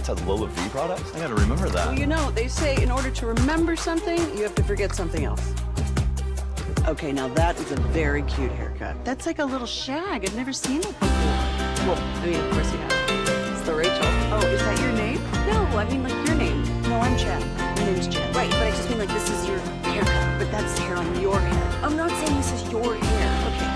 It's a Lola V product? I gotta remember that. Well, they say in order to remember something, you have to forget something else. Okay, now that is a very cute haircut. That's like a little shag. I've never seen it before. Well, I mean, of course you have. It's the Rachel. Oh, is that your name? No, I mean like your name. No, I'm Jen. My name's Jen. Right, but I just mean like this is your haircut. But that's hair on your hair. I'm not saying this is your hair. Okay.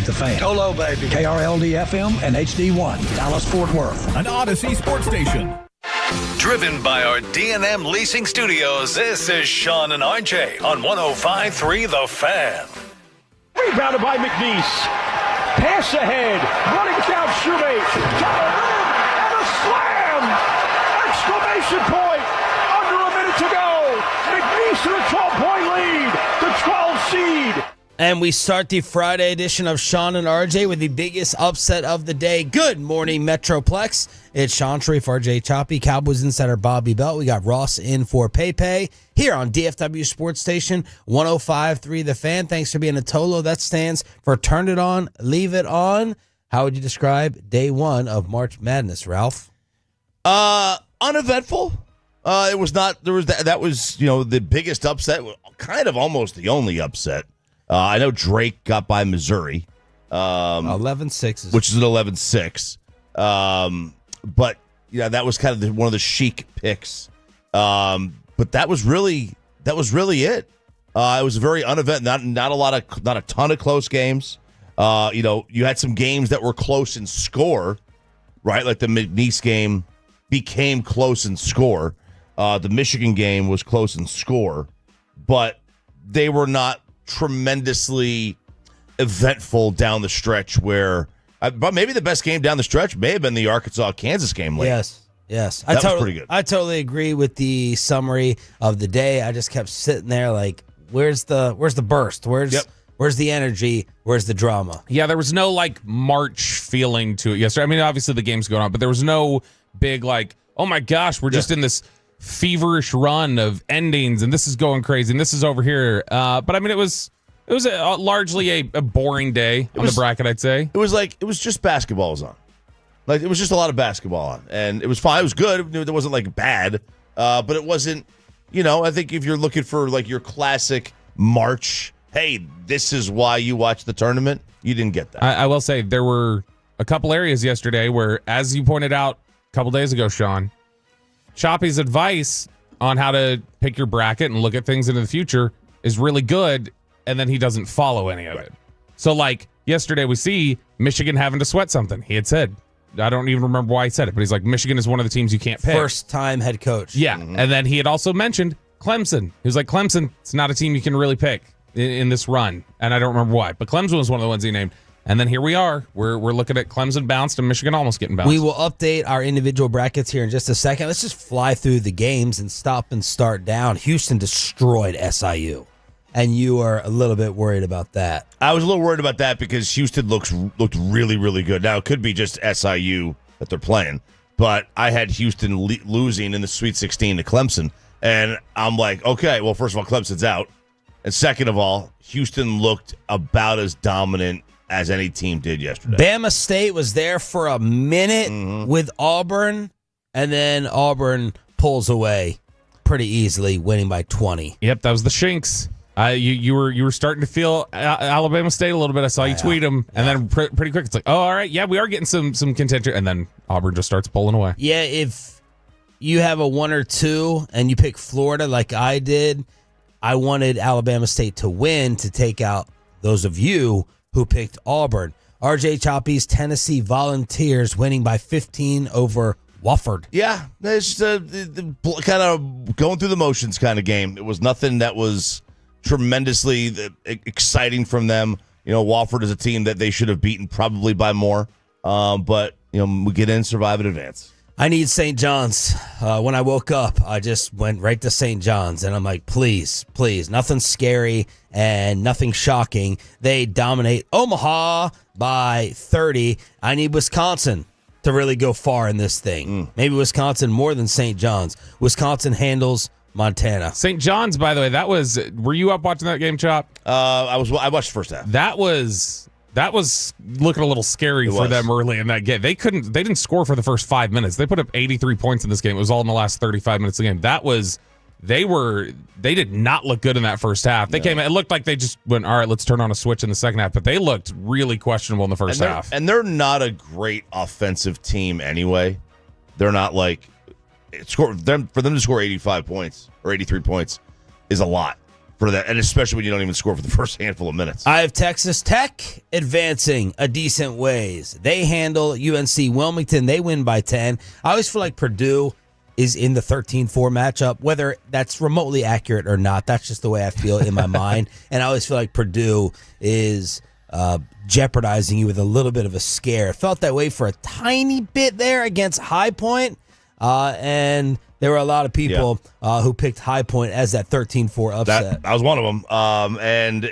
The Fan. Hello, baby. KRLD-FM and HD1, Dallas-Fort Worth. An Odyssey sports station. Driven by our D&M Leasing Studios, this is Sean and RJ on 105.3 The Fan. Rebounded by McNeese. Pass ahead. Running down Shoemate. Got a rim and a slam. Exclamation point. Under a minute to go. McNeese in a 12-point lead. The 12 seed. And we start the Friday edition of Sean and RJ with the biggest upset of the day. Good morning, Metroplex. It's Sean Sharif, RJ Choppy, Cowboys insider Bobby Belt. We got Ross in for Pepe here on DFW Sports Station 105.3 The Fan. Thanks for being a Tolo. That stands for Turn It On, Leave It On. How would you describe day one of March Madness, Ralph? Uneventful. It was not. There was that was the biggest upset. Kind of almost the only upset. I know Drake got by Missouri. 11-6. Which is an 11-6. But that was kind of one of the chic picks. But that was really it. It was very uneventful. Not a ton of close games. You had some games that were close in score, right? Like the McNeese game became close in score. The Michigan game was close in score, but they were not tremendously eventful down the stretch where but maybe the best game down the stretch may have been the Arkansas-Kansas game late. Yes. That was pretty good. I totally agree with the summary of the day. I just kept sitting there like, where's the burst? Where's the energy? Where's the drama? Yeah, there was no like March feeling to it yesterday. I mean, obviously the game's going on, but there was no big like, oh my gosh, we're just in this feverish run of endings and this is going crazy and this is over here. But I mean, it was largely a boring day on the bracket, I'd say. It was just basketball was on. Like, it was just a lot of basketball on. And it was fine. It was good. It wasn't, like, bad. But it wasn't, I think if you're looking for, like, your classic March, hey, this is why you watch the tournament, you didn't get that. I will say there were a couple areas yesterday where, as you pointed out a couple days ago, Sean, Choppy's advice on how to pick your bracket and look at things into the future is really good, and then he doesn't follow any of it. So, like, yesterday we see Michigan having to sweat something. He had said, I don't even remember why he said it, but he's like, Michigan is one of the teams you can't pick. First-time head coach. Yeah, and then he had also mentioned Clemson. He was like, Clemson, it's not a team you can really pick in this run, and I don't remember why. But Clemson was one of the ones he named. And then here we are. We're looking at Clemson bounced and Michigan almost getting bounced. We will update our individual brackets here in just a second. Let's just fly through the games and stop and start down. Houston destroyed SIU. And you are a little bit worried about that. I was a little worried about that because Houston looked really, really good. Now, it could be just SIU that they're playing, but I had Houston losing in the Sweet 16 to Clemson, and I'm like, okay, well, first of all, Clemson's out, and second of all, Houston looked about as dominant as any team did yesterday. Bama State was there for a minute with Auburn, and then Auburn pulls away pretty easily, winning by 20. Yep, that was the Shinks. You were starting to feel Alabama State a little bit. I saw you tweet them, and then pretty quick, it's like, oh, all right, yeah, we are getting some contention, and then Auburn just starts pulling away. Yeah, if you have a 1 or 2 and you pick Florida like I did, I wanted Alabama State to win to take out those of you who picked Auburn. RJ Choppy's Tennessee Volunteers winning by 15 over Wofford. Yeah, it's just the kind of going through the motions kind of game. It was nothing that was tremendously exciting from them. Wofford is a team that they should have beaten probably by more. But, we get in, survive, and advance. I need St. John's. When I woke up, I just went right to St. John's, and I'm like, please, nothing scary and nothing shocking. They dominate Omaha by 30. I need Wisconsin to really go far in this thing. Maybe Wisconsin more than St. John's. Wisconsin handles Montana. St. John's, by the way, were you up watching that game, Chop? I watched the first half. That was looking a little scary for them early in that game. They didn't score for the first 5 minutes. They put up 83 points in this game. It was all in the last 35 minutes of the game. They did not look good in that first half. They came, it looked like they just went, all right, let's turn on a switch in the second half, but they looked really questionable in the first half. And they're not a great offensive team anyway. They're not like, for them to score 85 points or 83 points is a lot for that, and especially when you don't even score for the first handful of minutes. I have Texas Tech advancing a decent ways. They handle UNC Wilmington. They win by 10. I always feel like Purdue is in the 13-4 matchup, whether that's remotely accurate or not. That's just the way I feel in my mind. And I always feel like Purdue is jeopardizing you with a little bit of a scare. Felt that way for a tiny bit there against High Point. And there were a lot of people who picked High Point as that 13-4 upset. I was one of them. And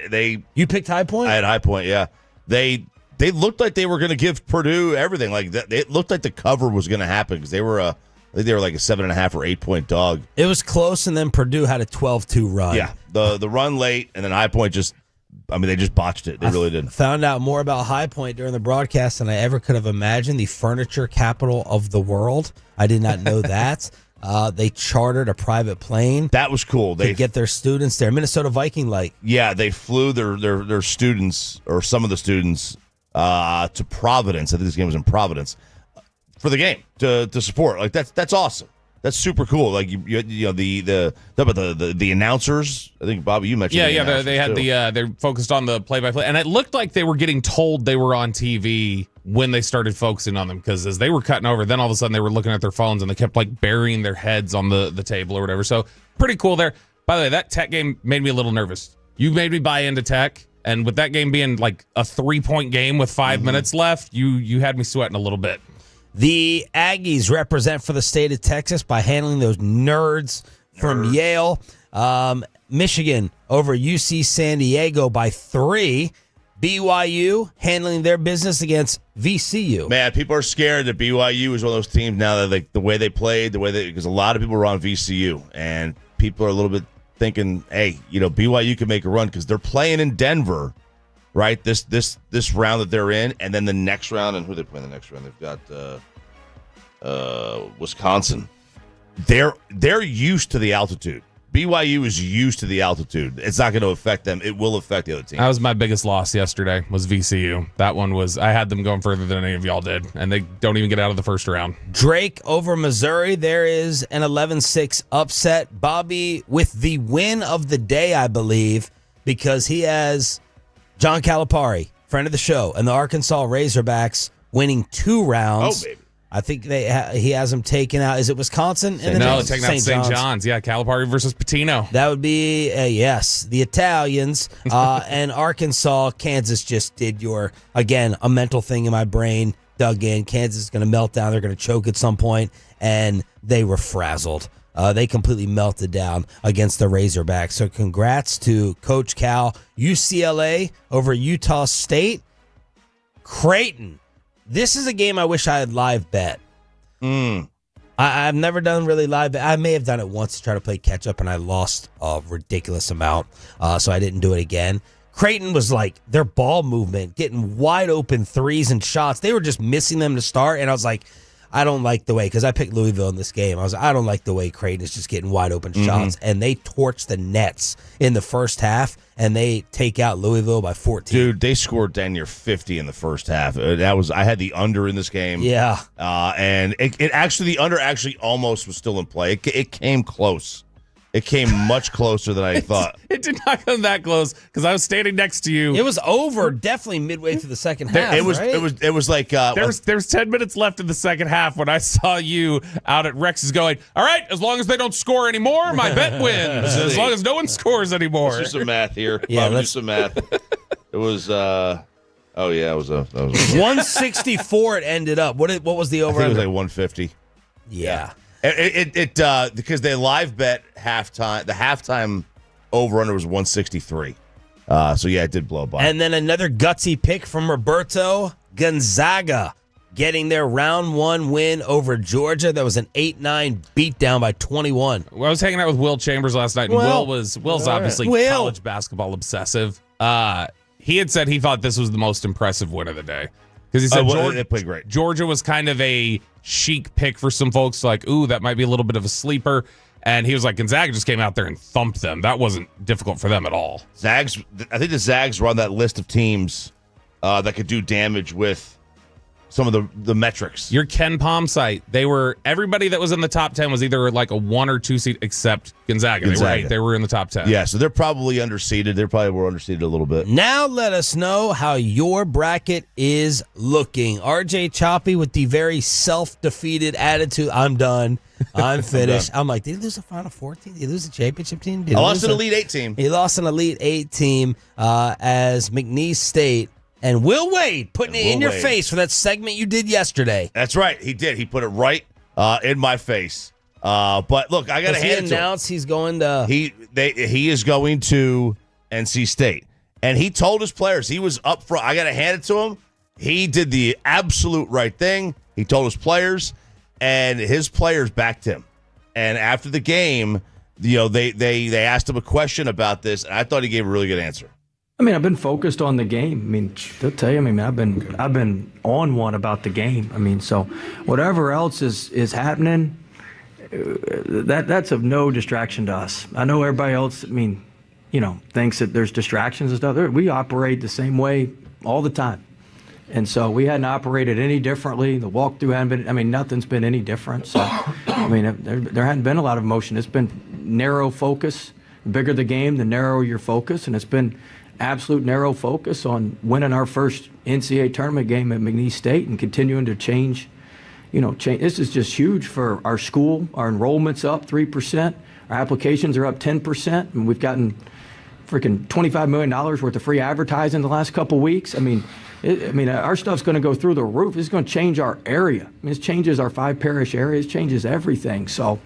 you picked High Point? I had High Point, yeah. They looked like they were going to give Purdue everything. Like it looked like the cover was going to happen because they were like a 7.5 or 8 point dog. It was close, and then Purdue had a 12-2 run. Yeah, the run late, and then High Point they just botched it. They really did. Found out more about High Point during the broadcast than I ever could have imagined. The furniture capital of the world. I did not know that. They chartered a private plane. That was cool. They get their students there. Minnesota Viking-like. Yeah, they flew their students, or some of the students, to Providence. I think this game was in Providence for the game to support. Like that's awesome. That's super cool. Like you know the announcers. I think Bobby, you mentioned. Yeah. They had they're focused on the play-by-play, and it looked like they were getting told they were on TV when they started focusing on them, because as they were cutting over, then all of a sudden they were looking at their phones and they kept like burying their heads on the table or whatever. So pretty cool there. By the way, that Tech game made me a little nervous. You made me buy into Tech, and with that game being like a 3-point game with 5 minutes left, you had me sweating a little bit. The Aggies represent for the state of Texas by handling those nerds from Yale. Michigan over UC San Diego by 3. BYU handling their business against VCU. Man, people are scared that BYU is one of those teams now that like the way they played, because a lot of people were on VCU, and people are a little bit thinking, hey, BYU can make a run because they're playing in Denver, right? This round that they're in, and then the next round, and who they play in the next round? They've got Wisconsin. They're used to the altitude. BYU is used to the altitude. It's not going to affect them. It will affect the other team. That was my biggest loss yesterday, was VCU. That one was, I had them going further than any of y'all did, and they don't even get out of the first round. Drake over Missouri. There is an 11-6 upset. Bobby with the win of the day, I believe, because he has John Calipari, friend of the show, and the Arkansas Razorbacks winning 2 rounds. Oh, baby. I think he has them taken out. Is it Wisconsin? Taking out St. John's. Yeah, Calipari versus Patino. That would be, yes, the Italians. And Arkansas, Kansas just did a mental thing in my brain, dug in. Kansas is going to melt down. They're going to choke at some point, and they were frazzled. They completely melted down against the Razorbacks. So congrats to Coach Cal. UCLA over Utah State. Creighton. This is a game I wish I had live bet. I've never done really live bet. I may have done it once to try to play catch up, and I lost a ridiculous amount, so I didn't do it again. Creighton was like, their ball movement, getting wide open threes and shots. They were just missing them to start, and I was like, I don't like the way, because I picked Louisville in this game. I don't like the way Creighton is just getting wide open shots, and they torched the Nets in the first half, and they take out Louisville by 14. Dude, they scored down near 50 in the first half. I had the under in this game. Yeah. And the under actually almost was still in play. It came close. It came much closer than I thought. It did not come that close because I was standing next to you. It was over definitely midway through the second half. It was like there was 10 minutes left in the second half when I saw you out at Rex's going, all right, as long as they don't score anymore, my bet wins. As long as no one scores anymore. Let's do some math here. Yeah, let's do some math. It was it was 164 it ended up. What was the over? I think it was like 150. Yeah. It because they live bet halftime. The halftime over under was 163. So yeah, it did blow by. And then another gutsy pick from Roberto. Gonzaga getting their round 1 win over Georgia. That was an 8-9 beatdown by 21. Well, I was hanging out with Will Chambers last night, and Will's obviously college basketball obsessive. He had said he thought this was the most impressive win of the day. Because he said they played great. Georgia was kind of a chic pick for some folks, like, ooh, that might be a little bit of a sleeper. And he was like, Gonzaga just came out there and thumped them. That wasn't difficult for them at all. I think the Zags were on that list of teams that could do damage with some of the metrics. Your Ken Palm site, everybody that was in the top 10 was either like a 1 or 2 seed except Gonzaga. They were in the top 10. Yeah, so they're probably underseeded. They probably were underseeded a little bit. Now let us know how your bracket is looking. RJ Choppy with the very self-defeated attitude. I'm done. I'm finished. I'm like, did he lose a Final Four team? Did he lose a championship team? I lost an Elite 8 team. He lost an Elite 8 team as McNeese State. And Will Wade putting it in your face for that segment you did yesterday. That's right. He did. He put it right in my face. But look, I got to hand it to him. He announced he's going to... He is going to NC State. And he told his players, he was up front. I got to hand it to him. He did the absolute right thing. He told his players, and his players backed him. And after the game, they asked him a question about this, and I thought he gave a really good answer. I mean, I've been focused on the game. I mean, they'll tell you. I mean, I've been on one about the game. I mean, so whatever else is happening, that's of no distraction to us. I know everybody else. I mean, thinks that there's distractions and stuff. We operate the same way all the time. And so we hadn't operated any differently. The walkthrough hadn't been, I mean, nothing's been any different. So, I mean, there hadn't been a lot of motion. It's been narrow focus. The bigger the game, the narrower your focus. And it's been absolute narrow focus on winning our first NCAA tournament game at McNeese State and continuing to change. This is just huge for our school. Our enrollment's up 3%. Our applications are up 10%. And we've gotten freaking $25 million worth of free advertising the last couple weeks. I mean, our stuff's going to go through the roof. It's going to change our area. I mean, it changes our 5 parish areas, changes everything. So,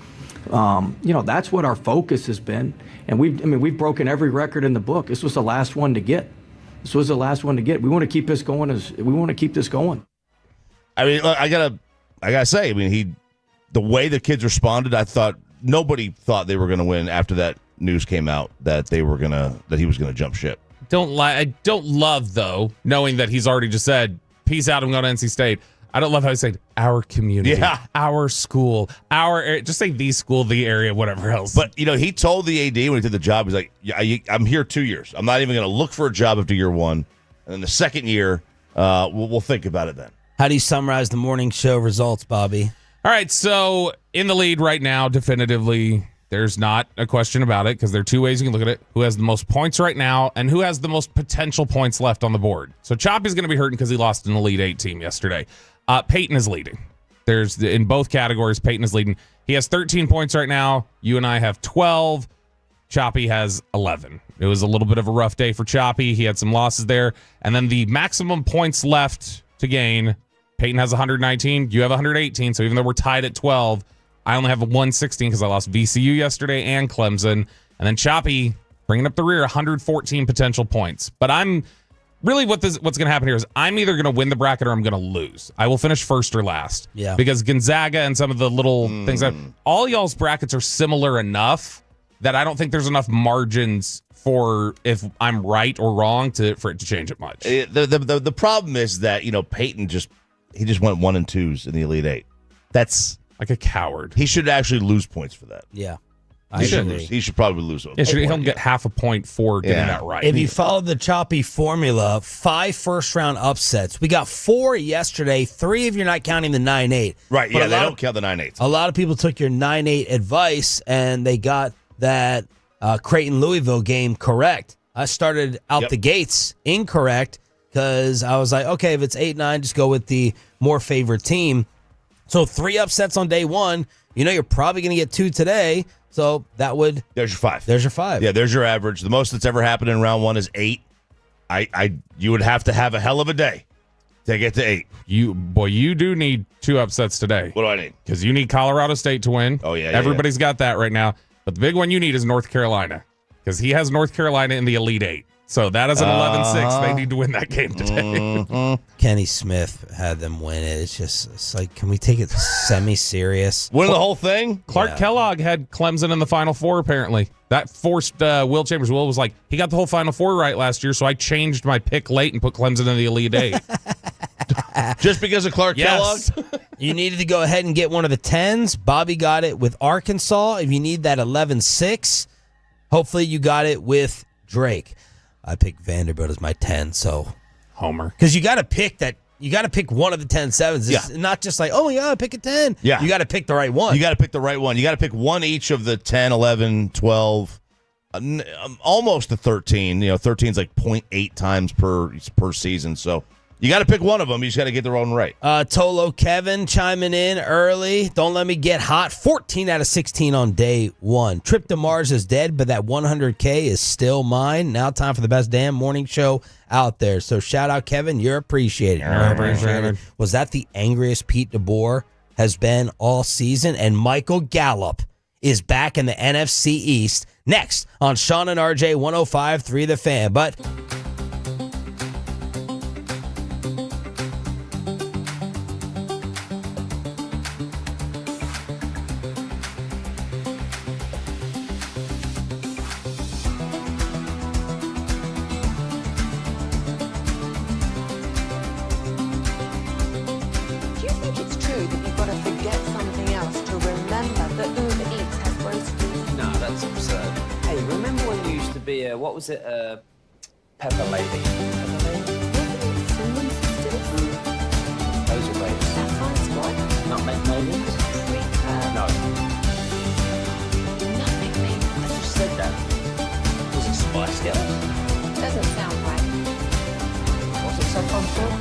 that's what our focus has been. And we've broken every record in the book. This was the last one to get. We want to keep this going. I mean, look, I gotta say, I mean, the way the kids responded, I thought nobody thought they were going to win after that news came out that he was going to jump ship. I don't love, though, knowing that he's already just said, peace out, I'm going to NC State. I don't love how he said our community, our school, our area. Just say the school, the area, whatever else. But, he told the AD when he did the job, he's like, I'm here 2 years. I'm not even going to look for a job after year 1. And then the second year, we'll think about it then. How do you summarize the morning show results, Bobby? All right, so in the lead right now, definitively, there's not a question about it because there are 2 ways you can look at it. Who has the most points right now and who has the most potential points left on the board. So Choppy's going to be hurting because he lost an Elite 8 team yesterday. Peyton is leading. In both categories, Peyton is leading. He has 13 points right now. You and I have 12. Choppy has 11. It was a little bit of a rough day for Choppy. He had some losses there. And then the maximum points left to gain, Peyton has 119. You have 118. So even though we're tied at 12, I only have a 116 because I lost VCU yesterday and Clemson. And then Choppy bringing up the rear, 114 potential points. But I'm really what's going to happen here is I'm either going to win the bracket or I'm going to lose. I will finish first or last. Yeah. Because Gonzaga and some of the little things all y'all's brackets are similar enough that I don't think there's enough margins for if I'm right or wrong for it to change it much. The problem is that Peyton just went 1 and 2s in the Elite 8. That's like a coward. He should actually lose points for that. Yeah. He should probably lose. He'll get half a point for getting that right. If you follow the Choppy formula, 5 first-round upsets. We got 4 yesterday. 3 if you're not counting the 9-8. Right, yeah, they don't count the 9-8. A lot of people took your 9-8 advice, and they got that Creighton-Louisville game correct. I started out the gates incorrect because I was like, okay, if it's 8-9, just go with the more favored team. So 3 upsets on day 1. You're probably going to get 2 today. So that would... There's your 5. There's your 5. Yeah, there's your average. The most that's ever happened in round 1 is 8. You would have to have a hell of a day to get to 8. You do need 2 upsets today. What do I need? Because you need Colorado State to win. Oh, yeah. Everybody's got that right now. But the big one you need is North Carolina. Because he has North Carolina in the Elite 8. So that is an 11-6. They need to win that game today. Kenny Smith had them win it. It's like, can we take it semi-serious? Win the whole thing? Clark Kellogg had Clemson in the Final Four, apparently. That forced Will Chambers. Will was like, he got the whole Final Four right last year, so I changed my pick late and put Clemson in the Elite 8. Just because of Clark Kellogg? You needed to go ahead and get one of the 10s. Bobby got it with Arkansas. If you need that 11-6, hopefully you got it with Drake. I picked Vanderbilt as my 10, so Homer. Because you got to pick that. You got to pick one of the 10-7s. It's not just like, oh, you got to pick a 10. Yeah. You got to pick the right one. You got to pick the right one. You got to pick one each of the 10, 11, 12, almost the 13. 13 is like 0.8 times per season. So you got to pick one of them. You just got to get the one right. Tolo Kevin chiming in early. Don't let me get hot. 14 out of 16 on day 1. Trip to Mars is dead, but that 100K is still mine. Now time for the best damn morning show out there. So shout out, Kevin. You're appreciated. Was that the angriest Pete DeBoer has been all season? And Michael Gallup is back in the NFC East. Next on Sean and RJ 105.3 The Fan. But... what was it? Pepper Lady. Pepper Lady? Not Maybelline's? No. Nothing made. I just said that. Was it Spice Girls? Doesn't sound right. What's it sometimes called?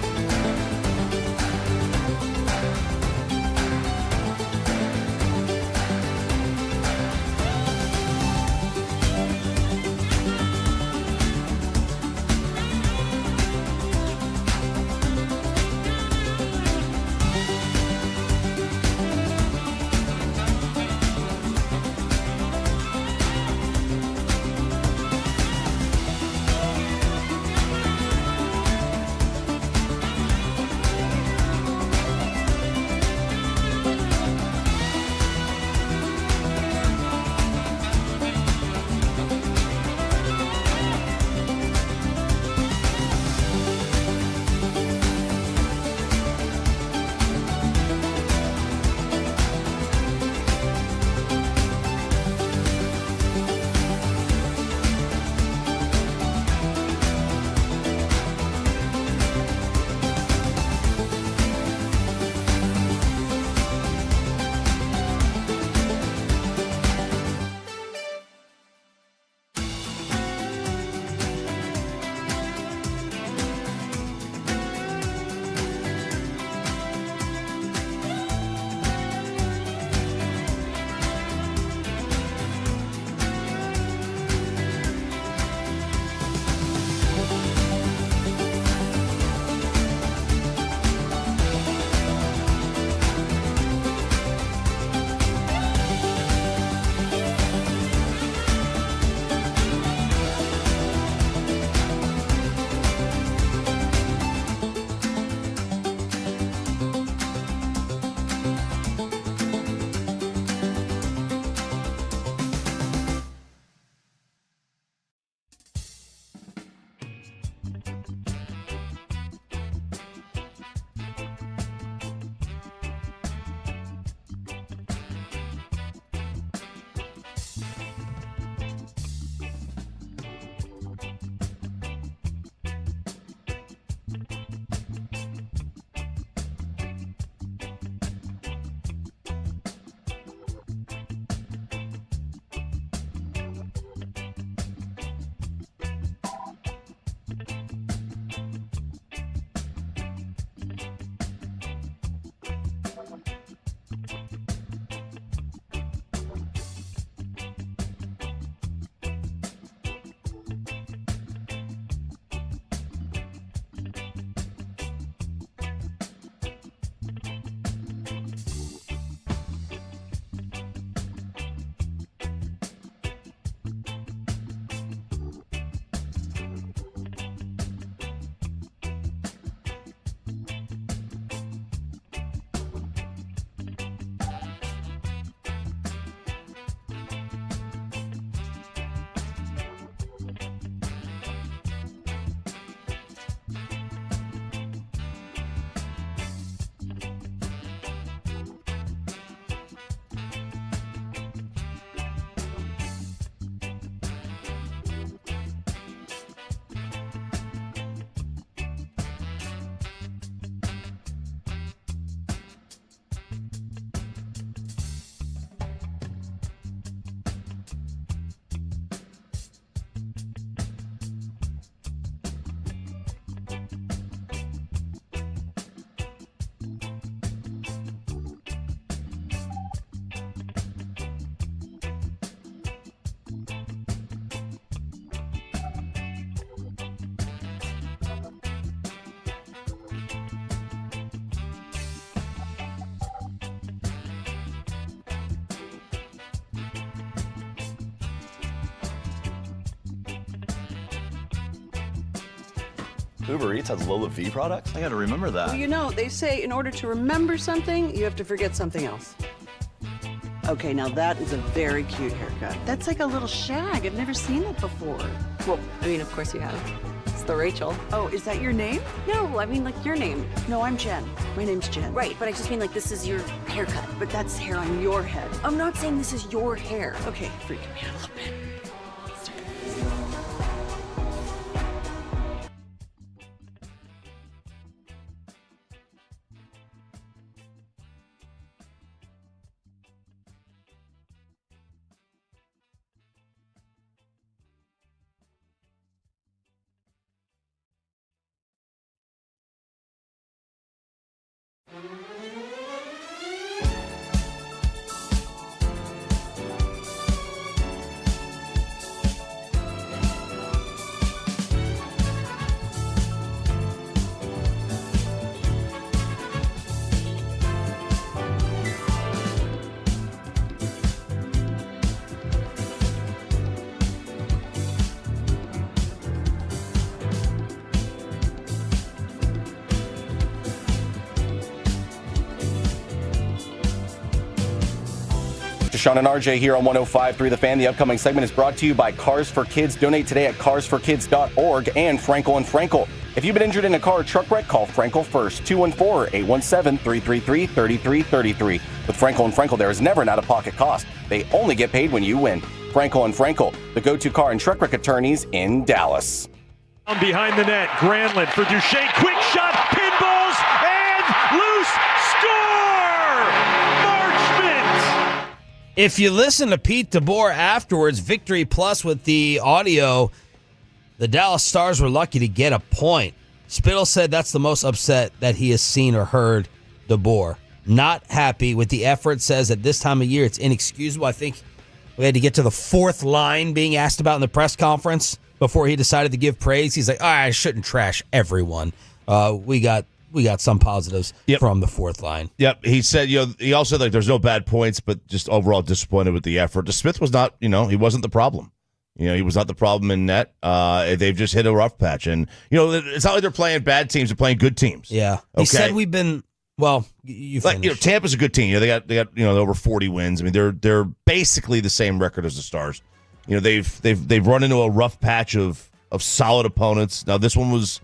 Uber Eats has Lola V products? I gotta remember that. Well, you know, they say in order to remember something, you have to forget something else. Okay, now that is a very cute haircut. That's like a little shag. I've never seen it before. Well, I mean, of course you have. It's the Rachel. Oh, is that your name? No, I mean, like, your name. No, I'm Jen. My name's Jen. Right, but I just mean, like, this is your haircut. But that's hair on your head. I'm not saying this is your hair. Okay, freaking me out a little bit. to Sean and RJ here on 105.3 The Fan. The upcoming segment is brought to you by Cars for Kids. Donate today at carsforkids.org and Frankel & Frankel. If you've been injured in a car or truck wreck, call Frankel first. 214-817-333-3333. With Frankel & Frankel, there is never an out-of-pocket cost. They only get paid when you win. Frankel & Frankel, the go-to car and truck wreck attorneys in Dallas. Behind the net, Granlund for Duchesne. Quick shot, pinballs, and loose. Score! Marchment! If you listen to Pete DeBoer afterwards, Victory Plus with the audio, the Dallas Stars were lucky to get a point. Spittle said that's the most upset that he has seen or heard DeBoer. Not happy with the effort, says at this time of year it's inexcusable. I think we had to get to the fourth line being asked about in the press conference before he decided to give praise. He's like, I shouldn't trash everyone. We got some positives from the fourth line. Yep. He said, he also said, like, there's no bad points, but just overall disappointed with the effort. Smith was not, he wasn't the problem. He was not the problem in net. They've just hit a rough patch. And, it's not like they're playing bad teams. They're playing good teams. Yeah. He said we've been, well, you finish. Tampa's a good team. They got over 40 wins. I mean, they're basically the same record as the Stars. They've run into a rough patch of solid opponents. Now, this one was,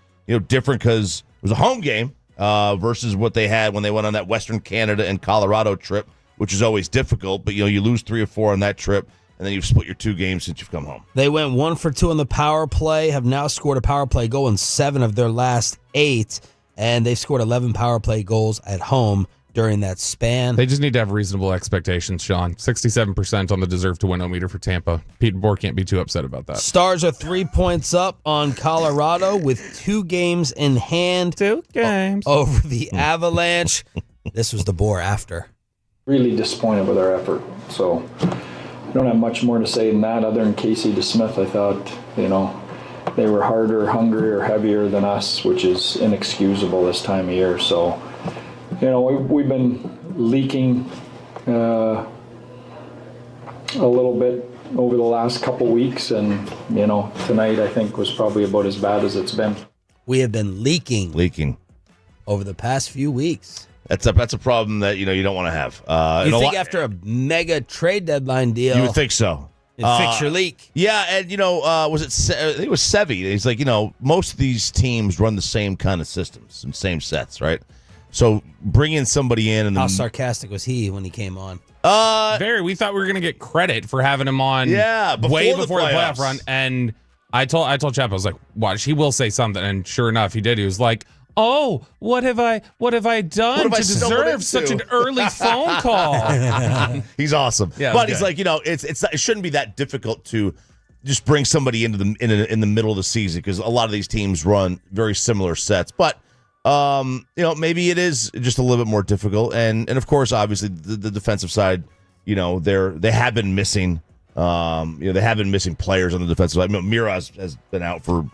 different because it was a home game versus what they had when they went on that Western Canada and Colorado trip, which is always difficult. But, you lose 3 or 4 on that trip, and then you've split your 2 games since you've come home. They went 1 for 2 on the power play, have now scored a power play goal in 7 of their last 8, and they've scored 11 power play goals at home during that span. They just need to have reasonable expectations, Sean. 67% on the deserve to win meter for Tampa. Pete DeBoer can't be too upset about that. Stars are 3 points up on Colorado with 2 games in hand. 2 games. Over the Avalanche. This was DeBoer after. Really disappointed with our effort. So I don't have much more to say than that other than Casey DeSmith. I thought, they were harder, hungrier, heavier than us, which is inexcusable this time of year. So we've been leaking a little bit over the last couple weeks, and tonight I think was probably about as bad as it's been. We have been leaking over the past few weeks. That's a problem that you don't want to have. You think after a mega trade deadline deal, you would think so. Fix your leak. Yeah, and was it? I think it was Sevy. He's like, most of these teams run the same kind of systems and same sets, right? So bringing somebody in and how sarcastic was he when he came on? Very. We thought we were going to get credit for having him on. Yeah, way before the playoff run. And I told Chap, I was like, watch, he will say something. And sure enough, he did. He was like, oh, what have I done to deserve such an early phone call? He's awesome. Yeah, but he's like, it shouldn't be that difficult to just bring somebody into in the middle of the season, because a lot of these teams run very similar sets. But maybe it is just a little bit more difficult, and of course, obviously, the defensive side, they have been missing, they have been missing players on the defensive side. Mira has been out for,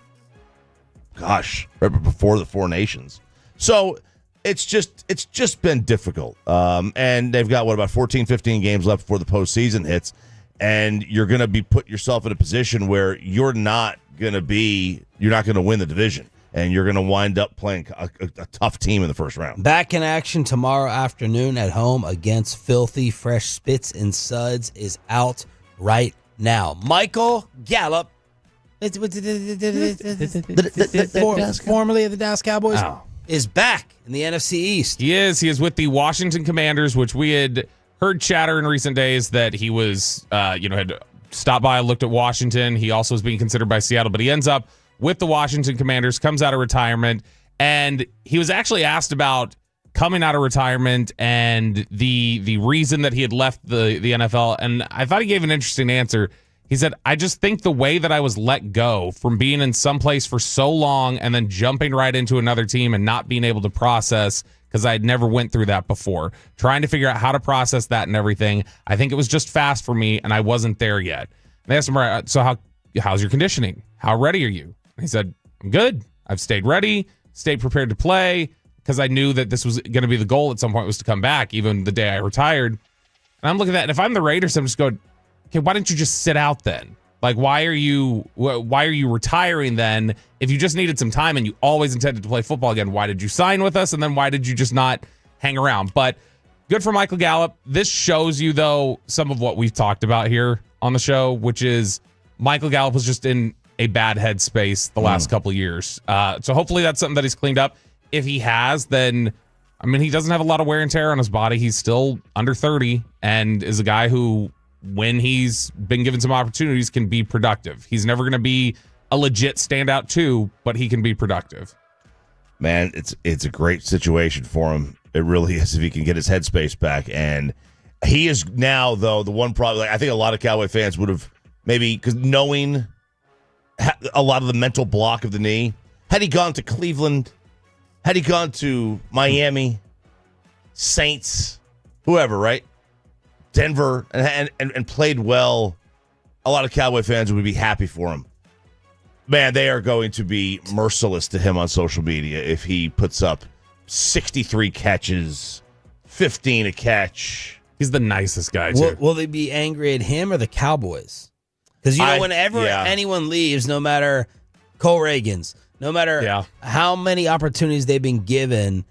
right before the Four Nations, so it's just been difficult. And they've got about 14, 15 games left before the postseason hits, and you're going to be put yourself in a position where you're not going to win the division. And you're going to wind up playing a tough team in the first round. Back in action tomorrow afternoon at home against Filthy. Fresh Spits and Suds is out right now. Michael Gallup, formerly of the Dallas Cowboys, is back in the NFC East. He is. He is with the Washington Commanders, which we had heard chatter in recent days that he was, had stopped by, looked at Washington. He also was being considered by Seattle, but he ends up with the Washington Commanders, comes out of retirement, and he was actually asked about coming out of retirement and the reason that he had left the NFL, and I thought he gave an interesting answer. He said, I just think the way that I was let go from being in some place for so long and then jumping right into another team and not being able to process, because I had never went through that before, trying to figure out how to process that and everything. I think it was just fast for me, and I wasn't there yet. And they asked him, so how's your conditioning? How ready are you? He said, I'm good. I've stayed ready, stayed prepared to play, because I knew that this was going to be the goal at some point, was to come back, even the day I retired. And I'm looking at that, and if I'm the Raiders, I'm just going, okay, why didn't you just sit out then? Like, why are you retiring then? If you just needed some time and you always intended to play football again, why did you sign with us? And then why did you just not hang around? But good for Michael Gallup. This shows you, though, some of what we've talked about here on the show, which is Michael Gallup was just in a bad headspace the last couple of years. So hopefully that's something that he's cleaned up. If he has, then, I mean, he doesn't have a lot of wear and tear on his body. He's still under 30 and is a guy who, when he's been given some opportunities, can be productive. He's never going to be a legit standout two, but he can be productive. Man, it's a great situation for him. It really is, if he can get his headspace back. And he is now, though, the one problem. Like, I think a lot of Cowboy fans would have maybe, because knowing a lot of the mental block of the knee, had he gone to Cleveland, had he gone to Miami, Saints, whoever, right? Denver, and played well, a lot of Cowboy fans would be happy for him. Man, they are going to be merciless to him on social media if he puts up 63 catches, 15 a catch. He's the nicest guy, too. Will they be angry at him or the Cowboys? Because, whenever anyone leaves, no matter Cole Reagans, no matter how many opportunities they've been given,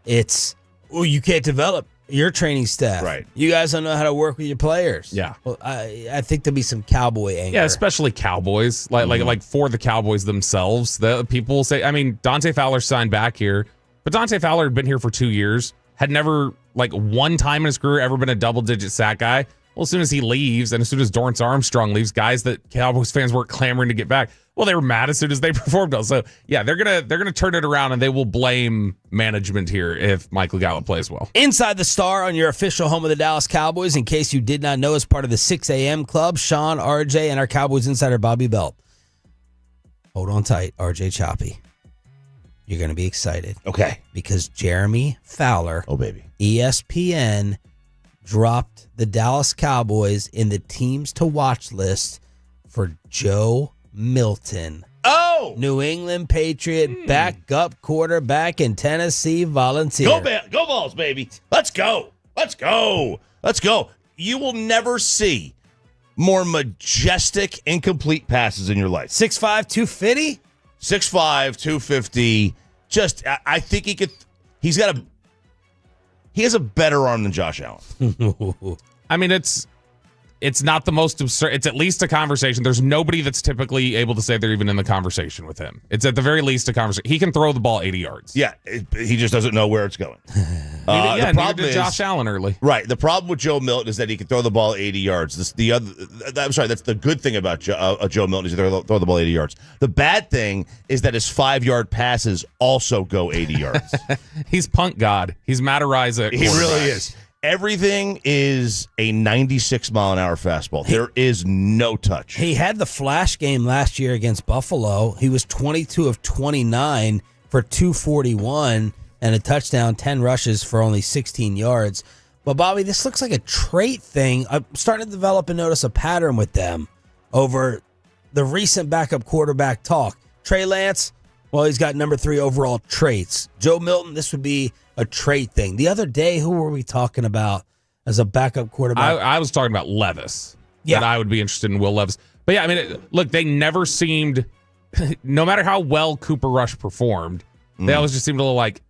it's, you can't develop your training staff. Right. You guys don't know how to work with your players. Yeah. Well, I think there'll be some Cowboy anger. Yeah, especially Cowboys. Like for the Cowboys themselves, the people will say, I mean, Dante Fowler signed back here, but Dante Fowler had been here for 2 years, had never, one time in his career ever been a double-digit sack guy. Well, as soon as he leaves, and as soon as Dorrance Armstrong leaves, guys that Cowboys fans weren't clamoring to get back, well, they were mad as soon as they performed well. So, yeah, they're gonna turn it around, and they will blame management here if Michael Gallup plays well. Inside the Star on your official home of the Dallas Cowboys, in case you did not know, as part of the 6 a.m. club, Sean, RJ, and our Cowboys insider, Bobby Belt. Hold on tight, RJ Choppy. You're going to be excited. Okay. Because Jeremy Fowler, oh baby, ESPN, dropped the Dallas Cowboys in the teams to watch list for Joe Milton. Oh! New England Patriot backup quarterback and Tennessee Volunteer. Go Vols, baby. Let's go. Let's go. Let's go. You will never see more majestic, incomplete passes in your life. 6'5", 250? 6'5", 250. Just, I think he could. He has a better arm than Josh Allen. I mean, it's not the most absurd. It's at least a conversation. There's nobody that's typically able to say they're even in the conversation with him. It's at the very least a conversation. He can throw the ball 80 yards. Yeah, he just doesn't know where it's going. The problem is Josh Allen early. Right. The problem with Joe Milton is that he can throw the ball 80 yards. That's the good thing about Joe Milton is he can throw the ball 80 yards. The bad thing is that his 5-yard passes also go 80 yards. He's punt god. He's Matt Ariza. He really is. Everything is a 96-mile-an-hour fastball. There is no touch. He had the flash game last year against Buffalo. He was 22 of 29 for 241 and a touchdown, 10 rushes for only 16 yards. But, Bobby, this looks like a trait thing. I'm starting to develop and notice a pattern with them over the recent backup quarterback talk. Trey Lance, well, he's got number 3 overall traits. Joe Milton, this would be a trait thing. The other day, who were we talking about as a backup quarterback? I was talking about Levis. Yeah. That I would be interested in Will Levis. But yeah, I mean, look, they never seemed, no matter how well Cooper Rush performed, they always just seemed a little like,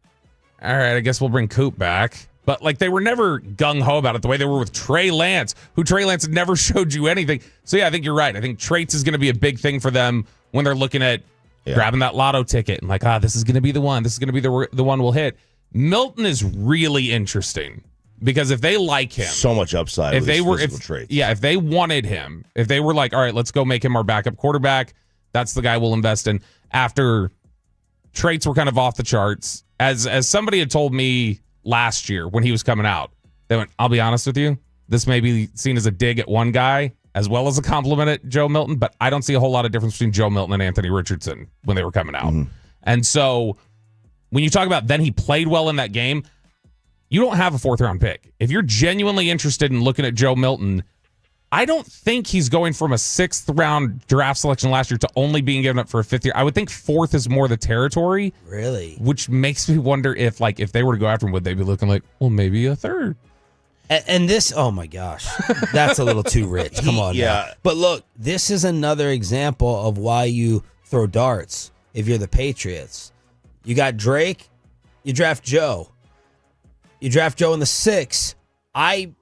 all right, I guess we'll bring Coop back. But like they were never gung-ho about it the way they were with Trey Lance, who Trey Lance never showed you anything. So yeah, I think you're right. I think traits is going to be a big thing for them when they're looking at grabbing that lotto ticket and like, this is going to be the one. This is going to be the one we'll hit. Milton is really interesting because if they like him, so much upside. If they were, traits. if they wanted him, if they were like, all right, let's go make him our backup quarterback. That's the guy we'll invest in. After traits were kind of off the charts, as somebody had told me last year when he was coming out, they went, I'll be honest with you, this may be seen as a dig at one guy as well as a compliment at Joe Milton, but I don't see a whole lot of difference between Joe Milton and Anthony Richardson when they were coming out. And so when you talk about then he played well in that game, you don't have a 4th-round pick. If you're genuinely interested in looking at Joe Milton, I don't think he's going from a 6th-round draft selection last year to only being given up for a 5th year. I would think 4th is more the territory. Really? Which makes me wonder if they were to go after him, would they be looking like, well, maybe a 3rd? And this, oh my gosh, that's a little too rich. Come on. Yeah. Now. But look, this is another example of why you throw darts if you're the Patriots. You got Drake, you draft Joe. You draft Joe in the 6th. I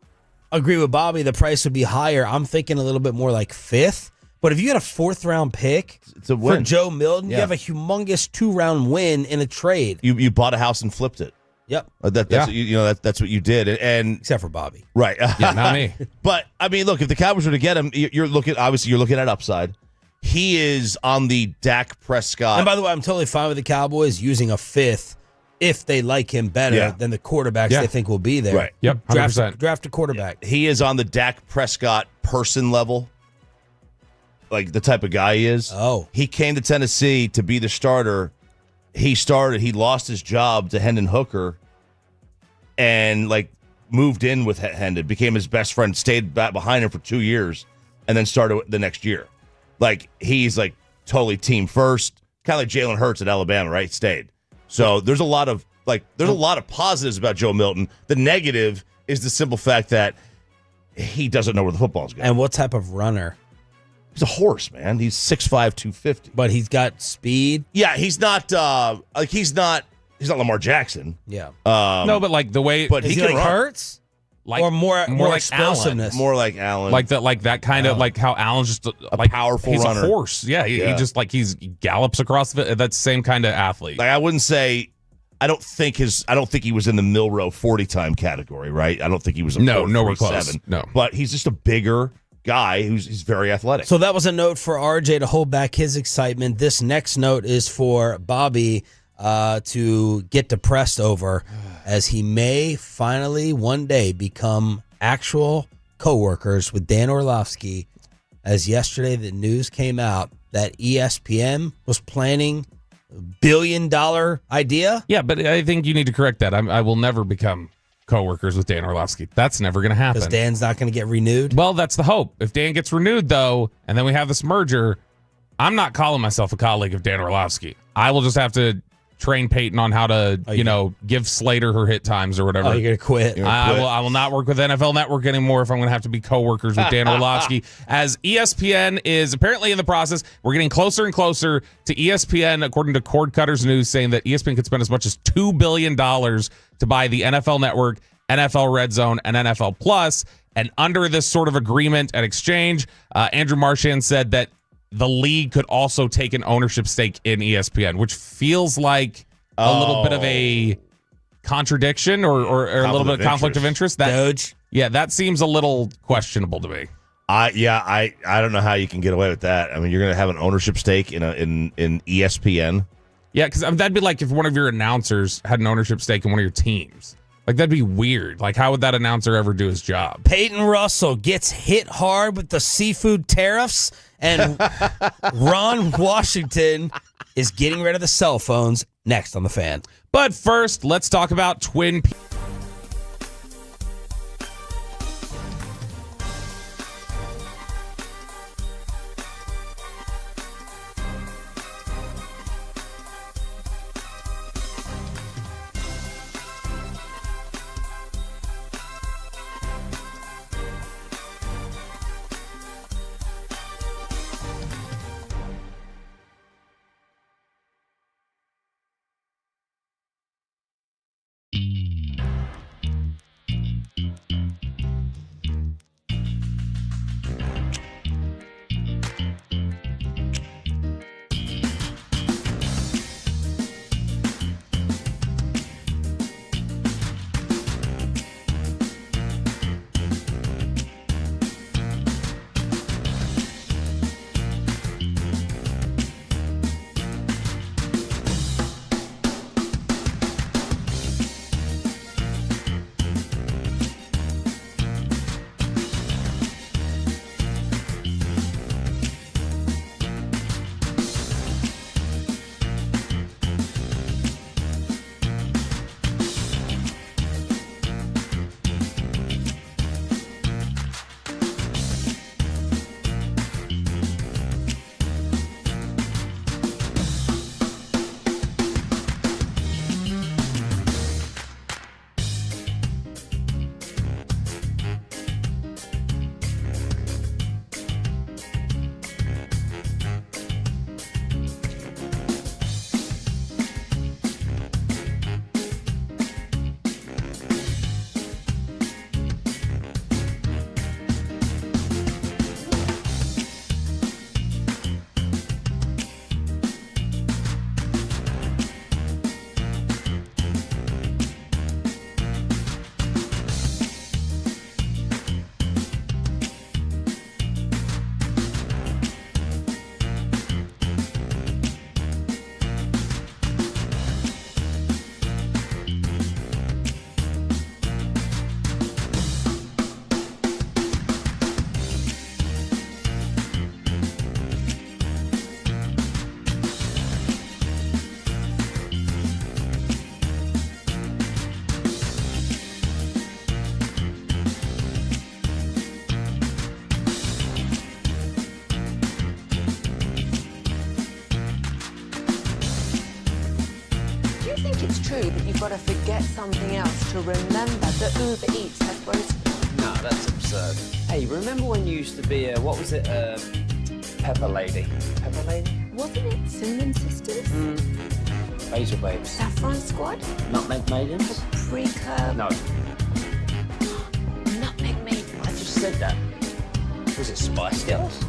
agree with Bobby. The price would be higher. I'm thinking a little bit more like 5th. But if you got a 4th-round pick It's a win. for Joe Milton, Yeah. you have a humongous 2-round win in a trade. You bought a house and flipped it. Yep. That's what you did, and Except for Bobby. right. Yeah, not me. But I mean, look, if the Cowboys were to get him, you're looking at upside. He is on the Dak Prescott. And by the way, I'm totally fine with the Cowboys using a 5th if they like him better than the quarterbacks they think will be there. Right. Yep, 100%. Draft a quarterback. He is on the Dak Prescott person level, like the type of guy he is. Oh. He came to Tennessee to be the starter. He lost his job to Hendon Hooker and moved in with Hendon, became his best friend, stayed back behind him for 2 years, and then started the next year. He's totally team first, kind of like Jalen Hurts at Alabama, right? Stayed. So there's a lot of positives about Joe Milton. The negative is the simple fact that he doesn't know where the football's going. And what type of runner? He's a horse, man. He's 6'5", 250. But he's got speed. Yeah, he's not he's not Lamar Jackson. Yeah. No, but the way, But Is he he can like run. Hurts? like Or more like explosiveness? More like Allen. Allen. That kind of how Allen's just A powerful he's runner. a horse. Yeah, he just he gallops across the. That's the same kind of athlete. I wouldn't say. I don't think he was in the Milrow 40 time category, right? I don't think he was a nowhere 4.37. close. No, but he's just a bigger guy he's very athletic. So that was a note for RJ to hold back his excitement. This next note is for Bobby to get depressed over, as he may finally one day become actual co-workers with Dan Orlovsky, as yesterday the news came out that ESPN was planning a $1 billion idea. Yeah, but I think you need to correct that. I will never become co-workers with Dan Orlovsky. That's never going to happen. Because Dan's not going to get renewed? Well, that's the hope. If Dan gets renewed, though, and then we have this merger, I'm not calling myself a colleague of Dan Orlovsky. I will just have to train Peyton on how to, give Slater her hit times or whatever. Oh, you're going to quit? I will not work with NFL Network anymore if I'm going to have to be co-workers with Dan Orlovsky. As ESPN is apparently in the process, we're getting closer and closer to ESPN, according to Cord Cutters News, saying that ESPN could spend as much as $2 billion to buy the NFL Network, NFL Red Zone, and NFL Plus. And under this sort of agreement and exchange, Andrew Marchand said that the league could also take an ownership stake in ESPN, which feels like a little bit of a contradiction or a little bit of conflict of interest. Doge? Yeah, that seems a little questionable to me. I don't know how you can get away with that. I mean, you're going to have an ownership stake in ESPN. Yeah, because that'd be like if one of your announcers had an ownership stake in one of your teams. That'd be weird. How would that announcer ever do his job? Peyton Russell gets hit hard with the seafood tariffs, and Ron Washington is getting rid of the cell phones. Next on The Fan. But first, let's talk about Twin Peaks. gotta forget something else to remember that Uber Eats has groceries. No, that's absurd. Hey, remember when you used to be what was it, Pepper Lady? Pepper Lady? Wasn't it Cinnamon Sisters? Basil Babes. Saffron Squad? Nutmeg Maidens? Pre-curb? No. Nutmeg Maidens. I just said that. Was it Spice Girls?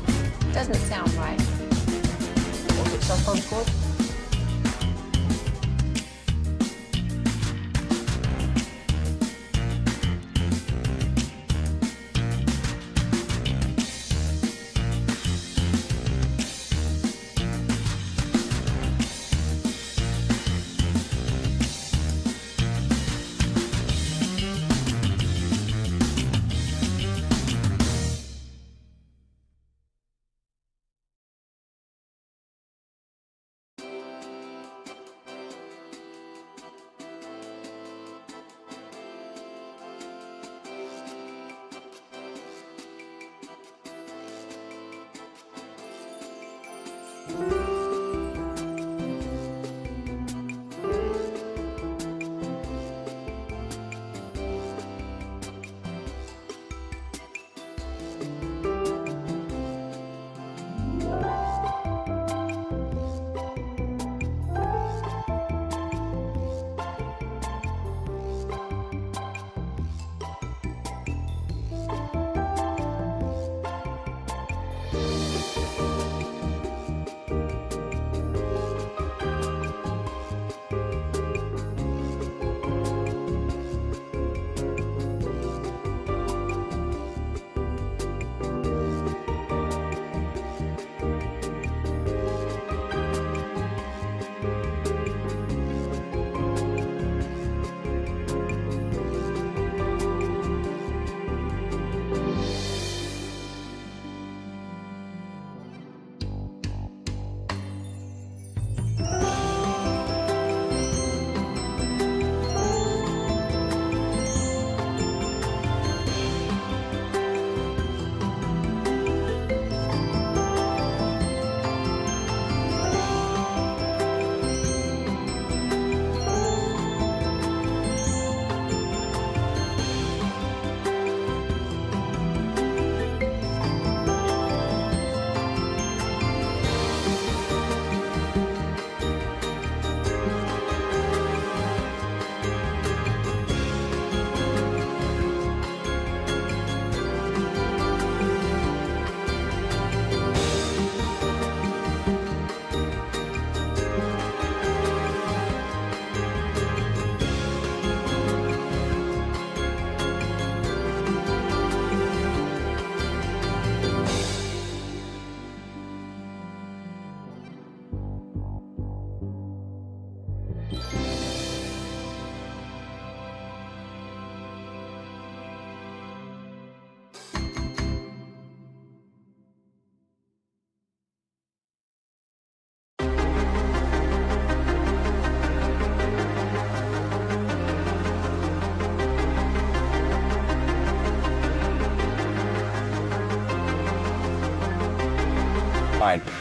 Doesn't sound right. Was it Saffron Squad?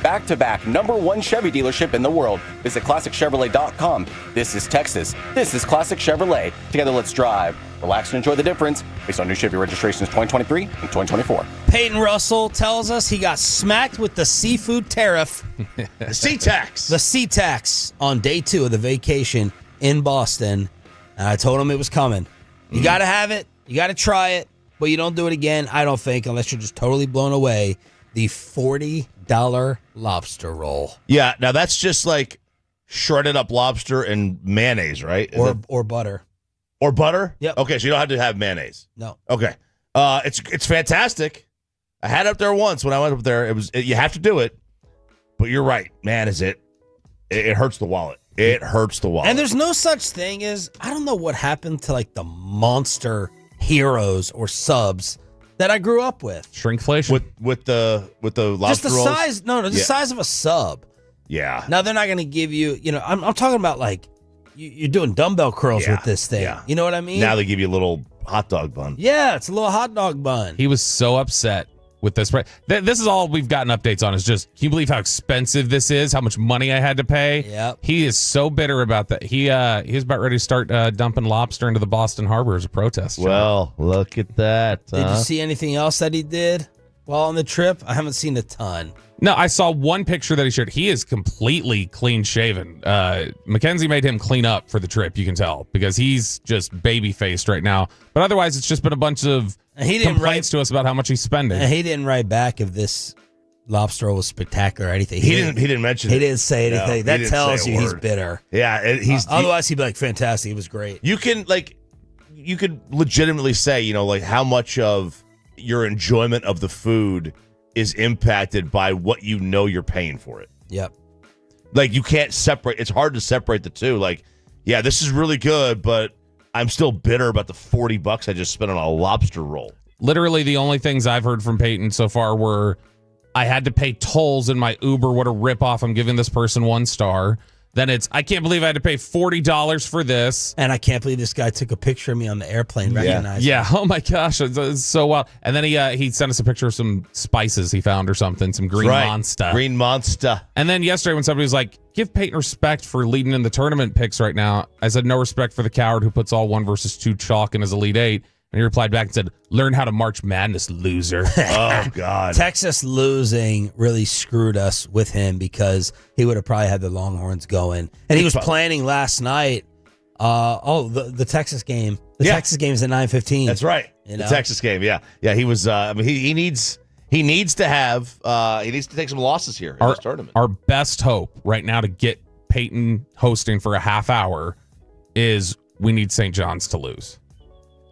Back-to-back #1 Chevy dealership in the world. Visit ClassicChevrolet.com. This is Texas. This is Classic Chevrolet. Together, let's drive. Relax and enjoy the difference based on new Chevy registrations 2023 and 2024. Peyton Russell tells us he got smacked with the seafood tariff. The sea tax. The sea tax on day 2 of the vacation in Boston. And I told him it was coming. You got to have it. You got to try it. But you don't do it again, I don't think, unless you're just totally blown away. The $40 lobster roll. Yeah, now that's just like shredded up lobster and mayonnaise, right? Or butter. Or butter? Yep. Okay, so you don't have to have mayonnaise. No. Okay. It's fantastic. I had it up there once when I went up there. You have to do it. But you're right. Man, it hurts the wallet. It hurts the wallet. And there's no such thing as, I don't know what happened to like the monster heroes or subs that I grew up with. Shrinkflation? With the lobster just the rolls? size. No, the size of a sub. Yeah. Now they're not going to give you. I'm talking about like you're doing dumbbell curls with this thing. Yeah. You know what I mean? Now they give you a little hot dog bun. Yeah, it's a little hot dog bun. He was so upset with this. This is all we've gotten updates on is just, can you believe how expensive this is? How much money I had to pay? Yep. He is so bitter about that. He's about ready to start dumping lobster into the Boston Harbor as a protest. Well, look at that. Did you see anything else that he did while on the trip? I haven't seen a ton. No, I saw one picture that he shared. He is completely clean shaven. Mackenzie made him clean up for the trip, you can tell, because he's just baby faced right now. But otherwise, it's just been a bunch of complaints to us about how much he's spending. And he didn't write back if this lobster roll was spectacular or anything. He didn't mention it. He didn't say anything. No, that tells you he's bitter. Yeah, otherwise he'd be like, fantastic. It was great. You could legitimately say, how much of your enjoyment of the food is impacted by what you're paying for it. Yep. Like, you can't separate. It's hard to separate the two. Like, yeah, this is really good, but I'm still bitter about the $40 I just spent on a lobster roll. Literally, the only things I've heard from Peyton so far were, I had to pay tolls in my Uber. What a ripoff. I'm giving this person 1 star. Then it's, I can't believe I had to pay $40 for this. And I can't believe this guy took a picture of me on the airplane. Recognized me. Oh my gosh, it's so wild. And then he sent us a picture of some spices he found or something, some green monster. Green monster. And then yesterday when somebody was like, give Peyton respect for leading in the tournament picks right now, I said, no respect for the coward who puts all 1 versus 2 chalk in his Elite Eight. And he replied back and said, learn how to March Madness, loser. Oh, God. Texas losing really screwed us with him because he would have probably had the Longhorns going. And he was planning last night. The Texas game. The Texas game is at 9:15. That's right. The Texas game, yeah. Yeah, he was, he needs to take some losses here in this tournament. Our best hope right now to get Peyton hosting for a half hour is we need St. John's to lose.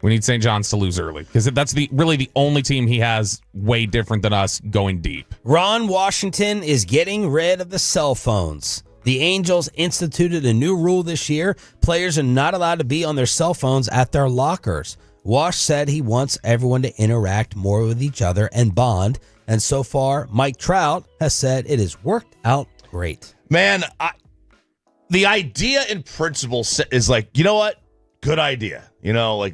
We need St. John's to lose early because that's really the only team he has way different than us going deep. Ron Washington is getting rid of the cell phones. The Angels instituted a new rule this year. Players are not allowed to be on their cell phones at their lockers. Wash said he wants everyone to interact more with each other and bond. And so far, Mike Trout has said it has worked out great. Man, the idea in principle is like, you know what? Good idea.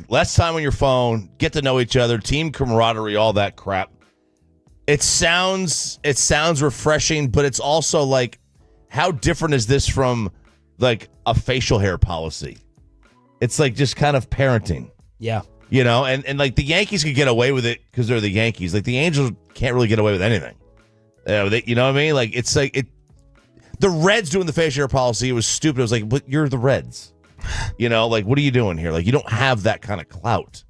Less time on your phone, get to know each other, team camaraderie, all that crap. It sounds refreshing, but it's also like, how different is this from like a facial hair policy? It's like just kind of parenting. Yeah. And like the Yankees could get away with it because they're the Yankees. Like the Angels can't really get away with anything. You know what I mean? Like it's like the Reds doing the facial hair policy, it was stupid. It was like, but you're the Reds. Like, what are you doing here? Like, you don't have that kind of clout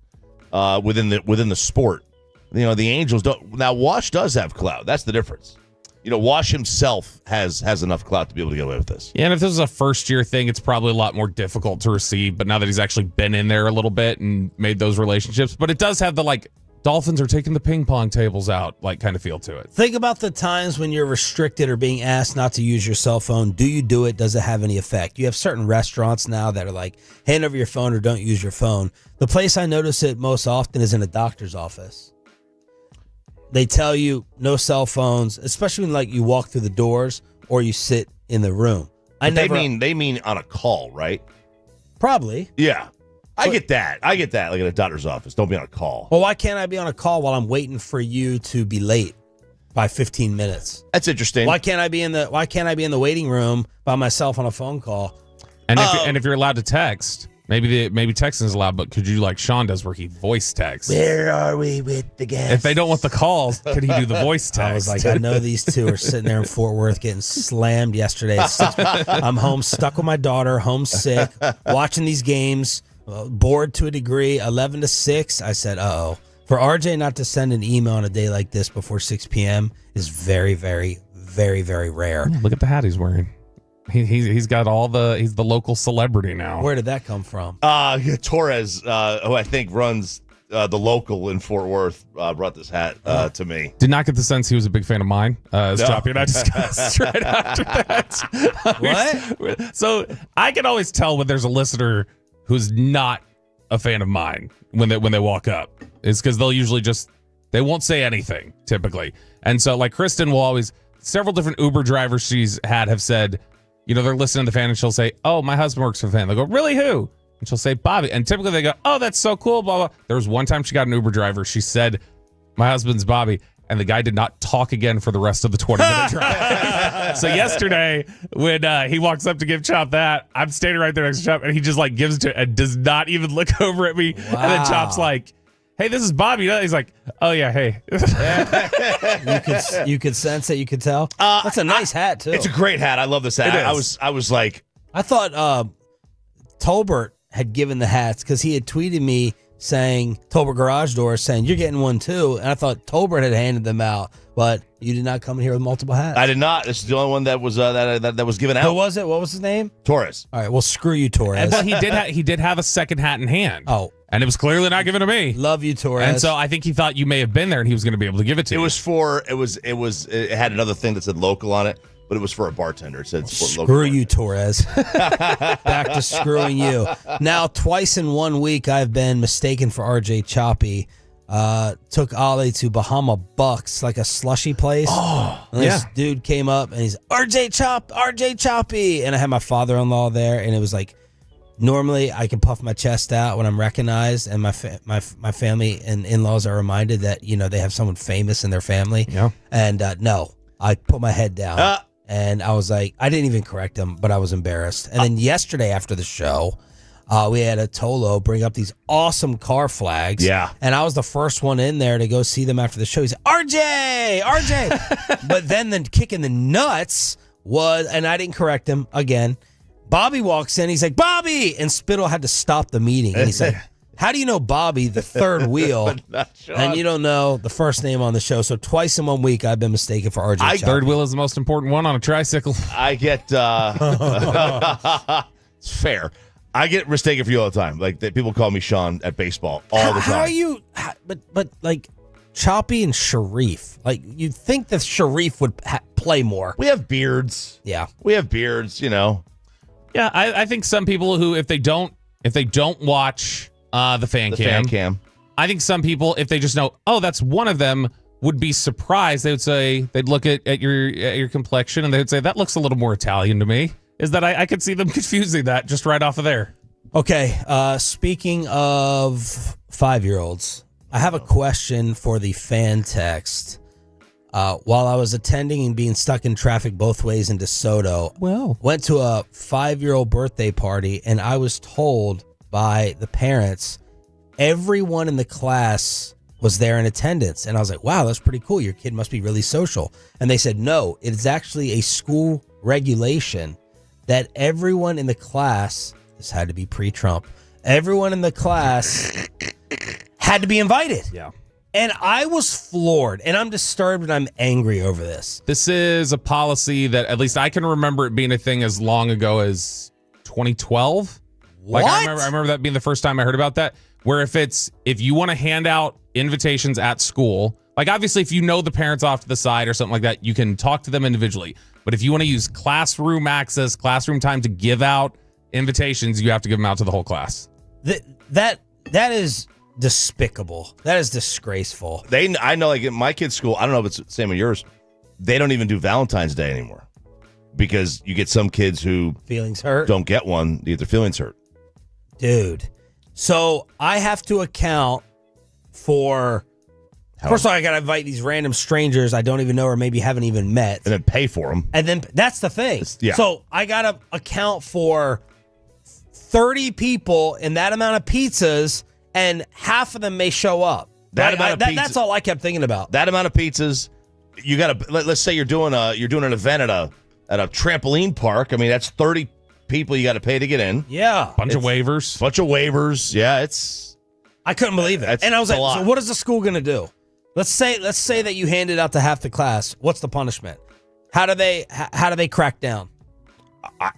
within the sport. The Angels don't. Now, Wash does have clout. That's the difference. Wash himself has enough clout to be able to get away with this. Yeah, and if this is a first-year thing, it's probably a lot more difficult to receive. But now that he's actually been in there a little bit and made those relationships, but it does have the, like, Dolphins are taking the ping pong tables out, like, kind of feel to it. Think about the times when you're restricted or being asked not to use your cell phone. Do you do it? Does it have any effect? You have certain restaurants now that are like, hand over your phone or don't use your phone. The place I notice it most often is in a doctor's office. They tell you no cell phones, especially when you walk through the doors or you sit in the room. They mean on a call, right? Probably. Yeah. I get that. Like at a doctor's office. Don't be on a call. Well, why can't I be on a call while I'm waiting for you to be late by 15 minutes? That's interesting. Why can't I be in the waiting room by myself on a phone call? And if you're allowed to text, maybe texting is allowed, but could you like Sean does where he voice texts? Where are we with the guests? If they don't want the calls, could he do the voice text? I was like, I know these two are sitting there in Fort Worth getting slammed yesterday. I'm home, stuck with my daughter, homesick, watching these games. Bored to a degree, 11 to 6. I said, uh-oh. For RJ not to send an email on a day like this before 6 p.m. is very, very, very, very rare. Yeah, look at the hat he's wearing. He's got he's the local celebrity now. Where did that come from? Torres, who I think runs the local in Fort Worth, brought this hat to me. Did not get the sense he was a big fan of mine. As Choppy and I discussed right after that. What? So I can always tell when there's a listener who's not a fan of mine when they walk up. It's because they'll usually they won't say anything typically. And so like Kristen will always, several different Uber drivers she's had have said, they're listening to the fan and she'll say, oh, my husband works for the fan. They'll go, really, who? And she'll say, Bobby. And typically they go, oh, that's so cool, blah, blah. There was one time she got an Uber driver. She said, my husband's Bobby. and the guy did not talk again for the rest of the 20-minute drive. So yesterday, when he walks up to give Chop that, I'm standing right there next to Chop, and he just like gives it to and does not even look over at me. Wow. And then Chop's like, "Hey, this is Bobby." He's like, "Oh yeah, hey." You could sense it. You could tell. That's a nice hat too. It's a great hat. I love this hat. I was like, I thought Tolbert had given the hats because he had tweeted me saying, Tolbert Garage Door saying, "You're getting one too." And I thought Tolbert had handed them out, but you did not come in here with multiple hats. I did not. This is the only one that was that was given out. Who was it? What was his name? Torres. All right. Well, screw you, Torres. But he did have a second hat in hand. Oh. And it was clearly not given to me. Love you, Torres. And so I think he thought you may have been there and he was going to be able to give it to you. It had another thing that said local on it, but it was for a bartender. It said local. Screw you, Torres. Back to screwing you. Now, twice in 1 week, I've been mistaken for RJ Choppy. Took Ollie to Bahama Bucks, like a slushy place. Oh, and this dude came up and he's RJ Choppy. And I had my father-in-law there, and it was like, normally I can puff my chest out when I'm recognized, and my family and in-laws are reminded that, you know, they have someone famous in their family. Yeah. And no, I put my head down. And I was like, I didn't even correct him, but I was embarrassed. And then yesterday after the show, we had a Tolo bring up these awesome car flags. Yeah. And I was the first one in there to go see them after the show. He said, RJ. But then the kick in the nuts was, and I didn't correct him again. Bobby walks in. He's like, Bobby. And Spittle had to stop the meeting. And he said, how do you know Bobby, the third wheel, and you don't know the first name on the show? So twice in 1 week, I've been mistaken for RJ Choppy. Third wheel is the most important one on a tricycle. I get it's fair. I get mistaken for you all the time. Like people call me Sean at baseball all the time. How are you? But like Choppy and Sharif, like you'd think that Sharif would play more. We have beards. Yeah, we have beards. You know. Yeah, I think some people who if they don't watch the fan cam, I think some people, if they just know, oh, that's one of them, would be surprised. They'd look at your complexion and they would say, that looks a little more Italian to me. Is that I could see them confusing that just right off of there. Okay, speaking of 5-year-olds, I have a question for the fan text. While I was attending and being stuck in traffic both ways in DeSoto, went to a 5-year-old birthday party, and I was told by the parents, everyone in the class was there in attendance. And I was like, wow, that's pretty cool. Your kid must be really social. And they said, no, it's actually a school regulation that everyone in the class, this had to be pre-Trump, everyone in the class had to be invited. Yeah. And I was floored, and I'm disturbed and I'm angry over this. This is a policy that at least I can remember it being a thing as long ago as 2012. What? Like I remember that being the first time I heard about that, where if you want to hand out invitations at school, like obviously if you know the parents off to the side or something like that, you can talk to them individually. But if you want to use classroom access, classroom time to give out invitations, you have to give them out to the whole class. That is despicable. That is disgraceful. I know, like at my kid's school, I don't know if it's the same as yours, they don't even do Valentine's Day anymore because you get some kids who feelings hurt, don't get one, they get their feelings hurt. Dude. So I have to account for, first of all, I got to invite these random strangers I don't even know or maybe haven't even met. And then pay for them. And then that's the thing. Yeah. So I got to account for 30 people in that amount of pizzas, and half of them may show up. That's all I kept thinking about. That amount of pizzas, you got to, let's say you're doing an event at a trampoline park. I mean, that's 30 people you got to pay to get in. Yeah. Bunch of waivers. Yeah, I couldn't believe it. And I was like, so what is the school going to do? Let's say that you hand it out to half the class. What's the punishment? How do they crack down?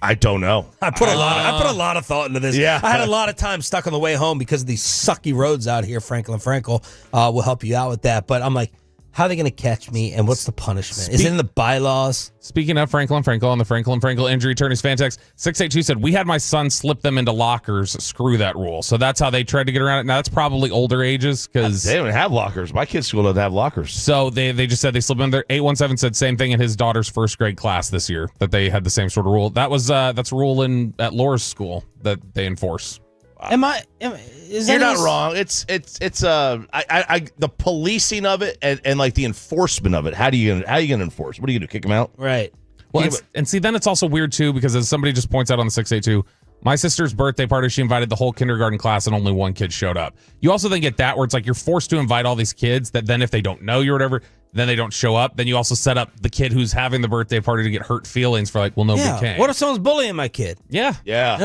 I don't know. I put a lot of thought into this. Yeah. I had a lot of time stuck on the way home because of these sucky roads out here. Franklin will help you out with that. But I'm like, how are they going to catch me, and what's the punishment? Is it in the bylaws? Speaking of Franklin on the Franklin Injury Attorneys fan text, 682 said, we had my son slip them into lockers. Screw that rule. So that's how they tried to get around it. Now, that's probably older ages because they don't have lockers. My kid's school doesn't have lockers. So they just said they slipped in there. 817 said same thing in his daughter's first grade class this year, that they had the same sort of rule. That's a rule at Laura's school that they enforce. You're not wrong. It's the policing of it and like the enforcement of it. How are you gonna enforce? What are you gonna do? Kick them out? Right. Well, and see, then it's also weird too, because as somebody just points out on the 682, my sister's birthday party, she invited the whole kindergarten class and only one kid showed up. You also then get that where it's like you're forced to invite all these kids that then if they don't know you or whatever, then they don't show up. Then you also set up the kid who's having the birthday party to get hurt feelings for like, well, nobody came. What if someone's bullying my kid? Yeah.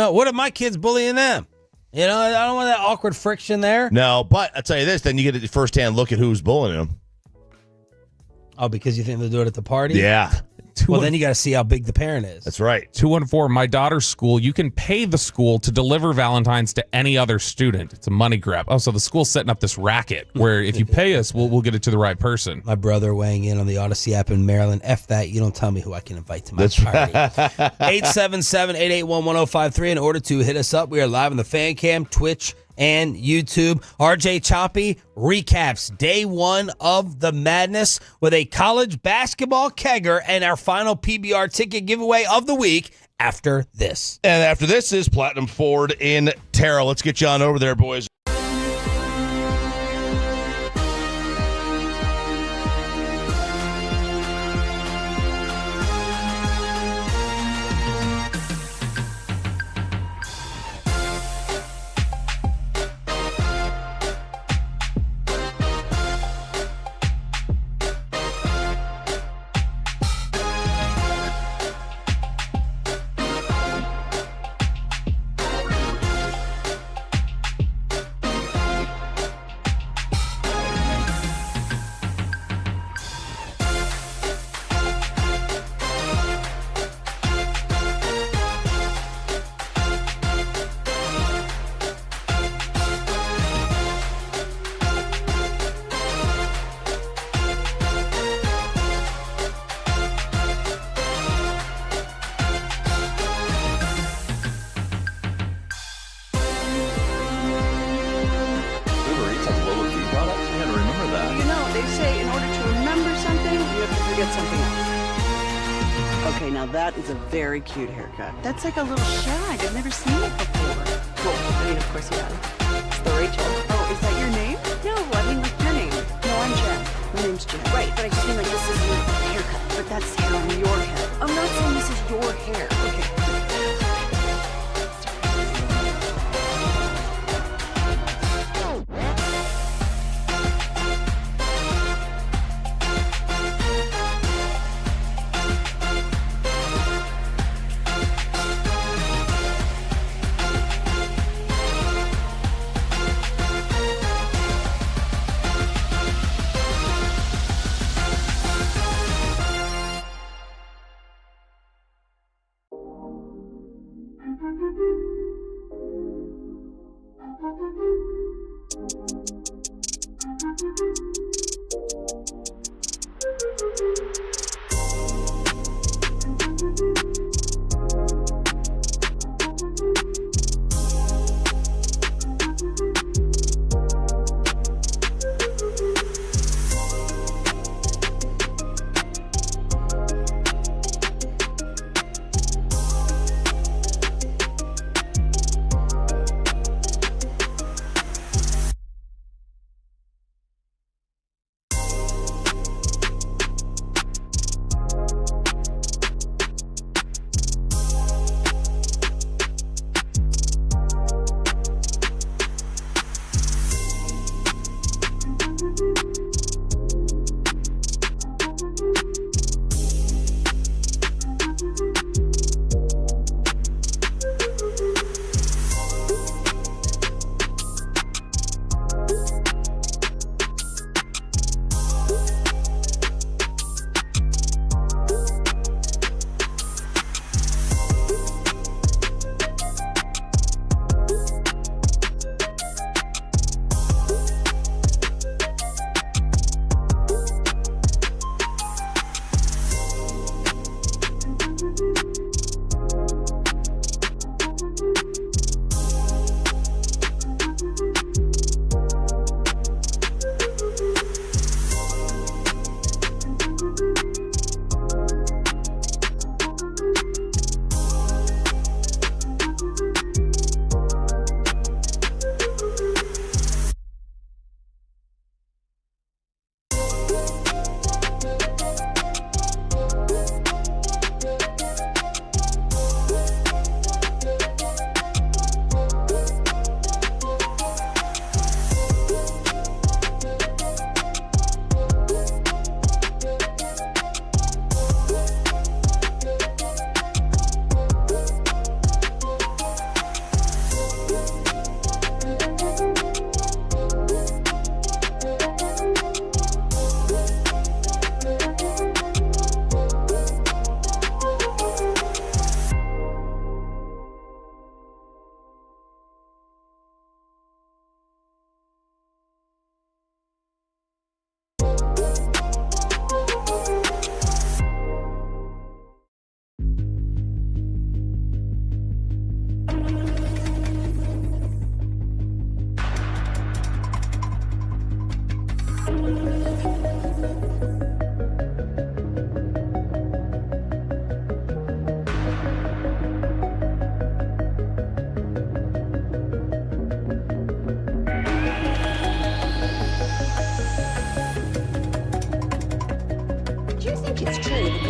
What if my kid's bullying them? I don't want that awkward friction there. No, but I'll tell you this, then you get a firsthand look at who's bullying them. Oh, because you think they'll do it at the party? Yeah. Well, then you got to see how big the parent is. That's right. 214, my daughter's school, you can pay the school to deliver Valentine's to any other student. It's a money grab. Oh, so the school's setting up this racket where if you pay us, we'll get it to the right person. My brother weighing in on the Odyssey app in Maryland. F that. You don't tell me who I can invite to my party. 877-881-1053 in order to hit us up. We are live on the Fan Cam, Twitch, and YouTube. RJ Choppy recaps day one of the madness with a college basketball kegger and our final PBR ticket giveaway of the week after this. And after this is Platinum Ford in Terrell. Let's get you on over there, boys. Okay, now that is a very cute haircut. That's like a little shag. I've never seen it before. Well, I mean, of course you have. It's the Rachel. Oh, is that your name? No, I mean, like your name. No, I'm Jen. My name's Jen. Right, but I just mean like this is your haircut. But that's hair on your head. I'm not saying this is your hair. Okay.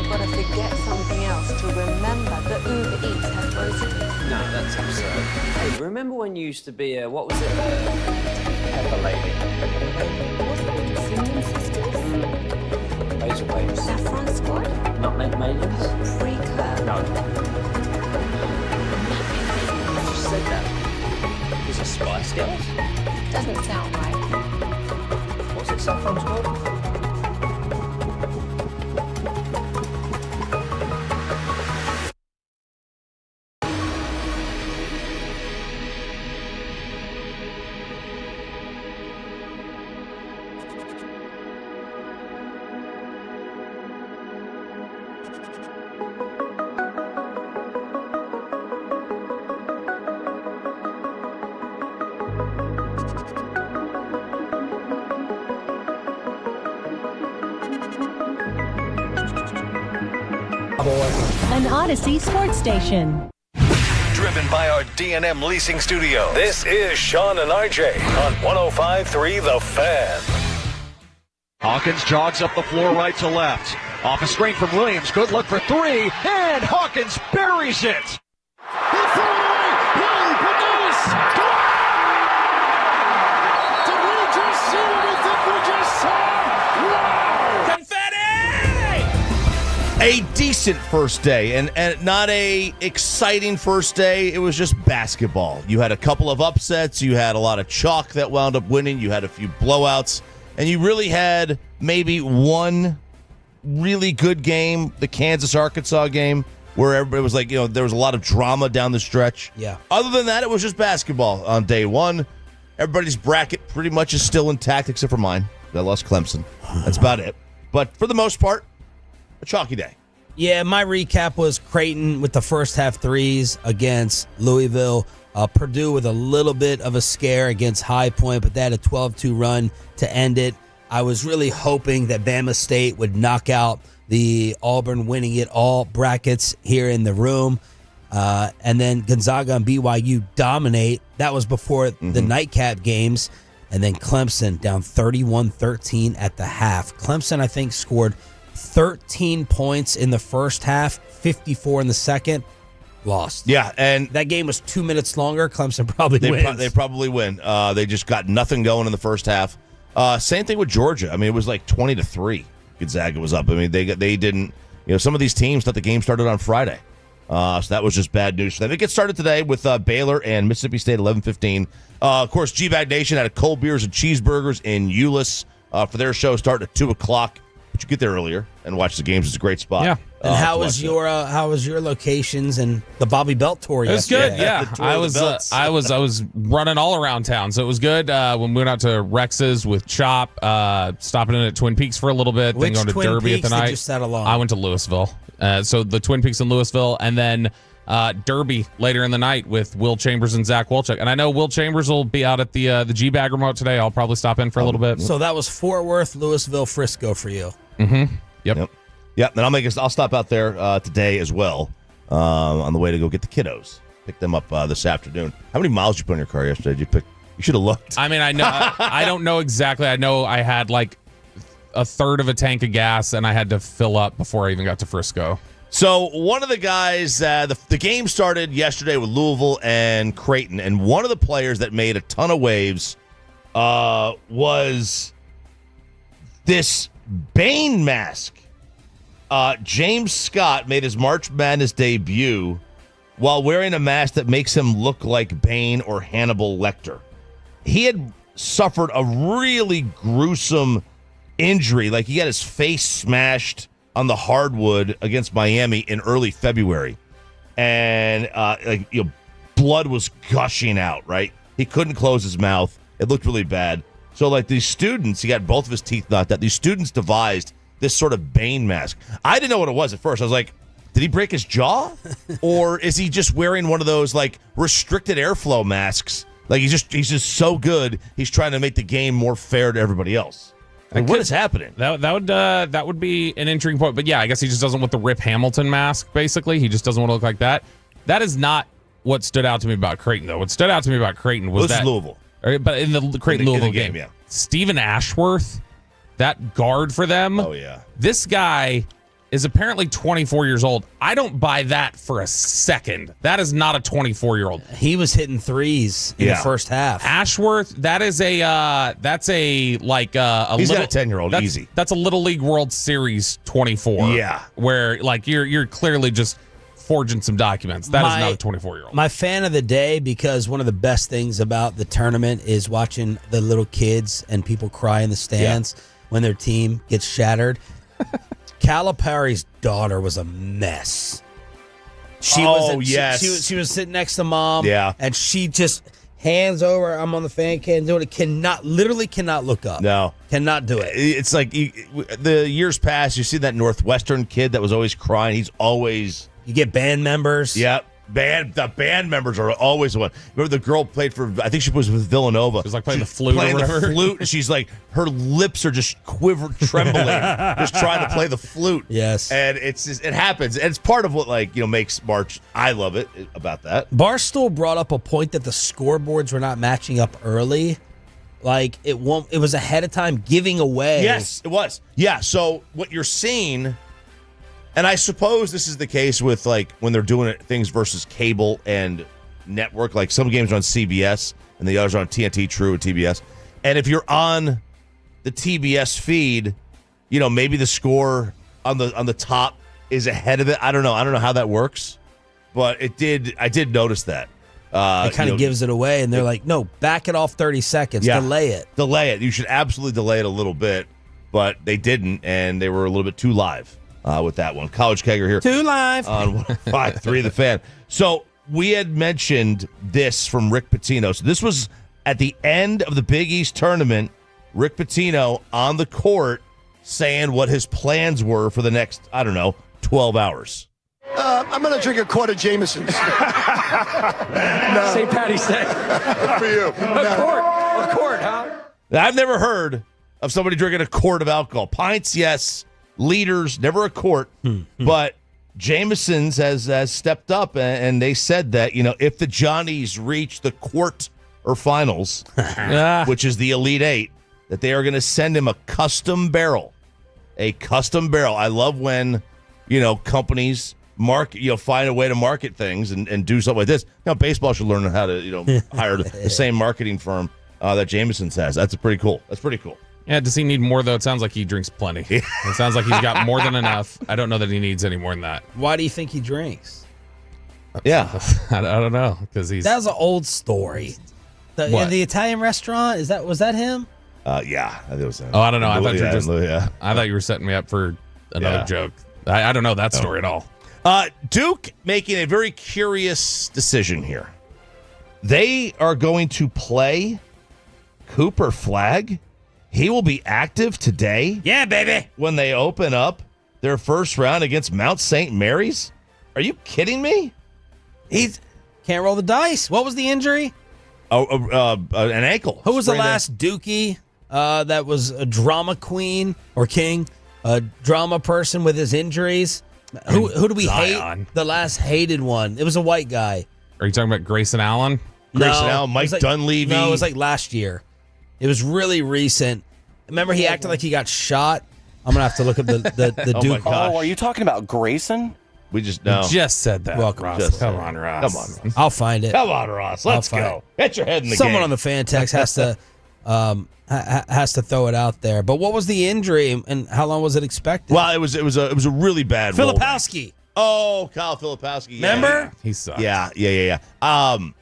You've got to forget something else to remember that Uber Eats has groceries. No, that's absurd. Hey, remember when you used to be a, what was it? Pepper lady. What's that with the Simmons sisters? Razor waves. Saffron Squad? Nutmeg maidens? Pre-curl? No. You just said that. Was it Spice Girls? Doesn't sound right. What's it, Saffron Squad? An Odyssey sports station. Driven by our D&M Leasing Studio, this is Sean and RJ on 105.3 The Fan. Hawkins jogs up the floor right to left. Off a screen from Williams. Good look for three. And Hawkins buries it. Did we just see what we think we just saw? Wow! A decent first day, and not a exciting first day. It was just basketball. You had a couple of upsets. You had a lot of chalk that wound up winning. You had a few blowouts. And you really had maybe one really good game, the Kansas-Arkansas game, where everybody was like, there was a lot of drama down the stretch. Yeah. Other than that, it was just basketball on day one. Everybody's bracket pretty much is still intact except for mine. I lost Clemson. That's about it. But for the most part, a chalky day. Yeah, my recap was Creighton with the first half threes against Louisville. Purdue with a little bit of a scare against High Point, but they had a 12-2 run to end it. I was really hoping that Bama State would knock out the Auburn winning it all brackets here in the room. And then Gonzaga and BYU dominate. That was before the nightcap games. And then Clemson down 31-13 at the half. Clemson, I think, scored 13 points in the first half, 54 in the second. Lost. Yeah, and that game was 2 minutes longer. Clemson probably wins. They probably win. They just got nothing going in the first half. Same thing with Georgia. I mean, it was like 20-3. Gonzaga was up. I mean, they didn't. Some of these teams thought the game started on Friday, so that was just bad news for them. It gets started today with Baylor and Mississippi State 11:15. Of course, G-Bag Nation had a cold beers and cheeseburgers in Euless for their show starting at 2:00. But you get there earlier and watch the games. It's a great spot. Yeah. And how was your locations and the Bobby Belt tour yesterday? It was good. Yeah, I was running all around town, so it was good. When we went out to Rex's with Chop, stopping in at Twin Peaks for a little bit, Which then going to Twin Derby Peaks at the night. did you settle on? I went to Louisville, so the Twin Peaks in Louisville, and then Derby later in the night with Will Chambers and Zach Wolchuk. And I know Will Chambers will be out at the G-Bag remote today. I'll probably stop in for a little bit. So that was Fort Worth, Louisville, Frisco for you. Mm-hmm. Yep. Then I'll stop out there today as well on the way to go get the kiddos. Pick them up this afternoon. How many miles did you put in your car yesterday? You should have looked. I mean, I know. I don't know exactly. I know I had like a third of a tank of gas, and I had to fill up before I even got to Frisco. So one of the guys, the game started yesterday with Louisville and Creighton, and one of the players that made a ton of waves was this Bane mask. James Scott made his March Madness debut while wearing a mask that makes him look like Bane or Hannibal Lecter. He had suffered a really gruesome injury, like he got his face smashed on the hardwood against Miami in early February, and blood was gushing out. Right, he couldn't close his mouth. It looked really bad. So, these students, he got both of his teeth knocked out. These students devised this sort of Bane mask. I didn't know what it was at first. I was like, did he break his jaw? Or is he just wearing one of those restricted airflow masks? He's just so good. He's trying to make the game more fair to everybody else. What is happening? That would be an intriguing point. But yeah, I guess he just doesn't want the Rip Hamilton mask, basically. He just doesn't want to look like that. That is not what stood out to me about Creighton, though. What stood out to me about Creighton was that Louisville. But in the Creighton-Louisville game, yeah. Stephen Ashworth, that guard for them. Oh, yeah. This guy is apparently 24 years old. I don't buy that for a second. That is not a 24-year-old. He was hitting threes in the first half. Ashworth, that is a He's got a 10-year-old easy. That's a Little League World Series 24. Yeah. Where like you're clearly just forging some documents. That is not a 24-year-old. My fan of the day, because one of the best things about the tournament is watching the little kids and people cry in the stands when their team gets shattered. Calipari's daughter was a mess. She was sitting next to mom. Yeah. And she just hands over. I'm on the fan, can't do it. Cannot look up. No. Cannot do it. It's like the years past, you see that Northwestern kid that was always crying. He's always... You get band members. Yep. The band members are always the one. Remember the girl played for, I think she was with Villanova. She was like playing the flute or whatever. The flute, and she's like, her lips are just trembling, just trying to play the flute. Yes. And it happens. And it's part of what makes March, I love it about that. Barstool brought up a point that the scoreboards were not matching up early. Like it was ahead of time giving away. Yes, it was. Yeah. So what you're seeing, and I suppose this is the case with when they're doing things versus cable and network. Like some games are on CBS and the others are on TNT, True, and TBS. And if you're on the TBS feed, maybe the score on the top is ahead of it. I don't know how that works, but I did notice that. It kind of gives it away, and they're like, no, back it off 30 seconds. Yeah, delay it. Delay it. You should absolutely delay it a little bit, but they didn't, and they were a little bit too live with that one. College Kegger here. Too live. On 105.3 The Fan. So we had mentioned this from Rick Pitino. So this was at the end of the Big East tournament. Rick Pitino on the court saying what his plans were for the next, 12 hours. I'm going to drink a quart of Jameson's. St. Patty's Day. Good for you. A quart, huh? I've never heard of somebody drinking a quart of alcohol. Pints, yes. Liters, never a quart. But Jameson's has stepped up, and they said that, if the Johnnies reach the quart or finals, which is the Elite Eight, that they are going to send him a custom barrel. A custom barrel. I love when, companies find a way to market things and do something like this. Baseball should learn how to, hire the same marketing firm that Jameson's has. That's pretty cool. Yeah, does he need more, though? It sounds like he drinks plenty. It sounds like he's got more than enough. I don't know that he needs any more than that. Why do you think he drinks? Yeah. I don't know. Because he's... That's an old story. The Italian restaurant, was that him? Yeah. I think it was him. Oh, I don't know. I thought you were setting me up for another joke. I don't know that story at all. Duke making a very curious decision here. They are going to play Cooper Flagg. He will be active today. Yeah, baby. When they open up their first round against Mount St. Mary's. Are you kidding me? He's can't roll the dice. What was the injury? An ankle. Who was the last Dookie that was a drama queen or king, a drama person with his injuries? Who do we hate? The last hated one. It was a white guy. Are you talking about Grayson Allen? Grayson Allen, Mike Dunleavy. No, it was last year. It was really recent. Remember, he acted like he got shot. I'm gonna have to look up the Oh Duke. Oh, are you talking about Grayson? We just know. Just said that. Welcome, Ross. Come on, Ross. I'll find it. Come on, Ross. Let's go. Get your head in the game. Someone on the fan text has to throw it out there. But what was the injury and how long was it expected? Well, it was a really bad. Filipowski. Oh, Kyle Filipowski. Remember? He sucked. Yeah. I'm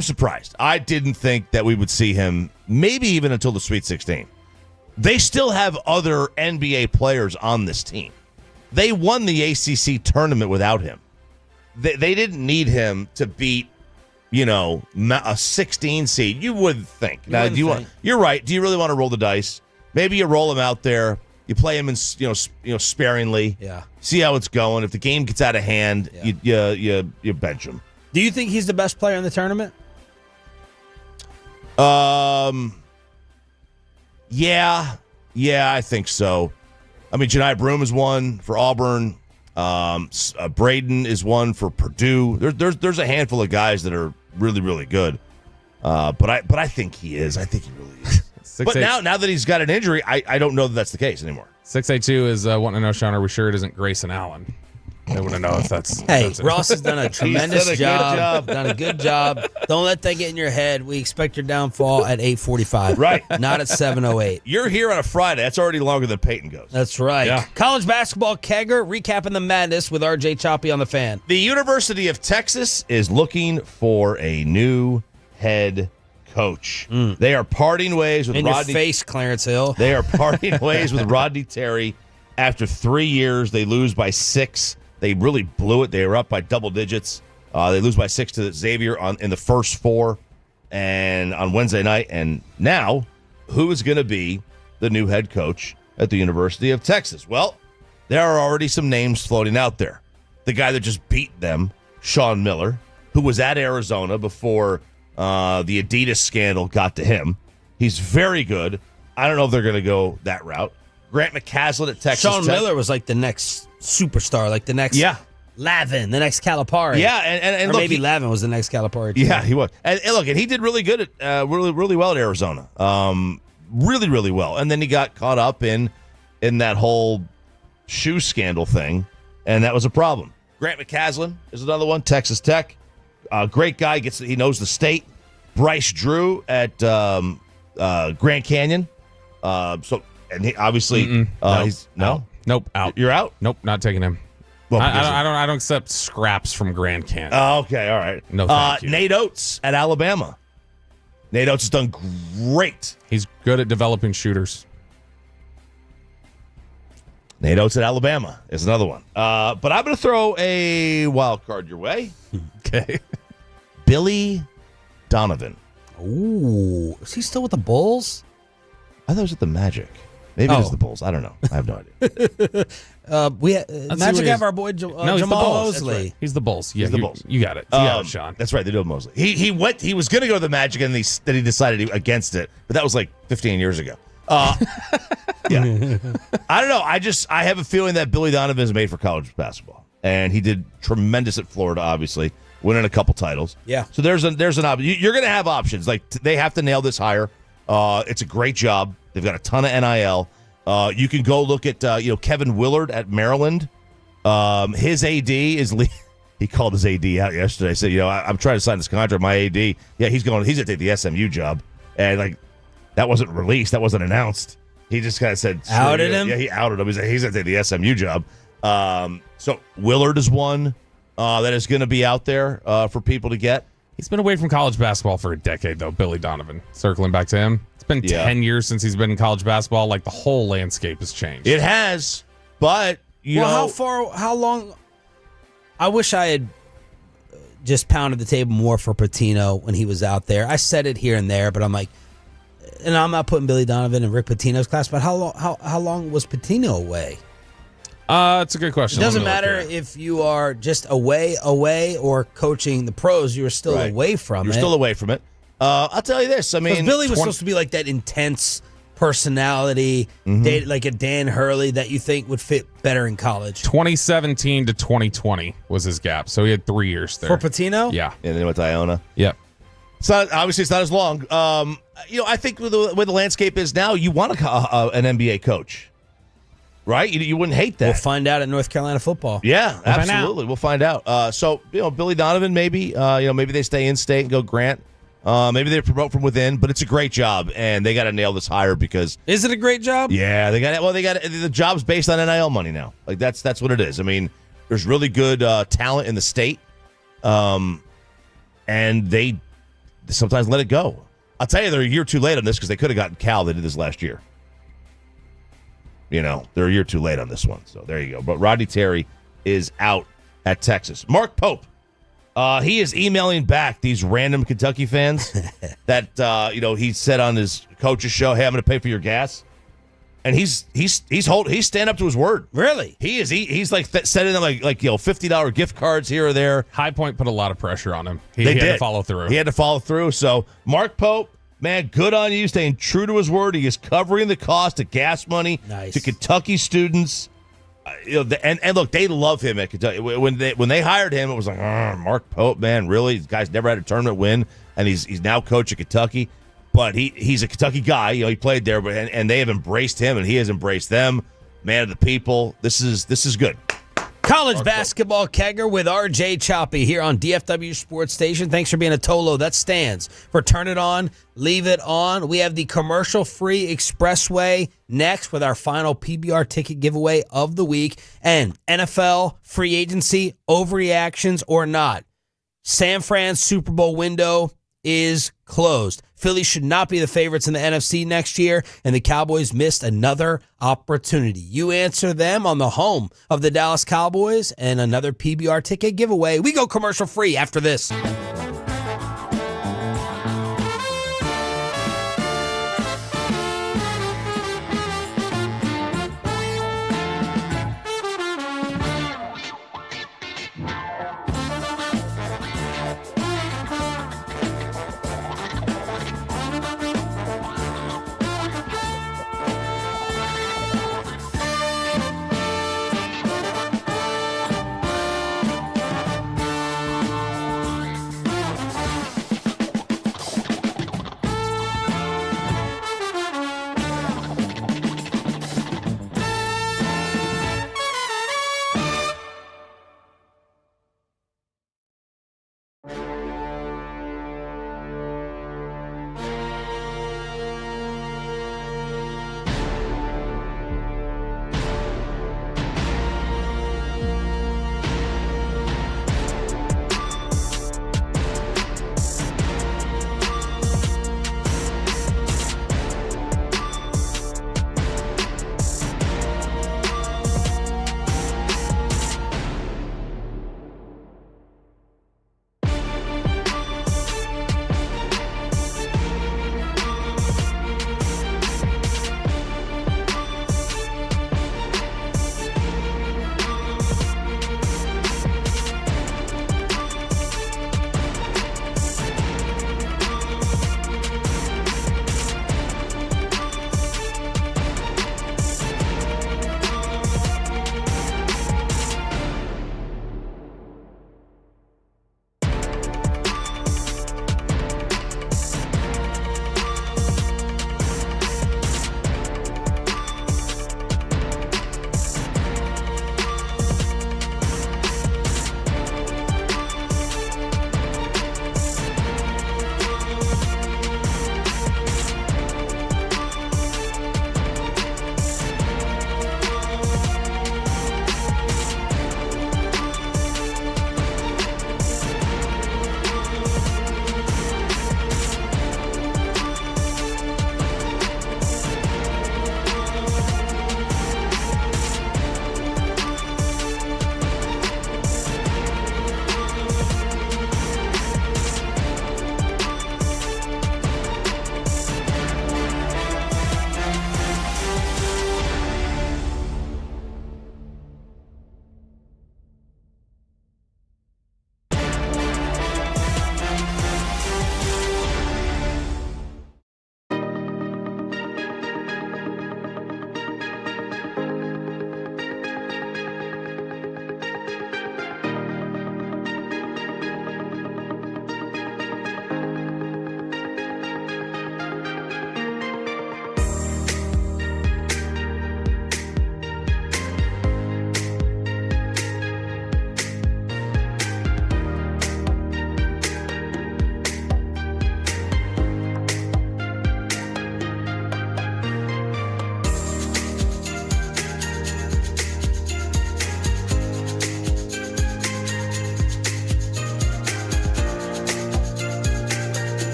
surprised. I didn't think that we would see him maybe even until the Sweet 16. They still have other NBA players on this team. They won the ACC tournament without him. They didn't need him to beat, a 16 seed. You would think. You're right. Do you really want to roll the dice? Maybe you roll him out there. You play him in, sparingly. Yeah. See how it's going. If the game gets out of hand, you bench him. Do you think he's the best player in the tournament? Yeah, I think so. I mean, Jani Broom is one for Auburn. Braden is one for Purdue. There's a handful of guys that are really, really good. But I think he is. I think he really is. But now that he's got an injury, I don't know that that's the case anymore. 682 is wanting to know, Sean, are we sure it isn't Grayson Allen? They want to know if that's. Hey, that's it. Ross has done a tremendous Good job. job. Done a good job. Don't let that get in your head. We expect your downfall at 8:45. Right. Not at 7:08. You're here on a Friday. That's already longer than Peyton goes. That's right. Yeah. College basketball kegger, recapping the madness with RJ Choppy on the Fan. The University of Texas is looking for a new head coach. They are parting ways with In Rodney. your face, Clarence Hill. They are parting ways with Rodney Terry after 3 years. They lose by 6. They really blew it. They were up by double digits. They lose by 6 to Xavier in the first 4 and on Wednesday night. And now, who is going to be the new head coach at the University of Texas? Well, there are already some names floating out there. The guy that just beat them, Sean Miller, who was at Arizona before the Adidas scandal got to him. He's very good. I don't know if they're going to go that route. Grant McCaslin at Texas Sean Tech. Miller was like the next superstar, like the next Lavin, the next Calipari. Yeah, and or look, maybe Lavin was the next Calipari. Too. Yeah, he was. And look, and he did really good at really well at Arizona. Really well. And then he got caught up in that whole shoe scandal thing, and that was a problem. Grant McCaslin is another one, Texas Tech. Great guy, he knows the state. Bryce Drew at Grand Canyon. And he obviously he's out. Nope, out. You're out? Nope, not taking him. Well, I don't accept scraps from Grand Canyon. Oh, okay, all right. No, thank you. Nate Oates at Alabama. Nate Oates has done great. He's good at developing shooters. Nate Oates at Alabama is another one. But I'm going to throw a wild card your way. Okay. Billy Donovan. Ooh, is he still with the Bulls? I thought it was at the Magic. Maybe it is the Bulls. I don't know. I have no idea. Magic have our boy Jamal Mosley. Right. He's the Bulls. Yeah, He's the Bulls. You got it. You got it, Sean. That's right. They do have Mosley. He was going to go to the Magic, and then he decided against it. But that was like 15 years ago. Yeah. I don't know. I have a feeling that Billy Donovan is made for college basketball, and he did tremendous at Florida. Obviously, winning a couple titles. Yeah. So there's an option. You're going to have options. Like they have to nail this hire. It's a great job. They've got a ton of NIL. You can go look at Kevin Willard at Maryland. His AD is he called his AD out yesterday. I said, I'm trying to sign this contract. My AD, he's going to take the SMU job, and that wasn't released. That wasn't announced. He just kind of said outed him. Yeah, he outed him. He's going to take the SMU job. So Willard is one that is going to be out there for people to get. He's been away from college basketball for a decade, though. Billy Donovan. Circling back to him. It's been 10 years since he's been in college basketball. Like, the whole landscape has changed. It has, but, how long? I wish I had just pounded the table more for Pitino when he was out there. I said it here and there, but I'm like, and I'm not putting Billy Donovan in Rick Pitino's class, but how long was Pitino away? It's a good question. It doesn't matter if you are just away, or coaching the pros. You're still away from it. You're still away from it. I'll tell you this. I mean, Billy was supposed to be like that intense personality, like a Dan Hurley that you think would fit better in college. 2017 to 2020 was his gap, so he had 3 years there. For Pitino? Yeah. And then with Iona. Yep. Obviously, it's not as long. I think with the way the landscape is now, you want an NBA coach. Right? You wouldn't hate that. We'll find out at North Carolina football. Yeah, absolutely. We'll find out. So, Billy Donovan, maybe, maybe they stay in state and go Grant. Maybe they promote from within, but it's a great job, and they got to nail this hire because. Is it a great job? Yeah, the job's based on NIL money now. Like that's what it is. I mean, there's really good talent in the state, and they sometimes let it go. I'll tell you, they're a year too late on this because they could have gotten Cal. They did this last year. They're a year too late on this one. So there you go. But Rodney Terry is out at Texas. Mark Pope, he is emailing back these random Kentucky fans that he said on his coach's show, "Hey, I'm going to pay for your gas," and he's stand up to his word. Really? He is. He's like sending them like $50 gift cards here or there. High Point put a lot of pressure on him. He did. had to follow through. He had to follow through. So Mark Pope. Man, good on you, staying true to his word. He is covering the cost of gas money to Kentucky students. And look, they love him at Kentucky. When they hired him, it was like, Mark Pope, man, really? This guy's never had a tournament win, and he's now coach at Kentucky. But he's a Kentucky guy. He played there, and they have embraced him, and he has embraced them. man of the people. This is good. College basketball kegger with RJ Choppy here on DFW Sports Station. Thanks for being a Tolo. That stands for Turn It On, Leave It On. We have the commercial-free Expressway next with our final PBR ticket giveaway of the week. And NFL free agency, overreactions or not. San Fran's Super Bowl window is closed. Philly should not be the favorites in the NFC next year, and the Cowboys missed another opportunity. You answer them on the home of the Dallas Cowboys and another PBR ticket giveaway. We go commercial free after this.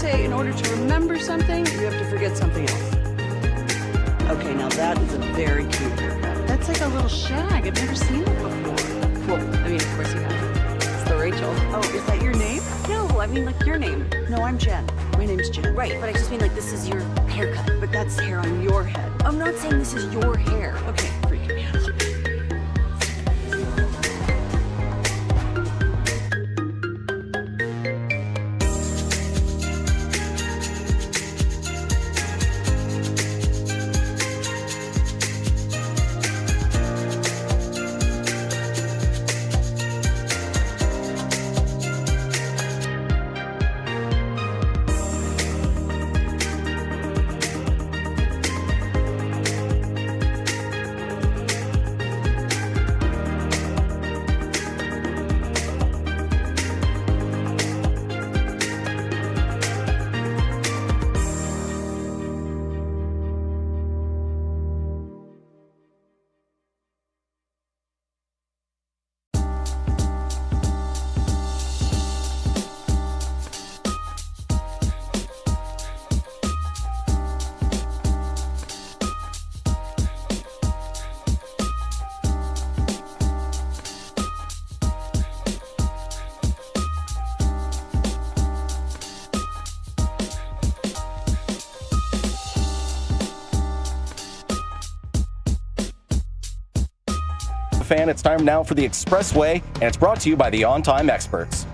say in order to remember something, you have to forget something else. Okay, now that is a very cute haircut. That's like a little shag. I've never seen it before. Well, I mean, of course you have. It's the Rachel. Oh, is that your name? No, I mean like your name. No, I'm Jen. My name's Jen. Right, but I just mean like this is your haircut. But that's hair on your head. I'm not saying this is your hair. Okay, freaking me out. the Fan. It's time now for the Expressway, and it's brought to you by the On Time Experts.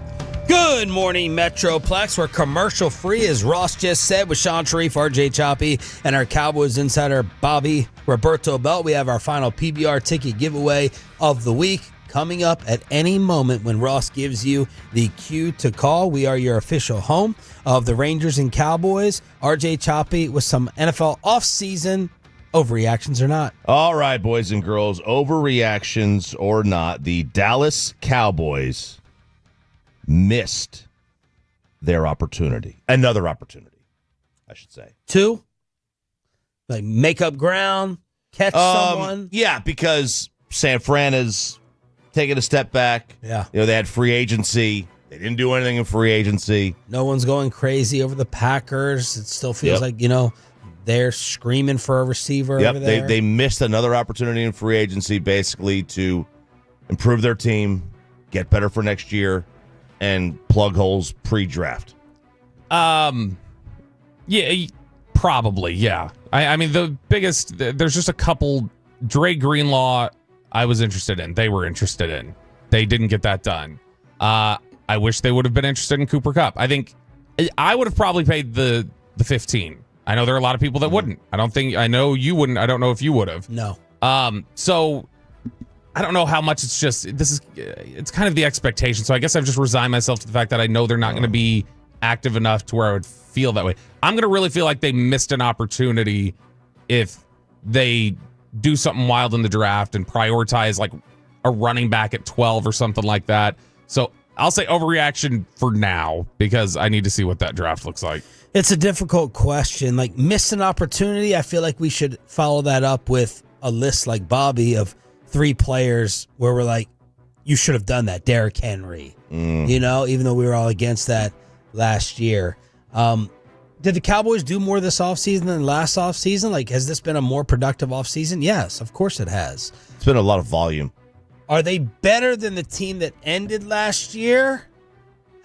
Good morning, Metroplex. We're commercial free, as Ross just said, with Sean Sharif, RJ Choppy, and our Cowboys insider, Bobby Roberto Belt. We have our final PBR ticket giveaway of the week coming up at any moment when Ross gives you the cue to call. We are your official home of the Rangers and Cowboys. RJ Choppy with some NFL offseason overreactions or not. All right, boys and girls, overreactions or not, the Dallas Cowboys missed their opportunity. Another opportunity, I should say. 2? Like make up ground, catch someone? Yeah, because San Fran is taking a step back. Yeah. You know, they had free agency. They didn't do anything in free agency. No one's going crazy over the Packers. It still feels like, they're screaming for a receiver over there. They missed another opportunity in free agency basically to improve their team, get better for next year, and plug holes pre-draft. Yeah, probably, yeah. I mean, the biggest, there's just a couple. Dre Greenlaw, I was interested in. They were interested in. They didn't get that done. I wish they would have been interested in Cooper Kupp. I think I would have probably paid the 15. I know there are a lot of people that wouldn't. I know you wouldn't. I don't know if you would have. No. So I don't know how much it's kind of the expectation. So I guess I've just resigned myself to the fact that I know they're not going to be active enough to where I would feel that way. I'm going to really feel like they missed an opportunity if they do something wild in the draft and prioritize like a running back at 12 or something like that. So I'll say overreaction for now because I need to see what that draft looks like. It's a difficult question. Like, missed an opportunity, I feel like we should follow that up with a list like Bobby of 3 players where we're like, you should have done that. Derrick Henry, even though we were all against that last year. Did the Cowboys do more this offseason than last offseason? Like, has this been a more productive offseason? Yes, of course it has. It's been a lot of volume. Are they better than the team that ended last year?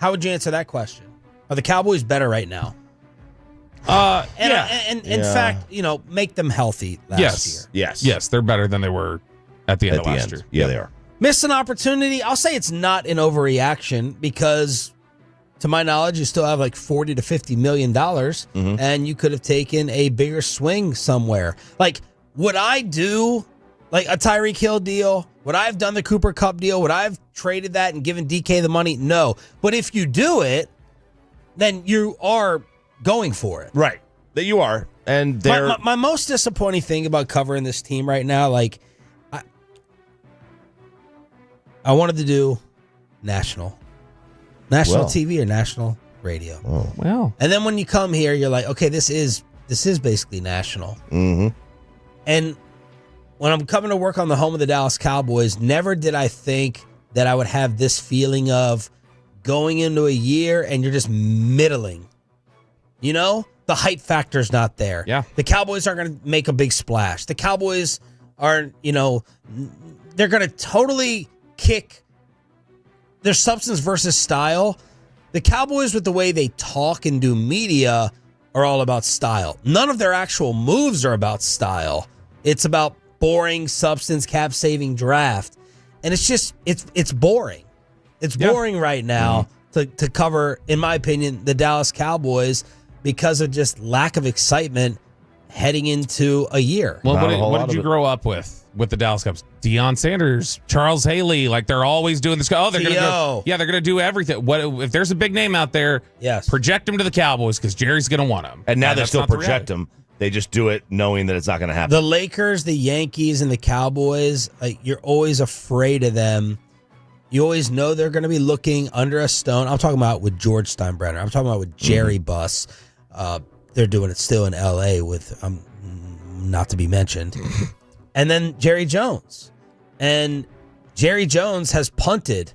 How would you answer that question? Are the Cowboys better right now? In fact, make them healthy last year. Yes, they're better than they were at the end of last year. Yeah, they are. Missed an opportunity. I'll say it's not an overreaction because, to my knowledge, you still have like $40 to $50 million, and you could have taken a bigger swing somewhere. Like, would I do like a Tyreek Hill deal? Would I have done the Cooper Kupp deal? Would I have traded that and given DK the money? No. But if you do it, then you are going for it. Right. That you are. And my most disappointing thing about covering this team right now, like, I wanted to do national TV or national radio. Oh. Well. And then when you come here, you're like, okay, this is basically national. Mm-hmm. And when I'm coming to work on the home of the Dallas Cowboys, never did I think that I would have this feeling of going into a year and you're just middling. The hype factor's not there. Yeah. The Cowboys aren't going to make a big splash. The Cowboys are, they're going to totally kick their substance versus style. The Cowboys, with the way they talk and do media, are all about style. None of their actual moves are about style. It's about boring substance, cap-saving draft. And it's just, it's boring. It's boring right now to cover, in my opinion, the Dallas Cowboys because of just lack of excitement heading into a year. Well, what did you grow up with the Dallas Cowboys? Deion Sanders, Charles Haley, like they're always doing this. Oh, they're going to go. Yeah, they're going to do everything. What if there's a big name out there? Yes. Project him to the Cowboys because Jerry's going to want him. And now they still project him. They just do it knowing that it's not going to happen. The Lakers, the Yankees, and the Cowboys, you're always afraid of them. You always know they're going to be looking under a stone. I'm talking about with George Steinbrenner. I'm talking about with Jerry Buss. They're doing it still in L.A. with not to be mentioned. And then Jerry Jones. And Jerry Jones has punted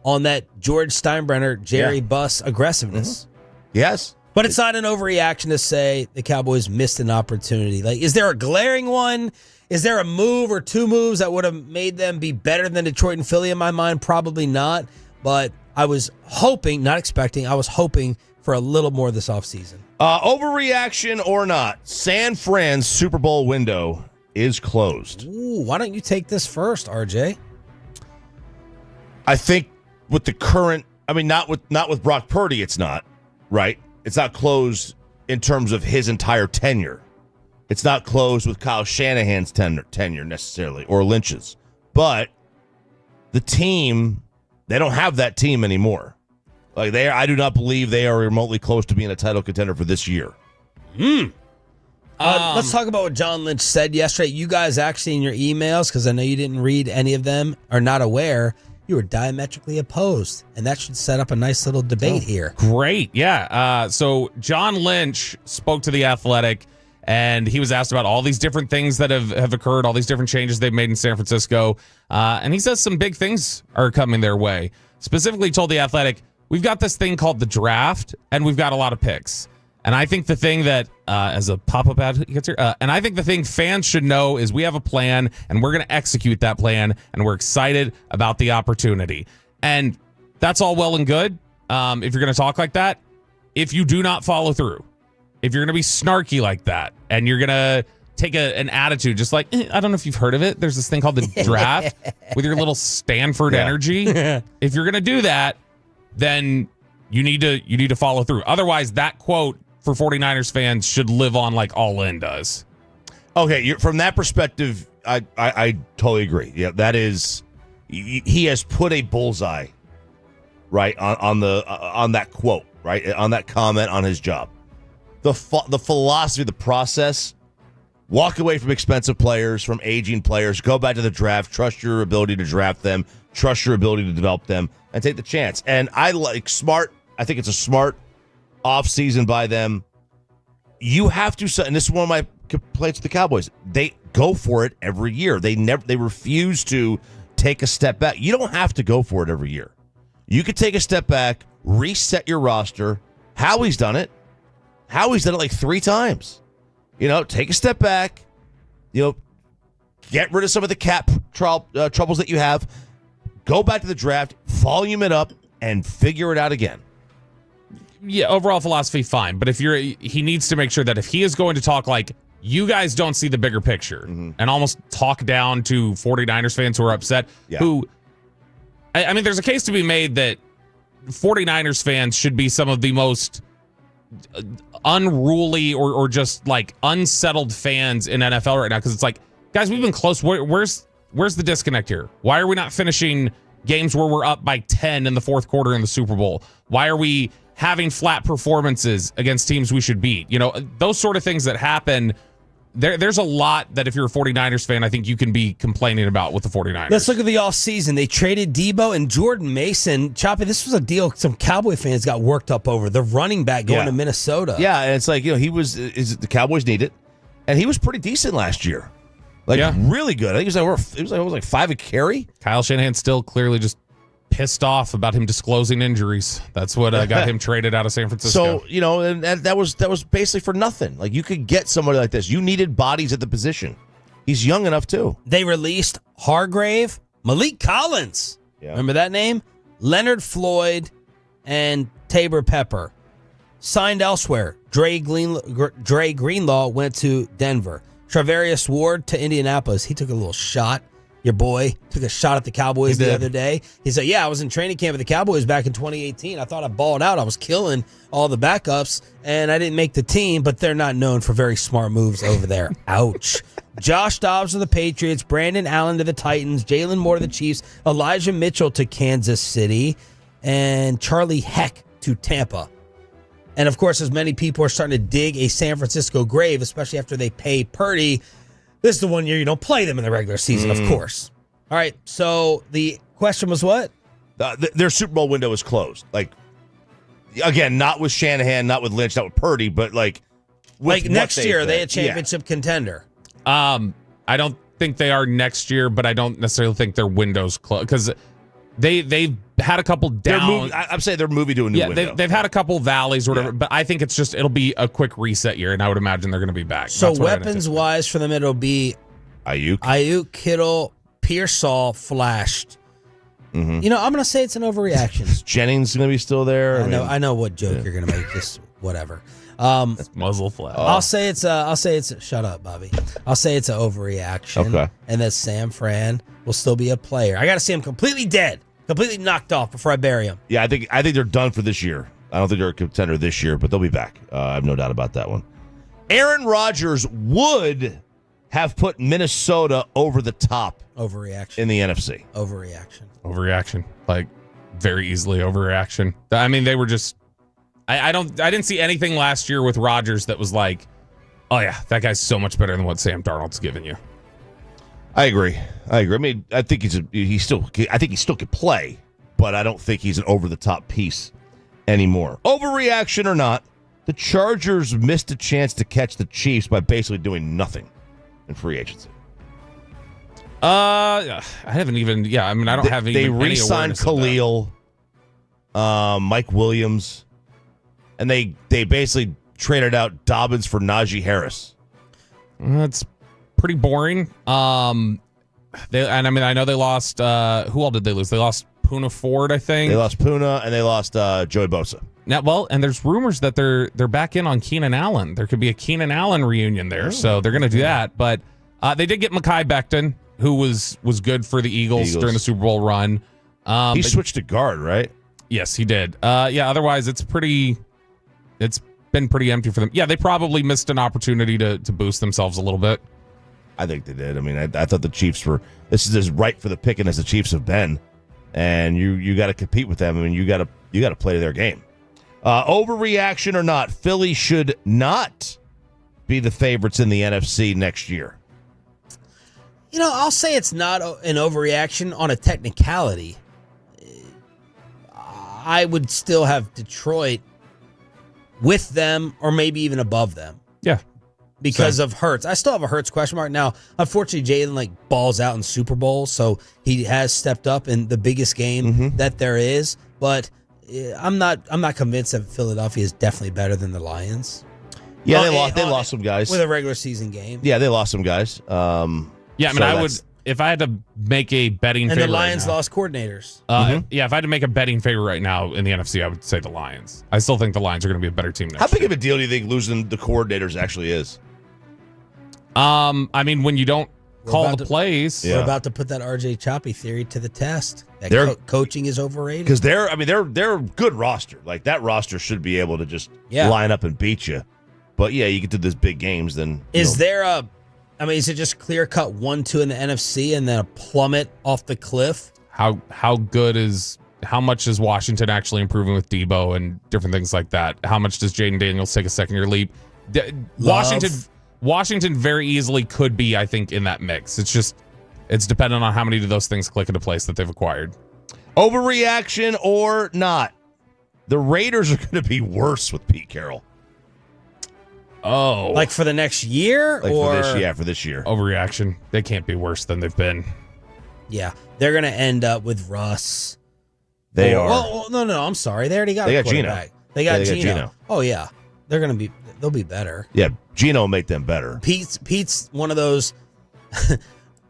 on that George Steinbrenner, Jerry Buss aggressiveness. Yes. But it's not an overreaction to say the Cowboys missed an opportunity. Like, is there a glaring one? Is there a move or 2 moves that would have made them be better than Detroit and Philly in my mind? Probably not. But I was hoping, not expecting, I was hoping for a little more this offseason. Overreaction or not, San Fran's Super Bowl window is closed. Ooh, why don't you take this first, RJ? I think with the current, not with Brock Purdy, it's not, right? It's not closed in terms of his entire tenure. It's not closed with Kyle Shanahan's tenure necessarily, or Lynch's. But the team, they don't have that team anymore. Like I do not believe they are remotely close to being a title contender for this year. Let's talk about what John Lynch said yesterday. You guys actually in your emails, because I know you didn't read any of them, are not aware, you were diametrically opposed. And that should set up a nice little debate here. Great. Yeah. So John Lynch spoke to The Athletic, and he was asked about all these different things that have occurred, all these different changes they've made in San Francisco. And he says some big things are coming their way. Specifically told The Athletic, we've got this thing called the draft, and we've got a lot of picks. And I think the thing that, as a pop-up ad gets here, and I think the thing fans should know is we have a plan, and we're going to execute that plan, and we're excited about the opportunity. And that's all well and good if you're going to talk like that. If you do not follow through, if you're going to be snarky like that, and you're going to take an attitude just like, I don't know if you've heard of it. There's this thing called the draft with your little Stanford energy. If you're going to do that, then you need to follow through. Otherwise, that quote for 49ers fans should live on like All In does. Okay, from that perspective, I totally agree. Yeah, that is, he has put a bullseye, right, on that quote, right, on that comment on his job. The philosophy, the process, walk away from expensive players, from aging players, go back to the draft, trust your ability to draft them, trust your ability to develop them, and take the chance. And I think it's a smart offseason by them. You have to, and this is one of my complaints with the Cowboys, they go for it every year. They refuse to take a step back. You don't have to go for it every year. You could take a step back, reset your roster. Howie's done it like 3 times. Take a step back, get rid of some of the cap troubles that you have, go back to the draft, volume it up, and figure it out again. Yeah, overall philosophy, fine. But he needs to make sure that if he is going to talk like you guys don't see the bigger picture and almost talk down to 49ers fans who are upset, who, I mean, there's a case to be made that 49ers fans should be some of the most unruly or just like unsettled fans in NFL right now. Because it's like, guys, we've been close. Where's the disconnect here? Why are we not finishing games where we're up by 10 in the fourth quarter in the Super Bowl? Why are we having flat performances against teams we should beat? Those sort of things that happen. There's a lot that if you're a 49ers fan, I think you can be complaining about with the 49ers. Let's look at the offseason. They traded Debo and Jordan Mason. Choppy, this was a deal some Cowboy fans got worked up over. The running back going to Minnesota. Yeah, and it's like, the Cowboys need it. And he was pretty decent last year. Really good. I think it was like 5 a carry. Kyle Shanahan still clearly just pissed off about him disclosing injuries. That's what got him traded out of San Francisco. So, and that was basically for nothing. Like, you could get somebody like this. You needed bodies at the position. He's young enough, too. They released Hargrave, Malik Collins. Yeah. Remember that name? Leonard Floyd and Tabor Pepper. Signed elsewhere. Dre Greenlaw went to Denver. Travarius Ward to Indianapolis. He took a little shot. Your boy took a shot at the Cowboys the other day. He said, I was in training camp with the Cowboys back in 2018. I thought I balled out. I was killing all the backups, and I didn't make the team, but they're not known for very smart moves over there. Ouch. Josh Dobbs to the Patriots, Brandon Allen to the Titans, Jalen Moore to the Chiefs, Elijah Mitchell to Kansas City, and Charlie Heck to Tampa. And, of course, as many people are starting to dig a San Francisco grave, especially after they pay Purdy, this is the one year you don't play them in the regular season, of course. All right, so the question was what? Their Super Bowl window is closed. Like, again, not with Shanahan, not with Lynch, not with Purdy, but next year, are they a championship contender? I don't think they are next year, but I don't necessarily think their window's closed because they've had a couple down. I'm saying they're moving to a new window. They've had a couple valleys or whatever, but I think it'll be a quick reset year, and I would imagine they're going to be back. So weapons-wise for them, it'll be Ayuk, Kittle, Pearsall flashed. I'm going to say it's an overreaction. Jennings going to be still there. I know what joke you're going to make. This whatever. Muzzle flat. I'll say it's shut up, Bobby. I'll say it's an overreaction. Okay. And that Sam Fran will still be a player. I got to see him completely dead, completely knocked off before I bury him. Yeah, I think they're done for this year. I don't think they're a contender this year, but they'll be back. I have no doubt about that one. Aaron Rodgers would have put Minnesota over the top. Overreaction. In the NFC. Overreaction. Like, very easily overreaction. I mean, they were just... I didn't see anything last year with Rodgers that was like, oh yeah, that guy's so much better than what Sam Darnold's given you. I agree. I mean, I think he still could play, but I don't think he's an over the top piece anymore. Overreaction or not, the Chargers missed a chance to catch the Chiefs by basically doing nothing in free agency. I haven't even. Yeah, I mean, I don't have any. They re-signed Khalil, Mike Williams, and they basically traded out Dobbins for Najee Harris. That's pretty boring. I know they lost. Who all did they lose? They lost Poona Ford, I think. They lost Poona and they lost Joey Bosa. Now, well, and there's rumors that they're back in on Keenan Allen. There could be a Keenan Allen reunion there, so they're going to do that. But they did get Mekhi Becton, who was good for the Eagles during the Super Bowl run. He switched to guard, right? Yes, he did. Otherwise, it's been pretty empty for them. Yeah, they probably missed an opportunity to boost themselves a little bit. I think they did. I mean, I thought the Chiefs were. This is as right for the picking as the Chiefs have been, and you got to compete with them. I mean, you got to play their game. Overreaction or not, Philly should not be the favorites in the NFC next year. You know, I'll say it's not an overreaction on a technicality. I would still have Detroit with them or maybe even above them. Yeah. Because of Hurts. I still have a Hurts question mark. Now, unfortunately, Jalen balls out in Super Bowl, so he has stepped up in the biggest game that there is. But I'm not convinced that Philadelphia is definitely better than the Lions. Yeah, they lost some guys. With a regular season game. Yeah, they lost some guys. Yeah, I mean, I would, if I had to make a betting favorite. And the Lions lost coordinators. Yeah, if I had to make a betting favorite right now in the NFC, I would say the Lions. I still think the Lions are going to be a better team next year. How big of a deal do you think losing the coordinators actually is? I mean, when you don't call the plays. We're about to put that RJ Choppy theory to the test. That coaching is overrated. Because they're a good roster. Like, that roster should be able to just line up and beat you. But yeah, you get to those big games, then is it just clear cut 1-2 in the NFC and then a plummet off the cliff? How much is Washington actually improving with Debo and different things like that? How much does Jaden Daniels take a second-year leap? Washington very easily could be, I think, in that mix. It's dependent on how many of those things click into place that they've acquired. Overreaction or not, the Raiders are going to be worse with Pete Carroll. Oh. Like for the next year? For this year. Overreaction. They can't be worse than they've been. Yeah. They're going to end up with Russ. They are. Well, no, I'm sorry. They already got a quarterback. Gino. They got Gino. Oh, yeah. They'll be better. Yeah, Gino will make them better. Pete's one of those,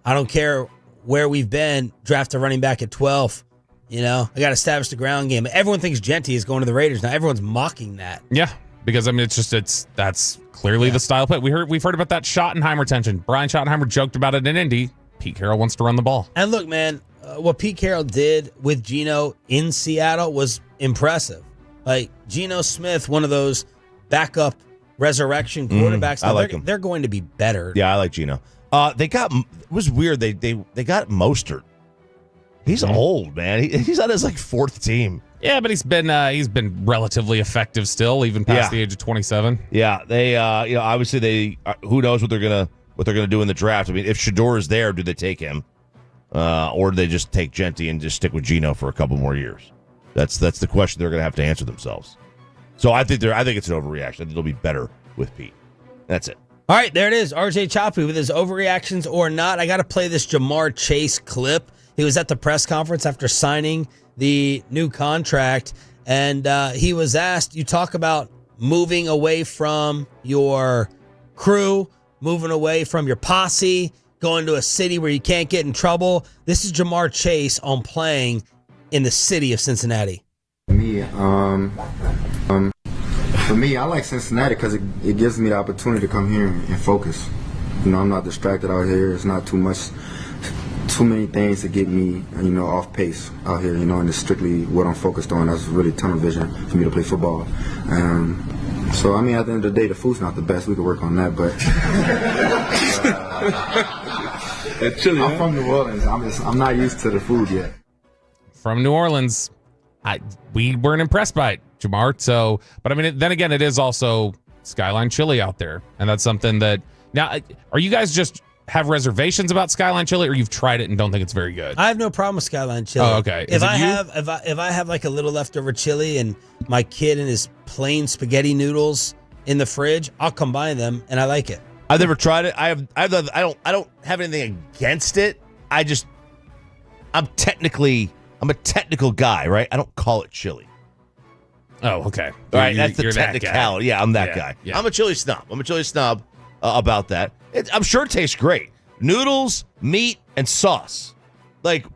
I don't care where we've been, draft a running back at 12. You know, I got to establish the ground game. Everyone thinks Genty is going to the Raiders. Now everyone's mocking that. Yeah. Because I mean, that's clearly the style play. We've heard about that Schottenheimer tension. Brian Schottenheimer joked about it in Indy. Pete Carroll wants to run the ball. And look, man, what Pete Carroll did with Geno in Seattle was impressive. Like Geno Smith, one of those backup resurrection quarterbacks. I like him. They're going to be better. Yeah, I like Geno. It was weird. They got Mostert. He's old, man. He's on his fourth team. Yeah, but he's been relatively effective still, even past the age of 27. Yeah, they obviously who knows what they're gonna do in the draft. I mean, if Shador is there, do they take him, or do they just take Genty and just stick with Geno for a couple more years? That's the question they're gonna have to answer themselves. So I think it's an overreaction. I think they'll be better with Pete. That's it. All right, there it is. RJ Choppy with his overreactions or not. I got to play this Jamar Chase clip. He was at the press conference after signing the new contract, and he was asked, you talk about moving away from your crew, moving away from your posse, going to a city where you can't get in trouble. This is Jamar Chase on playing in the city of Cincinnati. Me, For me, I like Cincinnati because it gives me the opportunity to come here and focus. I'm not distracted out here. It's not too many things to get me, off pace out here, and it's strictly what I'm focused on. That's really tunnel vision for me to play football. So, at the end of the day, the food's not the best. We could work on that, but I'm from New Orleans. I'm not used to the food yet. From New Orleans, we weren't impressed by it, Jamar. So, but then again, it is also Skyline Chili out there, and that's something that now. Are you guys just have reservations about Skyline Chili, or you've tried it and don't think it's very good? I have no problem with Skyline Chili. Oh, okay. If I have like a little leftover chili and my kid and his plain spaghetti noodles in the fridge, I'll combine them and I like it. I've never tried it. I don't have anything against it. I'm a technical guy, right? I don't call it chili. Oh, okay. All right, that's the technicality. Yeah, I'm that guy. Yeah. I'm a chili snob. About that. I'm sure it tastes great. Noodles, meat, and sauce. Like,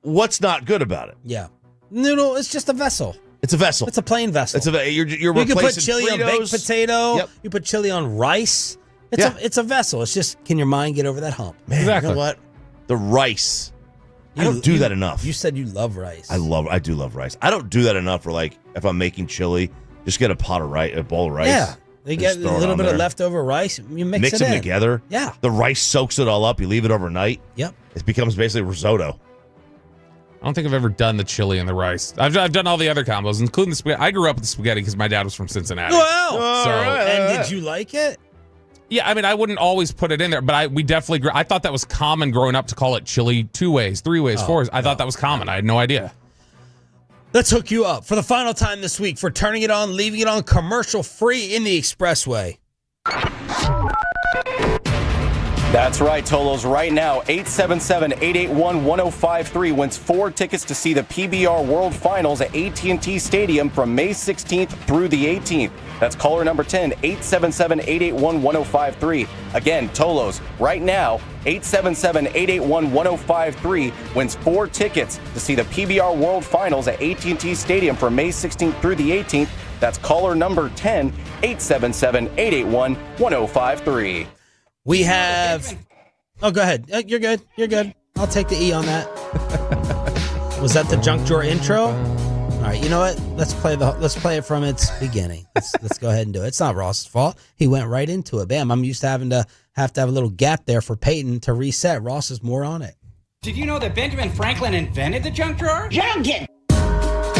what's not good about it? Yeah. Noodle, it's just a vessel. It's a vessel. It's a plain vessel. You're you can put chili Fritos. on baked potato. Yep. You put chili on rice. It's a vessel. It's just, can your mind get over that hump? Man, exactly. You know what? The rice. I don't do that enough. You said you love rice. I do love rice. I don't do that enough for, like, if I'm making chili, just get a bowl of rice. Yeah. You get a little bit of leftover rice, you mix it them in. together. Yeah. The rice soaks it all up. You leave it overnight. Yep. It becomes basically risotto. I don't think I've ever done the chili and the rice. I've done all the other combos, including the spaghetti. I grew up with the spaghetti because my dad was from Cincinnati. Wow. So, and did you like it? Yeah, I wouldn't always put it in there, but we definitely. I thought that was common growing up to call it chili 2 ways, 3 ways, 4 ways. I thought that was common. I had no idea. Let's hook you up for the final time this week for turning it on, leaving it on commercial free in the expressway. That's right, Tolos. Right now, 877-881-1053 wins 4 tickets to see the PBR World Finals at AT&T Stadium from May 16th through the 18th. That's caller number 10, 877-881-1053. Again, Tolos, right now, 877-881-1053 wins 4 tickets to see the PBR World Finals at AT&T Stadium from May 16th through the 18th. That's caller number 10, 877-881-1053. We have... Oh, go ahead. You're good. You're good. I'll take the E on that. Was that the junk drawer intro? All right, you know what? Let's play it from its beginning. Let's go ahead and do it. It's not Ross's fault. He went right into it. Bam. I'm used to have to have a little gap there for Peyton to reset. Ross is more on it. Did you know that Benjamin Franklin invented the junk drawer? Junkin!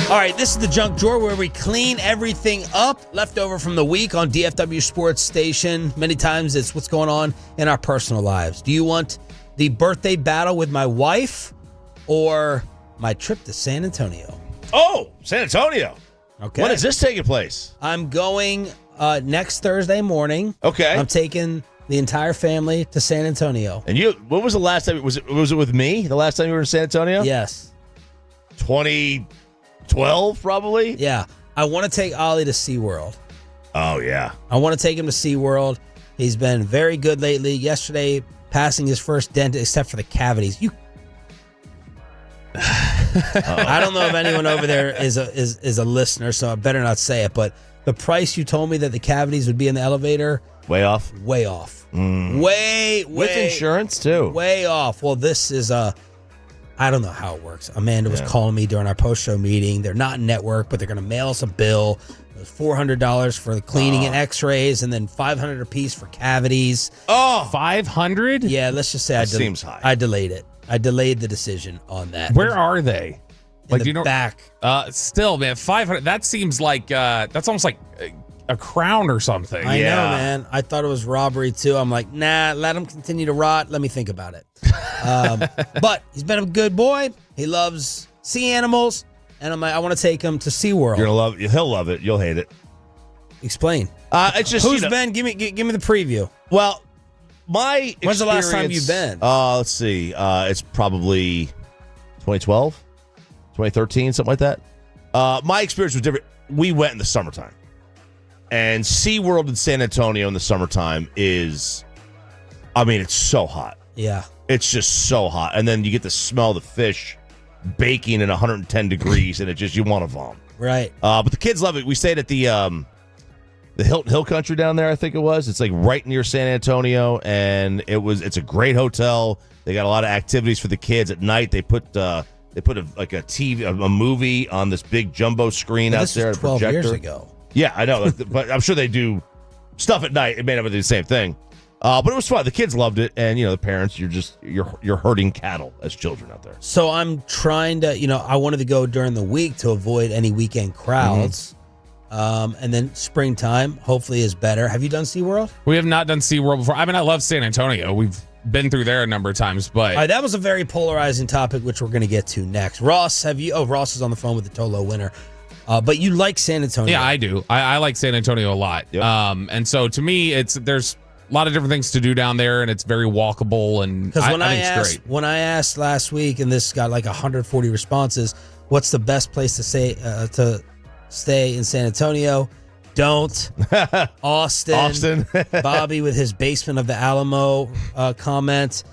All right, this is the junk drawer where we clean everything up left over from the week on DFW Sports Station. Many times it's what's going on in our personal lives. Do you want the birthday battle with my wife or my trip to San Antonio? Oh, San Antonio. Okay. When is this taking place? I'm going next Thursday morning. Okay. I'm taking the entire family to San Antonio. And when was the last time? Was it with me? The last time you were in San Antonio? Yes. 2012, probably? Yeah. I want to take Ollie to SeaWorld. Oh, yeah. I want to take him to SeaWorld. He's been very good lately. Yesterday, passing his first dentist, except for the cavities. I don't know if anyone over there is a listener, so I better not say it, but the price you told me that the cavities would be in the elevator... Way off? Way off. With insurance, too. Way off. Well, this is I don't know how it works. Amanda was calling me during our post-show meeting. They're not network, but they're going to mail us a bill. It was $400 for the cleaning and x-rays, and then $500 a piece for cavities. Oh, $500? Yeah, let's just say seems high. I delayed it. I delayed the decision on that. Where are they? Like, do you know? Back. Still, man, $500. That seems like that's almost like a crown or something. I know, man. I thought it was robbery too. I'm like, nah, let him continue to rot. Let me think about it. But he's been a good boy. He loves sea animals, and I'm like, I want to take him to SeaWorld. You're gonna love it. He'll love it. You'll hate it. Explain. It's just who's been. Give me the preview. Well, my when's the last time you've been? Let's see. It's probably 2012, 2013, something like that. My experience was different. We went in the summertime. And SeaWorld in San Antonio in the summertime is, it's so hot. Yeah. It's just so hot. And then you get to smell the fish baking at 110 degrees, and you want to vomit. Right. But the kids love it. We stayed at the the Hilton Hill Country down there, I think it was. It's like right near San Antonio, and it's a great hotel. They got a lot of activities for the kids at night. They put a TV, a movie on this big jumbo screen out there. This was 12 years ago. Yeah, I know, but I'm sure they do stuff at night. It may not be the same thing, but it was fun. The kids loved it, and the parents, you're herding cattle as children out there. So I'm trying to, I wanted to go during the week to avoid any weekend crowds. And then springtime hopefully is better. Have you done SeaWorld? We have not done SeaWorld before. I mean, I love San Antonio. We've been through there a number of times, but that was a very polarizing topic, which we're going to get to next. Ross, Ross is on the phone with the Tolo winner. But you like San Antonio? Yeah, I do. I like San Antonio a lot. Yep. And so to me, there's a lot of different things to do down there, and it's very walkable. And because I think it's great. When I asked last week, and this got like 140 responses, what's the best place to stay in San Antonio? Don't. Austin. Bobby with his basement of the Alamo comment.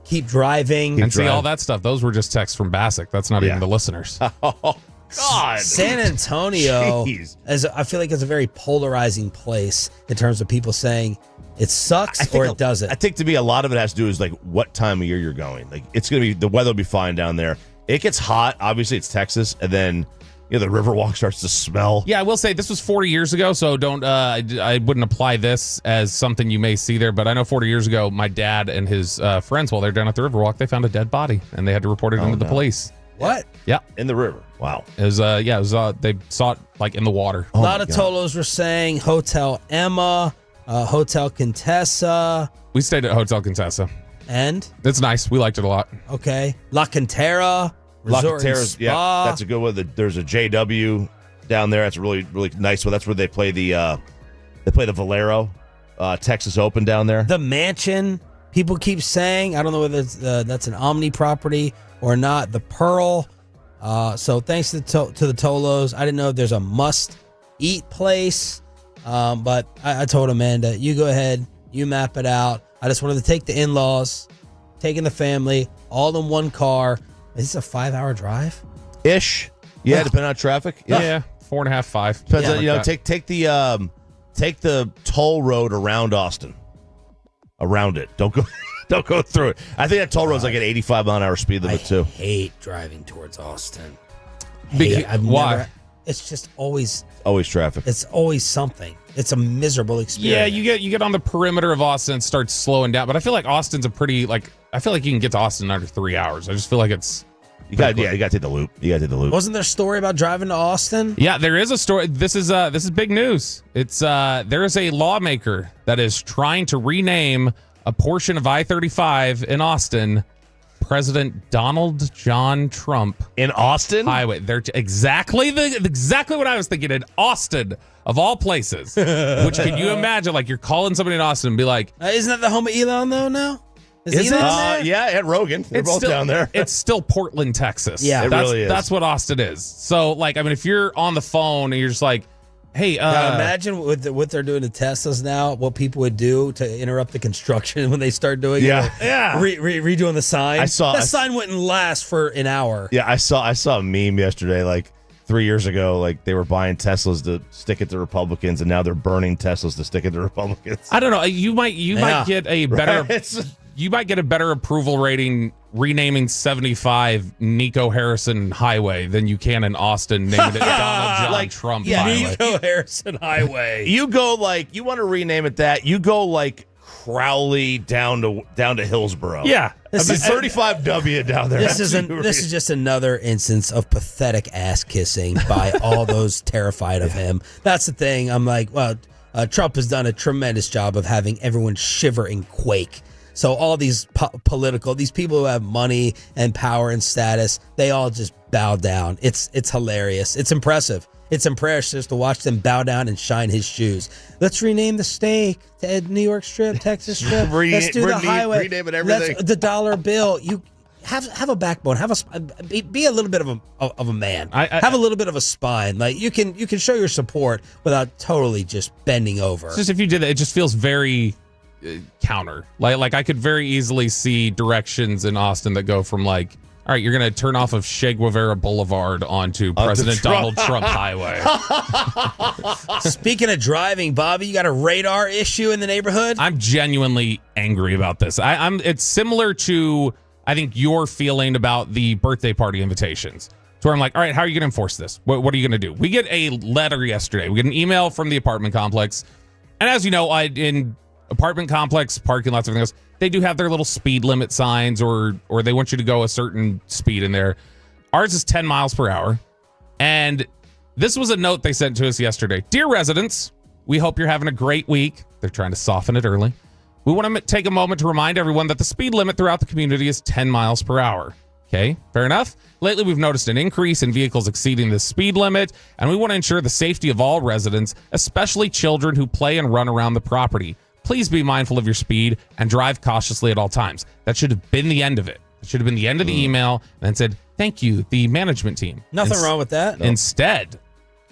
Keep driving. And see all that stuff. Those were just texts from Bassick. That's not even the listeners. Oh, God. San Antonio, Jeez. I feel like it's a very polarizing place in terms of people saying it sucks or it doesn't. I think to me, a lot of it has to do is like what time of year you're going. Like it's going to be, the weather will be fine down there. It gets hot. Obviously, it's Texas. And then the Riverwalk starts to smell. Yeah, I will say this was 40 years ago, so don't. I wouldn't apply this as something you may see there, but I know 40 years ago, my dad and his friends, while they're down at the Riverwalk, they found a dead body, and they had to report it into the police. What? Yeah, in the river. Wow. It was. They saw it like in the water. A lot of Tolos were saying Hotel Emma, Hotel Contessa. We stayed at Hotel Contessa, and it's nice. We liked it a lot. Okay, La Cantera. Resort and Spa. Yeah, that's a good one. There's a JW down there. That's a really, really nice one. That's where they play the Valero Texas Open down there. The Mansion. People keep saying, I don't know whether that's an Omni property or not. The Pearl. So thanks to the Tolos. I didn't know if there's a must-eat place, but I told Amanda, you go ahead, you map it out. I just wanted to take the in-laws, taking the family, all in one car. Is this a 5-hour drive? Ish. Yeah, depending on traffic. Yeah, 4.5, 5. Depends on, take the toll road around Austin. Around it. Don't go through it. I think that toll road's like an 85 mile an hour speed limit too. I hate driving towards Austin. Why? It's just always traffic. It's always something. It's a miserable experience. Yeah, you get on the perimeter of Austin and start slowing down. But I feel like Austin's I feel like you can get to Austin in under 3 hours. I just feel like it's. You got to take the loop. Wasn't there a story about driving to Austin? Yeah, there is a story. This is big news. It's there is a lawmaker that is trying to rename a portion of I-35 in Austin President Donald John Trump in Austin Highway. They're exactly what I was thinking, in Austin of all places. Which, can you imagine? Like, you're calling somebody in Austin and be like, "Isn't that the home of Elon though? Now is Elon it? there? Yeah, and Rogan. They're both down there. It's still Portland, Texas. Yeah, it really is. That's what Austin is. So, like, I mean, if you're on the phone and you're just like, hey, now imagine what they're doing to Teslas now, what people would do to interrupt the construction when they start doing redoing the sign. That sign wouldn't last for an hour. Yeah, I saw a meme yesterday, like 3 years ago, like they were buying Teslas to stick it to Republicans, and now they're burning Teslas to stick it to Republicans. I don't know. You might get a better you might get a better approval rating renaming 75 Nico Harrison Highway than you can in Austin naming it Donald John Trump Highway. Nico Harrison Highway. You go you want to rename it that, you go like Crowley down to Hillsborough. Yeah. This is 35W down there. This is just another instance of pathetic ass kissing by all those terrified of him. That's the thing. I'm like, well, Trump has done a tremendous job of having everyone shiver and quake. So all these these people who have money and power and status, they all just bow down. It's hilarious. It's impressive. It's impressive to watch them bow down and shine his shoes. Let's rename the steak to New York Strip, Texas Strip. Let's do the highway. Rename it everything. The dollar bill. You have a backbone. Be a little bit of a man. Have a little bit of a spine. Like you can show your support without totally just bending over. It's just if you did that, it just feels very counter. Like I could very easily see directions in Austin that go from like, All right, you're going to turn off of Che Guevara Boulevard onto President Donald Trump Highway. Speaking of driving, Bobby, you got a radar issue in the neighborhood? I'm genuinely angry about this. It's similar to, I think, your feeling about the birthday party invitations. So I'm like, all right, how are you going to enforce this? What are you going to do? We get a letter yesterday. We get an email from the apartment complex. And as you know, in apartment complex, parking lots, everything else, they do have their little speed limit signs or they want you to go a certain speed in there. Ours is 10 miles per hour. And this was a note they sent to us yesterday. Dear residents, we hope you're having a great week. They're trying to soften it early. We want to take a moment to remind everyone that the speed limit throughout the community is 10 miles per hour. Okay, fair enough. Lately, we've noticed an increase in vehicles exceeding the speed limit, and we want to ensure the safety of all residents, especially children who play and run around the property. Please be mindful of your speed and drive cautiously at all times. That should have been the end of it. It should have been the end of the email and then said, thank you, the management team. Nothing wrong with that. Instead,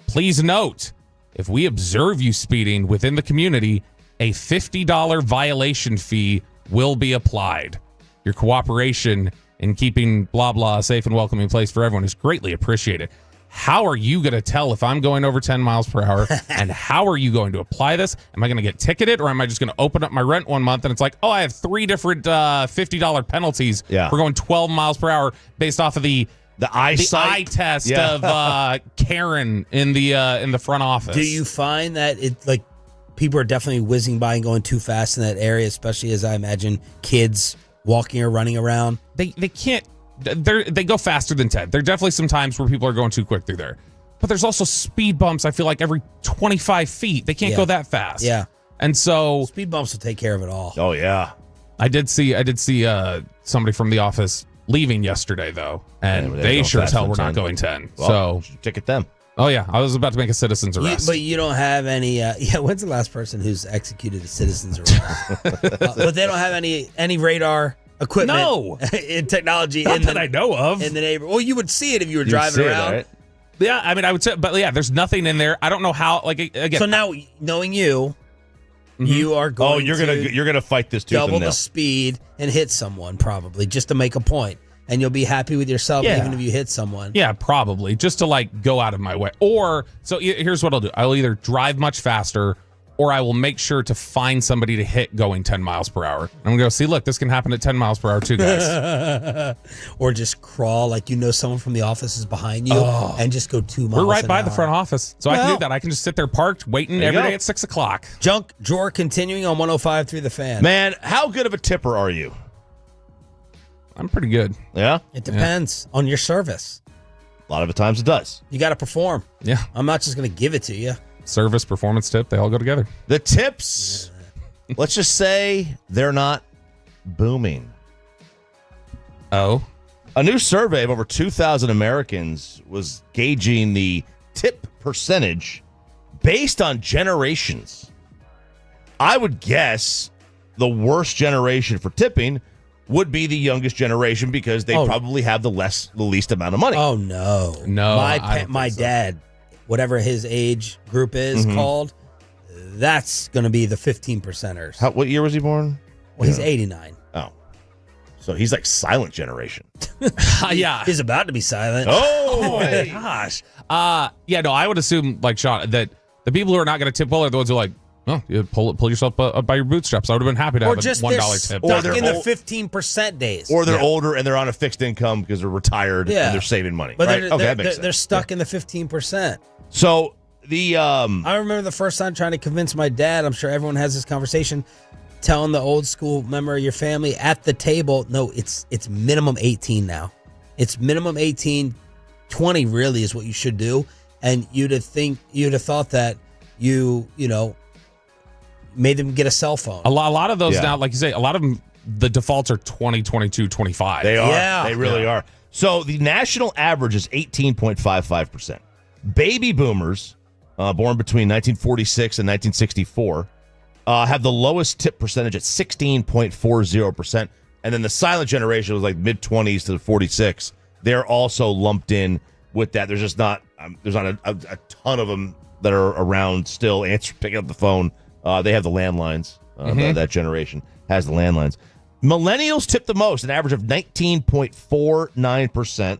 please note, if we observe you speeding within the community, a $50 violation fee will be applied. Your cooperation in keeping blah, blah, a safe and welcoming place for everyone is greatly appreciated. How are you going to tell if I'm going over 10 miles per hour? And how are you going to apply this? Am I going to get ticketed, or am I just going to open up my rent one month and it's like, oh, I have 3 different $50 penalties for going 12 miles per hour based off of the eye test of Karen in the front office? Do you find that people are definitely whizzing by and going too fast in that area, especially as I imagine kids walking or running around? They can't. They go faster than 10. There are definitely some times where people are going too quick through there. But there's also speed bumps, I feel like, every 25 feet. They can't go that fast. Yeah. And so speed bumps will take care of it all. Oh, yeah. I did see somebody from the office leaving yesterday, though. And they sure as hell were not going 10. Well, so ticket them. Oh, yeah. I was about to make a citizen's arrest. But you don't have any... when's the last person who's executed a citizen's arrest? But they don't have any radar equipment in technology that I know of in the neighborhood. Well, you would see it if you were driving around. Right? Yeah, I mean, I would say, but yeah, there's nothing in there. I don't know how. Like again, so now knowing you, you are going. Oh, you're gonna fight this tooth and nail. Double the speed and hit someone probably just to make a point, and you'll be happy with yourself even if you hit someone. Yeah, probably just to go out of my way. Or so here's what I'll do: I'll either drive much faster, or I will make sure to find somebody to hit going 10 miles per hour. I'm going to go, see, look, this can happen at 10 miles per hour too, guys. Or just crawl someone from the office is behind you and just go 2 miles. We're right by the front office. So I can do that. I can just sit there parked, waiting every day at 6 o'clock. Junk drawer continuing on 105.3 The Fan. Man, how good of a tipper are you? I'm pretty good. Yeah? It depends on your service. A lot of the times it does. You got to perform. Yeah. I'm not just going to give it to you. Service, performance, tip, they all go together. The tips, let's just say they're not booming. Oh. A new survey of over 2,000 Americans was gauging the tip percentage based on generations. I would guess the worst generation for tipping would be the youngest generation because they probably have the least amount of money. Oh, no. My dad, whatever his age group is called, that's going to be the 15%ers. What year was he born? Well, he's 89. Oh. So he's like silent generation. Yeah. He's about to be silent. Oh, my gosh. I would assume, like Sean, that the people who are not going to tip well are the ones who are like, oh, you pull yourself up by your bootstraps. I would have been happy to have a $1 tip. Or they're in the 15% days. Or they're older and they're on a fixed income because they're retired and they're saving money. But right? they're stuck in the 15%. So the I remember the first time trying to convince my dad, I'm sure everyone has this conversation, telling the old school member of your family at the table, no, it's minimum 18 now. It's minimum 18. 20 really is what you should do. And you'd have thought that you made them get a cell phone. A lot of those now, like you say, a lot of them, the defaults are 20, 22, 25. They are. Yeah. They really are. So the national average is 18.55%. Baby boomers, born between 1946 and 1964, have the lowest tip percentage at 16.40%. And then the silent generation was like mid-20s to the 46. They're also lumped in with that. There's just not there's not a ton of them that are around still picking up the phone. They have the landlines. That generation has the landlines. Millennials tip the most, an average of 19.49%.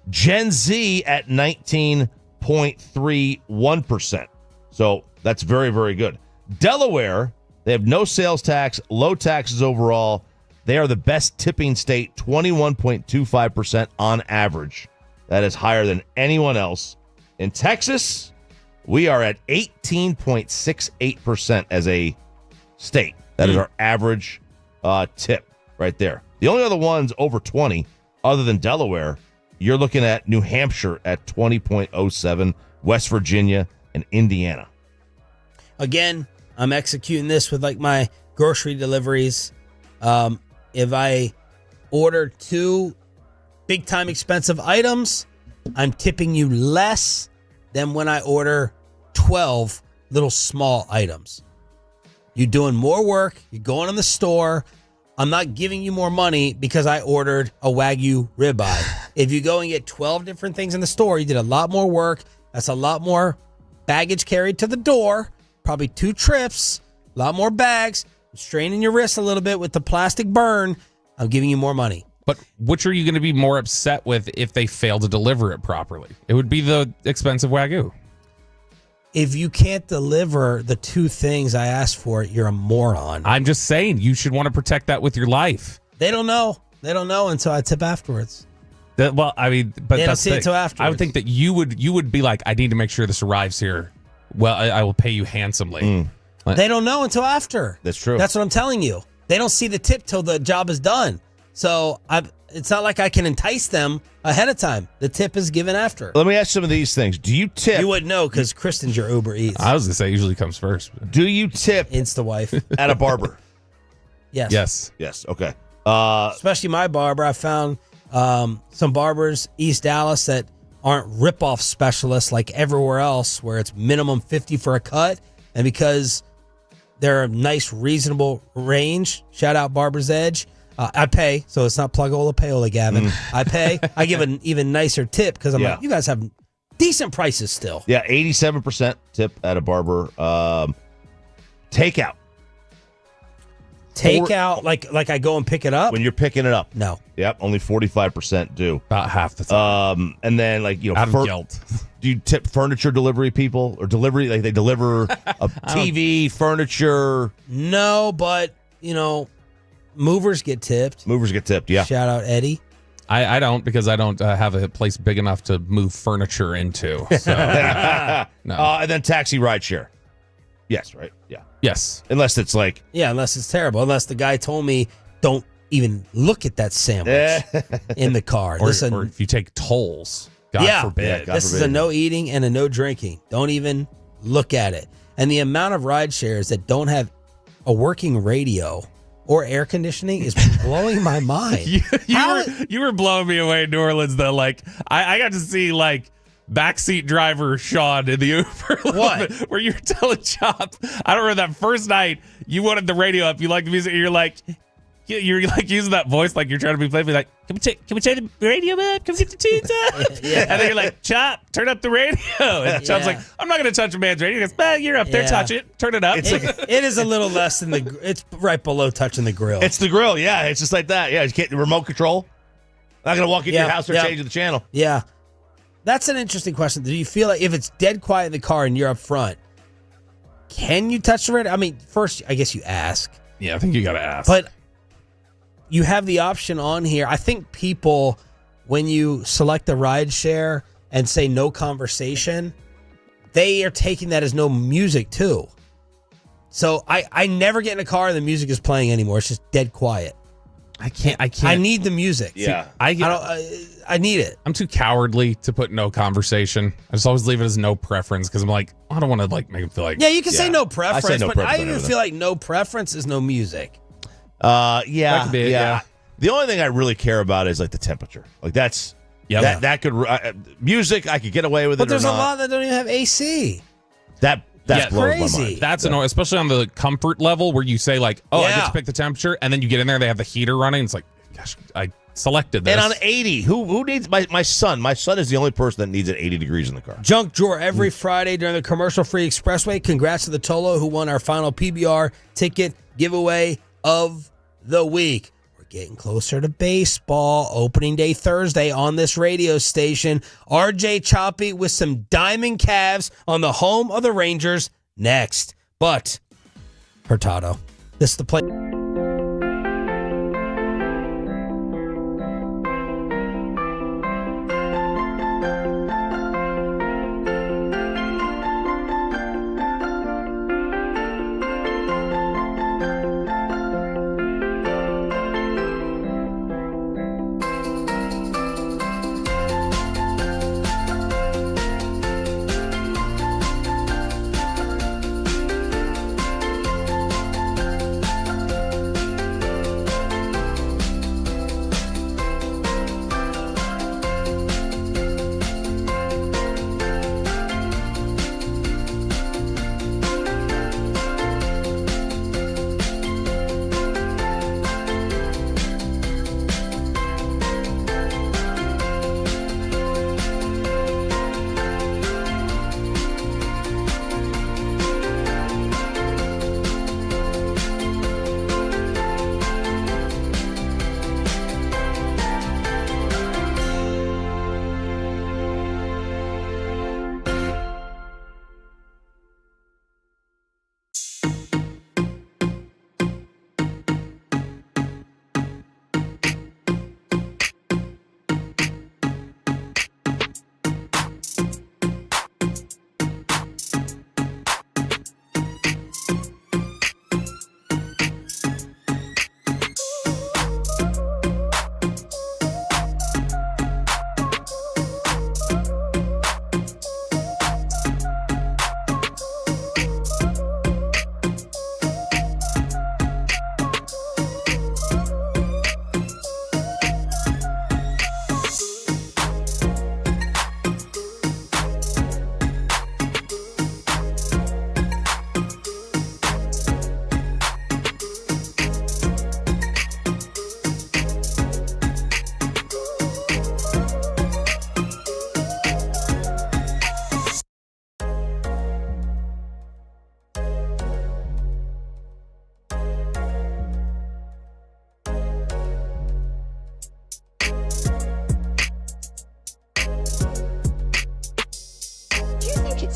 Gen Z at 19.31%. So that's very, very good. Delaware, they have no sales tax, low taxes overall. They are the best tipping state, 21.25% on average. That is higher than anyone else. In Texas, we are at 18.68% as a state. That is our average tip right there. The only other ones over 20, other than Delaware, you're looking at New Hampshire at 20.07, West Virginia, and Indiana. Again, I'm executing this with like my grocery deliveries. If I order 2 big time expensive items, I'm tipping you less than when I order 12 little small items. You're doing more work. You're going in the store. I'm not giving you more money because I ordered a Wagyu ribeye. If you go and get 12 different things in the store, you did a lot more work. That's a lot more baggage carried to the door. Probably 2 trips, a lot more bags. Straining your wrist a little bit with the plastic burn. I'm giving you more money. But which are you going to be more upset with if they fail to deliver it properly? It would be the expensive Wagyu. If you can't deliver the 2 things I asked for, you're a moron. I'm just saying you should want to protect that with your life. They don't know. They don't know until I tip afterwards. Well, I mean, but they don't that's see it until afterwards. I would think that you would be like, I need to make sure this arrives here. Well, I will pay you handsomely. They don't know until after. That's true. That's what I'm telling you. They don't see the tip till the job is done. So it's not like I can entice them ahead of time. The tip is given after. Let me ask some of these things. Do you tip? You wouldn't know because Kristen's your Uber Eats. I was going to say it usually comes first. Do you tip Insta-wife at a barber? Yes. Yes. Okay. Especially my barber. I found some barbers, East Dallas, that aren't rip-off specialists like everywhere else where it's minimum $50 for a cut. And because they're a nice, reasonable range, shout out Barber's Edge, I pay, so it's not plug-ola, payola, Gavin. I pay. I give an even nicer tip because I'm like, you guys have decent prices still. Yeah, 87% tip at a barber. Takeout. Takeout, like I go and pick it up? When you're picking it up. No. Yep, only 45% do. About half the time. And then, like, you know, out of guilt. Do you tip furniture delivery people or delivery? Like they deliver a TV, furniture? No, but, you know, movers get tipped. Movers get tipped, yeah. Shout out Eddie. I don't because I don't have a place big enough to move furniture into. So. No. And then taxi rideshare. Yes, right? Yeah. Yes. Unless it's like... Yeah, unless it's terrible. Unless the guy told me, don't even look at that sandwich in the car. Or if you take tolls. God forbid. Yeah, this is a no eating and a no drinking. Don't even look at it. And the amount of ride shares that don't have a working radio or air conditioning is blowing my mind. You were blowing me away in New Orleans, though. Like, I got to see, like, backseat driver Sean in the Uber. What? Where you were telling Chop. I don't remember that first night you wanted the radio up. You liked the music. And you're like using that voice like you're trying to be playful. Like, can we turn the radio up? Can we get the tunes up? Yeah. And then you're like, Chop, turn up the radio. And Chop's like, I'm not going to touch a man's radio. He goes, you're up there. Touch it. Turn it up. It is a little less than it's right below touching the grill. It's the grill. Yeah, it's just like that. Yeah, you can't remote control. I'm not going to walk into your house or change the channel. Yeah. That's an interesting question. Do you feel like if it's dead quiet in the car and you're up front, can you touch the radio? I mean, first, I guess you ask. Yeah, I think you got to ask. But you have the option on here. I think people, when you select the ride share and say no conversation, they are taking that as no music too. So I never get in a car and the music is playing anymore. It's just dead quiet. I can't. I need the music. Yeah. I need it. I'm too cowardly to put no conversation. I just always leave it as no preference because I'm like, I don't want to like make them feel like. Yeah, you can say no preference, I say no but preference I on even feel like no preference is no music. That could be it, yeah. The only thing I really care about is like the temperature. Like that's that could music I could get away with but it. But there's a lot that don't even have AC. That blows crazy. my mind. That's annoying, especially on the comfort level where you say like, I get to pick the temperature, and then you get in there, they have the heater running. It's like, gosh, I selected this. And on 80, who needs my son? My son is the only person that needs it 80 degrees in the car. Junk drawer every Friday during the commercial-free expressway. Congrats to the Tolo who won our final PBR ticket giveaway of the week. We're getting closer to baseball. Opening day Thursday on this radio station. RJ Choppy with some Diamond Cavs on the home of the Rangers next. But, Hurtado, this is the play.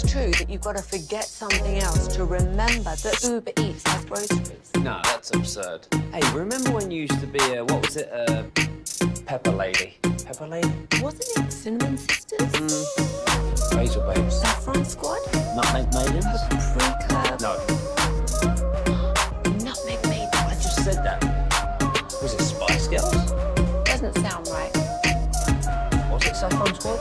True that you've got to forget something else to remember that Uber Eats has groceries. No, that's absurd. Hey, remember when you used to be what was it, Pepper Lady? Pepper Lady? Wasn't it Cinnamon Sisters? Basil Babes. Saffron Squad? Nutmeg Maidens? Paprika? No. Nutmeg Maidens. I just said that. Was it Spice Girls? Doesn't sound right. Was it Saffron Squad?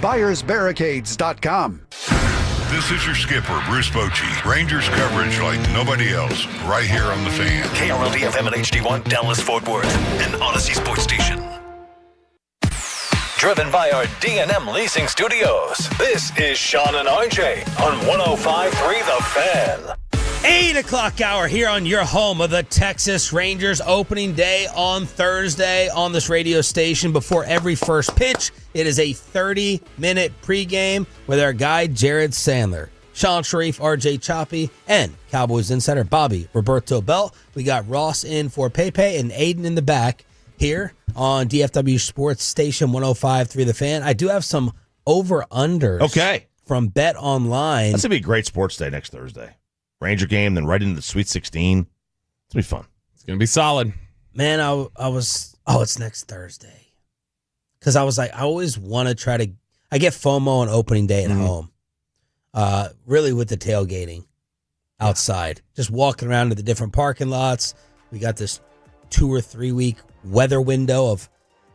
buyersbarricades.com. This is your skipper, Bruce Bochy. Rangers coverage like nobody else, right here on The Fan. KRLD-FM and HD1, Dallas, Fort Worth, an Odyssey sports station. Driven by our D&M Leasing Studios, this is Sean and RJ on 105.3 The Fan. 8 o'clock hour here on your home of the Texas Rangers. Opening day on Thursday on this radio station. Before every first pitch, it is a 30-minute pregame with our guy, Jared Sandler, Sean Sharif, RJ Choppy, and Cowboys insider Bobby Roberto Belt. We got Ross in for Pepe and Aiden in the back here on DFW Sports Station 105.3 The Fan. I do have some over-unders from Bet Online. That's going to be a great sports day next Thursday. Ranger game, then right into the Sweet 16. It's going to be fun. It's going to be solid. Man, it's next Thursday. Because I was like, I always want to try to, I get FOMO on opening day at home. Really with the tailgating outside. Just walking around to the different parking lots. We got this 2 or 3 week weather window of,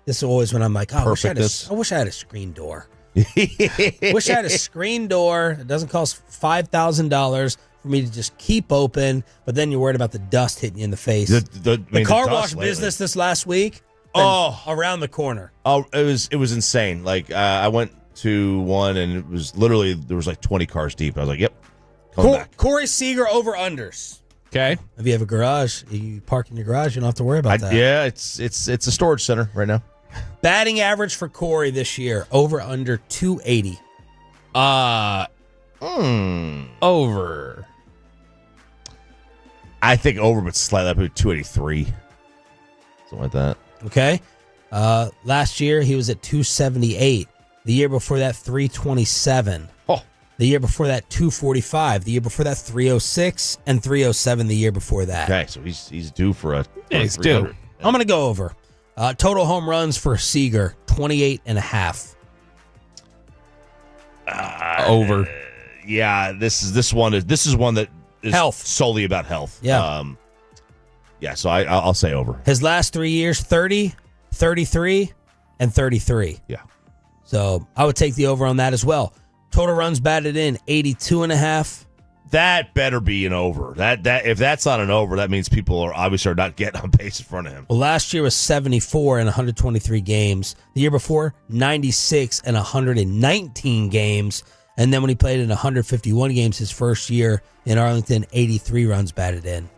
this is always when I'm like, oh, I wish I had a screen door. Wish I had a screen door. It doesn't cost $5,000 for me to just keep open, but then you're worried about the dust hitting you in the face. The car wash business this last week, around the corner. Oh, it was insane. Like I went to one and it was literally there was like 20 cars deep. I was like, "Yep, coming back." Corey Seager over unders. Okay. If you have a garage, you park in your garage, you don't have to worry about that. Yeah, it's a storage center right now. Batting average for Corey this year over under 280. Over. I think over, but slightly up to 283. Something like that. Okay. Last year, he was at 278. The year before that, 327. Oh. The year before that, 245. The year before that, 306. And 307 the year before that. Okay, so he's due for a... Yeah, he's due. I'm going to go over. Total home runs for Seager, 28.5. Over. Yeah, this is one that is health. Solely about health. Yeah. So I'll say over. His last 3 years, 30, 33, and 33. Yeah. So I would take the over on that as well. Total runs batted in, 82.5. That better be an over. That if that's not an over, that means people are obviously not getting on base in front of him. Well, last year was 74 in 123 games. The year before, 96 in 119 games. And then when he played in 151 games his first year in Arlington, 83 runs batted in.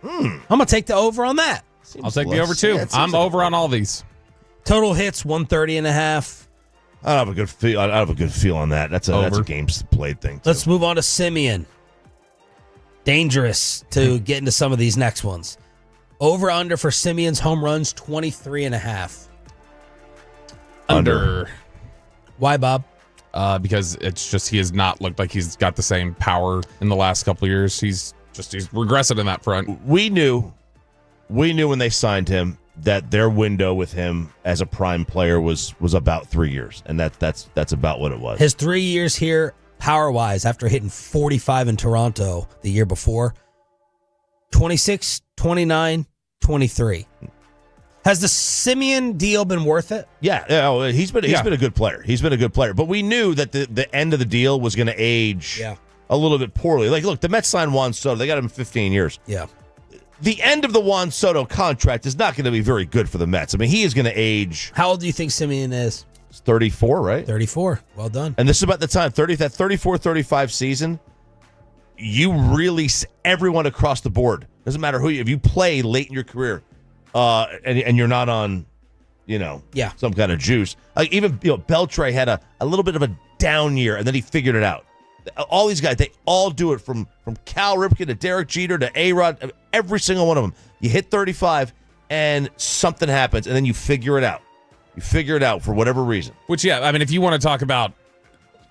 I'm going to take the over on that. I'll take the over too. I'm over on all these. Total hits, 130.5. I don't have a good feel. I have a good feel on that. That's a games played thing. Too. Let's move on to Simeon. Dangerous to get into some of these next ones. Over under for Simeon's home runs, 23.5. Under. Why, Bob? Because it's just he has not looked like he's got the same power in the last couple of years. He's regressed in that front. We knew when they signed him that their window with him as a prime player was about 3 years, and that's about what it was. His 3 years here, power-wise, after hitting 45 in Toronto the year before, 26, 29, 23. Has the Simeon deal been worth it? Yeah, he's been a good player. He's been a good player, but we knew that the end of the deal was going to age a little bit poorly. Like, look, the Mets signed Juan Soto. They got him 15 years. Yeah. The end of the Juan Soto contract is not going to be very good for the Mets. I mean, he is going to age. How old do you think Simeon is? He's 34, right? 34. Well done. And this is about the time, that 34-35 season, you really, everyone across the board, doesn't matter who if you play late in your career, and you're not on, some kind of juice. Like even Beltre had a little bit of a down year, and then he figured it out. All these guys, they all do it from Cal Ripken to Derek Jeter to A-Rod, every single one of them. You hit 35, and something happens, and then you figure it out. You figure it out for whatever reason. Which, I mean, if you want to talk about,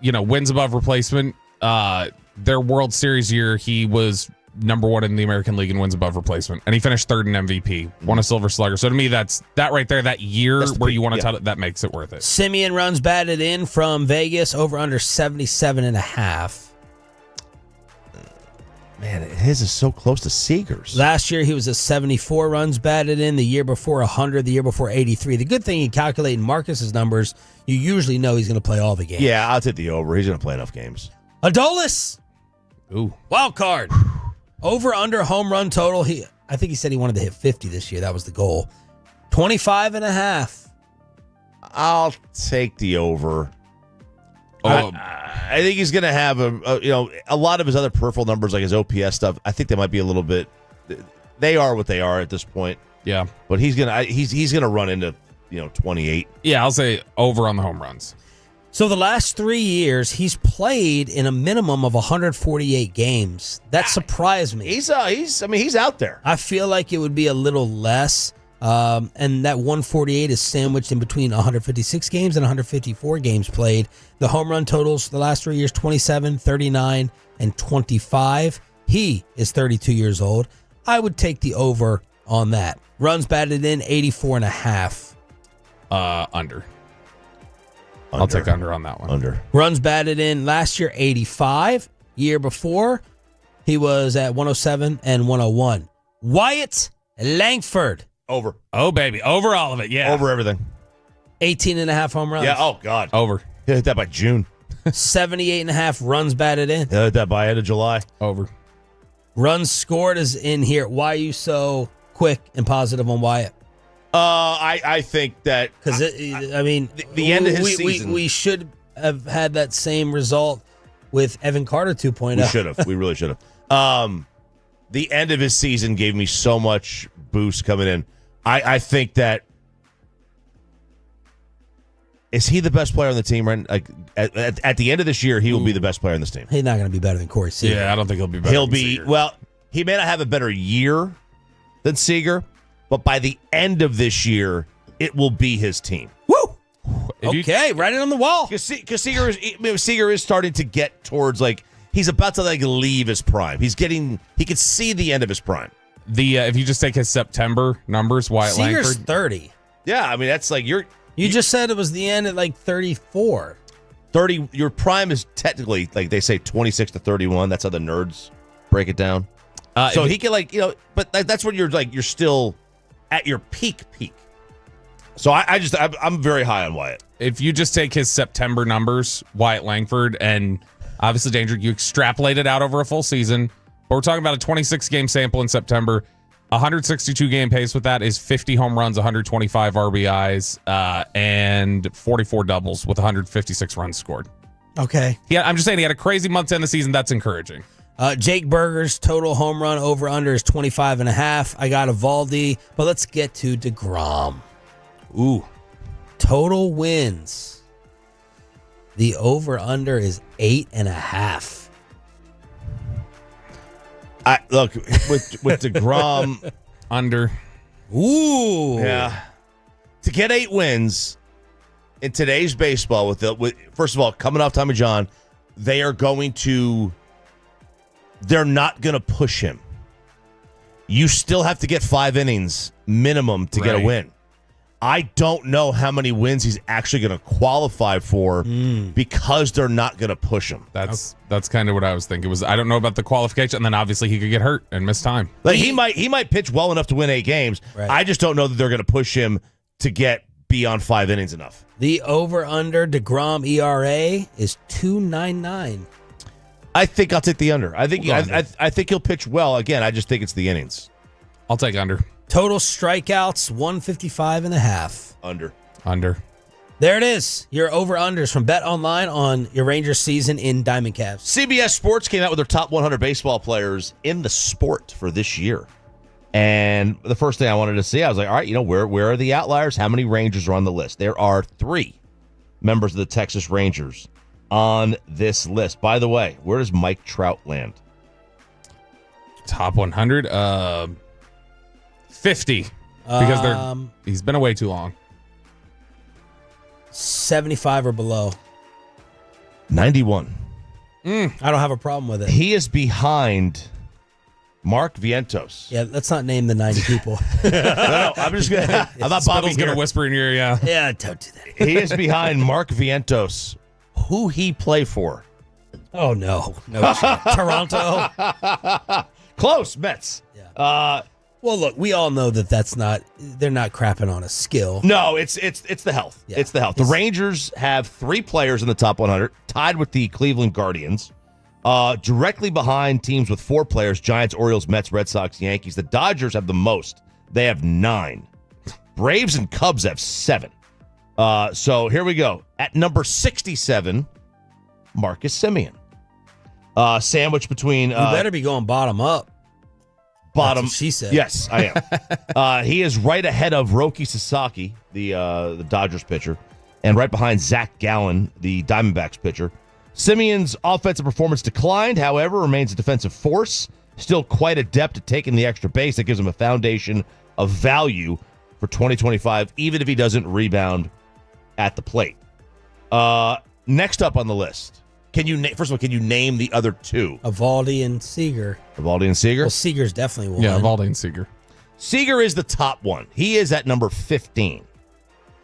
wins above replacement, their World Series year, he was number one in the American League in wins above replacement, and he finished third in MVP, won a Silver Slugger. So to me, that right there, that year where you want to tell it, that makes it worth it. Simeon runs batted in from Vegas over under 77.5. Man, his is so close to Seager's. Last year, he was at 74 runs batted in. The year before, 100. The year before, 83. The good thing in calculating Marcus's numbers, you usually know he's going to play all the games. Yeah, I'll take the over. He's going to play enough games. Adolis. Ooh. Wild card. Over under home run total. I think he said he wanted to hit 50 this year. That was the goal. 25.5. I'll take the over. I think he's going to have a lot of his other peripheral numbers, like his OPS stuff. I think they might be a little bit. They are what they are at this point. Yeah, but he's gonna run into 28. Yeah, I'll say over on the home runs. So the last 3 years, he's played in a minimum of 148 games. That surprised me. He's out there. I feel like it would be a little less. And that 148 is sandwiched in between 156 games and 154 games played. The home run totals the last 3 years, 27, 39, and 25. He is 32 years old. I would take the over on that. Runs batted in, 84.5. Under. I'll take under on that one. Under. Runs batted in last year, 85. Year before, he was at 107 and 101. Wyatt Langford. Over. Oh, baby. Over all of it. Yeah. Over everything. 18.5 home runs. Yeah. Oh, God. Over. He'll hit that by June. 78.5 runs batted in. He'll hit that by end of July. Over. Runs scored is in here. Why are you so quick and positive on Wyatt? I think that because the end of his season, we should have had that same result with Evan Carter 2.0. We should have. We really should have. The end of his season gave me so much boost coming in. I think that is he the best player on the team? Right? Like at the end of this year, he will be the best player on this team. He's not going to be better than Corey Seager. Yeah, I don't think he'll be better. He'll be well. He may not have a better year than Seager, but by the end of this year, it will be his team. Woo! Okay, write it on the wall. Because Seager is starting to get towards he's about to leave his prime. He can see the end of his prime. If you just take his September numbers, Wyatt Seager's Langford 30. Yeah, I mean that's You just said it was the end at 34. 30. Your prime is technically they say 26 to 31. That's how the nerds break it down. So he can but that's when you're still at your peak. So I'm very high on Wyatt. If you just take his September numbers, Wyatt Langford, and obviously Danger, you extrapolate it out over a full season. But we're talking about a 26-game sample in September. 162-game pace with that is 50 home runs, 125 RBIs, and 44 doubles with 156 runs scored. Okay. Yeah, I'm just saying he had a crazy month to end the season. That's encouraging. Jake Berger's total home run over-under is 25.5. I got Evaldi, but let's get to DeGrom. Ooh. Total wins. The over-under is 8.5. Look, with DeGrom under. Ooh. Yeah. To get 8 wins in today's baseball with first of all, coming off Tommy John, they're not going to push him. You still have to get 5 innings minimum to get a win. I don't know how many wins he's actually going to qualify for because they're not going to push him. That's kind of what I was thinking. I don't know about the qualification, and then obviously he could get hurt and miss time. He might pitch well enough to win 8 games. Right. I just don't know that they're going to push him to get beyond 5 innings enough. The over-under DeGrom ERA is 2.99. I think I'll take the under. I think he'll pitch well. Again, I just think it's the innings. I'll take under. Total strikeouts, 155.5. Under. There it is. Your over-unders from Bet Online on your Rangers season in Diamond Cavs. CBS Sports came out with their top 100 baseball players in the sport for this year. And the first thing I wanted to see, I was like, all right, where are the outliers? How many Rangers are on the list? There are 3 members of the Texas Rangers on this list. By the way, where does Mike Trout land? Top 100? 50. Because he's been away too long. 75 or below. 91. I don't have a problem with it. He is behind Mark Vientos. Yeah, let's not name the 90 people. No, I'm just going to... I'm not Bobby's going to whisper in your ear, yeah. Yeah, don't do that. He is behind Mark Vientos. Who he play for? Oh, no. No shit. Toronto. Close, Mets. Yeah. Well, look, we all know that they're not crapping on a skill. No, it's the health. Yeah. It's the health. The Rangers have 3 players in the top 100, tied with the Cleveland Guardians. Directly behind teams with 4 players, Giants, Orioles, Mets, Red Sox, Yankees. The Dodgers have the most. They have 9. Braves and Cubs have 7. So here we go. At number 67, Marcus Semien. Sandwich between... you better be going bottom up. Bottom. That's what she said. Yes, I am. He is right ahead of Roki Sasaki, the Dodgers pitcher, and right behind Zach Gallen, the Diamondbacks pitcher. Simeon's offensive performance declined, however, remains a defensive force. Still quite adept at taking the extra base. That gives him a foundation of value for 2025, even if he doesn't rebound at the plate. Next up on the list. First of all, can you name the other 2? Evaldi and Seager. Evaldi and Seager? Well, Seager's definitely one. Yeah, Evaldi and Seager. Seager is the top one. He is at number 15.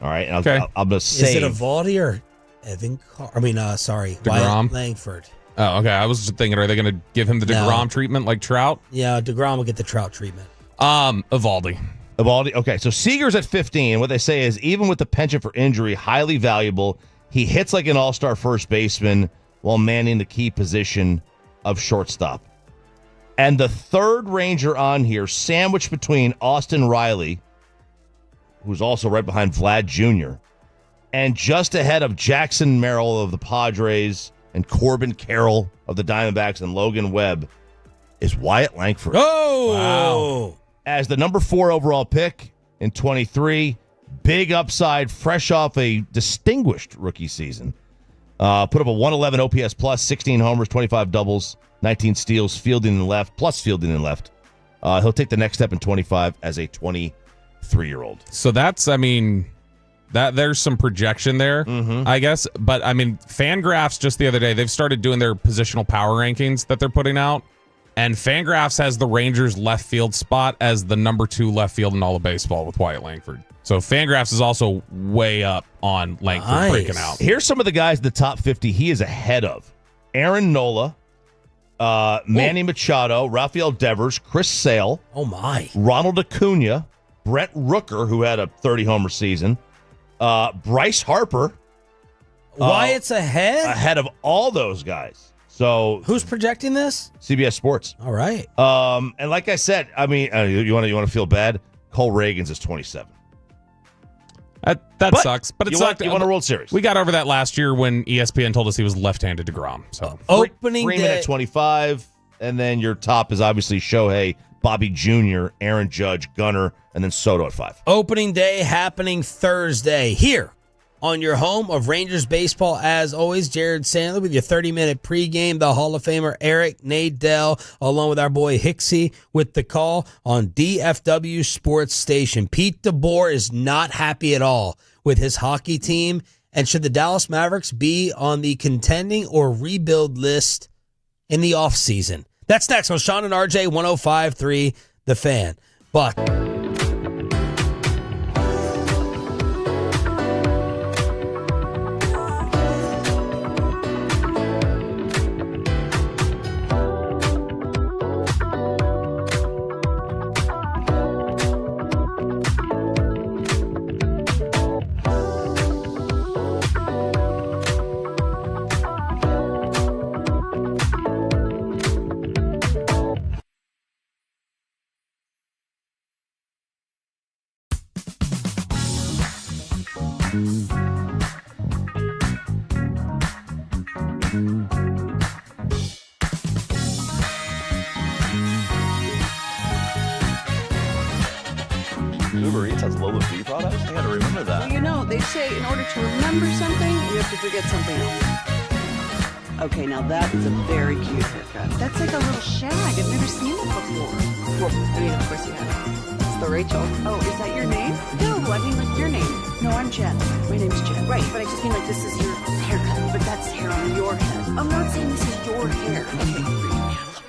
All right. And Okay. I'm going to say. Is it Evaldi or Evan DeGrom? Wyatt Langford. Oh, okay. I was just thinking, are they going to give him the DeGrom treatment like Trout? Yeah, DeGrom will get the Trout treatment. Evaldi. Okay, so Seager's at 15. What they say is, even with the penchant for injury, highly valuable. He hits like an all-star first baseman while manning the key position of shortstop. And the third Ranger on here, sandwiched between Austin Riley, who's also right behind Vlad Jr., and just ahead of Jackson Merrill of the Padres and Corbin Carroll of the Diamondbacks and Logan Webb, is Wyatt Langford. Oh! Wow. As the number 4 overall pick in 23, big upside, fresh off a distinguished rookie season. Put up a 111 OPS plus, 16 homers, 25 doubles, 19 steals, fielding in left, plus fielding in left. He'll take the next step in 25 as a 23-year-old. So that's, there's some projection there, I guess. But, Fangraphs just the other day, they've started doing their positional power rankings that they're putting out. And Fangraphs has the Rangers left field spot as the number 2 left field in all of baseball with Wyatt Langford. So Fangraphs is also way up on Langford breaking out. Here's some of the guys in the top 50 he is ahead of. Aaron Nola, Manny Machado, Rafael Devers, Chris Sale. Oh, my. Ronald Acuna, Brent Rooker, who had a 30-homer season. Bryce Harper. Wyatt's ahead? Ahead of all those guys. So who's projecting this? CBS Sports. All right. And like I said, you want to feel bad? Cole Reagans is 27. That sucks, but it sucked. You won a World Series. We got over that last year when ESPN told us he was left-handed DeGrom. So opening Freeman day at 25, and then your top is obviously Shohei, Bobby Jr., Aaron Judge, Gunnar, and then Soto at 5. Opening day happening Thursday here on your home of Rangers baseball. As always, Jared Sandler with your 30-minute pregame. The Hall of Famer Eric Nadell, along with our boy Hixie, with the call on DFW Sports Station. Pete DeBoer is not happy at all with his hockey team. And should the Dallas Mavericks be on the contending or rebuild list in the offseason? That's next on Sean and RJ 105.3 The Fan. But Uber Eats has low fee products? I gotta remember that. Well, they say in order to remember something, you have to forget something else. Okay, now that is a very cute haircut. That's like a little shag. I've never seen it before. Well, of course you have. It's the Rachel. Oh, is that your name? No, I mean like your name. No, I'm Jen. My name's Jen. Right, but I just mean like this is your haircut. But that's hair on your head. I'm not saying this is your hair. Okay, bring it down a little bit.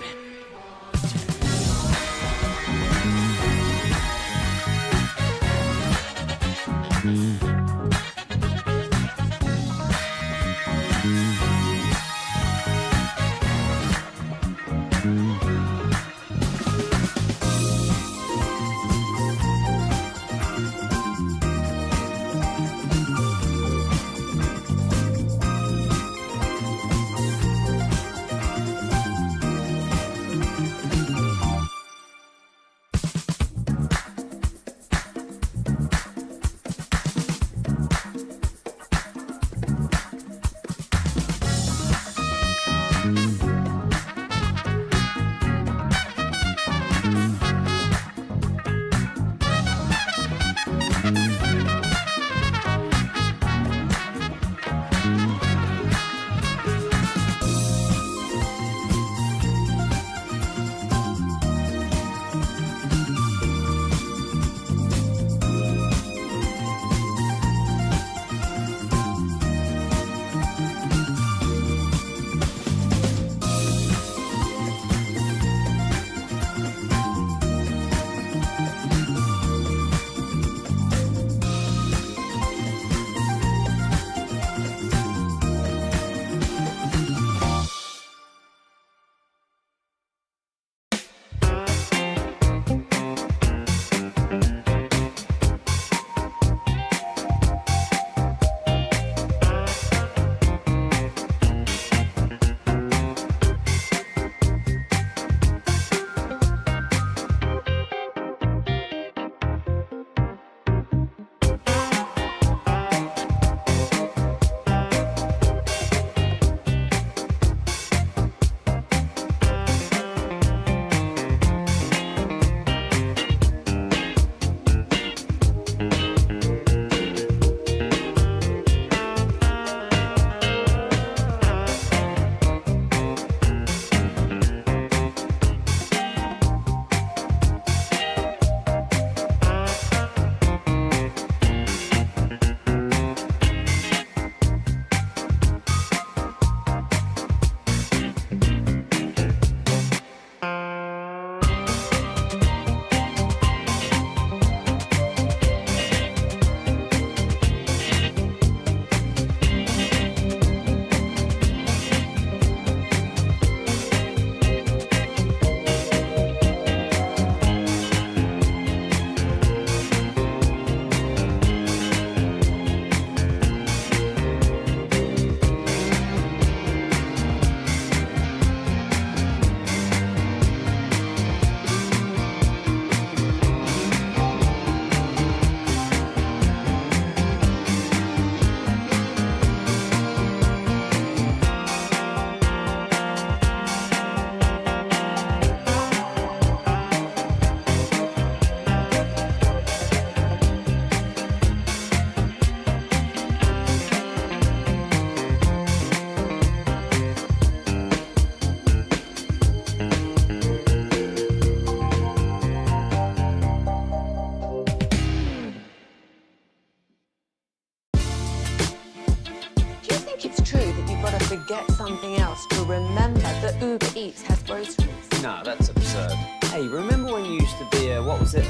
forget something else to remember that Uber Eats has groceries. No, that's absurd. Hey, remember when you used to be what was it,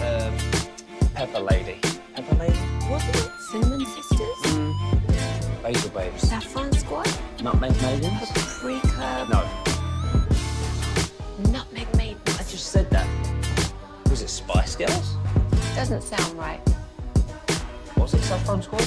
Pepper Lady? Pepper Lady? Wasn't it Cinnamon Sisters? Basil Babes. Saffron Squad? Nutmeg Maidens? Paprika? No, Nutmeg Maidens. I just said that. Was it Spice Girls? Doesn't sound right. Was it Saffron Squad?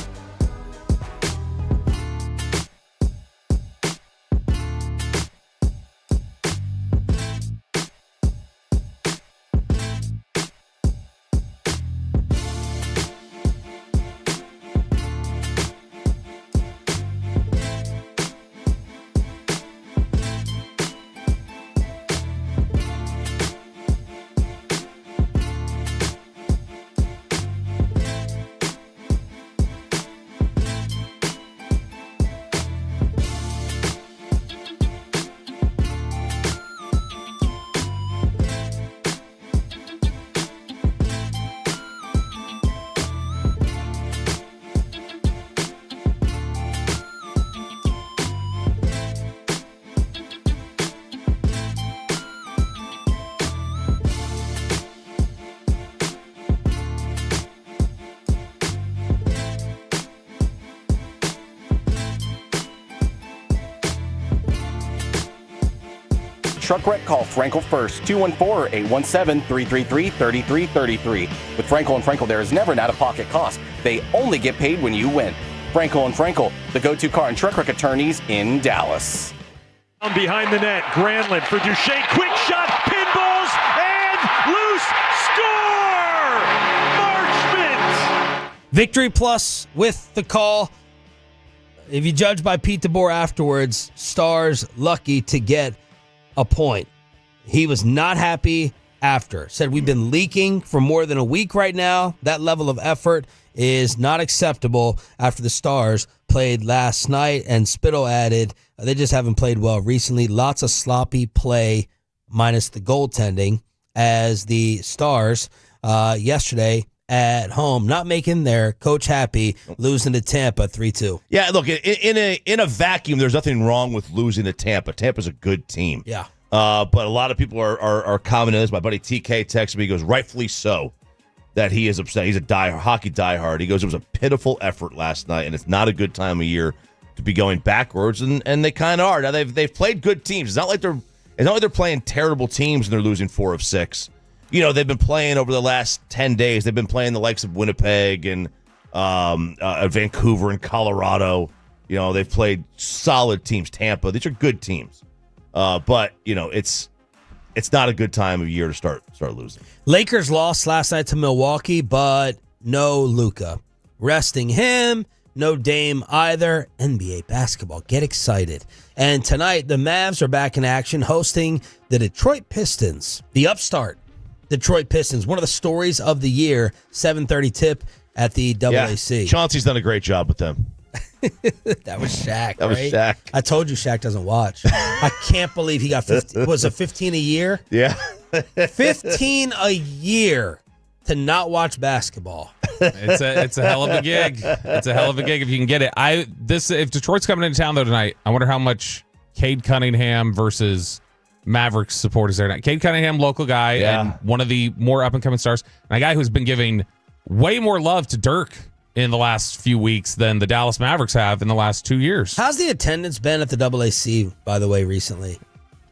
Truck wreck, call Frankel first, 214-817-333-3333. With Frankel and Frankel, there is never an out-of-pocket cost. They only get paid when you win. Frankel and Frankel, the go-to car and truck wreck attorneys in Dallas. Behind the net, Granlund for Duchesne, quick shot, pinballs, and loose, score! Marchment! Victory Plus with the call. If you judge by Pete DeBoer afterwards, Stars lucky to get a point. He was not happy after. Said we've been leaking for more than a week right now. That level of effort is not acceptable after the Stars played last night. And Spittle added, they just haven't played well recently. Lots of sloppy play minus the goaltending as the Stars yesterday at home, not making their coach happy, losing to Tampa 3-2. Yeah, look, in a vacuum, there's nothing wrong with losing to Tampa. Tampa's a good team. Yeah. But a lot of people are commenting on this. My buddy TK texted me, he goes, rightfully so, that he is upset. He's a hockey diehard. He goes, it was a pitiful effort last night, and it's not a good time of year to be going backwards, and they kind of are. Now, they've played good teams. It's not like they're playing terrible teams and they're losing 4 of 6. You know, they've been playing over the last 10 days. They've been playing the likes of Winnipeg and Vancouver and Colorado. You know, they've played solid teams. Tampa. These are good teams. But, you know, it's not a good time of year to start losing. Lakers lost last night to Milwaukee, but no Luka. Resting him, no Dame either. NBA basketball. Get excited. And tonight, the Mavs are back in action hosting the Detroit Pistons, the upstart Detroit Pistons, one of the stories of the year, 7:30 tip at the AAC. Chauncey's done a great job with them. That was Shaq, That was right? Shaq. I told you Shaq doesn't watch. I can't believe he got 15. Was it 15 a year? Yeah. 15 a year to not watch basketball. It's a hell of a gig. It's a hell of a gig if you can get it. If Detroit's coming into town though tonight, I wonder how much Cade Cunningham versus Mavericks supporters there tonight. Cade Cunningham, local guy, and one of the more up and coming stars, and a guy who's been giving way more love to Dirk in the last few weeks than the Dallas Mavericks have in the last 2 years. How's the attendance been at the AAC, by the way, recently?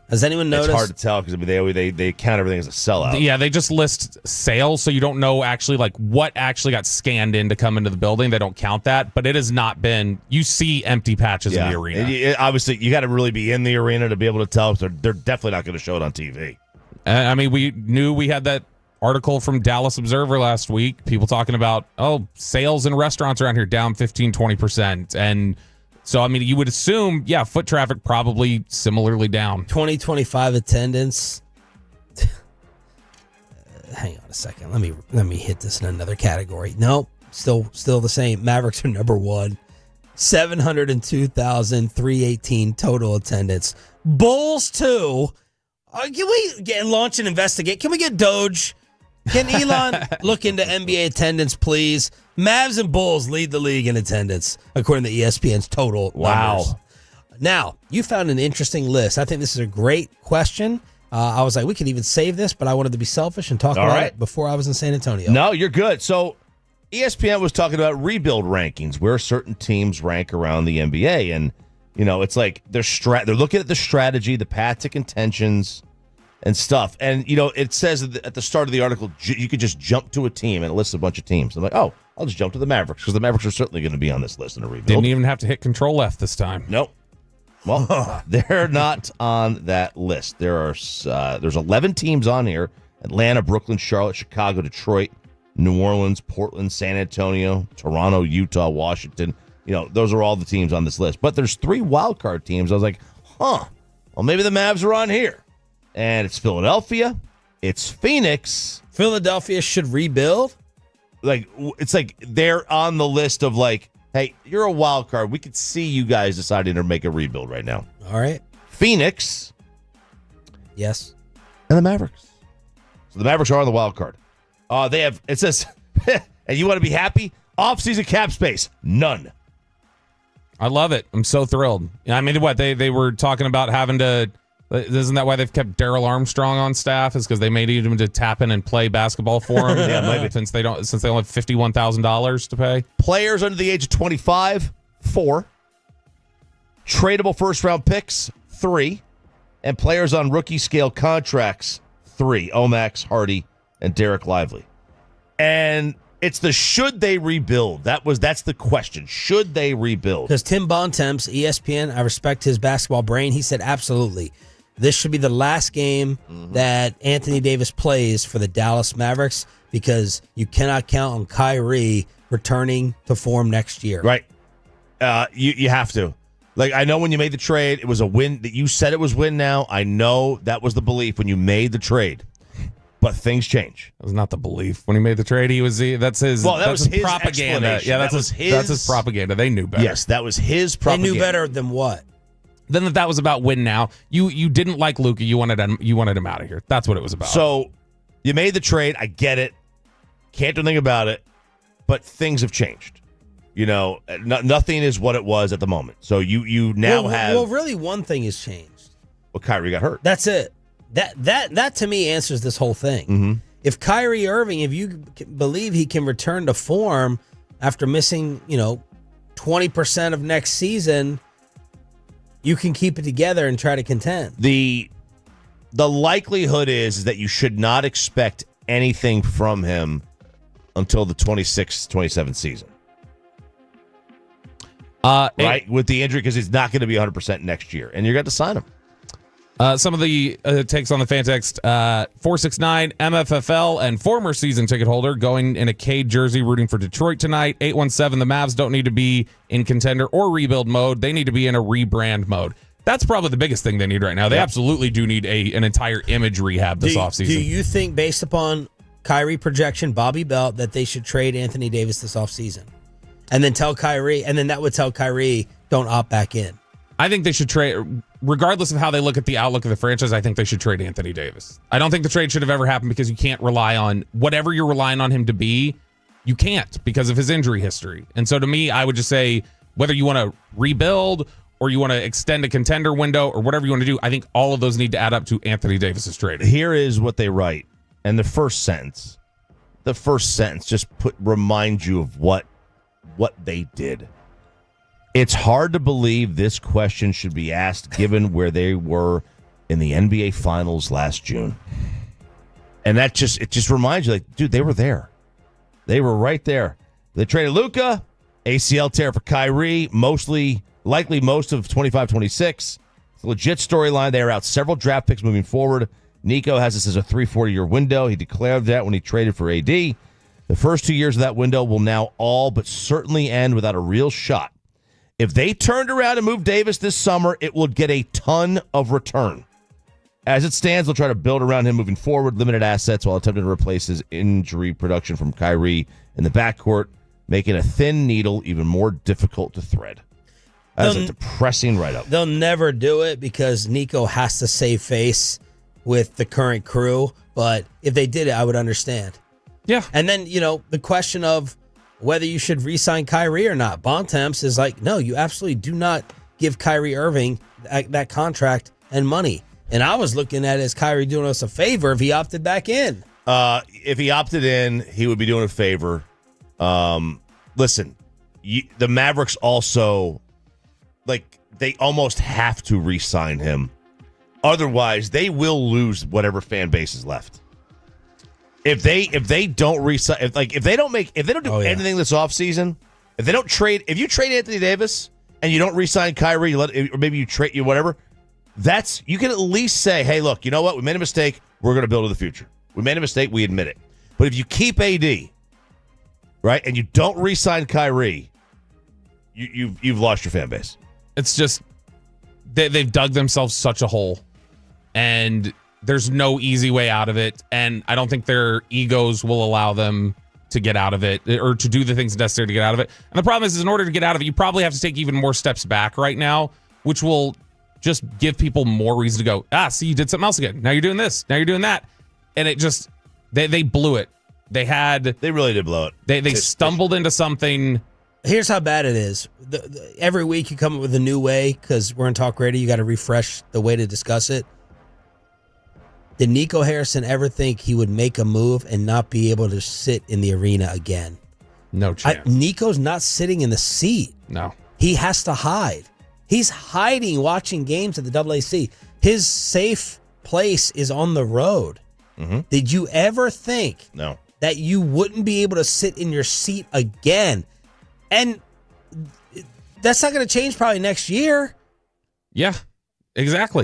Has anyone noticed? It's hard to tell because they count everything as a sellout. Yeah, they just list sales, so you don't know actually like what actually got scanned in to come into the building. They don't count that, but it has not been. You see empty patches in the arena. Obviously, you got to really be in the arena to be able to tell. They're definitely not going to show it on TV. I mean, we knew we had that article from Dallas Observer last week. People talking about sales in restaurants around here down 15-20%, and so, I mean, you would assume, foot traffic probably similarly down. 2025 attendance. Hang on a second. Let me hit this in another category. Nope, still the same. Mavericks are number 1. 702,318 total attendance. Bulls 2. Can we launch an investigate? Can we get Doge? Can Elon look into NBA attendance, please? Mavs and Bulls lead the league in attendance, according to ESPN's total numbers. Now, you found an interesting list. I think this is a great question. I was like, we could even save this, but I wanted to be selfish and talk about it before I was in San Antonio. No, you're good. So ESPN was talking about rebuild rankings, where certain teams rank around the NBA. And, it's like they're looking at the strategy, the path to contentions and stuff. And, it says at the start of the article, you could just jump to a team and it lists a bunch of teams. I'm like, oh, I'll just jump to the Mavericks because the Mavericks are certainly going to be on this list in a rebuild. Didn't even have to hit Control-F this time. Nope. Well, they're not on that list. There's 11 teams on here: Atlanta, Brooklyn, Charlotte, Chicago, Detroit, New Orleans, Portland, San Antonio, Toronto, Utah, Washington. Those are all the teams on this list. But there's 3 wildcard teams. I was like, well, maybe the Mavs are on here. And it's Philadelphia. It's Phoenix. Philadelphia should rebuild? It's like they're on the list of like, hey, you're a wild card. We could see you guys deciding to make a rebuild right now. All right. Phoenix. Yes. And the Mavericks. So the Mavericks are on the wild card. It says, and you want to be happy? Offseason cap space. None. I love it. I'm so thrilled. I mean, what they were talking about having to. Isn't that why they've kept Daryl Armstrong on staff? Is because they may need him to tap in and play basketball for him. Yeah, maybe. Since they only have $51,000 to pay. Players under the age of 25, 4. Tradable first round picks, 3. And players on rookie scale contracts, 3. Omax, Hardy, and Derek Lively. And it's the should they rebuild? That's the question. Should they rebuild? Because Tim Bontemps, ESPN, I respect his basketball brain. He said absolutely. This should be the last game that Anthony Davis plays for the Dallas Mavericks because you cannot count on Kyrie returning to form next year. Right. You have to. Like, I know when you made the trade, it was a win. That you said it was win now. I know that was the belief when you made the trade. But things change. That was not the belief. When he made the trade, that's his propaganda. Yeah, that's his propaganda. They knew better. Yes, that was his propaganda. They knew better than what? Then that was about win now. You didn't like Luka. You wanted him out of here. That's what it was about. So you made the trade. I get it. Can't do anything about it. But things have changed. Nothing is what it was at the moment. So you now have. Well, really, one thing has changed. Well, Kyrie got hurt. That's it. That to me answers this whole thing. Mm-hmm. If Kyrie Irving, if you believe he can return to form after missing, 20% of next season, you can keep it together and try to contend. The likelihood is that you should not expect anything from him until the 26-27 season. Right? With the injury, because he's not going to be 100% next year, and you're going to sign him. Some of the takes on the fan text, 469 MFFL and former season ticket holder going in a Cade jersey rooting for Detroit tonight. 817, the Mavs don't need to be in contender or rebuild mode. They need to be in a rebrand mode. That's probably the biggest thing they need right now. They absolutely do need an entire image rehab this offseason. Do you think, based upon Kyrie projection, Bobby Belt, that they should trade Anthony Davis this offseason? And then tell Kyrie, and then that would tell Kyrie, don't opt back in. I think they should trade, regardless of how they look at the outlook of the franchise, I think they should trade Anthony Davis. I don't think the trade should have ever happened because you can't rely on whatever you're relying on him to be. You can't because of his injury history. And so to me, I would just say whether you want to rebuild or you want to extend a contender window or whatever you want to do, I think all of those need to add up to Anthony Davis's trade. Here is what they write. And the first sentence just remind you of what they did. It's hard to believe this question should be asked given where they were in the NBA Finals last June. And it just reminds you, like, dude, they were there. They were right there. They traded Luka, ACL tear for Kyrie, likely most of 25-26. It's a legit storyline. They are out several draft picks moving forward. Nico has this as a 3-4 year window. He declared that when he traded for AD. The first 2 years of that window will now all but certainly end without a real shot. If they turned around and moved Davis this summer, it would get a ton of return. As it stands, they'll try to build around him moving forward, limited assets while attempting to replace his injury production from Kyrie in the backcourt, making a thin needle even more difficult to thread. That's a depressing write-up. They'll never do it because Nico has to save face with the current crew. But if they did it, I would understand. Yeah. And then, the question of whether you should re-sign Kyrie or not. Bontemps is like, no, you absolutely do not give Kyrie Irving that contract and money. And I was looking at it as Kyrie doing us a favor if he opted back in. If he opted in, he would be doing a favor. Listen, the Mavericks also, they almost have to re-sign him. Otherwise, they will lose whatever fan base is left. If they don't re-sign, if they don't do anything this offseason, if you trade Anthony Davis and you don't re-sign Kyrie, or maybe you trade whatever, you can at least say, hey, look, you know what? We made a mistake. We're going to build to the future. We made a mistake. We admit it. But if you keep AD, right, and you don't re-sign Kyrie, you've lost your fan base. It's just they've dug themselves such a hole, and there's no easy way out of it. And I don't think their egos will allow them to get out of it or to do the things necessary to get out of it. And the problem is in order to get out of it, you probably have to take even more steps back right now, which will just give people more reason to go, see, you did something else again. Now you're doing this. Now you're doing that. And it just, they blew it. They really did blow it. They stumbled into something. Here's how bad it is. Every week you come up with a new way because we're in talk radio. You got to refresh the way to discuss it. Did Nico Harrison ever think he would make a move and not be able to sit in the arena again? No chance. Nico's not sitting in the seat. No. He has to hide. He's hiding watching games at the AAC. His safe place is on the road. Mm-hmm. Did you ever think that you wouldn't be able to sit in your seat again? And that's not going to change probably next year. Yeah, exactly.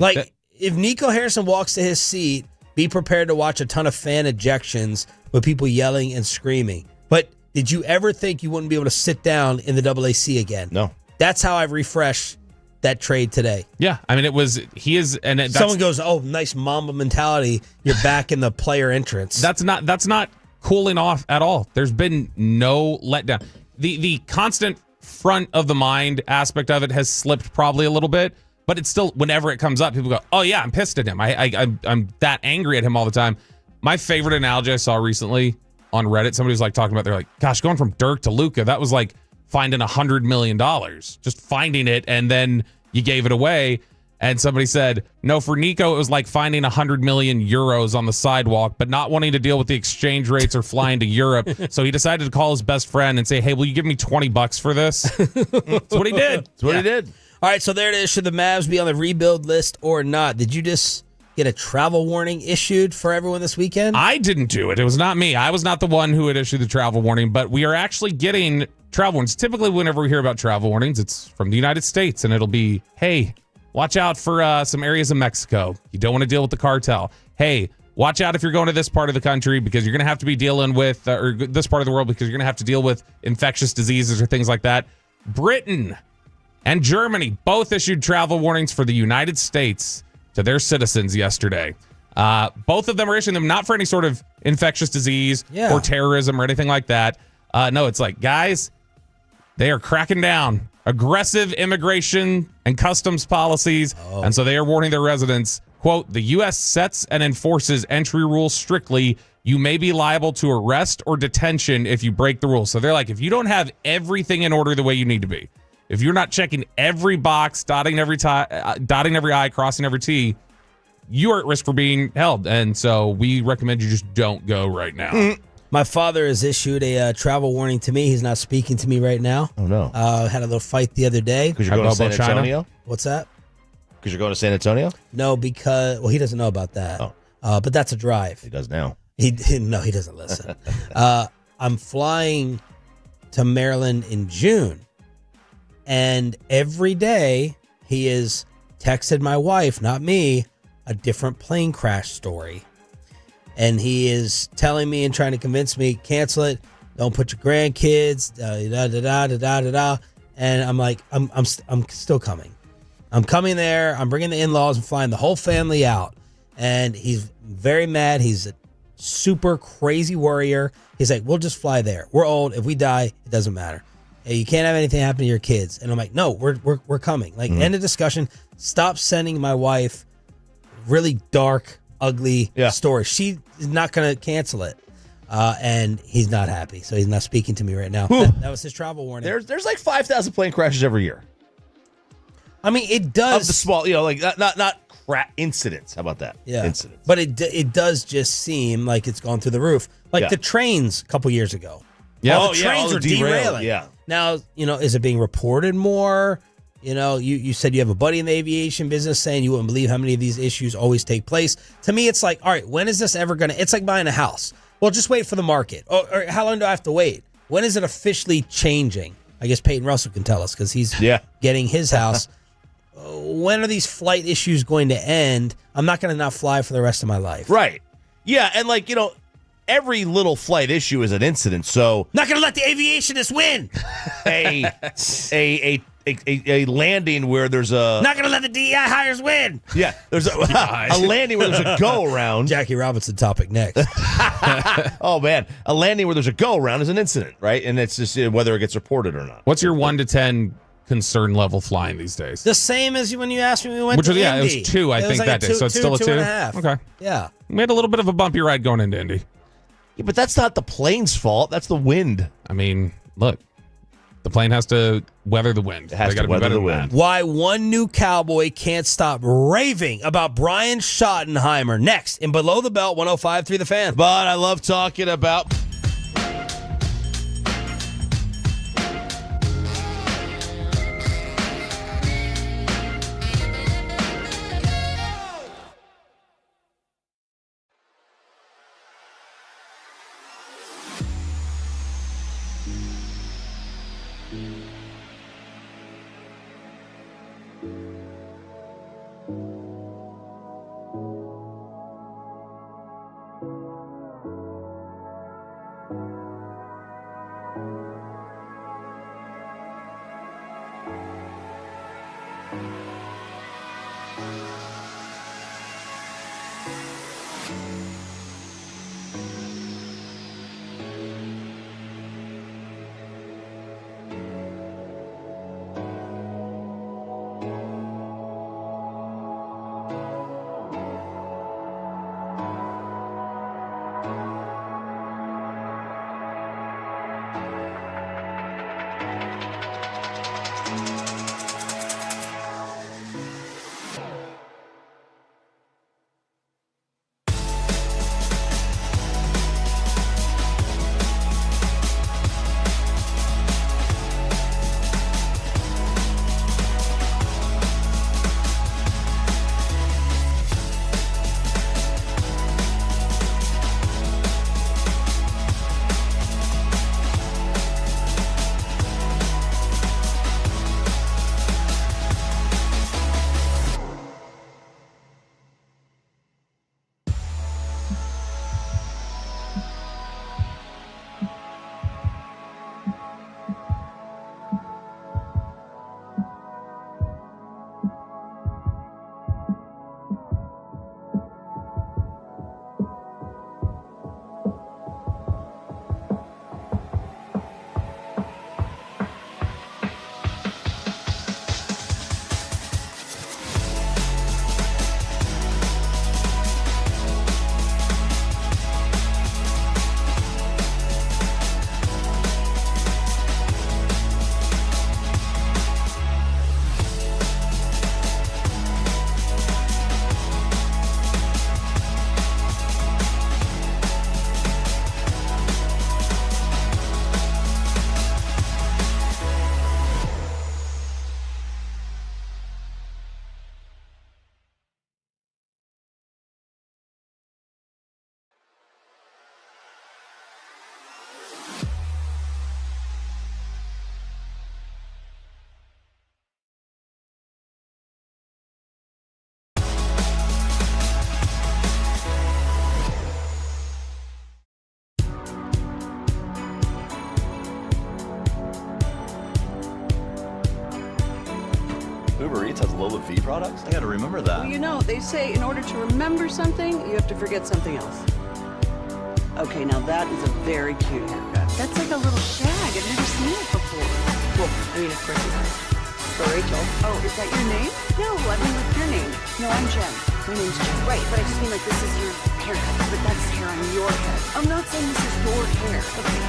If Nico Harrison walks to his seat, be prepared to watch a ton of fan ejections with people yelling and screaming. But did you ever think you wouldn't be able to sit down in the AAC again? No. That's how I've refreshed that trade today. Yeah, I mean, someone goes, "Oh, nice Mamba mentality. You're back in the player entrance." That's not cooling off at all. There's been no letdown. The constant front of the mind aspect of it has slipped probably a little bit, but it's still, whenever it comes up, people go, "Oh yeah, I'm pissed at him. I'm that angry at him all the time." My favorite analogy I saw recently on Reddit, somebody was talking about, they're like, "Gosh, going from Dirk to Luka, that was like finding $100 million, just finding it, and then you gave it away." And somebody said, no, for Nico, it was like finding 100 million euros on the sidewalk, but not wanting to deal with the exchange rates or flying to Europe. So he decided to call his best friend and say, "Hey, will you give me $20 for this?" That's what he did. That's what he did. All right, so there it is. Should the Mavs be on the rebuild list or not? Did you just get a travel warning issued for everyone this weekend? I didn't do it. It was not me. I was not the one who had issued the travel warning, but we are actually getting travel warnings. Typically, whenever we hear about travel warnings, it's from the United States, and it'll be, hey, watch out for some areas of Mexico. You don't want to deal with the cartel. Hey, watch out if you're going to this part of the country because you're going to have to be dealing with, or this part of the world because you're going to have to deal with infectious diseases or things like that. Britain and Germany both issued travel warnings for the United States to their citizens yesterday. Both of them are issuing them not for any sort of infectious disease or terrorism or anything like that. No, it's like, guys, they are cracking down. Aggressive immigration and customs policies. And so they are warning their residents, quote, "The U.S. sets and enforces entry rules strictly. You may be liable to arrest or detention if you break the rules." So they're like, if you don't have everything in order the way you need to be, if you're not checking every box, dotting every I, crossing every T, you are at risk for being held. And so we recommend you just don't go right now. My father has issued a travel warning to me. He's not speaking to me right now. Oh, no. Had a little fight the other day. Because you're going to San Antonio? What's that? Because you're going to San Antonio? No, because, well, he doesn't know about that. Oh. But that's a drive. He does now. No, he doesn't listen. I'm flying to Maryland in June. And every day he has texted my wife, not me, a different plane crash story. And he is telling me and trying to convince me, cancel it. Don't put your grandkids, And I'm like, I'm still coming. I'm coming there. I'm bringing the in-laws and flying the whole family out. And he's very mad. He's a super crazy warrior. He's like, we'll just fly there. We're old. If we die, it doesn't matter. Hey, you can't have anything happen to your kids. And I'm like, no, we're coming. Like, end of discussion. Stop sending my wife really dark, ugly stories. She is not going to cancel it. And he's not happy. So he's not speaking to me right now. That was his travel warning. There's like 5,000 plane crashes every year. I mean, it does. Of the small, like not crap incidents. How about that? Yeah. Incidents. But it does just seem like it's gone through the roof. Like the trains a couple years ago. Yeah. The trains were derailing. Yeah. Now, is it being reported more? You said you have a buddy in the aviation business saying you wouldn't believe how many of these issues always take place. To me, it's like, all right, when is this ever going to... It's like buying a house. Well, just wait for the market. Or how long do I have to wait? When is it officially changing? I guess Peyton Russell can tell us because he's getting his house. When are these flight issues going to end? I'm not going to not fly for the rest of my life. Right. Yeah, and every little flight issue is an incident, so... Not going to let the aviationists win! A landing where there's a... Not going to let the DEI hires win! Yeah, there's a landing where there's a go-around. Jackie Robinson topic next. Oh, man. A landing where there's a go-around is an incident, right? And it's just whether it gets reported or not. What's your 1 to 10 concern level flying these days? The same as when you asked me when we went to Indy. It was 2, I think, that day. So it's still a 2? 2.5. Okay. Yeah. We had a little bit of a bumpy ride going into Indy. Yeah, but that's not the plane's fault. That's the wind. I mean, look. The plane has to weather the wind. It has to weather the wind. Why one new Cowboy can't stop raving about Brian Schottenheimer. Next, in Below the Belt, 105.3 The Fan. But I love talking about... Uber Eats has Lola V products? I gotta remember that. Well, they say in order to remember something, you have to forget something else. Okay, now that is a very cute haircut. That's like a little shag. I've never seen it before. Well, of course you have. For Rachel. Oh, is that your name? No, I mean like your name. No, I'm Jen. My name's Jen. Right, but I just mean like this is your haircut. But that's hair on your head. I'm not saying this is your hair. Okay.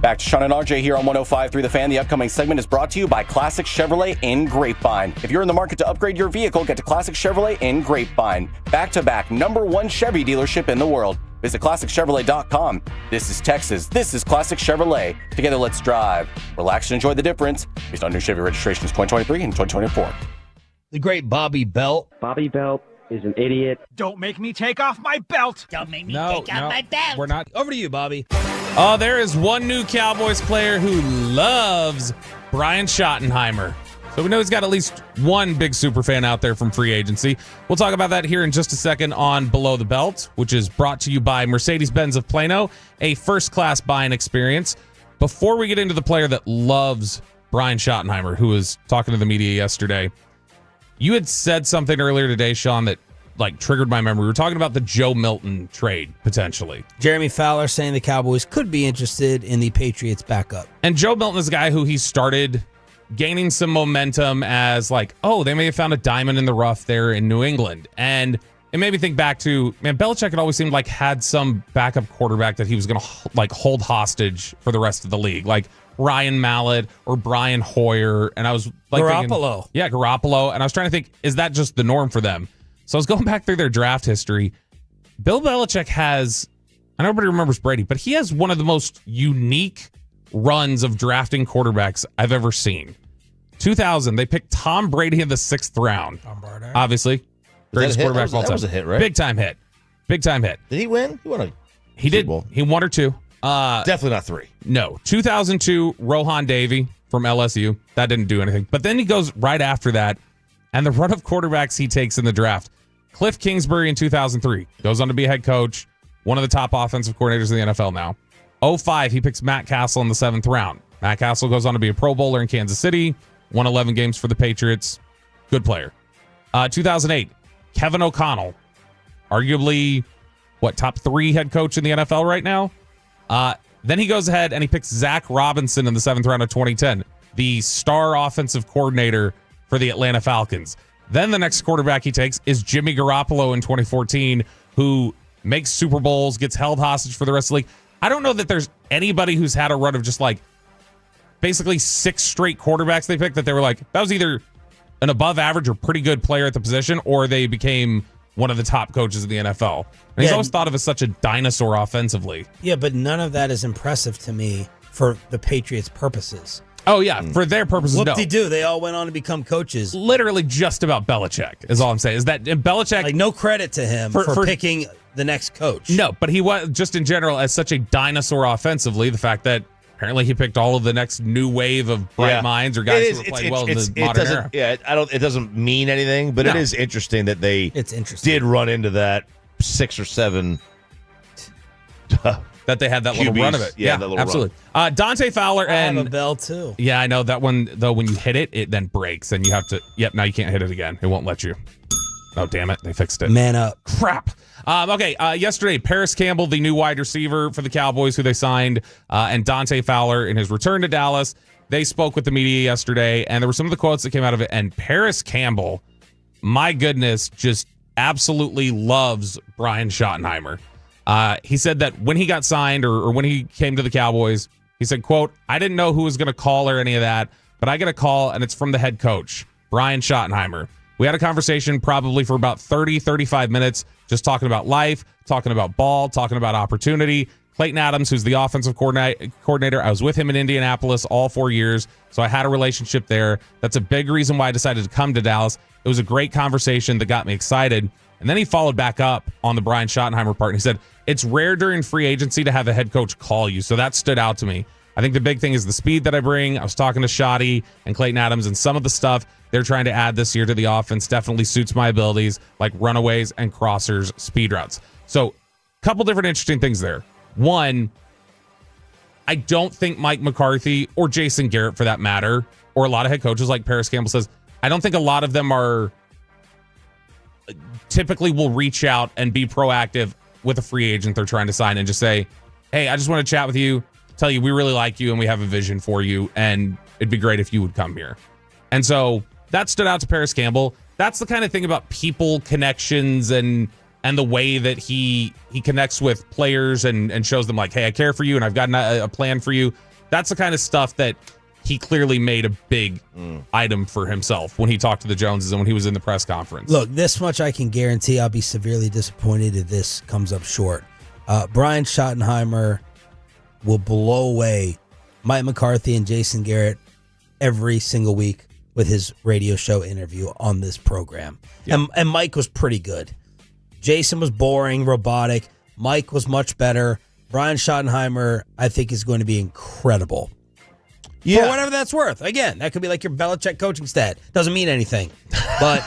Back to Sean and RJ here on 105.3 The Fan. The upcoming segment is brought to you by Classic Chevrolet in Grapevine. If you're in the market to upgrade your vehicle, get to Classic Chevrolet in Grapevine. Back-to-back #1 Chevy dealership in the world. Visit ClassicChevrolet.com. This is Texas. This is Classic Chevrolet. Together, let's drive. Relax and enjoy the difference based on new Chevy registrations 2023 and 2024. The great Bobby Belt. Bobby Belt is an idiot. Don't make me take off my belt. Don't make me take off my belt. We're not. Over to you, Bobby. Oh, there is one new Cowboys player who loves Brian Schottenheimer. So we know he's got at least one big super fan out there from free agency. We'll talk about that here in just a second on Below the Belt, which is brought to you by Mercedes-Benz of Plano, a first-class buying experience. Before we get into the player that loves Brian Schottenheimer, who was talking to the media yesterday, you had said something earlier today, Sean, that triggered my memory. We were talking about the Joe Milton trade, potentially. Jeremy Fowler saying the Cowboys could be interested in the Patriots backup. And Joe Milton is a guy who he started gaining some momentum as they may have found a diamond in the rough there in New England. And it made me think back to, Belichick had always seemed like had some backup quarterback that he was going to hold hostage for the rest of the league. Like Ryan Mallett or Brian Hoyer. And I was Garoppolo. Garoppolo. And I was trying to think, is that just the norm for them? So I was going back through their draft history. Bill Belichick has, I know nobody remembers Brady, but he has one of the most unique runs of drafting quarterbacks I've ever seen. 2000, they picked Tom Brady in the 6th round. Tom Brady. Obviously. Greatest quarterback of all time. That was a hit, right? Big time hit. Did he win? He won a He did. Bowl. He won or two. Definitely not 3. No. 2002, Rohan Davey from LSU. That didn't do anything. But then he goes right after that, and the run of quarterbacks he takes in the draft. Cliff Kingsbury in 2003. Goes on to be a head coach. One of the top offensive coordinators in the NFL now. 2005, he picks Matt Castle in the 7th round. Matt Castle goes on to be a Pro Bowler in Kansas City. Won 11 games for the Patriots. Good player. 2008, Kevin O'Connell. Arguably, top 3 head coach in the NFL right now? Then he goes ahead and he picks Zach Robinson in the 7th round of 2010. The star offensive coordinator for the Atlanta Falcons. Then the next quarterback he takes is Jimmy Garoppolo in 2014, who makes Super Bowls, gets held hostage for the rest of the league. I don't know that there's anybody who's had a run of just basically 6 straight quarterbacks they picked that they were that was either an above average or pretty good player at the position, or they became one of the top coaches in the NFL. And he's always thought of as such a dinosaur offensively. Yeah, but none of that is impressive to me for the Patriots' purposes. Oh, yeah. For their purposes, no. Whoop-de-doo. They all went on to become coaches. Literally just about Belichick is all I'm saying. Is that Belichick... no credit to him for picking the next coach. No, but he was, just in general, as such a dinosaur offensively, the fact that apparently he picked all of the next new wave of bright minds or guys who were playing well in the modern era. Yeah, it doesn't mean anything, but it is interesting that they did run into that 6 or 7... that they had that little QBs. run of it. Yeah, that little absolutely. Dante Fowler and... I have a bell, too. Yeah, I know. That one, though, when you hit it, it then breaks, and you have to... Yep, now you can't hit it again. It won't let you. Oh, damn it. They fixed it. Man up. Crap. Yesterday, Paris Campbell, the new wide receiver for the Cowboys, who they signed, and Dante Fowler in his return to Dallas, they spoke with the media yesterday, and there were some of the quotes that came out of it, and Paris Campbell, my goodness, just absolutely loves Brian Schottenheimer. He said that when he got signed or when he came to the Cowboys, he said, quote, I didn't know who was going to call or any of that, but I get a call, and it's from the head coach, Brian Schottenheimer. We had a conversation probably for about 30, 35 minutes, just talking about life, talking about ball, talking about opportunity. Clayton Adams, who's the offensive coordinator, I was with him in Indianapolis all 4 years, so I had a relationship there. That's a big reason why I decided to come to Dallas. It was a great conversation that got me excited. And then he followed back up on the Brian Schottenheimer part, and he said, it's rare during free agency to have a head coach call you, so that stood out to me. I think the big thing is the speed that I bring. I was talking to Shotty and Clayton Adams, and some of the stuff they're trying to add this year to the offense definitely suits my abilities, like runaways and crossers, speed routes. So a couple different interesting things there. One, I don't think Mike McCarthy or Jason Garrett, for that matter, or a lot of head coaches like Paris Campbell says, I don't think a lot of them are typically will reach out and be proactive with a free agent they're trying to sign and just say, hey, I just want to chat with you, tell you we really like you and we have a vision for you, and it'd be great if you would come here. And so that stood out to Paris Campbell. That's the kind of thing about people connections and the way that he connects with players and shows them like, hey, I care for you and I've got a plan for you. That's the kind of stuff that he clearly made a big item for himself when he talked to the Joneses and when he was in the press conference. Look, this much I can guarantee. I'll be severely disappointed if this comes up short. Brian Schottenheimer will blow away Mike McCarthy and Jason Garrett every single week with his radio show interview on this program. Yeah. And Mike was pretty good. Jason was boring, robotic. Mike was much better. Brian Schottenheimer, I think, is going to be incredible. Yeah. For whatever that's worth. Again, that could be like your Belichick coaching stat. Doesn't mean anything. But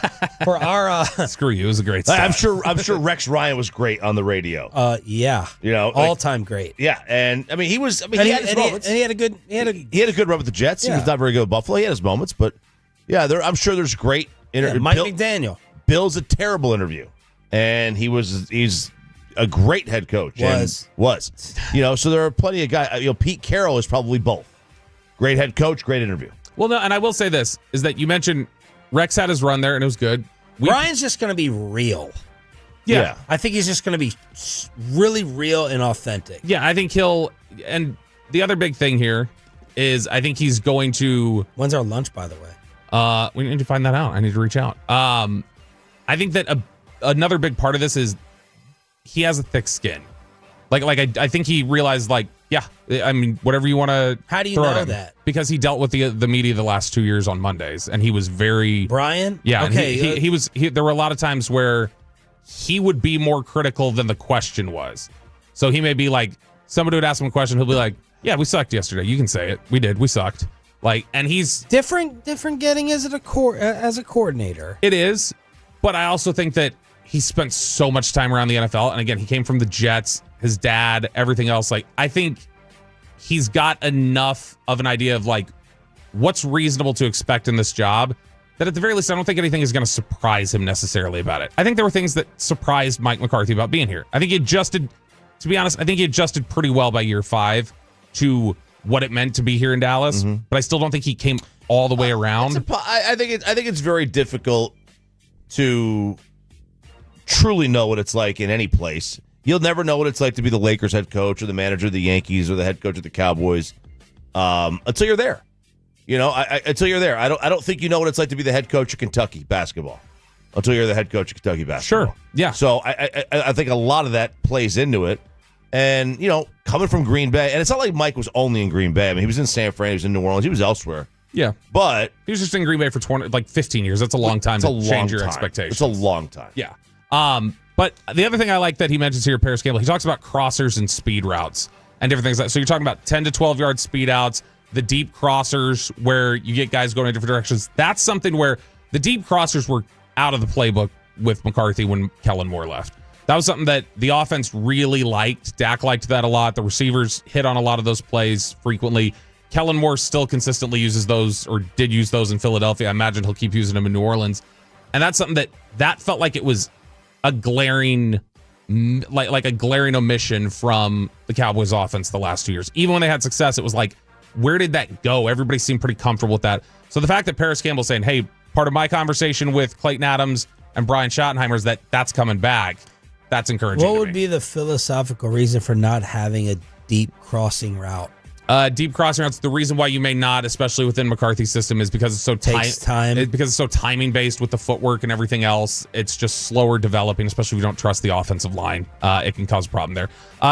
for our screw you, it was a great stat. I'm sure Rex Ryan was great on the radio. Yeah. You know, all-time great. Yeah, and I mean he had his moments. And he had a good run with the Jets. Yeah. He was not very good with Buffalo. He had his moments, but yeah, I'm sure there's great interview. Mike McDaniel. Bill's a terrible interview. And he's a great head coach. Was. You know, so there are plenty of guys. You know, Pete Carroll is probably both. Great head coach, great interview. Well, no, and I will say this, is that you mentioned Rex had his run there and it was good. Brian's just going to be real. Yeah. I think he's just going to be really real and authentic. Yeah, I think and the other big thing here is I think he's going to... When's our lunch, by the way? We need to find that out. I need to reach out. I think that another big part of this is he has a thick skin. I think he realized, yeah, I mean, whatever you want to. How do you know that? Because he dealt with the media the last 2 years on Mondays, and he was very Brian. Yeah, okay. There were a lot of times where he would be more critical than the question was. So he may be like, somebody would ask him a question, he'll be like, "Yeah, we sucked yesterday. You can say it. We did. We sucked." And he's different getting as a coordinator. It is, but I also think that he spent so much time around the NFL, and again, he came from the Jets. His dad, everything else. I think he's got enough of an idea of what's reasonable to expect in this job that at the very least, I don't think anything is going to surprise him necessarily about it. I think there were things that surprised Mike McCarthy about being here. I think he adjusted, to be honest, pretty well by year 5 to what it meant to be here in Dallas, but I still don't think he came all the way around. I think it's very difficult to truly know what it's like in any place. You'll never know what it's like to be the Lakers head coach or the manager of the Yankees or the head coach of the Cowboys until you're there. You know, until you're there. I don't think you know what it's like to be the head coach of Kentucky basketball until you're the head coach of Kentucky basketball. Sure, yeah. So I think a lot of that plays into it. And, you know, coming from Green Bay, and it's not like Mike was only in Green Bay. I mean, he was in San Fran, he was in New Orleans, he was elsewhere. Yeah. But he was just in Green Bay for 15 years. That's a long time to change your expectations. It's a long time. Yeah. But the other thing I like that he mentions here, Paris Campbell, he talks about crossers and speed routes and different things. So you're talking about 10 to 12 yard speed outs, the deep crossers where you get guys going in different directions. That's something where the deep crossers were out of the playbook with McCarthy when Kellen Moore left. That was something that the offense really liked. Dak liked that a lot. The receivers hit on a lot of those plays frequently. Kellen Moore still consistently uses those, or did use those in Philadelphia. I imagine he'll keep using them in New Orleans. And that's something that felt like it was a glaring, like a glaring omission from the Cowboys offense the last 2 years. Even when they had success, it was like, where did that go? Everybody seemed pretty comfortable with that. So the fact that Paris Campbell's saying, hey, part of my conversation with Clayton Adams and Brian Schottenheimer is that's coming back, that's encouraging. What would be the philosophical reason for not having a deep crossing route? Deep crossing routes. The reason why you may not, especially within McCarthy's system, is because it's so takes time. Because it's so timing based with the footwork and everything else. It's just slower developing, especially if you don't trust the offensive line. It can cause a problem there.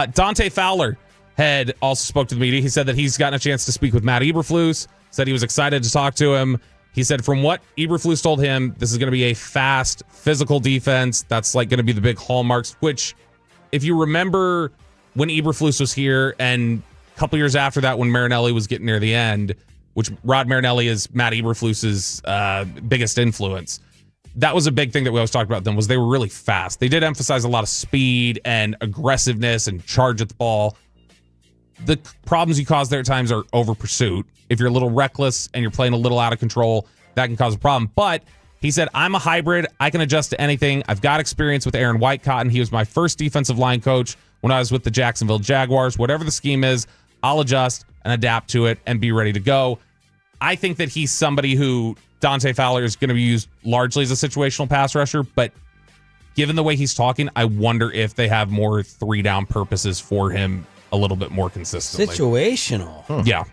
Dante Fowler had also spoke to the media. He said that he's gotten a chance to speak with Matt Eberflus. Said he was excited to talk to him. He said from what Eberflus told him, this is going to be a fast, physical defense. That's going to be the big hallmarks. Which, if you remember when Eberflus was here and a couple years after that, when Marinelli was getting near the end, which Rod Marinelli is Matt Eberflus's biggest influence. That was a big thing that we always talked about them, was they were really fast. They did emphasize a lot of speed and aggressiveness and charge at the ball. The problems you cause there at times are over pursuit. If you're a little reckless and you're playing a little out of control, that can cause a problem. But He said, I'm a hybrid. I can adjust to anything. I've got experience with Aaron Whitecotton. He was my first defensive line coach when I was with the Jacksonville Jaguars. Whatever the scheme is, I'll adjust and adapt to it and be ready to go. I think that he's somebody who Dante Fowler is going to be used largely as a situational pass rusher, but given the way he's talking, I wonder if they have more 3-down purposes for him a little bit more consistently. Situational. Yeah.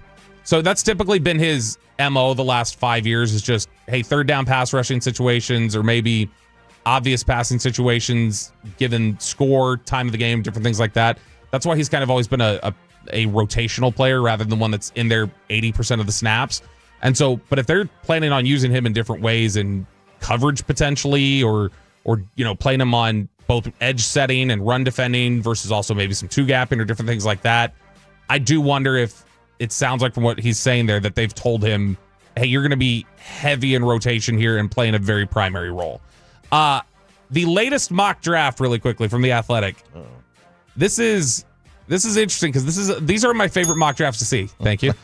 So that's typically been his MO the last 5 years, is just, hey, 3rd-down pass rushing situations or maybe obvious passing situations, given score, time of the game, different things like that. That's why he's kind of always been a rotational player rather than one that's in there 80% of the snaps. And so, but if they're planning on using him in different ways in coverage potentially, or playing him on both edge setting and run defending versus also maybe some 2-gapping or different things like that, I do wonder if it sounds like from what he's saying there that they've told him, hey, you're going to be heavy in rotation here and playing a very primary role. The latest mock draft, really quickly, from The Athletic. This is interesting because these are my favorite mock drafts to see. Thank you.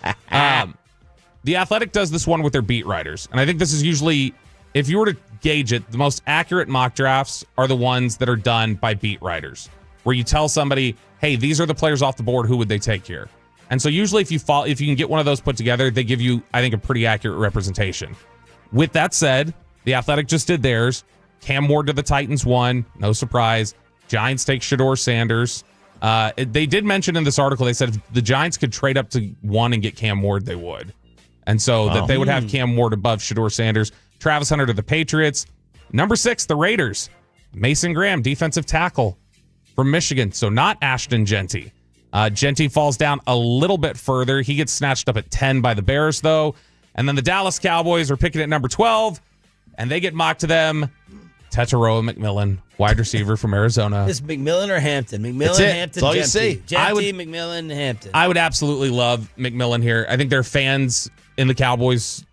The Athletic does this one with their beat writers, and I think this is usually, if you were to gauge it, the most accurate mock drafts are the ones that are done by beat writers, where you tell somebody, hey, these are the players off the board, who would they take here? And so usually if you can get one of those put together, they give you, I think, a pretty accurate representation. With that said, The Athletic just did theirs. Cam Ward to the Titans 1, no surprise. Giants take Shedeur Sanders. They did mention in this article, they said if the Giants could trade up to 1 and get Cam Ward, they would. And so that they would have Cam Ward above Shedeur Sanders. Travis Hunter to the Patriots. Number 6, the Raiders. Mason Graham, defensive tackle from Michigan. So not Ashton Genty. Genty falls down a little bit further. He gets snatched up at 10 by the Bears, though. And then the Dallas Cowboys are picking at number 12, and they get mocked to them. Tetaroa McMillan, wide receiver from Arizona. Is McMillan or Hampton? McMillan, Hampton, That's all you Genty. see. Genty, McMillan, Hampton. I would absolutely love McMillan here. I think there are fans in the Cowboys,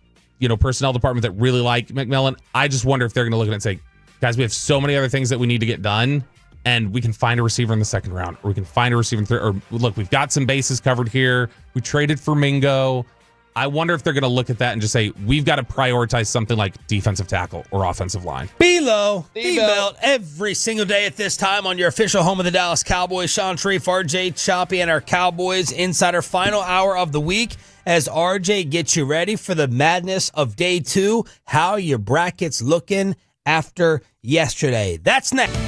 personnel department that really like McMillan. I just wonder if they're going to look at it and say, guys, we have so many other things that we need to get done, and we can find a receiver in the 2nd round, or we can find a receiver in 3rd. Or look, we've got some bases covered here. We traded for Mingo. I wonder if they're going to look at that and just say, we've got to prioritize something like defensive tackle or offensive line. B-Lo, B-Belt, every single day at this time on your official home of the Dallas Cowboys. Sean Sharif, RJ Choppy, and our Cowboys Insider final hour of the week as RJ gets you ready for the madness of day 2. How your brackets looking after yesterday. That's next.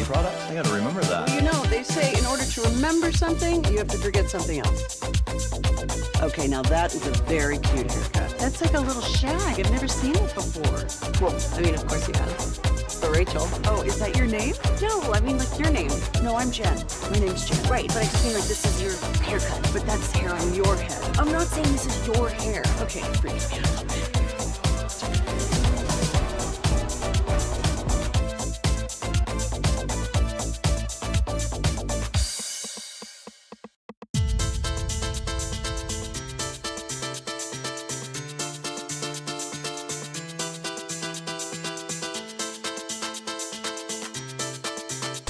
V products? I gotta remember that. You know, they say in order to remember something, you have to forget something else. Okay, now that is a very cute haircut. That's like a little shag. I've never seen it before. Well, I mean, of course you have. So Rachel. Oh, is that your name? No, I mean like your name. No, I'm Jen. My name's Jen. Right, but I just mean like this is your haircut. But that's hair on your head. I'm not saying this is your hair. Okay, forgive me.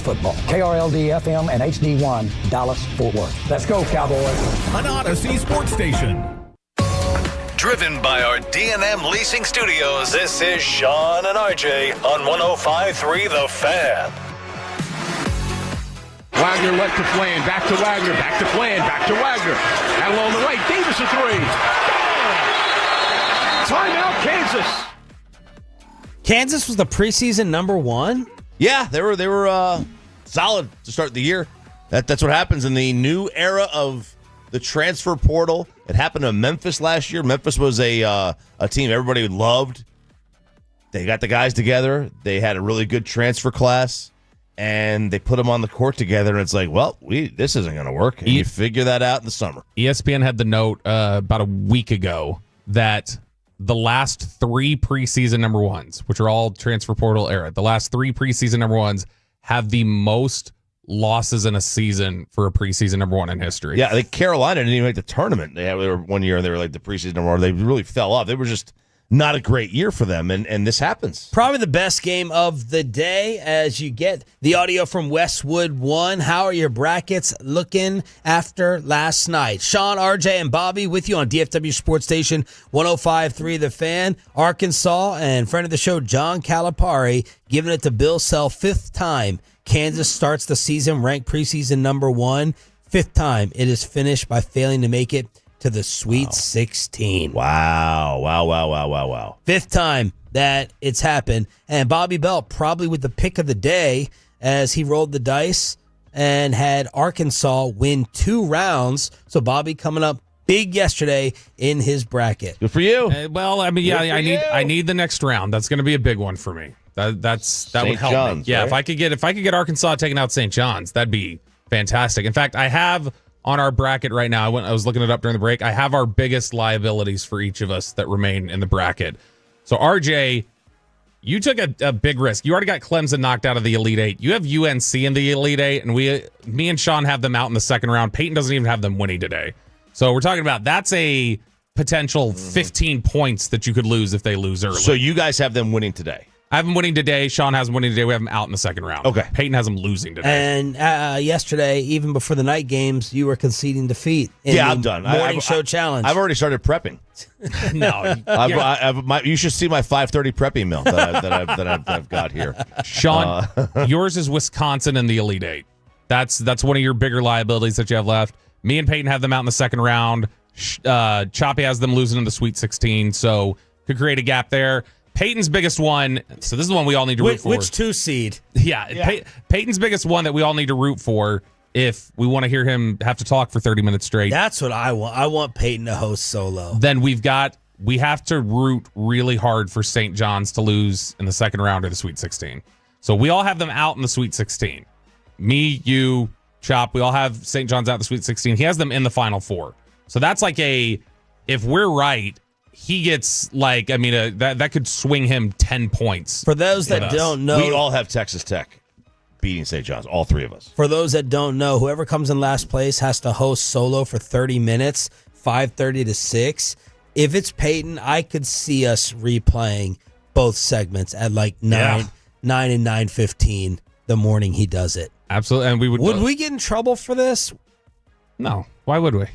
Football. KRLD-FM and HD1, Dallas, Fort Worth. Let's go, Cowboys. An Odyssey sports station. Driven by our D&M Leasing Studios, this is Sean and RJ on 105.3 The Fan. Wagner left to Flan, back to Wagner, back to Flan, back to Wagner. Out along the right, Davis a three. Timeout, Kansas. Kansas was the preseason number one? Yeah, they were solid to start the year. That's what happens in the new era of the transfer portal. It happened to Memphis last year. Memphis was a team everybody loved. They got the guys together. They had a really good transfer class, and they put them on the court together. And it's like, well, this isn't going to work. And you figure that out in the summer. ESPN had the note about a week ago that the last 3 preseason number ones, which are all transfer portal era, the last 3 preseason number ones have the most losses in a season for a preseason number one in history. Yeah, like Carolina didn't even make the tournament. They were one year and they were like the preseason number one. They really fell off. They were just not a great year for them, and this happens. Probably the best game of the day as you get the audio from Westwood 1. How are your brackets looking after last night? Sean, RJ, and Bobby with you on DFW Sports Station 105.3 The Fan. Arkansas and friend of the show, John Calipari, giving it to Bill Self. 5th time Kansas starts the season ranked preseason number 1. 5th time it is finished by failing to make it to the Sweet 16. Wow. 5th time that it's happened. And Bobby Belt probably with the pick of the day as he rolled the dice and had Arkansas win 2 rounds. So Bobby coming up big yesterday in his bracket. Good for you. Well, I mean, yeah, I need the next round. That's going to be a big one for me. That would help John's, me. Yeah, right? if I could get Arkansas taking out St. John's, that'd be fantastic. In fact, I have on our bracket right now, I was looking it up during the break. I have our biggest liabilities for each of us that remain in the bracket. So RJ, you took a big risk. You already got Clemson knocked out of the Elite Eight. You have UNC in the Elite Eight, and me and Sean have them out in the second round. Peyton doesn't even have them winning today. So we're talking about that's a potential 15 points that you could lose if they lose early. So you guys have them winning today. I have them winning today. Sean has them winning today. We have them out in the second round. Okay. Peyton has them losing today. And yesterday, even before the night games, you were conceding defeat. I'm done. Morning show challenge. I've already started prepping. No, you should see my 5:30 prep email that I've got here. Sean, yours is Wisconsin in the Elite Eight. That's one of your bigger liabilities that you have left. Me and Peyton have them out in the second round. Choppy has them losing in the Sweet 16, so could create a gap there. Peyton's biggest one, so this is the one we all need to root for. Which 2 seed? Yeah. Peyton's biggest one that we all need to root for if we want to hear him have to talk for 30 minutes straight. That's what I want. I want Peyton to host solo. Then we have to root really hard for St. John's to lose in the second round of the Sweet 16. So we all have them out in the Sweet 16. Me, you, Chop, we all have St. John's out in the Sweet 16. He has them in the Final Four. So that's like if we're right, he gets that could swing him 10 points. For those that don't know, we all have Texas Tech beating St. John's, all 3 of us. For those that don't know, whoever comes in last place has to host solo for 30 minutes, 5:30 to 6. If it's Peyton, I could see us replaying both segments at like 9 and 9:15 the morning he does it. Absolutely. And would we get in trouble for this? No. Why would we?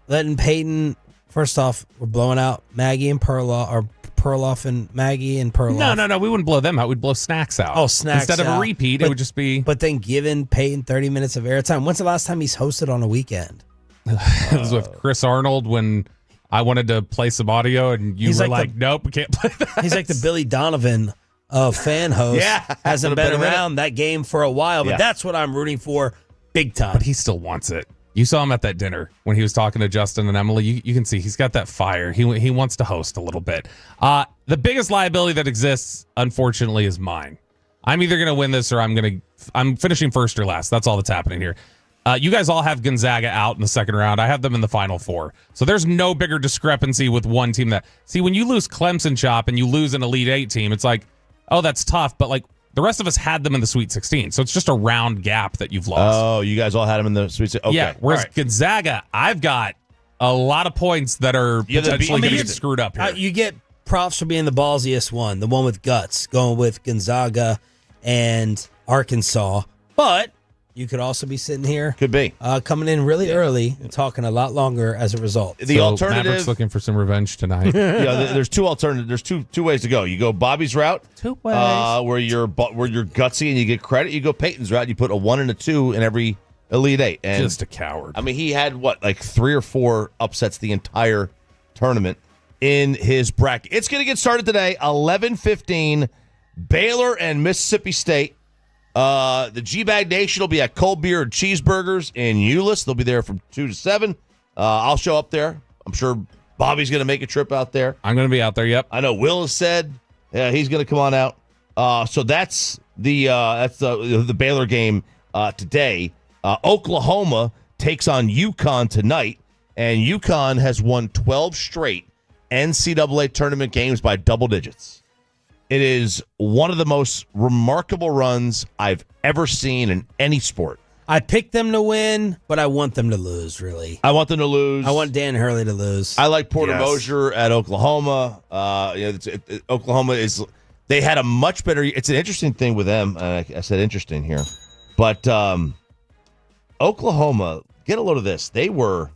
Letting Peyton, first off, we're blowing out Maggie and Perloff, or Perloff and Maggie and Perloff. No. We wouldn't blow them out. We'd blow Snacks out. Oh, Snacks Instead of a repeat, it would just be. But then giving Peyton 30 minutes of airtime. When's the last time he's hosted on a weekend? It was with Chris Arnold when I wanted to play some audio, and you were like, nope, we can't play that. He's like the Billy Donovan of fan host. Hasn't been been a around that game for a while, but that's what I'm rooting for big time. But he still wants it. You saw him at that dinner when he was talking to Justin and Emily. You can see he's got that fire. He wants to host a little bit. The biggest liability that exists, unfortunately, is mine. I'm either going to win this or I'm finishing first or last. That's all that's happening here. You guys all have Gonzaga out in the second round. I have them in the Final Four. So there's no bigger discrepancy with one team see, when you lose Clemson, Chop, and you lose an Elite Eight team, it's like, oh, that's tough. But like, the rest of us had them in the Sweet 16, so it's just a round gap that you've lost. Oh, you guys all had them in the Sweet 16? Okay. Yeah, whereas Gonzaga, I've got a lot of points that are potentially going to get screwed up here. You get props for being the ballsiest one, the one with guts, going with Gonzaga and Arkansas. But you could also be sitting here. Could be. Coming in really early and talking a lot longer as a result. The alternative. Maverick's looking for some revenge tonight. There's two alternatives. There's two ways to go. You go Bobby's route, two ways, where you're gutsy and you get credit. You go Peyton's route. You put a 1 and a 2 in every Elite Eight. And just a coward. I mean, he had like 3 or 4 upsets the entire tournament in his bracket. It's going to get started today. 11:15. Baylor and Mississippi State. The G-Bag Nation will be at Cold Beer and Cheeseburgers in Euless. They'll be there from 2 to 7. I'll show up there. I'm sure Bobby's going to make a trip out there. I'm going to be out there, yep. I know Will has said he's going to come on out. So that's the Baylor game today. Oklahoma takes on UConn tonight, and UConn has won 12 straight NCAA tournament games by double digits. It is one of the most remarkable runs I've ever seen in any sport. I picked them to win, but I want them to lose, really. I want them to lose. I want Dan Hurley to lose. I like Porter Mosier at Oklahoma. Oklahoma they had a much better. It's an interesting thing with them. I said interesting here. But Oklahoma, get a load of this. They were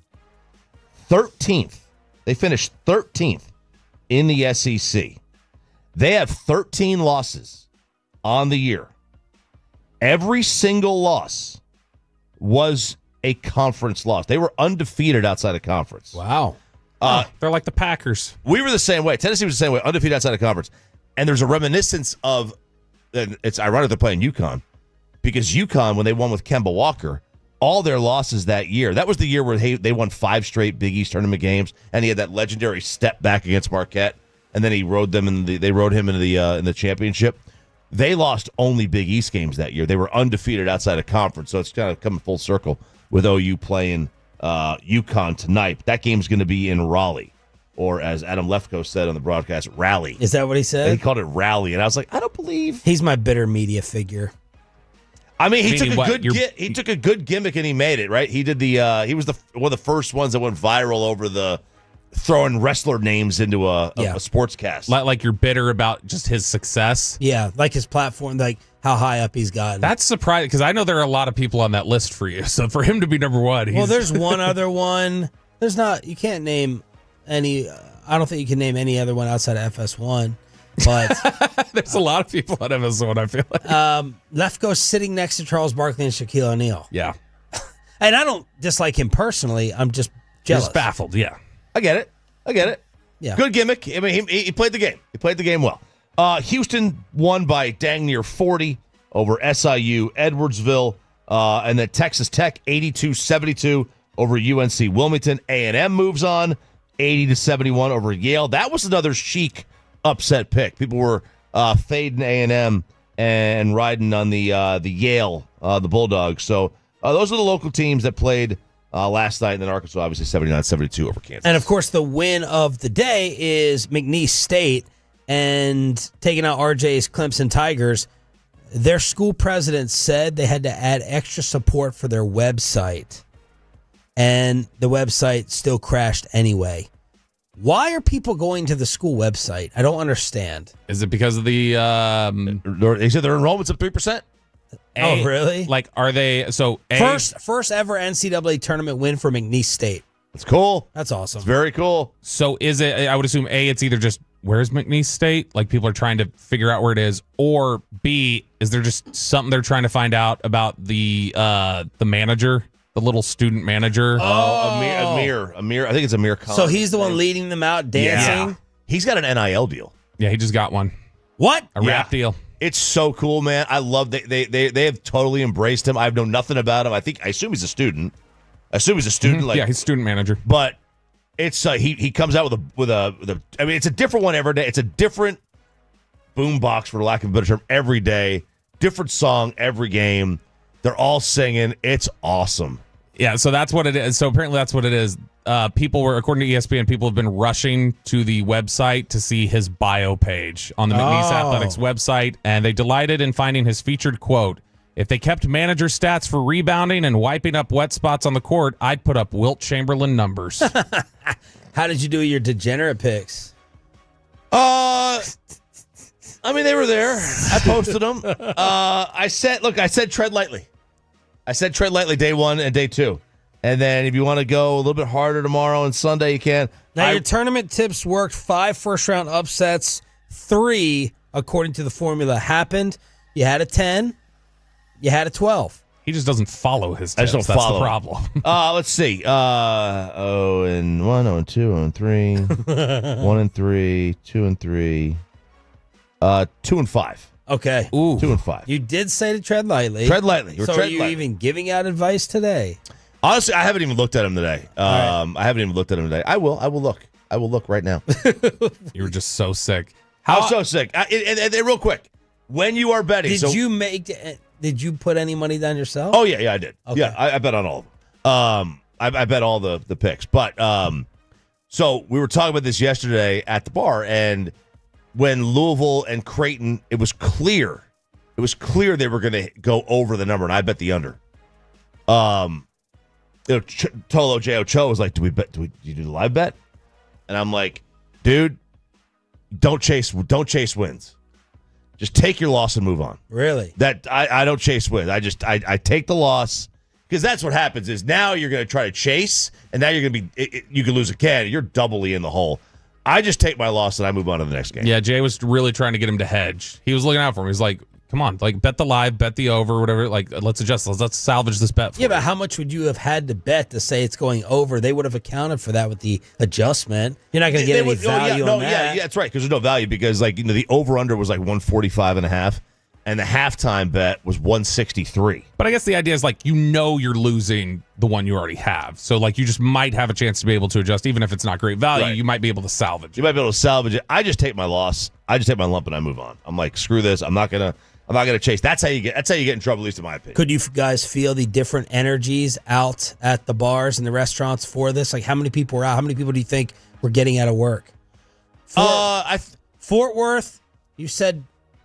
13th. They finished 13th in the SEC. They have 13 losses on the year. Every single loss was a conference loss. They were undefeated outside of conference. Wow. They're like the Packers. We were the same way. Tennessee was the same way, undefeated outside of conference. And there's a reminiscence of, and it's ironic they're playing UConn, because UConn, when they won with Kemba Walker, all their losses that year, that was the year where they won 5 straight Big East tournament games, and he had that legendary step back against Marquette. And then they rode him in the championship. They lost only Big East games that year. They were undefeated outside of conference. So it's kind of coming full circle with OU playing UConn tonight. That game's going to be in Raleigh, or as Adam Lefkoe said on the broadcast, Rally. Is that what he said? He called it Rally, and I was like, I don't believe he's my bitter media figure. I mean, he took a good gimmick and he made it right. He did he was one of the first ones that went viral over the throwing wrestler names into a sportscast. Like you're bitter about just his success. Yeah, like his platform, like how high up he's gotten. That's surprising because I know there are a lot of people on that list for you. So for him to be number one, well, there's one other one. There's not. You can't name any. I don't think you can name any other one outside of FS1. But there's a lot of people on FS1. I feel like Lefkoe's sitting next to Charles Barkley and Shaquille O'Neal. Yeah, and I don't dislike him personally. I'm just jealous, just baffled. Yeah. I get it. Yeah. Good gimmick. I mean, he played the game. He played the game well. Houston won by dang near 40 over SIU, Edwardsville, and then Texas Tech 82-72 over UNC Wilmington. A&M moves on 80-71 over Yale. That was another chic upset pick. People were fading A&M and riding on the Yale, the Bulldogs. So those are the local teams that played last night, and then Arkansas, obviously, 79-72 over Kansas. And, of course, the win of the day is McNeese State, and taking out RJ's Clemson Tigers. Their school president said they had to add extra support for their website, and the website still crashed anyway. Why are people going to the school website? I don't understand. Is it because of the... They said their enrollment's up 3%. Oh, really? Like, are they... So, First ever NCAA tournament win for McNeese State. That's cool. That's awesome. It's very cool. So, is it... I would assume, A, it's either just, where's McNeese State? Like, people are trying to figure out where it is. Or, B, is there just something they're trying to find out about the manager? The little student manager? Amir. I think it's Amir Khan. So, he's the one leading them out dancing? Yeah. He's got an NIL deal. Yeah, he just got one. What? A rap deal. It's so cool, man. I love they have totally embraced him. I've known nothing about him. I assume he's a student. Like, yeah, he's student manager. But it's he comes out with a. I mean, it's a different one every day. It's a different boombox, for lack of a better term, every day. Different song every game. They're all singing. It's awesome. Yeah, so that's what it is. So apparently that's what it is. People were, according to ESPN, people have been rushing to the website to see his bio page on the McNeese Athletics website, and they delighted in finding his featured quote. If they kept manager stats for rebounding and wiping up wet spots on the court, I'd put up Wilt Chamberlain numbers. How did you do your degenerate picks? I mean, they were there. I posted them. I said tread lightly. I said tread lightly day 1 and day 2. And then if you want to go a little bit harder tomorrow and Sunday, you can. Now, your tournament tips worked. 5 first-round upsets. 3, according to the formula, happened. You had a 10. You had a 12. He just doesn't follow his tips. I just don't That's follow. the problem. Let's see. 0-1, 0-2, 0-3, 1-3, 2-3, 2-5. Okay. Ooh. 2-5. You did say to tread lightly. Tread lightly. So are you even giving out advice today? Honestly, I haven't even looked at him today. I haven't even looked at him today. I will look. I will look right now. You were just so sick. I'm so sick. And real quick, when you are betting, Did you put any money down yourself? Oh yeah, I did. Okay. Yeah, I bet on all of them. I bet all the picks. But so we were talking about this yesterday at the bar, and when Louisville and Creighton, it was clear they were going to go over the number, and I bet the under. Tolo J. Ochoa was like, do you do the live bet? And I'm like, dude, don't chase wins. Just take your loss and move on. Really? That I don't chase wins. I take the loss, because that's what happens is now you're going to try to chase, and now you're going to be you can lose again. You're doubly in the hole. I just take my loss and I move on to the next game. Yeah, Jay was really trying to get him to hedge. He was looking out for him. He's like, come on, like bet the live, bet the over, whatever. Like, let's adjust. Let's salvage this bet. Yeah, but how much would you have had to bet to say it's going over? They would have accounted for that with the adjustment. You're not going to get any value on that. Yeah, that's right, because there's no value, because the over-under was like 145.5, and the halftime bet was 163. But I guess the idea is you're losing the one you already have. So you just might have a chance to be able to adjust, even if it's not great value. Right. You might be able to salvage it. You might be able to salvage it. I just take my loss. I just take my lump and I move on. I'm like, screw this. I'm not gonna chase. That's how you get in trouble, at least in my opinion. Could you guys feel the different energies out at the bars and the restaurants for this? Like, how many people were out? How many people do you think were getting out of work? Fort Worth, you said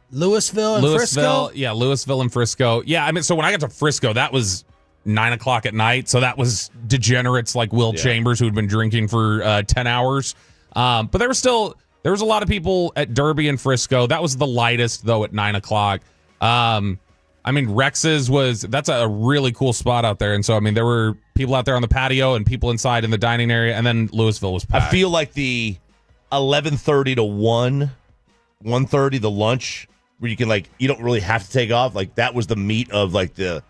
Louisville and Frisco? Yeah, Louisville and Frisco. Yeah, I mean, so when I got to Frisco, that was 9 o'clock at night. So that was degenerates like Will Chambers, who had been drinking for 10 hours. But there was a lot of people at Derby and Frisco. That was the lightest, though, at 9 o'clock. I mean, Rex's that's a really cool spot out there. And so, I mean, there were people out there on the patio and people inside in the dining area. And then Louisville was packed. I feel like the 11:30 to 1:30, the lunch, where you can you don't really have to take off. That was the meat of the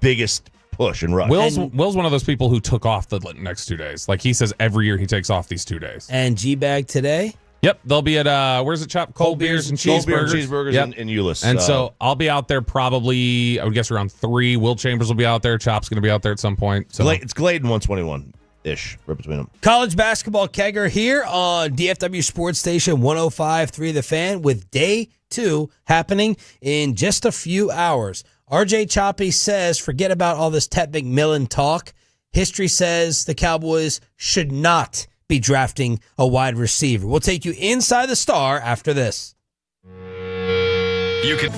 biggest push and rush. Will's one of those people who took off the next 2 days. He says every year he takes off these 2 days. And G-Bag today? Yep, they'll be at where's it, Chop? Cold Beers and Cheeseburgers. Yep. in Euless. And so I'll be out there probably, I would guess, around 3. Will Chambers will be out there. Chop's going to be out there at some point. So it's Glade and 121-ish, right between them. College basketball kegger here on DFW Sports Station 105.3 The Fan, with day 2 happening in just a few hours. RJ Choppy says, forget about all this Ted McMillan talk. History says the Cowboys should not be drafting a wide receiver. We'll take you inside the Star after this. You can.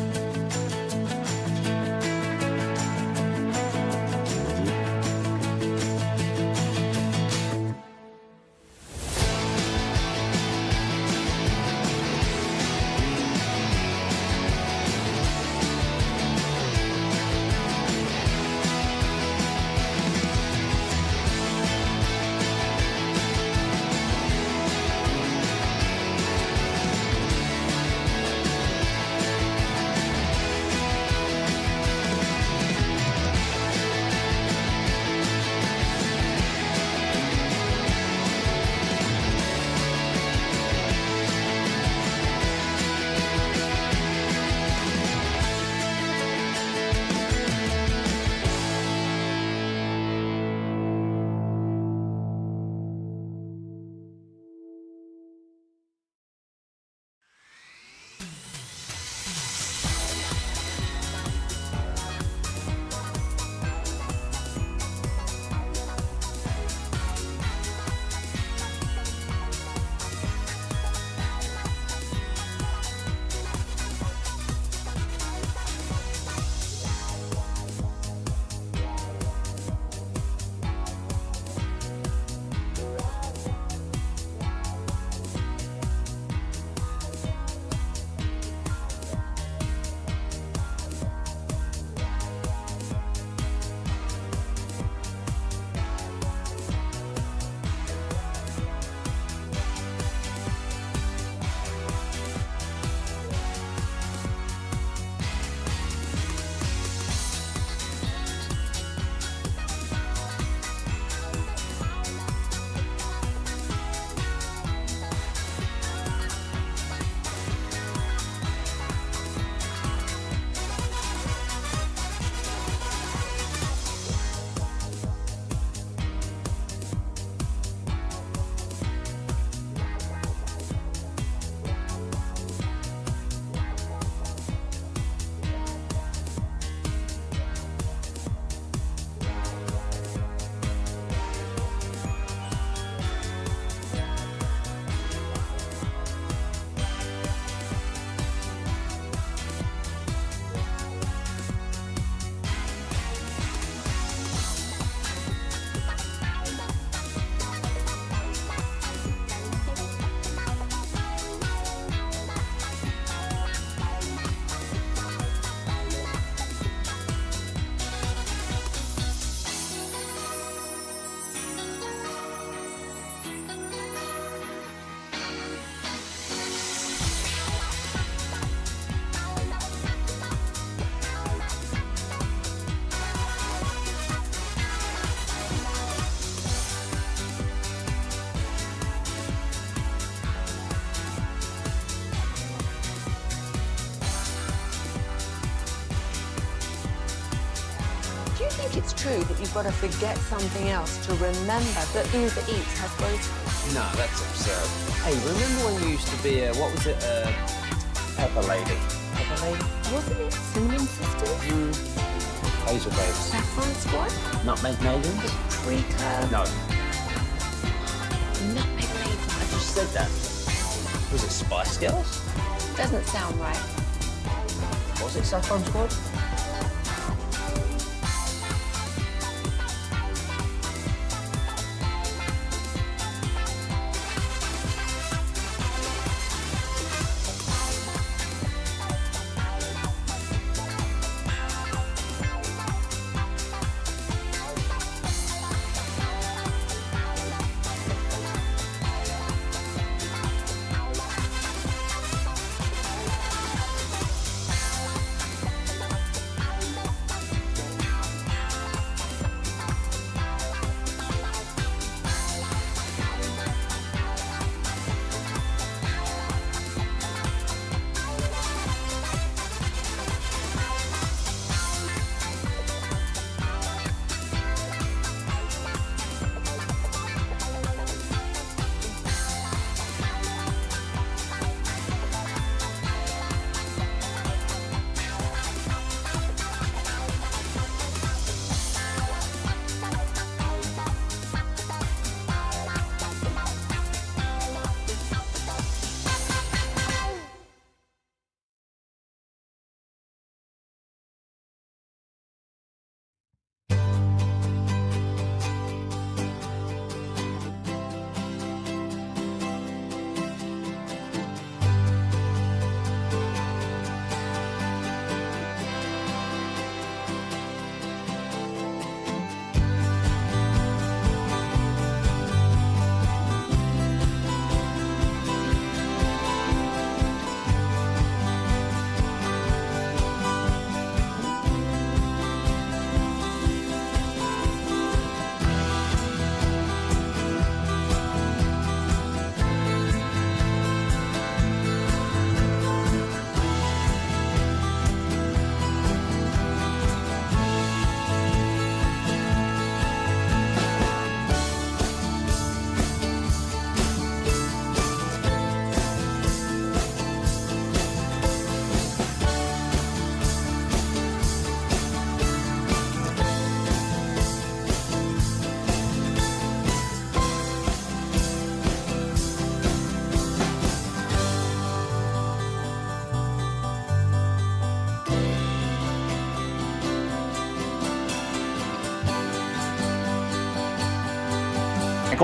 think it's true that you've got to forget something else to remember that Uber Eats has groceries? No, that's absurd. Hey, remember when you used to be a, what was it, Pepper Lady? Pepper Lady? Wasn't it Cinnamon Sisters? Hazel Babes. Saffron Squad? Nutmeg Maidens? Pre-curve? No. Nutmeg Lady. I just said that. Was it Spice Girls? Doesn't sound right. Was it Saffron Squad?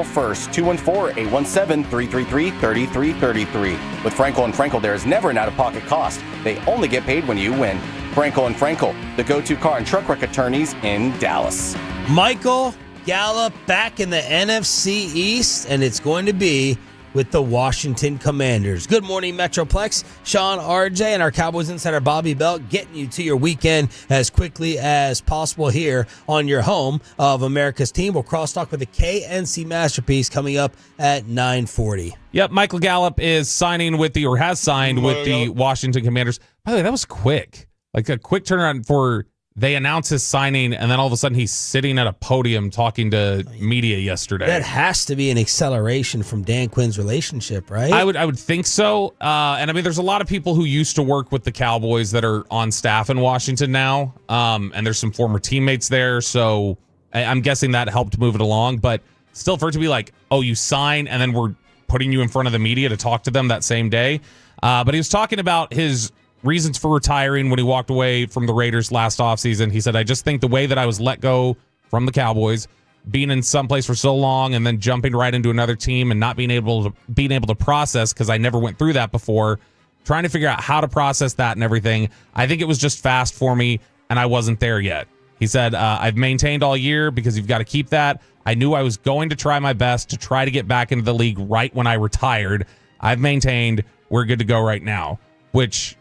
Frankel first, 214-817-333-3333. With Frankel and Frankel, there is never an out-of-pocket cost. They only get paid when you win. Frankel and Frankel, the go-to car and truck wreck attorneys in Dallas. Michael Gallup back in the NFC East, and it's going to be with the Washington Commanders. Good morning, Metroplex. Sean, RJ, and our Cowboys insider Bobby Belt getting you to your weekend as quickly as possible here on your home of America's team. We'll crosstalk with a KNC masterpiece coming up at 9:40. Yep, Michael Gallup is signing with the, or has signed with the Washington Commanders. By the way, that was quick. Like a quick turnaround for they announce his signing, and then all of a sudden he's sitting at a podium talking to media yesterday. That has to be an acceleration from Dan Quinn's relationship, right? I would think so. And I mean, there's a lot of people who used to work with the Cowboys that are on staff in Washington now. And there's some former teammates there. So I'm guessing that helped move it along. But still, for it to be like, oh, you sign and then we're putting you in front of the media to talk to them that same day. But he was talking about his reasons for retiring when he walked away from the Raiders last offseason. He said, I just think the way that I was let go from the Cowboys, being in some place for so long and then jumping right into another team and not being able to process, because I never went through that before, trying to figure out how to process that and everything. I think it was just fast for me and I wasn't there yet. He said, I've maintained all year because you've got to keep that. I knew I was going to try my best to try to get back into the league right when I retired. I've maintained, we're good to go right now, which,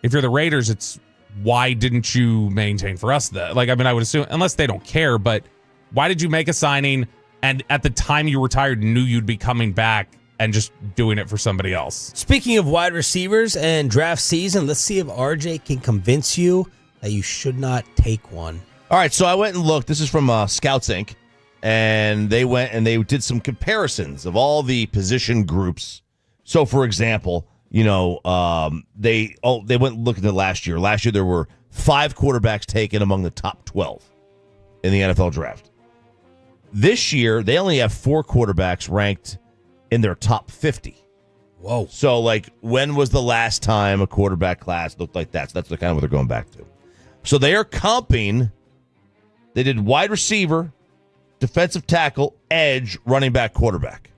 if you're the Raiders, it's why didn't you maintain for us? Like, I mean, I would assume, unless they don't care, but why did you make a signing and at the time you retired knew you'd be coming back and just doing it for somebody else? Speaking of wide receivers and draft season, let's see if RJ can convince you that you should not take one. All right, so I went and looked. This is from Scouts Inc., and they went and they did some comparisons of all the position groups. So, for example, they went looking at last year. Last year there were 5 quarterbacks taken among the top 12 in the NFL draft. This year they only have 4 quarterbacks ranked in their top 50. Whoa! So, when was the last time a quarterback class looked like that? So that's the kind of what they're going back to. So they are comping. They did wide receiver, defensive tackle, edge, running back, quarterback.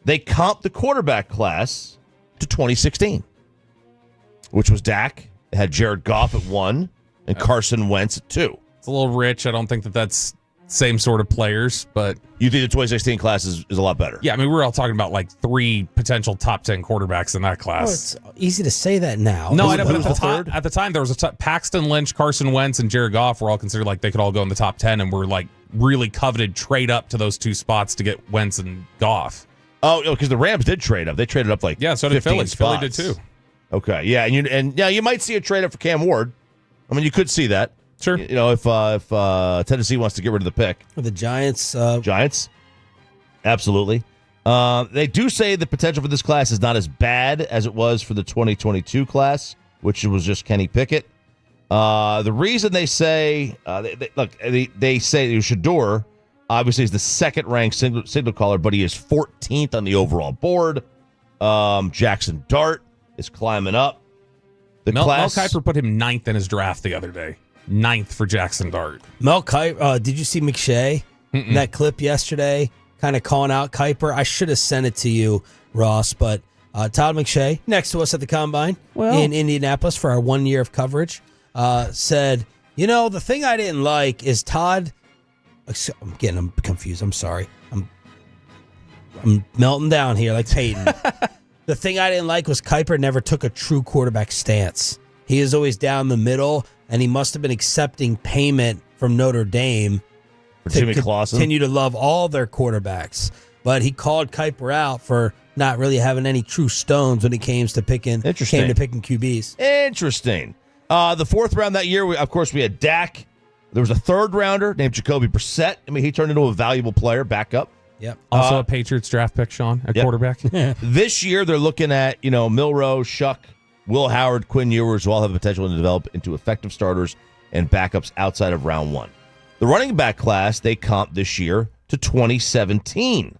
They comped the quarterback class to 2016, which was Dak. It had Jared Goff at 1 and Carson Wentz at 2. It's a little rich. I don't think that's same sort of players, but you think the 2016 class is a lot better? Yeah, I mean, we're all talking about 3 potential top 10 quarterbacks in that class. It's easy to say that now. No, I know, but at the time there was Paxton Lynch, Carson Wentz, and Jared Goff were all considered they could all go in the top 10, and were really coveted trade up to those 2 spots to get Wentz and Goff. Oh, because the Rams did trade up. They traded up so did Philly. spots. Philly did too. Okay, yeah, and you might see a trade up for Cam Ward. I mean, you could see that. Sure. If Tennessee wants to get rid of the pick. The Giants. Giants. Absolutely. They do say the potential for this class is not as bad as it was for the 2022 class, which was just Kenny Pickett. The reason they say, they say Shador, obviously, is the second-ranked signal caller, but he is 14th on the overall board. Jackson Dart is climbing up. Mel Kiper put him 9th in his draft the other day. 9th for Jackson Dart. Mel Kiper, did you see McShay in that clip yesterday kind of calling out Kiper? I should have sent it to you, Ross, but Todd McShay, next to us at the Combine in Indianapolis for our 1 year of coverage, said, the thing I didn't like is Todd... I'm confused. I'm sorry. I'm melting down here like Peyton. The thing I didn't like was Kiper never took a true quarterback stance. He is always down the middle, and he must have been accepting payment from Notre Dame for Jimmy Clausen. Continue to love all their quarterbacks. But he called Kiper out for not really having any true stones when it came to picking QBs. Interesting. The 4th round that year, we had Dak. There was a 3rd rounder named Jacoby Brissett. I mean, he turned into a valuable player, backup. Yep. Also a Patriots draft pick, Sean, at quarterback. This year, they're looking at, Milroe, Shuck, Will Howard, Quinn Ewers, who all have the potential to develop into effective starters and backups outside of round 1. The running back class, they comp this year to 2017.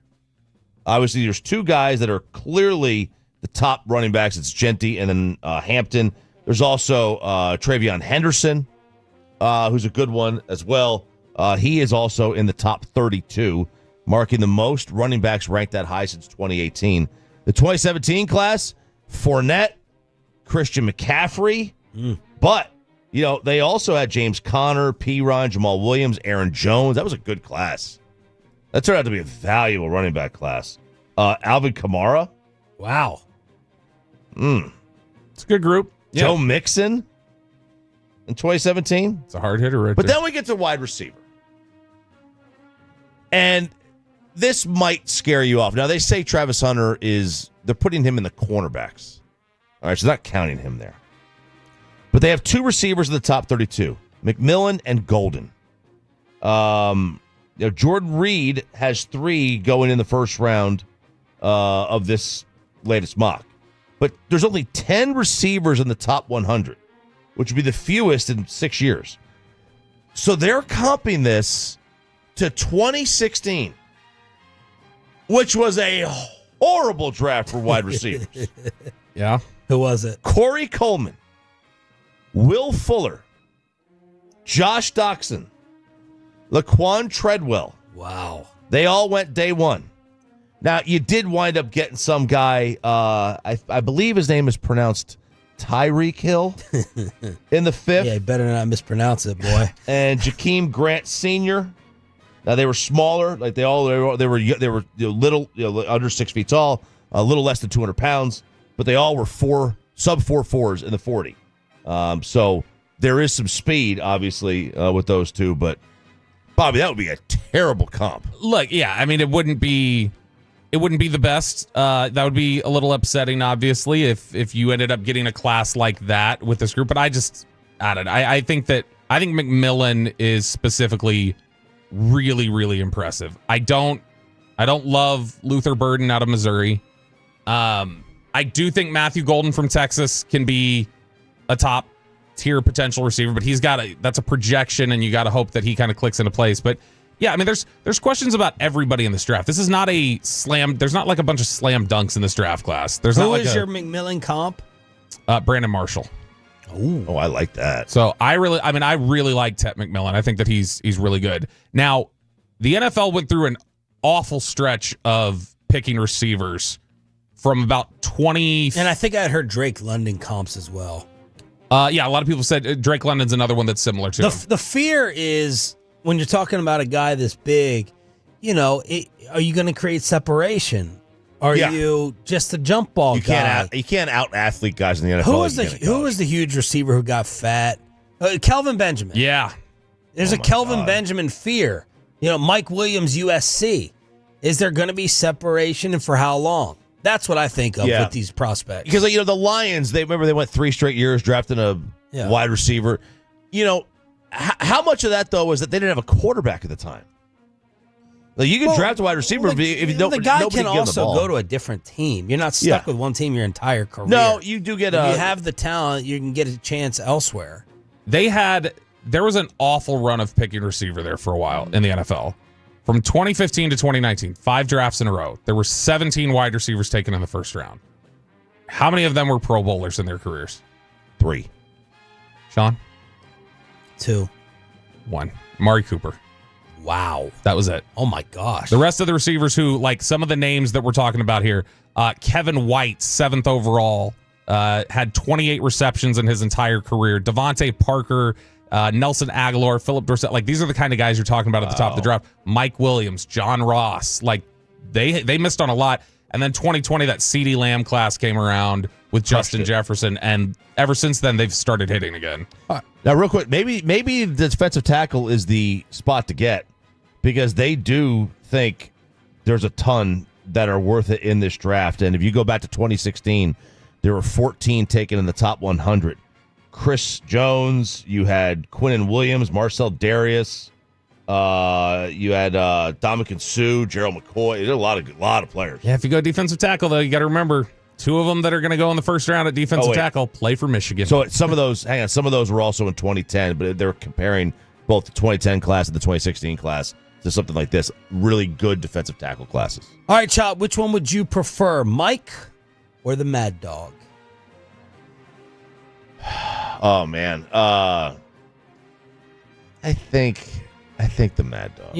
Obviously, there's 2 guys that are clearly the top running backs. It's Genty and then Hampton. There's also Travion Henderson, who's a good one as well. He is also in the top 32, marking the most running backs ranked that high since 2018. The 2017 class, Fournette, Christian McCaffrey, but they also had James Conner, Perine, Jamal Williams, Aaron Jones. That was a good class. That turned out to be a valuable running back class. Alvin Kamara. Wow. It's a good group. Joe Mixon in 2017. It's a hard hitter right But there. then we get to wide receiver. And this might scare you off. Now, they say Travis Hunter they're putting him in the cornerbacks. All right, so not counting him there. But they have 2 receivers in the top 32, McMillan and Golden. Jordan Reed has 3 going in the first round of this latest mock. But there's only 10 receivers in the top 100, which would be the fewest in 6 years. So they're comping this to 2016, which was a horrible draft for wide receivers. Yeah. Who was it? Corey Coleman, Will Fuller, Josh Doxson, Laquan Treadwell. Wow. They all went day 1. Now, you did wind up getting some guy, I believe his name is pronounced Tyreek Hill in the 5th. Yeah, you better not mispronounce it, boy. And Jakeem Grant Sr. Now, they were smaller. Like they were little, under 6 feet tall, a little less than 200 pounds, but they all were sub 4.4s in the 40. So there is some speed, obviously, with those 2. But Bobby, that would be a terrible comp. Look, yeah, I mean, it wouldn't be the best. That would be a little upsetting, obviously, if you ended up getting a class like that with this group. But I don't know. I think that I think McMillan is specifically really, really impressive. I don't love Luther Burden out of Missouri. I do think Matthew Golden from Texas can be a top tier potential receiver, but that's a projection, and you got to hope that he kind of clicks into place. But yeah, I mean, there's questions about everybody in this draft. This is not a slam. There's not like a bunch of slam dunks in this draft class. There's Who not like is your McMillan comp? Brandon Marshall. Oh, I like that. So I really like Tet McMillan. I think that he's really good. Now, the NFL went through an awful stretch of picking receivers from about 20. And I think I had heard Drake London comps as well. Yeah, a lot of people said Drake London's another one that's similar to him. The fear is when you're talking about a guy this big, are you going to create separation? Are you just a jump ball guy? You can't out-athlete guys in the NFL. Who was the huge receiver who got fat? Kelvin Benjamin. Yeah. There's a Kelvin Benjamin fear. Mike Williams, USC. Is there going to be separation, and for how long? That's what I think of with these prospects. Because the Lions, they went 3 straight years drafting a wide receiver. How much of that though was that they didn't have a quarterback at the time? Like, you can draft a wide receiver if you don't. The guy can also go to a different team. You're not stuck with one team your entire career. No, you do get if you have the talent, you can get a chance elsewhere. There was an awful run of picking receiver there for a while in the NFL. From 2015 to 2019, 5 drafts in a row. There were 17 wide receivers taken in the first round. How many of them were Pro Bowlers in their careers? 3. Sean? 2. 1. Amari Cooper. Wow. That was it. Oh, my gosh. The rest of the receivers who, like some of the names that we're talking about here, Kevin White, 7th overall, had 28 receptions in his entire career. Devontae Parker, Nelson Aguilar, Philip Dorsett. Like, these are the kind of guys you're talking about at the top of the draft. Mike Williams, John Ross. Like, they missed on a lot. And then 2020, that CeeDee Lamb class came around with Justin Jefferson. And ever since then, they've started hitting again. Now, real quick, maybe the defensive tackle is the spot to get, because they do think there's a ton that are worth it in this draft. And if you go back to 2016, there were 14 taken in the top 100. Chris Jones, you had Quinnen Williams, Marcel Darius, you had Dominican Sue, Gerald McCoy. There's a lot of players. Yeah, if you go defensive tackle, though, you got to remember 2 of them that are going to go in the first round at defensive tackle play for Michigan. So some of those were also in 2010, but they're comparing both the 2010 class and the 2016 class to something like this. Really good defensive tackle classes. All right, Chop, which one would you prefer, Mike or the Mad Dog? Oh, man. I think the Mad Dog.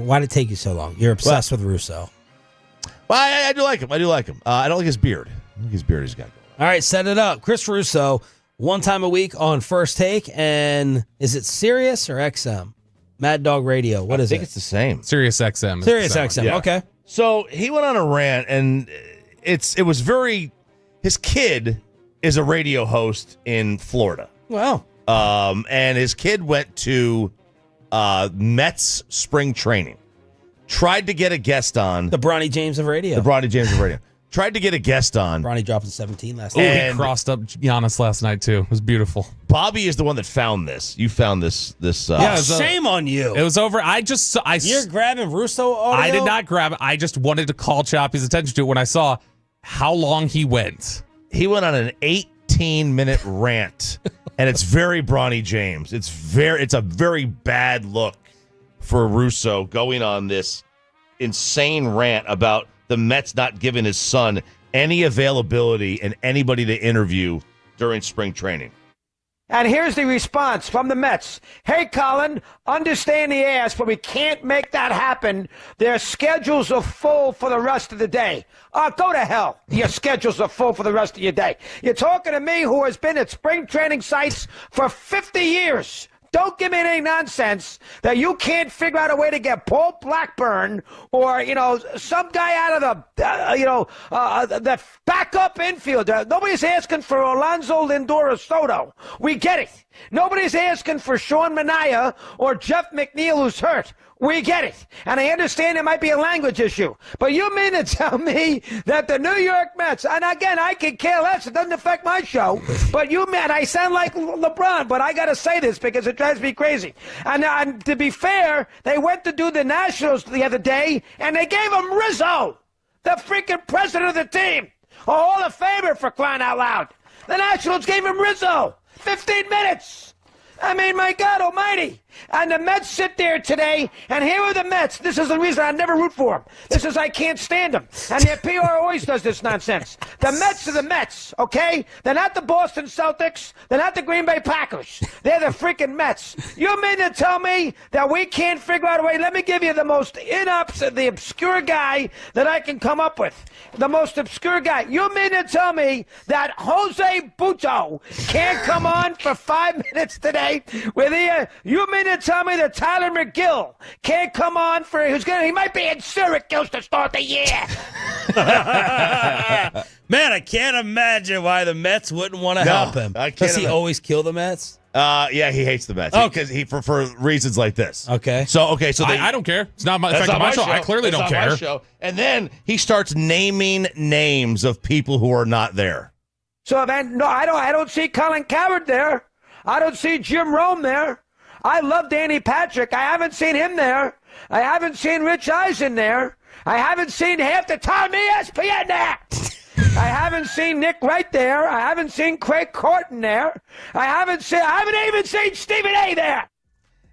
Why did it take you so long? You're obsessed with Russo. Well, I do like him. I don't like his beard. I think his beard he's got going. All right, set it up. Chris Russo, 1 time a week on First Take. And is it Sirius or XM? Mad Dog Radio. What is it? I think it's the same. Sirius XM. Sirius XM. Yeah. Okay. So he went on a rant, and it was very. His kid is a radio host in Florida. Wow. And his kid went to Mets spring training. Tried to get a guest on. The Bronny James of radio. Tried to get a guest on. Bronny dropping 17 last night. And he crossed up Giannis last night, too. It was beautiful. Bobby is the one that found this. You found this. Shame on you. It was over. You're grabbing Russo audio? I did not grab it. I just wanted to call Choppy's attention to it when I saw how long he went. He went on an 18-minute rant, and it's very Bronny James. It's a very bad look for Russo going on this insane rant about the Mets not giving his son any availability and anybody to interview during spring training. And here's the response from the Mets. Hey, Colin, understand the ask, but we can't make that happen. Their schedules are full for the rest of the day. Go to hell. Your schedules are full for the rest of your day. You're talking to me who has been at spring training sites for 50 years. Don't give me any nonsense that you can't figure out a way to get Paul Blackburn or, some guy out of the backup infielder. Nobody's asking for Alonso Lindor Soto. We get it. Nobody's asking for Sean Manaea or Jeff McNeil, who's hurt. We get it. And I understand there might be a language issue. But you mean to tell me that the New York Mets, and again, I could care less. It doesn't affect my show. But you, man, I sound like LeBron, but I got to say this because it drives me crazy. And to be fair, they went to do the Nationals the other day, and they gave him Rizzo, the freaking president of the team. A Hall of Famer, for crying out loud. The Nationals gave him Rizzo. 15 minutes. I mean, my God almighty. And the Mets sit there today, and here are the Mets. This is the reason I never root for them. This is I can't stand them. And their PR always does this nonsense. The Mets are the Mets, okay? They're not the Boston Celtics. They're not the Green Bay Packers. They're the freaking Mets. You mean to tell me that we can't figure out a way? Let me give you the most the obscure guy that I can come up with. The most obscure guy. You mean to tell me that Jose Buto can't come on for 5 minutes today with you mean to tell me that Tyler McGill can't come on for he might be in Syracuse to start the year. Man, I can't imagine why the Mets wouldn't want to help him. Does he always kill the Mets? Yeah, he hates the Mets. Oh, because for reasons like this. Okay. So I don't care. It's not my show. I clearly don't care. And then he starts naming names of people who are not there. So then, no, I don't see Colin Coward there. I don't see Jim Rome there. I love Danny Patrick. I haven't seen him there. I haven't seen Rich Eisen there. I haven't seen half the time ESPN there. I haven't seen Nick Wright there. I haven't seen Craig Corton there. I haven't even seen Stephen A. there.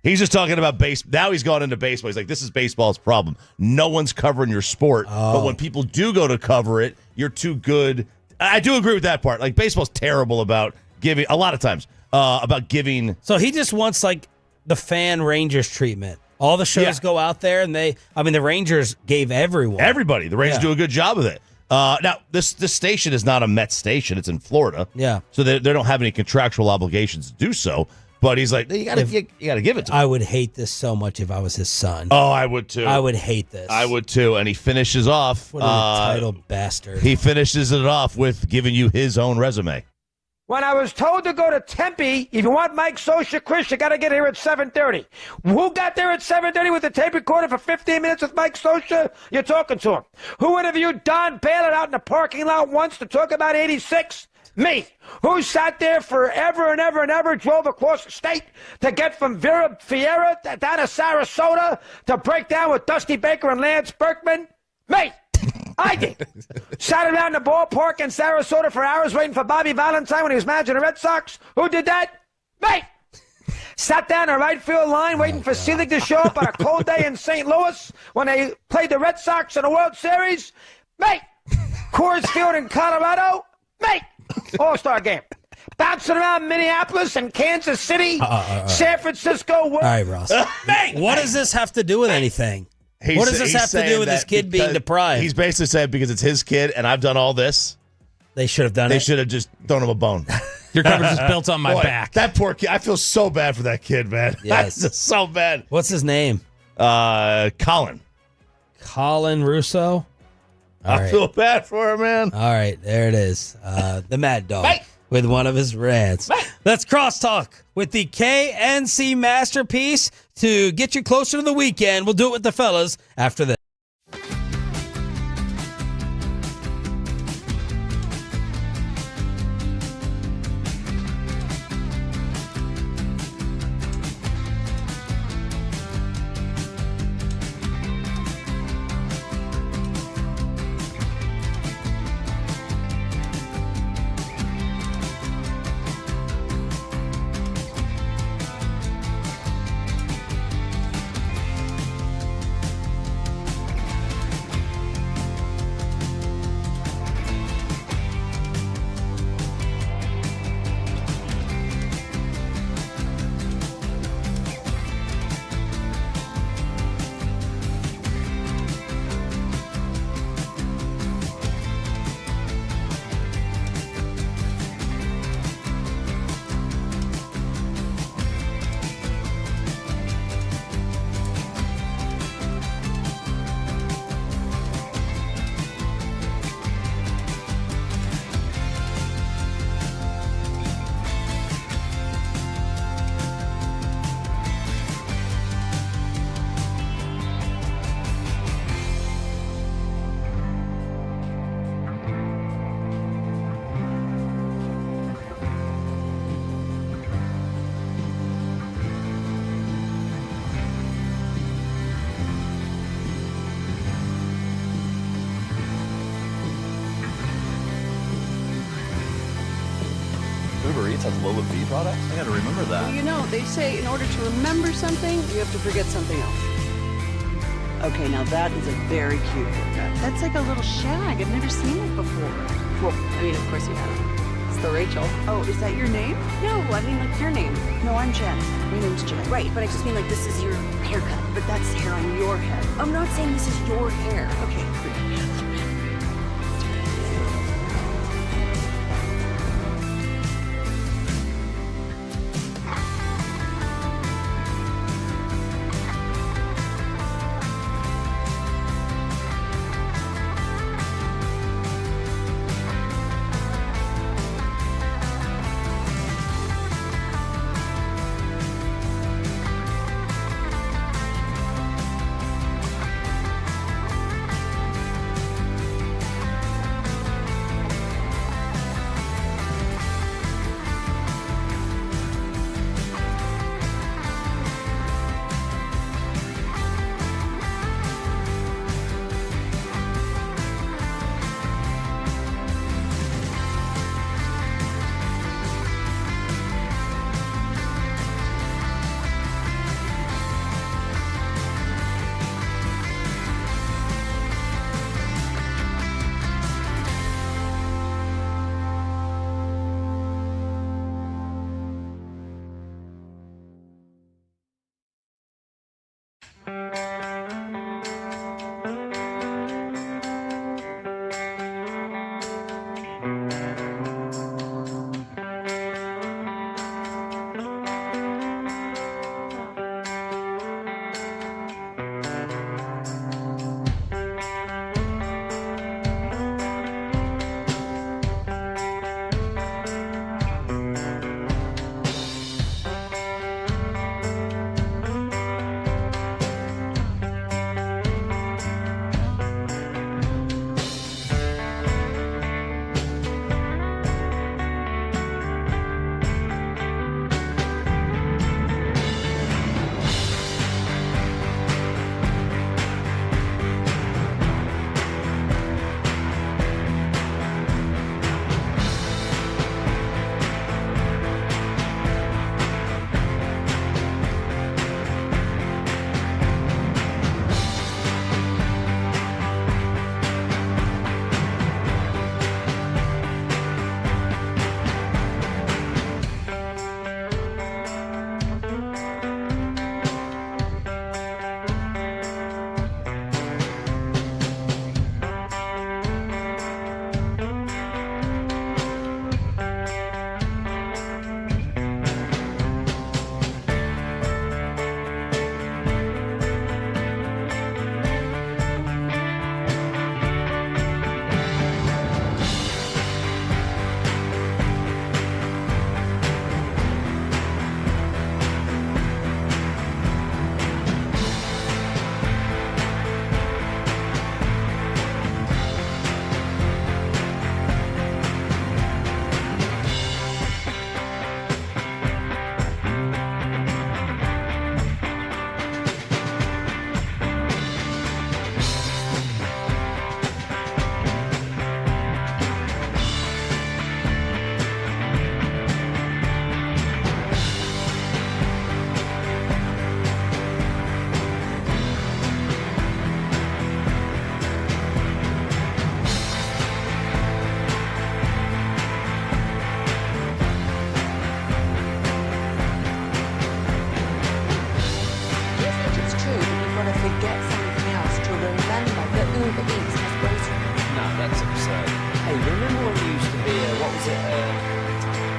He's just talking about baseball. Now he's gone into baseball. He's like, this is baseball's problem. No one's covering your sport. But when people do go to cover it, you're too good. I do agree with that part. Like, baseball's terrible about giving, a lot of times, about giving. So he just wants, like, the fan Rangers treatment. All the shows go out there, and the Rangers gave everyone. Everybody. The Rangers do a good job of it. Now, this station is not a Mets station. It's in Florida. Yeah. So they don't have any contractual obligations to do so. But he's like, you got to give it to him. I would hate this so much if I was his son. Oh, I would too. I would hate this. I would too. And he finishes off. What an entitled bastard. He finishes it off with giving you his own resume. When I was told to go to Tempe, if you want Mike Scioscia, Chris, you got to get here at 7:30. Who got there at 7:30 with the tape recorder for 15 minutes with Mike Scioscia? You're talking to him. Who interviewed Don Baylor out in the parking lot once to talk about 86? Me. Who sat there forever and ever and ever, drove across the state to get from Vera Fiera down to Sarasota to break down with Dusty Baker and Lance Berkman? Me. I did. Sat around the ballpark in Sarasota for hours waiting for Bobby Valentine when he was managing the Red Sox. Who did that? Me. Sat down the right field line waiting for Selig to show up on a cold day in St. Louis when they played the Red Sox in the World Series. Me. Coors Field in Colorado. Me. All-Star game. Bouncing around Minneapolis and Kansas City, San Francisco. All right, Ross. What does this have to do with anything? What does this have to do with this kid being deprived? He's basically saying because it's his kid and I've done all this. They should have done it. They should have just thrown him a bone. Your coverage is built on my back. That poor kid. I feel so bad for that kid, man. Yes. That's so bad. What's his name? Colin. Colin Russo? I feel bad for him, man. All right, there it is. The Mad Dog with one of his rants. Let's crosstalk with the KNC masterpiece to get you closer to the weekend. We'll do it with the fellas after this. Eats has Lola V products? I gotta remember that. Well, you know, they say in order to remember something, you have to forget something else. Okay, now that is a very cute haircut. That's like a little shag. I've never seen it before. Well, I mean, of course you have. It's the Rachel. Oh, is that your name? No, I mean like your name. No, I'm Jen. My name's Jen. Right, but I just mean like this is your haircut. But that's hair on your head. I'm not saying this is your hair. Okay,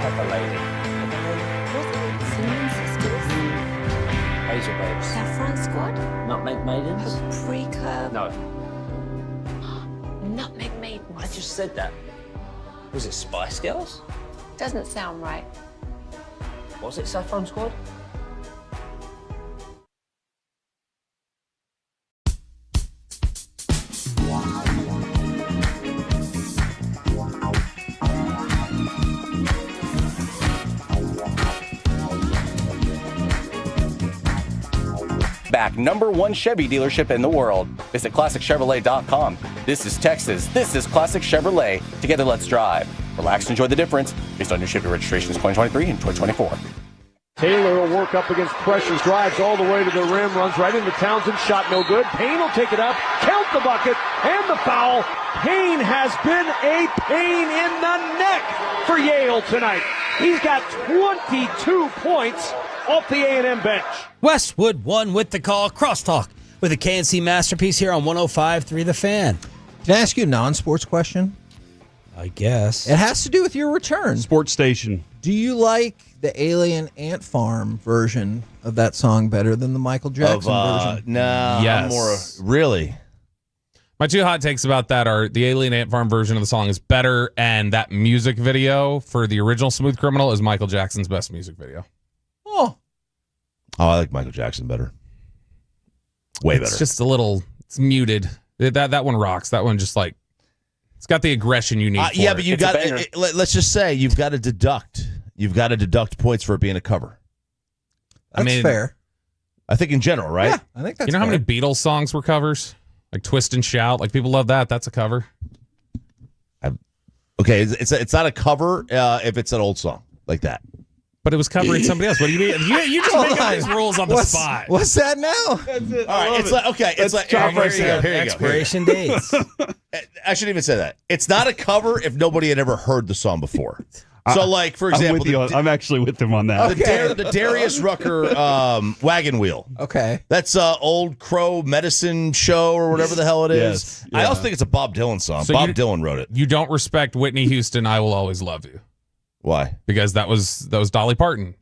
Pepper Lady. Was it Cinnamon Sisters? Hazel Babes. Saffron Squad? Nutmeg Maidens? Paprika? No. Nutmeg Maidens. I just said that. Was it Spice Girls? Doesn't sound right. Was it Saffron Squad? Back #1 Chevy dealership in the world. Visit ClassicChevrolet.com. This is Texas. This is Classic Chevrolet. Together, let's drive. Relax and enjoy the difference based on new Chevy registrations 2023 and 2024. Taylor will work up against pressures, drives all the way to the rim, runs right into Townsend, shot no good. Payne will take it up, count the bucket, and the foul. Payne has been a pain in the neck for Yale tonight. He's got 22 points off the A&M bench. Westwood won with the call. Crosstalk with a KNC masterpiece here on 105.3 The Fan. Can I ask you a non-sports question? I guess. It has to do with your return. Sports station. Do you like the Alien Ant Farm version of that song better than the Michael Jackson version? No, Yes. more really. My two hot takes about that are the Alien Ant Farm version of the song is better, and that music video for the original Smooth Criminal is Michael Jackson's best music video. Oh, I like Michael Jackson better. Way It's better. just a little, it's muted. That one rocks. That one just like, it's got the aggression you need. For yeah, it. but you It's a got. banger. Let's just say you've got to deduct. You've got to deduct points for it being a cover. that's fair. I think in general, right? Yeah, I think that's You know how fair. many Beatles songs were covers? Like Twist and Shout. Like people love that. That's a cover. Okay, it's not a cover if it's an old song like that. But it was covering somebody else. What do you mean? You just Hold make up on. these rules on the spot. What's that now? All right, it's like okay, it's like chop here right you go, here you go. Expiration dates. I shouldn't even say that. It's not a cover if nobody had ever heard the song before. So, like for I'm example, with you I'm actually with him on that. the Darius Rucker wagon wheel. Okay. That's Old Crow Medicine Show or whatever the hell it is. Yes, I yeah. also think it's a Bob Dylan song. So Bob Dylan wrote it. You don't respect Whitney Houston, I Will Always Love You. Why? Because that was Dolly Parton.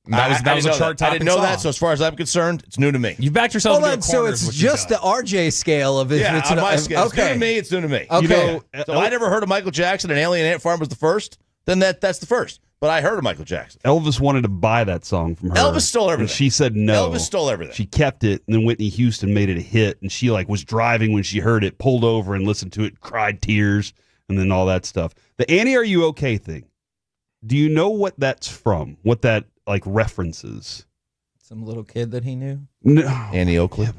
That was a chart I topping didn't know song. that, so as far as I'm concerned, it's new to me. You backed yourself Hold into on, a so corner. it's is what you've just done. the RJ scale of if Yeah, it's on an my scale. It's new okay. to me. It's new to me. Okay. So I never heard of Michael Jackson and Alien Ant Farm was the first. Then that's the first. But I heard of Michael Jackson. Elvis wanted to buy that song from her. Elvis stole everything. And she said no. Elvis stole everything. She kept it, and then Whitney Houston made it a hit, and she like was driving when she heard it, pulled over and listened to it, cried tears, and then all that stuff. The Annie, are you okay thing? Do you know what that's from? What that like references? Some little kid that he knew. No, Annie Oakley.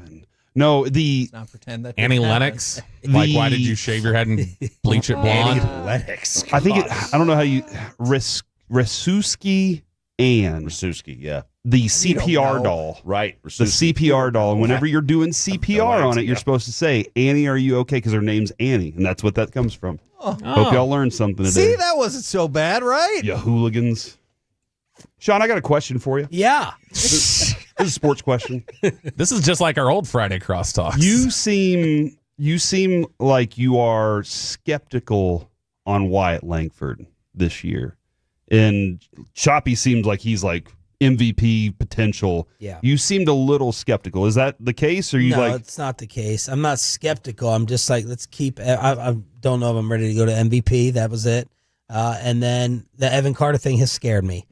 No, the Let's not pretend that Annie didn't happen. Lennox. Like, why did you shave your head and bleach it blonde? Annie Lennox. I think I don't know how you Rasuski Ann. Rasuski, yeah. The You CPR don't know. doll. Right. The CPR doll. And whenever you're doing CPR on it, you're yeah. supposed to say, Annie, are you okay? Because her name's Annie. And that's what that comes from. Hope y'all learned something today. See, that wasn't so bad, right? You hooligans. Sean, I got a question for you. Yeah. This is a sports question. This is just like our old Friday crosstalks. You seem like you are skeptical on Wyatt Langford this year. And Choppy seems like he's like MVP potential. Yeah. You seemed a little skeptical. Is that the case? Or are you No, like it's not the case. I'm not skeptical. I'm just like, let's keep. I don't know if I'm ready to go to MVP. That was it. And then the Evan Carter thing has scared me.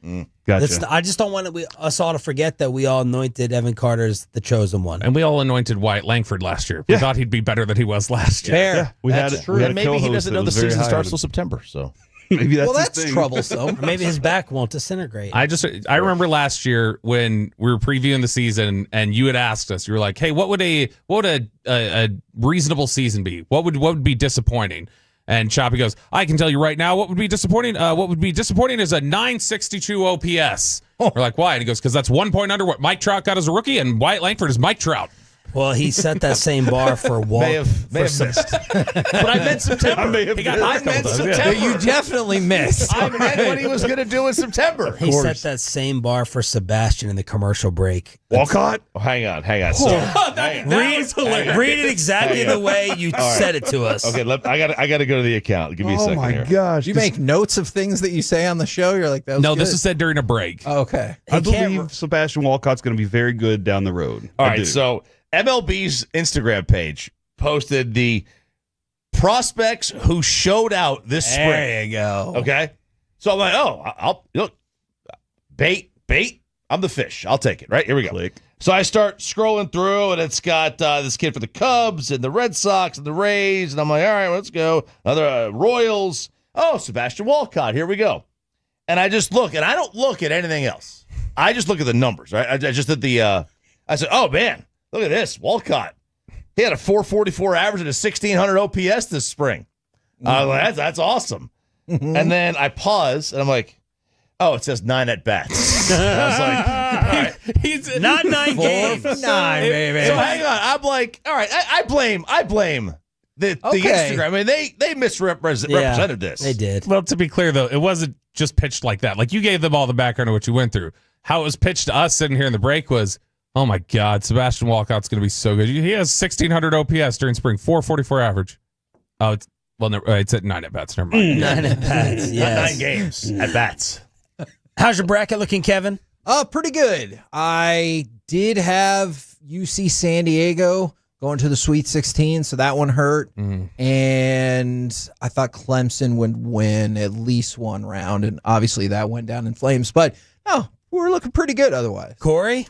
Gotcha. I just don't want us all to forget that we all anointed Evan Carter as the chosen one. And we all anointed Wyatt Langford last year. We thought he'd be better than he was last year. Fair. Yeah, we That's had, true. we had And a maybe he co-host doesn't that know the was very season high starts on till it. September, so Maybe that's Well, his that's thing. troublesome. Or maybe his back won't disintegrate. I remember last year when we were previewing the season and you had asked us, you were like, hey, what would a reasonable season be? What would be disappointing? And Choppy goes, I can tell you right now what would be disappointing. What would be disappointing is a 962 OPS. We're like, why? And he goes, because that's 1 point under what Mike Trout got as a rookie, and Wyatt Langford is Mike Trout. Well, he set that same bar for Walt. may have missed. But I meant September. I may have He got missed. I meant Yeah. September. You definitely missed. I meant what he was going to do in September. He set that same bar for Sebastian in the commercial break. Walcott? Oh, hang on. So, Read it exactly the way you said it to us. Okay, I got to go to the account. Give me a Oh second my here. gosh. Do you make notes of things that you say on the show? You're like, that was No, good. this is said during a break. Okay. I believe Sebastian Walcott's going to be very good down the road. All I right, do. so MLB's Instagram page posted the prospects who showed out this spring. There you go. Okay, so I'm like, I'll look, bait. I'm the fish. I'll take it. Right, here we go. Click. So I start scrolling through, and it's got this kid for the Cubs and the Red Sox and the Rays, and I'm like, all right, let's go. Another Royals. Oh, Sebastian Walcott. Here we go. And I just look, and I don't look at anything else. I just look at the numbers. Right? I just did the. I said, oh man, look at this, Walcott. He had a 444 average and a 1600 OPS this spring. That's awesome. And then I pause, and I'm like, oh, it says 9 at bats. And I was like, all right. He's not 9 games. 9, baby. So hang on. I'm like, all right, I blame the Instagram. I mean, they misrepresented this. They did. Well, to be clear, though, it wasn't just pitched like that. Like, you gave them all the background of what you went through. How it was pitched to us sitting here in the break was, oh, my God, Sebastian Walcott's going to be so good. He has 1,600 OPS during spring, 444 average. Oh, it's at 9 at-bats. Never mind. 9 at-bats, yes. 9 games at-bats. How's your bracket looking, Kevin? Pretty good. I did have UC San Diego going to the Sweet 16, so that one hurt. And I thought Clemson would win at least one round, and obviously that went down in flames. But, no, we're looking pretty good otherwise. Corey?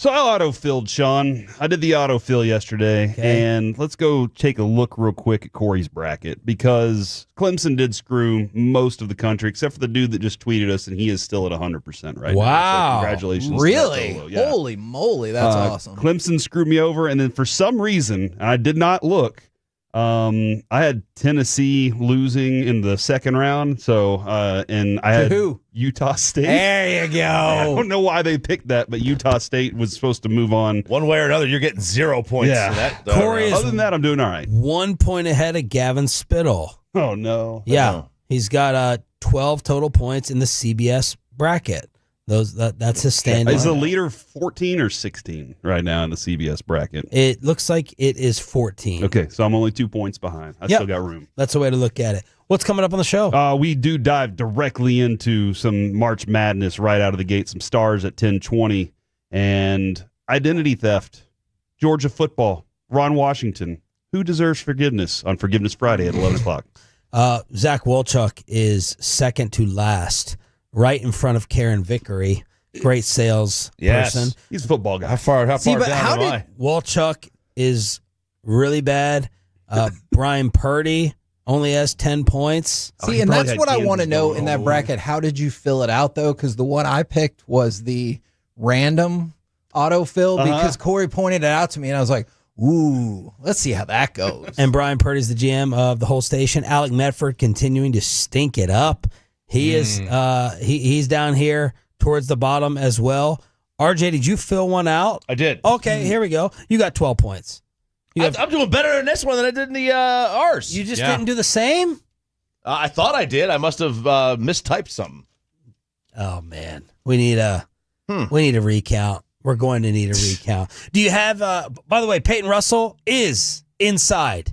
So I auto-filled, Sean. I did the autofill yesterday, and let's go take a look real quick at Corey's bracket, because Clemson did screw most of the country, except for the dude that just tweeted us, and he is still at 100% right now. Wow. So congratulations. Really? To that solo. Yeah. Holy moly, that's awesome. Clemson screwed me over, and then for some reason, I did not look, I had Tennessee losing in the second round, so and I had who? Utah State. There you go. I don't know why they picked that, but Utah State was supposed to move on. One way or another, you're getting 0 points. Yeah. For that, Corey Other than that, I'm doing all right. 1 point ahead of Gavin Spittle. Oh, no. Yeah. He's got 12 total points in the CBS bracket. That's his standing. Is the leader 14 or 16 right now in the CBS bracket? It looks like it is 14. Okay, so I'm only 2 points behind. I still got room. That's the way to look at it. What's coming up on the show? We do dive directly into some March Madness right out of the gate, some stars at 10:20, and identity theft, Georgia football, Ron Washington. Who deserves forgiveness on Forgiveness Friday at 11 o'clock? Zach Wolchuk is second to last, right in front of Karen Vickery. Great sales person. He's a football guy. How far down am I? Wolchuk is really bad. Brian Purdy only has 10 points. See, and that's what I want to know in that bracket. How did you fill it out, though? Because the one I picked was the random autofill, because Corey pointed it out to me, and I was like, ooh, let's see how that goes. And Brian Purdy's the GM of the whole station. Alec Medford continuing to stink it up. He is he's down here towards the bottom as well. RJ, did you fill one out? I did. Okay, here we go. You got 12 points. I'm doing better in this one than I did in the ours. You just didn't do the same? I thought I did. I must have mistyped something. Oh man, we need a recount. We're going to need a recount. Do you have? By the way, Peyton Russell is inside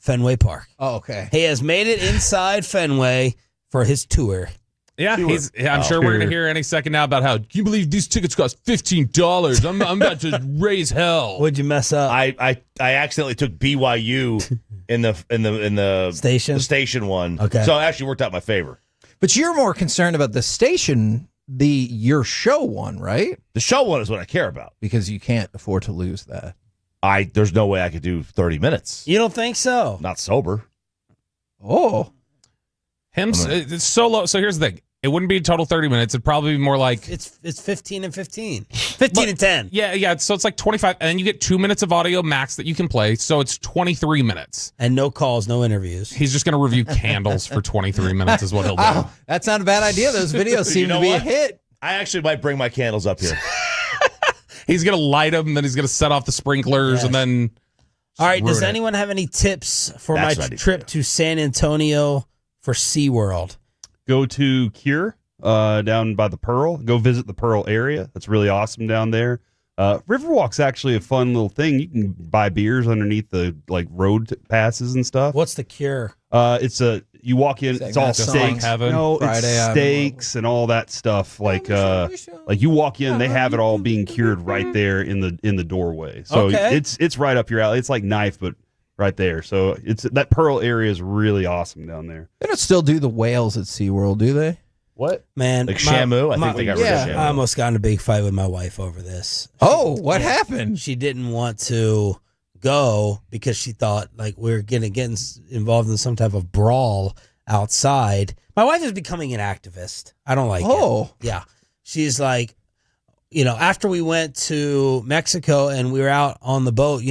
Fenway Park. Oh, okay. He has made it inside Fenway for his tour. Yeah, I'm sure we're going to hear any second now about how, can you believe these tickets cost $15? I'm about to raise hell. What'd you mess up? I accidentally took BYU in the station? The station one. Okay. So it actually worked out in my favor. But you're more concerned about the station, your show one, right? The show one is what I care about. Because you can't afford to lose that. There's no way I could do 30 minutes. You don't think so? Not sober. Oh. It's solo. So here's the thing. It wouldn't be a total 30 minutes. It'd probably be more like... It's 15 and 15. 15 and 10. Yeah. So it's like 25. And then you get 2 minutes of audio max that you can play. So it's 23 minutes. And no calls, no interviews. He's just going to review candles for 23 minutes is what he'll do. Oh, that's not a bad idea. Those videos seem to be a hit. I actually might bring my candles up here. He's going to light them, then he's going to set off the sprinklers, and then... All right, does anyone have any tips for my trip to San Antonio for SeaWorld? Go to Cure down by the Pearl. Go visit the Pearl area. That's really awesome down there. Riverwalk's actually a fun little thing. You can buy beers underneath the road passes and stuff. What's the Cure? You walk in, it's all steaks. It's steaks and all that stuff. Like you walk in, they have it all being cured right there in the doorway. So it's right up your alley. It's like Knife, but right there. So that Pearl area is really awesome down there. They don't still do the whales at SeaWorld, do they? What? Man, like Shamu? I think they got rid of Shamu. I almost got in a big fight with my wife over this. What happened? She didn't want to go because she thought we were getting involved in some type of brawl outside. My wife is becoming an activist. I don't like it. Yeah. She's like, after we went to Mexico and we were out on the boat,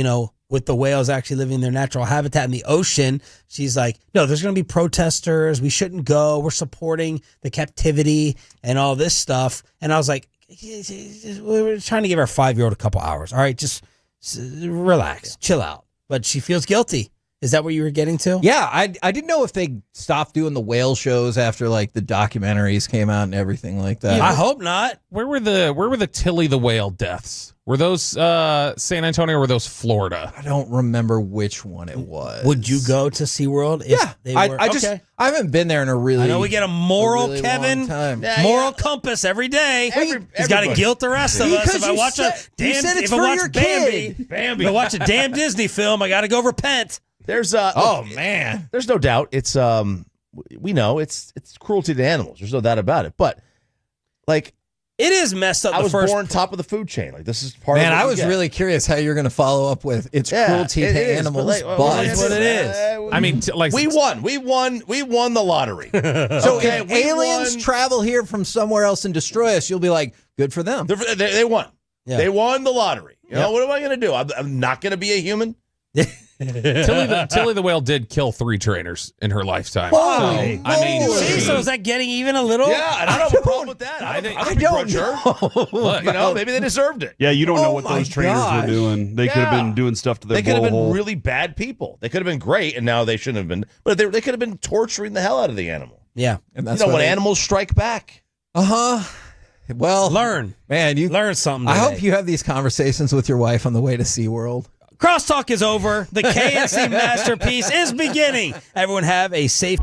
with the whales actually living in their natural habitat in the ocean. She's like, no, there's going to be protesters. We shouldn't go. We're supporting the captivity and all this stuff. And I was like, we're trying to give our 5-year-old a couple hours. All right, just relax, chill out. But she feels guilty. Is that what you were getting to? Yeah, I didn't know if they stopped doing the whale shows after like the documentaries came out and everything like that. I hope not. Where were the Tilly the whale deaths? Were those San Antonio or were those Florida? I don't remember which one it was. Would you go to SeaWorld? Yeah, I haven't been there in a really. I know we get a moral really Kevin, long time. moral compass every day. He's got to guilt the rest of us. If I watch if I watch a damn Disney film, I got to go repent. There's man, there's no doubt it's we know it's cruelty to animals. There's no doubt about it. But like it is messed up. I was born top of the food chain. Like this is part of. Man, I was really curious how you're going to follow up with it's cruelty to animals, but that's what it is. I mean, we won the lottery. So if aliens travel here from somewhere else and destroy us, you'll be like, good for them. They won. Yeah. They won the lottery. You know, what am I going to do? I'm not going to be a human. Tilly the whale did kill 3 trainers in her lifetime. Holy I mean, so is that getting even a little? Yeah, and I don't have a problem with that. I don't know. You know, maybe they deserved it. Yeah, you don't know what those trainers were doing. They could have been doing stuff to their They could have been blowhole. really bad people. They could have been great, and now they shouldn't have been. But they could have been torturing the hell out of the animal. Yeah, and that's when animals strike back. Well, learn, man. You learn something today. I hope you have these conversations with your wife on the way to SeaWorld. Crosstalk is over. The KNC masterpiece is beginning. Everyone have a safe.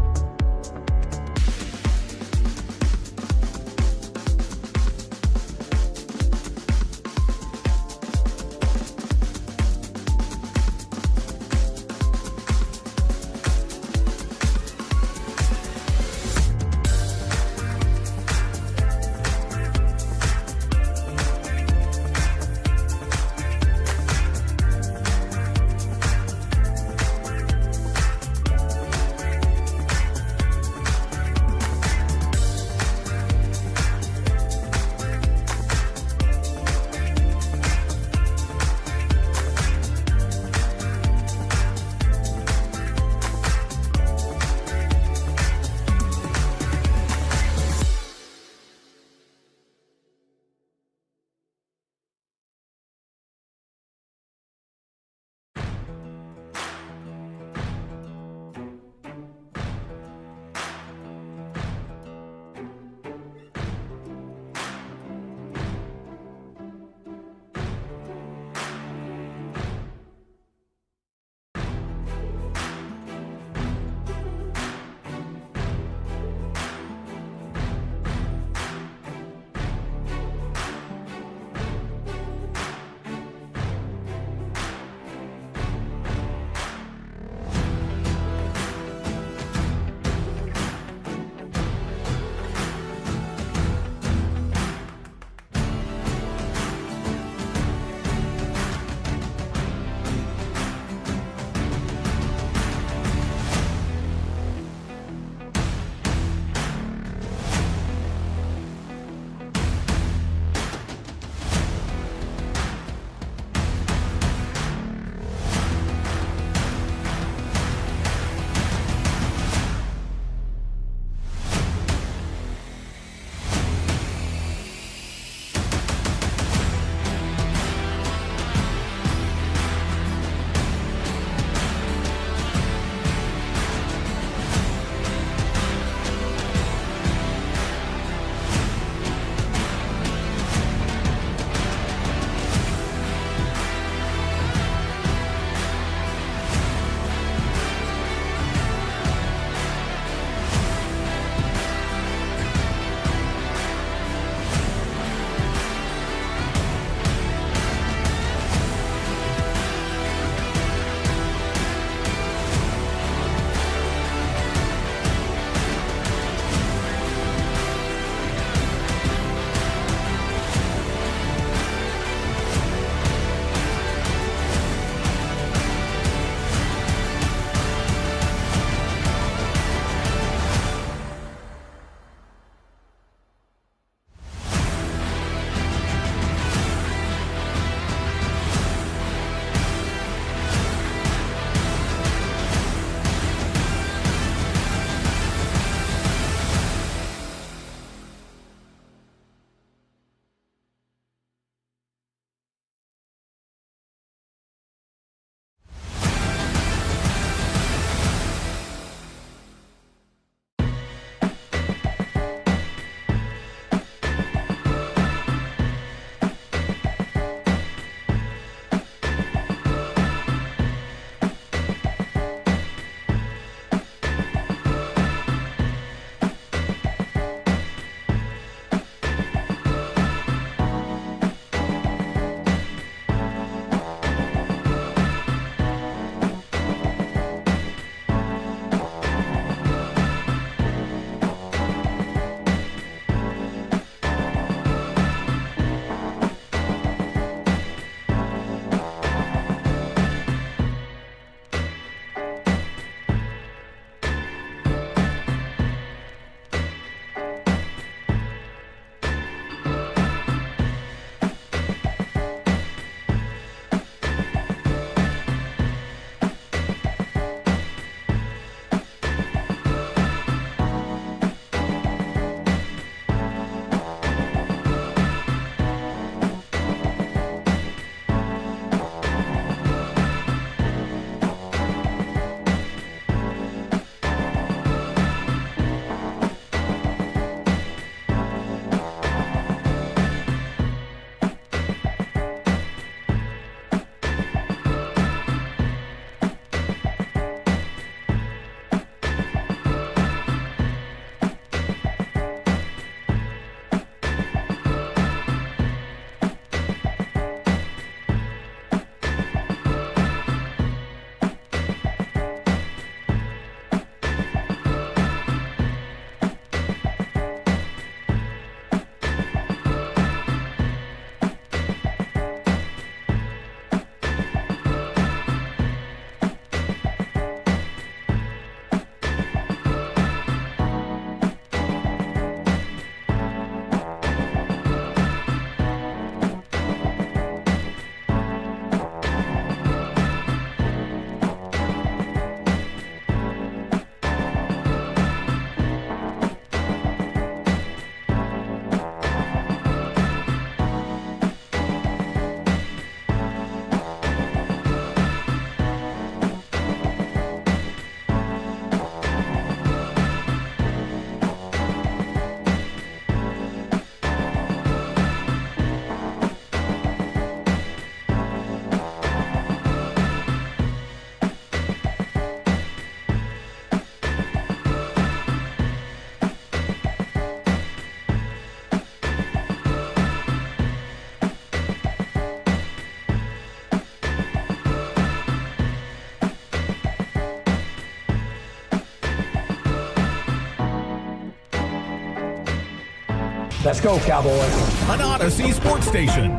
Let's go, Cowboys. An Odyssey sports station.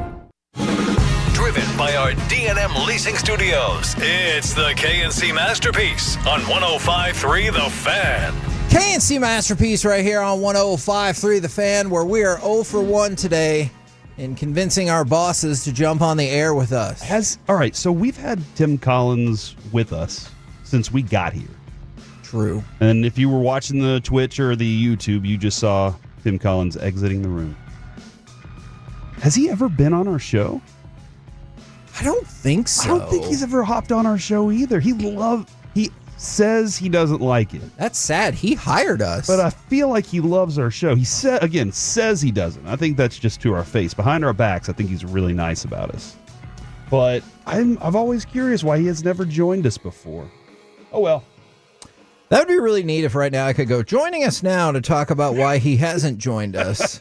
Driven by our D&M Leasing Studios, it's the KNC Masterpiece on 105.3 The Fan. KNC Masterpiece right here on 105.3 The Fan, where we are 0 for 1 today in convincing our bosses to jump on the air with us. All right, so we've had Tim Collins with us since we got here. True. And if you were watching the Twitch or the YouTube, you just saw Tim Collins exiting the room. Has he ever been on our show? I don't think so. I don't think he's ever hopped on our show either. He says he doesn't like it. That's sad. He hired us. But I feel like he loves our show. He says he doesn't. I think that's just to our face. Behind our backs, I think he's really nice about us. But I'm always curious why he has never joined us before. Oh, well. That would be really neat if right now I could go, joining us now to talk about why he hasn't joined us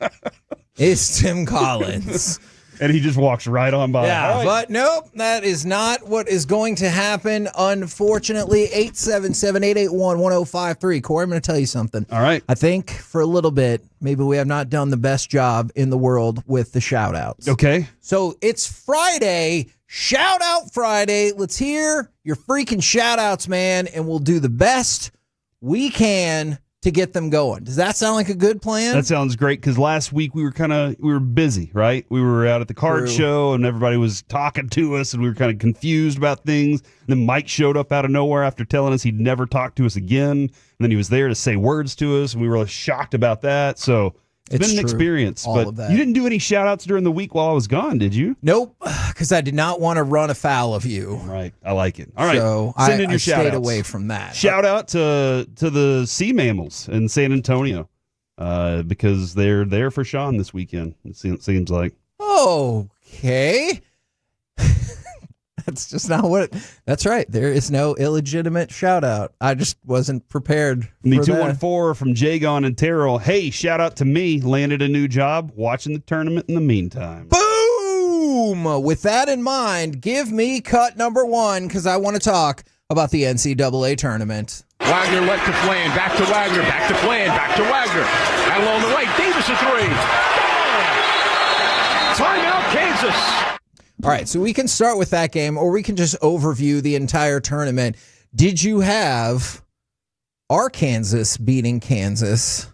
is Tim Collins. And he just walks right on by. Yeah, but nope, that is not what is going to happen, unfortunately. 877-881-1053. Corey, I'm going to tell you something. All right. I think for a little bit, maybe we have not done the best job in the world with the shout-outs. Okay. So it's Friday, Shout-Out Friday. Let's hear your freaking shout-outs, man, and we'll do the best we can to get them going. Does that sound like a good plan? That sounds great, because last week we were busy, right? We were out at the card show and everybody was talking to us and we were kind of confused about things. And then Mike showed up out of nowhere after telling us he'd never talk to us again. And then he was there to say words to us and we were really shocked about that. So it's been an experience. But you didn't do any shout outs during the week while I was gone, did you? Nope, because I did not want to run afoul of you. Right. I like it. All right. So Send in your I shout stayed outs. away from that. Shout out to the sea mammals in San Antonio because they're there for Sean this weekend, it seems like. Okay. That's just not what that's right. There is no illegitimate shout out. I just wasn't prepared for The that. 214 from Jagon and Terrell. Hey, shout out to me. Landed a new job watching the tournament in the meantime. Boom! With that in mind, give me cut number 1 because I want to talk about the NCAA tournament. Wagner left to Flan, back to Wagner, back to Flan, back to Wagner. And along the right, Davis a three. Timeout, Kansas. All right, so we can start with that game, or we can just overview the entire tournament. Did you have Arkansas beating Kansas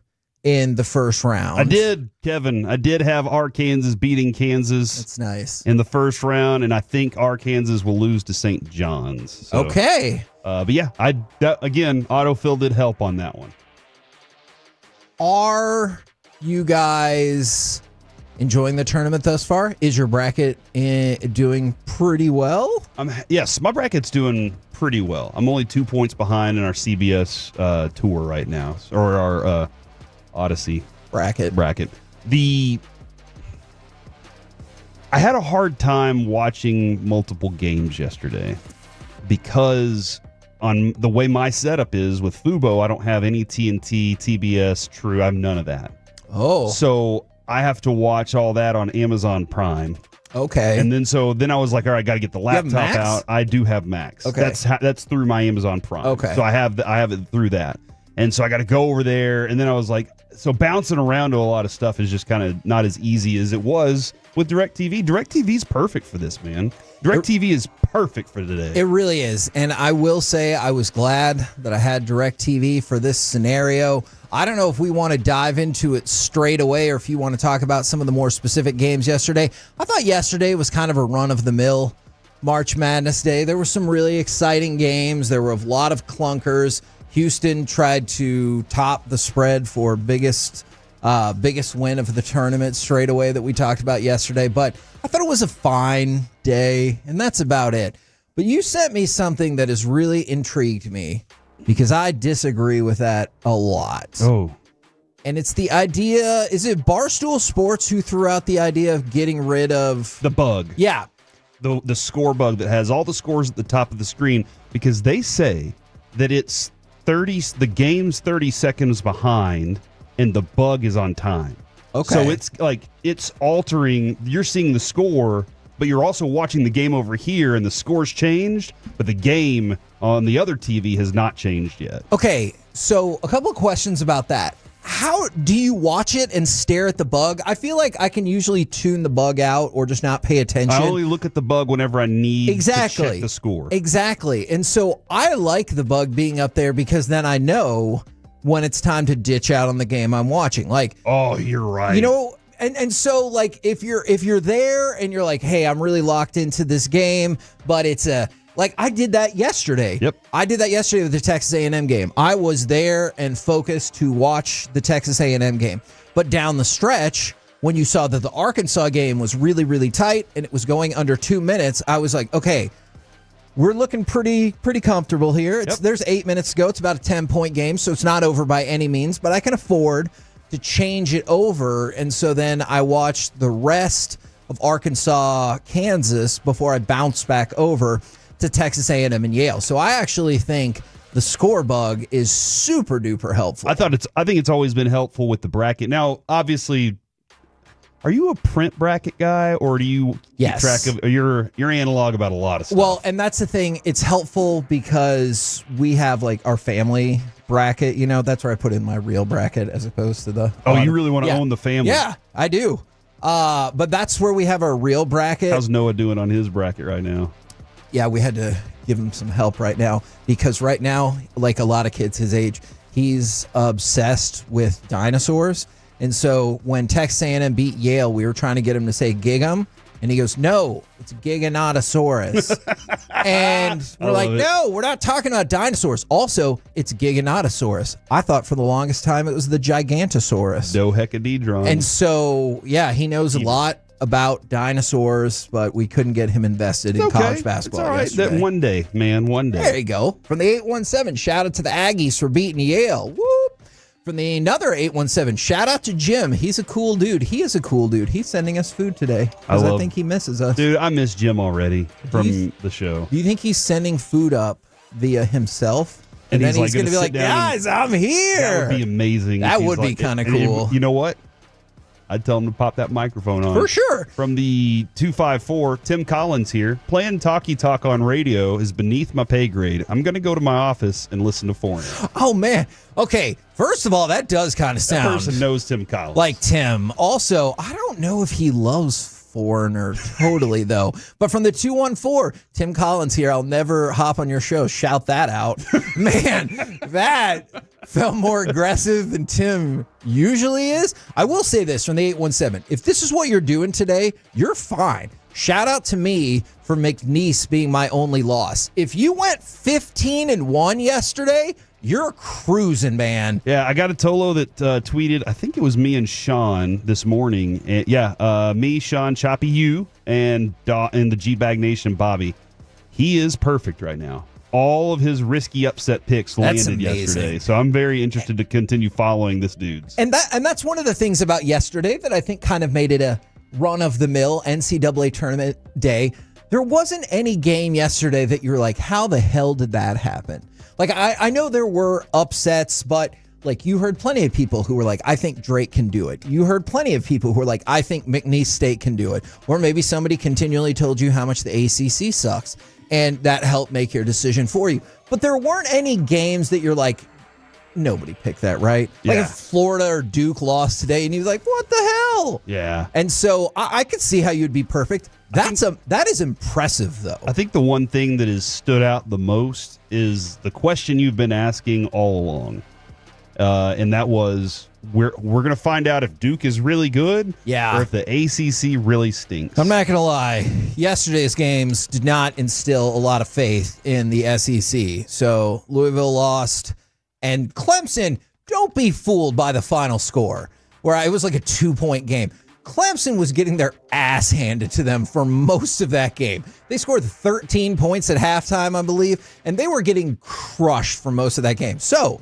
in the first round? I did, Kevin. I did have Arkansas beating Kansas. That's nice. In the first round, and I think Arkansas will lose to St. John's. So, okay. But yeah, again, autofill did help on that one. Are you guys enjoying the tournament thus far? Is your bracket doing pretty well? Yes, my bracket's doing pretty well. I'm only 2 points behind in our CBS tour right now, or our Odyssey bracket. I had a hard time watching multiple games yesterday because on the way my setup is with Fubo, I don't have any TNT, TBS, True. I have none of that. Oh. So I have to watch all that on Amazon Prime. Okay. And then I was like, all right, got to get the laptop Max? out. I do have Max. Okay. That's through my Amazon Prime. Okay. So I have it through that. And so I got to go over there. And then I was like, so bouncing around to a lot of stuff is just kind of not as easy as it was with DirecTV. DirecTV's perfect for this, man. DirecTV is perfect for today. It really is. And I will say I was glad that I had DirecTV for this scenario. I don't know if we want to dive into it straight away or if you want to talk about some of the more specific games yesterday. I thought yesterday was kind of a run-of-the-mill March Madness day. There were some really exciting games. There were a lot of clunkers. Houston tried to top the spread for biggest win of the tournament straight away that we talked about yesterday. But I thought it was a fine day, and that's about it. But you sent me something that has really intrigued me because I disagree with that a lot. Oh. And it's the idea, is it Barstool Sports who threw out the idea of getting rid of the bug? Yeah. The score bug that has all the scores at the top of the screen, because they say that it's the game's 30 seconds behind and the bug is on time. Okay. So it's like it's altering, you're seeing the score, but you're also watching the game over here and the score's changed, but the game on the other TV has not changed yet. Okay, so a couple of questions about that. How do you watch it and stare at the bug? I feel like I can usually tune the bug out or just not pay attention. I only look at the bug whenever I need exactly. to check the score. Exactly. And so I like the bug being up there because then I know when it's time to ditch out on the game I'm watching. Like, oh, you're right. You know, and so like if you're there and you're like, hey, I'm really locked into this game, but it's like I did that yesterday. Yep. I did that yesterday with the Texas A&M game. I was there and focused to watch the Texas A&M game. But down the stretch, when you saw that the Arkansas game was really, really tight and it was going under 2 minutes, I was like, okay, we're looking pretty comfortable here. There's 8 minutes to go. It's about a 10-point game, so it's not over by any means, but I can afford to change it over. And so then I watched the rest of Arkansas, Kansas before I bounced back over to Texas A&M and Yale. So I actually think the score bug is super duper helpful. I think it's always been helpful with the bracket. Now, obviously, are you a print bracket guy, or do you keep track of you're analog about a lot of stuff? Well, and that's the thing. It's helpful because we have like our family bracket. You know, that's where I put in my real bracket as opposed to the. Oh, you really want to own the family? Yeah, I do. But that's where we have our real bracket. How's Noah doing on his bracket right now? Yeah, we had to give him some help right now because right now, like a lot of kids his age, he's obsessed with dinosaurs. And so when Texas A&M beat Yale, we were trying to get him to say Gig'em, and he goes, no, it's Giganotosaurus. And we're like, no, we're not talking about dinosaurs. Also, it's Giganotosaurus. I thought for the longest time it was the Gigantosaurus. Dohecadedron. And so, yeah, he knows a lot about dinosaurs, but we couldn't get him invested in college basketball. It's all right. Yesterday. That one day, man, one day. There you go. From the 817, shout out to the Aggies for beating Yale. Whoop. From the another 817, shout out to Jim. He's a cool dude. He is a cool dude. He's sending us food today because I think he misses us. Dude, I miss Jim already from the show. Do you think he's sending food up via himself? And then he's going to be like, guys, I'm here. That would be amazing. That would be kind of cool. You know what? I'd tell him to pop that microphone on. For sure. From the 254, Tim Collins here. Playing Talkie Talk on radio is beneath my pay grade. I'm going to go to my office and listen to Foreigner. Oh, man. Okay. First of all, that does kind of sound. That person knows Tim Collins. Like Tim. Also, I don't know if he loves Foreigner totally, though. But from the 214, Tim Collins here. I'll never hop on your show. Shout that out. Man, that felt more aggressive than Tim usually is. I will say this from the 817. If this is what you're doing today, you're fine. Shout out to me for McNeese being my only loss. If you went 15-1 yesterday, you're cruising, man. Yeah, I got a Tolo that tweeted, I think it was me and Sean this morning. And me, Sean, Choppy, you, and the G-Bag Nation, Bobby. He is perfect right now. All of his risky upset picks landed yesterday. So I'm very interested to continue following this dude's. And that's one of the things about yesterday that I think kind of made it a run-of-the-mill NCAA tournament day. There wasn't any game yesterday that you're like, how the hell did that happen? Like, I know there were upsets, but like you heard plenty of people who were like, I think Drake can do it. You heard plenty of people who were like, I think McNeese State can do it. Or maybe somebody continually told you how much the ACC sucks, and that helped make your decision for you. But there weren't any games that you're like, nobody picked that, right? Yeah. Like if Florida or Duke lost today, and you're like, what the hell? Yeah. And so I could see how you'd be perfect. That is impressive, though. I think the one thing that has stood out the most is the question you've been asking all along. And that was, we're going to find out if Duke is really good, or if the ACC really stinks. I'm not going to lie. Yesterday's games did not instill a lot of faith in the SEC. So Louisville lost, and Clemson, don't be fooled by the final score, where it was like a 2-point game. Clemson was getting their ass handed to them for most of that game. They scored 13 points at halftime, I believe, and they were getting crushed for most of that game. So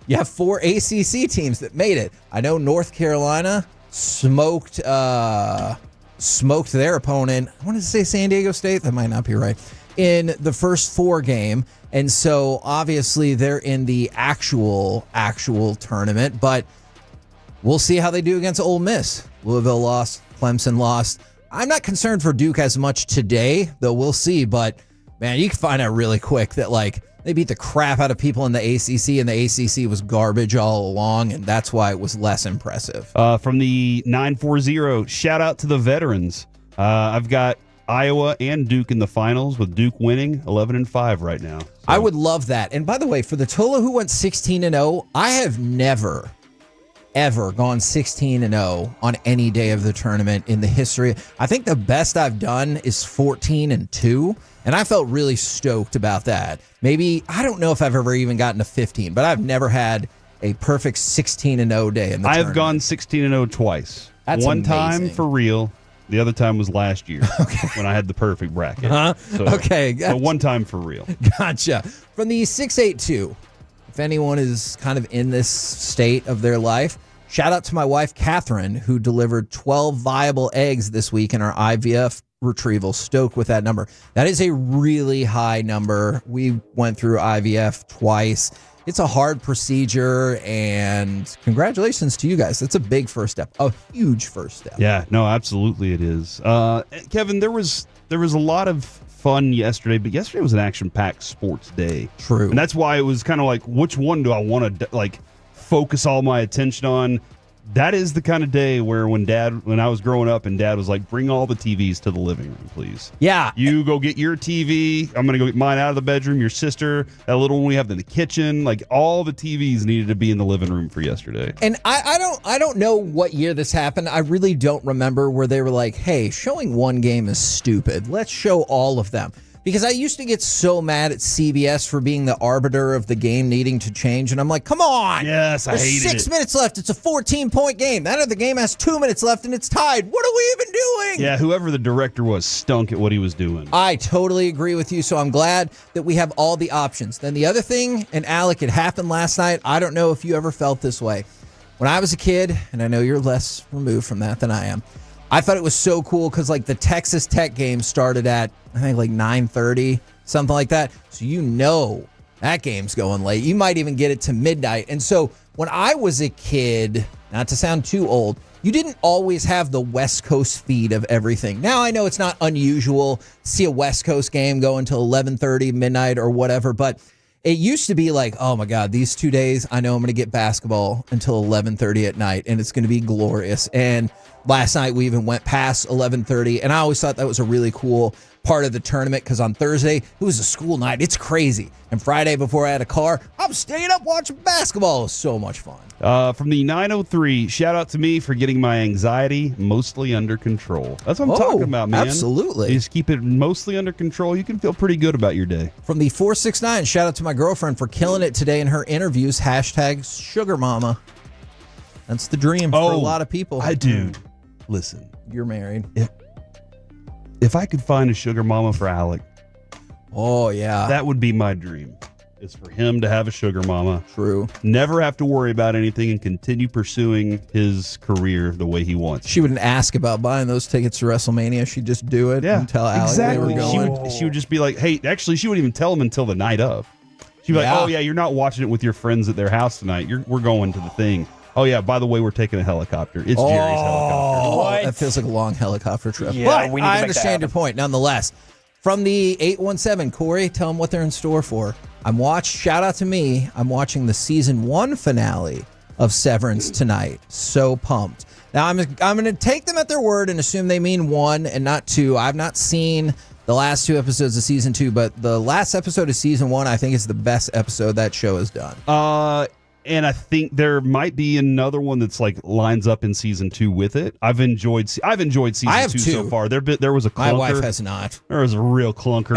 you have 4 ACC teams that made it. I know North Carolina smoked their opponent. I wanted to say San Diego State. That might not be right. In the first 4 game. And so obviously they're in the actual tournament, but we'll see how they do against Ole Miss. Louisville lost. Clemson lost. I'm not concerned for Duke as much today, though we'll see. But Man, you can find out really quick that like they beat the crap out of people in the ACC, and the ACC was garbage all along, and that's why it was less impressive. From the 940, shout out to the veterans. I've got Iowa and Duke in the finals, with Duke winning 11-5 right now. So. I would love that. And by the way, for the Tula who went 16-0, I have never, ever gone 16-0 on any day of the tournament in the history. I think the best I've done is 14-2. And I felt really stoked about that. Maybe, I don't know if I've ever even gotten to 15, but I've never had a perfect 16-0 day in the tournament. I've gone 16-0 twice. That's one amazing. time for real. The other time was last year when I had the perfect bracket. So, okay. So one time for real. Gotcha. From the 682, if anyone is kind of in this state of their life, shout out to my wife, Catherine, who delivered 12 viable eggs this week in our IVF retrieval. Stoked with that number. That is a really high number. We went through IVF twice. It's a hard procedure, and congratulations to you guys. That's a big first step, a huge first step. Yeah, no, absolutely it is. Kevin, there was a lot of fun yesterday, but yesterday was an action-packed sports day. True. And that's why it was kind of like, which one do I want to like focus all my attention on? That is the kind of day where when I was growing up and Dad was like, bring all the TVs to the living room, please. Yeah. You go get your TV. I'm going to go get mine out of the bedroom. Your sister, that little one we have in the kitchen. Like, all the TVs needed to be in the living room for yesterday. And I don't know what year this happened. I really don't remember where they were like, hey, showing one game is stupid. Let's show all of them. Because I used to get so mad at CBS for being the arbiter of the game needing to change. And I'm like, come on. Yes, I hated it. There's 6 minutes left. It's a 14-point game. That other game has 2 minutes left and it's tied. What are we even doing? Yeah, whoever the director was stunk at what he was doing. I totally agree with you. So I'm glad that we have all the options. Then the other thing, and Alec, it happened last night. I don't know if you ever felt this way. When I was a kid, and I know you're less removed from that than I am, I thought it was so cool because like the Texas Tech game started at, I think, like 9:30, something like that. So you know that game's going late. You might even get it to midnight. And so when I was a kid, not to sound too old, you didn't always have the West Coast feed of everything. Now I know it's not unusual to see a West Coast game go until 11:30, midnight or whatever, but it used to be like, oh my God, these 2 days, I know I'm going to get basketball until 11:30 at night, and it's going to be glorious. And last night we even went past 11:30, and I always thought that was a really cool part of the tournament because on Thursday, it was a school night. It's crazy. And Friday, before I had a car, I'm staying up watching basketball. It was so much fun. From the 903, shout out to me for getting my anxiety mostly under control. That's what I'm talking about, man. Absolutely. You just keep it mostly under control. You can feel pretty good about your day. From the 469, shout out to my girlfriend for killing it today in her interviews. Hashtag sugar mama. That's the dream for a lot of people. Dude, listen. You're married. If I could find a sugar mama for Alec. Oh, yeah. That would be my dream. Is for him to have a sugar mama. True. Never have to worry about anything and continue pursuing his career the way he wants. She wouldn't ask about buying those tickets to WrestleMania. She'd just do it and tell Alec they were going. She would just be like, hey, actually, she wouldn't even tell him until the night of. She'd be like, oh, yeah, you're not watching it with your friends at their house tonight. We're going to the thing. Oh, yeah, by the way, we're taking a helicopter. It's Jerry's helicopter. What? That feels like a long helicopter trip. Yeah, but we need to I make understand that your point nonetheless. From the 817, Corey, tell them what they're in store for. Shout out to me. I'm watching the season 1 finale of Severance tonight. So pumped. Now, I'm going to take them at their word and assume they mean 1 and not 2. I've not seen the last 2 episodes of season 2, but the last episode of season 1, I think, is the best episode that show has done. And I think there might be another one that's like lines up in season 2 with it. I've enjoyed season 2 so far. There was a clunker. My wife has not. There was a real clunker.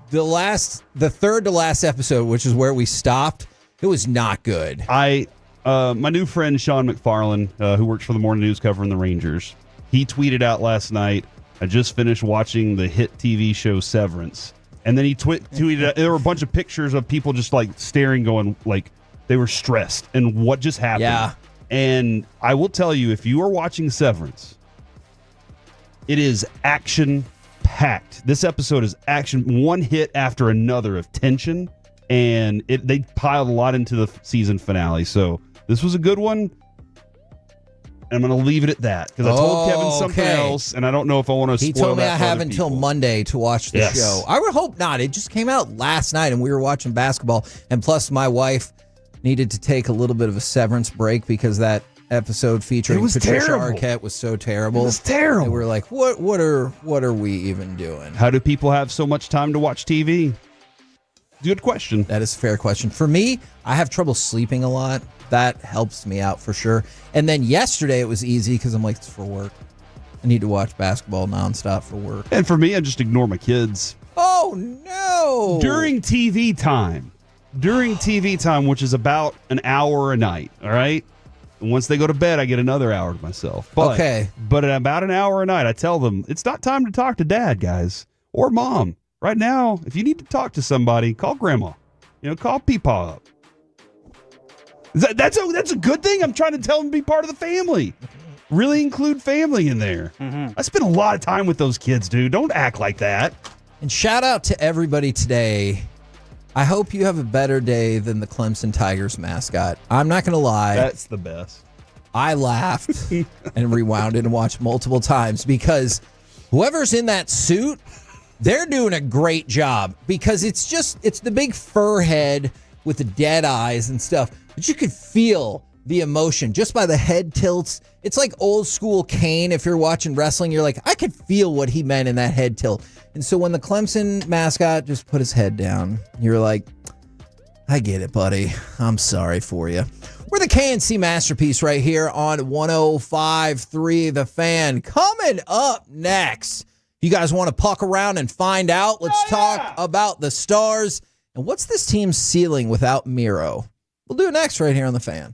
The third to last episode, which is where we stopped, it was not good. My new friend Sean McFarlane, who works for the morning news covering the Rangers, he tweeted out last night, I just finished watching the hit TV show Severance. And then he tweeted out, there were a bunch of pictures of people just like staring, going like they were stressed and what just happened. Yeah. And I will tell you, if you are watching Severance, it is action packed. This episode is action, one hit after another of tension, and they piled a lot into the season finale. So this was a good one. And I'm going to leave it at that because I told Kevin something else, and I don't know if I want to spoil He told me that I for have other until people. Monday to watch the Yes. show. I would hope not. It just came out last night, and we were watching basketball. And plus, my wife needed to take a little bit of a severance break because that episode featuring It was Patricia terrible. Arquette was so terrible. It was terrible. And we're like, what are we even doing? How do people have so much time to watch TV? Good question. That is a fair question. For me, I have trouble sleeping a lot. That helps me out for sure. And then yesterday it was easy because I'm like, it's for work. I need to watch basketball nonstop for work. And for me, I just ignore my kids. Oh, no. During TV time, which is about an hour a night, all right? And once they go to bed, I get another hour to myself. But, Okay. But at about an hour a night, I tell them, it's not time to talk to dad, guys, or mom. Right now, if you need to talk to somebody, call grandma. Call Peepaw up. That's a good thing. I'm trying to tell them to be part of the family. Really include family in there. Mm-hmm. I spend a lot of time with those kids, dude. Don't act like that. And shout out to everybody today. I hope you have a better day than the Clemson Tigers mascot. I'm not going to lie. That's the best. I laughed and rewound it and watched multiple times because whoever's in that suit, they're doing a great job because it's the big fur head with the dead eyes and stuff. But you could feel the emotion just by the head tilts. It's like old school Kane. If you're watching wrestling, you're like, I could feel what he meant in that head tilt. And so when the Clemson mascot just put his head down, you're like, I get it, buddy. I'm sorry for you. We're the KNC Masterpiece right here on 105.3 The Fan. Coming up next, you guys want to puck around and find out? Let's talk about the Stars. And what's this team's ceiling without Miro? We'll do it next right here on The Fan.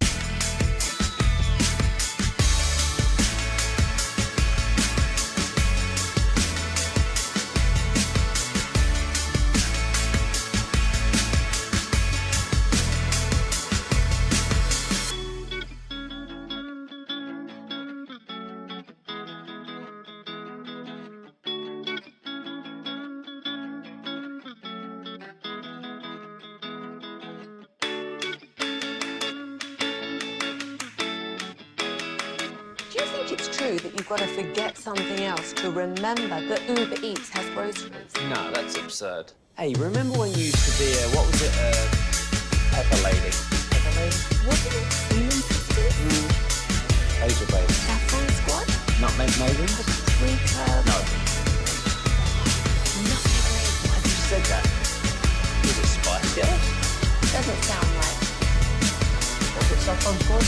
Do you think it's true that you've got to forget something else to remember that Uber Eats has groceries? No, that's absurd. Hey, remember when you used to be Pepper Lady? Pepper Lady? Wasn't it Seaman Sisters? Angel Baby. Saffron Squad? Nutmeg Maiden? Tree Club? No. Nutmeg Maiden. Why you said that? Was it Spice Girls? Doesn't sound right. Was it Saffron Squad?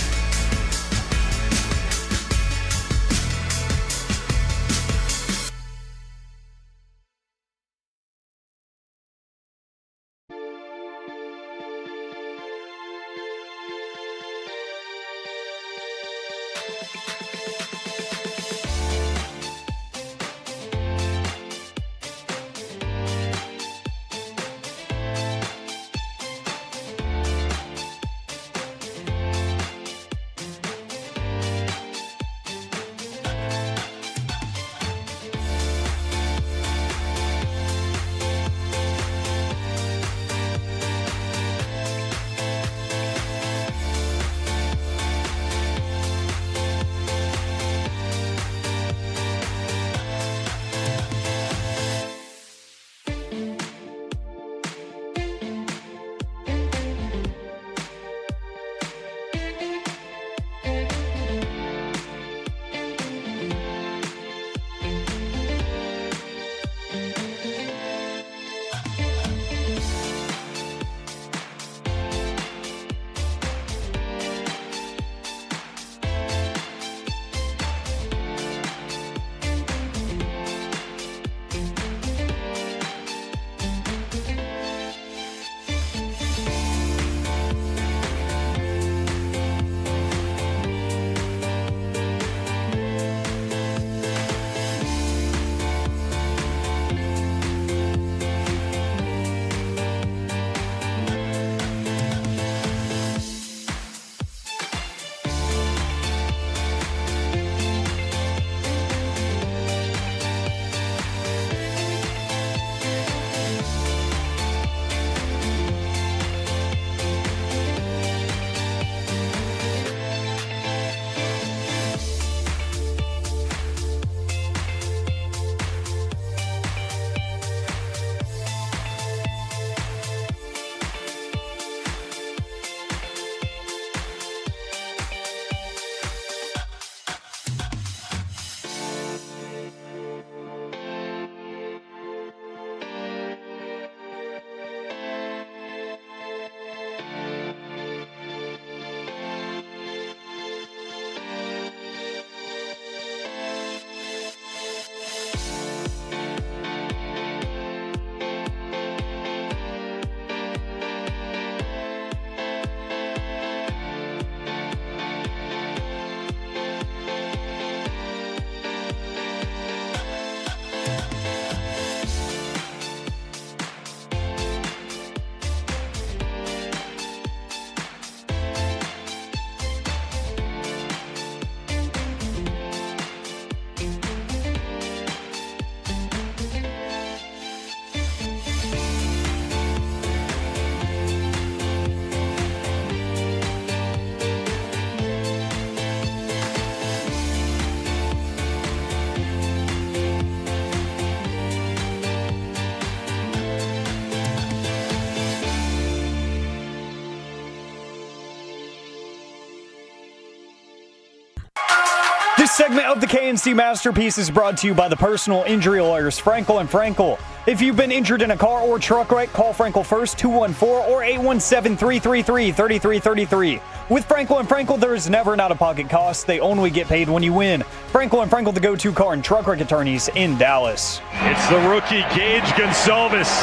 segment of the KNC Masterpiece is brought to you by the personal injury lawyers Frankel and Frankel. If you've been injured in a car or truck wreck, call Frankel first, 214 or 817-333-3333. With Frankel and Frankel, there is never an out-of-pocket cost. They only get paid when you win. Frankel and Frankel, the go-to car and truck wreck attorneys in Dallas. It's the rookie, Gage Gonsalves.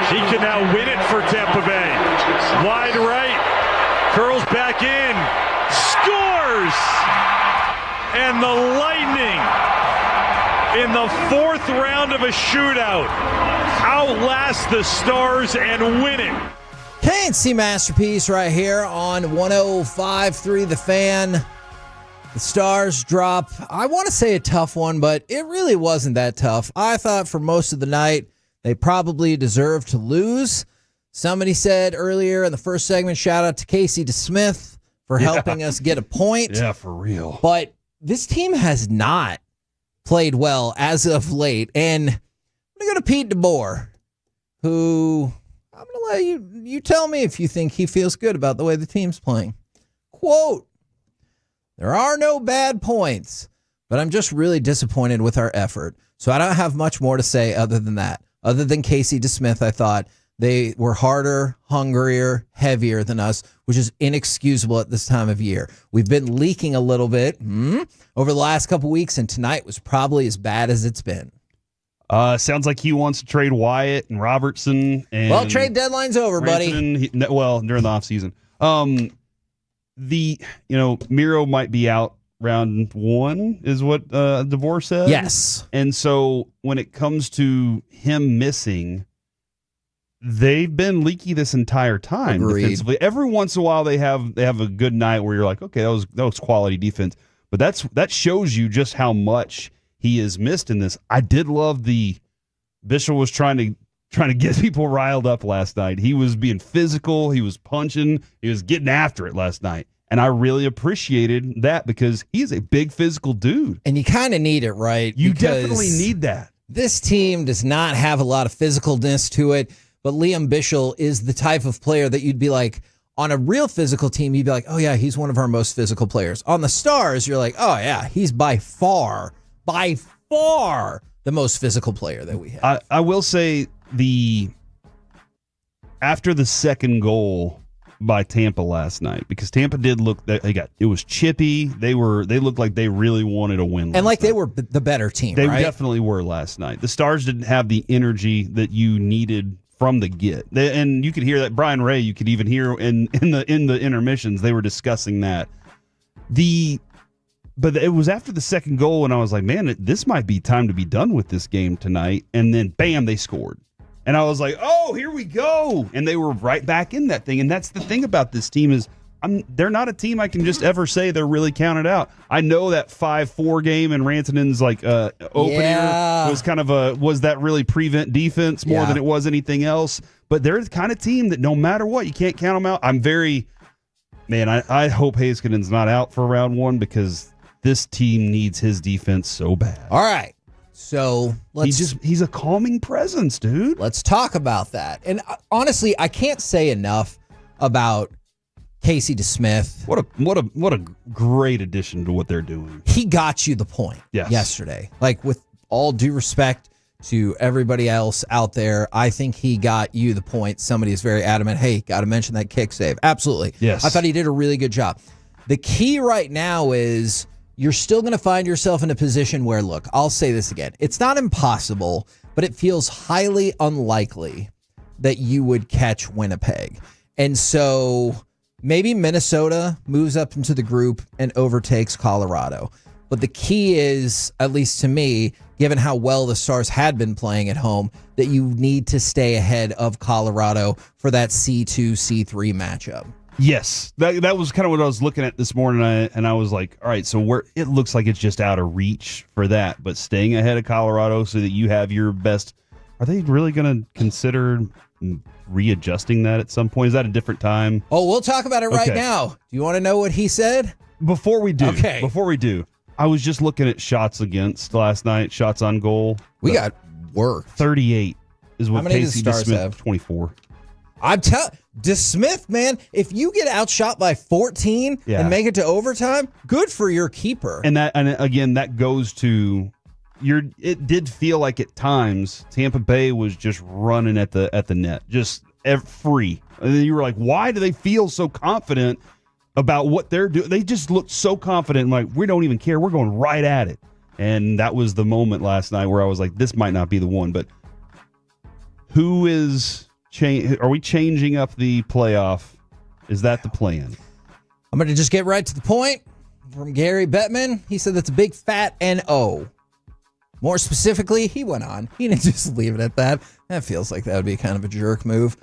He can now win it for Tampa Bay. Wide right, curls back in, scores! And the Lightning, in the fourth round of a shootout, outlast the Stars and win it. KNC Masterpiece right here on 105.3 The Fan. The Stars drop, I want to say a tough one, but it really wasn't that tough. I thought for most of the night they probably deserved to lose. Somebody said earlier in the first segment, shout out to Casey DeSmith for helping us get a point. Yeah, for real. But this team has not played well as of late. And I'm going to go to Pete DeBoer, who I'm going to let you tell me if you think he feels good about the way the team's playing. Quote, there are no bad points, but I'm just really disappointed with our effort. So I don't have much more to say other than that. Other than Casey DeSmith, I thought they were harder, hungrier, heavier than us, which is inexcusable at this time of year. We've been leaking a little bit over the last couple weeks, and tonight was probably as bad as it's been. Sounds like he wants to trade Wyatt and Robertson. And well, trade deadline's over, buddy. During the offseason. Miro might be out round one, is what DeBoer said. Yes. And so when it comes to him missing, they've been leaky this entire time. Agreed. Defensively. Every once in a while they have a good night where you're like, okay, that was quality defense. But that shows you just how much he has missed in this. I did love Bishop was trying to get people riled up last night. He was being physical, he was punching, he was getting after it last night. And I really appreciated that because he's a big physical dude. And you kind of need it, right? You Because definitely need that. This team does not have a lot of physicalness to it, but Liam Bishop is the type of player that you'd be like, on a real physical team, you'd be like, oh yeah, he's one of our most physical players. On the Stars, you're like, oh yeah, he's by far the most physical player that we have. I will say after the second goal by Tampa last night, because Tampa did look, it was chippy. They looked like they really wanted to win. And like they were the better team, They right? definitely were last night. The Stars didn't have the energy that you needed from the get. And you could hear that Brian Ray, you could even hear in the intermissions, they were discussing that. But it was after the second goal, and I was like, man, this might be time to be done with this game tonight. And then, bam, they scored. And I was like, oh, here we go. And they were right back in that thing. And that's the thing about this team is they're not a team I can just ever say they're really counted out. I know that 5-4 game and Rantanen's opener was kind of was that really prevent defense more than it was anything else. But they're the kind of team that no matter what, you can't count them out. I hope Heiskanen's not out for round one because this team needs his defense so bad. All right. So he's a calming presence, dude. Let's talk about that. And honestly, I can't say enough about Casey DeSmith. What a great addition to what they're doing. He got you the point yesterday. Like, with all due respect to everybody else out there, I think he got you the point. Somebody is very adamant, hey, got to mention that kick save. Absolutely. Yes. I thought he did a really good job. The key right now is you're still going to find yourself in a position where, look, I'll say this again. It's not impossible, but it feels highly unlikely that you would catch Winnipeg. And so maybe Minnesota moves up into the group and overtakes Colorado. But the key is, at least to me, given how well the Stars had been playing at home, that you need to stay ahead of Colorado for that C2, C3 matchup. Yes, that was kind of what I was looking at this morning, and I was like, all right, so it looks like it's just out of reach for that, but staying ahead of Colorado so that you have your best. Are they really going to consider readjusting that at some point? Is that a different time? Oh, we'll talk about it right now. Do you want to know what he said? Before we do, I was just looking at shots against last night, shots on goal. We got worked. 38 is what How many Casey did the Stars DeSmith have? 24. I'm telling DeSmith, man, if you get outshot by 14 and make it to overtime, good for your keeper. And again, that goes to it did feel like at times Tampa Bay was just running at the net, just free. And then you were like, why do they feel so confident about what they're doing? They just looked so confident, like, we don't even care. We're going right at it. And that was the moment last night where I was like, this might not be the one. But who is are we changing up the playoff? Is that the plan? I'm going to just get right to the point from Gary Bettman. He said that's a big fat N-O. More specifically, he went on. He didn't just leave it at that. That feels like that would be kind of a jerk move.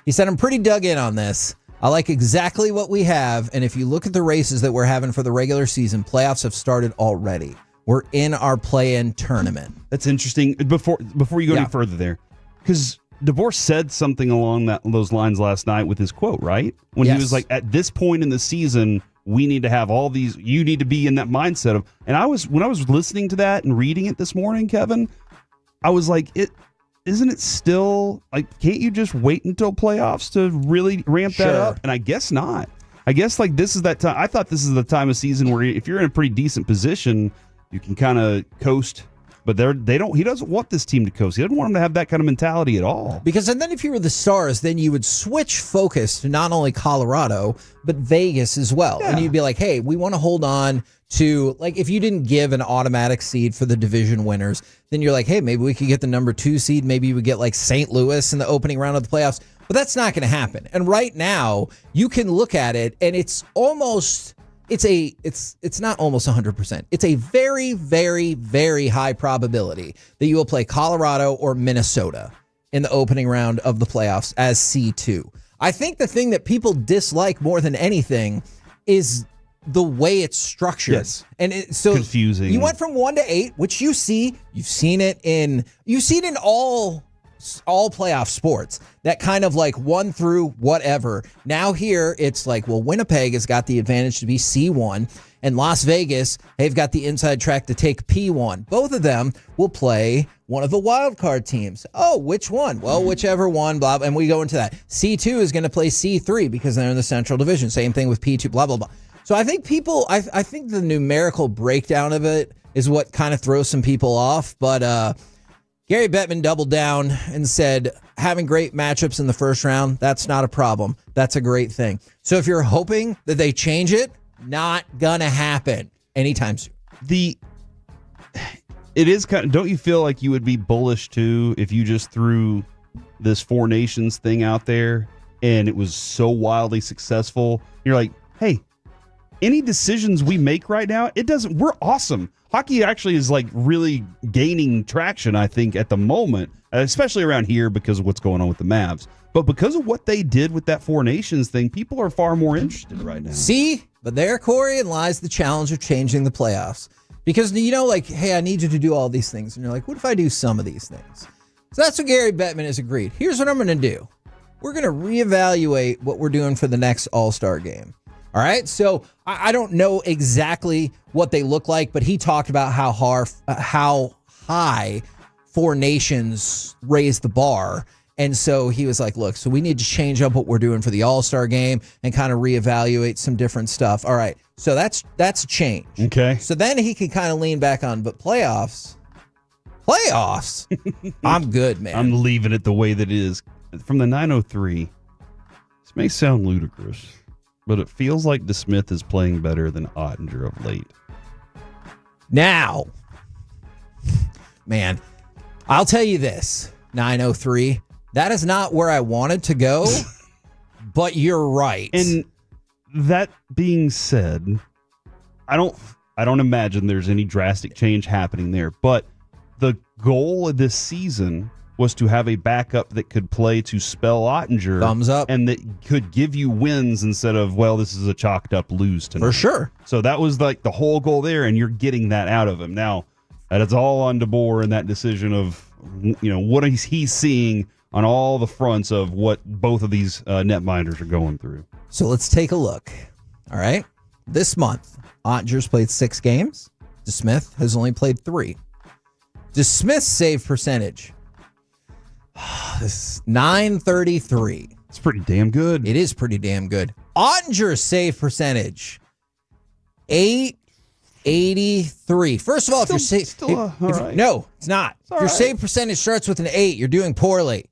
He said, I'm pretty dug in on this. I like exactly what we have. And if you look at the races that we're having for the regular season, playoffs have started already. We're in our play-in tournament. That's interesting. Before you go any further there, because DeBoer said something along those lines last night with his quote, right? When he was like, at this point in the season, we need to have all these, you need to be in that mindset of, and when I was listening to that and reading it this morning, Kevin, I was like, isn't it still, like, can't you just wait until playoffs to really ramp that up? And I guess not. I guess, like, this is that time. I thought this is the time of season where if you're in a pretty decent position, you can kind of coast. But he doesn't want this team to coast. He doesn't want them to have that kind of mentality at all. Because and then if you were the Stars, then you would switch focus to not only Colorado, but Vegas as well. Yeah. And you'd be like, hey, we want to hold on to, like, if you didn't give an automatic seed for the division winners, then you're like, hey, maybe we could get the number 2 seed. Maybe you would get like St. Louis in the opening round of the playoffs. But that's not going to happen. And right now, you can look at it and it's almost... It's not almost 100%. It's a very, very, very high probability that you will play Colorado or Minnesota in the opening round of the playoffs as C2. I think the thing that people dislike more than anything is the way it's structured. Yes. And it's so confusing. You went from 1 to 8, which you've seen it in all playoff sports, that kind of like 1 through whatever. Now here it's like, well, Winnipeg has got the advantage to be C1, and Las Vegas, they've got the inside track to take P1. Both of them will play one of the wild card teams. Oh, which one? Well, whichever one, blah, and we go into that. C2 is going to play C3 because they're in the Central Division. Same thing with P2, blah, blah, blah. So I think I think the numerical breakdown of it is what kind of throws some people off, but Gary Bettman doubled down and said, having great matchups in the first round, that's not a problem. That's a great thing. So if you're hoping that they change it, not going to happen anytime soon. It is kind of, don't you feel like you would be bullish too if you just threw this Four Nations thing out there and it was so wildly successful? You're like, hey, any decisions we make right now, we're awesome. Hockey actually is like really gaining traction, I think, at the moment, especially around here because of what's going on with the Mavs. But because of what they did with that Four Nations thing, people are far more interested right now. See, but there, Corey, lies the challenge of changing the playoffs. Because, you know, like, hey, I need you to do all these things. And you're like, what if I do some of these things? So that's what Gary Bettman has agreed. Here's what I'm going to do. We're going to reevaluate what we're doing for the next All-Star game. All right, so I don't know exactly what they look like, but he talked about how high Four Nations raised the bar. And so he was like, look, so we need to change up what we're doing for the All-Star game and kind of reevaluate some different stuff. All right, so that's a change. Okay. So then he can kind of lean back on, but playoffs, I'm good, man. I'm leaving it the way that it is. From the 903, this may sound ludicrous, but it feels like DeSmith is playing better than Ottinger of late. Now, man, I'll tell you this, 903, that is not where I wanted to go, but you're right. And that being said, I don't imagine there's any drastic change happening there, but the goal of this season was to have a backup that could play to spell Ottinger. Thumbs up. And that could give you wins instead of, well, this is a chalked up lose tonight. For sure. So that was like the whole goal there, and you're getting that out of him. Now, that is all on DeBoer and that decision of, you know, what he's seeing on all the fronts of what both of these netminders are going through. So let's take a look. All right. This month, Ottinger's played 6 games. DeSmith has only played 3. DeSmith's save percentage, this is 933. It's pretty damn good. It is pretty damn good. Ottinger's save percentage, 883. First of all, if your save, no, it's not. If your save percentage starts with an 8, you're doing poorly.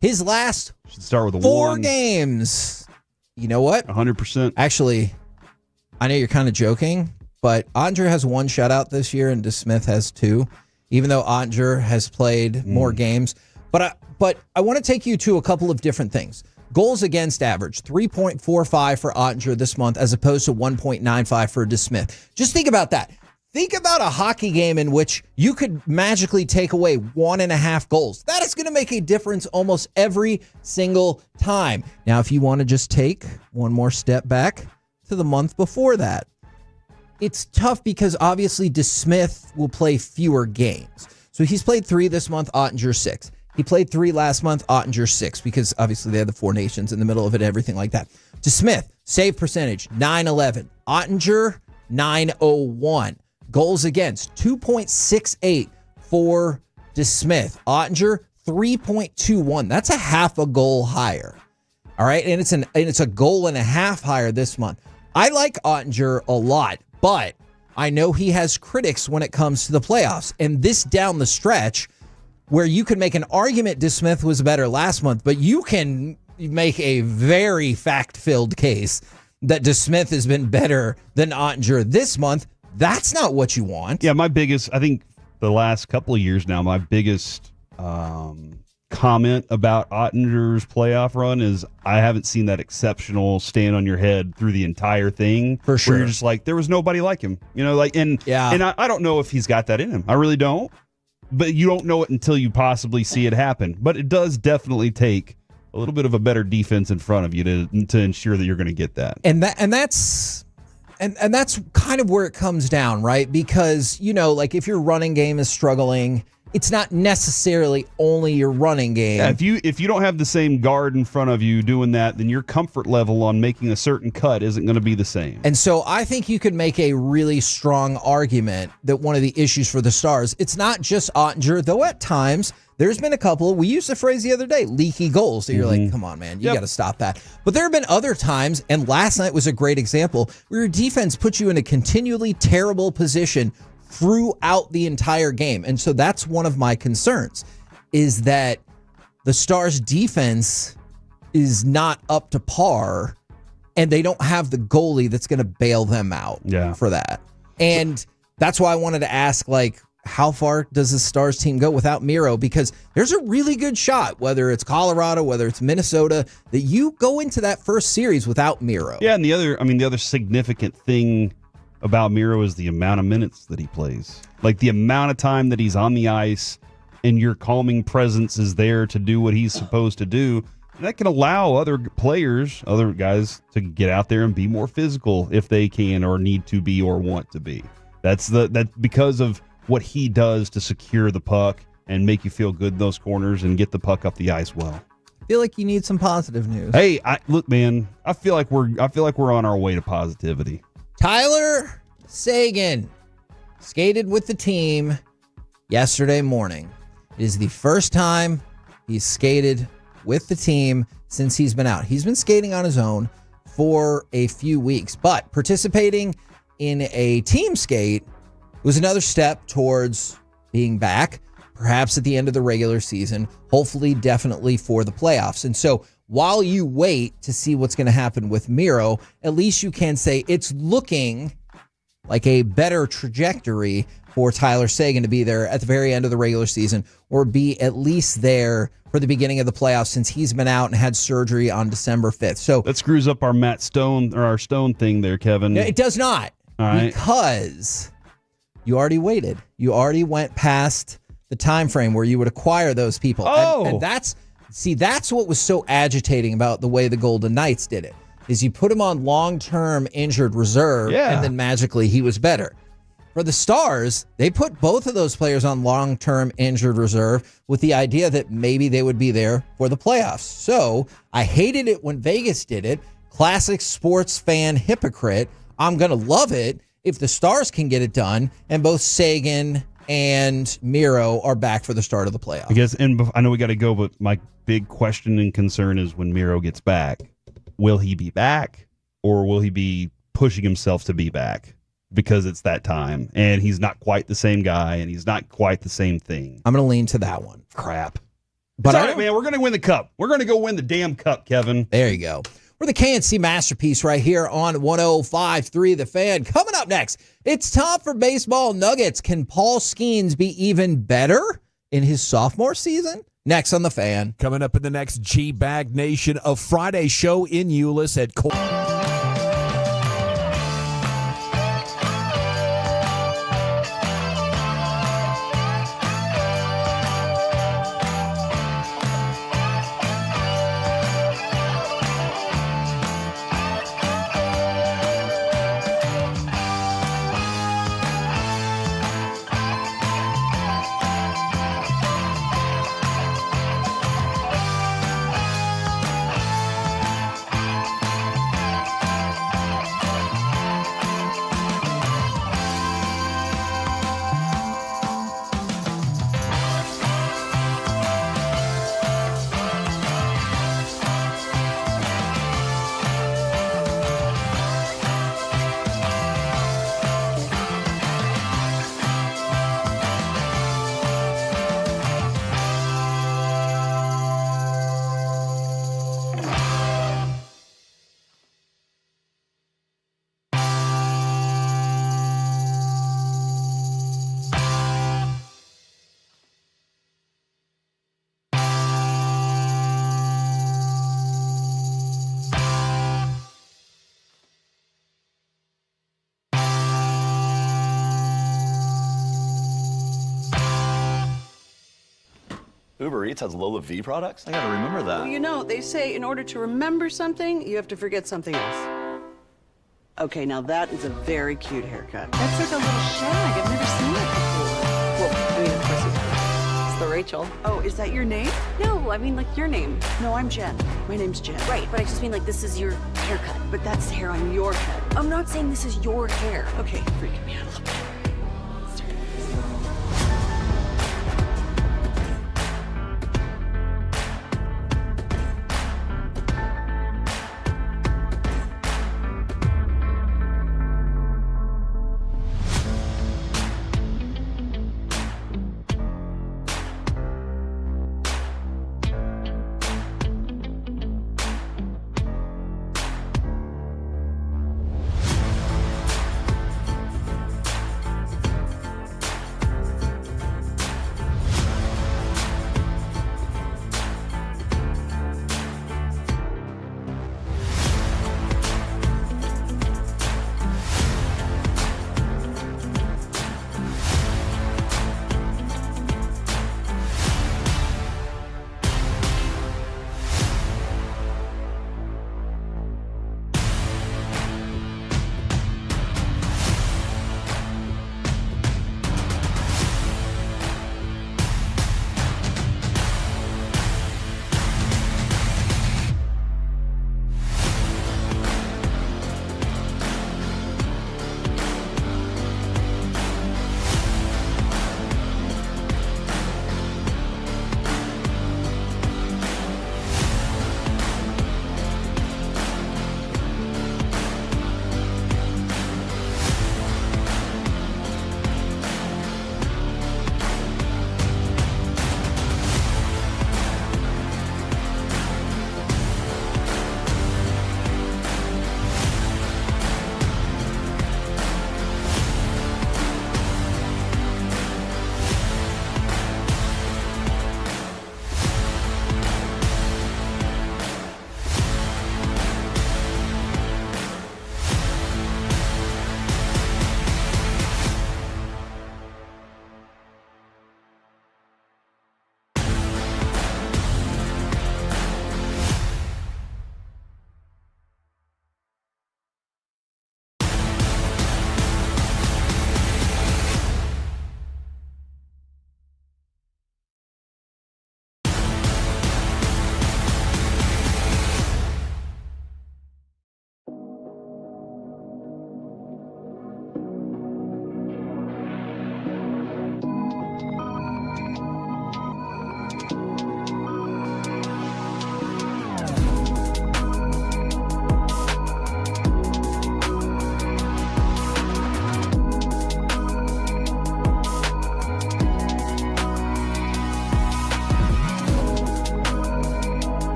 His last should start with a 4 1. games. You know what? 100%. Actually, I know you're kind of joking, but Ottinger has 1 shutout this year and DeSmith has 2, even though Ottinger has played more games. But I want to take you to a couple of different things. Goals against average, 3.45 for Ottinger this month as opposed to 1.95 for DeSmith. Just think about that. Think about a hockey game in which you could magically take away 1.5 goals. That is going to make a difference almost every single time. Now, if you want to just take one more step back to the month before that, it's tough because obviously DeSmith will play fewer games. So he's played 3 this month, Ottinger 6. He played 3 last month, Ottinger 6, because obviously they had the 4 nations in the middle of it, everything like that. DeSmith, save percentage, 911. Ottinger, 901. Goals against, 2.68 for DeSmith. Ottinger, 3.21. That's a half a goal higher. All right, and it's a goal and a half higher this month. I like Ottinger a lot, but I know he has critics when it comes to the playoffs. And this down the stretch, where you can make an argument DeSmith was better last month, but you can make a very fact-filled case that DeSmith has been better than Ottinger this month. That's not what you want. Yeah, I think the last couple of years now, my biggest comment about Ottinger's playoff run is I haven't seen that exceptional stand on your head through the entire thing. For sure. Where you're just like, there was nobody like him. And I don't know if he's got that in him. I really don't. But you don't know it until you possibly see it happen. But it does definitely take a little bit of a better defense in front of you to ensure that you're going to get that. And that's kind of where it comes down, right? Because, like if your running game is struggling, it's not necessarily only your running game. Yeah, if you don't have the same guard in front of you doing that, then your comfort level on making a certain cut isn't going to be the same. And so I think you could make a really strong argument that one of the issues for the Stars, it's not just Ottinger, though at times there's been a couple, we used the phrase the other day, leaky goals. So you're like, come on, man, you got to stop that. But there have been other times, and last night was a great example, where your defense puts you in a continually terrible position throughout the entire game. And so that's one of my concerns, is that the Stars defense is not up to par and they don't have the goalie that's going to bail them out for that. And that's why I wanted to ask, how far does the Stars team go without Miro? Because there's a really good shot, whether it's Colorado, whether it's Minnesota, that you go into that first series without Miro. Yeah, and the other significant thing about Miro is the amount of minutes that he plays. Like the amount of time that he's on the ice and your calming presence is there to do what he's supposed to do. And that can allow other players, other guys, to get out there and be more physical if they can or need to be or want to be. That's because of what he does to secure the puck and make you feel good in those corners and get the puck up the ice well. I feel like you need some positive news. Hey, look, man, I feel like we're on our way to positivity. Tyler Seguin skated with the team yesterday morning. It is the first time he's skated with the team since he's been out. He's been skating on his own for a few weeks, but participating in a team skate was another step towards being back, perhaps at the end of the regular season, hopefully definitely for the playoffs. And so while you wait to see what's going to happen with Miro, at least you can say it's looking like a better trajectory for Tyler Seguin to be there at the very end of the regular season, or be at least there for the beginning of the playoffs, since he's been out and had surgery on December 5th. So that screws up our Matt Stone or our Stone thing there, Kevin. It does not. All right. Because you already waited. You already went past the time frame where you would acquire those people. Oh. And that's what was so agitating about the way the Golden Knights did it, is you put him on long-term injured reserve, and then magically he was better. For the Stars, they put both of those players on long-term injured reserve with the idea that maybe they would be there for the playoffs. So I hated it when Vegas did it. Classic sports fan hypocrite. I'm going to love it if the Stars can get it done and both Seguin and Miro are back for the start of the playoffs. I guess, and I know we got to go, but my big question and concern is when Miro gets back, will he be back or will he be pushing himself to be back? Because it's that time and he's not quite the same guy and he's not quite the same thing. I'm going to lean to that one. Crap. But all right, man, we're going to win the cup. We're going to go win the damn cup, Kevin. There you go. We're the KNC Masterpiece right here on 105.3 The Fan. Coming up next, it's time for baseball nuggets. Can Paul Skeens be even better in his sophomore season? Next on The Fan. Coming up in the next G-Bag Nation of Friday show in Euless at Uber Eats has Lola V products? I gotta remember that. Well, you know, they say in order to remember something, you have to forget something else. Okay, now that is a very cute haircut. That's like a little shag. I've never seen it before. Well, I mean, of course you have. It's the Rachel. Oh, is that your name? No, I mean like your name. No, I'm Jen. My name's Jen. Right, but I just mean like this is your haircut. But that's the hair on your head. I'm not saying this is your hair. Okay, freaking me out a little bit.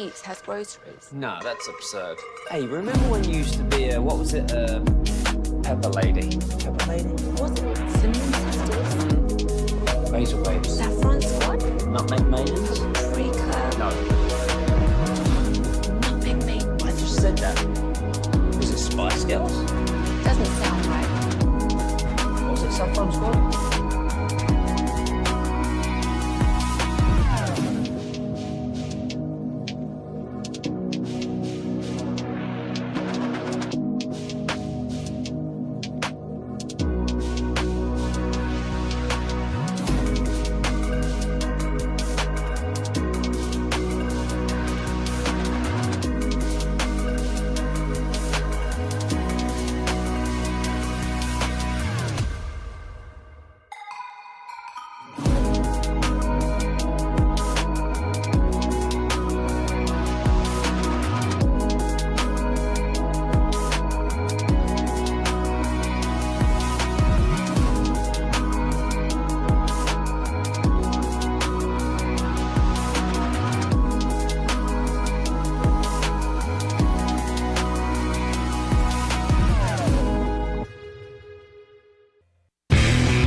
Eats has groceries. No, that's absurd. Hey, remember when you used to be a, what was it, Pepper Lady? Pepper Lady? Wasn't it Cinnamon Sisters? Basil Babes. Saffron Squad? Nutmeg Maidens? Pre-Club? No. Nutmeg Mate? I just said that. Was it Spice Girls? Doesn't sound right. What was it, Saffron Squad?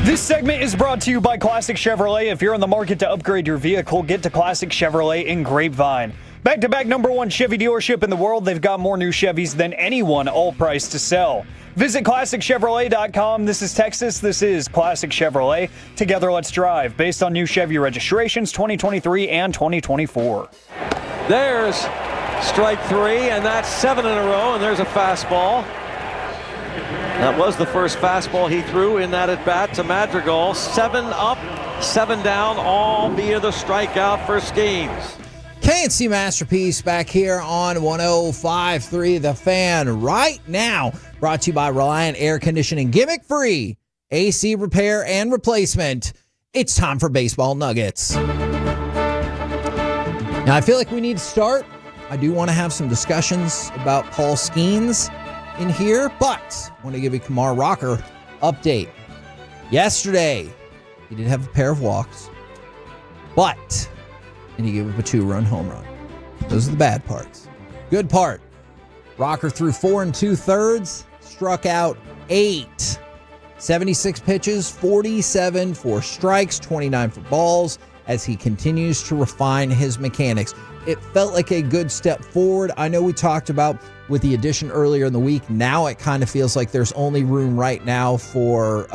This segment is brought to you by Classic Chevrolet. If you're in the market to upgrade your vehicle, get to Classic Chevrolet in Grapevine. Back-to-back #1 Chevy dealership in the world. They've got more new Chevys than anyone, all priced to sell. Visit ClassicChevrolet.com. This is Texas. This is Classic Chevrolet. Together, let's drive. Based on new Chevy registrations 2023 and 2024. There's strike three, and that's 7 in a row, and there's a fastball. That was the first fastball he threw in that at-bat to Madrigal. 7 up, 7 down, all via the strikeout for Skeens. K&C Masterpiece back here on 105.3 The Fan right now. Brought to you by Reliant Air Conditioning. Gimmick-free AC repair and replacement. It's time for Baseball Nuggets. Now, I feel like we need to start. I do want to have some discussions about Paul Skeens in here, but I want to give you Kumar Rocker update. Yesterday, he did have a pair of walks, and he gave up a 2-run home run. Those are the bad parts. Good part, Rocker threw 4 2/3, struck out 8. 76 pitches, 47 for strikes, 29 for balls, as he continues to refine his mechanics. It felt like a good step forward. I know we talked about with the addition earlier in the week. Now it kind of feels like there's only room right now for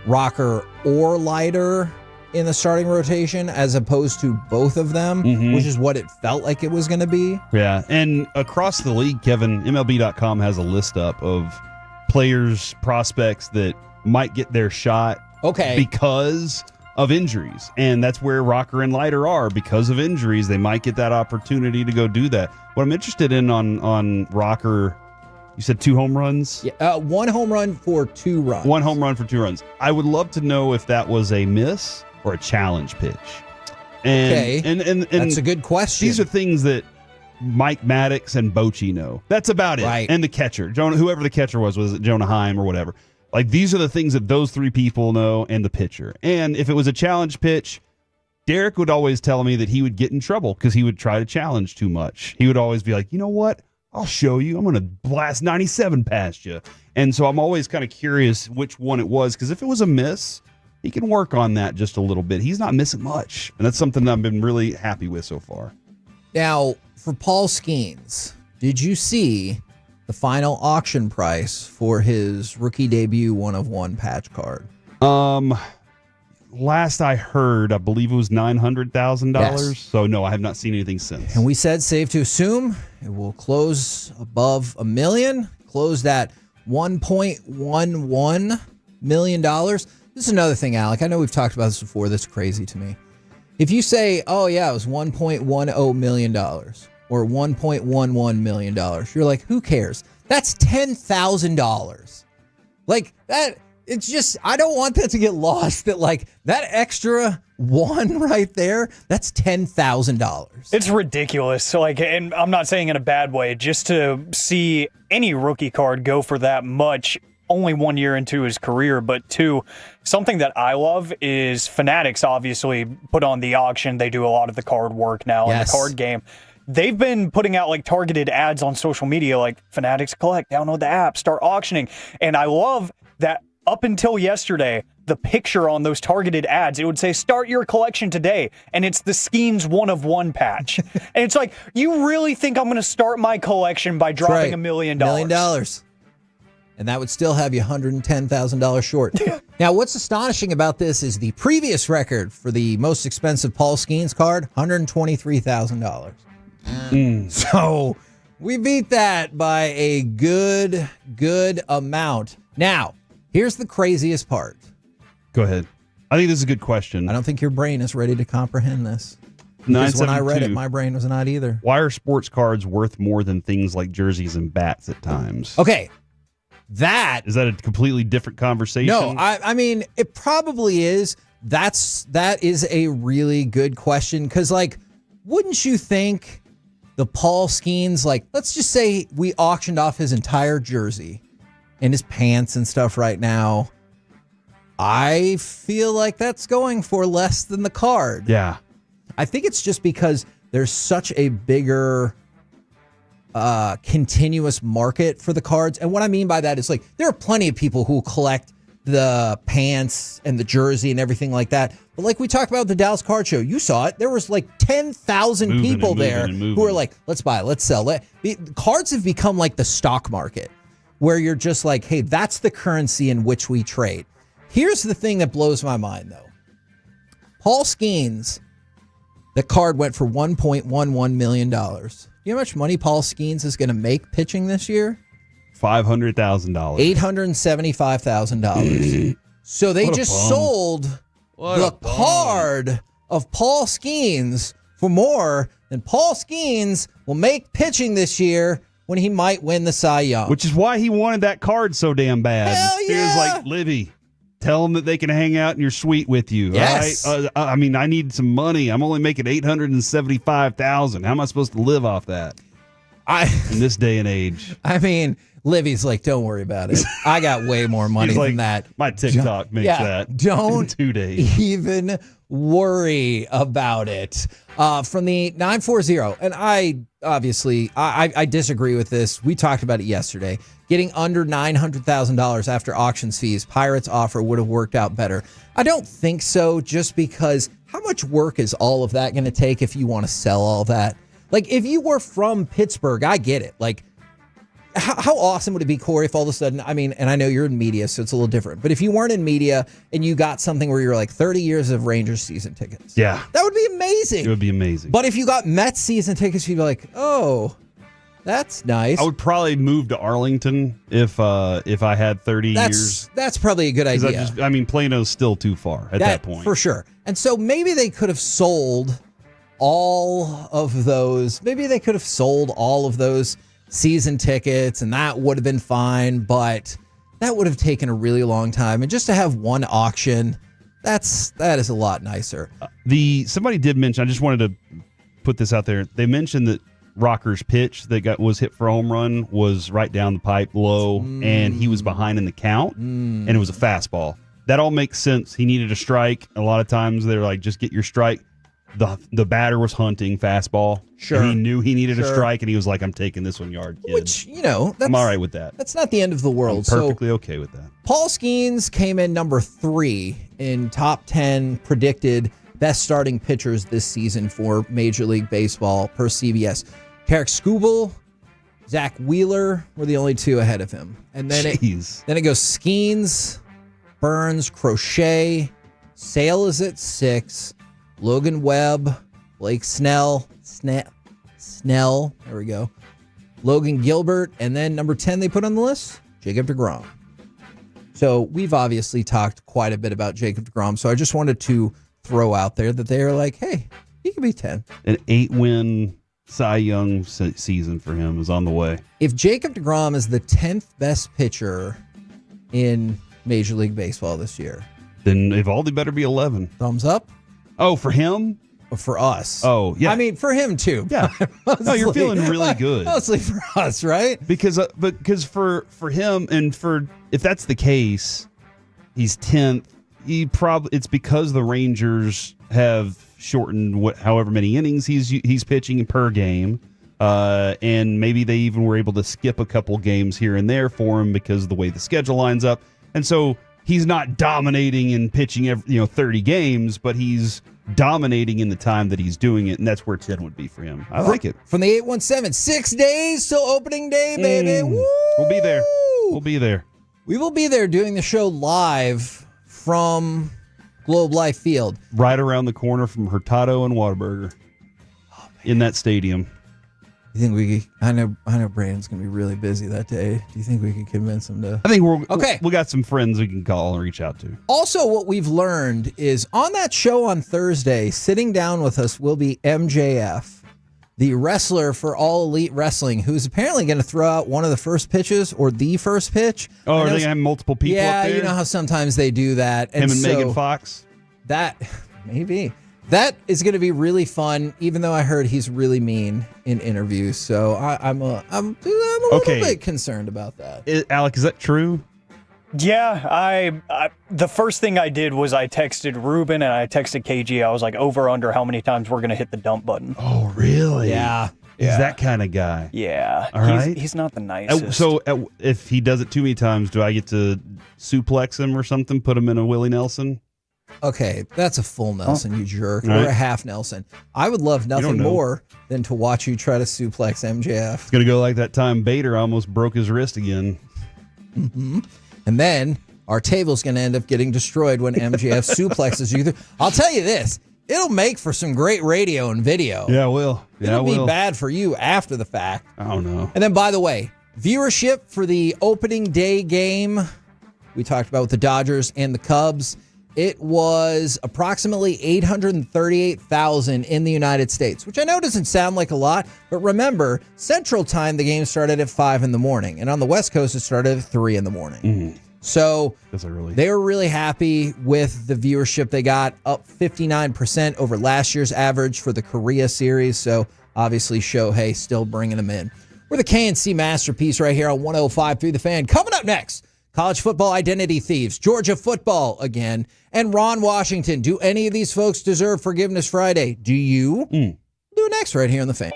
Rocker or Leiter in the starting rotation as opposed to both of them, which is what it felt like it was going to be. Yeah, and across the league, Kevin, MLB.com has a list up of players, prospects that might get their shot because of injuries. And that's where Rocker and Leiter are. Because of injuries, they might get that opportunity to go do that. What I'm interested in on Rocker, you said 2 home runs? Yeah, 1 home run for 2 runs. 1 home run for 2 runs. I would love to know if that was a miss or a challenge pitch. And that's a good question. These are things that Mike Maddox and Bochy know. That's about it. Right. And the catcher, whoever the catcher was it Jonah Heim or whatever? Like, these are the things that those 3 people know, and the pitcher. And if it was a challenge pitch, Derek would always tell me that he would get in trouble because he would try to challenge too much. He would always be like, you know what? I'll show you. I'm going to blast 97 past you. And so I'm always kind of curious which one it was, because if it was a miss, he can work on that just a little bit. He's not missing much. And that's something that I've been really happy with so far. Now, for Paul Skeens, did you see the final auction price for his rookie debut 1/1 patch card? Last I heard, I believe it was $900,000. Yes. So no, I have not seen anything since. And we said safe to assume it will close above $1 million, closed at $1.11 million. This is another thing, Alec. I know we've talked about this before. That's crazy to me. If you say, oh yeah, it was $1.10 million or $1.11 million, you're like, who cares? That's $10,000. Like that. It's just, I don't want that to get lost, that like that extra 1 right there, that's $10,000. It's ridiculous. So like, and I'm not saying in a bad way, just to see any rookie card go for that much only 1 year into his career. But 2, something that I love is Fanatics obviously put on the auction. They do a lot of the card work now in the card game. they've been putting out like targeted ads on social media, like Fanatics Collect, download the app, start auctioning. And I love that up until yesterday, the picture on those targeted ads, it would say, start your collection today. And it's the Skeens 1-of-1 patch. And it's like, you really think I'm going to start my collection by dropping $1 million? $1 million. And that would still have you $110,000 short. Now, what's astonishing about this is the previous record for the most expensive Paul Skeens card, $123,000. So we beat that by a good amount. Now, here's the craziest part. Go ahead. I think this is a good question. I don't think your brain is ready to comprehend this. Because when I read it, my brain was not either. Why are sports cards worth more than things like jerseys and bats at times? Okay. Is that a completely different conversation? No, I mean, it probably is. That is a really good question. Because, like, wouldn't you think the Paul Skeens, like, let's just say we auctioned off his entire jersey and his pants and stuff right now. I feel like that's going for less than the card. Yeah. I think it's just because there's such a bigger continuous market for the cards. And what I mean by that is, like, there are plenty of people who collect the pants and the jersey and everything like that. But like we talked about the Dallas Card Show, you saw it. There was like 10,000 people there who are like, let's buy, let's sell it. Cards have become like the stock market where you're just like, hey, that's the currency in which we trade. Here's the thing that blows my mind, though. Paul Skeens, the card went for $1.11 million. Do you know how much money Paul Skeens is going to make pitching this year? $500,000. $875,000. So they just sold the card of Paul Skeens for more than Paul Skeens will make pitching this year when he might win the Cy Young. Which is why he wanted that card so damn bad. Hell yeah. He was like, Livy, tell them that they can hang out in your suite with you. Yes. All right? I mean, I need some money. I'm only making $875,000. How am I supposed to live off that? In this day and age. I mean, Livy's like, don't worry about it. I got way more money He's like, than that. My TikTok makes that. Don't in 2 days. even worry about it. From the 940, and I disagree with this. We talked about it yesterday. Getting under $900,000 after auctions fees, Pirates' offer would have worked out better. I don't think so, just because how much work is all of that going to take if you want to sell all that? Like, if you were from Pittsburgh, I get it. Like, how awesome would it be, Corey, if all of a sudden, I mean, and I know you're in media, so it's a little different, but if you weren't in media and you got something where you're like 30 years of Rangers season tickets. Yeah. That would be amazing. It would be amazing. But if you got Mets season tickets, you'd be like, oh, that's nice. I would probably move to Arlington if I had 30 years. That's probably a good idea. I mean, Plano's still too far at that point. For sure. And so maybe they could have sold all of those. Maybe they could have sold all of those season tickets and that would have been fine, but that would have taken a really long time. And just to have one auction, that is a lot nicer. Somebody did mention, I just wanted to put this out there. They mentioned that Rocker's pitch that was hit for a home run was right down the pipe low, and he was behind in the count, and it was a fastball. That all makes sense. He needed a strike. A lot of times they're like, just get your strike. The batter was hunting fastball. Sure. He knew he needed a strike, and he was like, I'm taking this 1 yard, kid. Which, I'm all right with that. That's not the end of the world. I'm perfectly okay with that. Paul Skeens came in number 3 in top 10 predicted best starting pitchers this season for Major League Baseball per CBS. Tarek Skubal, Zach Wheeler were the only two ahead of him. And then it goes Skeens, Burns, Crochet, Sale is at 6, Logan Webb, Blake Snell, there we go, Logan Gilbert, and then number 10 they put on the list, Jacob deGrom. So we've obviously talked quite a bit about Jacob deGrom, so I just wanted to throw out there that they are like, hey, he could be 10. An 8-win Cy Young season for him is on the way. If Jacob deGrom is the 10th best pitcher in Major League Baseball this year, then Evaldi better be 11. Thumbs up? Oh, for him? For us. Oh, yeah. I mean, for him too. Yeah. No, you're feeling really good. Mostly for us, right? Because for him, and if that's the case, he's 10th. It's because the Rangers have shortened however many innings he's pitching per game. And maybe they even were able to skip a couple games here and there for him because of the way the schedule lines up. And so he's not dominating and pitching 30 games, but he's dominating in the time that he's doing it, and that's where 10 would be for him. I like it. From the 817, 6 days till opening day, baby. Woo! We'll be there. We'll be there. We will be there doing the show live from Globe Life Field. Right around the corner from Hurtado and Whataburger in that stadium. You think we could, I know Brandon's going to be really busy that day. Do you think we could convince him to? I think we got some friends we can call and reach out to. Also, what we've learned is on that show on Thursday, sitting down with us will be MJF, the wrestler for All Elite Wrestling, who's apparently going to throw out one of the first pitches or the first pitch. Oh, are they going to have multiple people up there? Yeah, you know how sometimes they do that. Him and Megan Fox? Maybe. That is going to be really fun, even though I heard he's really mean in interviews. So I'm a little bit concerned about that. Alec, is that true? Yeah, I the first thing I did was I texted Ruben and I texted KG. I was like, over under how many times we're going to hit the dump button. Oh, really? Yeah. He's that kind of guy. Yeah. All right. He's not the nicest. So if he does it too many times, do I get to suplex him or something, put him in a Willie Nelson? Okay, that's a full Nelson, you jerk, All right. or a half Nelson. I would love nothing more than to watch you try to suplex MJF. It's going to go like that time Bader almost broke his wrist again. Mm-hmm. And then our table's going to end up getting destroyed when MJF suplexes you. I'll tell you this, it'll make for some great radio and video. Yeah, it will. It'll be bad for you after the fact. I don't know. And then, by the way, viewership for the opening day game we talked about with the Dodgers and the Cubs, it was approximately 838,000 in the United States, which I know doesn't sound like a lot, but remember, Central Time, the game started at 5 in the morning, and on the West Coast, it started at 3 in the morning. Mm. So early. They were really happy with the viewership they got, up 59% over last year's average for the Korea series. So obviously, Shohei still bringing them in. We're the KNC Masterpiece right here on 105.3 The Fan. Coming up next, college football identity thieves, Georgia football again, and Ron Washington. Do any of these folks deserve Forgiveness Friday? Do you? Do it next right here on The Fan.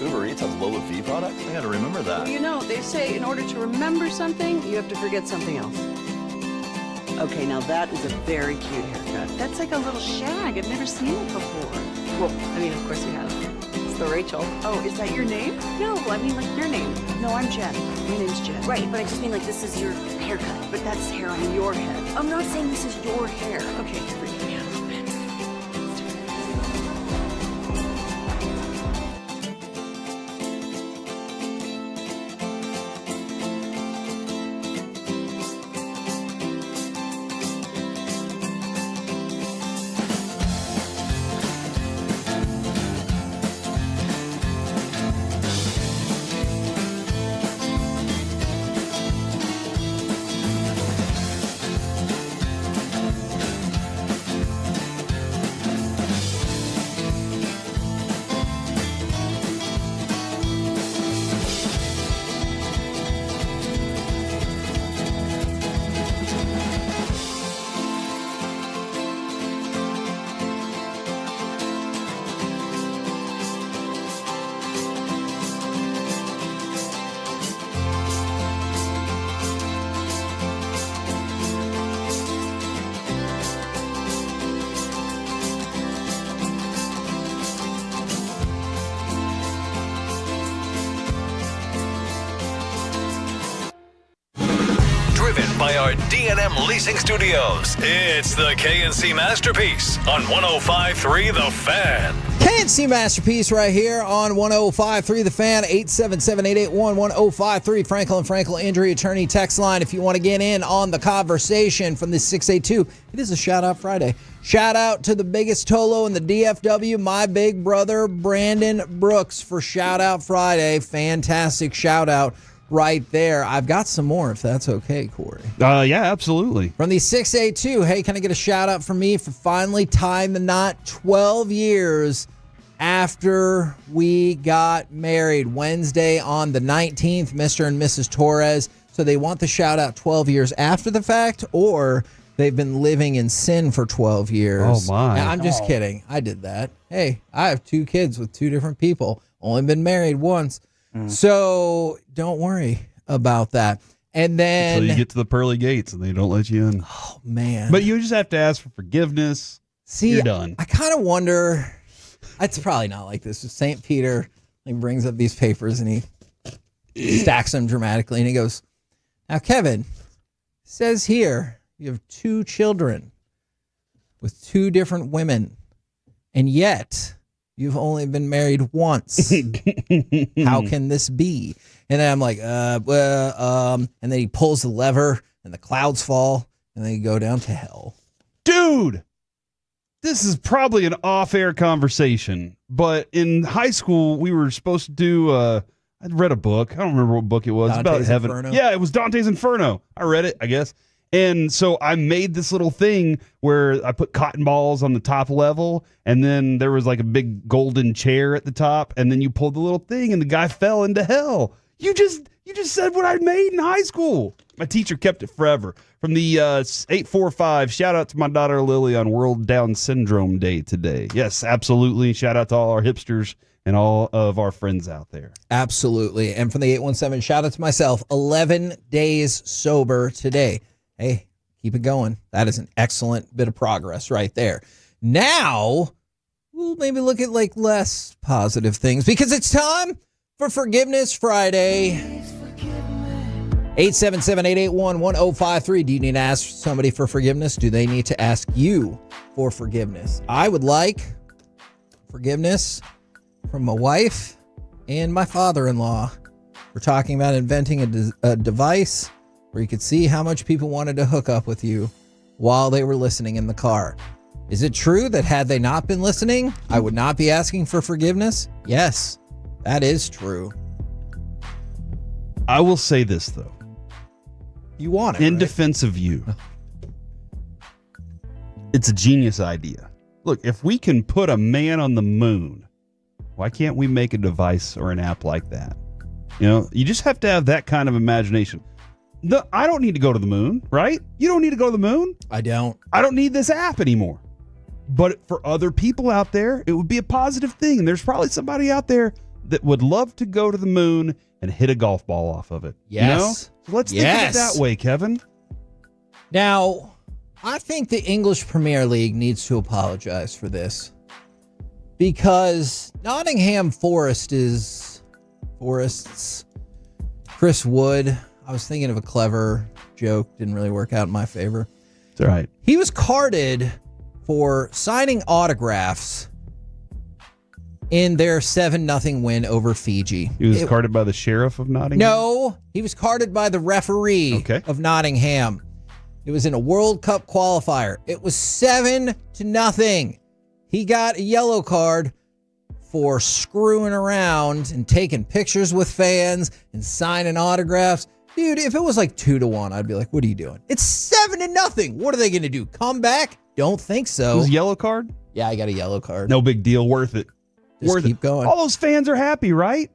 Uber Eats has Lola V products? I gotta remember that. Well, you know, they say in order to remember something, you have to forget something else. Okay, now that is a very cute haircut. That's like a little shag. I've never seen it before. Well, I mean, of course you have. It's the Rachel. Oh, is that your name? No, I mean like your name. No, I'm Jen. My name's Jen. Right, but I just mean like this is your haircut. But that's hair on your head. I'm not saying this is your hair. Okay, forgive me a little bit. Driven by our D&M Leasing Studios, it's the KNC Masterpiece on 105.3 The Fan. KNC Masterpiece right here on 105.3 The Fan, 877-881-1053. Franklin Injury Attorney text line if you want to get in on the conversation from the 682. It is a Shout-Out Friday. Shout out to the biggest Tolo in the DFW, my big brother, Brandon Brooks, for Shout-Out Friday. Fantastic shout-out right there. I've got some more if that's okay, Corey. Yeah, absolutely. From the 682, hey, can I get a shout out from me for finally tying the knot 12 years after we got married? Wednesday on the 19th, Mr. and Mrs. Torres. So they want the shout out 12 years after the fact, or they've been living in sin for 12 years. Oh, my. I'm just kidding. I did that. Hey, I have 2 kids with 2 different people. Only been married once. So don't worry about that. And then until you get to the pearly gates and they don't let you in. Oh, man. But you just have to ask for forgiveness. See, you're done. I kind of wonder. It's probably not like this. St. Peter, he brings up these papers and he stacks them dramatically. And he goes, now, Kevin, it says here you have 2 children with 2 different women. And yet you've only been married once. How can this be? And then I'm like, and then he pulls the lever and the clouds fall and then you go down to hell. Dude, this is probably an off-air conversation, but in high school, we were supposed to do, I'd read a book. I don't remember what book it was. Dante's about heaven. Inferno? Yeah, it was Dante's Inferno. I read it, I guess. And so I made this little thing where I put cotton balls on the top level, and then there was like a big golden chair at the top, and then you pulled the little thing, and the guy fell into hell. You just said what I made in high school. My teacher kept it forever. From the 845, shout out to my daughter Lily on World Down Syndrome Day today. Yes, absolutely. Shout out to all our hipsters and all of our friends out there. Absolutely. And from the 817, shout out to myself, 11 days sober today. Hey, keep it going. That is an excellent bit of progress right there. Now, we'll maybe look at like less positive things because it's time for Forgiveness Friday. 877-881-1053. Do you need to ask somebody for forgiveness? Do they need to ask you for forgiveness? I would like forgiveness from my wife and my father-in-law. We're talking about inventing a device where you could see how much people wanted to hook up with you while they were listening in the car. Is it true that had they not been listening, I would not be asking for forgiveness? Yes, that is true. I will say this, though. You want it, in right? defense of you. It's a genius idea. Look, if we can put a man on the moon, why can't we make a device or an app like that? You know, you just have to have that kind of imagination. I don't need to go to the moon, right? You don't need to go to the moon. I don't. I don't need this app anymore. But for other people out there, it would be a positive thing. And there's probably somebody out there that would love to go to the moon and hit a golf ball off of it. Yes. You know? So let's think of it that way, Kevin. Now, I think the English Premier League needs to apologize for this because Nottingham Forest's Chris Wood. I was thinking of a clever joke, didn't really work out in my favor. It's all right. He was carded for signing autographs in their 7-0 win over Fiji. He was carded by the sheriff of Nottingham? No, he was carded by the referee of Nottingham. It was in a World Cup qualifier. It was 7-0. He got a yellow card for screwing around and taking pictures with fans and signing autographs. Dude, if it was like 2-1, I'd be like, what are you doing? It's 7-0. What are they going to do? Come back? Don't think so. It was a yellow card? Yeah, I got a yellow card. No big deal. Worth it. Just keep going. All those fans are happy, right?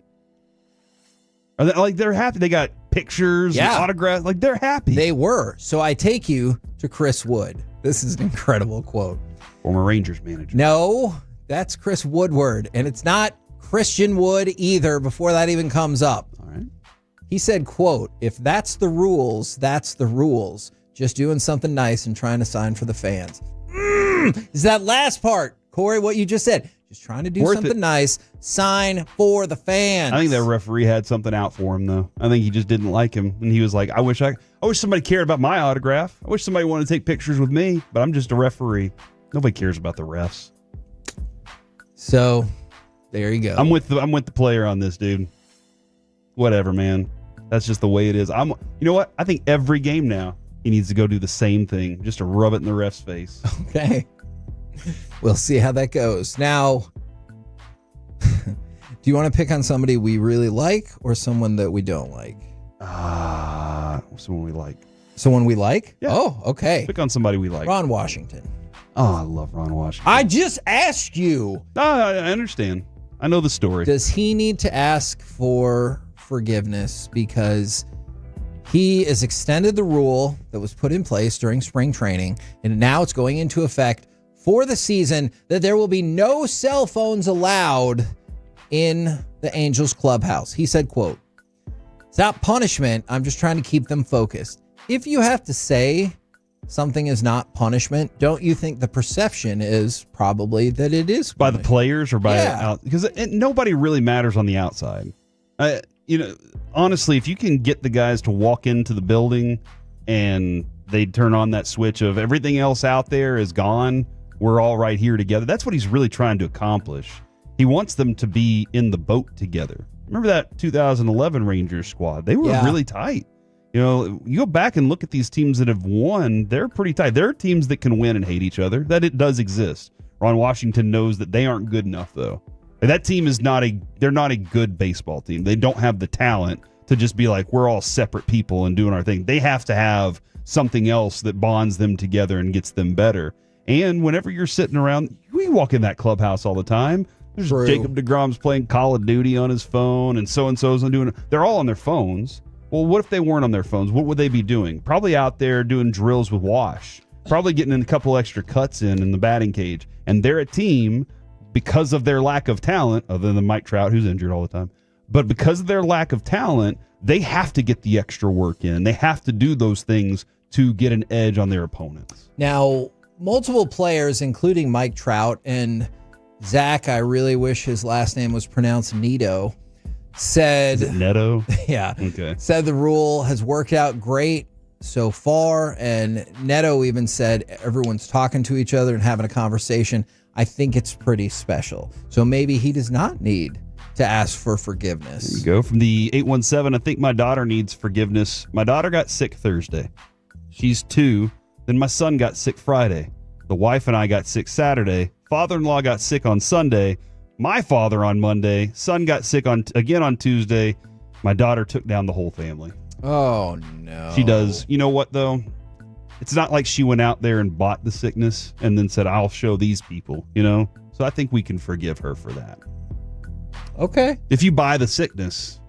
Are they, like, they're happy. They got pictures and autographs. Like, they're happy. They were. So I take you to Chris Wood. This is an incredible quote. Former Rangers manager. No, that's Chris Woodward. And it's not Christian Wood either before that even comes up. All right. He said, quote, if that's the rules, that's the rules. Just doing something nice and trying to sign for the fans. Is that last part, Corey, what you just said. Just trying to do something nice. Sign for the fans. I think that referee had something out for him, though. I think he just didn't like him. And he was like, I wish somebody cared about my autograph. I wish somebody wanted to take pictures with me, but I'm just a referee. Nobody cares about the refs. So there you go. I'm with the player on this, dude. Whatever, man. That's just the way it is. You know what? I think every game now he needs to go do the same thing, just to rub it in the ref's face. Okay. We'll see how that goes. Now, do you want to pick on somebody we really like or someone that we don't like? Someone we like. Someone we like? Yeah. Oh, okay. Pick on somebody we like. Ron Washington. Oh, I love Ron Washington. I just asked you. I understand. I know the story. Does he need to ask for forgiveness because he has extended the rule that was put in place during spring training, and now it's going into effect for the season that there will be no cell phones allowed in the Angels clubhouse. He said, quote, it's not punishment. I'm just trying to keep them focused. If you have to say something is not punishment, don't you think the perception is probably that it is by the players or by out? Because nobody really matters on the outside. Honestly, if you can get the guys to walk into the building and they turn on that switch of everything else out there is gone, we're all right here together. That's what he's really trying to accomplish. He wants them to be in the boat together. Remember that 2011 Rangers squad? They were really tight. You go back and look at these teams that have won, they're pretty tight. There are teams that can win and hate each other. That it does exist. Ron Washington knows that they aren't good enough, though. That team is they're not a good baseball team. They don't have the talent to just be like, we're all separate people and doing our thing. They have to have something else that bonds them together and gets them better. And whenever you're sitting around, we walk in that clubhouse all the time. There's Jacob deGrom's playing Call of Duty on his phone, and so-and-so's doing. They're all on their phones. Well, what if they weren't on their phones? What would they be doing? Probably out there doing drills with Wash. Probably getting a couple extra cuts in the batting cage. And they're a team, because of their lack of talent, other than Mike Trout, who's injured all the time, but because of their lack of talent, they have to get the extra work in. They have to do those things to get an edge on their opponents. Now, multiple players, including Mike Trout and Zach, I really wish his last name was pronounced Neto, said... Is it Neto? Yeah. Okay. Said the rule has worked out great so far, and Neto even said everyone's talking to each other and having a conversation. I think it's pretty special. So maybe he does not need to ask for forgiveness. There you go. From the 817, I think my daughter needs forgiveness. My daughter got sick Thursday. She's 2. Then my son got sick Friday. The wife and I got sick Saturday. Father-in-law got sick on Sunday. My father on Monday. Son got sick again on Tuesday. My daughter took down the whole family. Oh, no. She does. You know what, though? It's not like she went out there and bought the sickness and then said, I'll show these people, So I think we can forgive her for that. Okay. If you buy the sickness,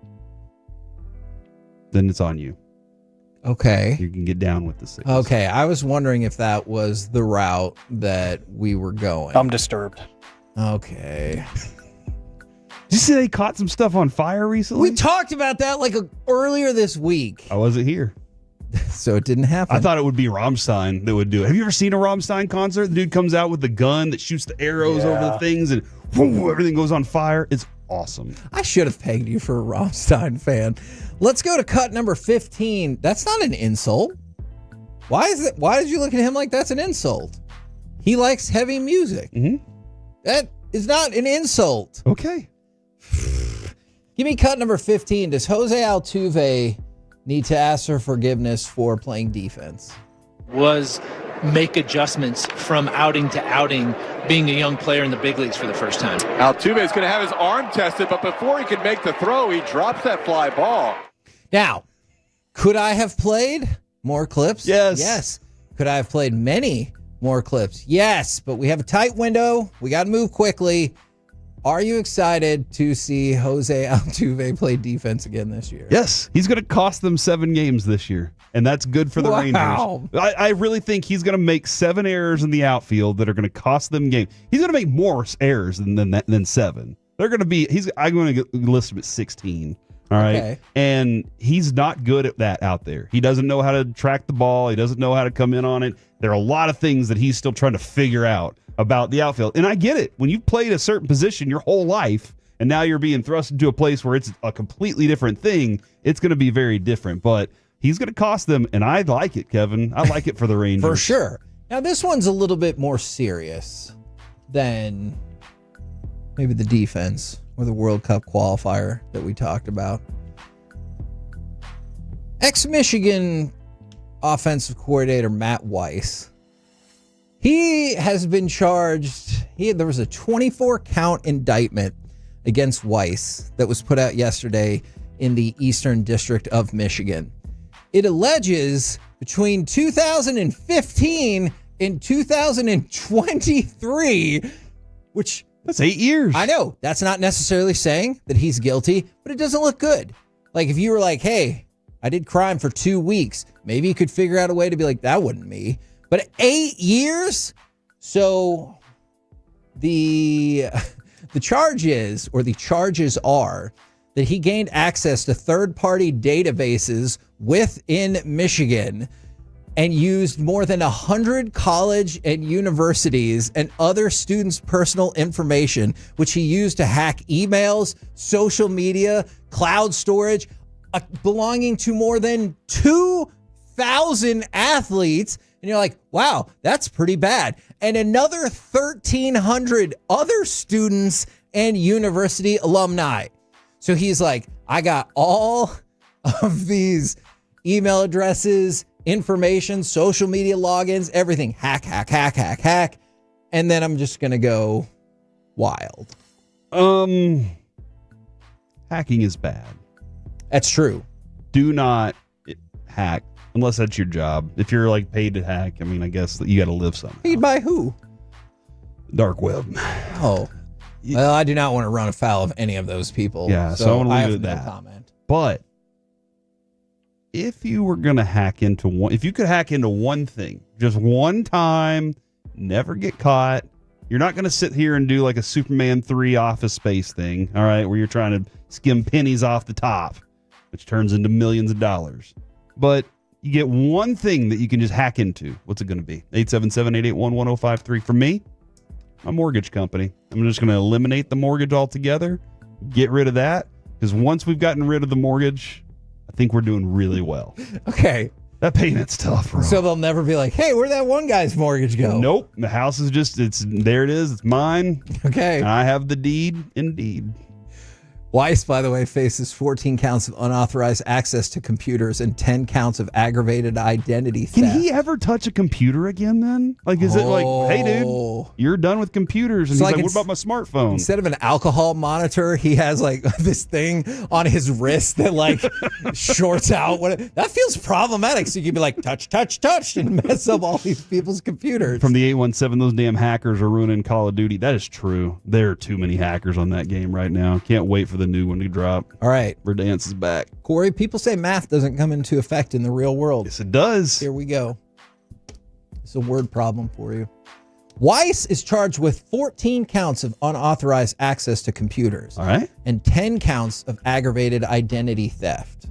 then it's on you. Okay. You can get down with the sickness. Okay. I was wondering if that was the route that we were going. I'm disturbed. Okay. Did you see they caught some stuff on fire recently? We talked about that earlier this week. I wasn't here. So it didn't happen. I thought it would be Rammstein that would do it. Have you ever seen a Rammstein concert? The dude comes out with the gun that shoots the arrows over the things and whoo, everything goes on fire. It's awesome. I should have pegged you for a Rammstein fan. Let's go to cut number 15. That's not an insult. Why did you look at him like that's an insult? He likes heavy music. Mm-hmm. That is not an insult. Okay. Give me cut number 15. Does Jose Altuve need to ask for forgiveness for playing defense? Was make adjustments from outing to outing, being a young player in the big leagues for the first time. Altuve is going to have his arm tested, but before he can make the throw, he drops that fly ball. Now, could I have played more clips? Yes. Yes. Could I have played many more clips? Yes, but we have a tight window. We got to move quickly. Are you excited to see Jose Altuve play defense again this year? Yes. He's going to cost them 7 games this year, and that's good for the Wow. Rangers. I really think he's going to make 7 errors in the outfield that are going to cost them games. He's going to make more errors than 7. They're going to be. I'm going to list him at 16. All right. Okay. And he's not good at that out there. He doesn't know how to track the ball. He doesn't know how to come in on it. There are a lot of things that he's still trying to figure out about the outfield. And I get it. When you've played a certain position your whole life and now you're being thrust into a place where it's a completely different thing, it's going to be very different. But he's going to cost them, and I like it, Kevin. I like it for the Rangers. For sure. Now, this one's a little bit more serious than maybe the defense or the World Cup qualifier that we talked about. Ex-Michigan offensive coordinator Matt Weiss, he has been charged. There was a 24-count indictment against Weiss that was put out yesterday in the Eastern District of Michigan. It alleges between 2015 and 2023, which... That's 8 years. I know. That's not necessarily saying that he's guilty, but it doesn't look good. Like, if you were like, hey, I did crime for 2 weeks, maybe you could figure out a way to be like, that wasn't me. But 8 years? So the charges are that he gained access to third-party databases within Michigan and used more than 100 college and universities and other students' personal information, which he used to hack emails, social media, cloud storage, belonging to more than 2,000 athletes. And you're like, wow, that's pretty bad. And another 1,300 other students and university alumni. So he's like, I got all of these email addresses, information, social media logins, everything. Hack. And then I'm just going to go wild. Hacking is bad. That's true. Do not hack unless that's your job. If you're like paid to hack, I mean, I guess that you got to live something. Paid by who? Dark web. Oh, well, I do not want to run afoul of any of those people. Yeah, so I want to leave it at no that. comment. But if you were going to hack into one, if you could hack into one thing, just one time, never get caught, you're not going to sit here and do like a Superman 3 Office Space thing, all right, where you're trying to skim pennies off the top, which turns into millions of dollars. But you get one thing that you can just hack into. What's it going to be? 877-881-1053. For me, my mortgage company. I'm just going to eliminate the mortgage altogether, get rid of that, because once we've gotten rid of the mortgage, I think we're doing really well. Okay. That payment's tough, bro. So they'll never be like, hey, where'd that one guy's mortgage go? Nope. The house is just, there it is. It's mine. Okay. I have the deed, indeed. Weiss, by the way, faces 14 counts of unauthorized access to computers and 10 counts of aggravated identity theft. Can he ever touch a computer again then? Like, is it like, hey, dude, you're done with computers? And So he's like like, what about my smartphone? Instead of an alcohol monitor, he has like this thing on his wrist that like shorts out. That feels problematic. So you could be like, touch, and mess up all these people's computers. From the 817, those damn hackers are ruining Call of Duty. That is true. There are too many hackers on that game right now. Can't wait for the new one to drop. All right. Verdansk is back. Corey, people say math doesn't come into effect in the real world. Yes, it does. Here we go. It's a word problem for you. Weiss is charged with 14 counts of unauthorized access to computers. All right. And 10 counts of aggravated identity theft.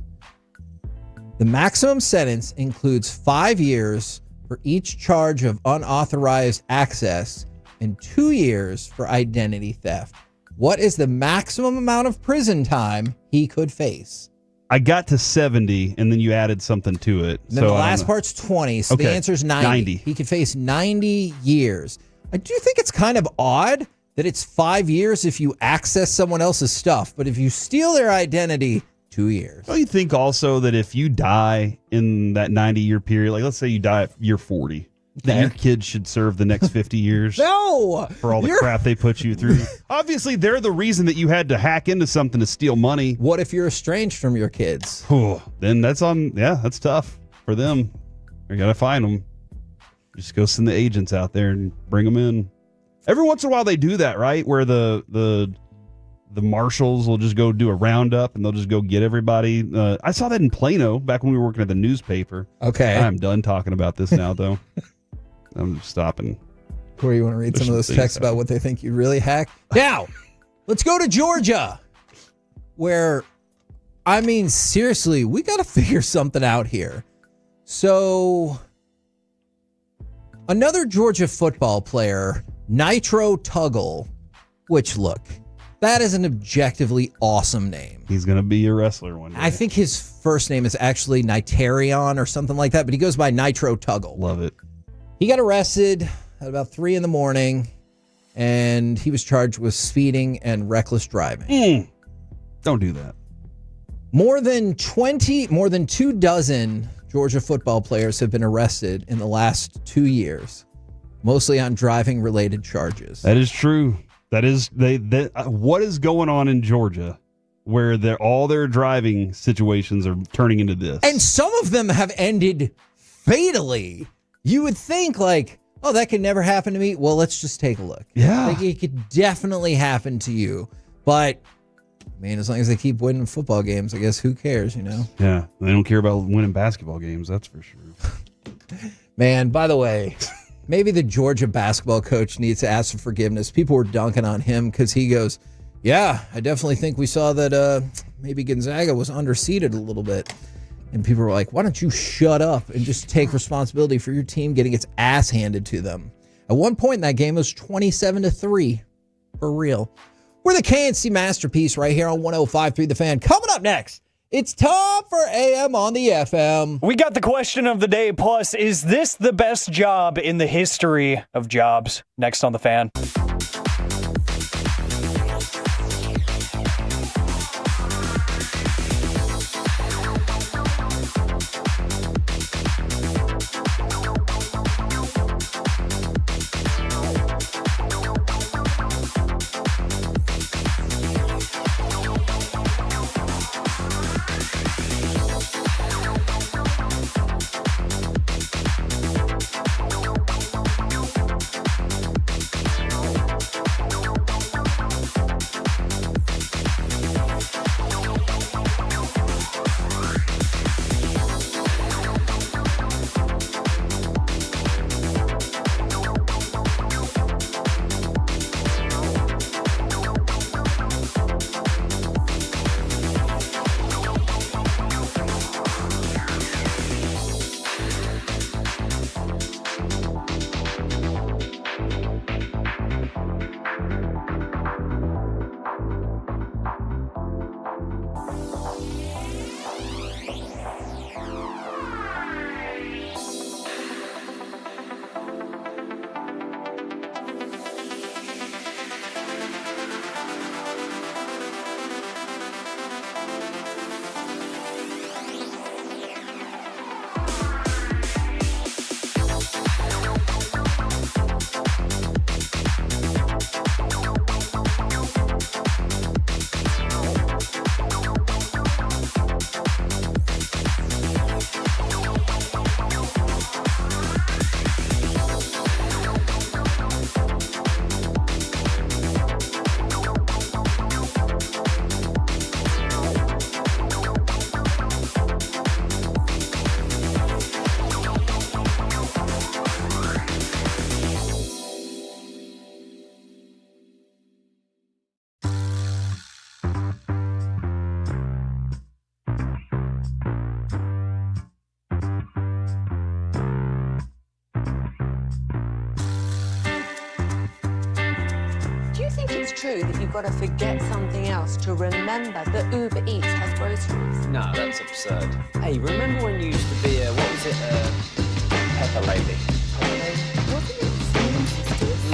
The maximum sentence includes 5 years for each charge of unauthorized access and 2 years for identity theft. What is the maximum amount of prison time he could face? I got to 70, and then you added something to it. And then the last part's 20, so the answer is 90. He could face 90 years. I do think it's kind of odd that it's 5 years if you access someone else's stuff, but if you steal their identity, 2 years. Don't you think also that if you die in that 90-year period, like let's say you die at year 40, that your kids should serve the next 50 years? No! For all the crap they put you through. Obviously, they're the reason that you had to hack into something to steal money. What if you're estranged from your kids? Then that's that's tough for them. You got to find them. Just go send the agents out there and bring them in. Every once in a while they do that, right? Where the marshals will just go do a roundup and they'll just go get everybody. I saw that in Plano back when we were working at the newspaper. Okay. I'm done talking about this now, though. I'm stopping. Corey, you want to read some of those texts about what they think you really hack? Now, let's go to Georgia, where, I mean, seriously, we got to figure something out here. So, another Georgia football player, Nitro Tuggle, which, look, that is an objectively awesome name. He's going to be a wrestler one day. I think his first name is actually Nitarion or something like that, but he goes by Nitro Tuggle. Love it. He got arrested at about 3 a.m, and he was charged with speeding and reckless driving. Don't do that. More than 2 dozen Georgia football players have been arrested in the last 2 years, mostly on driving-related charges. That is true. That is what is going on in Georgia, where all their driving situations are turning into this, and some of them have ended fatally. You would think like, oh, that could never happen to me. Well, let's just take a look. Yeah, like, it could definitely happen to you. But man, as long as they keep winning football games, I guess who cares, you know? Yeah, they don't care about winning basketball games. That's for sure. Man, by the way. Maybe the Georgia basketball coach needs to ask for forgiveness. People were dunking on him because he goes, yeah, I definitely think we saw that maybe Gonzaga was underseeded a little bit. And people were like, why don't you shut up and just take responsibility for your team getting its ass handed to them? At one point in that game, it was 27-3. For real. We're the KNC Masterpiece right here on 105.3 The Fan. Coming up next, it's time for AM on the FM. We got the question of the day, plus, is this the best job in the history of jobs? Next on The Fan. always true that you've got to forget something else to remember that Uber Eats has groceries? No, that's absurd. Hey, remember when you used to be a, what was it, Pepper Lady? Pepper Lady? Wasn't it Cinnamon Sisters?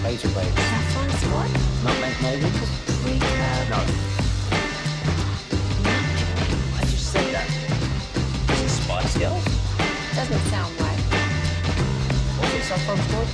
Laser Baby. Saffron Squad? Nutmeg Maidens? Tree Curb? No. I just said that. Is it Spice Girls? Doesn't sound right. Was it Saffron Squad?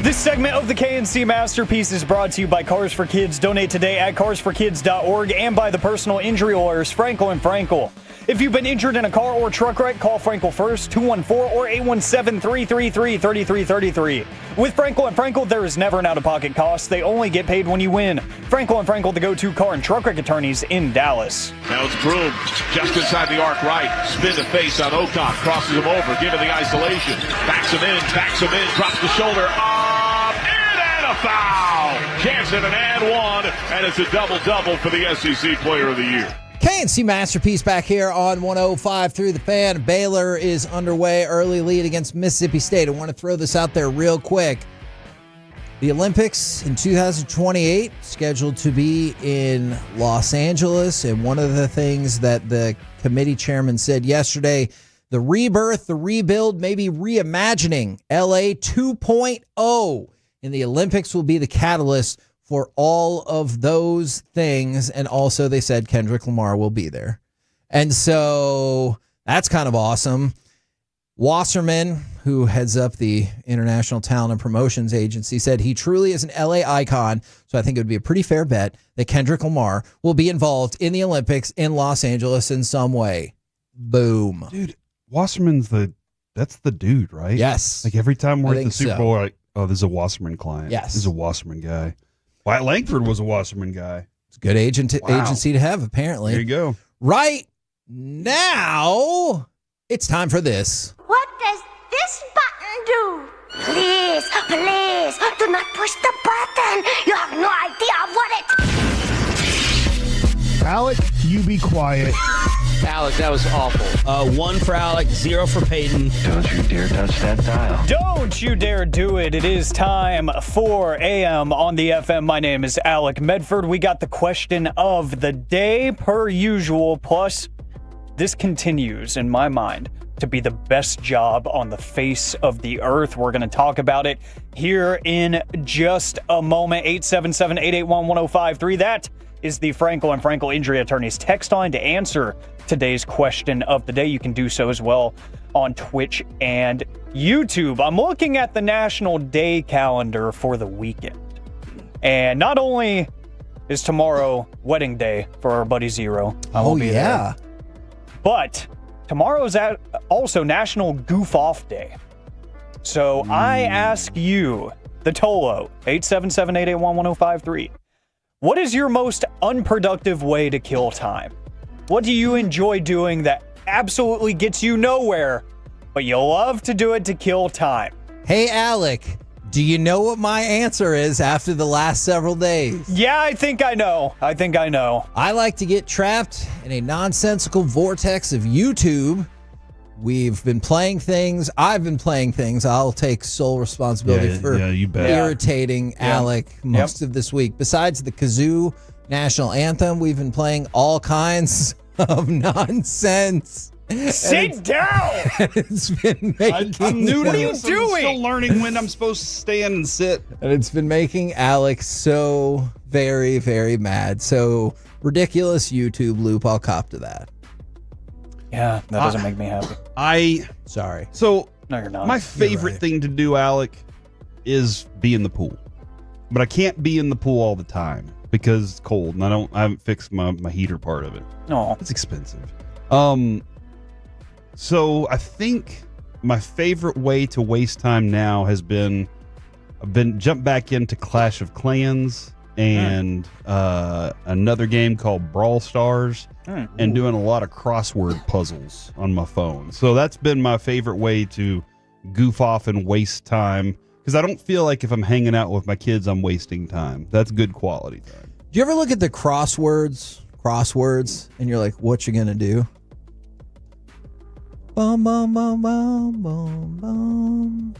This segment of the KNC Masterpiece is brought to you by Cars for Kids. Donate today at carsforkids.org and by the personal injury lawyers Frankel & Frankel. If you've been injured in a car or truck wreck, call Frankel first, 214 or 817-333-3333. With Frankel & Frankel, there is never an out-of-pocket cost. They only get paid when you win. Frankel & Frankel, the go-to car and truck wreck attorneys in Dallas. Now it's Broom, just inside the arc right. Spin to face on Okon, crosses him over, giving the isolation. Backs him in, drops the shoulder. Up, in, and a foul! Jansen an and one, and it's a double-double for the SEC Player of the Year. KNC Masterpiece back here on 105 through the fan. Baylor is underway, early lead against Mississippi State. I want to throw this out there real quick. The Olympics in 2028 scheduled to be in Los Angeles, and one of the things that the committee chairman said yesterday, the rebirth, the rebuild, maybe reimagining LA 2.0 in the Olympics will be the catalyst for all of those things. And also they said Kendrick Lamar will be there. And so that's kind of awesome. Wasserman, who heads up the International Talent and Promotions Agency, said he truly is an LA icon, so I think it would be a pretty fair bet that Kendrick Lamar will be involved in the Olympics in Los Angeles in some way. Boom. Dude, Wasserman's that's the dude, right? Yes. Like every time we're I at the think Super so. Bowl, we're like, oh, this is a Wasserman client. Yes. This is a Wasserman guy. Wyatt Langford was a Wasserman guy. It's a good agency to have, apparently. There you go. Right now, it's time for this. What does this button do? Please, please, do not push the button. You have no idea what it... Alec, you be quiet. Alec, that was awful. 1 for Alec, 0 for Peyton. Don't you dare touch that dial. Don't you dare do it. It is time, 4 a.m. on the FM. My name is Alec Medford. We got the question of the day per usual. Plus, this continues, in my mind, to be the best job on the face of the earth. We're going to talk about it here in just a moment. 877-881-1053. That is the Frankel and Frankel Injury Attorneys text line to answer today's question of the day. You can do so as well on Twitch and YouTube. I'm looking at the National Day calendar for the weekend. And not only is tomorrow wedding day for our buddy Zero. I will be there. But tomorrow is also National Goof Off Day. So I ask you, the Tolo, 877-881-1053. What is your most unproductive way to kill time? What do you enjoy doing that absolutely gets you nowhere, but you love to do it to kill time? Hey, Alec, do you know what my answer is after the last several days? Yeah, I think I know. I like to get trapped in a nonsensical vortex of YouTube. We've been playing things. I've been playing things. I'll take sole responsibility for you bet. irritating Alec most of this week. Besides the Kazoo National Anthem, we've been playing all kinds of nonsense. Sit down! It's been making... I'm new to What are you this. I'm doing? still learning when I'm supposed to stand and sit. And it's been making Alex so very, very mad. So ridiculous YouTube loop. I'll cop to that. Yeah, that doesn't make me happy. Sorry. So No, you're not. my favorite thing to do, Alec, is be in the pool. But I can't be in the pool all the time because it's cold and I haven't fixed my heater part of it. No. It's expensive. So I think my favorite way to waste time now has been jumped back into Clash of Clans and another game called Brawl Stars and doing a lot of crossword puzzles on my phone. So that's been my favorite way to goof off and waste time because I don't feel like if I'm hanging out with my kids, I'm wasting time. That's good quality time. Do you ever look at the crosswords, and you're like, what you gonna do? Bum, bum, bum, bum, bum, bum.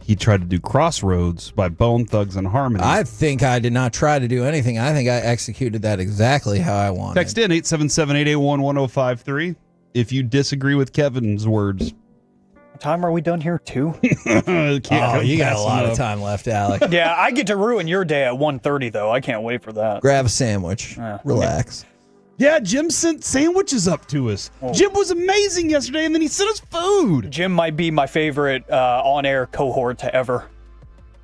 He tried to do Crossroads by Bone Thugs and Harmony. I think I did not try to do anything. I think I executed that exactly how I wanted. Text in 877-881-1053 if you disagree with Kevin's words. What time are we done here, too? You got a lot of time left, Alec. Yeah, I get to ruin your day at 1:30, though. I can't wait for that. Grab a sandwich. Relax. Yeah, Jim sent sandwiches up to us. Jim was amazing yesterday, and then he sent us food. Jim might be my favorite on-air cohort to ever,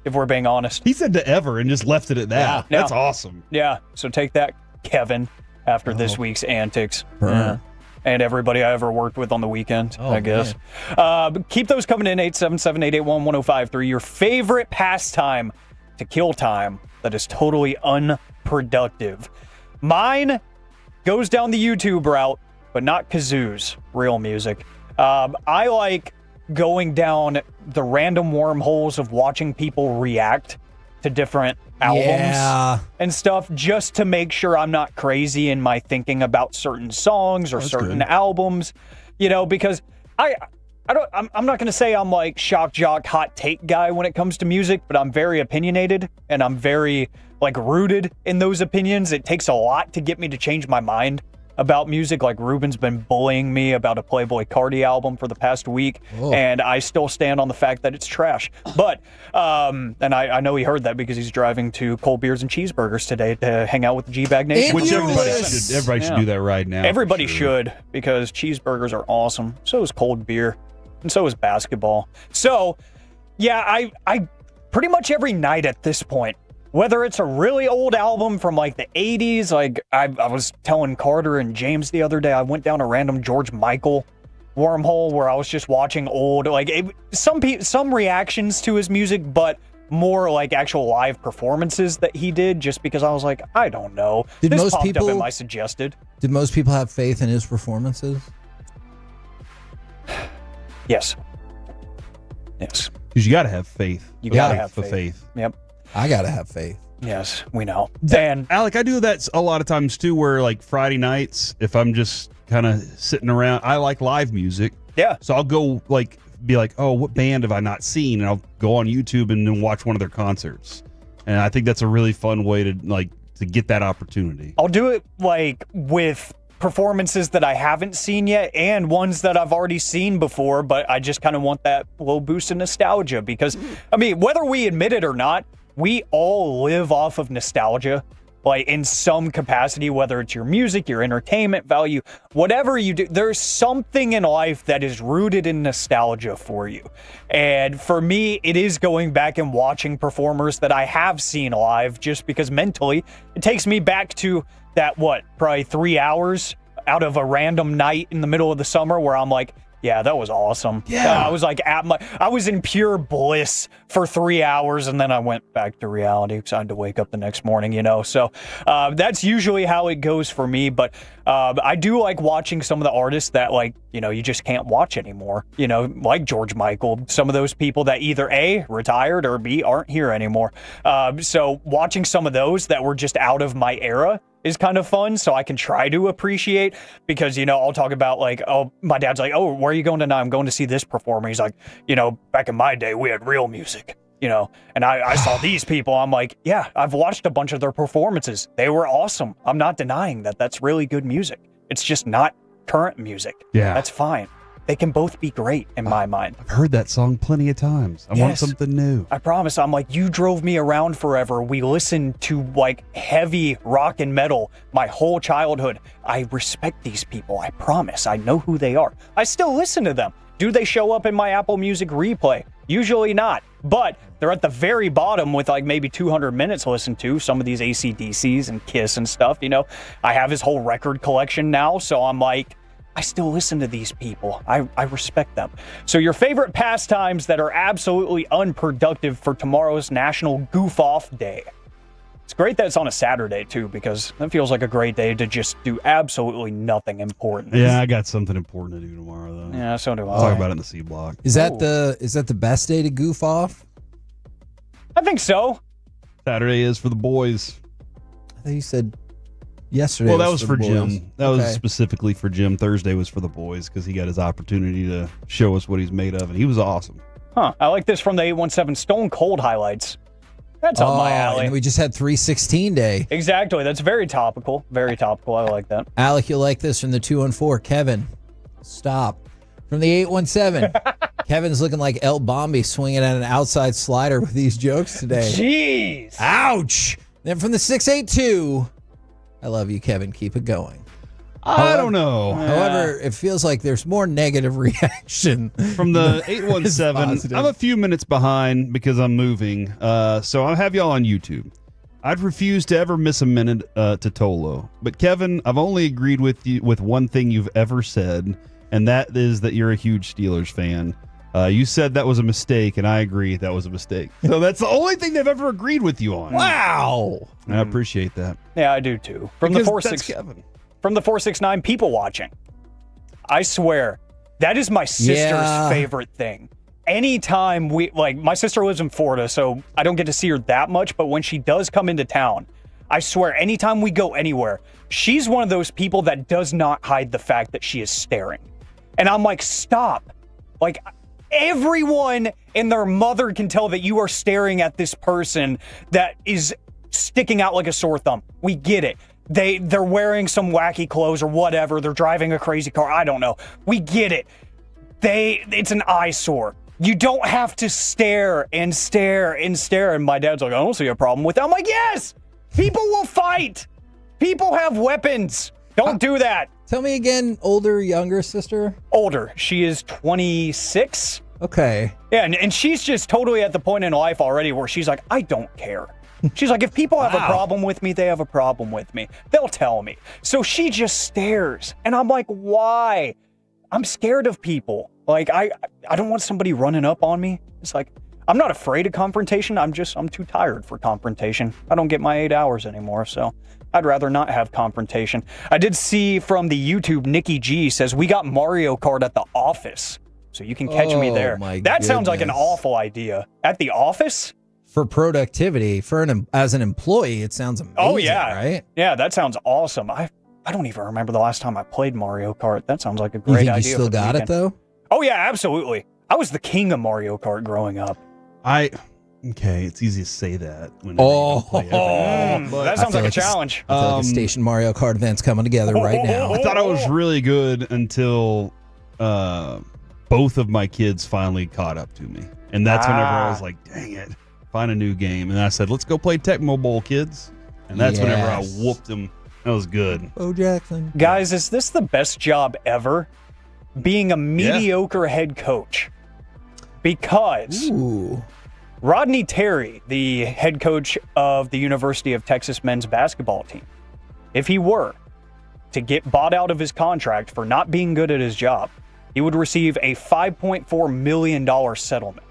if we're being honest. He said to ever and just left it at that. Yeah. That's awesome. Yeah, so take that, Kevin, after this week's antics. Burn. Yeah. And everybody I ever worked with on the weekend, I guess. But keep those coming in, 877-881-1053. Your favorite pastime to kill time that is totally unproductive. Mine goes down the YouTube route, but not Kazoo's real music. I like going down the random wormholes of watching people react to different albums and stuff just to make sure I'm not crazy in my thinking about certain songs or certain albums, you know, because I'm not going to say I'm like shock jock hot take guy when it comes to music, but I'm very opinionated and I'm very like rooted in those opinions. It takes a lot to get me to change my mind about music. Like Ruben's been bullying me about a Playboi Carti album for the past week, and I still stand on the fact that it's trash. But and I know he heard that because he's driving to Cold Beers and Cheeseburgers today to hang out with the G-Bag Nation. Which everybody should do that right now. Everybody should, because cheeseburgers are awesome. So is cold beer. and so is basketball. So, yeah, I pretty much every night at this point, whether it's a really old album from like the 80s, like I was telling Carter and James the other day, I went down a random George Michael wormhole where I was just watching old, like some reactions to his music, but more like actual live performances that he did, just because I was like, I don't know. Did this most popped people up in my suggested? Did most people have faith in his performances? Yes. Yes. Because you got to have faith. You gotta have faith. Yep. I gotta have faith. Yes, we know. Dan, Alec, I do that a lot of times too, where like Friday nights, if I'm just kind of sitting around, I like live music. Yeah. So I'll go be like, oh, what band have I not seen? And I'll go on YouTube and then watch one of their concerts. And I think that's a really fun way to get that opportunity. I'll do it like with performances that I haven't seen yet and ones that I've already seen before, but I just kind of want that little boost of nostalgia because, I mean, whether we admit it or not, we all live off of nostalgia, like in some capacity, whether it's your music, your entertainment value, whatever you do, there's something in life that is rooted in nostalgia for you. And for me, it is going back and watching performers that I have seen live, just because mentally it takes me back to that, probably 3 hours out of a random night in the middle of the summer where I'm like, yeah, that was awesome. Yeah. I was like I was in pure bliss for 3 hours, and then I went back to reality because I had to wake up the next morning, So that's usually how it goes for me. But I do like watching some of the artists that you just can't watch anymore. Like George Michael, some of those people that either A, retired, or B, aren't here anymore. So watching some of those that were just out of my era is kind of fun, so I can try to appreciate, because, I'll talk about my dad's like, oh, where are you going tonight? I'm going to see this performer. He's like, back in my day, we had real music, and I saw these people. I'm like, yeah, I've watched a bunch of their performances. They were awesome. I'm not denying that that's really good music. It's just not current music. Yeah. That's fine. They can both be great in my mind. I've heard that song plenty of times. I want something new. I promise. I'm like, you drove me around forever. We listened to heavy rock and metal my whole childhood. I respect these people. I promise. I know who they are. I still listen to them. Do they show up in my Apple Music replay? Usually not. But they're at the very bottom with maybe 200 minutes listened to. Some of these AC/DCs and Kiss and stuff. I have his whole record collection now. So I'm like, I still listen to these people. I respect them. So your favorite pastimes that are absolutely unproductive for tomorrow's National Goof Off Day. It's great that it's on a Saturday, too, because that feels like a great day to just do absolutely nothing important. Yeah, I got something important to do tomorrow, though. Yeah, so do I. I'll talk about it in the C block. Is that the best day to goof off? I think so. Saturday is for the boys. I think you said yesterday. Well, that was for the Jim. boys. That was specifically for Jim. Thursday was for the boys because he got his opportunity to show us what he's made of, and he was awesome. Huh. I like this from the 817 Stone Cold highlights. That's up my alley. And we just had 316 day. Exactly. That's very topical. Very topical. I like that. Alec, you'll like this from the 214. Kevin, stop. From the 817. Kevin's looking like El Bombi swinging at an outside slider with these jokes today. Jeez. Ouch. Then from the 682. I love you, Kevin. Keep it going. I don't know. However, it feels like there's more negative reaction. From the 817, I'm a few minutes behind because I'm moving. So I'll have y'all on YouTube. I'd refuse to ever miss a minute to Tolo. But Kevin, I've only agreed with you with one thing you've ever said, and that is that you're a huge Steelers fan. You said that was a mistake, and I agree that was a mistake. So that's the only thing they've ever agreed with you on. Wow. I appreciate that. Yeah, I do too. From Because the that's 46 Kevin. From the 469 people watching. I swear, that is my sister's favorite thing. Anytime my sister lives in Florida, so I don't get to see her that much, but when she does come into town, I swear, anytime we go anywhere, she's one of those people that does not hide the fact that she is staring. And I'm like, stop. Everyone and their mother can tell that you are staring at this person that is sticking out like a sore thumb. We get it. They're wearing some wacky clothes or whatever. They're driving a crazy car. I don't know. We get it. It's an eyesore. You don't have to stare and stare and stare. And my dad's like, I don't see a problem with that. I'm like, yes, people will fight. People have weapons. Don't do that. Tell me again, older, younger sister? Older. She is 26. Okay. Yeah, and she's just totally at the point in life already where she's like, I don't care. She's like, if people have a problem with me, they have a problem with me. They'll tell me. So she just stares. And I'm like, why? I'm scared of people. Like, I don't want somebody running up on me. It's like, I'm not afraid of confrontation. I'm too tired for confrontation. I don't get my 8 hours anymore, so I'd rather not have confrontation. I did see from the YouTube, Nikki G says, we got Mario Kart at the office, so you can catch me there. That sounds like an awful idea. At the office? For productivity, as an employee, it sounds amazing, Oh, yeah. right? Yeah, that sounds awesome. I don't even remember the last time I played Mario Kart. That sounds like a You great think idea. you still got it, though? Oh, yeah, absolutely. I was the king of Mario Kart growing up. Okay, it's easy to say that. That sounds like a challenge. I feel like a station Mario Kart event's coming together right now. I thought I was really good until both of my kids finally caught up to me. And that's whenever I was like, dang it, find a new game. And I said, let's go play Tecmo Bowl, kids. And that's whenever I whooped them. That was good. Bo Jackson. Guys, is this the best job ever? Being a mediocre head coach. Because Rodney Terry, the head coach of the University of Texas men's basketball team, if he were to get bought out of his contract for not being good at his job, he would receive a $5.4 million settlement.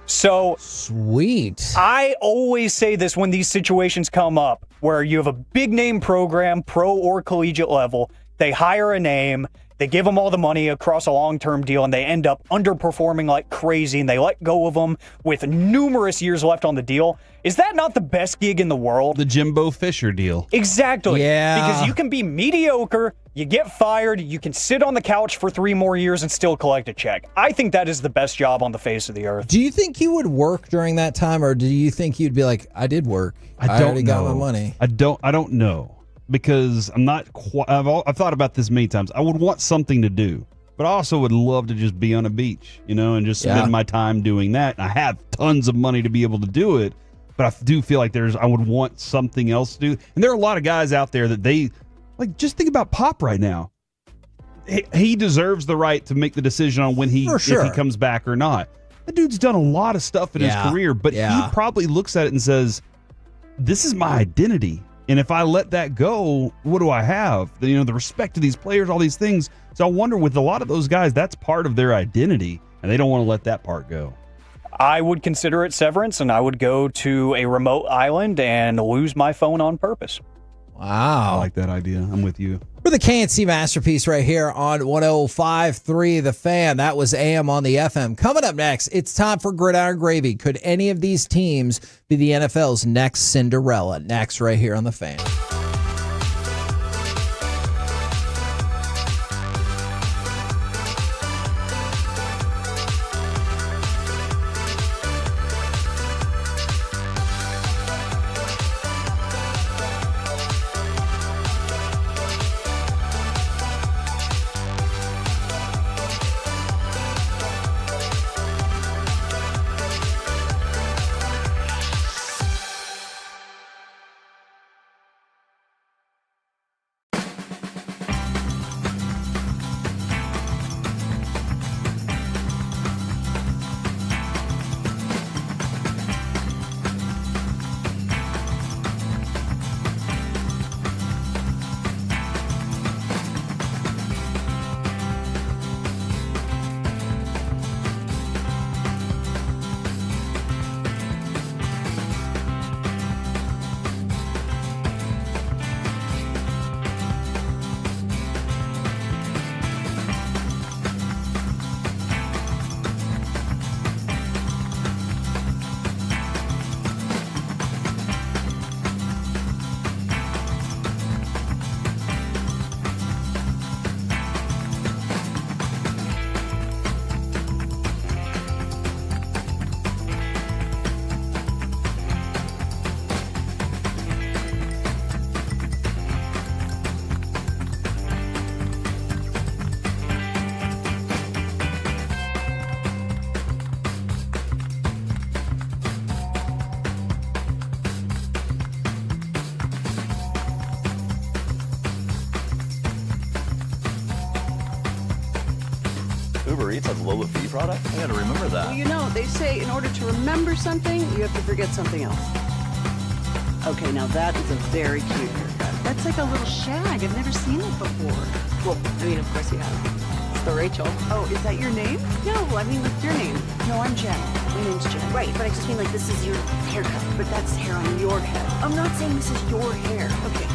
So sweet. I always say this when these situations come up where you have a big name program, pro or collegiate level, they hire a name, they give them all the money across a long-term deal, and they end up underperforming like crazy, and they let go of them with numerous years left on the deal. Is that not the best gig in the world? The Jimbo Fisher deal. Exactly. Yeah. Because you can be mediocre, you get fired, you can sit on the couch for 3 more years and still collect a check. I think that is the best job on the face of the earth. Do you think you would work during that time, or do you think you'd be like, I did work. I already got my money. I don't know. Because I'm not quite, I've thought about this many times. I would want something to do, but I also would love to just be on a beach, and just spend my time doing that. And I have tons of money to be able to do it, but I do feel like I would want something else to do. And there are a lot of guys out there that just think about Pop right now. He deserves the right to make the decision on if he comes back or not. The dude's done a lot of stuff in his career, but he probably looks at it and says, this is my identity. And if I let that go, what do I have? The respect to these players, all these things. So I wonder with a lot of those guys, that's part of their identity, and they don't want to let that part go. I would consider it severance, and I would go to a remote island and lose my phone on purpose. I like that idea. I'm with you. For the KNC Masterpiece right here on 105.3 The Fan. That was AM on the FM. Coming up next, it's time for Gridiron Gravy. Could any of these teams be the NFL's next Cinderella? Next right here on The Fan. Uber Eats has low fee product? I gotta remember that. Well, you know, they say in order to remember something, you have to forget something else. Okay, now that is a very cute haircut. That's like a little shag. I've never seen it before. Well, I mean, of course you have. It's the Rachel. Oh, is that your name? No, I mean, what's your name? No, I'm Jen. My name's Jen. Right, but I just mean like this is your haircut. But that's hair on your head. I'm not saying this is your hair. Okay.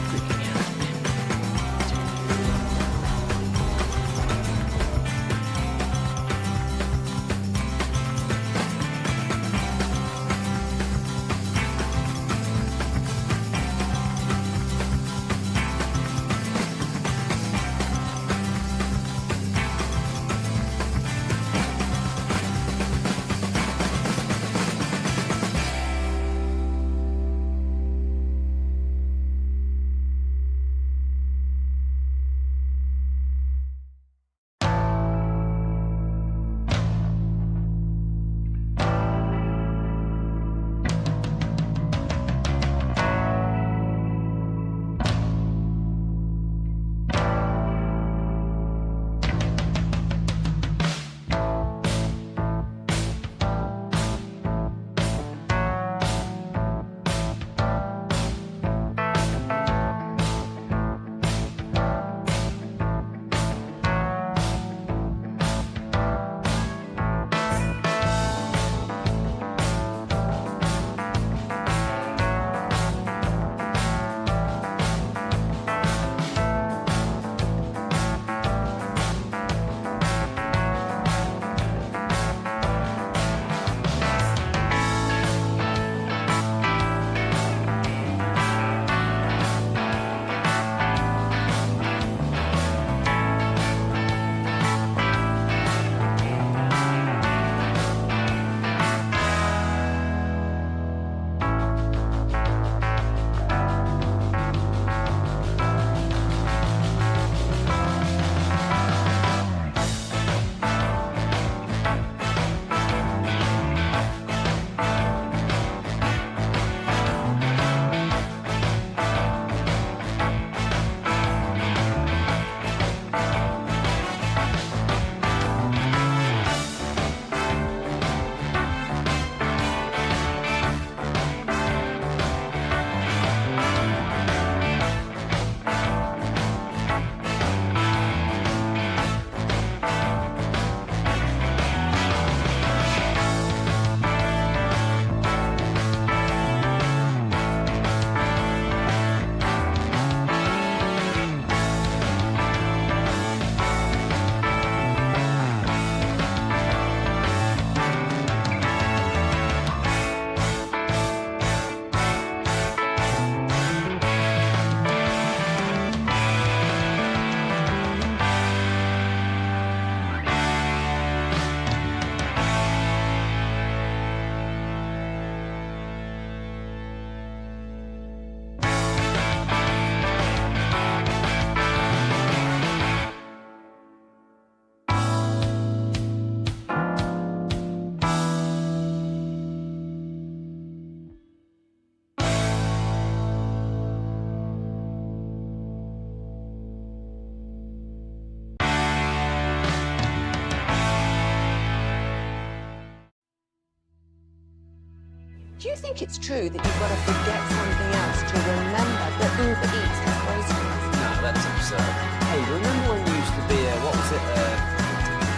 Do you think it's true that you've got to forget something else to remember that Uber Eats has groceries? No, that's absurd. Hey, remember when you used to be what was it,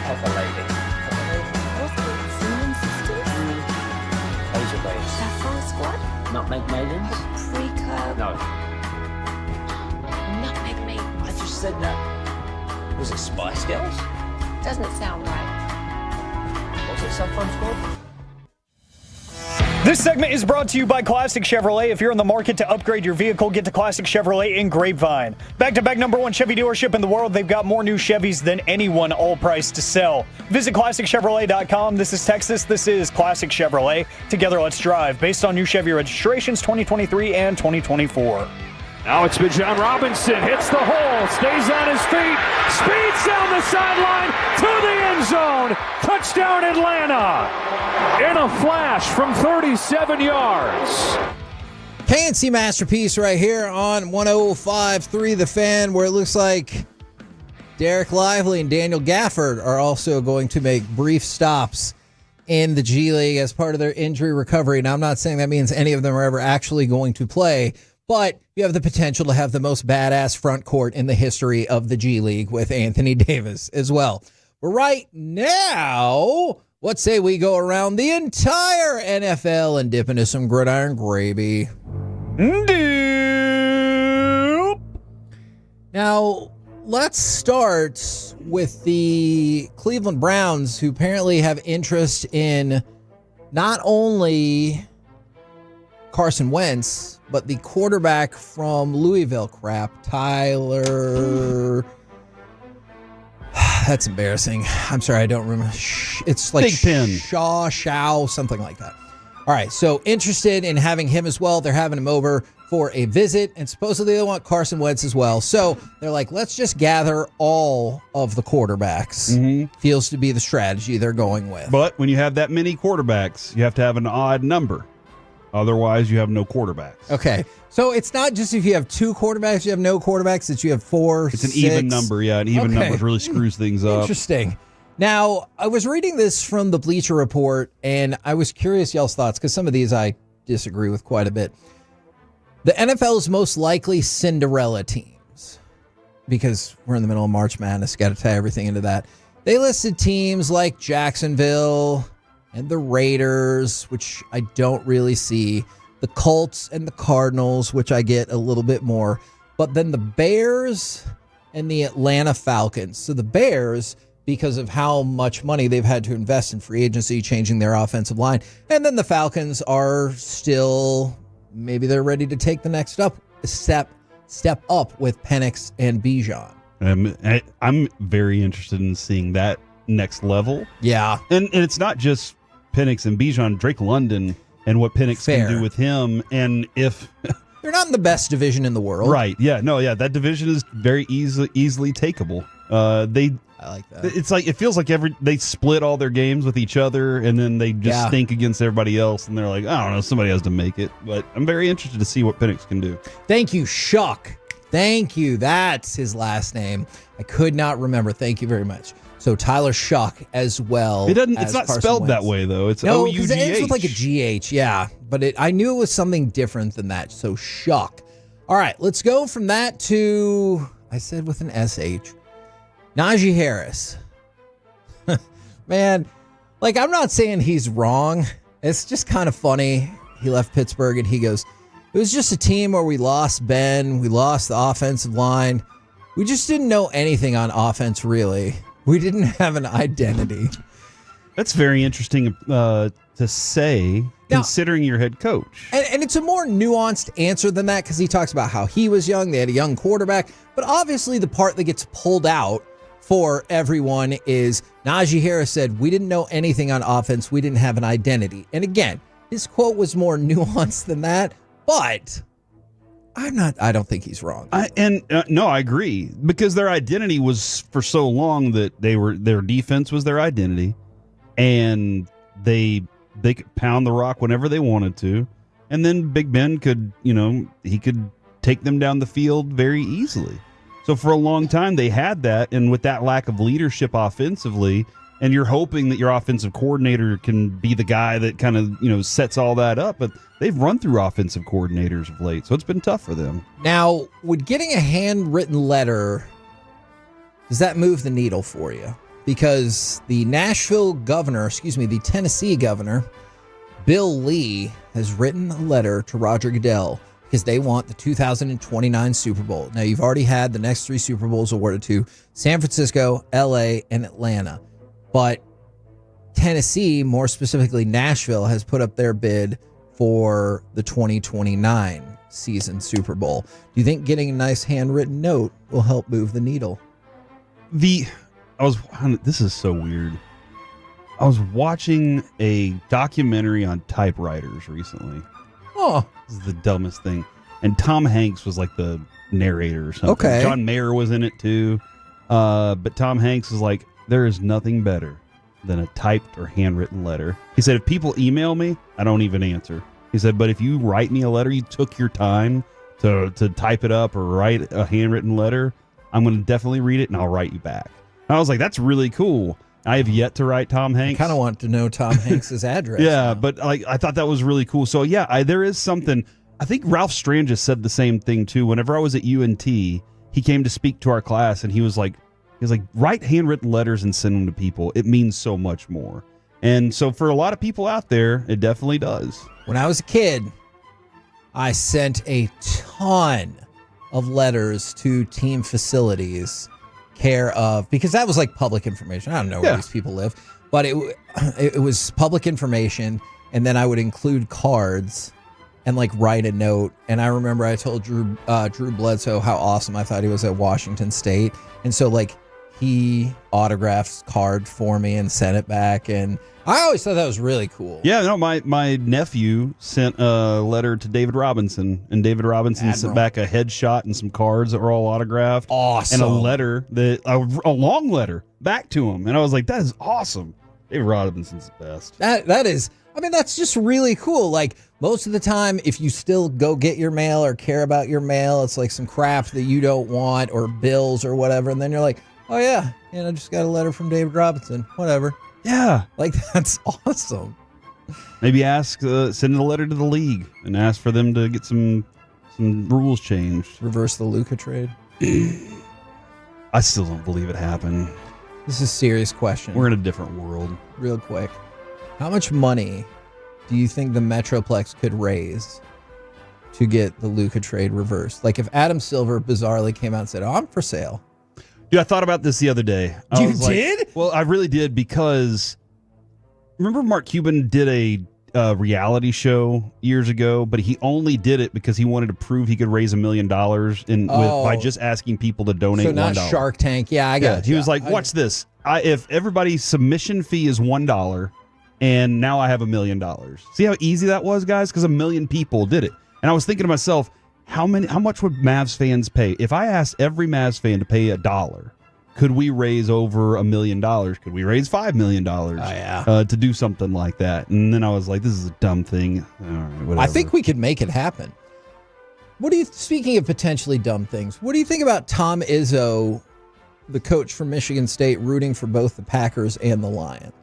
Pepper Lady? Pepper Lady? What's the Cinnamon Sisters? Asia Babes. Saffron Squad? Nutmeg Maidens? Pre-Curb? No. Nutmeg Maidens? I just said that. Was it Spice Girls? Doesn't sound right. Was it Saffron Squad? This segment is brought to you by Classic Chevrolet. If you're in the market to upgrade your vehicle, get to Classic Chevrolet in Grapevine. Back-to-back #1 Chevy dealership in the world. They've got more new Chevys than anyone, all priced to sell. Visit ClassicChevrolet.com. This is Texas. This is Classic Chevrolet. Together, let's drive. Based on new Chevy registrations 2023 and 2024. Now it's Bijan Robinson, hits the hole, stays on his feet, speeds down the sideline to the end zone. Touchdown Atlanta in a flash from 37 yards. Fancy masterpiece right here on 105.3 The Fan, where it looks like Derek Lively and Daniel Gafford are also going to make brief stops in the G League as part of their injury recovery. Now, I'm not saying that means any of them are ever actually going to play, but you have the potential to have the most badass front court in the history of the G League with Anthony Davis as well. But right now, what say we go around the entire NFL and dip into some gridiron gravy? Now, let's start with the Cleveland Browns, who apparently have interest in not only Carson Wentz, but the quarterback from Louisville. Tyler. That's embarrassing. I'm sorry, I don't remember. It's like Big Pen. Shao, something like that. All right, so interested in having him as well. They're having him over for a visit, and supposedly they want Carson Wentz as well. So they're like, let's just gather all of the quarterbacks. Feels to be the strategy they're going with. But when you have that many quarterbacks, you have to have an odd number. Otherwise, you have no quarterbacks. Okay, so it's not just if you have two quarterbacks, you have no quarterbacks, it's you have four, It's an even number, yeah. An even number really screws things up. Interesting. Now, I was reading this from the Bleacher Report, and I was curious y'all's thoughts, because some of these I disagree with quite a bit. The NFL's most likely Cinderella teams, because we're in the middle of March Madness, got to tie everything into that. They listed teams like Jacksonville and the Raiders, which I don't really see, the Colts and the Cardinals, which I get a little bit more, but then the Bears and the Atlanta Falcons. So the Bears, because of how much money they've had to invest in free agency, changing their offensive line, and then the Falcons are still, maybe they're ready to take the next step up with Penix and Bijan. I'm very interested in seeing that next level. Yeah. And it's not just Penix and Bijan, Drake London and what Penix can do with him. And if they're not in the best division in the world. Right. Yeah. No, yeah. That division is very easily takeable. I like that. It's like, it feels like they split all their games with each other and then they just stink against everybody else. And they're like, I don't know, somebody has to make it. But I'm very interested to see what Penix can do. Thank you, Shuck. Thank you. That's his last name. I could not remember. Thank you very much. So Tyler Shuck as well. It's not spelled that way though. It's no, O-U-G-H. it ends with like a GH. Yeah, but I knew it was something different than that. So Shuck. All right, let's go from that to, I said with an SH, Najee Harris. Man, like, I'm not saying he's wrong. It's just kind of funny. He left Pittsburgh and he goes, it was just a team where we lost Ben. We lost the offensive line. We just didn't know anything on offense, really. We didn't have an identity. That's very interesting to say, considering your head coach. And it's a more nuanced answer than that, because he talks about how he was young. They had a young quarterback. But obviously the part that gets pulled out for everyone is Najee Harris said, we didn't know anything on offense. We didn't have an identity. And again, his quote was more nuanced than that. But I don't think he's wrong. No, I agree, because their identity was for so long that their defense was their identity, and they could pound the rock whenever they wanted to, and then Big Ben could take them down the field very easily. So for a long time they had that, and with that lack of leadership offensively, and you're hoping that your offensive coordinator can be the guy that kind of sets all that up, but they've run through offensive coordinators of late, so it's been tough for them. Now, would getting a handwritten letter, does that move the needle for you? Because the the Tennessee governor, Bill Lee, has written a letter to Roger Goodell because they want the 2029 Super Bowl. Now, you've already had the next 3 Super Bowls awarded to San Francisco, LA, and Atlanta. But Tennessee, more specifically Nashville, has put up their bid for the 2029 season Super Bowl. Do you think getting a nice handwritten note will help move the needle? This is so weird. I was watching a documentary on typewriters recently. Oh. This is the dumbest thing. And Tom Hanks was like the narrator or something. Okay. John Mayer was in it too. But Tom Hanks was like, there is nothing better than a typed or handwritten letter. He said, if people email me, I don't even answer. He said, but if you write me a letter, you took your time to type it up or write a handwritten letter, I'm going to definitely read it and I'll write you back. And I was like, that's really cool. I have yet to write Tom Hanks. I kind of want to know Tom Hanks' address. Yeah, but I thought that was really cool. So yeah, there is something. I think Ralph Strangis said the same thing too. Whenever I was at UNT, he came to speak to our class, and he was like, write handwritten letters and send them to people. It means so much more. And so for a lot of people out there, it definitely does. When I was a kid, I sent a ton of letters to team facilities, care of, because that was like public information. I don't know where these people live, but it was public information. And then I would include cards and like write a note. And I remember I told Drew Bledsoe how awesome I thought he was at Washington State. And so like he autographs card for me and sent it back. And I always thought that was really cool. Yeah, no, my nephew sent a letter to David Robinson, and David Robinson sent back a headshot and some cards that were all autographed. Awesome. And a letter, a long letter back to him. And I was like, that is awesome. David Robinson's the best. That is, I mean, that's just really cool. Like most of the time, if you still go get your mail or care about your mail, it's like some crap that you don't want or bills or whatever. And then you're like, oh yeah, I just got a letter from David Robinson, whatever. Yeah. Like, that's awesome. Maybe send a letter to the league and ask for them to get some rules changed. Reverse the Luka trade. I still don't believe it happened. This is a serious question. We're in a different world. Real quick. How much money do you think the Metroplex could raise to get the Luka trade reversed? Like if Adam Silver bizarrely came out and said, oh, I'm for sale. Dude, I thought about this the other day. You did? Well, I really did, because remember Mark Cuban did a reality show years ago, but he only did it because he wanted to prove he could raise $1 million by just asking people to donate $1. So not Shark Tank. Yeah, I got it. He was like, watch this. If everybody's submission fee is $1, and now I have $1 million. See how easy that was, guys? Because 1 million people did it. And I was thinking to myself, how much would Mavs fans pay? If I asked every Mavs fan to pay $1, could we raise over $1 million? Could we raise $5 million to do something like that? And then I was like, this is a dumb thing. All right, whatever. I think we could make it happen. Speaking of potentially dumb things, what do you think about Tom Izzo, the coach from Michigan State, rooting for both the Packers and the Lions?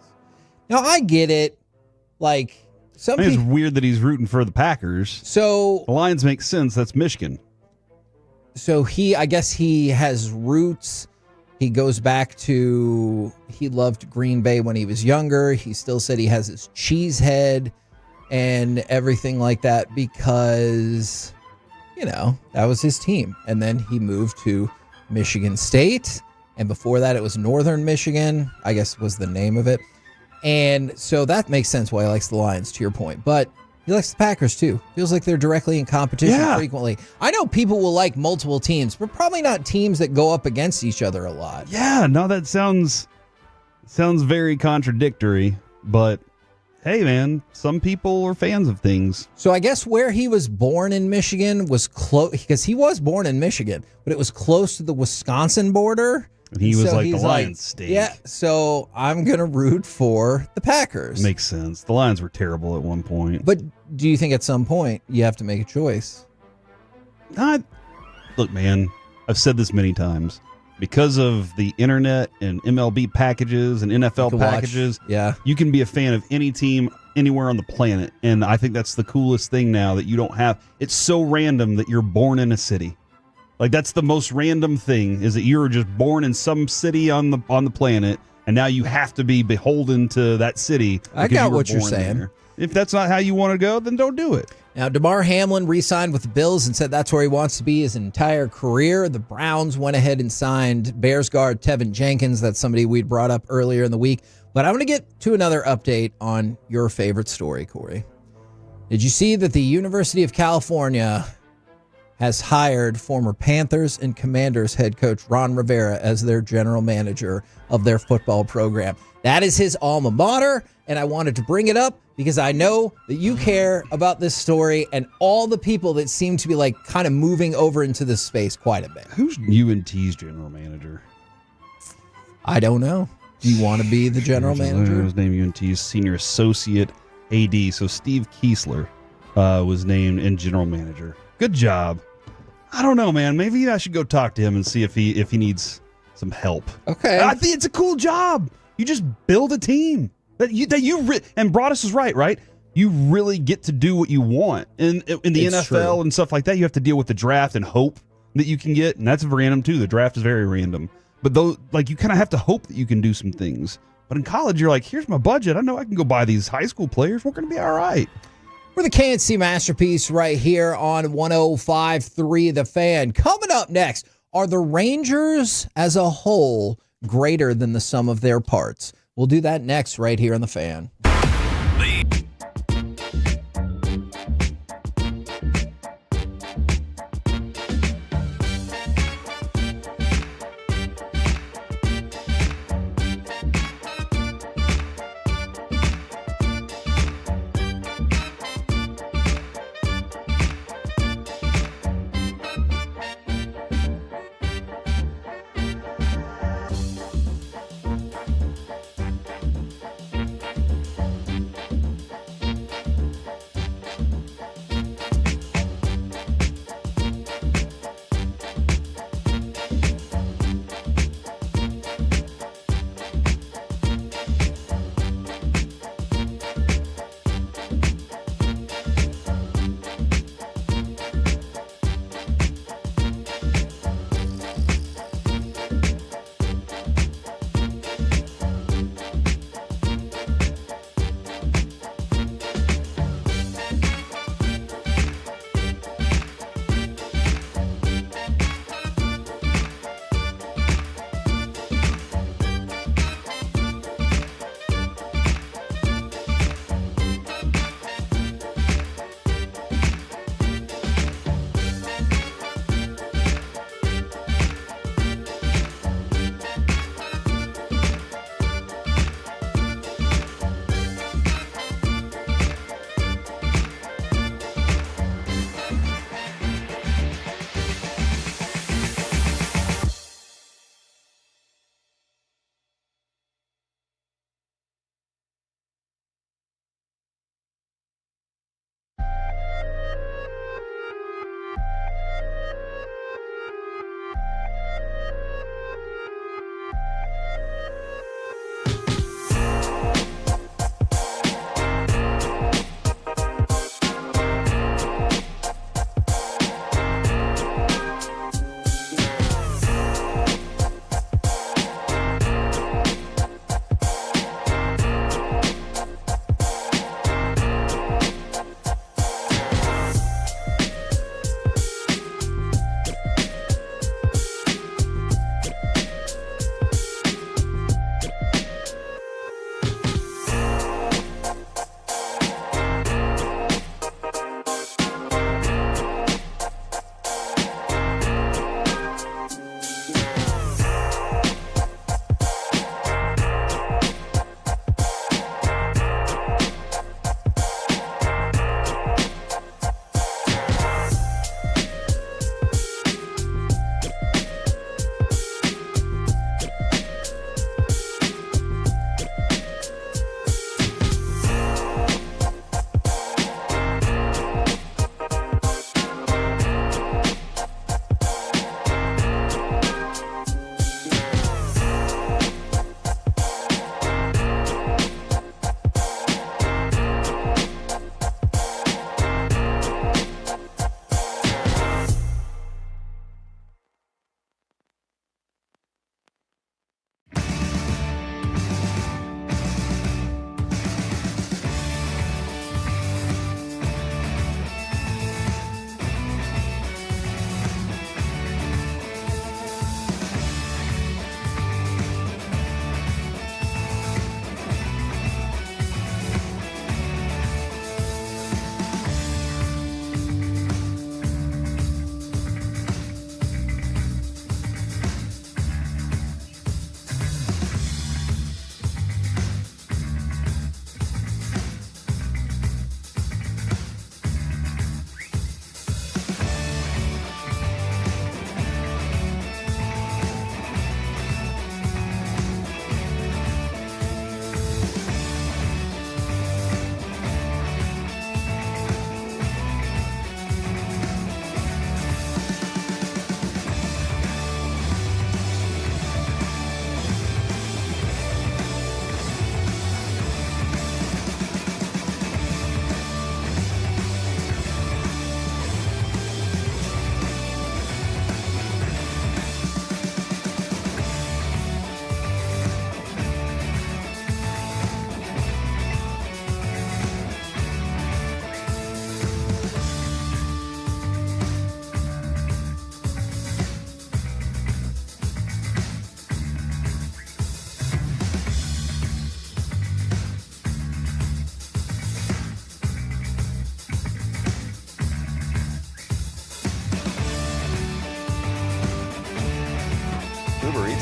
Now, I get it. Like, I think it's weird that he's rooting for the Packers. So the Lions make sense. That's Michigan. So I guess he has roots. He goes back to, he loved Green Bay when he was younger. He still said he has his cheese head and everything like that because, that was his team. And then he moved to Michigan State. And before that, it was Northern Michigan, I guess was the name of it. And so that makes sense why he likes the Lions, to your point. But he likes the Packers, too. Feels like they're directly in competition frequently. I know people will like multiple teams, but probably not teams that go up against each other a lot. Yeah, no, that sounds very contradictory. But, hey, man, some people are fans of things. So I guess where he was born in Michigan was close, because he was born in Michigan, but it was close to the Wisconsin border. And he was like, the Lions stink. Yeah, so I'm going to root for the Packers. Makes sense. The Lions were terrible at one point. But do you think at some point you have to make a choice? Look, man, I've said this many times. Because of the internet and MLB packages and NFL packages, you can be a fan of any team anywhere on the planet. And I think that's the coolest thing now that you don't have. It's so random that you're born in a city. Like, that's the most random thing, is that you're just born in some city on the planet, and now you have to be beholden to that city. I got what you're saying. There. If that's not how you want to go, then don't do it. Now, DeMar Hamlin re-signed with the Bills and said that's where he wants to be his entire career. The Browns went ahead and signed Bears guard Tevin Jenkins. That's somebody we'd brought up earlier in the week. But I'm going to get to another update on your favorite story, Corey. Did you see that the University of California has hired former Panthers and Commanders head coach Ron Rivera as their general manager of their football program? That is his alma mater, and I wanted to bring it up because I know that you care about this story and all the people that seem to be like kind of moving over into this space quite a bit. Who's UNT's general manager? I don't know. Do you want to be the general manager? His name UNT's senior associate AD. So Steve Kiesler was named in general manager. Good job. I don't know, man. Maybe I should go talk to him and see if he needs some help. Okay. I think it's a cool job. You just build a team and Broadus is right? You really get to do what you want. In the It's NFL true. and stuff like that, you have to deal with the draft and hope that you can get, and that's random too. The draft is very random. But though, like, you kind of have to hope that you can do some things. But in college, you're like, here's my budget. I know I can go buy these high school players. We're going to be all right. We're the KNC Masterpiece right here on 105.3 The Fan. Coming up next, are the Rangers as a whole greater than the sum of their parts? We'll do that next right here on The Fan.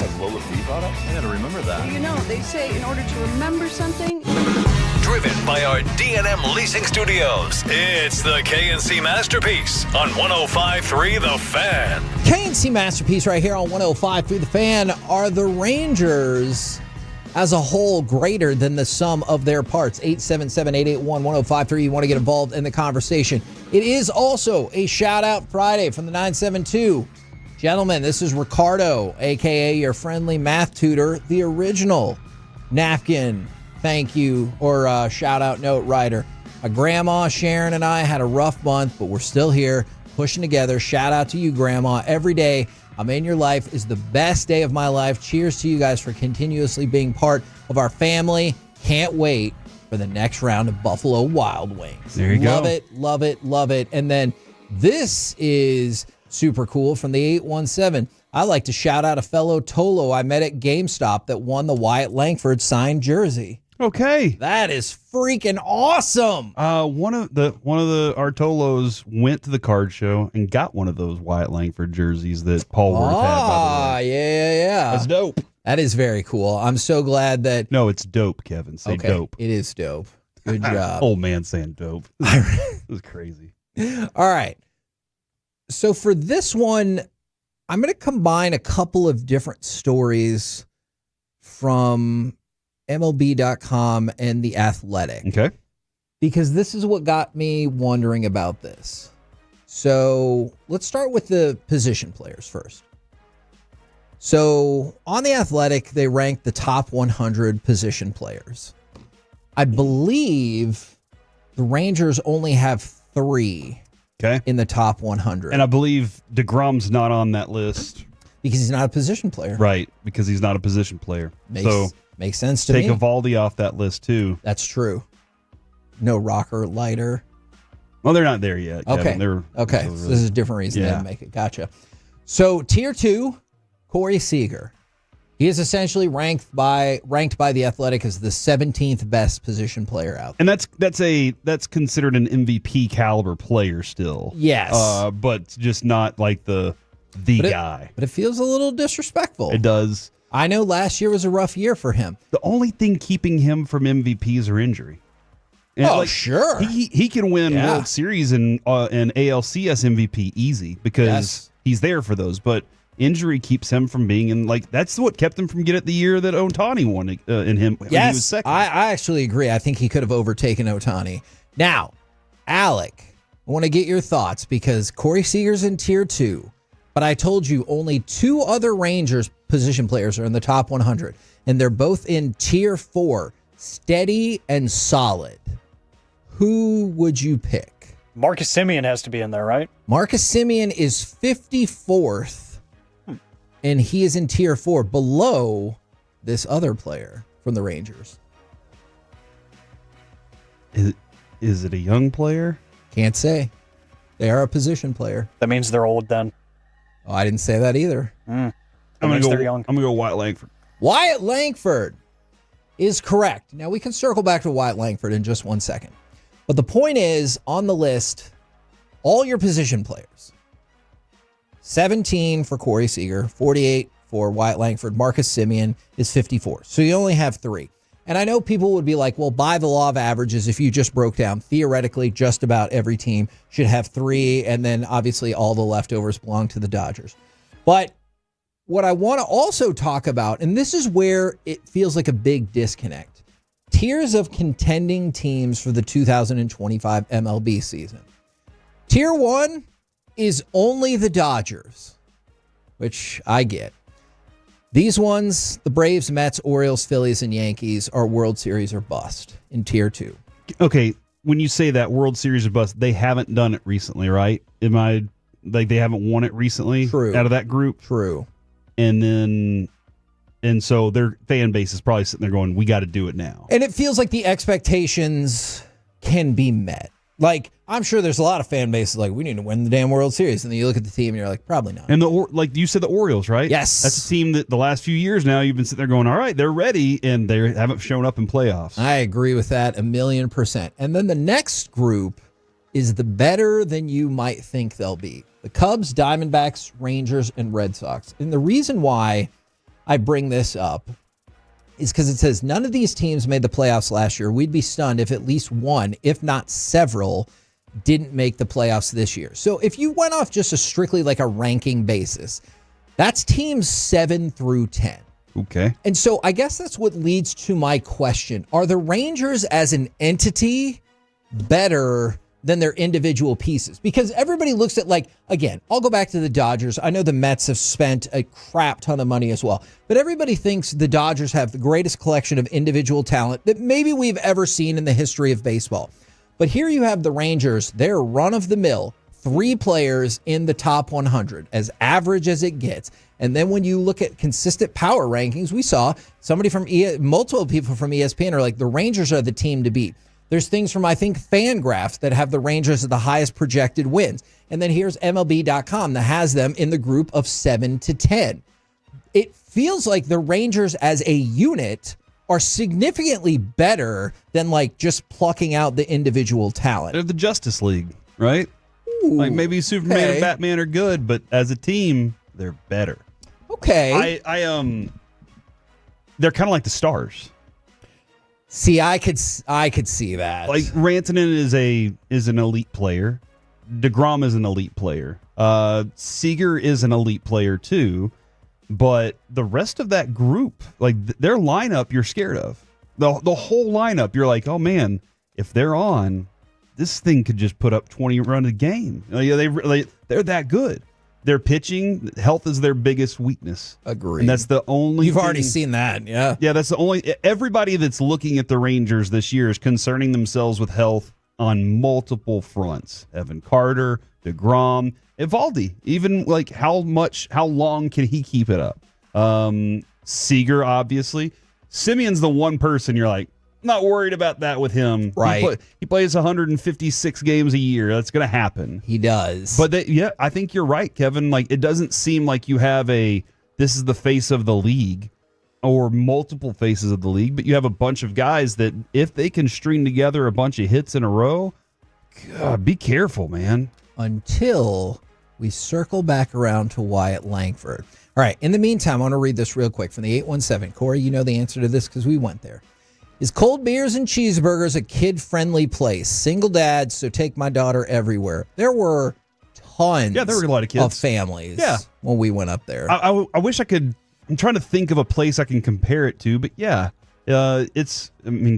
has lower fee products? I gotta remember that. You know, they say in order to remember something. Driven by our D&M Leasing Studios, it's the KNC Masterpiece on 105.3 The Fan. KNC Masterpiece right here on 105.3 The Fan. Are the Rangers as a whole greater than the sum of their parts? 877-881-1053. You want to get involved in the conversation. It is also a shout-out Friday from the 972. Gentlemen, this is Ricardo, a.k.a. your friendly math tutor, the original napkin thank you or shout-out note writer. My grandma, Sharon, and I had a rough month, but we're still here, pushing together. Shout-out to you, Grandma. Every day I'm in your life is the best day of my life. Cheers to you guys for continuously being part of our family. Can't wait for the next round of Buffalo Wild Wings. There you go. Love it, love it, love it. And then this is super cool from the 817. I like to shout out a fellow Tolo I met at GameStop that won the Wyatt Langford signed jersey. Okay. That is freaking awesome. One of the Artolos went to the card show and got one of those Wyatt Langford jerseys that Paul Worth had, by the way. Yeah. That's dope. That is very cool. I'm so glad that... No, it's dope, Kevin. Say okay, dope. It is dope. Good job. Old man saying dope. It was crazy. All right. So for this one, I'm going to combine a couple of different stories from MLB.com and The Athletic. Okay. Because this is what got me wondering about this. So let's start with the position players first. So on The Athletic, they ranked the top 100 position players. I believe the Rangers only have 3 in the top 100. And I believe DeGrom's not on that list. Because he's not a position player. Right, because he's not a position player. Makes sense to me. Take Evaldi off that list, too. That's true. No Rocker, Leiter. Well, they're not there yet, Okay. Kevin. Okay. So this is a different reason they didn't make it. Gotcha. So tier 2, Corey Seager. He is essentially ranked by The Athletic as the 17th best position player out there. And that's considered an MVP caliber player still. Yes. But just not like the guy. But it feels a little disrespectful. It does. I know last year was a rough year for him. The only thing keeping him from MVPs are injury. And sure. He can win World Series and ALCS MVP easy because he's there for those. But injury keeps him from being in, that's what kept him from getting the year that Ohtani won in him when he was second. I actually agree. I think he could have overtaken Ohtani. Now, Alec, I want to get your thoughts because Corey Seager's in tier 2. But I told you only 2 other Rangers position players are in the top 100. And they're both in tier 4, steady and solid. Who would you pick? Marcus Semien has to be in there, right? Marcus Semien is 54th. And he is in tier 4 below this other player from the Rangers. Is it a young player? Can't say. They are a position player. That means they're old then. Oh, I didn't say that either. I'm going to go Wyatt Langford. Wyatt Langford is correct. Now, we can circle back to Wyatt Langford in just 1 second. But the point is, on the list, all your position players. 17 for Corey Seager, 48 for Wyatt Langford. Marcus Semien is 54. So you only have 3. And I know people would be like, well, by the law of averages, if you just broke down, theoretically, just about every team should have 3, and then obviously all the leftovers belong to the Dodgers. But what I want to also talk about, and this is where it feels like a big disconnect, tiers of contending teams for the 2025 MLB season. Tier 1 is only the Dodgers, which I get. These ones, the Braves, Mets, Orioles, Phillies, and Yankees, are World Series or bust in tier 2. Okay, when you say that World Series or bust, they haven't done it recently, right? They haven't won it recently? True. Out of that group? True. And so their fan base is probably sitting there going, we got to do it now. And it feels like the expectations can be met. Like, I'm sure there's a lot of fan bases like, we need to win the damn World Series. And then you look at the team and you're like, probably not. And like you said, the Orioles, right? Yes. That's a team that the last few years now you've been sitting there going, all right, they're ready, and they haven't shown up in playoffs. I agree with that 1,000,000%. And then the next group is the better than you might think they'll be. The Cubs, Diamondbacks, Rangers, and Red Sox. And the reason why I bring this up is because it says none of these teams made the playoffs last year. We'd be stunned if at least one, if not several, didn't make the playoffs this year. So if you went off just a strictly like a ranking basis, that's teams 7 through 10. Okay. And so I guess that's what leads to my question. Are the Rangers as an entity better than their individual pieces? Because everybody looks at, like, again, I'll go back to the Dodgers. I know the Mets have spent a crap ton of money as well, but everybody thinks the Dodgers have the greatest collection of individual talent that maybe we've ever seen in the history of baseball. But here you have the Rangers, they're run-of-the-mill, 3 players in the top 100, as average as it gets. And then when you look at consistent power rankings, we saw somebody from multiple people from ESPN are like, the Rangers are the team to beat. There's things from, I think, Fangraphs that have the Rangers as the highest projected wins. And then here's MLB.com that has them in the group of 7 to 10. It feels like the Rangers as a unit are significantly better than like just plucking out the individual talent. They're the Justice League, right? Like maybe Superman and Batman are good, but as a team, they're better. Okay. They're kind of like the Stars. See, I could see that. Like Rantanen is an elite player. DeGrom is an elite player. Seager is an elite player too. But the rest of that group, like their lineup, you're scared of. The whole lineup, you're like, oh man, if they're on, this thing could just put up 20 runs a game. They're that good. Their pitching, health is their biggest weakness. Agreed. And that's the only You've already seen that, yeah. Yeah, that's the only. Everybody that's looking at the Rangers this year is concerning themselves with health on multiple fronts. Evan Carter, DeGrom, Evaldi. Even like how long can he keep it up? Seager, obviously. Simeon's the one person you're like, not worried about that with him. Right. He plays 156 games a year. That's going to happen. He does. But I think you're right, Kevin. Like, it doesn't seem like you have this is the face of the league or multiple faces of the league, but you have a bunch of guys that if they can string together a bunch of hits in a row, God, be careful, man. Until we circle back around to Wyatt Langford. All right. In the meantime, I want to read this real quick from the 817. Corey, you know the answer to this because we went there. Is cold beers and cheeseburgers a kid-friendly place? Single dad, so take my daughter everywhere. There were tons there were a lot of kids. Of families when we went up there. I wish I could. I'm trying to think of a place I can compare it to, but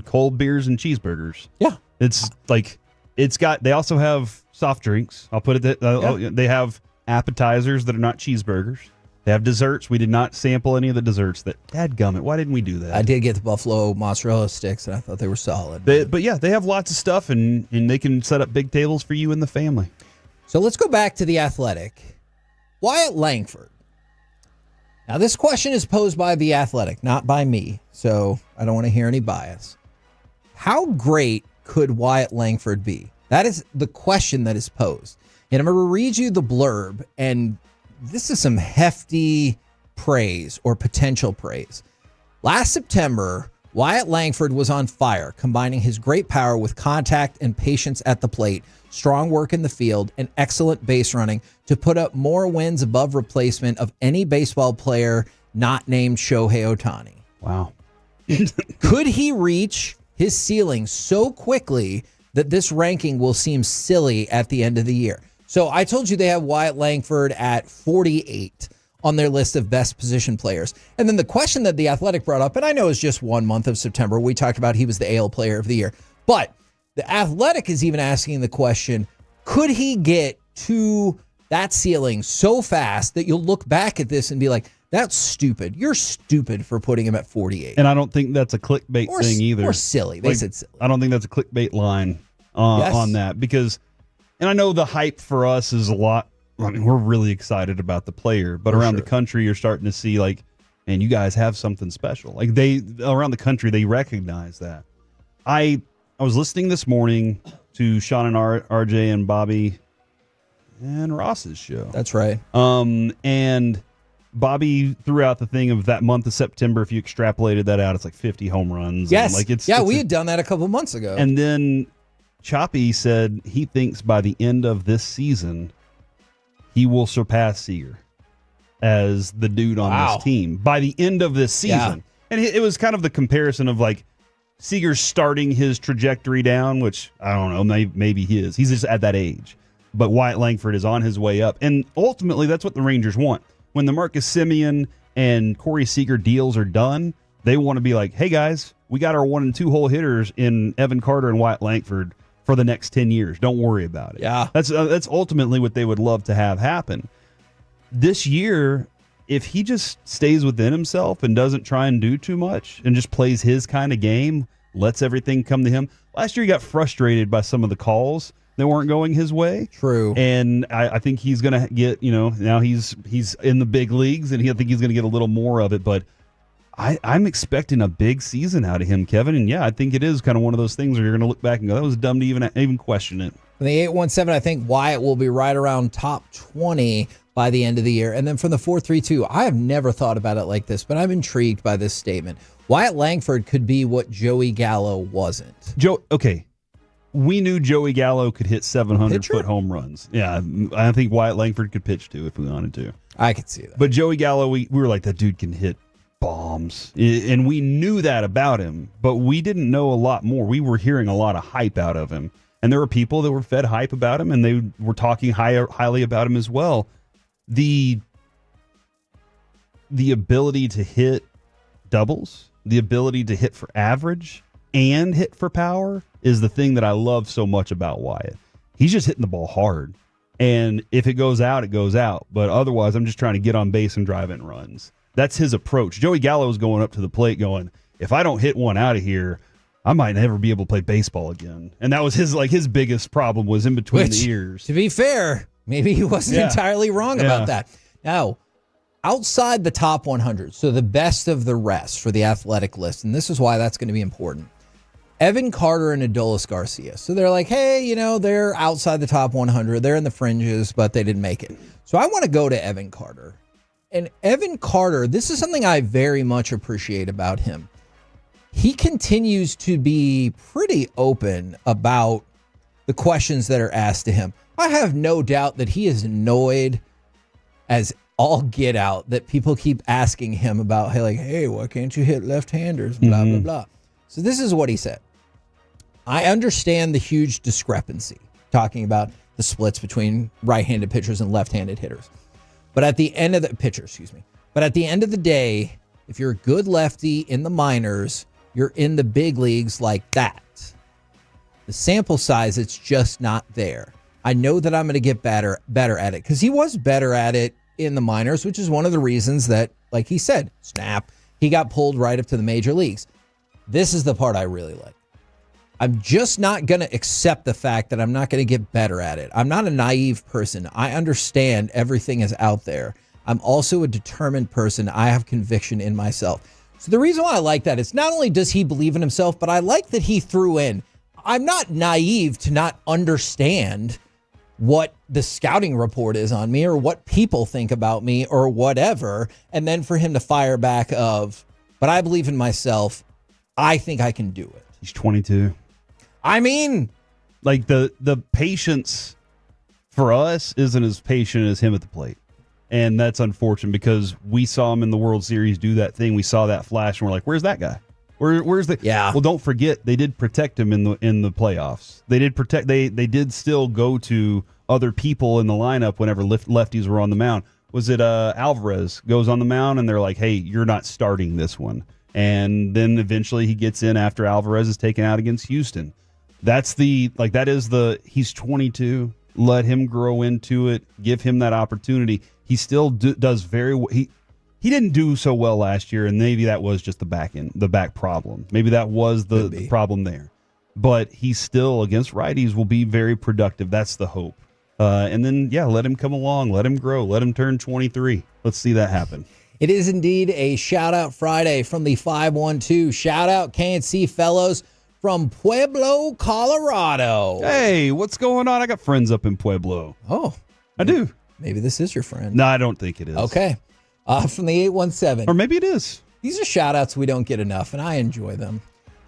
cold beers and cheeseburgers. Yeah. It's like, they also have soft drinks. I'll put it that they have appetizers that are not cheeseburgers. They have desserts. We did not sample any of the desserts. Dadgummit, why didn't we do that? I did get the buffalo mozzarella sticks, and I thought they were solid. They have lots of stuff, and they can set up big tables for you and the family. So let's go back to The Athletic. Wyatt Langford. Now, this question is posed by The Athletic, not by me, so I don't want to hear any bias. How great could Wyatt Langford be? That is the question that is posed. And I'm going to read you the blurb, and this is some hefty praise or potential praise. Last September, Wyatt Langford was on fire, combining his great power with contact and patience at the plate, strong work in the field, and excellent base running to put up more wins above replacement of any baseball player not named Shohei Ohtani. Wow. Could he reach his ceiling so quickly that this ranking will seem silly at the end of the year? So I told you they have Wyatt Langford at 48 on their list of best position players. And then the question that The Athletic brought up, and I know it's just 1 month of September, we talked about he was the AL Player of the Year. But The Athletic is even asking the question, could he get to that ceiling so fast that you'll look back at this and be like, that's stupid. You're stupid for putting him at 48. And I don't think that's a clickbait thing either. Or silly. They said silly. I don't think that's a clickbait line on that because... And I know the hype for us is a lot. I mean, we're really excited about the player, but around the country, you're starting to see like, man, you guys have something special. Like around the country, they recognize that. I was listening this morning to Sean and RJ and Bobby and Ross's show. That's right. And Bobby threw out the thing of that month of September. If you extrapolated that out, it's like 50 home runs. Yes. And we had done that a couple months ago. And then Choppy said he thinks by the end of this season, he will surpass Seager as the dude on this team by the end of this season. Yeah. And it was kind of the comparison of like Seager's starting his trajectory down, which I don't know, maybe he is. He's just at that age. But Wyatt Langford is on his way up. And ultimately, that's what the Rangers want. When the Marcus Semien and Corey Seager deals are done, they want to be like, hey, guys, we got our 1 and 2 hole hitters in Evan Carter and Wyatt Langford for the next 10 years. Don't worry about it. Yeah. That's ultimately what they would love to have happen. This year, if he just stays within himself and doesn't try and do too much and just plays his kind of game, lets everything come to him. Last year, he got frustrated by some of the calls that weren't going his way. True. And I think he's going to get, now he's in the big leagues, and I think he's going to get a little more of it. But I'm expecting a big season out of him, Kevin. And yeah, I think it is kind of one of those things where you're going to look back and go, that was dumb to even question it. From the 817, I think Wyatt will be right around top 20 by the end of the year. And then from the 432, I have never thought about it like this, but I'm intrigued by this statement. Wyatt Langford could be what Joey Gallo wasn't. Okay. We knew Joey Gallo could hit 700-foot home runs. Yeah, I think Wyatt Langford could pitch too if we wanted to. I could see that. But Joey Gallo, we were like, that dude can hit bombs. And we knew that about him, but we didn't know a lot more. We were hearing a lot of hype out of him. And there were people that were fed hype about him, and they were talking highly about him as well. The ability to hit doubles, the ability to hit for average and hit for power is the thing that I love so much about Wyatt. He's just hitting the ball hard. And if it goes out, it goes out. But otherwise, I'm just trying to get on base and drive in runs. That's his approach. Joey Gallo is going up to the plate going, if I don't hit one out of here, I might never be able to play baseball again. And that was his biggest problem was in between the ears. To be fair, maybe he wasn't entirely wrong about that. Now, outside the top 100, so the best of the rest for the athletic list, and this is why that's going to be important. Evan Carter and Adolis Garcia. So they're like, hey, they're outside the top 100. They're in the fringes, but they didn't make it. So I want to go to Evan Carter. And Evan Carter, this is something I very much appreciate about him. He continues to be pretty open about the questions that are asked to him. I have no doubt that he is annoyed as all get out that people keep asking him about, hey, why can't you hit left-handers, blah, blah, blah. So this is what he said. I understand the huge discrepancy, talking about the splits between right-handed pitchers and left-handed hitters. But at the end of the But at the end of the day, if you're a good lefty in the minors, you're in the big leagues like that. The sample size, it's just not there. I know that I'm going to get better at it because he was better at it in the minors, which is one of the reasons that, like he said, he got pulled right up to the major leagues. This is the part I really like. I'm just not going to accept the fact that I'm not going to get better at it. I'm not a naive person. I understand everything is out there. I'm also a determined person. I have conviction in myself. So the reason why I like that is not only does he believe in himself, but I like that he threw in, I'm not naive to not understand what the scouting report is on me or what people think about me or whatever. And then for him to fire back of, but I believe in myself. I think I can do it. He's 22. I mean, like the patience for us isn't as patient as him at the plate. And that's unfortunate because we saw him in the World Series do that thing. We saw that flash and we're like, where's that guy? Where's the Well, don't forget they did protect him in the playoffs. They did protect they did still go to other people in the lineup whenever lefties were on the mound. Was it Alvarez goes on the mound and they're like, "Hey, you're not starting this one." And then eventually he gets in after Alvarez is taken out against Houston. He's 22. Let him grow into it. Give him that opportunity. He still does very well. He didn't do so well last year, and maybe that was just the back problem. Maybe that was the problem there. But he still, against righties, will be very productive. That's the hope. And then, let him come along. Let him grow. Let him turn 23. Let's see that happen. It is indeed a shout-out Friday from the 512. Shout-out KNC fellows from Pueblo, Colorado. Hey, what's going on? I got friends up in Pueblo. Oh. I do. Maybe this is your friend. No, I don't think it is. Okay. From the 817. Or maybe it is. These are shout-outs we don't get enough, and I enjoy them.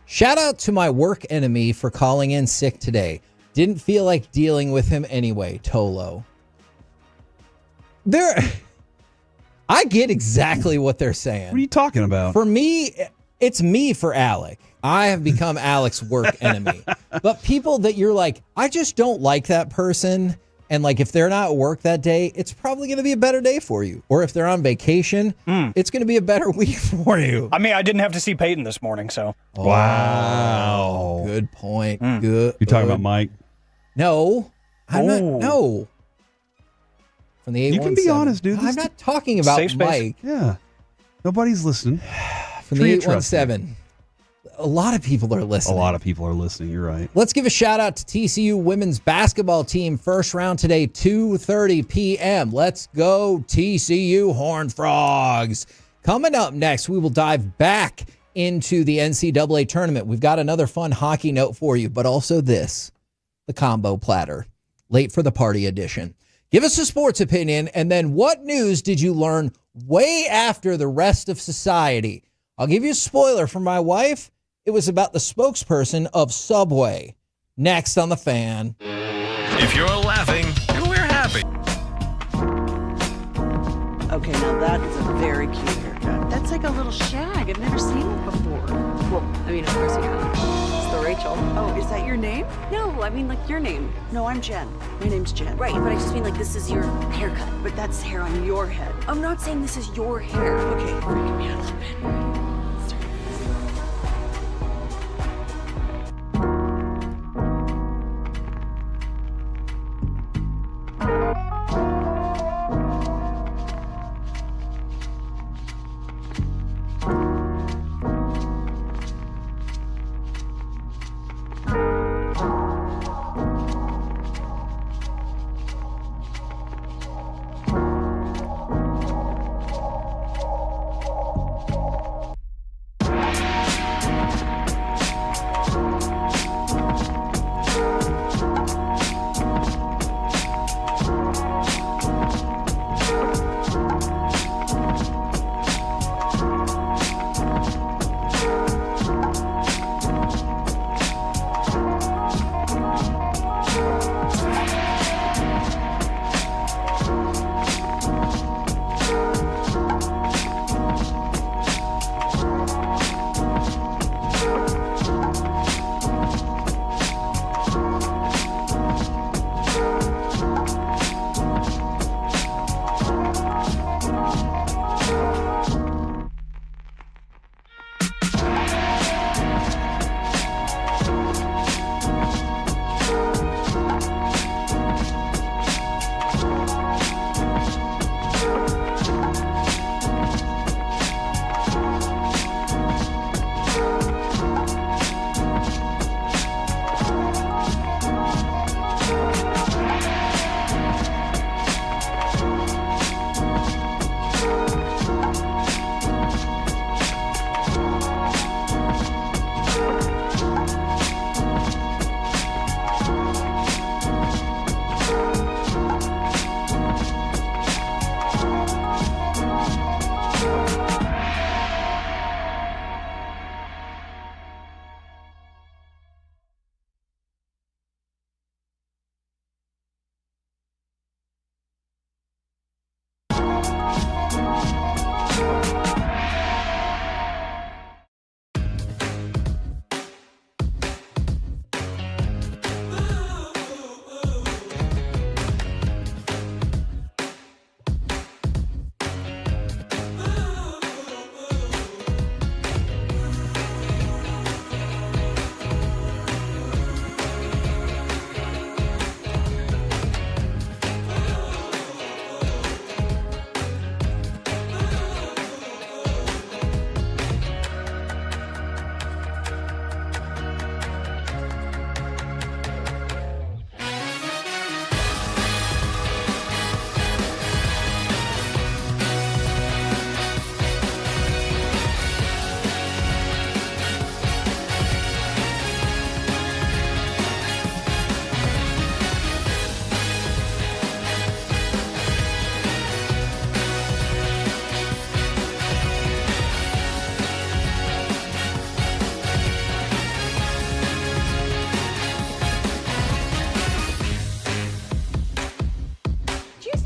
Shout-out to my work enemy for calling in sick today. Didn't feel like dealing with him anyway, Tolo. I get exactly what they're saying. What are you talking about? For me, it's me for Alec. I have become Alec's work enemy. But people that you're like, I just don't like that person. And like, if they're not at work that day, it's probably going to be a better day for you. Or if they're on vacation, it's going to be a better week for you. I mean, I didn't have to see Peyton this morning, so. Wow. Good point. Good. You talking about Mike? No. I'm not. No. From the 817. You can be honest, dude. I'm not talking about Safe space. Mike. Yeah. Nobody's listening. From the 817. A lot of people are listening. A lot of people are listening. You're right. Let's give a shout out to TCU women's basketball team. First round today, 2:30 p.m. Let's go TCU Horned Frogs. Coming up next, we will dive back into the NCAA tournament. We've got another fun hockey note for you, but also this, the combo platter. Late for the party edition. Give us a sports opinion, and then what news did you learn way after the rest of society? I'll give you a spoiler from my wife. It was about the spokesperson of Subway. Next on The Fan. If you're laughing, we're happy. Okay, now that is a very cute haircut. That's like a little shag. I've never seen it before. Well, I mean, of course you have. It's the Rachel. Oh, is that your name? No, I mean like your name. No, I'm Jen. My name's Jen. Right, but I just mean like this is your haircut. But that's hair on your head. I'm not saying this is your hair. Okay, you're freaking me out a little bit.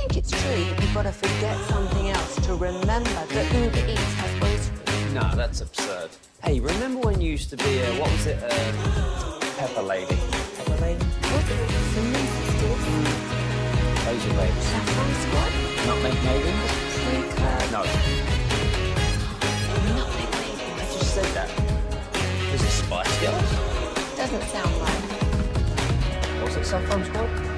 think it's true that you've got to forget something else to remember that Uber Eats has groceries? No, that's absurd. Hey, remember when you used to be a, what was it, Pepper Lady? Pepper Lady? Those are babies. Saffron Squad? Nutmeg Maiden? No. Nutmeg Maiden. I just said that. Is it Spice Girls? Doesn't sound right. Was it Saffron Squad?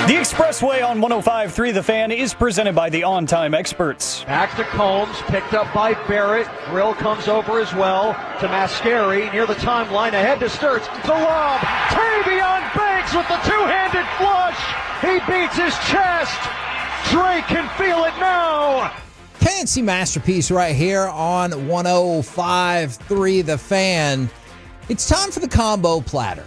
The Expressway on 105.3 The Fan is presented by the On Time Experts. Back to Combs, picked up by Barrett. Grill comes over as well to Mascari near the timeline. Ahead to Sturts. The lob. Tavion Banks with the two-handed flush. He beats his chest. Drake can feel it now. Fancy masterpiece right here on 105.3 The Fan. It's time for the combo platter.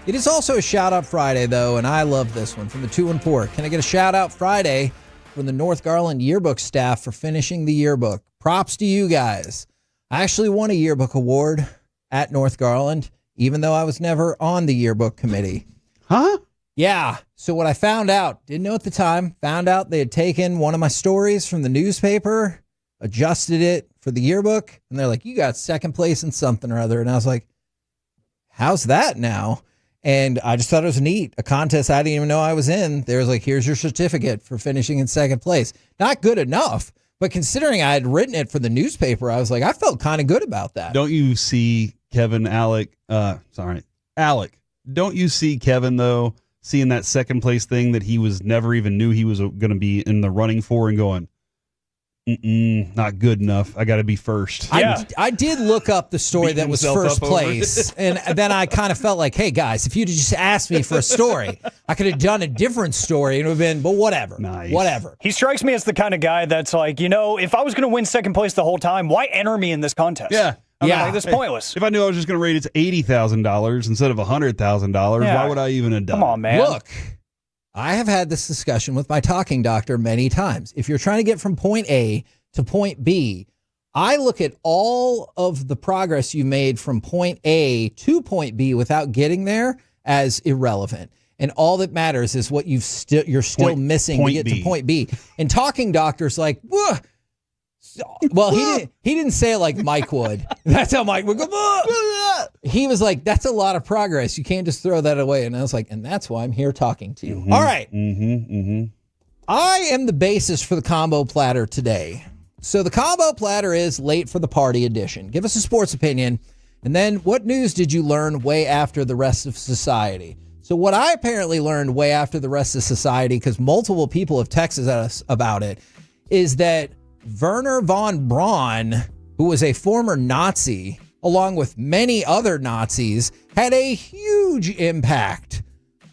It is also a shout-out Friday, though, and I love this one from the 214. Can I get a shout-out Friday from the North Garland yearbook staff for finishing the yearbook? Props to you guys. I actually won a yearbook award at North Garland, even though I was never on the yearbook committee. Huh? Yeah. So what I found out, didn't know at the time, found out they had taken one of my stories from the newspaper, adjusted it for the yearbook, and they're like, you got second place in something or other. And I was like, how's that now? And I just thought it was neat. A contest I didn't even know I was in. There was like, here's your certificate for finishing in second place. Not good enough, but considering I had written it for the newspaper, I was like, I felt kind of good about that. Don't you see Alec, don't you see Kevin, though, seeing that second place thing that he was never even knew he was going to be in the running for and going, not good enough. I got to be first. Yeah. I did look up the story that was first place, and then I kind of felt like, hey, guys, if you'd just asked me for a story, I could have done a different story, and it would have been, but whatever. Nice. Whatever. He strikes me as the kind of guy that's like, if I was going to win second place the whole time, why enter me in this contest? Yeah. Like, this is pointless. If I knew I was just going to rate it to $80,000 instead of $100,000, why would I even have done it? Come on, man. Look, I have had this discussion with my talking doctor many times. If you're trying to get from point A to point B, I look at all of the progress you made from point A to point B without getting there as irrelevant. And all that matters is what you're still missing to get to point B. And talking doctors like, whoa. Well, he didn't say it like Mike would. That's how Mike would go. He was like, that's a lot of progress. You can't just throw that away. And I was like, and that's why I'm here talking to you. Mm-hmm. All right. I am the basis for the combo platter today. So the combo platter is late for the party edition. Give us a sports opinion. And then what news did you learn way after the rest of society? So what I apparently learned way after the rest of society, because multiple people have texted us about it, is that Werner von Braun, who was a former Nazi, along with many other Nazis, had a huge impact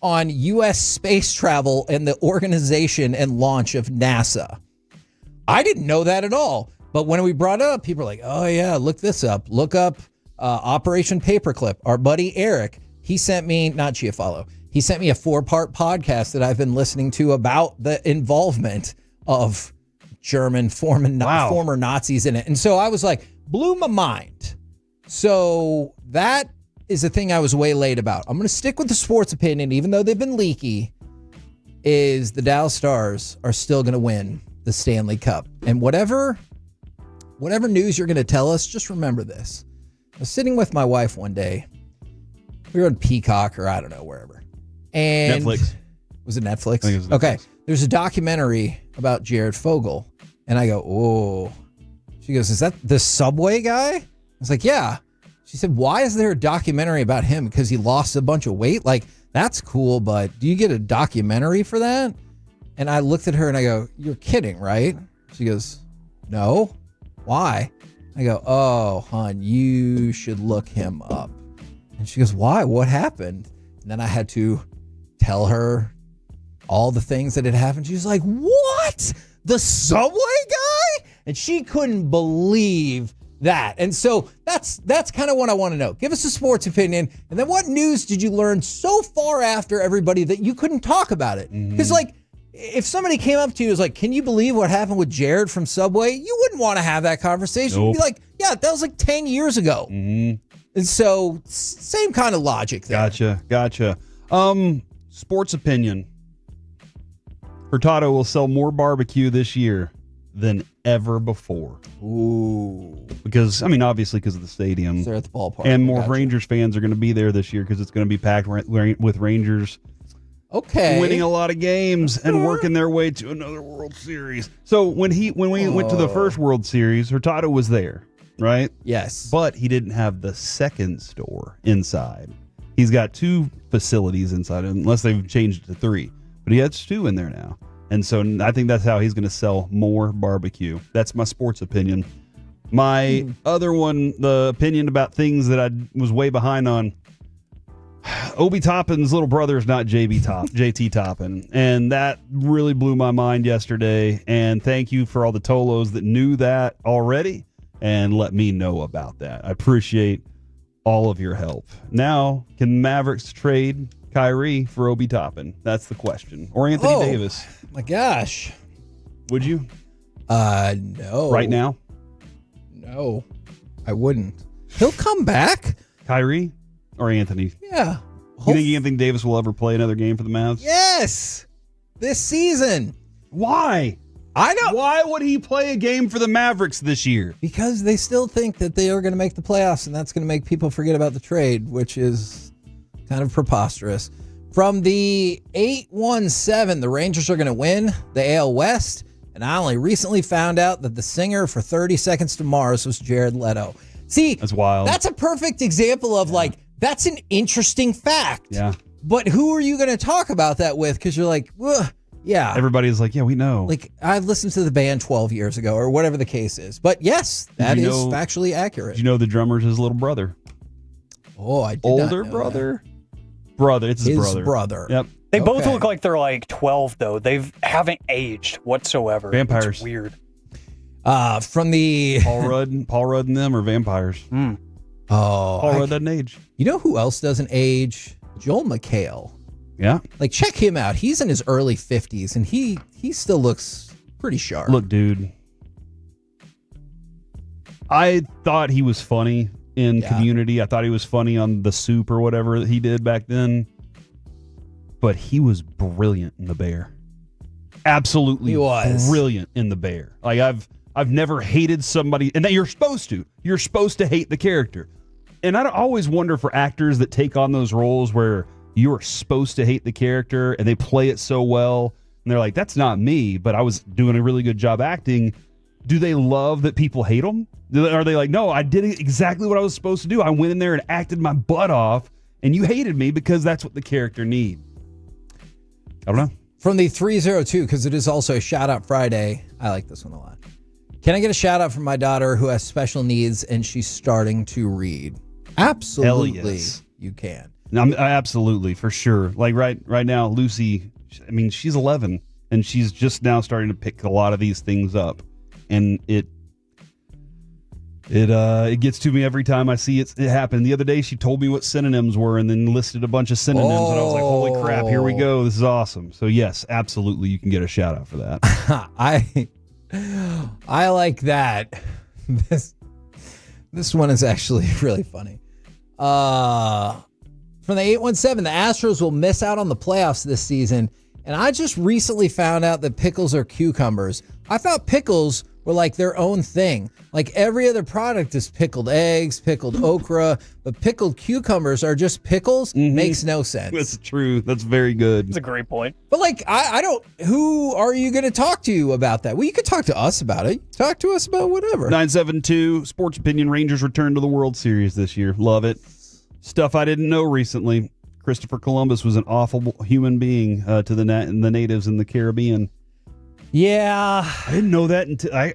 on U.S. space travel and the organization and launch of NASA. I didn't know that at all. But when we brought it up, people were like, oh, yeah, look this up. Look up Operation Paperclip. Our buddy Eric, he sent me, not Chiafalo, he sent me a 4-part podcast that I've been listening to about the involvement of German former Nazis in it. And so I was like, blew my mind. So that is the thing I was way late about. I'm going to stick with the sports opinion, even though they've been leaky, is the Dallas Stars are still going to win the Stanley Cup. And whatever news you're going to tell us, just remember this. I was sitting with my wife one day. We were on Peacock or I don't know, wherever. And Netflix. Was it Netflix? I think it was Netflix. Okay. There's a documentary about Jared Fogle. And I go, oh. She goes, is that the Subway guy? I was like, yeah. She said, why is there a documentary about him? Because he lost a bunch of weight? Like, that's cool, but do you get a documentary for that? And I looked at her and I go, you're kidding, right? She goes, no. Why? I go, oh, hon, you should look him up. And she goes, why? What happened? And then I had to tell her all the things that had happened. She was like, what? The Subway guy? And she couldn't believe that. And so that's kind of what I want to know. Give us a sports opinion. And then what news did you learn so far after everybody that you couldn't talk about it? Because like, if somebody came up to you and was like, can you believe what happened with Jared from Subway? You wouldn't want to have that conversation. You'd be like, yeah, that was like 10 years ago. And so same kind of logic there. Gotcha. Sports opinion. Hurtado will sell more barbecue this year than ever before. Ooh. Because, I mean, obviously because of the stadium. They're at the ballpark. And more Rangers fans are going to be there this year because it's going to be packed with Rangers winning a lot of games and working their way to another World Series. So when we went to the first World Series, Hurtado was there, right? Yes. But he didn't have the second store inside. He's got 2 facilities inside, unless they've changed it to 3. But he has 2 in there now. And so I think that's how he's going to sell more barbecue. That's my sports opinion. My other one, the opinion about things that I was way behind on. Obi Toppin's little brother is not JT Toppin. And that really blew my mind yesterday. And thank you for all the Tolos that knew that already and let me know about that. I appreciate all of your help. Now, can Mavericks trade Kyrie for Obi Toppin? That's the question. Or Anthony Davis. My gosh. Would you? No. Right now? No, I wouldn't. He'll come back. Kyrie or Anthony? Yeah. You think Anthony Davis will ever play another game for the Mavs? Yes. This season. Why? I know. Why would he play a game for the Mavericks this year? Because they still think that they are going to make the playoffs, and that's going to make people forget about the trade, which is kind of preposterous. From the 817, the Rangers are going to win the AL West. And I only recently found out that the singer for 30 Seconds to Mars was Jared Leto. See, that's wild. That's a perfect example of that's an interesting fact. Yeah. But who are you going to talk about that with? Because you're like, yeah. Everybody's like, yeah, we know. Like, I listened to the band 12 years ago or whatever the case is. But yes, that is factually accurate. Did you know the drummer's his little brother? Oh, I did Older not know brother? Brother. It's his brother. Yep. They both look like they're like 12, though. They haven't aged whatsoever. Vampires. It's weird. From the Paul Rudd and them are vampires. Oh, Paul Rudd doesn't age. You know who else doesn't age? Joel McHale. Yeah. Like, check him out. He's in his early 50s, and he still looks pretty sharp. Look, dude. I thought he was funny in Community. I thought he was funny on The Soup or whatever that he did back then. But he was brilliant in The Bear. Absolutely He was. brilliant in The Bear. Like, I've never hated somebody, and that you're supposed to. You're supposed to hate the character. And I always wonder for actors that take on those roles where you're supposed to hate the character and they play it so well, and they're like, that's not me, but I was doing a really good job acting. Do they love that people hate them? Are they like, no, I did exactly what I was supposed to do. I went in there and acted my butt off, and you hated me because that's what the character needs. I don't know. From the 302, because it is also a shout out Friday. I like this one a lot. Can I get a shout out from my daughter who has special needs and she's starting to read? Absolutely, yes. You can. Absolutely, for sure. Like right now, Lucy, I mean, she's 11 and she's just now starting to pick a lot of these things up, and it gets to me every time I see it happen. The other day, she told me what synonyms were and then listed a bunch of synonyms, and I was like, holy crap, here we go. This is awesome. So yes, absolutely, you can get a shout out for that. I like that. This one is actually really funny. From the 817, the Astros will miss out on the playoffs this season. And I just recently found out that pickles are cucumbers. I thought pickles were like their own thing. Like every other product is pickled eggs, pickled okra, but pickled cucumbers are just pickles. Makes no sense. That's true. That's very good. That's a great point. But like, I don't, who are you going to talk to about that? Well, you could talk to us about it. Talk to us about whatever. 972 Sports Opinion. Rangers return to the World Series this year. Love it. Stuff I didn't know recently. Christopher Columbus was an awful human being to the natives in the Caribbean. Yeah, I didn't know that until I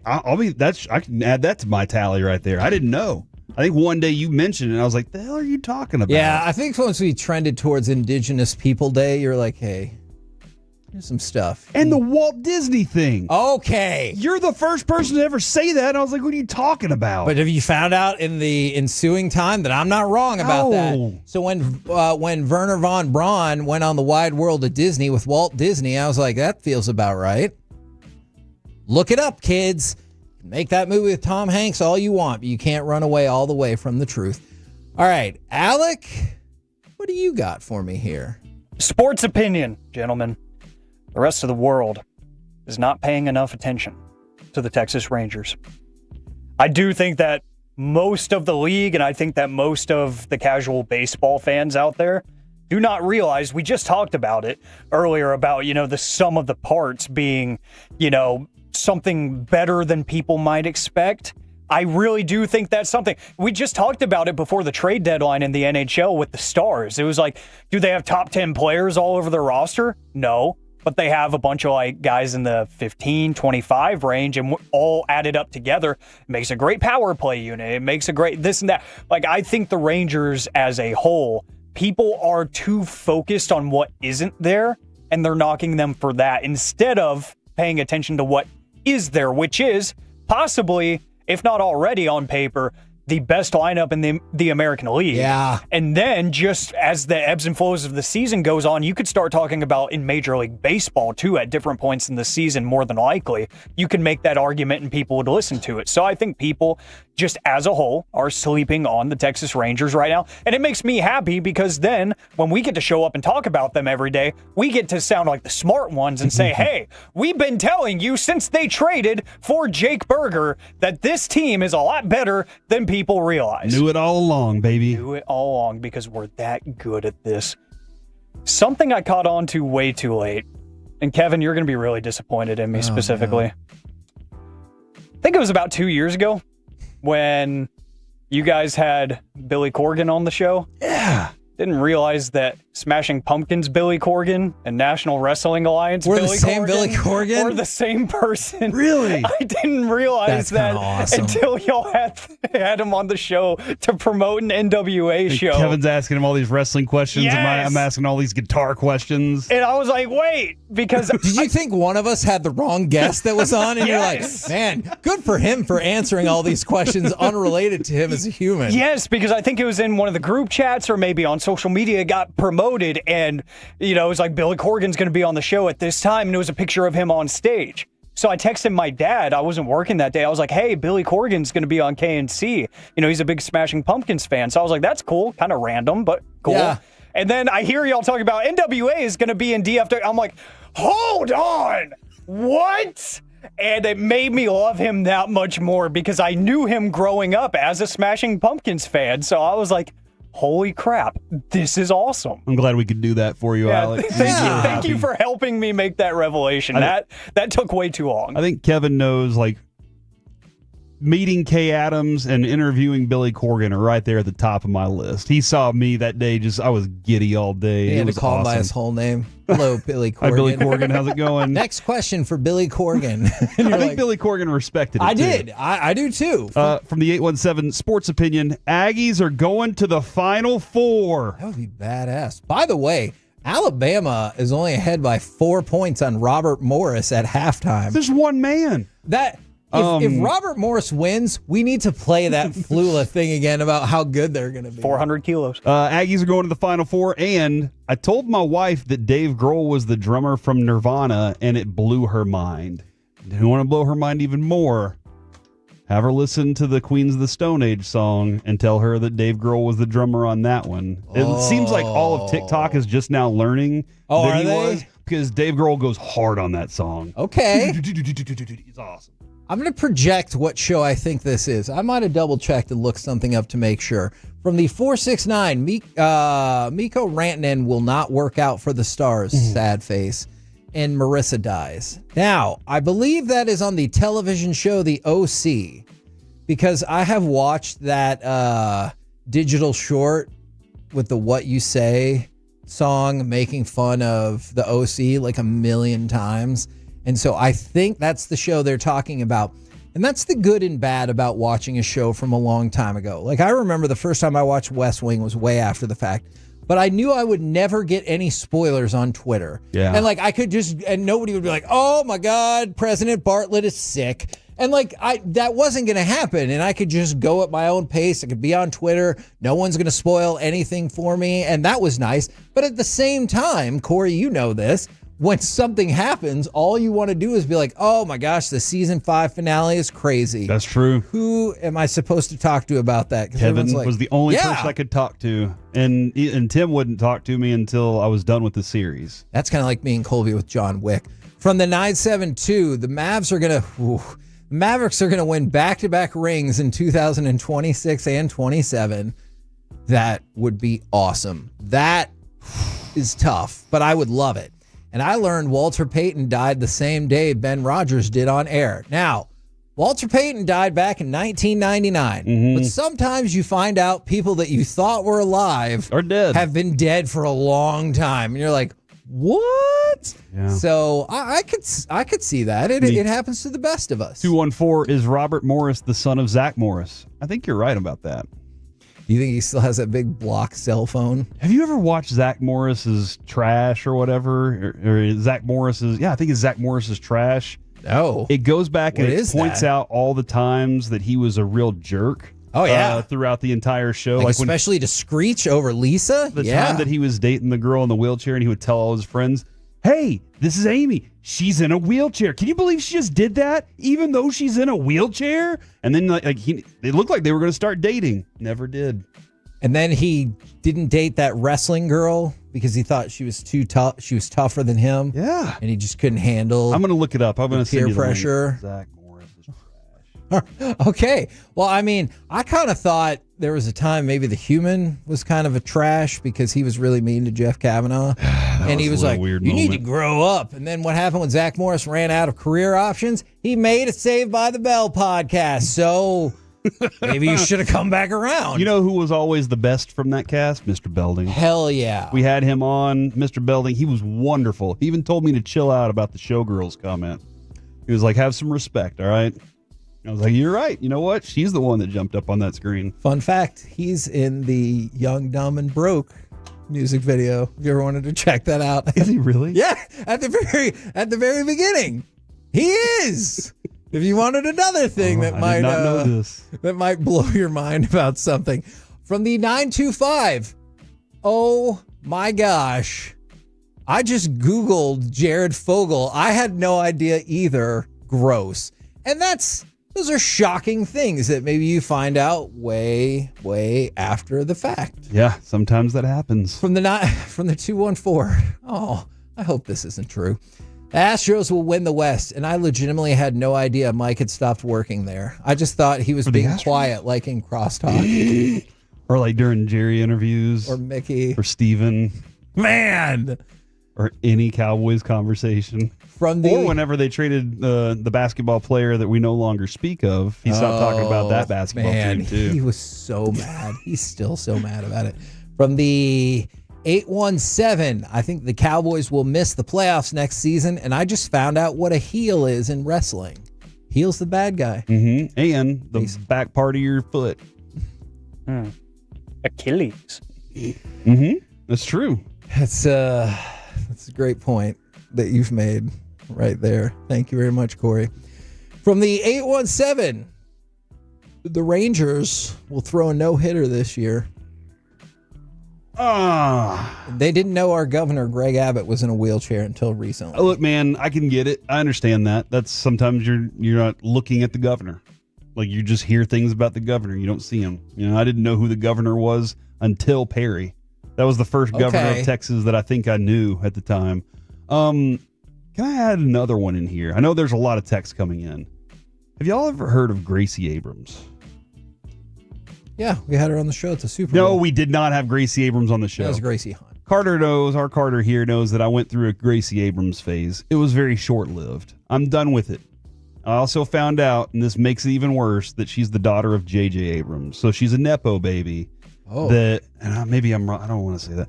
can add that to my tally right there. I didn't know. I think one day you mentioned it, and I was like, "The hell are you talking about?" Yeah, I think once we trended towards Indigenous People Day, you're like, "Hey, here's some stuff." And the Walt Disney thing. Okay, you're the first person to ever say that. And I was like, "What are you talking about?" But have you found out in the ensuing time that I'm not wrong about that? So when Werner von Braun went on the wide world of Disney with Walt Disney, I was like, "That feels about right." Look it up, kids. Make that movie with Tom Hanks all you want, but you can't run away all the way from the truth. All right, Alec, what do you got for me here? Sports opinion, gentlemen. The rest of the world is not paying enough attention to the Texas Rangers. I do think that most of the league, and I think that most of the casual baseball fans out there, do not realize, we just talked about it earlier about, the sum of the parts being, something better than people might expect. I really do think that's something. We just talked about it before the trade deadline in the NHL with the Stars. It was like, do they have top 10 players all over their roster? No, but they have a bunch of guys in the 15, 25 range, and all added up together, it makes a great power play unit. It makes a great this and that. I think the Rangers as a whole, people are too focused on what isn't there, and they're knocking them for that instead of paying attention to what is there, which is possibly, if not already on paper, the best lineup in the American League. Yeah. And then just as the ebbs and flows of the season goes on, you could start talking about in Major League Baseball too at different points in the season, more than likely. You can make that argument and people would listen to it. So I think people just as a whole are sleeping on the Texas Rangers right now. And it makes me happy because then when we get to show up and talk about them every day, we get to sound like the smart ones and say, hey, we've been telling you since they traded for Jake Berger that this team is a lot better than people people realize. Knew it all along, baby. Knew it all along because we're that good at this. Something I caught on to way too late. And Kevin, you're going to be really disappointed in me specifically. No. I think it was about 2 years ago when you guys had Billy Corgan on the show. Yeah. Didn't realize that Smashing Pumpkins Billy Corgan and National Wrestling Alliance We're Billy the same Corgan Billy Corgan? were the same person. Really? I didn't realize that awesome. until y'all had him on the show to promote an NWA show. Kevin's asking him all these wrestling questions. Yes. I'm asking all these guitar questions. And I was like, wait, because Did you think one of us had the wrong guest that was on? And Yes. you're like, man, good for him for answering all these questions unrelated to him as a human. Yes, because I think it was in one of the group chats or maybe on social media, it got promoted, and it was like Billy Corgan's going to be on the show at this time, and it was a picture of him on stage. So I texted my dad. I wasn't working that day. I was like, hey, Billy Corgan's going to be on KNC. He's a big Smashing Pumpkins fan. So I was like, that's cool. Kind of random, but cool. Yeah. And then I hear y'all talking about NWA is going to be in DFW. I'm like, hold on. What? And it made me love him that much more because I knew him growing up as a Smashing Pumpkins fan. So I was like, holy crap, this is awesome. I'm glad we could do that for you, Alex. Thank you for helping me make that revelation. That took way too long. I think Kevin knows, like, meeting Kay Adams and interviewing Billy Corgan are right there at the top of my list. He saw me that day, I was giddy all day. He had to call him by awesome. his whole name. Hello, Billy Corgan. Hi, Billy Corgan. How's it going? Next question for Billy Corgan. I think Billy Corgan respected it. I too. did. I do too. From the 817 Sports Opinion, Aggies are going to the Final Four. That would be badass. By the way, Alabama is only ahead by 4 points on Robert Morris at halftime. There's one man. If Robert Morris wins, we need to play that Flula thing again about how good they're going to be. 400 kilos. Aggies are going to the Final Four, and I told my wife that Dave Grohl was the drummer from Nirvana, and it blew her mind. Didn't want to blow her mind even more. Have her listen to the Queens of the Stone Age song and tell her that Dave Grohl was the drummer on that one. It seems like all of TikTok is just now learning that he was, because Dave Grohl goes hard on that song. Okay. It's awesome. I'm going to project what show I think this is. I might have double-checked and looked something up to make sure. From the 469, Miko Rantanen will not work out for the Stars, sad face, and Marissa dies. Now, I believe that is on the television show The OC, because I have watched that digital short with the What You Say song making fun of the OC like a million times. And so I think that's the show they're talking about. And that's the good and bad about watching a show from a long time ago. Like, I remember the first time I watched West Wing was way after the fact, but I knew I would never get any spoilers on Twitter. Yeah. And like, I could and nobody would be like, oh my God, President Bartlett is sick. And like, that wasn't going to happen. And I could just go at my own pace. I could be on Twitter. No one's going to spoil anything for me. And that was nice. But at the same time, Corey, you know this, when something happens, all you want to do is be like, oh my gosh, the season 5 finale is crazy. That's true. Who am I supposed to talk to about that? Kevin was the only yeah. person I could talk to. And Tim wouldn't talk to me until I was done with the series. That's kind of like me and Colby with John Wick. From the 972, the Mavs are going to... Mavericks are going to win back-to-back rings in 2026 and 27. That would be awesome. That is tough, but I would love it. And I learned Walter Payton died the same day Ben Rogers did on air. Now, Walter Payton died back in 1999, but sometimes you find out people that you thought were alive or dead have been dead for a long time. And you're like, what? Yeah. So I could see that. It happens to the best of us. 214, is Robert Morris the son of Zach Morris? I think you're right about that. Do you think he still has that big block cell phone? Have you ever watched Zach Morris's Trash or whatever? Or Zach Morris's, yeah, I think it's Zach Morris's Trash. No. It goes back and it points that? out all the times that he was a real jerk. Oh, yeah. Throughout the entire show. Like especially to screech over Lisa? The time that he was dating the girl in the wheelchair and he would tell all his friends, hey, this is Amy. She's in a wheelchair. Can you believe she just did that? Even though she's in a wheelchair? And then it looked like they were going to start dating. Never did. And then he didn't date that wrestling girl because he thought she was too tough. She was tougher than him. Yeah. And he just couldn't handle I'm going to look it up. I'm going to send peer you the link. pressure. Zach Morris is Trash. Okay. Well, I mean, I kind of thought there was a time maybe the human was kind of a trash because he was really mean to Jeff Kavanaugh. And he was like, you need to grow up. And then what happened when Zach Morris ran out of career options? He made a Saved by the Bell podcast. So maybe you should have come back around. You know who was always the best from that cast? Mr. Belding. Hell yeah. We had him on, Mr. Belding. He was wonderful. He even told me to chill out about the Showgirls comment. He was like, have some respect, all right? I was like, you're right. You know what? She's the one that jumped up on that screen. Fun fact, he's in the Young, Dumb, and Broke music video. If you ever wanted to check that out. Is he really? Yeah, at the very beginning. He is. If you wanted another thing that might know this. That might blow your mind about something. From the 925. Oh my gosh. I just Googled Jared Fogle. I had no idea either. Gross. And those are shocking things that maybe you find out way, way after the fact. Yeah, sometimes that happens. From the 214. Oh, I hope this isn't true. The Astros will win the West, and I legitimately had no idea Mike had stopped working there. I just thought he was being quiet, like in crosstalk. Or like during Jerry interviews. Or Mickey. Or Steven. Man! Or any Cowboys conversation. Or whenever they traded the basketball player that we no longer speak of, he stopped talking about that basketball team too. He was so mad. He's still so mad about it. From the 817, I think the Cowboys will miss the playoffs next season, and I just found out what a heel is in wrestling. Heel's the bad guy. Mm-hmm. And the back part of your foot. Achilles. Mm-hmm. That's true. That's a great point that you've made right there. Thank you very much, Corey. From the 817, the Rangers will throw a no-hitter this year. They didn't know our governor, Greg Abbott, was in a wheelchair until recently. Look, man, I can get it. I understand that. That's sometimes you're not looking at the governor. Like, you just hear things about the governor. You don't see him. You know, I didn't know who the governor was until Perry. That was the first governor of Texas that I think I knew at the time. Can I add another one in here? I know there's a lot of text coming in. Have y'all ever heard of Gracie Abrams? Yeah, we had her on the show at the Super Bowl. No, we did not have Gracie Abrams on the show. That was Gracie Hunt. Our Carter here knows that I went through a Gracie Abrams phase. It was very short-lived. I'm done with it. I also found out, and this makes it even worse, that she's the daughter of J.J. Abrams. So she's a Nepo baby. Oh. Maybe I'm wrong. I don't want to say that.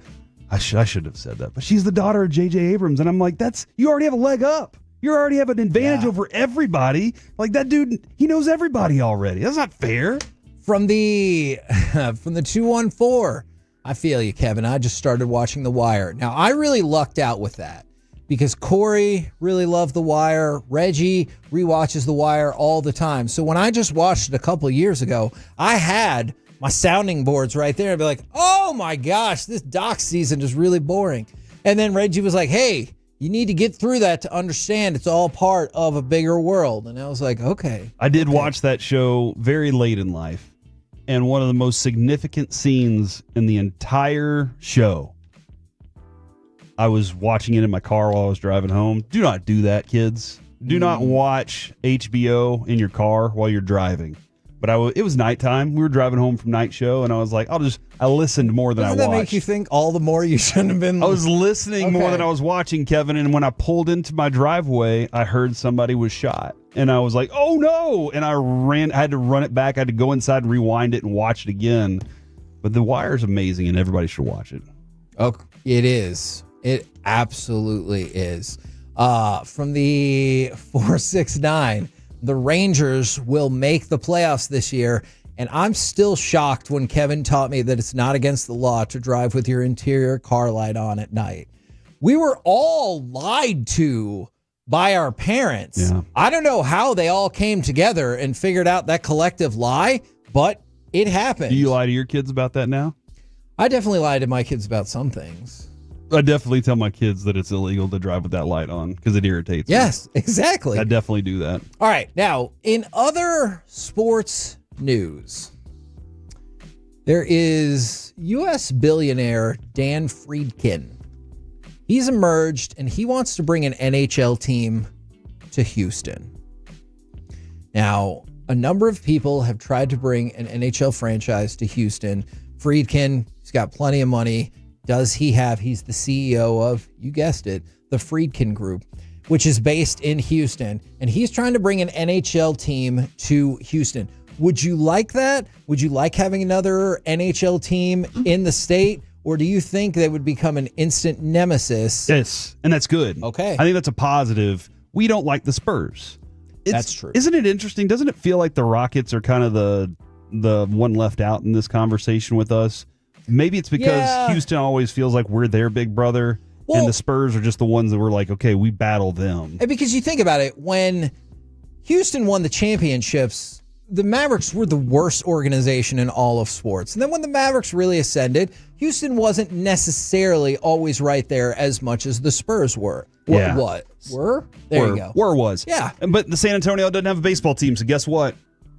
I should have said that. But she's the daughter of J.J. Abrams. And I'm like, you already have a leg up. You already have an advantage over everybody. Like, that dude, he knows everybody already. That's not fair. From the 214, I feel you, Kevin. I just started watching The Wire. Now, I really lucked out with that because Corey really loved The Wire. Reggie rewatches The Wire all the time. So when I just watched it a couple of years ago, I had my sounding boards right there and be like, oh my gosh, this doc season is really boring. And then Reggie was like, hey, you need to get through that to understand it's all part of a bigger world. And I was like, okay. I did watch that show very late in life. And one of the most significant scenes in the entire show, I was watching it in my car while I was driving home. Do not do that, kids. Do not watch HBO in your car while you're driving. But it was nighttime. We were driving home from night show, and I was like, I listened more than I watched. Doesn't that make you think all the more you shouldn't have been? I was listening more than I was watching, Kevin. And when I pulled into my driveway, I heard somebody was shot. And I was like, oh no. And I had to run it back. I had to go inside and rewind it and watch it again. But The Wire is amazing, and everybody should watch it. Oh, it is. It absolutely is. From the 469, the Rangers will make the playoffs this year. And I'm still shocked when Kevin taught me that it's not against the law to drive with your interior car light on at night. We were all lied to by our parents. Yeah. I don't know how they all came together and figured out that collective lie, but it happened. Do you lie to your kids about that now? I definitely lie to my kids about some things. I definitely tell my kids that it's illegal to drive with that light on because it irritates me. Yes, exactly. I definitely do that. All right. Now, in other sports news, there is U.S. billionaire Dan Friedkin. He's emerged and he wants to bring an NHL team to Houston. Now, a number of people have tried to bring an NHL franchise to Houston. Friedkin, he's got plenty of money. He's the CEO of, you guessed it, the Friedkin Group, which is based in Houston. And he's trying to bring an NHL team to Houston. Would you like that? Would you like having another NHL team in the state? Or do you think they would become an instant nemesis? Yes, and that's good. Okay. I think that's a positive. We don't like the Spurs. That's true. Isn't it interesting? Doesn't it feel like the Rockets are kind of the one left out in this conversation with us? Maybe it's because Houston always feels like we're their big brother, and the Spurs are just the ones that were like, okay, we battle them. And because you think about it, when Houston won the championships, the Mavericks were the worst organization in all of sports. And then when the Mavericks really ascended, Houston wasn't necessarily always right there as much as the Spurs were. Yeah. What? Were? There you go. Was. Yeah. But the San Antonio doesn't have a baseball team, so guess what?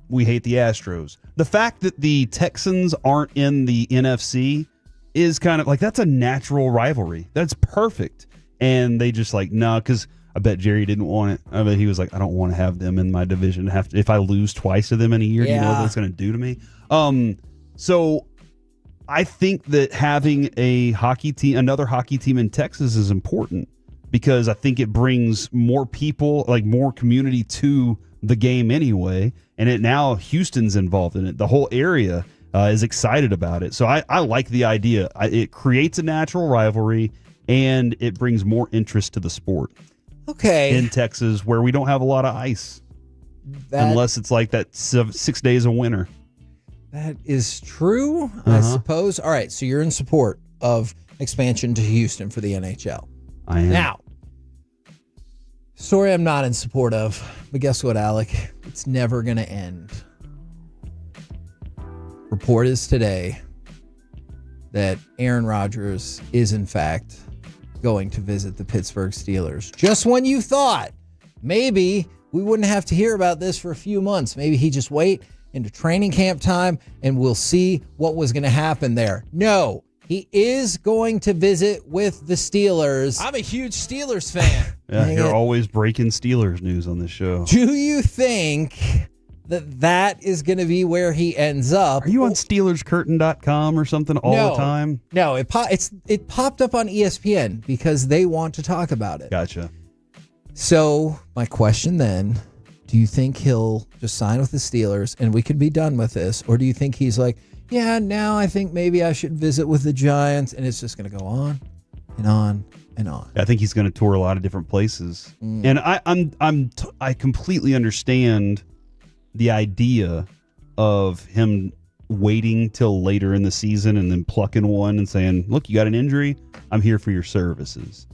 We hate the Astros. The fact that the Texans aren't in the NFC is kind of like, that's a natural rivalry. That's perfect. And they just like, no, because I bet Jerry didn't want it. I bet he was like, I don't want to have them in my division. If I lose twice to them in a year, you know what that's going to do to me? So I think that having another hockey team in Texas is important because I think it brings more people, like more community to the game anyway. And now Houston's involved in it. The whole area is excited about it. So I like the idea. It creates a natural rivalry and it brings more interest to the sport. Okay. In Texas, where we don't have a lot of ice, unless it's like that 6 days of winter. That is true, I suppose. All right, so you're in support of expansion to Houston for the NHL. I am. Now, story I'm not in support of, but guess what, Alec? It's never going to end. Report is today that Aaron Rodgers is, in fact, going to visit the Pittsburgh Steelers. Just when you thought maybe we wouldn't have to hear about this for a few months. Maybe he just wait into training camp time and we'll see what was going to happen there. No, he is going to visit with the Steelers. I'm a huge Steelers fan. Yeah, you're always breaking Steelers news on this show. Do you think that is going to be where he ends up? Are you on SteelersCurtain.com or something all the time? No, it popped up on ESPN because they want to talk about it. Gotcha. So my question then, do you think he'll just sign with the Steelers and we could be done with this? Or do you think he's like, yeah, now I think maybe I should visit with the Giants, and it's just going to go on and on and on? I think he's going to tour a lot of different places. And I completely understand the idea of him waiting till later in the season and then plucking one and saying, look, you got an injury, I'm here for your services.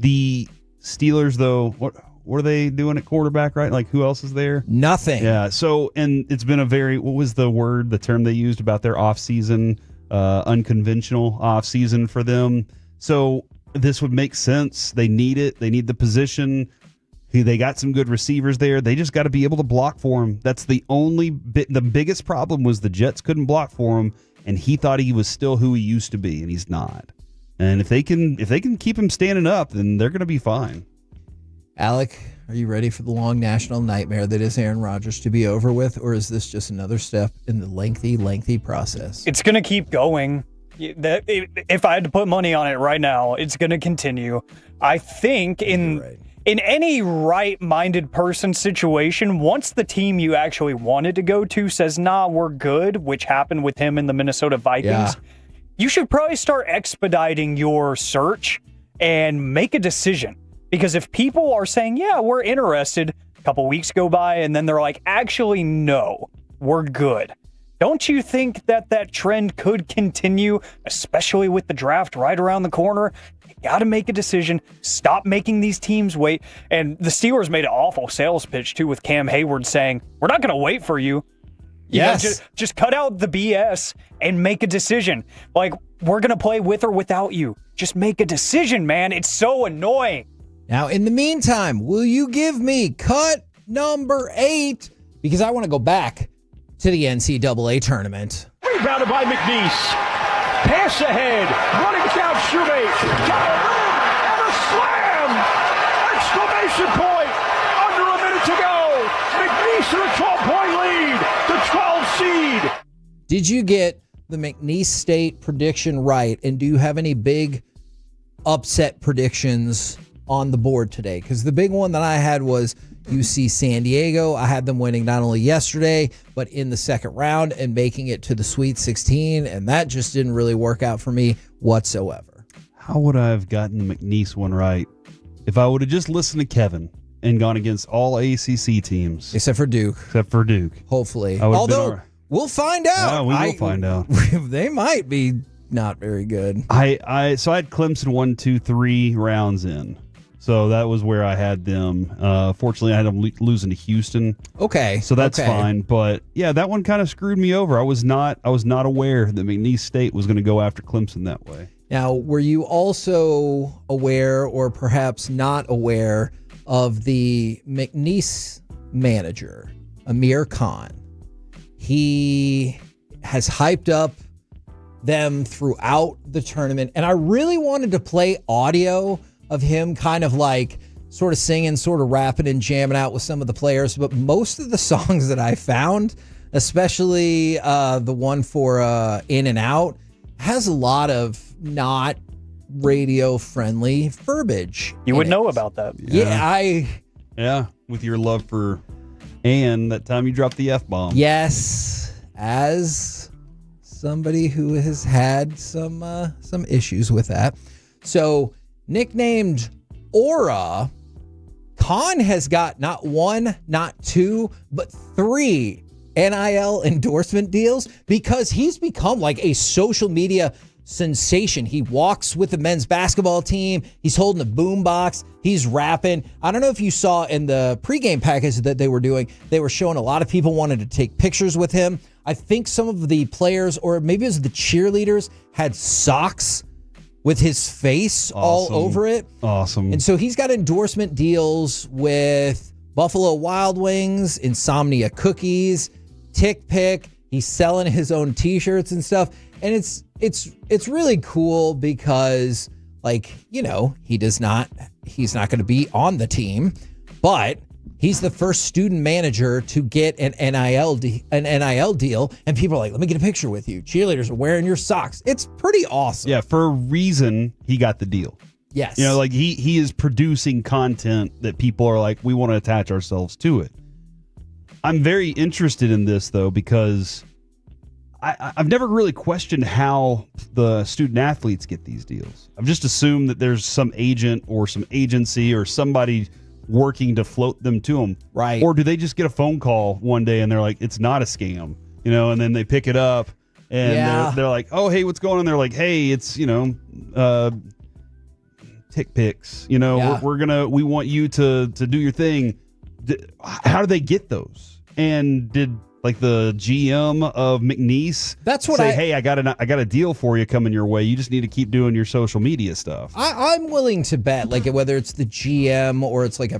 The Steelers, though, what are they doing at quarterback, right? Like, who else is there? Nothing. Yeah, so, and it's been what was the term they used about their offseason, unconventional offseason for them. So this would make sense. They need it. They need the position. They got some good receivers there. They just got to be able to block for him. That's the the biggest problem was the Jets couldn't block for him, and he thought he was still who he used to be, and he's not. And if they can keep him standing up, then they're going to be fine. Alec, are you ready for the long national nightmare that is Aaron Rodgers to be over with, or is this just another step in the lengthy process? It's going to keep going. If I had to put money on it right now, it's going to continue. I think in any right-minded person situation, once the team you actually wanted to go to says, nah, we're good, which happened with him in the Minnesota Vikings, you should probably start expediting your search and make a decision. Because if people are saying, yeah, we're interested, a couple weeks go by, and then they're like, actually, no, we're good. Don't you think that trend could continue, especially with the draft right around the corner? You got to make a decision. Stop making these teams wait. And the Steelers made an awful sales pitch, too, with Cam Hayward saying, we're not going to wait for you. Yes. Just cut out the BS and make a decision. Like, we're going to play with or without you. Just make a decision, man. It's so annoying. Now, in the meantime, will you give me cut number 8? Because I want to go back to the NCAA tournament. Rebounded by McNeese. Pass ahead. Running down Shoemate. Got a rim and a slam. Exclamation point. Under a minute to go. McNeese in a 12-point lead. Did you get the McNeese State prediction right? And do you have any big upset predictions on the board today? Because the big one that I had was UC San Diego. I had them winning not only yesterday, but in the second round and making it to the Sweet 16. And that just didn't really work out for me whatsoever. How would I have gotten the McNeese one right if I would have just listened to Kevin and gone against all ACC teams? Except for Duke. Hopefully. Hopefully. Although, we'll find out. Yeah, we will find out. They might be not very good. So I had Clemson 1, 2, 3 rounds in. So that was where I had them. Fortunately, I had them losing to Houston. Okay. So that's fine. But yeah, that one kind of screwed me over. I was not aware that McNeese State was going to go after Clemson that way. Now, were you also aware or perhaps not aware of the McNeese manager, Amir Khan? He has hyped up them throughout the tournament. And I really wanted to play audio of him kind of like sort of singing, sort of rapping and jamming out with some of the players. But most of the songs that I found, especially the one for In and Out, has a lot of not radio friendly verbiage. You would know about that. Yeah, with your love for Ann, that time you dropped the F-bomb. Yes, as somebody who has had some issues with that. So, nicknamed Aura, Khan has got not one, not two, but 3 NIL endorsement deals because he's become like a social media sensation. He walks with the men's basketball team. He's holding a boombox. He's rapping. I don't know if you saw in the pregame package that they were doing, they were showing a lot of people wanted to take pictures with him. I think some of the players, or maybe it was the cheerleaders, had socks with his face all over it. Awesome. And so he's got endorsement deals with Buffalo Wild Wings, Insomnia Cookies, Tick Pick. He's selling his own t-shirts and stuff. And it's really cool because, like, you know, he's not going to be on the team, but he's the first student manager to get an NIL deal, and people are like, let me get a picture with you. Cheerleaders are wearing your socks. It's pretty awesome. Yeah, for a reason, he got the deal. Yes. You know, like he is producing content that people are like, we want to attach ourselves to it. I'm very interested in this, though, because I've never really questioned how the student athletes get these deals. I've just assumed that there's some agent or some agency or somebody working to float them to them. Right. Or do they just get a phone call one day and they're like, it's not a scam, you know, and then they pick it up and they're like, oh, hey, what's going on? They're like, hey, it's, you know, Tick Picks, you know, we want you to do your thing. How do they get those? And did like the GM of McNeese say, hey, I got a deal for you coming your way. You just need to keep doing your social media stuff. I'm willing to bet, like, whether it's the GM or it's like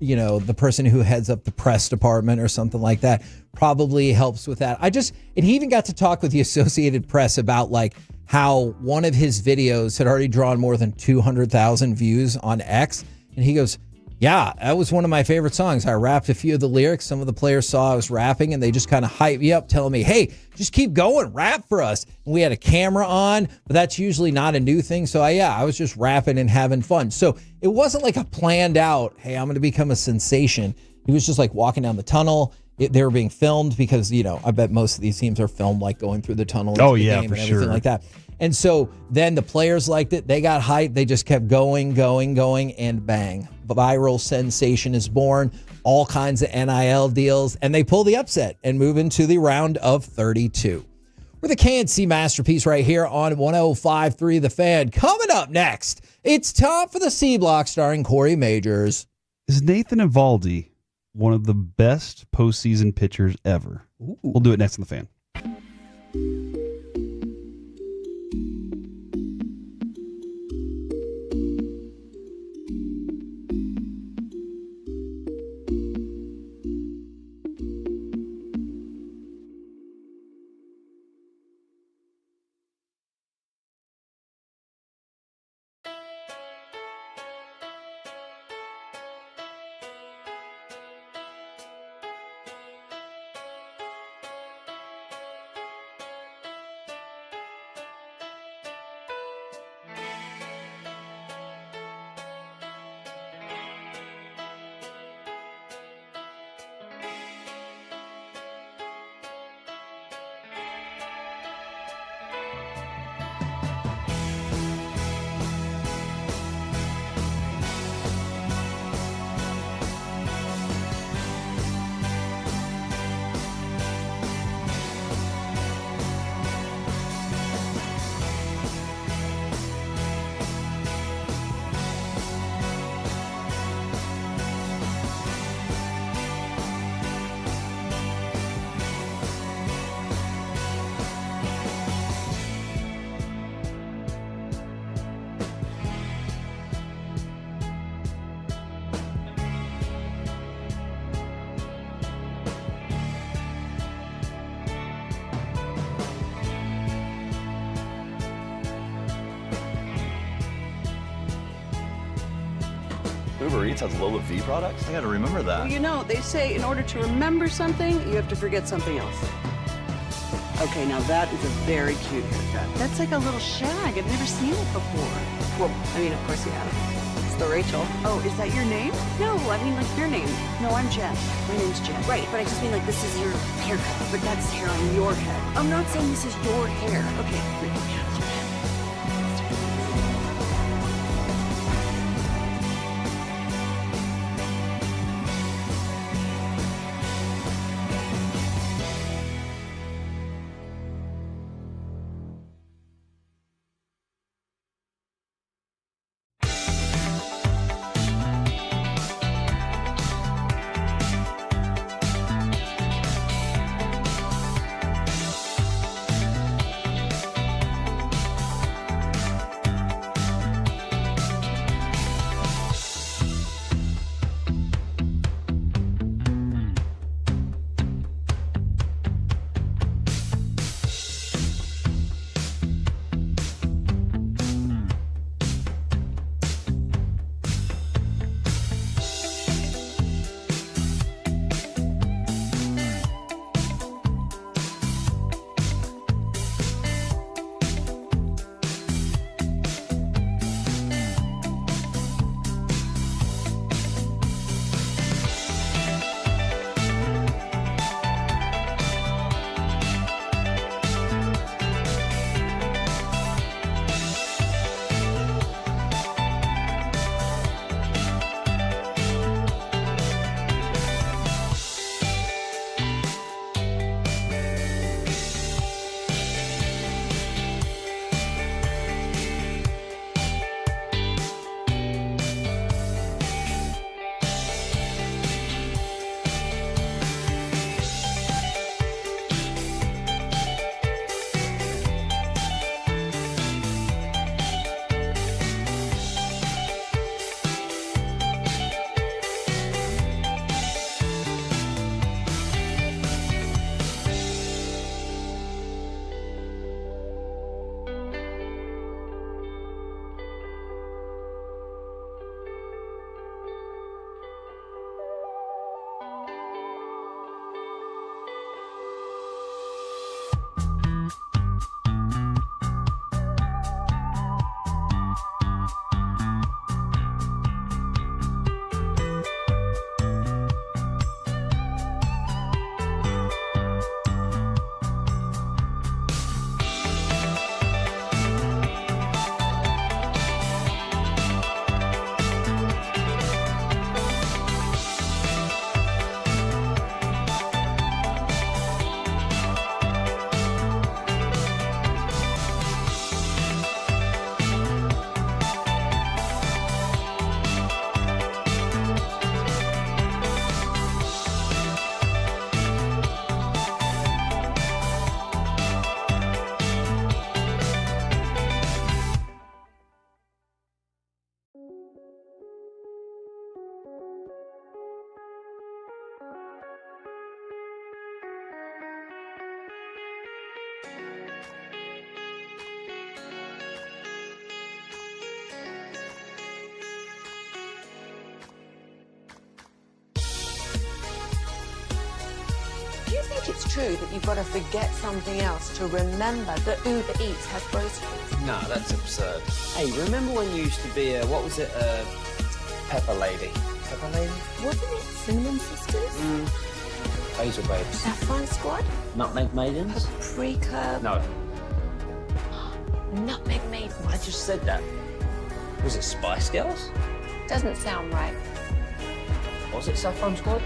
the person who heads up the press department or something like that probably helps with that. And he even got to talk with the Associated Press about like how one of his videos had already drawn more than 200,000 views on X. And he goes, yeah, that was one of my favorite songs. I rapped a few of the lyrics. Some of the players saw I was rapping and they just kind of hyped me up, telling me, hey, just keep going, rap for us. And we had a camera on, but that's usually not a new thing. So I was just rapping and having fun. So it wasn't like a planned out, hey, I'm going to become a sensation. He was just like walking down the tunnel. They were being filmed because, you know, I bet most of these teams are filmed like going through the tunnel. Oh, the yeah, game for and everything sure. like that. And so then the players liked it. They got hyped. They just kept going, and bang. Viral sensation is born. All kinds of NIL deals. And they pull the upset and move into the round of 32. We're the KNC Masterpiece right here on 105.3 The Fan. Coming up next, it's time for the C Block starring Corey Majors. Is Nathan Eovaldi one of the best postseason pitchers ever? Ooh. We'll do it next on The Fan. Uber Eats has Lola V products? I gotta remember that. Well, you know, they say in order to remember something, you have to forget something else. Okay, now that is a very cute haircut. That's like a little shag. I've never seen it before. Well, I mean, of course you have. It's the Rachel. Oh, is that your name? No, I mean like your name. No, I'm Jen. My name's Jen. Right, but I just mean like this is your haircut. But that's hair on your head. I'm not saying this is your hair. Okay, think it's true that you've got to forget something else to remember that Uber Eats has groceries? No, that's absurd. Hey, remember when you used to be a, what was it, Pepper Lady? Pepper Lady? Wasn't it Cinnamon Sisters? Basil Babes. Saffron Squad? Nutmeg Maidens? Pre-curb? No. Nutmeg Maidens? I just said that. Was it Spice Girls? Doesn't sound right. Was it Saffron Squad?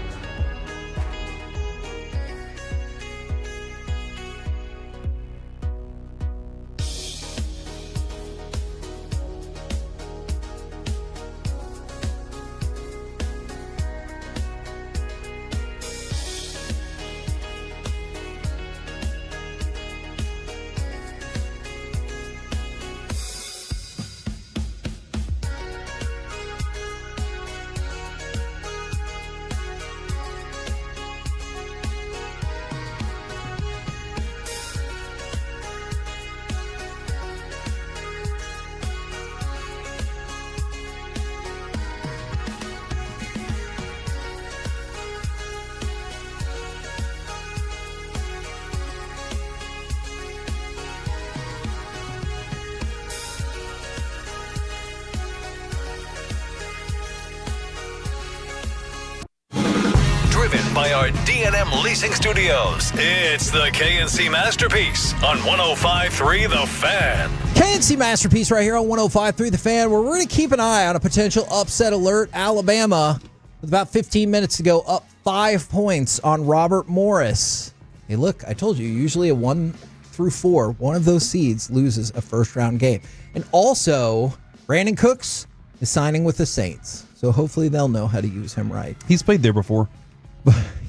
our D&M Leasing Studios. It's the KNC Masterpiece on 105.3 The Fan. KNC Masterpiece right here on 105.3 The Fan, where we're going to keep an eye on a potential upset alert. Alabama, with about 15 minutes to go, up 5 points on Robert Morris. Hey, look, I told you, usually a 1 through 4, one of those seeds loses a first-round game. And also, Brandon Cooks is signing with the Saints, so hopefully they'll know how to use him right. He's played there before.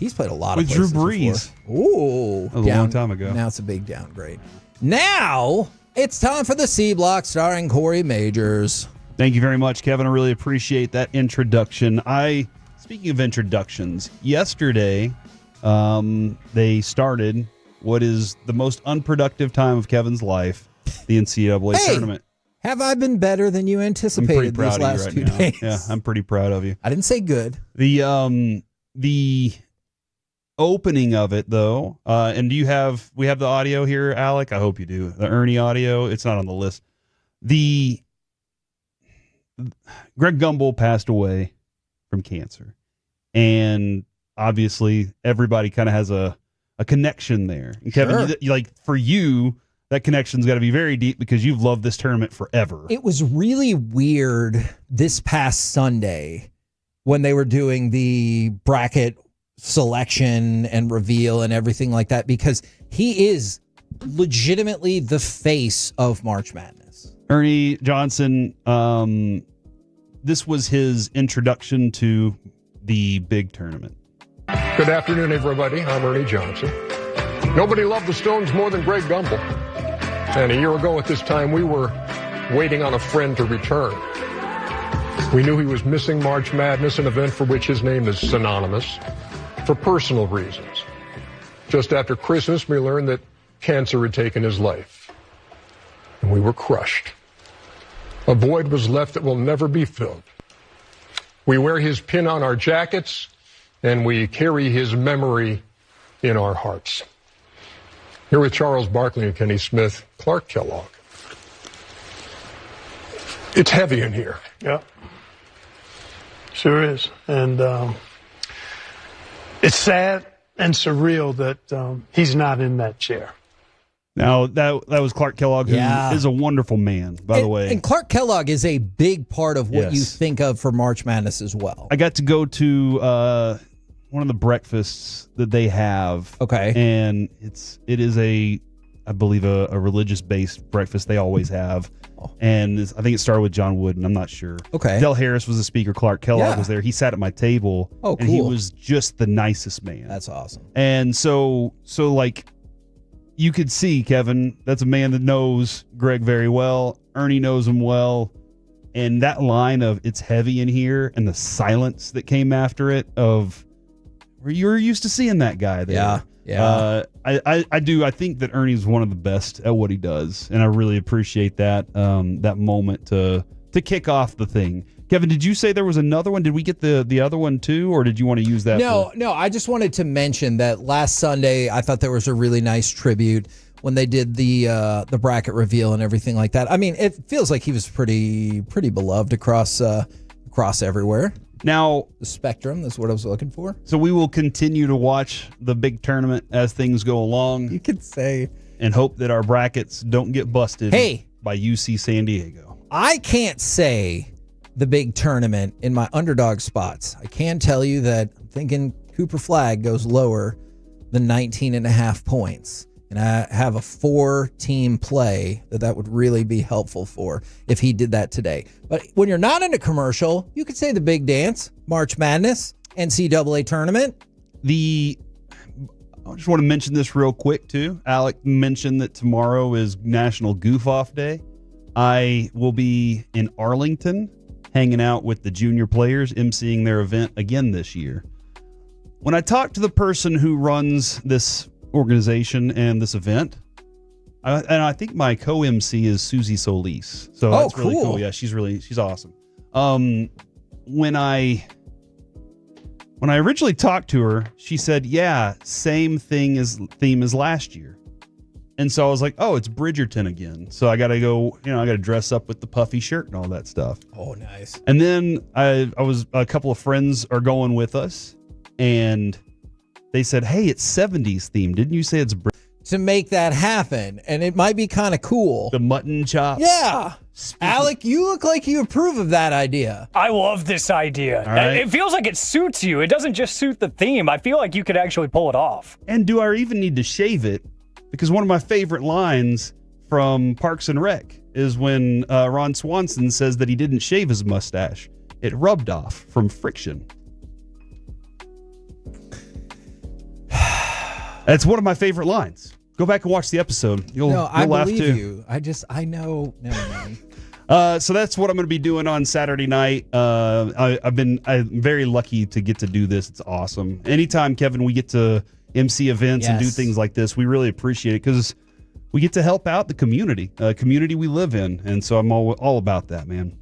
He's played a lot with of places Drew Brees. Before. Ooh, that was a long time ago. Now it's a big downgrade. Now it's time for the C Block, starring Corey Majors. Thank you very much, Kevin. I really appreciate that introduction. Speaking of introductions, yesterday they started what is the most unproductive time of Kevin's life, the NCAA tournament. Have I been better than you anticipated these last 2 days? Yeah, I'm pretty proud of you. I didn't say good. The opening of it, though, and we have the audio here, Alec? I hope you do. The Ernie audio. It's not on the list. Greg Gumbel passed away from cancer. And obviously, everybody kind of has a connection there. And Kevin, for you, that connection's got to be very deep because you've loved this tournament forever. It was really weird this past Sunday when they were doing the bracket selection and reveal and everything like that, because he is legitimately the face of March Madness. Ernie Johnson, this was his introduction to the big tournament. Good afternoon, everybody. I'm Ernie Johnson. Nobody loved the Stones more than Greg Gumbel. And a year ago at this time, we were waiting on a friend to return. We knew he was missing March Madness, an event for which his name is synonymous, for personal reasons. Just after Christmas, we learned that cancer had taken his life. And we were crushed. A void was left that will never be filled. We wear his pin on our jackets, and we carry his memory in our hearts. Here with Charles Barkley and Kenny Smith, Clark Kellogg. It's heavy in here. Yeah, sure is. And it's sad and surreal that he's not in that chair. Now, that was Clark Kellogg, who is a wonderful man, by the way. And Clark Kellogg is a big part of what you think of for March Madness as well. I got to go to one of the breakfasts that they have. Okay. And it is I believe a religious-based breakfast they always have. And I think it started with John Wooden. I'm not sure. Okay. Del Harris was the speaker. Clark Kellogg was there. He sat at my table. Oh, cool. And he was just the nicest man. That's awesome. And so like, you could see, Kevin, that's a man that knows Greg very well. Ernie knows him well. And that line of "it's heavy in here" and the silence that came after it of you're used to seeing that guy there. Yeah. I do. I think that Ernie's one of the best at what he does. And I really appreciate that moment to kick off the thing. Kevin, did you say there was another one? Did we get the other one too, or did you want to use that? No. I just wanted to mention that last Sunday, I thought there was a really nice tribute when they did the bracket reveal and everything like that. I mean, it feels like he was pretty beloved across everywhere. Now, the spectrum is what I was looking for. So we will continue to watch the big tournament as things go along. You could say, and hope that our brackets don't get busted. By UC San Diego. I can't say the big tournament in my underdog spots. I can tell you that I'm thinking Cooper Flagg goes lower than 19.5 points. And I have a 4-team play that would really be helpful for if he did that today. But when you're not in a commercial, you could say the big dance, March Madness, NCAA tournament. I just want to mention this real quick, too. Alec mentioned that tomorrow is National Goof Off Day. I will be in Arlington hanging out with the junior players, emceeing their event again this year. When I talked to the person who runs this organization and this event, and I think my co-MC is Susie Solis. So that's really cool. Yeah, she's awesome. When I originally talked to her, she said, yeah, same theme as last year. And so I was like, oh, it's Bridgerton again. So I got to go, I got to dress up with the puffy shirt and all that stuff. Oh, nice. And then I was, a couple of friends are going with us, and they said, hey, it's 70s themed. Didn't you say it's to make that happen? And it might be kind of cool. The mutton chops. Yeah. Alec, you look like you approve of that idea. I love this idea. Right. It feels like it suits you. It doesn't just suit the theme. I feel like you could actually pull it off. And do I even need to shave it? Because one of my favorite lines from Parks and Rec is when Ron Swanson says that he didn't shave his mustache. It rubbed off from friction. That's one of my favorite lines. Go back and watch the episode. You'll I laugh believe too. you. I know. Never mind. So that's what I'm going to be doing on Saturday night. I'm very lucky to get to do this. It's awesome. Anytime, Kevin, we get to MC events and do things like this, we really appreciate it because we get to help out the community we live in. And so I'm all about that, man.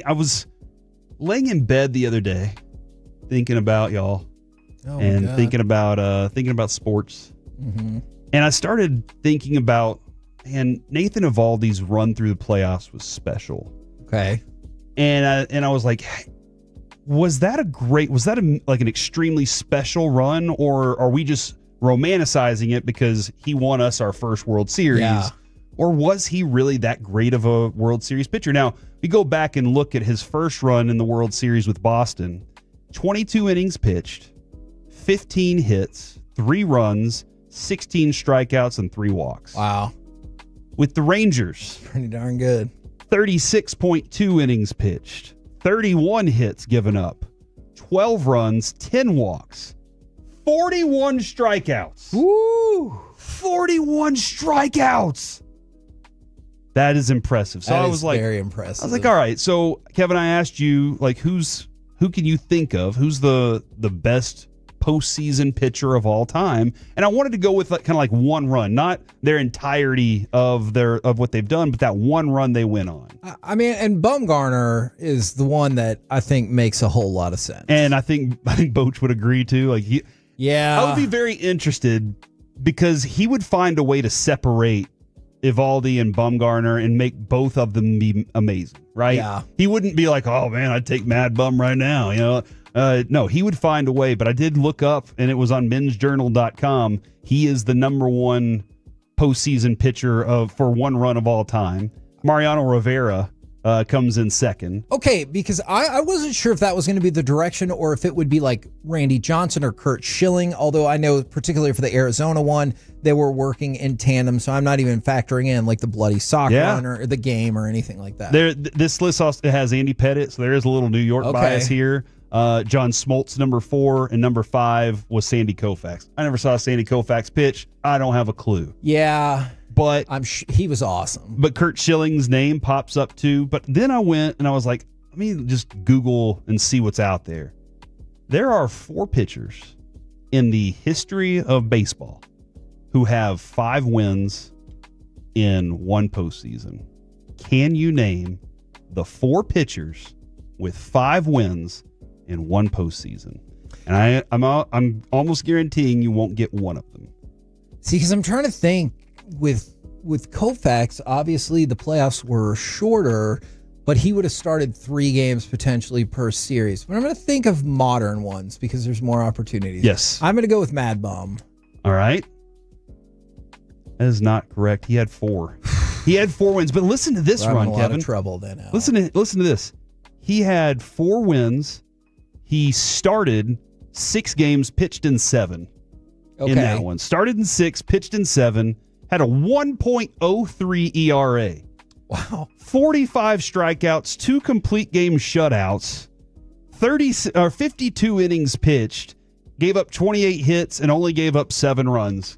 I was laying in bed the other day thinking about y'all and thinking about sports. Mm-hmm. And I started thinking about, and Nathan Eovaldi's run through the playoffs was special. Okay. And I was like, was that an extremely special run, or are we just romanticizing it because he won us our first World Series? Yeah. Or was he really that great of a World Series pitcher? Now, we go back and look at his first run in the World Series with Boston. 22 innings pitched, 15 hits, 3 runs, 16 strikeouts, and 3 walks. Wow. With the Rangers, Pretty darn good. 36.2 innings pitched, 31 hits given up, 12 runs, 10 walks, 41 strikeouts. Woo! 41 strikeouts. That is impressive. So That I is was like, very impressive. I was like, all right. So Kevin, I asked you, like, who can you think of? Who's the best postseason pitcher of all time? And I wanted to go with kind of like one run, not their entirety of what they've done, but that one run they went on. I mean, and Bumgarner is the one that I think makes a whole lot of sense. And I think Boach would agree too. Like, I would be very interested because he would find a way to separate Eovaldi and Bumgarner and make both of them be amazing, right? Yeah. He wouldn't be like, oh man, I'd take Mad Bum right now, you know. No, he would find a way. But I did look up, and it was on mensjournal.com. He is the number one postseason pitcher for one run of all time. Mariano Rivera comes in second. Okay, because I wasn't sure if that was going to be the direction or if it would be like Randy Johnson or Curt Schilling, although I know particularly for the Arizona one, they were working in tandem, so I'm not even factoring in like the bloody sock run or the game or anything like that. This list also has Andy Pettitte, so there is a little New York bias here. John Smoltz, number 4, and number 5 was Sandy Koufax. I never saw Sandy Koufax pitch. I don't have a clue. Yeah. But he was awesome. But Curt Schilling's name pops up too. But then I went and I was like, let me just Google and see what's out there. There are 4 pitchers in the history of baseball who have 5 wins in one postseason. Can you name the 4 pitchers with 5 wins in one postseason? And I'm almost guaranteeing you won't get one of them. See, because I'm trying to think with Koufax, obviously the playoffs were shorter, but he would have started 3 games potentially per series. But I'm going to think of modern ones because there's more opportunities. Yes. I'm going to go with Mad Bum. All right. That is not correct. He had 4. He had 4 wins. But listen to this run, a lot Kevin. of trouble then. Al. Listen to this. He had 4 wins. He started 6 games, pitched in 7 in that one. Started in 6, pitched in 7, had a 1.03 ERA. Wow. 45 strikeouts, 2 complete game shutouts, 52 innings pitched, gave up 28 hits and only gave up 7 runs.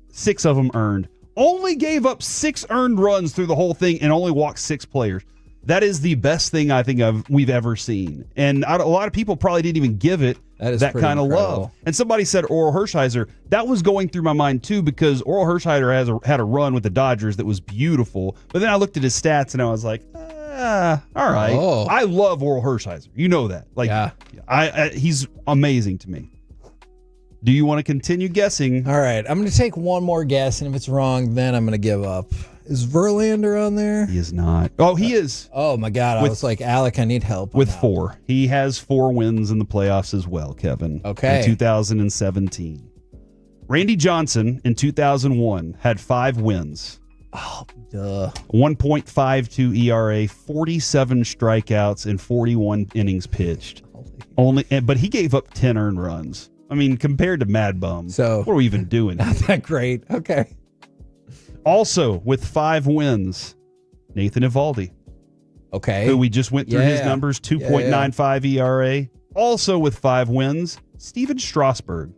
6 of them earned. Only gave up 6 earned runs through the whole thing and only walked 6 players. That is the best thing I think we've ever seen. And a lot of people probably didn't even give it that kind of love. And somebody said Oral Hershiser. That was going through my mind too because Oral Hershiser had a run with the Dodgers that was beautiful. But then I looked at his stats and I was like, all right. Oh. I love Oral Hershiser. You know that. He's amazing to me. Do you want to continue guessing? All right. I'm going to take one more guess, and if it's wrong, then I'm going to give up. Is Verlander on there? He is not. Oh, he is. Oh, my God. I was like, Alec, I need help. With 4. He has 4 wins in the playoffs as well, Kevin. Okay. In 2017. Randy Johnson in 2001 had 5 wins. Oh, duh. 1.52 ERA, 47 strikeouts, and 41 innings pitched. But he gave up 10 earned runs. I mean, compared to Mad Bum, so what are we even doing? Not that great. Okay. Also, with 5 wins, Nathan Eovaldi. Okay. Who we just went through his numbers, 2.95 ERA. Also with 5 wins, Steven Strasburg.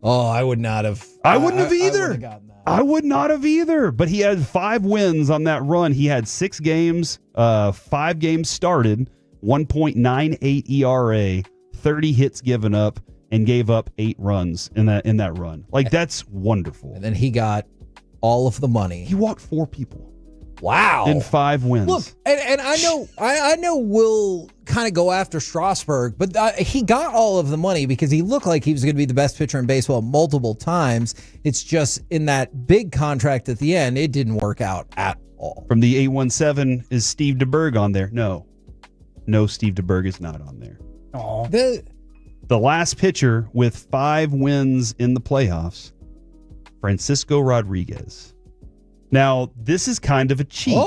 Oh, I would not have. I wouldn't have either. I would've gotten that. I would not have either. But he had 5 wins on that run. He had 6 games, 5 games started, 1.98 ERA, 30 hits given up, and gave up 8 runs in that run. Like, that's wonderful. And then he got all of the money. He walked 4 people. Wow. In 5 wins. Look, and I know we'll kind of go after Strasburg, but he got all of the money because he looked like he was going to be the best pitcher in baseball multiple times. It's just in that big contract at the end, it didn't work out at all. From the 817, is Steve DeBerg on there? No, Steve DeBerg is not on there. Oh. The last pitcher with 5 wins in the playoffs, Francisco Rodriguez. Now, this is kind of a cheat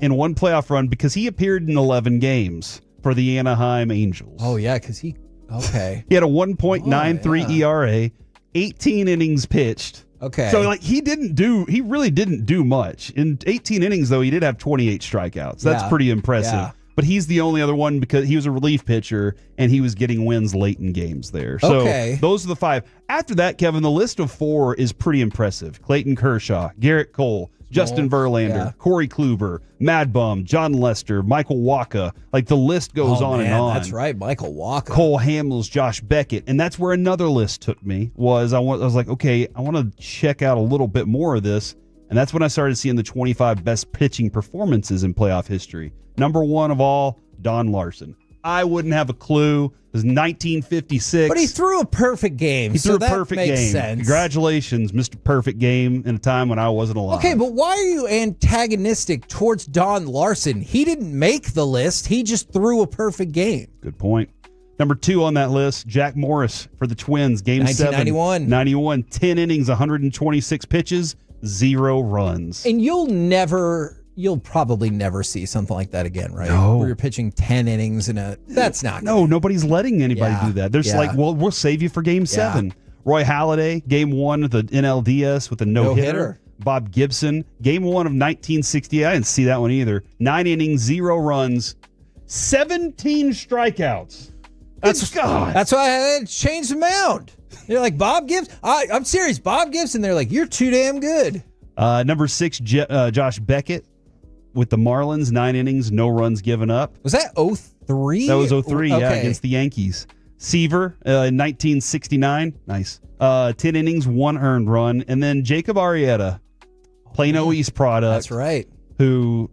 in one playoff run because he appeared in 11 games for the Anaheim Angels. Oh, yeah, because he had a 1.93 ERA, 18 innings pitched. Okay. So, like, he really didn't do much. In 18 innings, though, he did have 28 strikeouts. That's pretty impressive. Yeah. But he's the only other one because he was a relief pitcher and he was getting wins late in games there. So those are the 5. After that, Kevin, the list of 4 is pretty impressive. Clayton Kershaw, Garrett Cole, Justin Verlander, Corey Kluber, Mad Bum, John Lester, Michael Wacha. Like, the list goes on and on. That's right, Michael Wacha. Cole Hamels, Josh Beckett. And that's where another list took me. I was like, okay, I want to check out a little bit more of this. And that's when I started seeing the 25 best pitching performances in playoff history. Number 1 of all, Don Larson. I wouldn't have a clue. It was 1956. But he threw a perfect game. He threw a perfect makes game. Sense. Congratulations, Mr. Perfect Game, in a time when I wasn't alive. Okay, but why are you antagonistic towards Don Larson? He didn't make the list. He just threw a perfect game. Good point. Number 2 on that list, Jack Morris for the Twins. Game 1991. 7. 91. 10 innings, 126 pitches, 0 runs. And you'll probably never see something like that again, right? No. Where you're pitching 10 innings that's not No, nobody's letting anybody do that. There's we'll save you for game 7. Yeah. Roy Halladay, game 1 of the NLDS with a no-hitter. Bob Gibson, game 1 of 1968. I didn't see that one either. 9 innings, 0 runs, 17 strikeouts. That's why I had to change the mound. They're like, Bob Gibson. I'm serious, Bob Gibson. They're like, you're too damn good. Number 6, Josh Beckett with the Marlins, 9 innings, no runs given up. Was that 03? That was 03, okay. yeah, against the Yankees. Seaver in 1969, nice. 10 innings, 1 earned run. And then Jacob Arrieta, Plano East product. That's right. Who,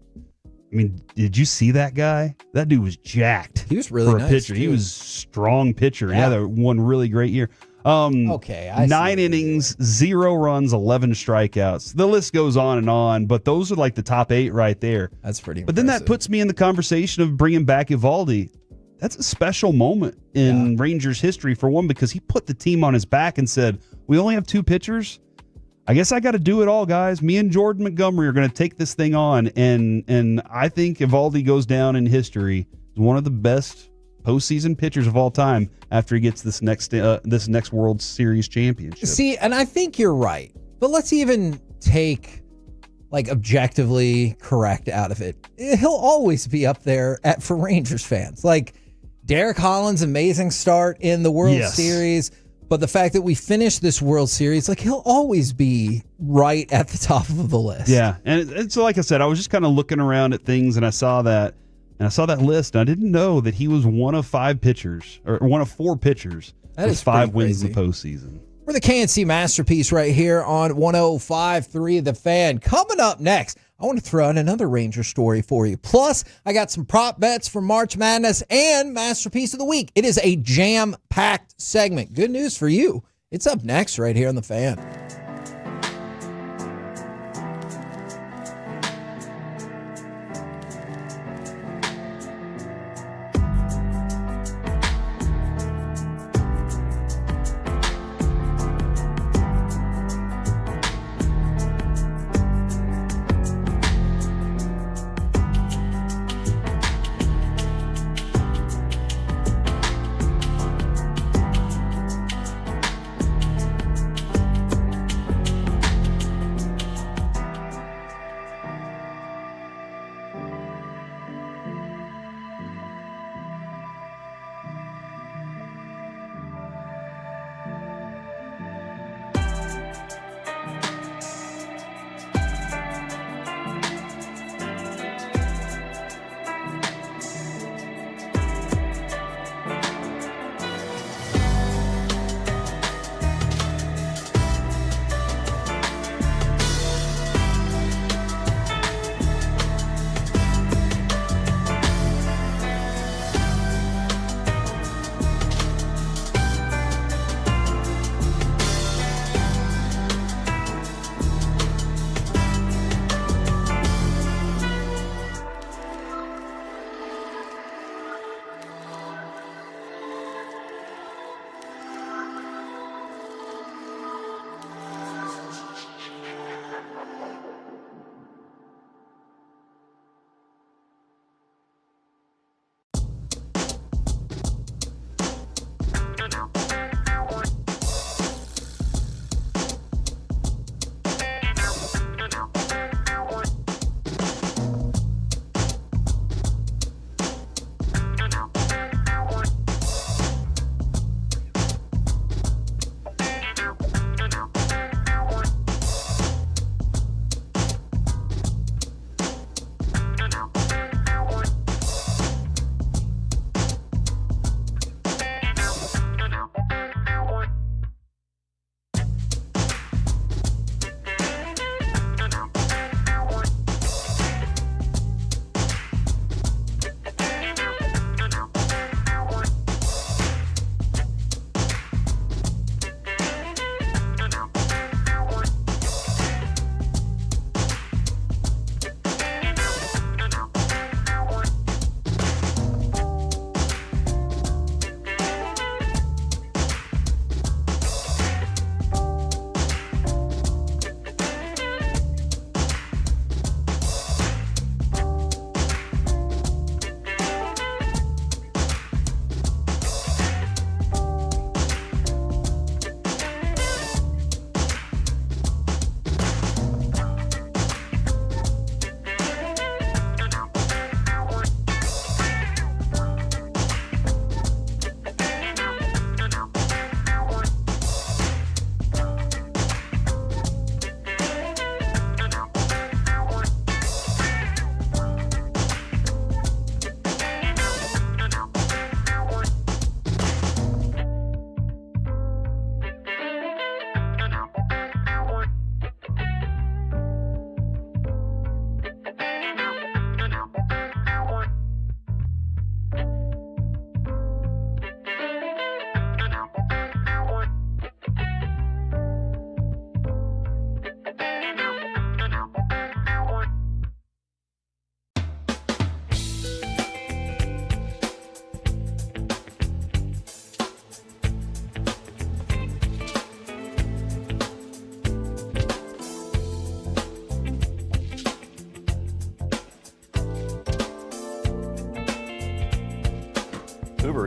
I mean, did you see that guy? That dude was jacked. He was really for a nice, pitcher. too. He was a strong pitcher. Yeah, that one really great year. Okay, 9 innings, 0 runs, 11 strikeouts. The list goes on, but those are like the top 8 right there. That's pretty impressive. But then that puts me in the conversation of bringing back Eovaldi. That's a special moment in Rangers history, for one, because he put the team on his back and said, we only have 2 pitchers. I guess I got to do it all, guys. Me and Jordan Montgomery are going to take this thing on, and I think Eovaldi goes down in history as one of the best postseason pitchers of all time after he gets this next World Series championship. See, and I think you're right. But let's even take like objectively correct out of it. He'll always be up there for Rangers fans. Like Derek Holland's amazing start in the World Series, but the fact that we finished this World Series, like he'll always be right at the top of the list. Yeah, and so like I said, I was just kind of looking around at things and I saw that. And I saw that list, and I didn't know that he was one of 5 pitchers, or one of 4 pitchers with 5 wins in the postseason. We're the KNC Masterpiece right here on 105.3 The Fan. Coming up next, I want to throw in another Ranger story for you. Plus, I got some prop bets for March Madness and Masterpiece of the Week. It is a jam-packed segment. Good news for you. It's up next right here on The Fan.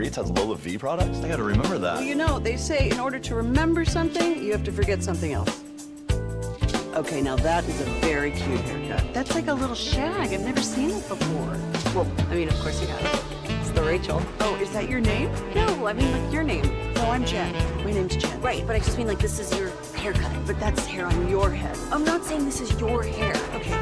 Uber Eats has Lola V products? I gotta remember that. Well, you know, they say in order to remember something, you have to forget something else. Okay, now that is a very cute haircut. That's like a little shag. I've never seen it before. Well, I mean, of course you have. It's the Rachel. Oh, is that your name? No, I mean like your name. No, I'm Jen. My name's Jen. Right, but I just mean like this is your haircut. But that's hair on your head. I'm not saying this is your hair. Okay.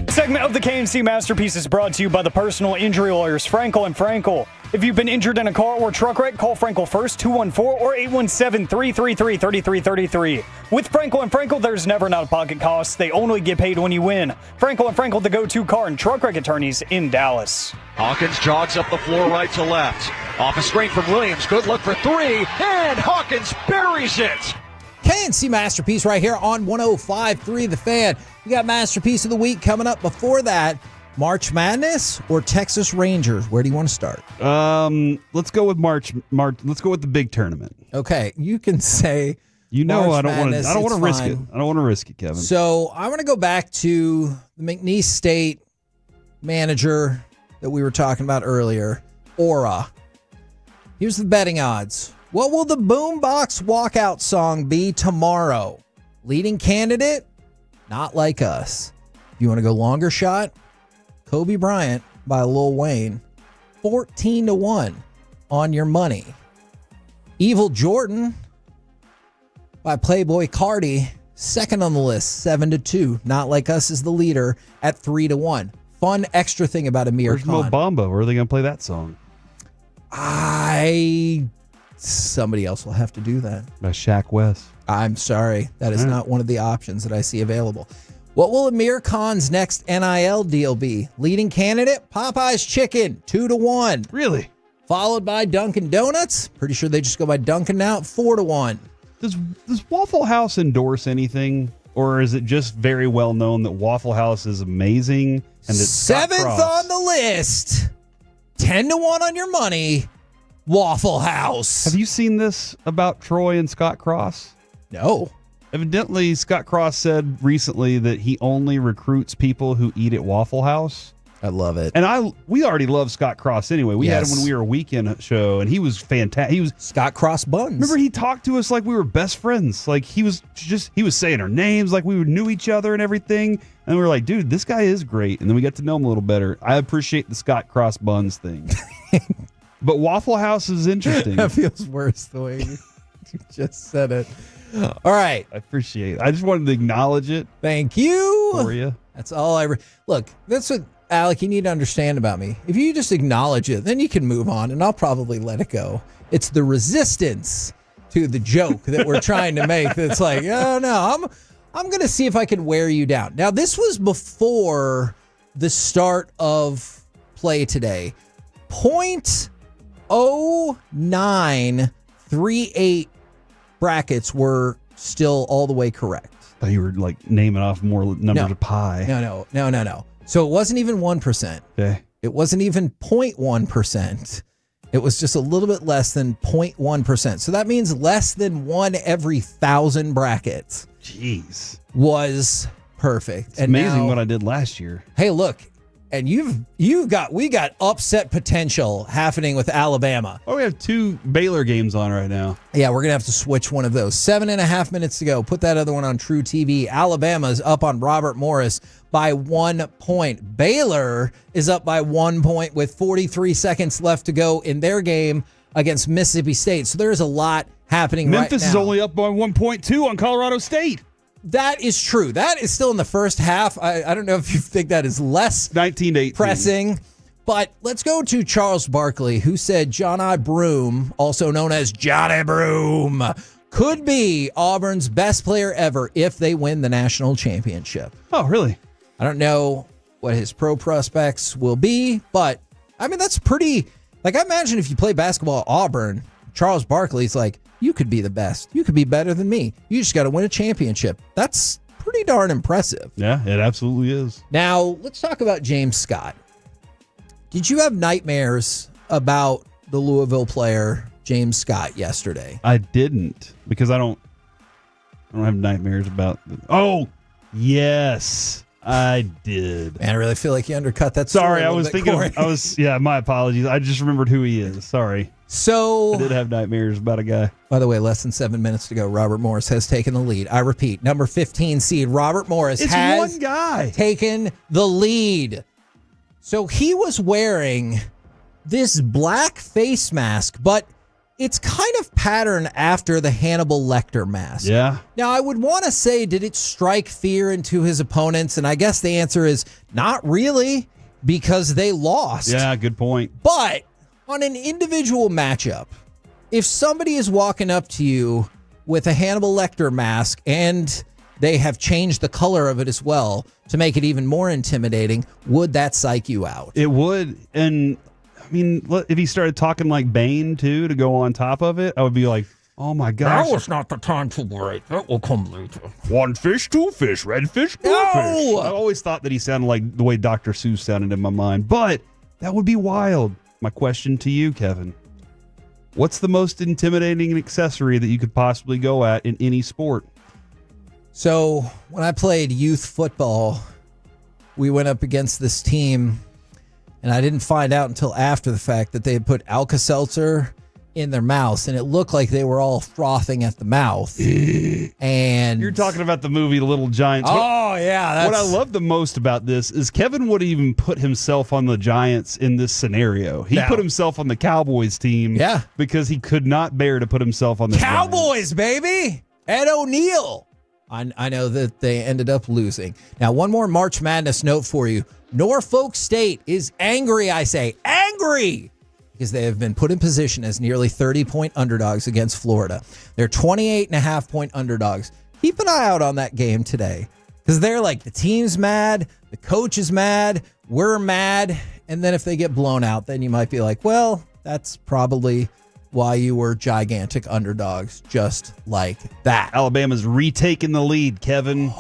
Segment of the KNC Masterpiece is brought to you by the personal injury lawyers Frankel & Frankel. If you've been injured in a car or truck wreck, call Frankel first, 214 or 817-333-3333. With Frankel & Frankel, there's never an out-of-pocket cost. They only get paid when you win. Frankel & Frankel, the go-to car and truck wreck attorneys in Dallas. Hawkins jogs up the floor right to left. Off a screen from Williams. Good look for three. And Hawkins buries it. KNC Masterpiece right here on 105.3 The Fan. We got Masterpiece of the Week coming up. Before that, March Madness or Texas Rangers? Where do you want to start? Let's go with March. Let's go with the big tournament. Okay, you can say. You know, March I don't want to. Madness, I don't want to it's risk it. fine. I don't want to risk it, Kevin. So I want to go back to the McNeese State manager that we were talking about earlier, Aura. Here's the betting odds. What will the Boombox walkout song be tomorrow? Leading candidate, Not Like Us. If you want to go longer shot, Kobe Bryant by Lil Wayne, 14-1 on your money. Evil Jordan by Playboy Cardi, second on the list, 7-2. Not Like Us is the leader at 3-1. Fun extra thing about Amir Where's Khan. Mo Bamba? Where are they going to play that song? Somebody else will have to do that. By Shaq West. I'm sorry. That is not one of the options that I see available. What will Amir Khan's next NIL deal be? Leading candidate, Popeye's Chicken, 2-1. Really? Followed by Dunkin' Donuts. Pretty sure they just go by Dunkin' now, 4-1. Does Waffle House endorse anything? Or is it just very well known that Waffle House is amazing? And it's Seventh on the list, 10-1 on your money, Waffle House. Have you seen this about Troy and Scott Cross? No. Evidently, Scott Cross said recently that he only recruits people who eat at Waffle House. I love it. And we already love Scott Cross anyway. We had him when we were a weekend show, and he was fantastic. He was Scott Cross Buns. Remember, he talked to us like we were best friends. Like he was saying our names like we knew each other and everything. And we were like, dude, this guy is great. And then we got to know him a little better. I appreciate the Scott Cross Buns thing. But Waffle House is interesting. That feels worse the way you just said it. All right. I appreciate it. I just wanted to acknowledge it. Thank you. For you. That's all look, that's what, Alec, you need to understand about me. If you just acknowledge it, then you can move on, and I'll probably let it go. It's the resistance to the joke that we're trying to make that's like, oh, no, I'm going to see if I can wear you down. Now, this was before the start of play today. 0.0938 brackets were still all the way correct. I thought you were like naming off more numbers of pi. No. So it wasn't even 1%. Okay. It wasn't even 0.1%. It was just a little bit less than 0.1%. So that means less than 1 every 1,000 brackets. Jeez. Was perfect. It's amazing what I did last year. Hey, look, and we got upset potential happening with Alabama. Oh, we have 2 Baylor games on right now. Yeah, we're gonna have to switch one of those. 7.5 minutes to go. Put that other one on True TV. Alabama's up on Robert Morris by 1 point. Baylor is up by 1 point with 43 seconds left to go in their game against Mississippi State. So there's a lot happening right now. Memphis is only up by 1.2 on Colorado State. That is true. That is still in the first half. I don't know if you think that is less 19-18 pressing. But let's go to Charles Barkley, who said Johni Broome, also known as Johnny Broome, could be Auburn's best player ever if they win the national championship. Oh, really? I don't know what his pro prospects will be, but I mean, that's pretty. Like, I imagine if you play basketball at Auburn, Charles Barkley's like, you could be the best. You could be better than me. You just got to win a championship. That's pretty darn impressive. Yeah, it absolutely is. Now, let's talk about James Scott. Did you have nightmares about the Louisville player, James Scott, yesterday? I didn't, because I don't have nightmares about Oh, yes, I did. Man, I really feel like you undercut that. Sorry, I was thinking. My apologies. I just remembered who he is. Sorry. So I did have nightmares about a guy. By the way, less than 7 minutes to go. Robert Morris has taken the lead. I repeat, number 15 seed Robert Morris has one guy taken the lead. So he was wearing this black face mask, but it's kind of patterned after the Hannibal Lecter mask. Yeah. Now, I would want to say, did it strike fear into his opponents? And I guess the answer is not really, because they lost. Yeah, good point. But on an individual matchup, if somebody is walking up to you with a Hannibal Lecter mask and they have changed the color of it as well to make it even more intimidating, would that psych you out? It would. And I mean, if he started talking like Bane too to go on top of it, I would be like, oh my gosh. Now is not the time to worry. That will come later. 1 fish, 2 fish, red fish, blue fish. I always thought that he sounded like the way Dr. Seuss sounded in my mind, but that would be wild. My question to you, Kevin, what's the most intimidating accessory that you could possibly go at in any sport? So when I played youth football, we went up against this team, and I didn't find out until after the fact that they had put Alka-Seltzer in their mouths, and it looked like they were all frothing at the mouth. And you're talking about the movie Little Giants. Oh, yeah. What I love the most about this is Kevin would even put himself on the Giants in this scenario. He put himself on the Cowboys team because he could not bear to put himself on the Cowboys, baby! Ed O'Neill. I know that they ended up losing. Now, one more March Madness note for you. Norfolk State is angry, I say. Angry! Because they have been put in position as nearly 30-point underdogs against Florida. They're 28.5-point underdogs. Keep an eye out on that game today. Because they're like, the team's mad, the coach is mad, we're mad. And then if they get blown out, then you might be like, well, that's probably why you were gigantic underdogs, just like that. Alabama's retaking the lead, Kevin.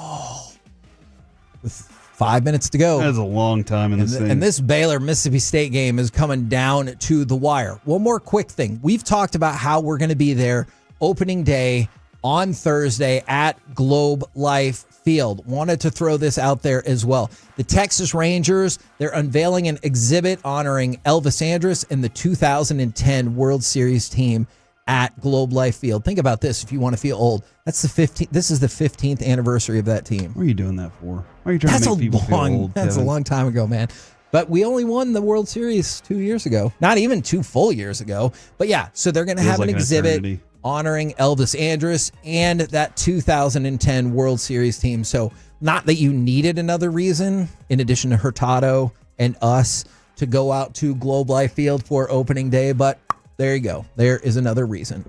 With 5 minutes to go. That's a long time in this thing. And this Baylor-Mississippi State game is coming down to the wire. One more quick thing. We've talked about how we're going to be there opening day on Thursday at Globe Life Field. Wanted to throw this out there as well. The Texas Rangers, they're unveiling an exhibit honoring Elvis Andrus and the 2010 World Series team at Globe Life Field. Think about this if you want to feel old. That's the 15th. This is the 15th anniversary of that team. What are you doing that for? Why are you trying to make people feel old? That's a long time ago, man. But we only won the World Series 2 years ago. Not even 2 full years ago. But yeah, so they're going to have an exhibit honoring Elvis Andrus and that 2010 World Series team. So not that you needed another reason, in addition to Hurtado and us, to go out to Globe Life Field for opening day, but there you go. There is another reason.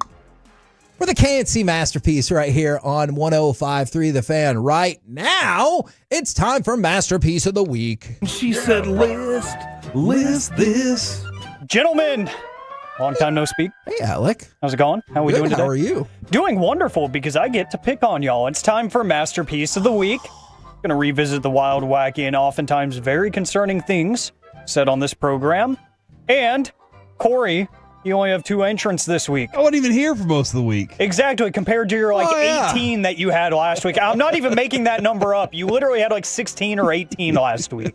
For the KNC Masterpiece right here on 105.3 The Fan. Right now, it's time for Masterpiece of the Week. She said, list this. Gentlemen, long time no speak. Hey, Alec. How's it going? How are we doing today? How are you? Doing wonderful, because I get to pick on y'all. It's time for Masterpiece of the Week. Going to revisit the wild, wacky, and oftentimes very concerning things said on this program. And Corey, you only have 2 entrants this week. I wasn't even here for most of the week. Exactly, compared to your 18 that you had last week. I'm not even making that number up. You literally had 16 or 18 last week.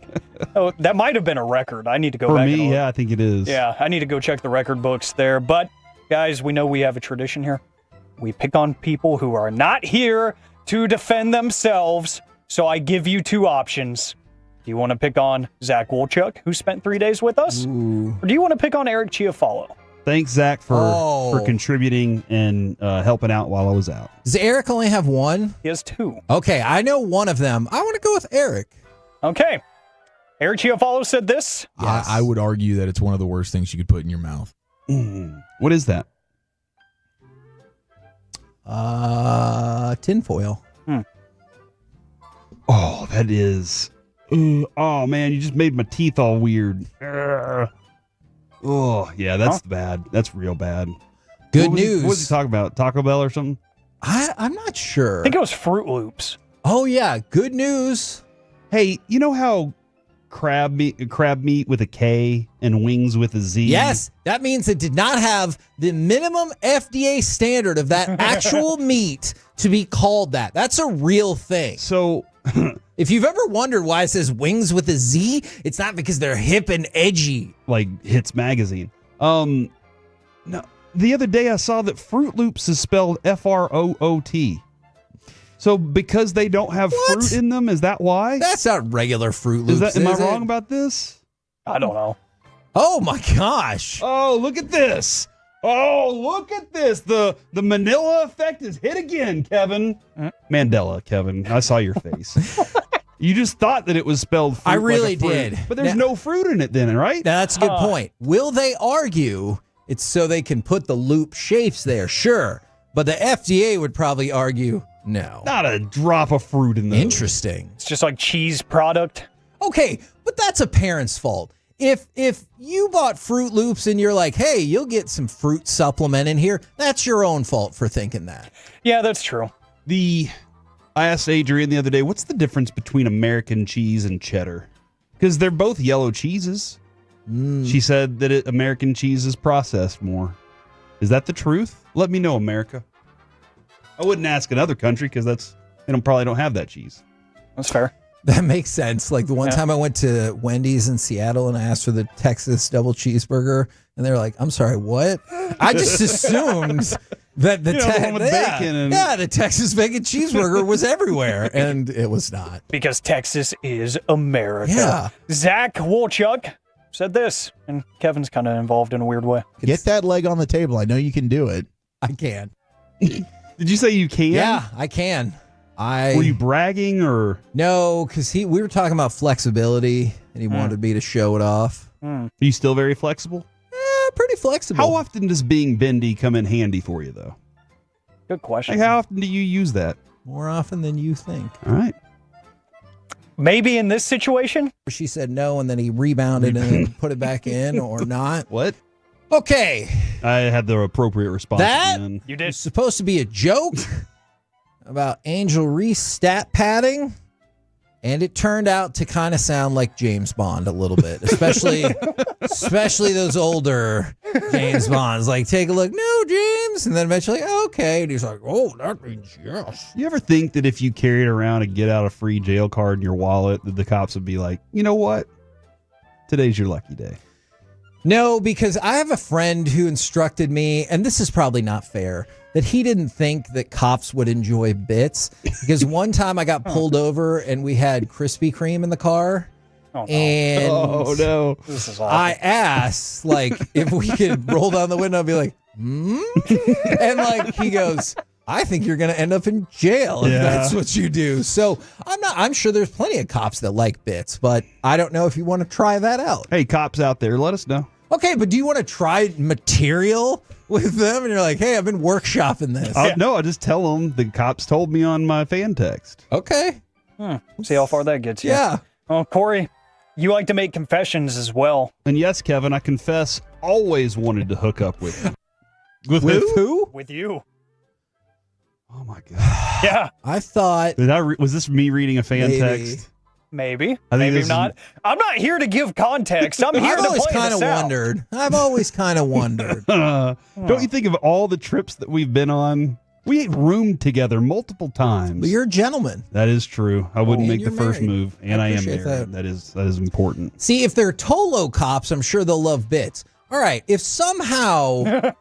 Oh, that might have been a record. I need to go For back. me, and yeah, I think it is. Yeah, I need to go check the record books there. But, guys, we know we have a tradition here. We pick on people who are not here to defend themselves. So I give you two options. Do you want to pick on Zach Wolchuk, who spent 3 days with us? Or do you want to pick on Eric Chiafalo? Thanks, Zach, for contributing and helping out while I was out. Does Eric only have one? He has two. Okay, I know one of them. I want to go with Eric. Okay. Eric Chiafalo said this. I would argue that it's one of the worst things you could put in your mouth. What is that? Tinfoil. Oh, that is. Oh, man, you just made my teeth all weird. Oh, yeah, that's bad. That's real bad. Good news. What was he talking about? Taco Bell or something? I'm not sure. I think it was Fruit Loops. Oh, yeah. Good news. Hey, you know how crab meat with a K and wings with a Z? Yes, that means it did not have the minimum FDA standard of that actual meat to be called that. That's a real thing. So, if you've ever wondered why it says wings with a Z, it's not because they're hip and edgy. Like Hits Magazine. No, the other day I saw that Fruit Loops is spelled F-R-O-O-T. So because they don't have fruit in them, is that why? That's not regular Fruit Loops. Am I wrong about this? I don't know. Oh my gosh. Oh, look at this. Oh, look at this. The Manila effect is hit again, Kevin. Mandela, Kevin. I saw your face. You just thought that it was spelled fruit. I really like a fruit. did. But there's no fruit in it then, right? Now, that's a good point. Will they argue it's so they can put the loop shapes there? Sure. But the FDA would probably argue no. Not a drop of fruit in there. Interesting. It's just like cheese product. Okay, but that's a parent's fault. If you bought Fruit Loops and you're like, hey, you'll get some fruit supplement in here, that's your own fault for thinking that. Yeah, that's true. I asked Adrienne the other day, what's the difference between American cheese and cheddar? Because they're both yellow cheeses. She said that American cheese is processed more. Is that the truth? Let me know, America. I wouldn't ask another country because they probably don't have that cheese. That's fair. That makes sense. Like the one time I went to Wendy's in Seattle and I asked for the Texas double cheeseburger, and they were like, "I'm sorry, what?" I just assumed that the the Texas bacon cheeseburger was everywhere, and it was not. Because Texas is America. Yeah. Zach Wolchuk said this, and Kevin's kind of involved in a weird way. Get that leg on the table. I know you can do it. I can. Did you say you can? Yeah, I can. Were you bragging or no? Because we were talking about flexibility, and he wanted me to show it off. Are you still very flexible? Pretty flexible. How often does being bendy come in handy for you, though? Good question. Like, how often do you use that? More often than you think. All right. Maybe in this situation? She said no, and then he rebounded and then put it back in, or not. What? Okay. I had the appropriate response. That again. You did. was supposed to be a joke about Angel Reese stat padding, and it turned out to kind of sound like James Bond a little bit, especially those older James Bonds. Like, take a look. No, James. And then eventually, okay. And he's like, oh, that means yes. You ever think that if you carried around a get out of free jail card in your wallet, that the cops would be like, you know what? Today's your lucky day. No, because I have a friend who instructed me, and this is probably not fair, that he didn't think that cops would enjoy bits. Because one time I got pulled over and we had Krispy Kreme in the car. Oh, no. And no. This is awful. I asked, like, if we could roll down the window and be like, And like he goes, I think you're going to end up in jail if that's what you do. So I'm sure there's plenty of cops that like bits, but I don't know if you want to try that out. Hey, cops out there, let us know. Okay, but do you want to try material with them? And you're like, hey, I've been workshopping this. No, I just tell them the cops told me on my fan text. Okay. See how far that gets you. Yeah. Well, Corey, you like to make confessions as well. And yes, Kevin, I confess, always wanted to hook up with you. With who? With you. Oh, my God. Yeah. I thought. Was this me reading a fan text? Maybe. I think Maybe not. I'm not here to give context. I'm here I've to always play kind of this out. wondered. I've always kind of wondered. Don't you think of all the trips that we've been on? We roomed together multiple times. But you're a gentleman. That is true. I wouldn't make the you're first married. move, and I am appreciate married. That is important. See, if they're Tolo cops, I'm sure they'll love bits. All right, if somehow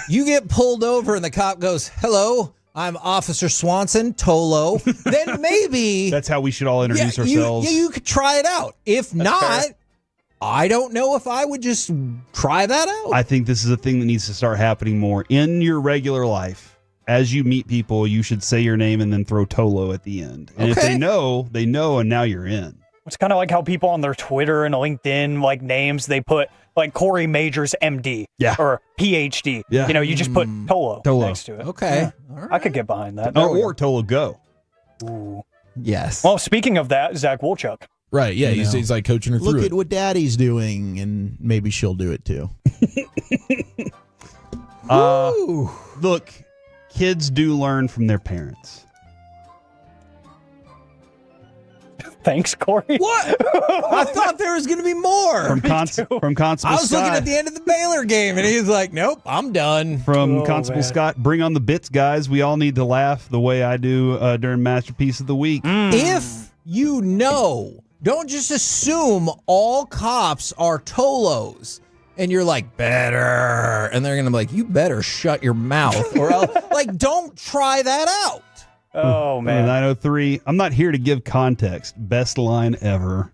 you get pulled over and the cop goes, "Hello, I'm Officer Swanson, Tolo," then maybe That's how we should all introduce ourselves. You could try it out. If not, I don't know if I would just try that out. I think this is a thing that needs to start happening more in your regular life. As you meet people, you should say your name and then throw Tolo at the end. And if they know, and now you're in. It's kind of like how people on their Twitter and LinkedIn, like names, they put like Corey Majors MD or PhD. Yeah. You know, you just put Tolo next to it. Okay. Yeah. I could get behind that. Or Tolo Go. Ooh. Yes. Well, speaking of that, Zach Wolchuk. Right, yeah, You know. he's like coaching her through Look it. at what Daddy's doing, and maybe she'll do it too. Look, kids do learn from their parents. Thanks, Corey. What? I thought there was going to be more. From Constable I was looking Scott. at the end of the Baylor game, and he's like, "Nope, I'm done." From Constable Scott, bring on the bits, guys. We all need to laugh the way I do during Masterpiece of the Week. If you know, don't just assume all cops are Tolos. And you're like, better. And they're going to be like, you better shut your mouth. Or else, like, don't try that out. Oh, man. 903. I'm not here to give context. Best line ever.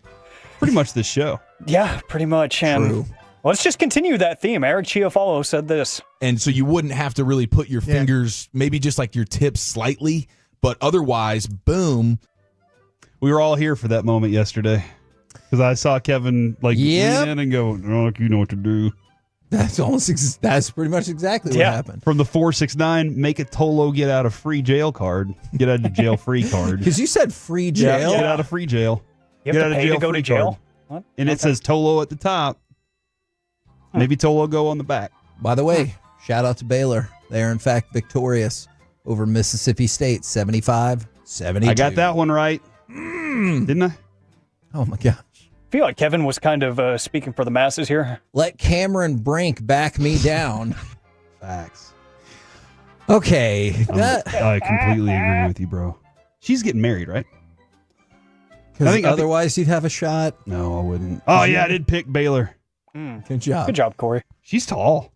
Pretty much this show. Yeah, pretty much. And let's just continue that theme. Eric Chiafalo said this. And so you wouldn't have to really put your fingers, maybe just like your tips slightly, but otherwise, boom. We were all here for that moment yesterday. Because I saw Kevin lean in and go, "Oh, you know what to do." That's that's pretty much exactly what happened. From the 469, make a Tolo get out of free jail card. Get out of jail free card. Because you said free jail. Get out of free jail. You Get have out to of pay to jail go to free jail? card. What? And it says Tolo at the top. Maybe Tolo go on the back. By the way, shout out to Baylor. They are, in fact, victorious over Mississippi State, 75-72. I got that one right. Didn't I? Oh, my God. I feel like Kevin was kind of speaking for the masses here. Let Cameron Brink back me down. Facts. Okay. I completely agree with you, bro. She's getting married, right? Because otherwise you'd have a shot. No, I wouldn't. Oh, yeah, I did pick Baylor. Good job. Good job, Corey. She's tall.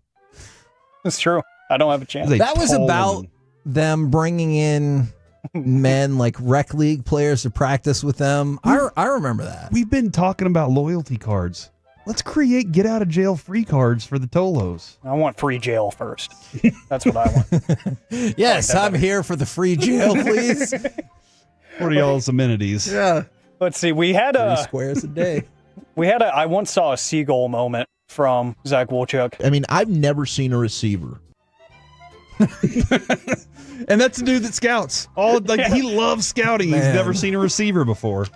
That's true. I don't have a chance. That was about them bringing in men like rec league players to practice with them. I remember that. We've been talking about loyalty cards. Let's create get out of jail free cards for the Tolos. I want free jail first. That's what I want. Yes, I'm here for the free jail, please. What are y'all's amenities? Yeah. Let's see. We had 3 squares a day. I once saw a seagull moment from Zach Wolchuk. I mean, I've never seen a receiver. And that's a dude that scouts. He loves scouting. He's Man. never seen a receiver before.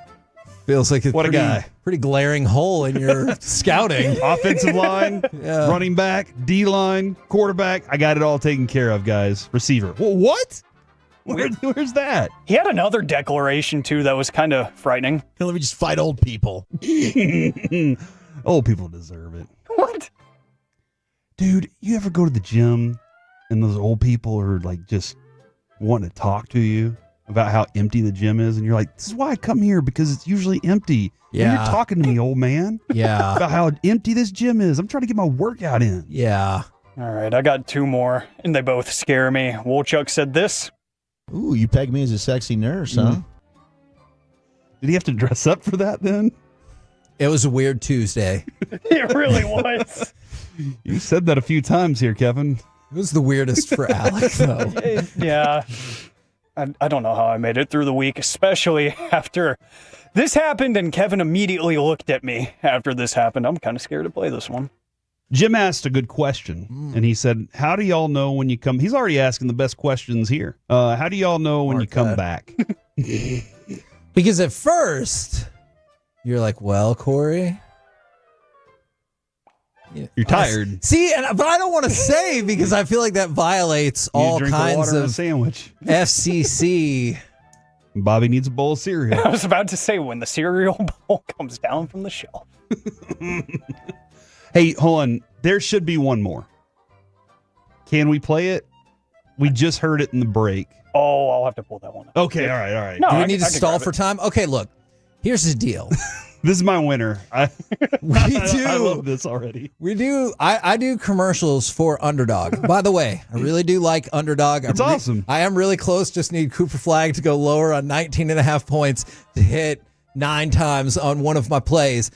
Feels like a What a guy. pretty glaring hole in your scouting. Offensive line, Yeah. running back, D line, quarterback. I got it all taken care of, guys. Receiver. Well, what? Where's that? He had another declaration, too, that was kind of frightening. Let me just fight old people. Old people deserve it. What? Dude, you ever go to the gym and those old people are like just wanting to talk to you about how empty the gym is? And you're like, this is why I come here, because it's usually empty. Yeah. And you're talking to me, old man. Yeah. About how empty this gym is. I'm trying to get my workout in. Yeah. All right, I got 2 more, and they both scare me. Wolchuk said this. Ooh, you pegged me as a sexy nurse, huh? Did he have to dress up for that then? It was a weird Tuesday. It really was. You said that a few times here, Kevin. It was the weirdest for Alec, though. Yeah. I don't know how I made it through the week, especially after this happened and Kevin immediately looked at me after this happened. I'm kind of scared to play this one. Jim asked a good question, and he said, how do y'all know when you come? He's already asking the best questions here. How do y'all know when you come back? Because at first, you're like, well, Corey. You're tired. See, but I don't want to say because I feel like that violates all drink kinds water and of a sandwich. FCC. Bobby needs a bowl of cereal. I was about to say when the cereal bowl comes down from the shelf. Hey, hold on. There should be one more. Can we play it? We just heard it in the break. Oh, I'll have to pull that one up. Okay, all right. No, Do we I need to can stall grab for it. time? Okay, look. Here's the deal. This is my winner. I love this already. We do. I do commercials for Underdog. By the way, I really do like Underdog. It's awesome. I am really close. Just need Cooper Flag to go lower on 19.5 points to hit 9 times on one of my plays.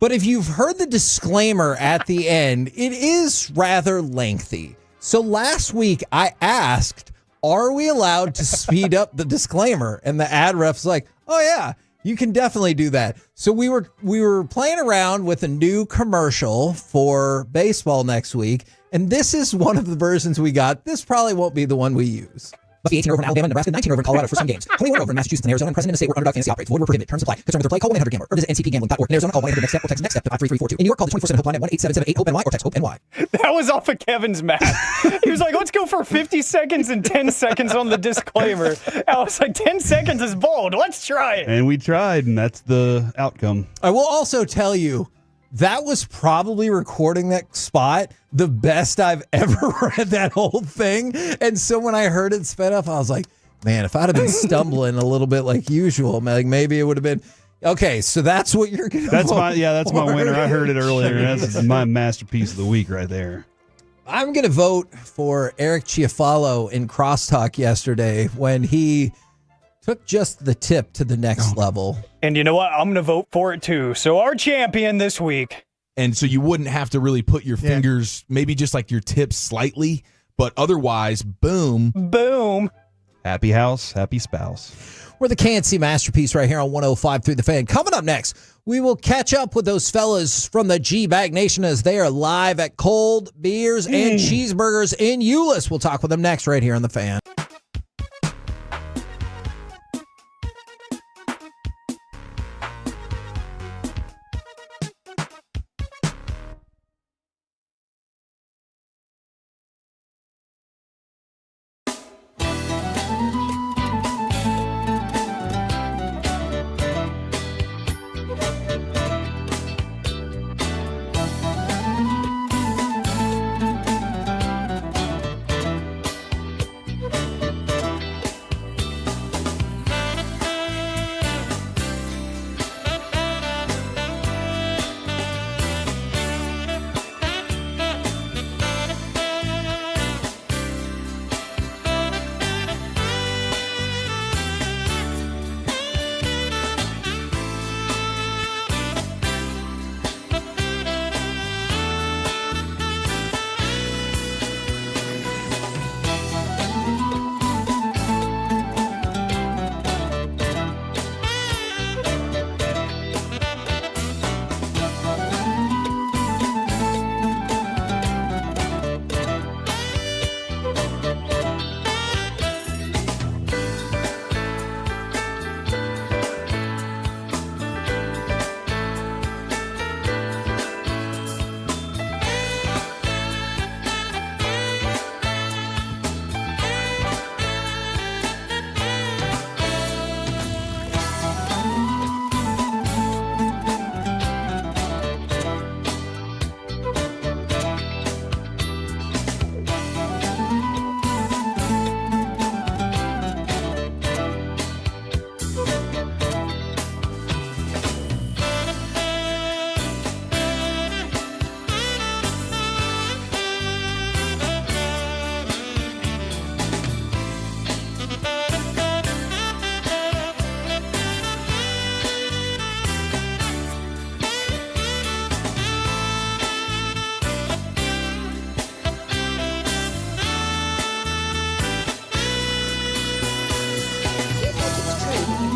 But if you've heard the disclaimer at the end, it is rather lengthy. So last week I asked, are we allowed to speed up the disclaimer? And the ad ref's like, oh yeah, you can definitely do that. So we were playing around with a new commercial for baseball next week, and this is one of the versions we got. This probably won't be the one we use. Must be 18 over in Alabama, Nebraska, 19 over in Colorado for some games. 21 over in Massachusetts and Arizona, and present in a state where Underdog Fantasy operates. Void where prohibited. Terms apply. Concerned with their play, call 1-800-GAMBLER or visit ncpgambling.org. In Arizona, call 1-800-NEXT-STEP or text NEXT-STEP to 53342. In New York, call the 24/7 helpline at 1-877-8-HOPE-NY or text HOPE-NY. That was off of Kevin's math. He was like, let's go for 50 seconds and 10 seconds on the disclaimer. I was like, 10 seconds is bold. Let's try it. And we tried, and that's the outcome. I will also tell you, that was probably recording that spot the best I've ever read that whole thing. And so when I heard it sped up, I was like, man, if I'd have been stumbling a little bit like usual, like maybe it would have been okay. So that's what you're gonna. That's my winner. I heard it earlier. That's my masterpiece of the week right there. I'm gonna vote for Eric Chiafalo in Crosstalk yesterday when he took just the tip to the next level. And you know what? I'm going to vote for it too. So our champion this week. And so you wouldn't have to really put your fingers, maybe just like your tips slightly, but otherwise, boom. Boom. Happy house, happy spouse. We're the K&C Masterpiece right here on 105 through the Fan. Coming up next, we will catch up with those fellas from the G-Bag Nation as they are live at Cold Beers and Cheeseburgers in Euless. We'll talk with them next right here on the Fan.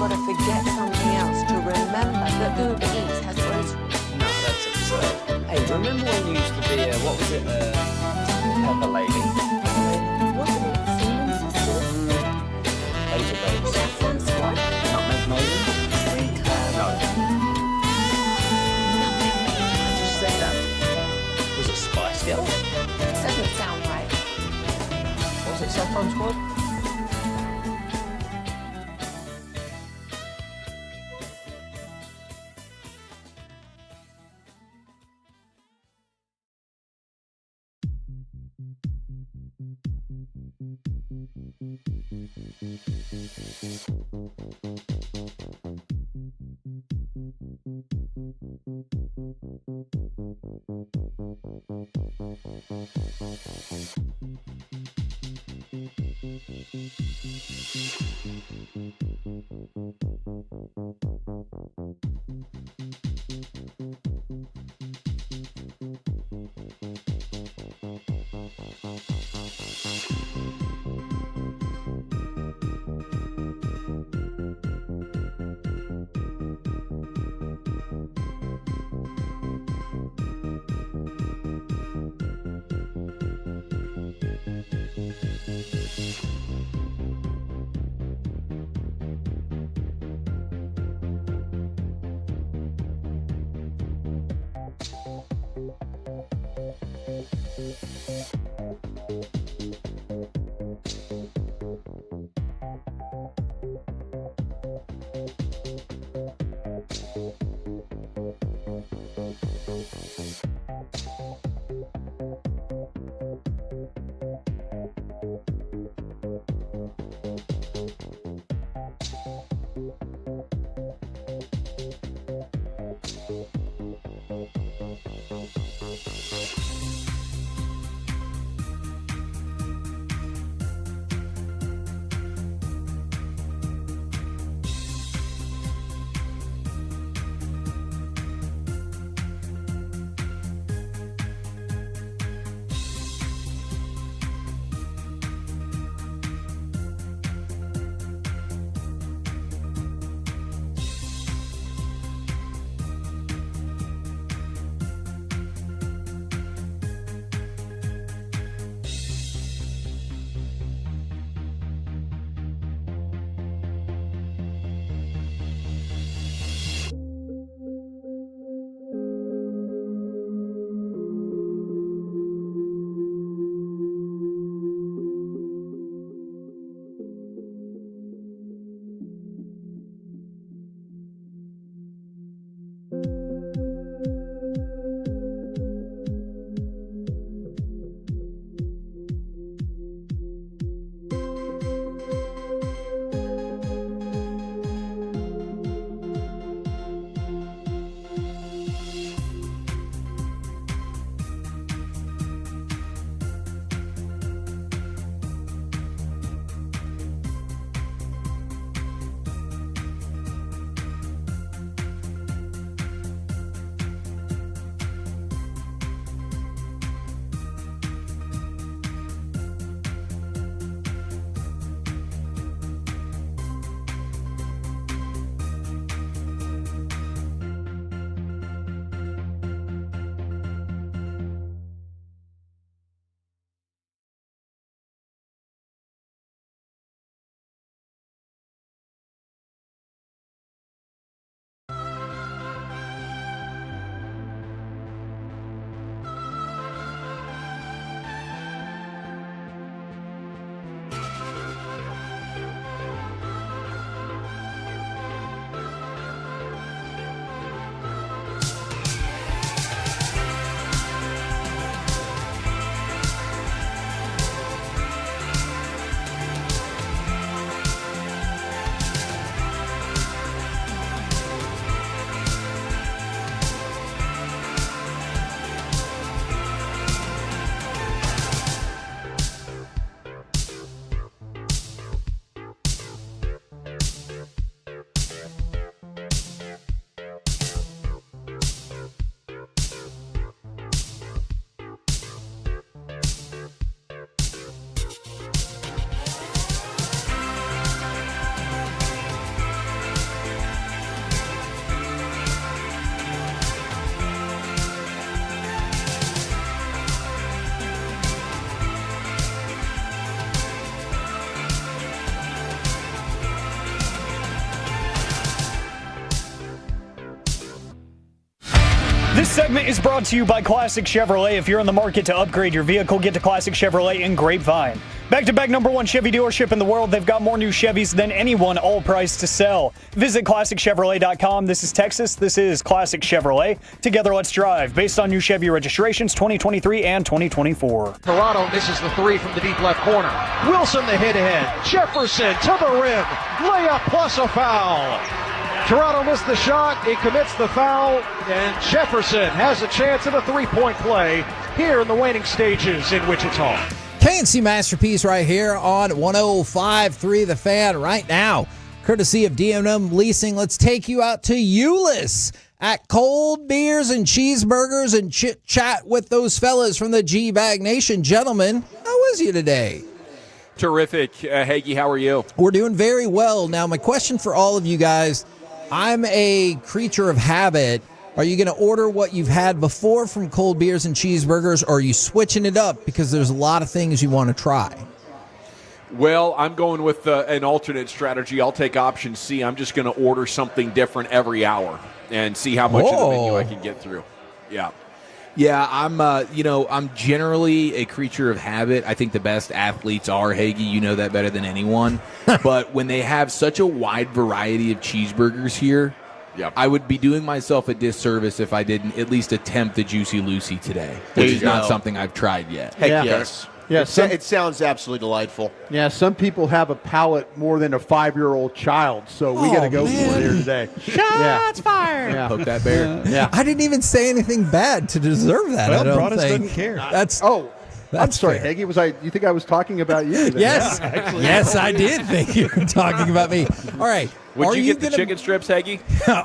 Got to forget something else to remember that Uber Eats has groceries. No, that's absurd. Hey, remember when you used to be what was it, Pepper Lady? Wasn't it Seaman Sisters? Laser Babes. Saffron Squad? Nutmeg Maiden? Green Curve? No. Nutmeg Maiden. I just said that. Was it Spice Girls? Doesn't sound right. Was it Saffron Squad? segment is brought to you by Classic Chevrolet. If you're in the market to upgrade your vehicle, get to Classic Chevrolet in Grapevine. Back-to-back #1 Chevy dealership in the world. They've got more new Chevys than anyone, all priced to sell. Visit ClassicChevrolet.com. This is Texas. This is Classic Chevrolet. Together, let's drive. Based on new Chevy registrations 2023 and 2024. Toronto misses the three from the deep left corner. Wilson the hit ahead. Jefferson to the rim. Layup plus a foul. Toronto missed the shot. He commits the foul. And Jefferson has a chance at a three-point play here in the waning stages in Wichita. KNC Masterpiece right here on 105.3 The Fan right now. Courtesy of D&M Leasing, let's take you out to Euless at Cold Beers and Cheeseburgers and chit-chat with those fellas from the G-Bag Nation. Gentlemen, how is you today? Terrific. Hagee, how are you? We're doing very well. Now, my question for all of you guys, I'm a creature of habit. Are you going to order what you've had before from Cold Beers and Cheeseburgers, or are you switching it up because there's a lot of things you want to try? Well, I'm going with an alternate strategy. I'll take option C. I'm just going to order something different every hour and see how much of the menu I can get through. Yeah. Yeah, I'm generally a creature of habit. I think the best athletes are, Hagee, you know that better than anyone. But when they have such a wide variety of cheeseburgers here, I would be doing myself a disservice if I didn't at least attempt the Juicy Lucy today, which is not something I've tried yet. Heck yes. Yeah, it sounds absolutely delightful. Yeah, some people have a palate more than a 5-year-old child, so we got to go for it here today. Shots fired! Yeah. Poke that bear. Yeah. I didn't even say anything bad to deserve that. Well, I don't Broadus think. doesn't care. That's I'm sorry, fair. Hagee. You think I was talking about you? Yes, yes, I did think you were talking about me. All right. Would you get the chicken strips, Hagee?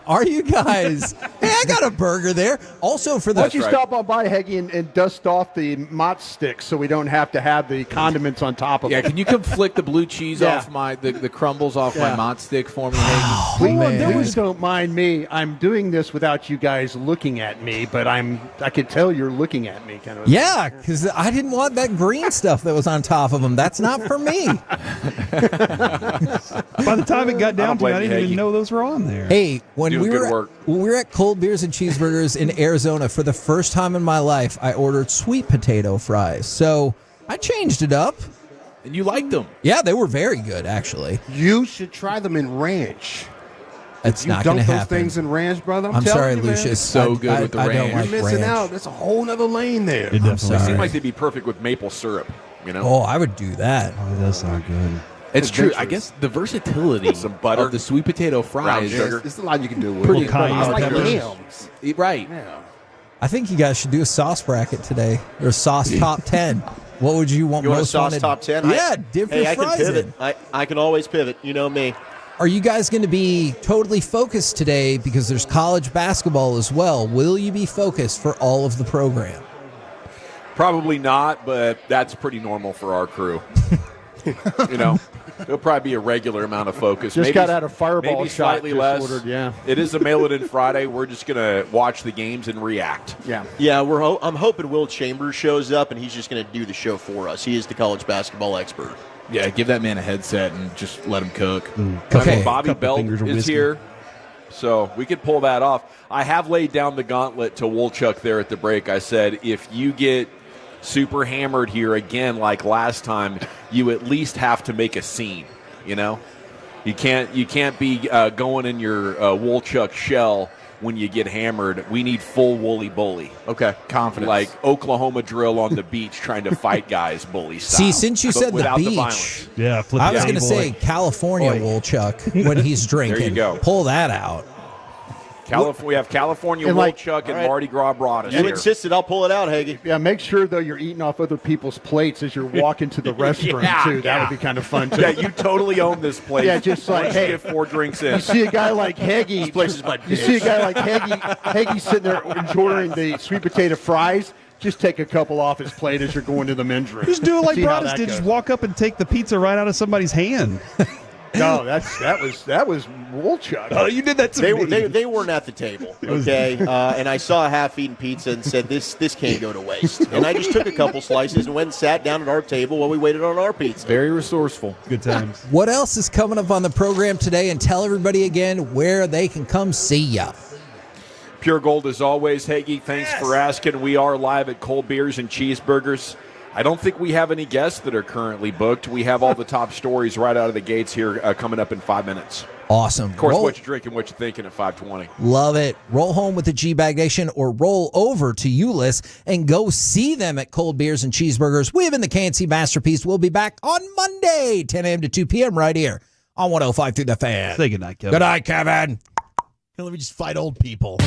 Are you guys? Hey, I got a burger there. Also for the. Why don't you stop on by, Hagee, and dust off the mott sticks so we don't have to have the condiments on top of Yeah, them? can you come flick the blue cheese off the crumbles off my mott stick for me, Hagee? Please don't mind me. I'm doing this without you guys looking at me, but I can tell you're looking at me, kind of. Yeah, because I didn't want that green stuff that was on top of them. That's not for me. By the time it got down to me, I didn't even know those were on there. Hey, when we were at Cold Beers and Cheeseburgers in Arizona for the first time in my life, I ordered sweet potato fries. So I changed it up. And you liked them? Yeah, they were very good, actually. You should try them in ranch. It's you not going to dunk those happen. things in ranch, brother. I'm telling sorry, you, man. Lucius. So good with the I ranch. don't like You're missing ranch. out. That's a whole nother lane there. I'm sorry. They seem like they'd be perfect with maple syrup. You know? Oh, I would do that. Oh, that does sound good. It's true. I guess the versatility Some butter, of the sweet potato fries sugar. There's a lot you can do with pretty it. cayenne It's like peppers. yams. Right. Yeah. I think you guys should do a sauce bracket today. Or a sauce top 10. What would you want You want a most sauce wanted? top 10? Yeah, dip your I can fries pivot. in. I can always pivot. You know me. Are you guys going to be totally focused today because there's college basketball as well? Will you be focused for all of the program? Probably not, but that's pretty normal for our crew. You know, it'll probably be a regular amount of focus. Just got out a fireball maybe shot slightly just less. ordered, yeah. It is a mail-it-in Friday. We're just going to watch the games and react. Yeah. Yeah, I'm hoping Will Chambers shows up and he's just going to do the show for us. He is the college basketball expert. Yeah, give that man a headset and just let him cook. Okay. Bobby Belt is here, so we could pull that off. I have laid down the gauntlet to Wolchuk there at the break. I said, if you get super hammered here again like last time, you at least have to make a scene, you know? You can't be going in your Wolchuk shell when you get hammered. We need full woolly bully. Okay. Confidence. Like Oklahoma drill on the beach trying to fight guys bully style. See, since you but said the without beach, violence. Yeah, flip I was the going to boy. say California Wolchuk when he's drinking. There you go. Pull that out. We have California And like- Wolchuk and all right. Mardi Gras Broadus You here. insisted. I'll pull it out, Hagee. Yeah, make sure, though, you're eating off other people's plates as you're walking to the restroom, Yeah, too. That yeah. would be kind of fun, too. Yeah, you totally own this place. Yeah, just like, Once you hey, get 4 drinks in. You see a guy like Hagee. This place is my You bitch. see a guy like Hagee sitting there enjoying the sweet potato fries. Just take a couple off his plate as you're going to the men's room. Just do it like See how Broadus that did. goes. Just walk up and take the pizza right out of somebody's hand. No, that was Wolchuk. Oh, you did that to me. They weren't at the table, okay? And I saw a half-eaten pizza and said, this can't go to waste. And I just took a couple slices and went and sat down at our table while we waited on our pizza. Very resourceful. Good times. What else is coming up on the program today? And tell everybody again where they can come see ya. Pure Gold as always. Hagee, thanks for asking. We are live at Cold Beers and Cheeseburgers. I don't think we have any guests that are currently booked. We have all the top stories right out of the gates here coming up in 5 minutes. Awesome. Of course, what you're drinking, what you're thinking at 5:20. Love it. Roll home with the G-Bag Nation or roll over to Euless and go see them at Cold Beers and Cheeseburgers. We have in the Can't-See Masterpiece. We'll be back on Monday, 10 a.m. to 2 p.m. right here on 105 through the Fan. Say goodnight, Kevin. Good night, Kevin. Let me just fight old people.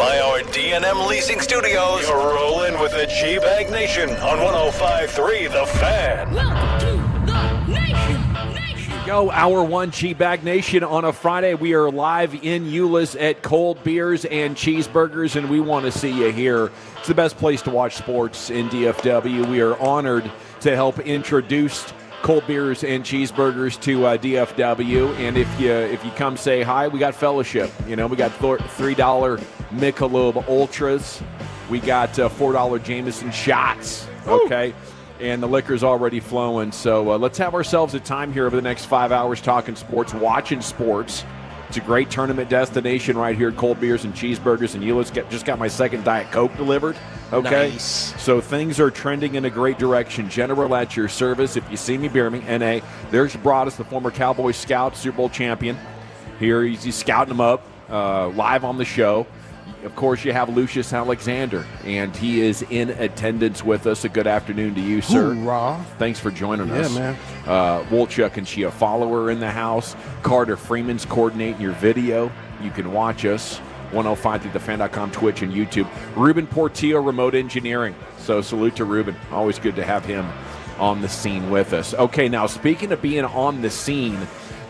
by our D&M Leasing Studios. You're rolling with the G-Bag Nation on 105.3 The Fan. Welcome to the Nation. Go Hour 1 G-Bag Nation on a Friday. We are live in Euless at Cold Beers and Cheeseburgers, and we want to see you here. It's the best place to watch sports in DFW. We are honored to help introduce Cold Beers and Cheeseburgers to DFW, and if you come say hi, we got fellowship. You know, we got $3 Michelob Ultras, we got $4 Jameson shots. Okay. And the liquor's already flowing. So let's have ourselves a time here over the next 5 hours talking sports, watching sports. It's a great tournament destination right here at Cold Beers and Cheeseburgers. And you just got my second Diet Coke delivered. Okay. Nice. So things are trending in a great direction. General at your service. If you see me, beer me. NA. There's Broadus, the former Cowboys scout, Super Bowl champion. Here he's scouting them up live on the show. Of course, you have Lucius Alexander, and he is in attendance with us. A good afternoon to you, sir. Hoorah. Thanks for joining us. Yeah, man. Wolchuk and Chia Follower in the house. Carter Freeman's coordinating your video. You can watch us, 105thethefan.com, Twitch, and YouTube. Ruben Portillo, remote engineering. So salute to Ruben. Always good to have him on the scene with us. Okay, now speaking of being on the scene,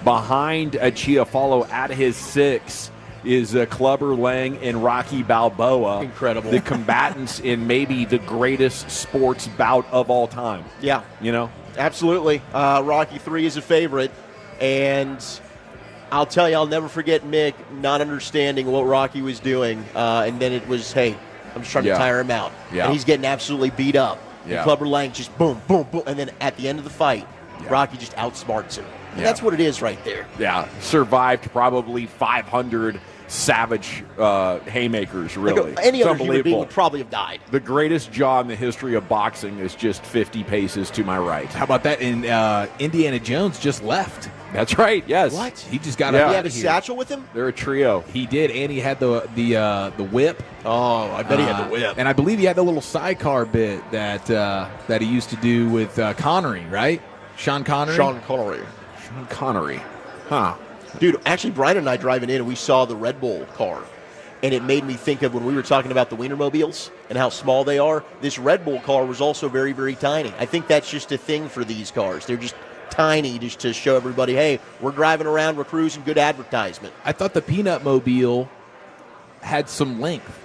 behind Chia Follow at his 6 is Clubber Lang and Rocky Balboa. Incredible. The combatants in maybe the greatest sports bout of all time. Yeah. You know? Absolutely. Rocky 3 is a favorite. And I'll tell you, I'll never forget Mick not understanding what Rocky was doing. And then it was, hey, I'm just trying to tire him out. Yeah. And he's getting absolutely beat up. Yeah. And Clubber Lang just boom, boom, boom. And then at the end of the fight, Rocky just outsmarts him. And that's what it is right there. Yeah. Survived probably 500 savage haymakers, really. Like any It's other human being unbelievable. would probably have died. The greatest jaw in the history of boxing is just 50 paces to my right. How about that? And Indiana Jones just left. That's right, yes. What? He just got He out had a of here. satchel with him? They're a trio. He did, and he had the whip. Oh, I bet he had the whip. And I believe he had the little sidecar bit that he used to do with Connery, right? Sean Connery? Sean Connery. Sean Connery. Huh. Dude, actually, Brian and I driving in, and we saw the Red Bull car. And it made me think of when we were talking about the Wienermobiles and how small they are. This Red Bull car was also very, very tiny. I think that's just a thing for these cars. They're just tiny just to show everybody, hey, we're driving around, we're cruising, good advertisement. I thought the Peanut Mobile had some length.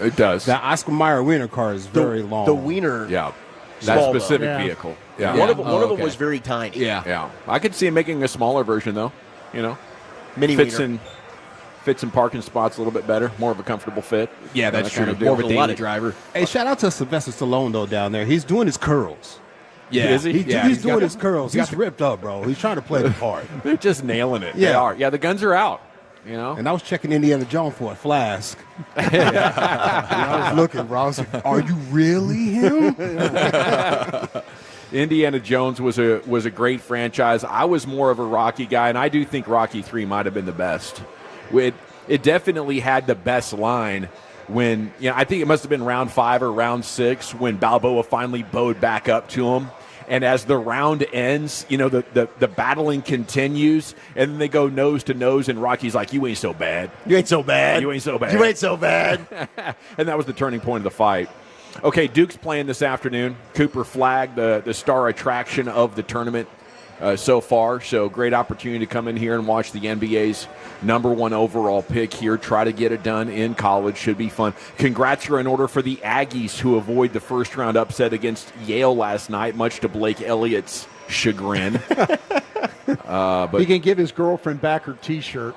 It does. The Oscar Mayer Wiener car is very long. The Wiener. Yeah. Small, That specific though. vehicle. Yeah. One of them okay. was very tiny. Yeah. I could see him making a smaller version, though. You know? Mini fits Wiener. in parking spots a little bit better, more of a comfortable fit. Yeah, that's that kind true. of deal. More of a There's a lot daily of- driver. Hey, shout out to Sylvester Stallone, though, down there. He's doing his curls. Yeah. Is he? He's doing got his curls. he's He's ripped up, bro. He's trying to play the part. They're just nailing it. Yeah. They are. Yeah, the guns are out. You know? And I was checking Indiana Jones for a flask. And I was looking, bro. I was like, are you really him? Indiana Jones was a great franchise. I was more of a Rocky guy, and I do think Rocky 3 might have been the best. It definitely had the best line when, I think it must have been round 5 or round 6 when Balboa finally bowed back up to him. And as the round ends, the battling continues, and then they go nose to nose, and Rocky's like, you ain't so bad. You ain't so bad. You ain't so bad. You ain't so bad. And that was the turning point of the fight. Okay, Duke's playing this afternoon. Cooper Flagg, the star attraction of the tournament so far. So great opportunity to come in here and watch the NBA's #1 overall pick here. Try to get it done in college. Should be fun. Congrats are in order for the Aggies who avoid the first-round upset against Yale last night, much to Blake Elliott's chagrin. But He can give his girlfriend back her T-shirt.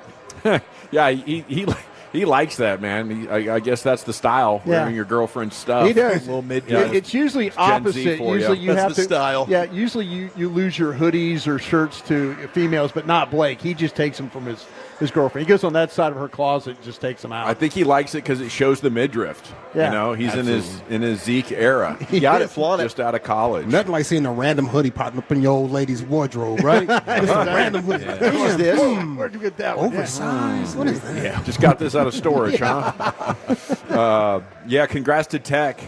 yeah, he likes that, man. I guess that's the style, wearing your girlfriend's stuff. He does. A little mid. It's usually opposite. for Usually you. you That's have the to. style. Yeah. Usually you lose your hoodies or shirts to females, but not Blake. He just takes them from his girlfriend. He goes on that side of her closet and just takes them out. I think he likes it because it shows the midriff. Yeah. He's in his Zeke era. He got it, flaunt it. Just out of college. Nothing like seeing a random hoodie popping up in your old lady's wardrobe, right? Just a random hoodie. Who's this? Where'd you get that one? Oversized. What is that? Yeah, just got this out of storage, huh? Congrats to Tech.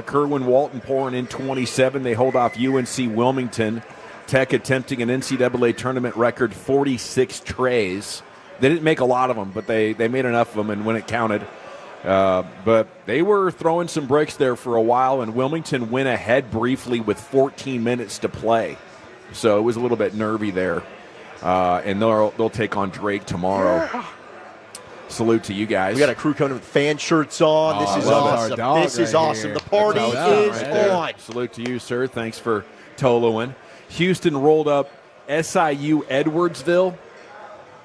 Kerwin Walton pouring in 27. They hold off UNC Wilmington. Tech attempting an NCAA tournament record 46 trays. They didn't make a lot of them, but they made enough of them, and when it counted, But they were throwing some bricks there for a while, and Wilmington went ahead briefly with 14 minutes to play. So it was a little bit nervy there. And they'll take on Drake tomorrow. Yeah. Salute to you guys. We got a crew coming with fan shirts on. This is awesome. This is awesome. The party is on. Salute to you, sir. Thanks for Toloing. Houston rolled up SIU Edwardsville.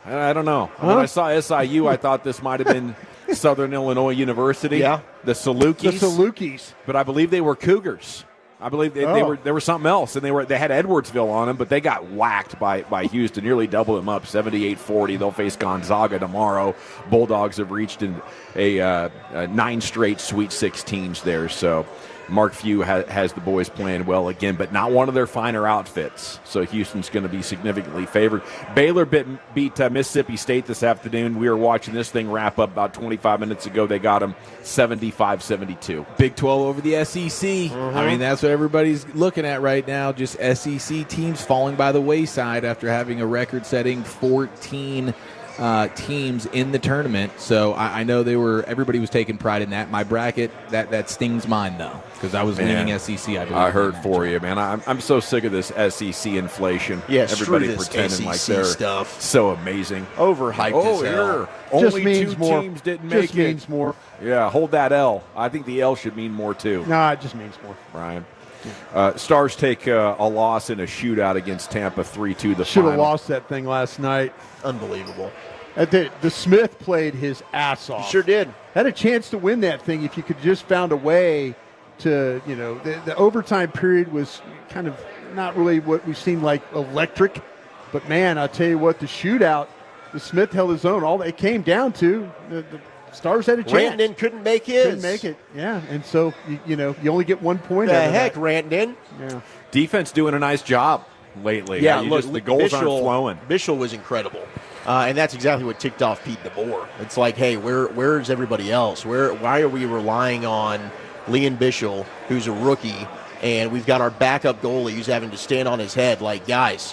I don't know. When I saw SIU, I thought this might have been Southern Illinois University. Yeah. The Salukis. But I believe they were Cougars. I believe they were something else, and they had Edwardsville on them, but they got whacked by Houston, nearly doubled them up, 78-40. They'll face Gonzaga tomorrow. Bulldogs have reached a 9 straight Sweet 16s there, so Mark Few has the boys playing well again, but not one of their finer outfits. So Houston's going to be significantly favored. Baylor beat Mississippi State this afternoon. We were watching this thing wrap up about 25 minutes ago. They got them 75-72. Big 12 over the SEC. I mean, that's what everybody's looking at right now. Just SEC teams falling by the wayside after having a record-setting 14 teams in the tournament. So I know everybody was taking pride in that. My bracket, that stings mine, though, because I was leaning SEC. I heard for you, man. I'm so sick of this SEC inflation. Yeah, everybody this pretending SEC like they're stuff. So amazing. Overhyped as hell. Only means two more. teams didn't make it. Just means more. Yeah, hold that L. I think the L should mean more, too. No, it just means more. Ryan. Stars take a loss in a shootout against Tampa 3-2 the Should final. have lost that thing last night. Unbelievable. The Smith played his ass off. He sure did. Had a chance to win that thing if you could just found a way to, the overtime period was kind of not really what we've seen like electric. But, man, I'll tell you what, the shootout, the Smith held his own. All it came down to, the Stars had a chance. Randon couldn't make his. Couldn't make it, yeah. And so, you only get 1 point. The heck, Randon. Yeah. Defense doing a nice job lately. Yeah, look, the goals aren't flowing. Bishel was incredible. And that's exactly what ticked off Pete DeBoer. It's like, hey, where's everybody else? Why are we relying on Leon Bishel, who's a rookie, and we've got our backup goalie who's having to stand on his head? Like, guys,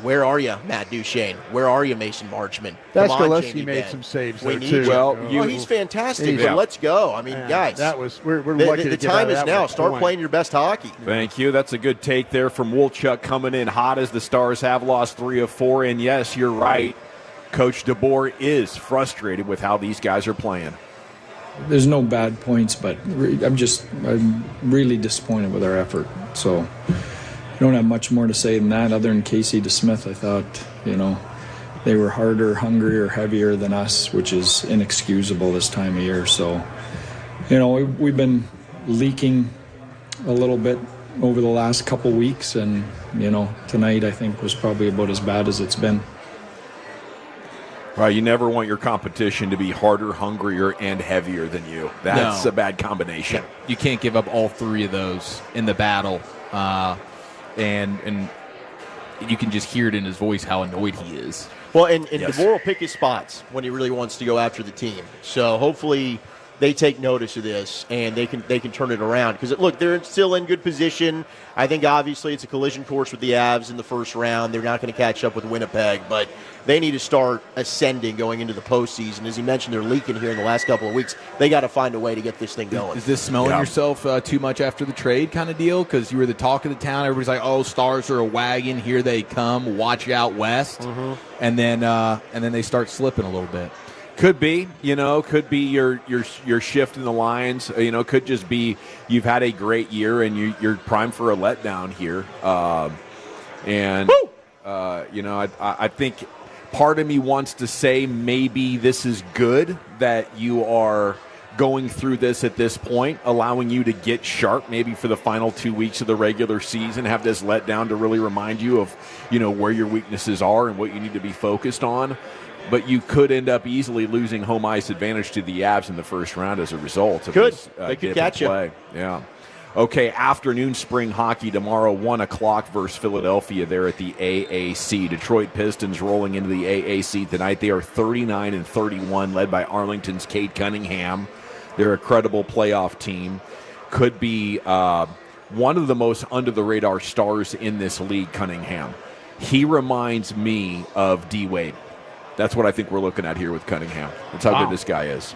where are you, Matt Duchesne? Where are you, Mason Marchman? That's Gillespie made some saves there, too. Well, he's fantastic, but let's go. I mean, guys. That was, we're lucky the to get time out of is that now. one Start point. playing your best hockey. Thank you. That's a good take there from Woolchuck, coming in hot as the Stars have lost 3 of 4. And, yes, you're right. Coach DeBoer is frustrated with how these guys are playing. There's no bad points, but I'm really disappointed with our effort. So I don't have much more to say than that other than Casey DeSmith. I thought, they were harder, hungrier, heavier than us, which is inexcusable this time of year. So, we've been leaking a little bit over the last couple weeks, and, tonight I think was probably about as bad as it's been. Right, you never want your competition to be harder, hungrier, and heavier than you. That's a bad combination. You can't give up all 3 of those in the battle, and you can just hear it in his voice how annoyed he is. Well, and DeBoer will pick his spots when he really wants to go after the team. So hopefully they take notice of this and they can turn it around. Because, look, they're still in good position. I think, obviously, it's a collision course with the Avs in the first round. They're not going to catch up with Winnipeg, but they need to start ascending going into the postseason. As you mentioned, they're leaking here in the last couple of weeks. They got to find a way to get this thing going. Is this smelling yourself too much after the trade kind of deal? Because you were the talk of the town. Everybody's like, oh, Stars are a wagon. Here they come. Watch out west. Mm-hmm. And then they start slipping a little bit. Could be, could be your shift in the lines. Could just be you've had a great year and you're primed for a letdown here. I think part of me wants to say maybe this is good that you are going through this at this point, allowing you to get sharp maybe for the final 2 weeks of the regular season, have this letdown to really remind you of, where your weaknesses are and what you need to be focused on. But you could end up easily losing home ice advantage to the Avs in the first round as a result of this. They could catch you. Yeah. Okay, afternoon spring hockey tomorrow, 1 o'clock versus Philadelphia there at the AAC. Detroit Pistons rolling into the AAC tonight. They are 39-31, led by Arlington's Cade Cunningham. They're a credible playoff team. Could be one of the most under-the-radar stars in this league, Cunningham. He reminds me of D-Wade. That's what I think we're looking at here with Cunningham. That's how good this guy is.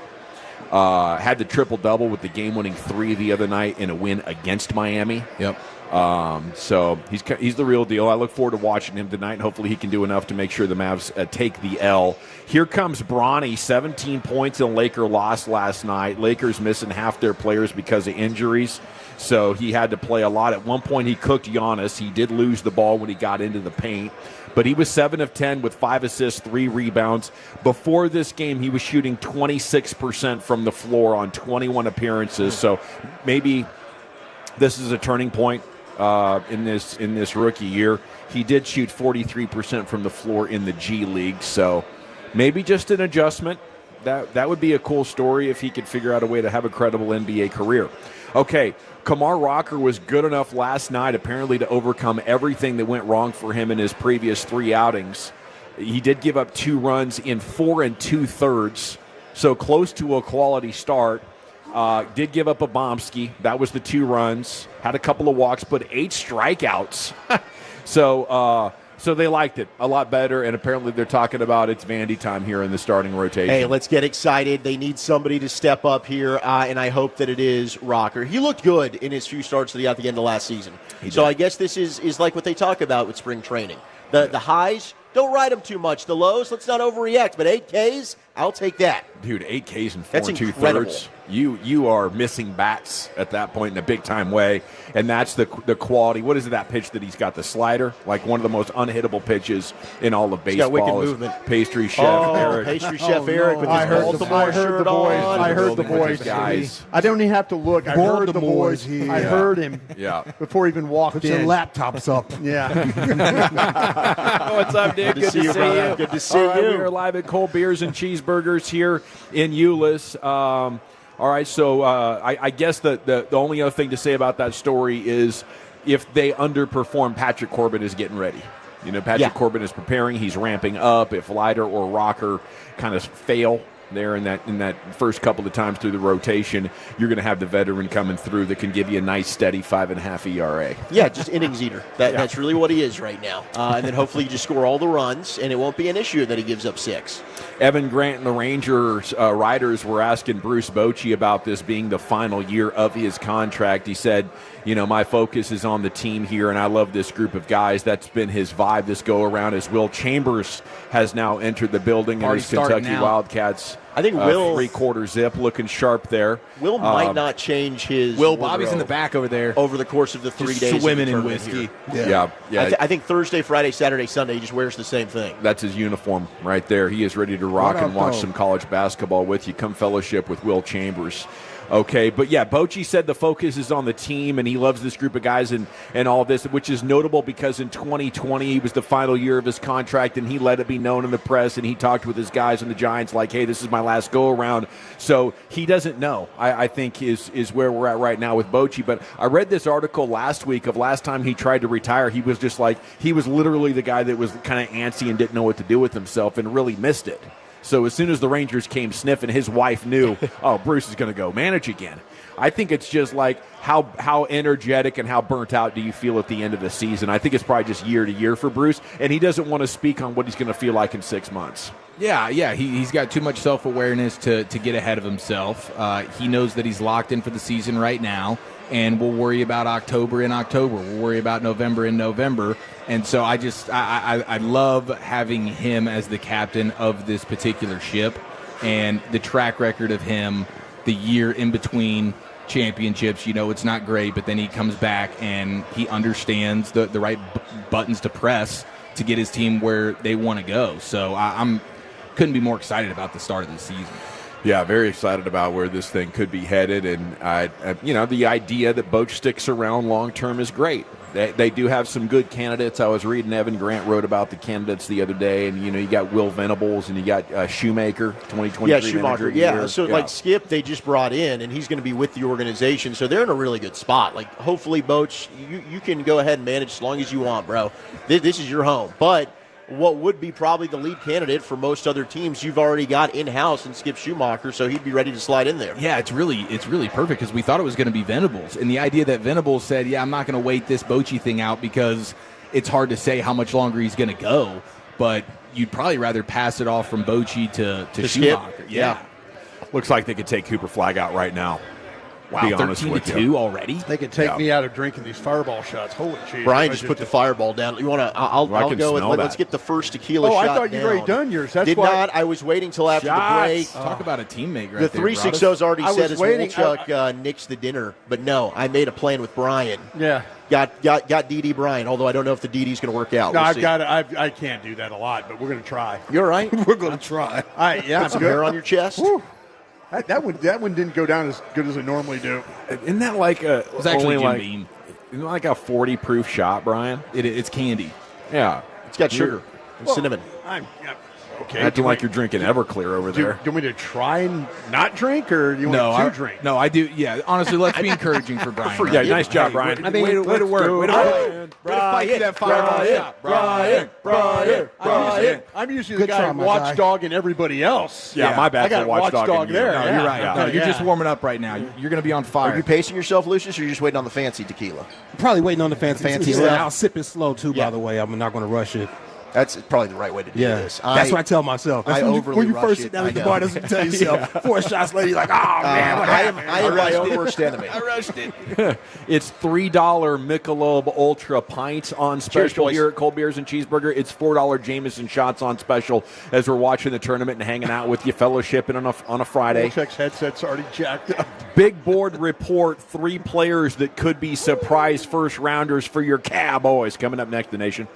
Had the triple-double with the game-winning 3 the other night in a win against Miami. Yep. So he's the real deal. I look forward to watching him tonight, and hopefully he can do enough to make sure the Mavs take the L. Here comes Bronny, 17 points in a Laker loss last night. Lakers missing half their players because of injuries, so he had to play a lot. At one point he cooked Giannis. He did lose the ball when he got into the paint, but he was 7 of 10 with 5 assists, 3 rebounds. Before this game, he was shooting 26% from the floor on 21 appearances, so maybe this is a turning point in this rookie year. He did shoot 43% from the floor in the G League, so maybe just an adjustment. That would be a cool story if he could figure out a way to have a credible NBA career. Okay, Kamar Rocker was good enough last night apparently to overcome everything that went wrong for him in his previous 3 outings. He did give up 2 runs in 4 2/3, so close to a quality start. Did give up a Bombski. That was the 2 runs. Had a couple of walks, but 8 strikeouts. So they liked it a lot better, and apparently they're talking about it's Vandy time here in the starting rotation. Hey, let's get excited. They need somebody to step up here, and I hope that it is Rocker. He looked good in his few starts at the end of last season. So I guess this is like what they talk about with spring training. The highs, don't ride them too much. The lows, let's not overreact. But 8 Ks, I'll take that. Dude, 8 Ks in 4 That's 2/3. You are missing bats at that point in a big-time way, and that's the quality. What is that pitch that he's got, the slider? Like one of the most unhittable pitches in all of baseball. He's got wicked movement. Pastry Chef Eric. Pastry Chef Eric with his Baltimore shirt on. I heard the voice. Guys. I don't even have to look. I heard the voice. I heard him before he even walked Put in. your laptops up. Yeah. What's up, Dick? Good to see you. Good to see All right, you. we are live at Cold Beers and Cheeseburgers here in Euless. All right, so I guess the only other thing to say about that story is if they underperform, Patrick Corbin is getting ready. You know, Patrick Corbin is preparing. He's ramping up. If Leiter or Rocker kind of fail there in that first couple of times through the rotation, you're going to have the veteran coming through that can give you a nice, steady 5.5 ERA. Yeah, just innings eater. That's really what he is right now. And then hopefully you just score all the runs, and it won't be an issue that he gives up 6. Evan Grant and the Rangers writers were asking Bruce Bochy about this being the final year of his contract. He said, you know, my focus is on the team here, and I love this group of guys. That's been his vibe this go-around, as Will Chambers has now entered the building, and his Kentucky Wildcats. I think Will 3/4 zip, looking sharp there. Will might not change his. Bobby's in the back over there over the course of the 3 days. Swimming in whiskey. Yeah. I think Thursday, Friday, Saturday, Sunday, he just wears the same thing. That's his uniform right there. He is ready to rock and watch some college basketball with you. Come fellowship with Will Chambers. Okay, but yeah, Bochy said the focus is on the team, and he loves this group of guys and all of this, which is notable because in 2020 he was the final year of his contract, and he let it be known in the press, and he talked with his guys and the Giants like, hey, this is my last go-around. So he doesn't know, I think, is where we're at right now with Bochy. But I read this article last week of last time he tried to retire. He was just like, he was literally the guy that was kind of antsy and didn't know what to do with himself and really missed it. So as soon as the Rangers came sniffing, his wife knew, oh, Bruce is going to go manage again. I think it's just like how energetic and how burnt out do you feel at the end of the season. I think it's probably just year to year for Bruce, and he doesn't want to speak on what he's going to feel like in 6 months. Yeah, he's got too much self-awareness to get ahead of himself. He knows that he's locked in for the season right now, and we'll worry about October in October. We'll worry about November in November. And so I love having him as the captain of this particular ship, and the track record of him the year in between championships. You know, it's not great, but then he comes back and he understands the right buttons to press to get his team where they want to go. So I'm couldn't be more excited about the start of the season. Yeah, very excited about where this thing could be headed, and the idea that Boch sticks around long term is great. They do have some good candidates. I was reading Evan Grant wrote about the candidates the other day, and you got Will Venables and you got Shoemaker, 2023. Yeah, Schumacher. Yeah, so like Skip, they just brought in, and he's going to be with the organization, so they're in a really good spot. Like hopefully, Boch, you can go ahead and manage as long as you want, bro. This is your home, but what would be probably the lead candidate for most other teams you've already got in-house in Skip Schumacher, so he'd be ready to slide in there. Yeah, it's really perfect because we thought it was going to be Venables. And the idea that Venables said, I'm not going to wait this Bochy thing out because it's hard to say how much longer he's going to go, but you'd probably rather pass it off from Bochy to Schumacher. Yeah. Looks like they could take Cooper Flag out right now. Wow, be honest with 13-2 you. already? They could take me out of drinking these Fireball shots. Holy jeez. Brian just put the Fireball down. You want to? I'll go with. Let's get the first tequila shot. Oh, I thought you'd already done yours. That's Did why. not. I was waiting till after the break. Talk about a teammate right The there. 360's already said as waiting. Wolchuk nicks the dinner, but no, I made a plan with Brian. Yeah. Got DD Brian, although I don't know if the DD's going to work out. No, We'll I've see. got it. I can't do that a lot, but we're going to try. You all right? We're going to try. Yeah, Put some hair on your chest. Whew. That one didn't go down as good as I normally do. Isn't that like a? It's actually only Jim like, Beam. Isn't it like a 40 proof shot, Brian? It's candy. Yeah, it's got sugar and cinnamon. Okay. Acting like you're drinking Everclear over there. Do you want me to try and not drink, or do you want to drink? No, I do. Yeah, honestly, let's be encouraging for Brian. Yeah, nice job, Brian. I think way to work. Way to fight through that Fireball shot. Brian. I'm usually the guy watchdogging everybody else. Yeah, my bad I got for a watchdog you. there. No, you're right. No, you're just warming up right now. You're going to be on fire. Are you pacing yourself, Lucius, or are you just waiting on the fancy tequila? Probably waiting on the fancy stuff. I'll sip it slow, too, by the way. I'm not going to rush it. That's probably the right way to do this. That's what I tell myself. That's when you first sit down at the bar, that's what you tell yourself. 4 shots later, you're like, oh, man, what happened? I am my own worst enemy. I rushed it. It's $3 Michelob Ultra pints on special here at Cold Beers and Cheeseburger. It's $4 Jameson shots on special as we're watching the tournament and hanging out with you, fellowshipping on a Friday. Wolchuk's headset's already jacked up. Big board report, 3 players that could be surprise first rounders for your Cowboys. Coming up next, the nation.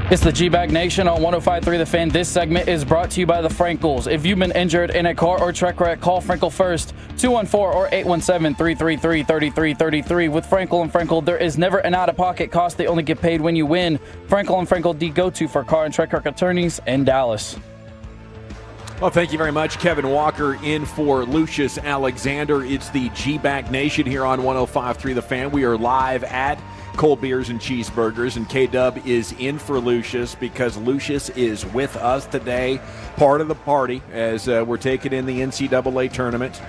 It's the G-Bag Nation on 105.3 The Fan. This segment is brought to you by the Frankels. If you've been injured in a car or truck wreck, call Frankel first, 214 or 817-333-3333. With Frankel and Frankel, there is never an out-of-pocket cost. They only get paid when you win. Frankel and Frankel, the go-to for car and truck wreck attorneys in Dallas. Well, thank you very much, Kevin Walker, in for Lucius Alexander. It's the G-Bag Nation here on 105.3 The Fan. We are live at Cold Beers and Cheeseburgers, and K-Dub is in for Lucius because Lucius is with us today, part of the party, as we're taking in the NCAA tournament.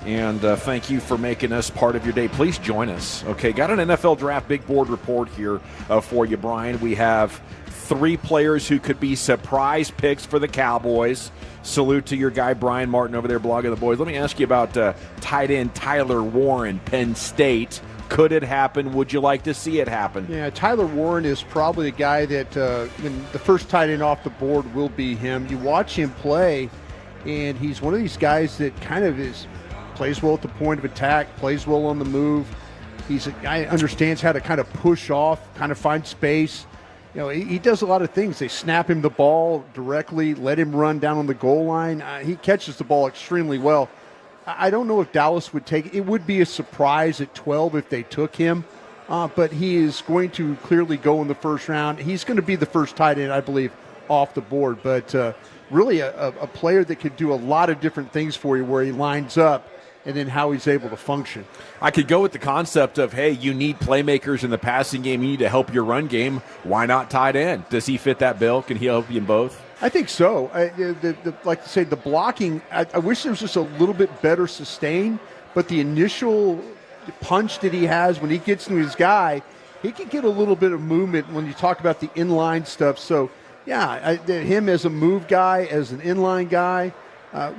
And thank you for making us part of your day. Please join us. Okay, got an NFL Draft Big Board report here for you, Brian. We have 3 players who could be surprise picks for the Cowboys. Salute to your guy, Brian Martin, over there, blogging the boys. Let me ask you about tight end Tyler Warren, Penn State. Could it happen? Would you like to see it happen? Yeah, Tyler Warren is probably a guy that when the first tight end off the board will be him. You watch him play, and he's one of these guys that kind of plays well at the point of attack, plays well on the move. He's a guy that understands how to kind of push off, kind of find space. You know, he does a lot of things. They snap him the ball directly, let him run down on the goal line. He catches the ball extremely well. I don't know if Dallas would take it. It would be a surprise at 12 if they took him, but he is going to clearly go in the first round. He's going to be the first tight end, I believe, off the board, but really a player that could do a lot of different things for you where he lines up and then how he's able to function. I could go with the concept of, hey, you need playmakers in the passing game. You need to help your run game. Why not tight end? Does he fit that bill? Can he help you in both? I think so. Like to say, the blocking, I wish there was just a little bit better sustain, but the initial punch that he has when he gets into his guy, he can get a little bit of movement when you talk about the inline stuff. So, yeah, him as a move guy, as an inline guy,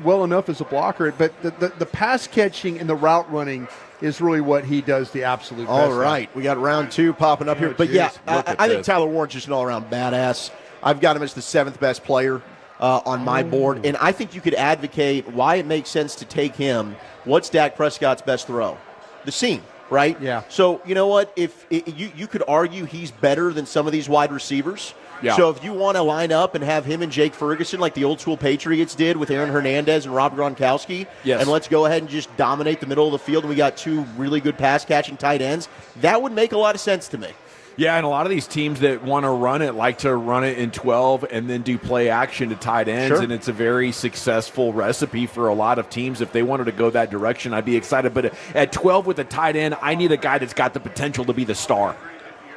well enough as a blocker. But the pass catching and the route running is really what he does the absolute best. All right, we got round 2 popping up here. But, yeah, I think Tyler Warren's just an all-around badass. I've got him as the 7th best player on my board, and I think you could advocate why it makes sense to take him. What's Dak Prescott's best throw? The seam, right? Yeah. So, you know what? If you could argue he's better than some of these wide receivers. Yeah. So if you want to line up and have him and Jake Ferguson like the old school Patriots did with Aaron Hernandez and Rob Gronkowski, yes, and let's go ahead and just dominate the middle of the field, and we got 2 really good pass-catching tight ends, that would make a lot of sense to me. Yeah, and a lot of these teams that want to run it like to run it in 12 and then do play action to tight ends, Sure. and it's a very successful recipe for a lot of teams. If they wanted to go that direction, I'd be excited. But at 12 with a tight end, I need a guy that's got the potential to be the star.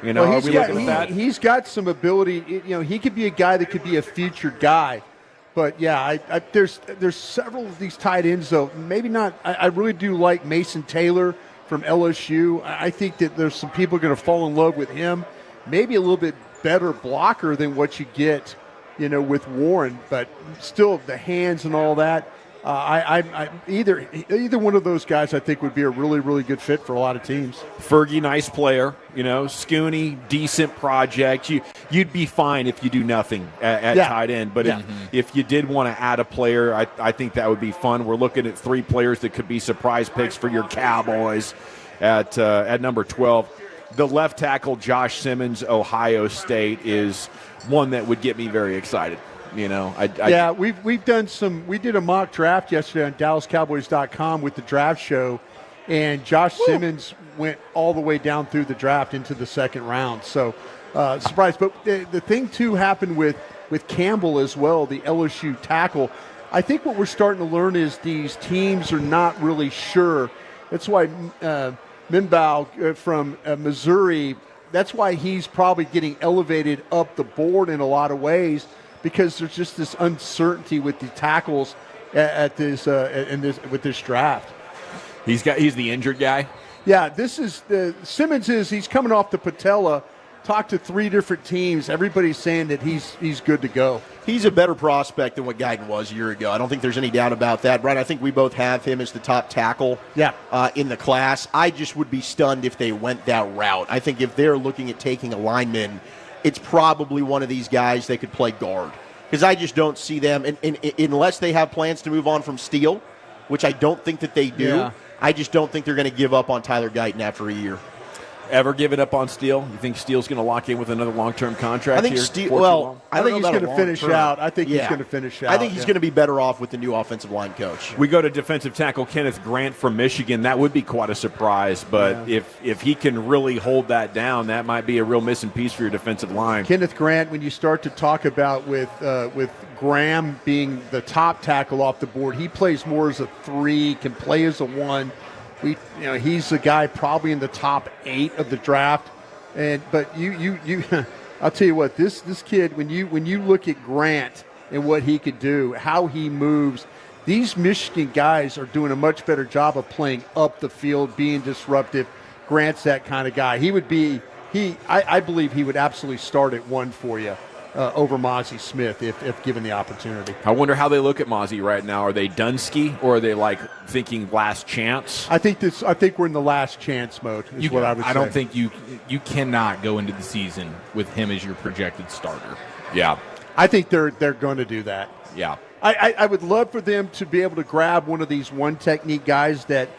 You know, well, are we looking at that? He's got some ability. You know, he could be a guy that could be a featured guy. But, yeah, there's several of these tight ends, though. Maybe not. I really do like Mason Taylor from LSU. I think that there's some people going to fall in love with him. Maybe a little bit better blocker than what you get, you know, with Warren, but still the hands and all that. Either one of those guys I think would be a really, really good fit for a lot of teams. Fergie, nice player. You know, Scooney, decent project. You'd be fine if you do nothing at tight end. But if you did want to add a player, I think that would be fun. We're looking at 3 players that could be surprise picks for your Cowboys at number 12. The left tackle, Josh Simmons, Ohio State, is one that would get me very excited. You know, we've done some. We did a mock draft yesterday on DallasCowboys.com with the draft show, and Josh Simmons went all the way down through the draft into the 2nd round. So, surprise. But the thing too happened with Campbell as well, the LSU tackle. I think what we're starting to learn is these teams are not really sure. That's why Minbow from Missouri. That's why he's probably getting elevated up the board in a lot of ways, because there's just this uncertainty with the tackles with this draft. He's the injured guy. Yeah, this is Simmons. He's coming off the patella. Talked to 3 different teams. Everybody's saying that he's good to go. He's a better prospect than what Guyton was a year ago. I don't think there's any doubt about that. Brian, I think we both have him as the top tackle in the class. I just would be stunned if they went that route. I think if they're looking at taking a lineman, it's probably one of these guys they could play guard. Because I just don't see them, unless they have plans to move on from Steele, which I don't think that they do. Yeah. I just don't think they're going to give up on Tyler Guyton after a year. Ever given up on Steele? You think Steele's going to lock in with another long-term contract? I think here? I think he's going to finish out. I think he's going to finish out. I think he's going to be better off with the new offensive line coach. We go to defensive tackle Kenneth Grant from Michigan. That would be quite a surprise, but if he can really hold that down, that might be a real missing piece for your defensive line. Kenneth Grant, when you start to talk about with Graham being the top tackle off the board, he plays more as a 3, can play as a 1. He's a guy probably in the top 8 of the draft. But you I'll tell you what, this kid, when you look at Grant and what he could do, how he moves, these Michigan guys are doing a much better job of playing up the field, being disruptive. Grant's that kind of guy. I believe he would absolutely start at 1 for you over Mozzie Smith if given the opportunity. I wonder how they look at Mozzie right now. Are they Dunsky or are they thinking last chance? I think we're in the last chance mode. Is what I would say. I don't think you cannot go into the season with him as your projected starter. Yeah, I think they're going to do that. Yeah, I would love for them to be able to grab one of these one technique guys that,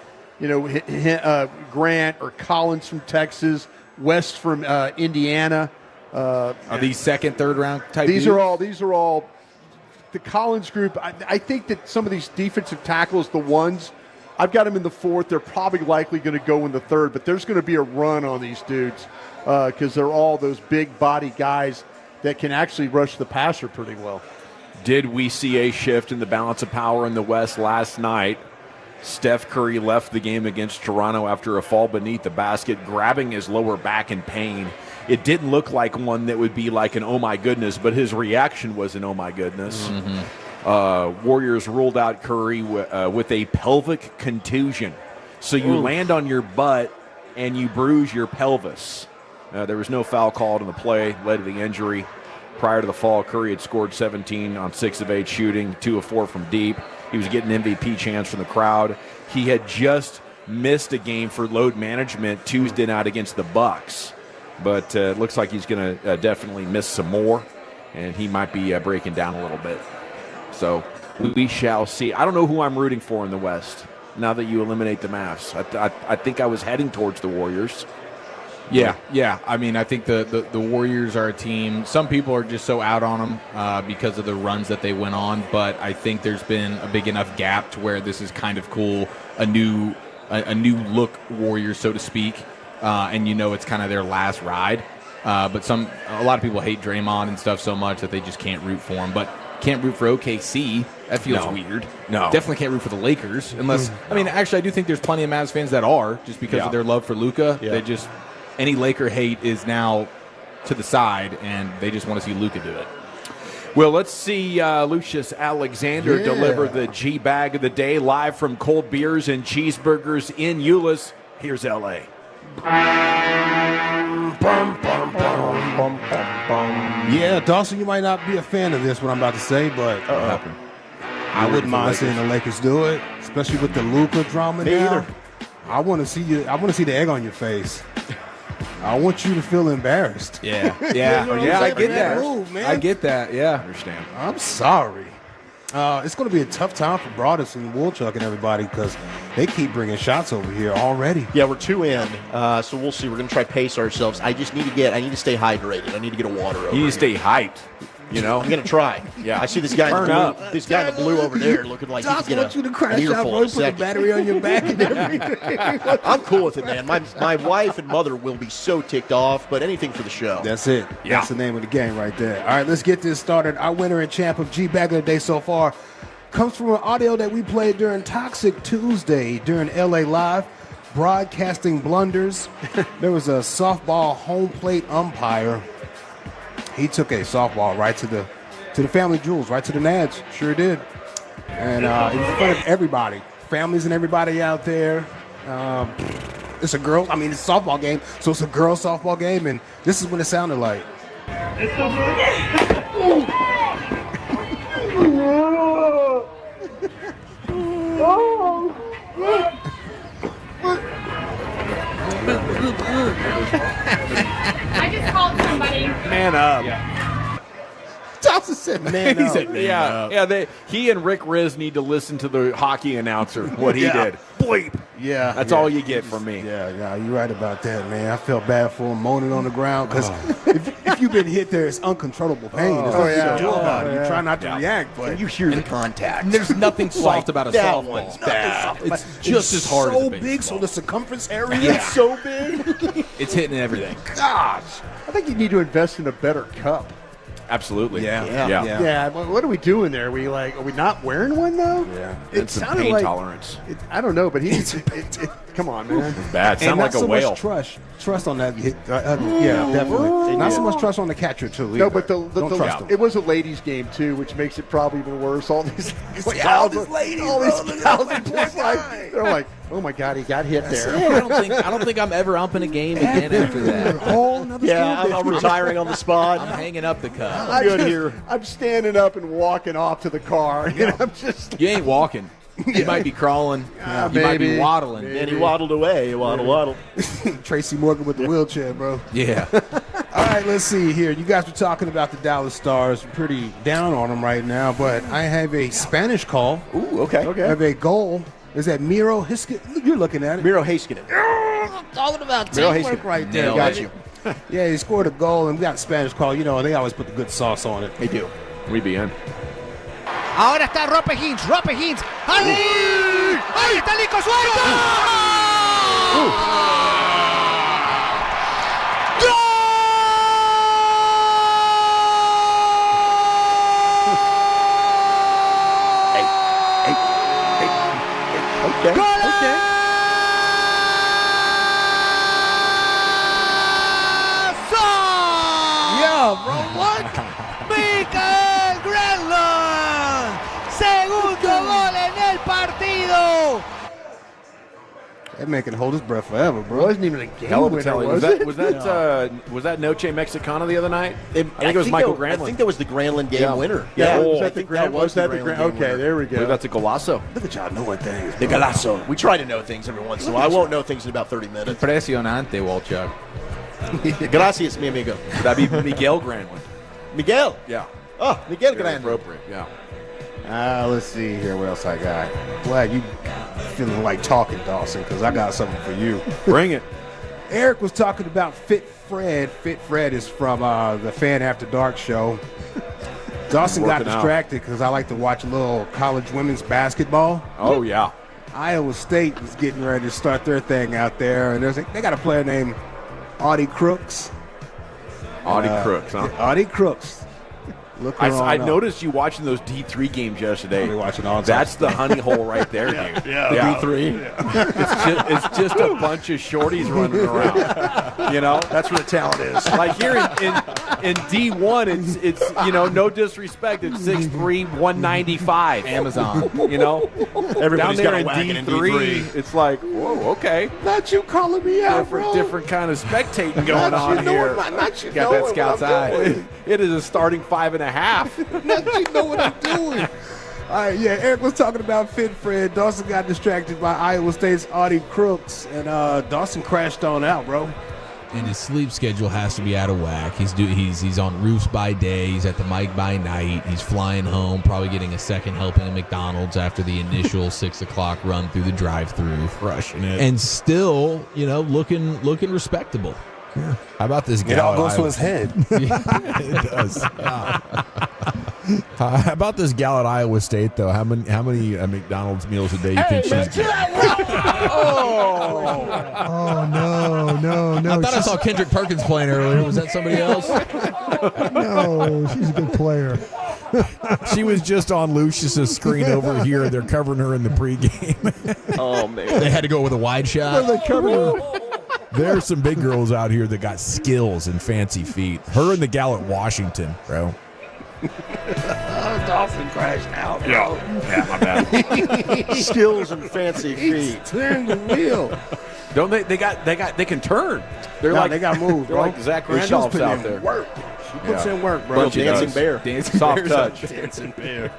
Grant or Collins from Texas, West from Indiana. Are these second, third round type? These are all the Collins group. I think that some of these defensive tackles, the ones I've got them in the 4th. They're probably likely going to go in the 3rd, but there's going to be a run on these dudes because they're all those big body guys that can actually rush the passer pretty well. Did we see a shift in the balance of power in the West last night? Steph Curry left the game against Toronto after a fall beneath the basket, grabbing his lower back in pain. It didn't look like one that would be like an oh my goodness, but his reaction was an oh my goodness. Mm-hmm. Warriors ruled out Curry with a pelvic contusion. So you land on your butt and you bruise your pelvis. There was no foul called in the play, led to the injury. Prior to the fall, Curry had scored 17 on 6 of 8 shooting, 2 of 4 from deep. He was getting MVP chants from the crowd. He had just missed a game for load management Tuesday night against the Bucks. But it looks like he's going to definitely miss some more, and he might be breaking down a little bit. So we shall see. I don't know who I'm rooting for in the West now that you eliminate the Mavs. I think I was heading towards the Warriors. Yeah. I mean, I think the Warriors are a team. Some people are just so out on them because of the runs that they went on, but I think there's been a big enough gap to where this is kind of cool, a new look Warriors, so to speak. And it's kind of their last ride. But a lot of people hate Draymond and stuff so much that they just can't root for him. But can't root for OKC. That feels weird. No. Definitely can't root for the Lakers. Unless, I mean, actually, I do think there's plenty of Mavs fans that are, just because of their love for Luka. Yeah. They just, any Laker hate is now to the side, and they just want to see Luka do it. Well, let's see Lucius Alexander deliver the G-Bag of the day live from Cold Beers and Cheeseburgers in Euless. Here's L.A. Yeah, Dawson, you might not be a fan of this, what I'm about to say, but I wouldn't mind seeing the Lakers do it, especially with the Luka drama now. I want to see the egg on your face. I want you to feel embarrassed. Yeah. I get that. Move, man. I get that. Yeah, I understand. I'm sorry. It's going to be a tough time for Broadus and Woolchuck and everybody because they keep bringing shots over here already. Yeah, we're 2 in, so we'll see. We're going to try to pace ourselves. I need to stay hydrated. I need to get a water over. You need to stay hyped. I'm going to try. Yeah, I see this guy in the blue over there looking like he can get an earful in a second. Put the battery on your back and everything. I'm cool with it, man. My wife and mother will be so ticked off, but anything for the show. That's it. Yeah. That's the name of the game right there. All right, let's get this started. Our winner and champ of G-Bag of the day so far comes from an audio that we played during Toxic Tuesday during LA Live. Broadcasting blunders. There was a softball home plate umpire. He took a softball right to the family jewels, right to the Nads. Sure did. And in front of everybody, families and everybody out there. It's a softball game, so it's a girl softball game, and this is what it sounded like. I just called somebody. Man up. Dawson said, "Man, He said, he and Rick Riz need to listen to the hockey announcer. What he did, bleep. Yeah, that's all you get from me. Yeah, you're right about that, man. I felt bad for him moaning on the ground because if you've been hit there, it's uncontrollable pain. There's nothing you can do about it. You try not to react, but you hear the contact. And there's nothing soft about a that softball. one's bad. It's just as hard so as a big, baseball. so the circumference area is so big. It's hitting everything. Gosh, I think you need to invest in a better cup. Absolutely. Yeah. What are we doing there? Are we not wearing one though? Yeah. It some sounded pain like tolerance. I don't know, but come on, man. Bad. Sound like a so whale. Much trust on that. Yeah, definitely. Not so much trust on the catcher too. No, either. but Don't trust him. it was a ladies' game too, which makes it probably even worse. All these all these ladies, they're like, oh my god, he got hit there. I don't think I'm ever umping a game again after that. I'm retiring on the spot. I'm hanging up the cup. I'm standing up and walking off to the car. And I'm just. You ain't walking. You might be crawling. You might be waddling. And he waddled away. Waddle. Tracy Morgan with the wheelchair, bro. Yeah. All right, let's see here. You guys were talking about the Dallas Stars. We're pretty down on them right now, but I have a Spanish call. Ooh, okay. I have a goal. Is that Miro Heiskanen? You're looking at it. Miro Heiskanen. I'm talking about teamwork right there. Got you. Yeah, he scored a goal, and we got a Spanish call. You know, they always put the good sauce on it. They do. We be in. Ahora está Rope Hintz. ¡Ali! ¡Ahí está Lico Suárez! Okay. Yeah, bro, what? Michael Granlund, segundo gol en el partido. That man can hold his breath forever, bro. It wasn't even a game Hell of a winner, tally. was that Noche Mexicana the other night? I think it was Michael Granlund. I think that was the Granlund game winner. Yeah, I was that the think Grand? Was that the Granlund Grand? game Okay, winner. there we I believe go. that's a golazo. Look at y'all knowing things. The Golazo. We try to know things every once in a while. I won't know things in about 30 minutes. Impresionante, Walchuk. Gracias, mi amigo. That'd be Miguel Granlund. Miguel. Yeah. Oh, Miguel Very Granlund. appropriate. Yeah. Let's see here. What else I got? Glad you feeling like talking, Dawson, because I got something for you. Bring it. Eric was talking about Fit Fred. Fit Fred is from the Fan After Dark show. Dawson got Working out. distracted because I like to watch a little college women's basketball. Oh, yeah. Iowa State was getting ready to start their thing out there, and they got a player named Audie Crooks. Audie Crooks, huh? Audie Crooks. Look her I on up. noticed you watching those D3 games yesterday. I'll be watching all the That's time. the honey hole right there, dude. Yeah. D3. It's just a bunch of shorties running around. You know, That's where the talent is. like here in D1, it's no disrespect, it's 6'3", 195. Amazon. You know, Everybody's down got there a in wagon in D3, D3. it's like, whoa, okay, Not you calling me out, bro. different kind of spectating going on here. Not you Got that knowing Scout's what I'm eye. doing. It is a starting 5.5. Not you know what I'm doing. All right, yeah, Eric was talking about Fit Fred. Dawson got distracted by Iowa State's Audie Crooks, and Dawson crashed on out, bro. And his sleep schedule has to be out of whack. He's on roofs by day. He's at the mic by night. He's flying home, probably getting a second helping at McDonald's after the initial 6 o'clock run through the drive-through, Crushing it. and still, looking respectable. How about this gal? It all at goes to Iowa- his head. Yeah, it does. How about this gal at Iowa State though? How many McDonald's meals a day you think she's getting? Oh no! I thought I saw Kendrick Perkins playing earlier. Was that somebody else? No, she's a good player. She was just on Lucius's screen over here. They're covering her in the pregame. Oh, man. They had to go with a wide shot. They cover her. There's some big girls out here that got skills and fancy feet. Her and the gal at Washington, bro. Dawson crashed out. Yeah, my bad. Skills and fancy feet. Turn the wheel. Don't they can turn. They're No, like they got moved, They're bro. like Zach And she's Randolph's putting out in there. Work. She puts in work, bro. Little dancing bear. Dancing Soft bears touch. Dancing bear.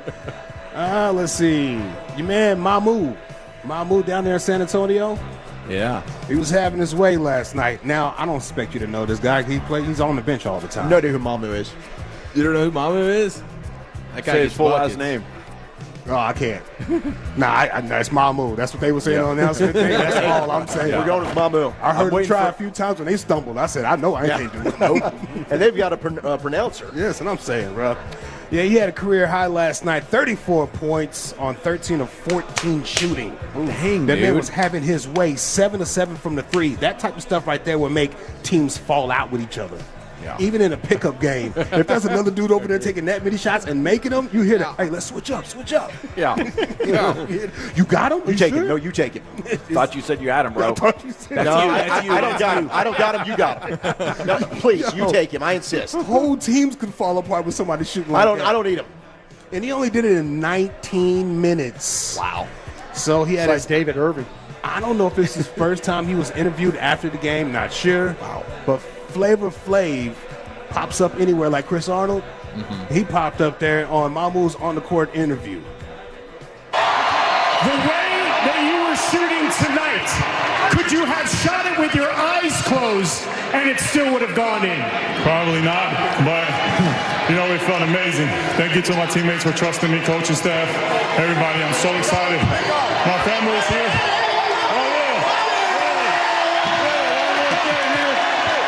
Let's see. Your man Mahmoud down there in San Antonio. Yeah. He was having his way last night. Now I don't expect you to know this guy. He's on the bench all the time. No idea who Mamu is. You don't know who Mamu is? That guy Say his gets full buckets. last name. Oh, I can't. That's Mamu. That's what they were saying on the announcement thing. That's all I'm saying. We're going with Mamu. I heard him waiting try for- a few times when they stumbled. I said, I know I can't do it. Nope. And they've got a pronouncer. Yes, and I'm saying, bro. Yeah, he had a career high last night. 34 points on 13 of 14 shooting. Dang, That man dude. was having his way. 7 of 7 from the three. That type of stuff right there will make teams fall out with each other. Yeah. Even in a pickup game. If there's another dude over there taking that many shots and making them, you hear that. Hey, let's switch up. Yeah. You got him? You take sure? it. No, you take it. Thought you said you had him, bro. I thought you said No, I don't got him. I don't got him. You got him. No, please, you take him. I insist. Whole teams could fall apart with somebody shooting like that. I don't need him. And he only did it in 19 minutes. Wow. So he had It's like David Irving. I don't know if it's his first time he was interviewed after the game, not sure. Wow. But Flavor Flav pops up anywhere like Chris Arnold. He popped up there on Mamu's on the court interview. The way that you were shooting tonight, could you have shot it with your eyes closed and it still would have gone in? Probably not, but it felt amazing. Thank you to my teammates for trusting me, coaching staff, everybody. I'm so excited. My family is here.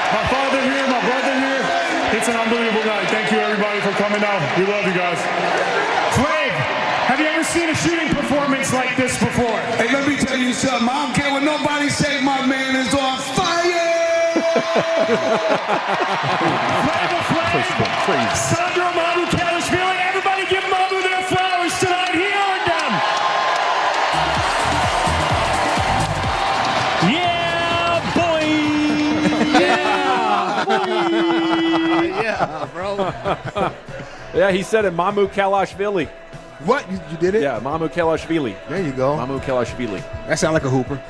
My father here, my brother here. It's an unbelievable night. Thank you, everybody, for coming out. We love you guys. Flav, have you ever seen a shooting performance like this before? Hey, let me tell you something. I don't care what nobody say. My man is on fire. Flav, Sandro Mamu-Kelishvili, everybody give Mamu their flowers tonight. He earned them. Yeah, boy. Yeah, bro. Yeah, he said it. Mamu Kalashvili. What? You did it? Yeah, Mamu Kalashvili. There you go. Mamu Kalashvili. That sounds like a hooper.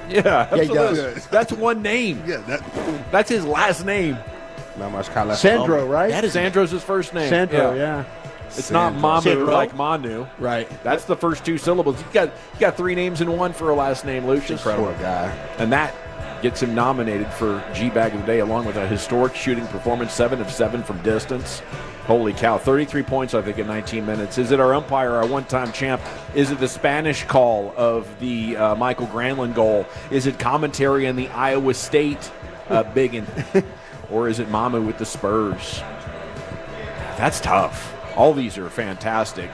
Yeah, he absolutely. does. That's one name. Yeah, That's his last name. not much color. Sandro, right? That is Sandro's his first name. Sandro, yeah. It's not Mamu Sandro? like Manu. Right. That's the first two syllables. You got three names in one for a last name, Lucius. Poor guy. And that gets him nominated for G-Bag of the Day, along with a historic shooting performance, 7 of 7 from distance. Holy cow, 33 points, I think, in 19 minutes. Is it our umpire, our one-time champ? Is it the Spanish call of the Michael Granlund goal? Is it commentary in the Iowa State biggin? Or is it Mamu with the Spurs? That's tough. All these are fantastic.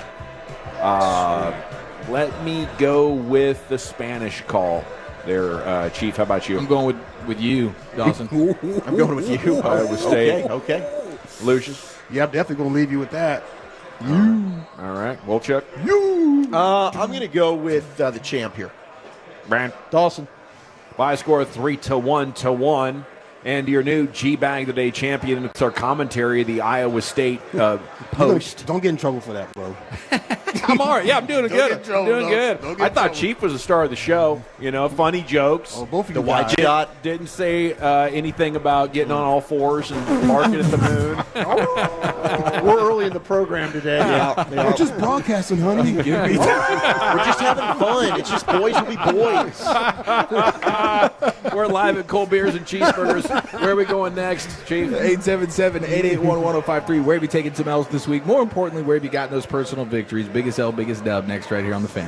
Let me go with the Spanish call there, Chief. How about you? I'm going with you, Dawson. I'm going with you. Iowa State. Okay. Lucius? Yeah, I'm definitely going to leave you with that. All right. Wolchuk? I'm going to go with the champ here. Brand? Dawson. By a score of 3-1. And your new G-Bag of the Day champion. It's our commentary of the Iowa State Post. Don't get in trouble for that, bro. I'm all right. Yeah, I'm doing good. get in trouble, I'm doing don't good. get I in thought trouble. Chief was the star of the show. Funny jokes. Oh, both of The you wide guys. shot. Didn't say anything about getting on all fours and barking at the moon. We're early in the program today. We're just broadcasting, honey. We're just having fun. It's just boys will be boys. We're live at Cold Beers and Cheeseburgers. Where are we going next, Chief? 877-881-1053. Where have you taken some L's this week? More importantly, where have you gotten those personal victories? Biggest L, biggest dub. Next right here on The Fan.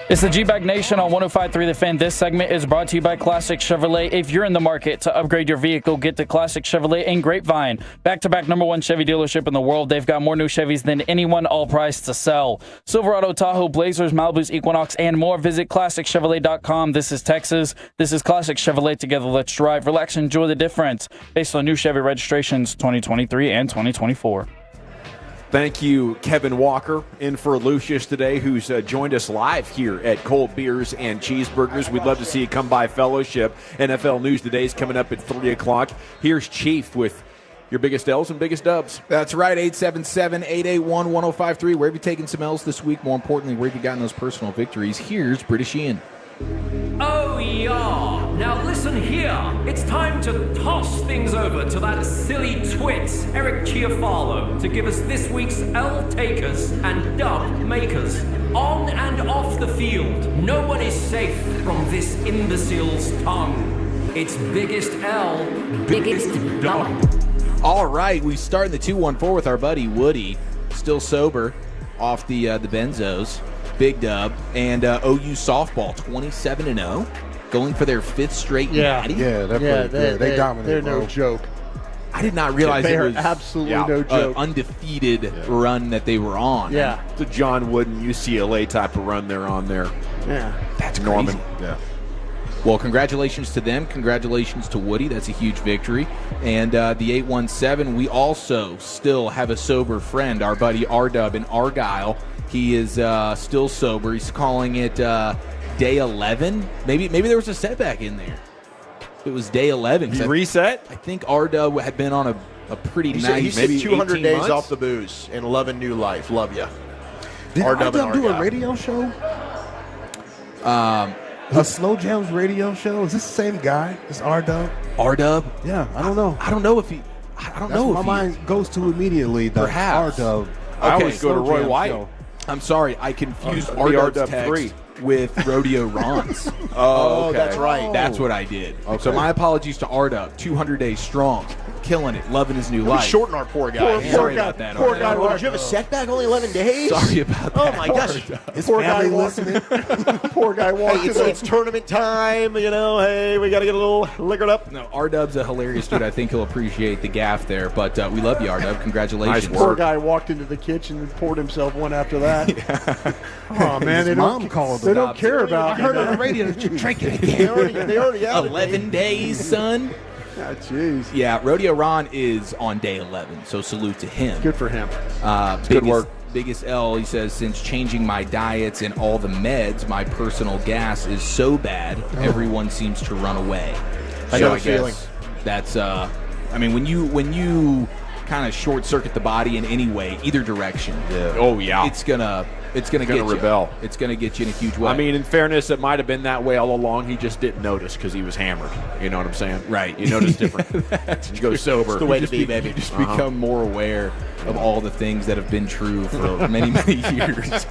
It's the G-Bag Nation on 105.3 The Fan. This segment is brought to you by Classic Chevrolet. If you're in the market to upgrade your vehicle, get to Classic Chevrolet in Grapevine. Back-to-back #1 Chevy dealership in the world. They've got more new Chevys than anyone, all priced to sell. Silverado, Tahoe, Blazers, Malibus, Equinox, and more. Visit ClassicChevrolet.com. This is Texas. This is Classic Chevrolet. Together, let's drive, relax, and enjoy the difference. Based on new Chevy registrations 2023 and 2024. Thank you, Kevin Walker, in for Lucius today, who's joined us live here at Cold Beers and Cheeseburgers. We'd love to see you come by fellowship. NFL News Today is coming up at 3 o'clock. Here's Chief with your biggest L's and biggest dubs. That's right, 877-881-1053. Where have you taken some L's this week? More importantly, where have you gotten those personal victories? Here's British Ian. Oh, yeah. Now listen here. It's time to toss things over to that silly twit, Eric Chiafalo, to give us this week's L takers and dub makers. On and off the field, no one is safe from this imbecile's tongue. It's biggest L, biggest dub. All right, we start in the 2-1-4 with our buddy Woody, still sober off the benzos. Big dub. And OU softball, 27-0, going for their 5th straight natty. Yeah, they dominate. They're no joke. I did not realize they it are was absolutely no joke. Undefeated run that they were on. Yeah, it's a John Wooden UCLA type of run they're on there. Yeah, that's Norman. Crazy. Yeah. Well, congratulations to them. Congratulations to Woody. That's a huge victory. And the 817, we also still have a sober friend, our buddy R-Dub in Argyle. He is still sober. He's calling it day 11. Maybe there was a setback in there. It was day 11. He reset? I think R-Dub had been on a pretty nice, He's maybe 200 days months off the booze and loving new life. Love ya. Did R-Dub R-Dub do a Argyle. radio show? A Slow Jams radio show? Is this the same guy? Is R-Dub? R-Dub? Yeah, I don't know. I don't know if he. I don't know if my mind goes to immediately. Perhaps. R-Dub. I always go to Slow Roy Jam White. show. I'm sorry, I confused R-Dub R-Dub's text 3 with Rodeo Ron's. Oh, that's right. That's what I did. Okay. So my apologies to R-Dub. 200 days strong, killing it, loving his new We life. shorten our poor guy. Sorry about that. Poor R-Dub. guy. Did you have a setback? Only 11 days? Sorry about that. Oh my gosh. His Poor guy family walked- listening. Poor guy walked Hey, in. it's tournament time. You know, hey, we got to get a little liquored up. No, R-Dub's a hilarious dude. I think he'll appreciate the gaff there. But we love you, R-Dub. Congratulations. Nice Poor work. guy walked into the kitchen and poured himself one after that. Oh man, His they mom don't. called They him. don't care about. I heard on the radio that you're drinking They again. already out. 11 days, son. Ah, jeez. Yeah, Rodeo Ron is on day 11, so salute to him. Good for him. Good work. Biggest L, he says, since changing my diets and all the meds, my personal gas is so bad, everyone seems to run away. I know the guess feeling. That's, I mean, when you kind of short circuit the body in any way, either direction, Oh, yeah. it's gonna get you. rebel. It's gonna get you in a huge way. I mean, in fairness, it might have been that way all along. He just didn't notice because he was hammered. You know what I'm saying? Right. You notice different. You go sober. It's the way You to be, just baby. You just become more aware of all the things that have been true for many, many years. Wait,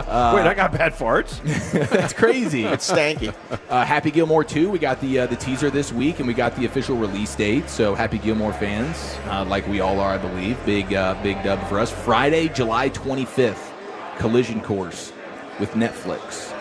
I got bad farts? That's crazy. It's stanky. Happy Gilmore 2. We got the teaser this week, and we got the official release date. So Happy Gilmore fans, like we all are, I believe. Big dub for us. Friday, July 25th, Collision Course with Netflix.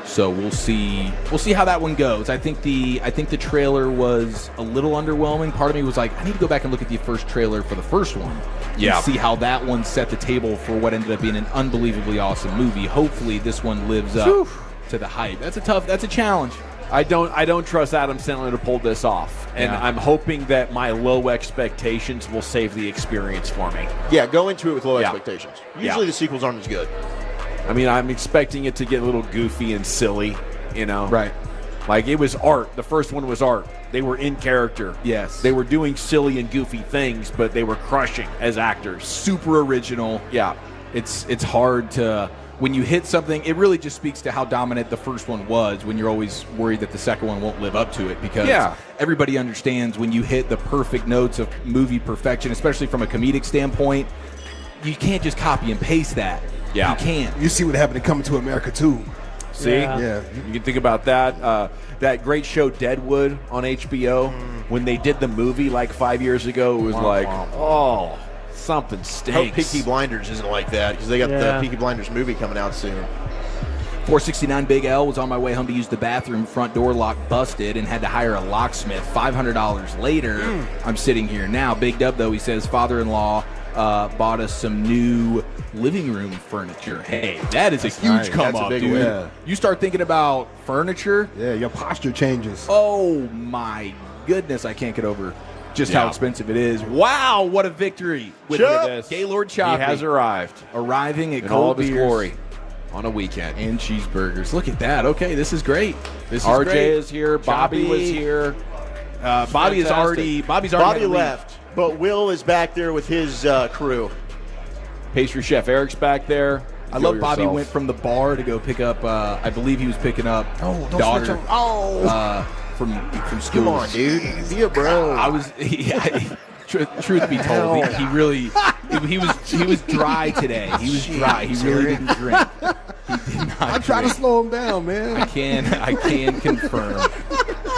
So we'll see how that one goes. I think the trailer was a little underwhelming. Part of me was like, I need to go back and look at the first trailer for the first one. Yeah. And see how that one set the table for what ended up being an unbelievably awesome movie. Hopefully this one lives up to the hype. That's a challenge. I don't trust Adam Sandler to pull this off, and Yeah. I'm hoping that my low expectations will save the experience for me. Yeah, go into it with low Yeah. expectations. Yeah. Usually the sequels aren't as good. I mean, I'm expecting it to get a little goofy and silly, you know? Right. Like, it was art. The first one was art. They were in character. Yes. They were doing silly and goofy things, but they were crushing as actors. Super original. Yeah. It's hard to, when you hit something, it really just speaks to how dominant the first one was, when you're always worried that the second one won't live up to it, because everybody understands when you hit the perfect notes of movie perfection, especially from a comedic standpoint, you can't just copy and paste that. Yeah. You can't. You see what happened to Coming to America too. See? Yeah. You can think about that. That great show Deadwood on HBO, when they did the movie like 5 years ago, it was like, oh, something I hope stinks. Peaky Blinders isn't like that, because they got the Peaky Blinders movie coming out soon. 469 Big L was on my way home to use the bathroom. Front door lock busted and had to hire a locksmith. $500 later, I'm sitting here now. Big Dub, though, he says father-in-law bought us some new living room furniture. Hey, that is a huge come up, dude. win. You start thinking about furniture. Yeah, your posture changes. Oh, my goodness. I can't get over just how expensive it is. Wow, what a victory. With Gaylord Choppy. He has arrived. Arriving at in all Cold of his Beers glory on a weekend. and cheeseburgers. Look at that. Okay, this is great. This is RJ great. is here. Bobby Choppy. was here. Bobby is already. Bobby's already Bobby left, but Will is back there with his crew. Pastry chef Eric's back there. I love Bobby went from the bar to go pick up. I believe he was picking up daughter. From school. Come on, dude. Be a bro. I was. Truth be told, he really he was dry today. He was dry. He really didn't drink. He did not. I'm trying to slow him down, man. I can confirm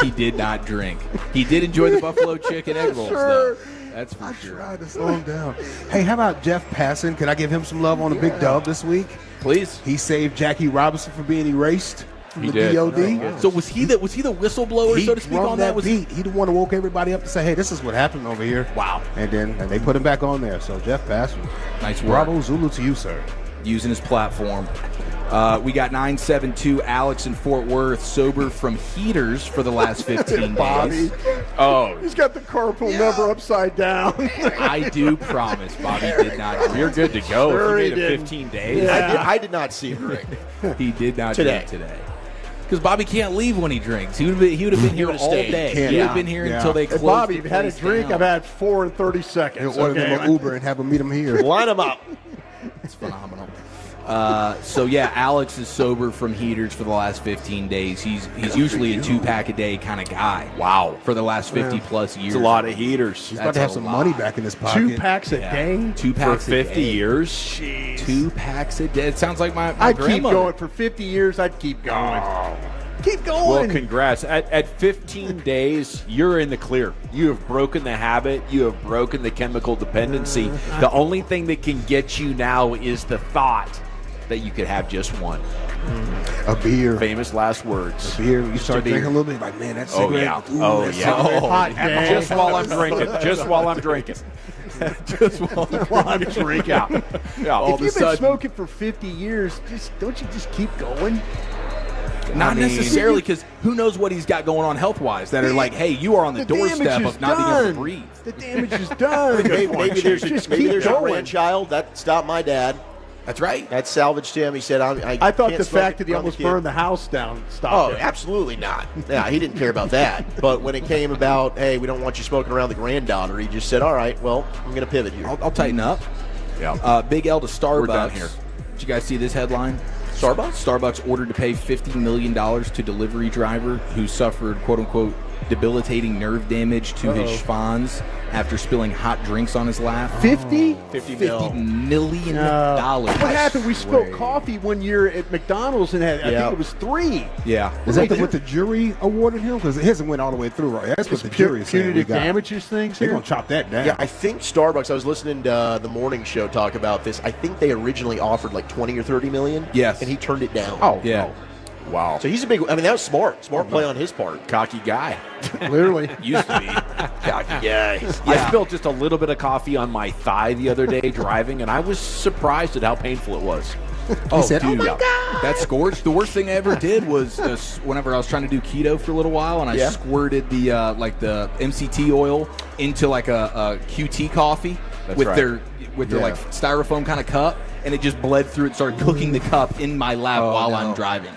he did not drink. He did enjoy the buffalo chicken egg rolls, though. That's for sure. I tried to slow him down. Hey, how about Jeff Passan? Can I give him some love on the Big Dub this week? Please. He saved Jackie Robinson from being erased from He the did. DOD. So was he the whistleblower, so to speak, on that? Was beat. He the one who woke everybody up to say, "Hey, this is what happened over here." Wow. And they put him back on there. So Jeff Passan, Nice work. bravo Zulu to you, sir. Using his platform. We got 972 Alex in Fort Worth, sober from heaters for the last 15 Bobby. days. Oh, He's got the carpool number upside down. I do promise Bobby did not drink. You're good to go Sure if he you made it didn't. 15 days. Yeah. I did not see him drink. He did not Today. drink today. Because Bobby can't leave when he drinks. He would have been here all stay. day. Can't. He would Yeah. have been here Yeah. until they Hey, closed Bobby, the if you had a place drink, down. I've had 4 in 30 seconds. He'll order them Okay? an Uber and have him meet him here. Line him up. It's phenomenal. So yeah, Alex is sober from heaters for the last 15 days. He's usually a 2-pack a day kind of guy. Wow. For the last 50 plus years. It's a lot of heaters. He's about to have some money back in his pocket. 2 packs a day? 2 For packs a 50 day. years. Jeez. 2 packs a day. It sounds like my I'd keep grandmother. going. For 50 years, I'd keep going. Keep going. Well, congrats. At 15 days, you're in the clear. You have broken the habit. You have broken the chemical dependency. The only thing that can get you now is the thought that you could have just one. A beer. Famous last words. A beer. You start drinking a little bit, like, man, that's Oh, cigarette. yeah. Ooh, Oh, that yeah. cigarette. Hot day. Just while I'm drinking. Just while I'm drinking. Just while I'm drinking. Yeah. All If of a you've been sudden, smoking for 50 years, don't you just keep going? not I mean- necessarily, because who knows what he's got going on health-wise that are like, hey, you are on the doorstep damage is of not being able to done. breathe. The damage is done. Maybe there's Just a keep going. grandchild. That stopped my dad. That's right. That salvaged him. He said, I thought can't the smoke fact that he around the almost kid." burned the house down Oh, stopped it. absolutely not. Yeah, he didn't care about that. But when it came about, hey, we don't want you smoking around the granddaughter, he just said, all right, well, I'm going to pivot here. I'll tighten up. Yeah. Big L to Starbucks. We're done here. Did you guys see this headline? Starbucks? Starbucks ordered to pay $50 million to delivery driver who suffered, quote-unquote, debilitating nerve damage to his schwanz after spilling hot drinks on his lap. 50? $50 million. What happened? We spilled coffee one year at McDonald's and had, I think it was 3. Yeah. Is that what the jury awarded him? Because it hasn't went all the way through, right? That's what the jury said. Punitive damages things They're here? going to chop that down. Yeah, I think Starbucks, I was listening to the morning show talk about this. I think they originally offered like 20 or 30 million. Yes. And he turned it down. Oh, Yeah. Wow. So he's a big, I mean, that was smart. Smart play on his part. Cocky guy. Literally. Used to be. Cocky guy. I spilled just a little bit of coffee on my thigh the other day driving, and I was surprised at how painful it was. Oh, said, dude, "Oh my God." that scorched. The worst thing I ever did was whenever I was trying to do keto for a little while, and I Yeah. squirted the the MCT oil into like a QT coffee That's with right. their Yeah. like styrofoam kind of cup, and it just bled through it, started cooking the cup in my lap while I'm driving.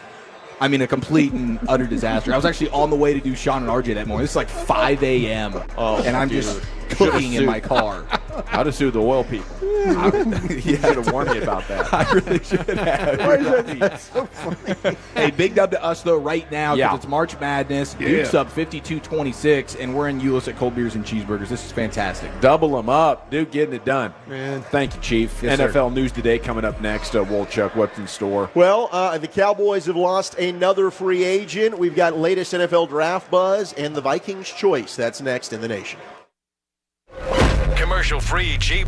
I mean, a complete and utter disaster. I was actually on the way to do Sean and RJ that morning. It's like 5 a.m. And I'm just cooking in my car. I'd have sued the oil people. You should have warned me about that. I really should have. That's so funny. Hey, big dub to us, though, right now, because Yeah. it's March Madness. Duke's up 52-26, and we're in Euless at Cold Beers and Cheeseburgers. This is fantastic. Double them up. Dude, getting it done. Man. Thank you, Chief. Yes, sir. NFL News Today coming up next. Wolchuk, what's in store? Well, the Cowboys have lost another free agent. We've got latest NFL draft buzz and the Vikings' choice. That's next in the nation. Commercial-free, cheap.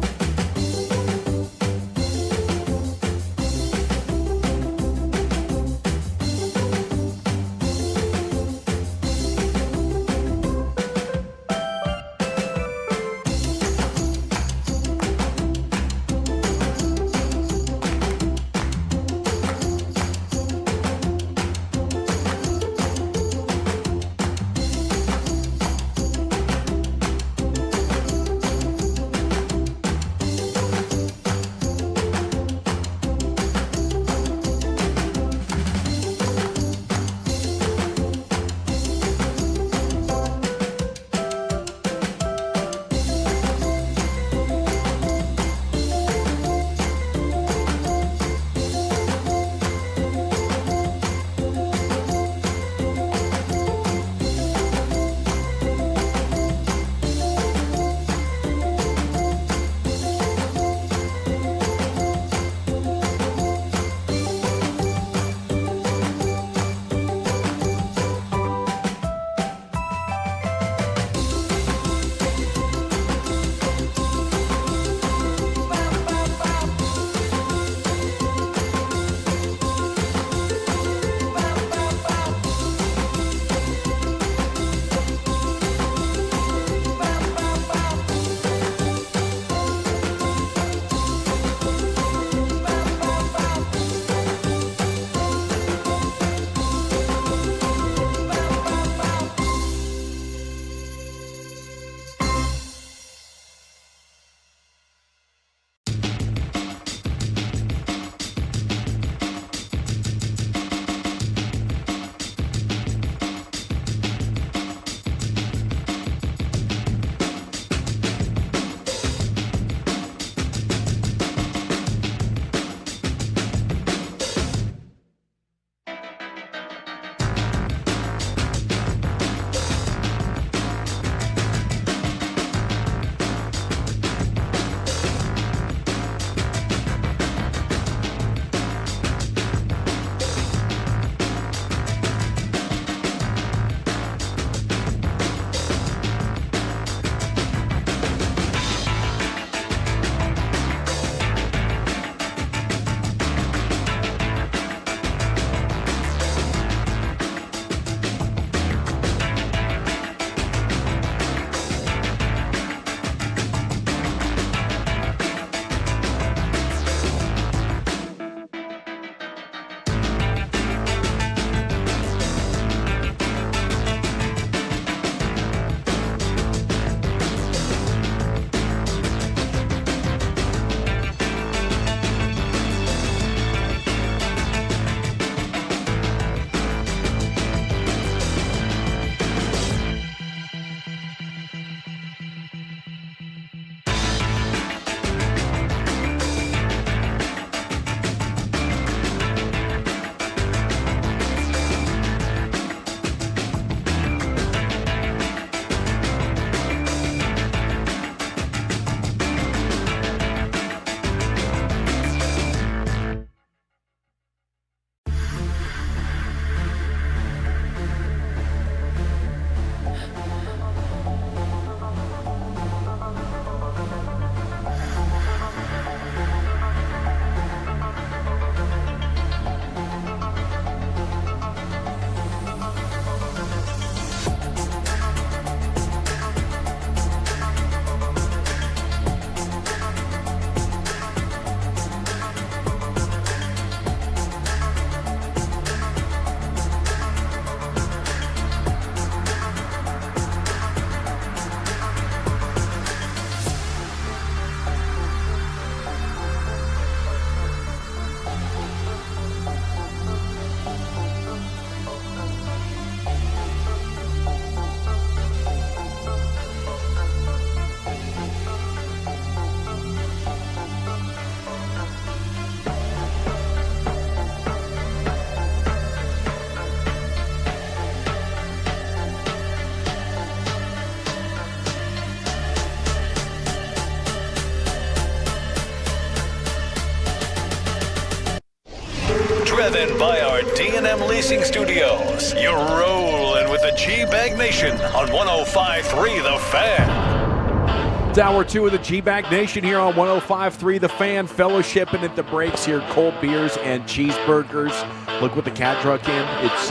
D&M Leasing Studios. You're rolling with the G-Bag Nation on 105.3 The Fan. It's hour 2 of the G-Bag Nation here on 105.3 The Fan. Fellowshipping at the breaks here. Cold beers and cheeseburgers. Look what the cat truck in. It's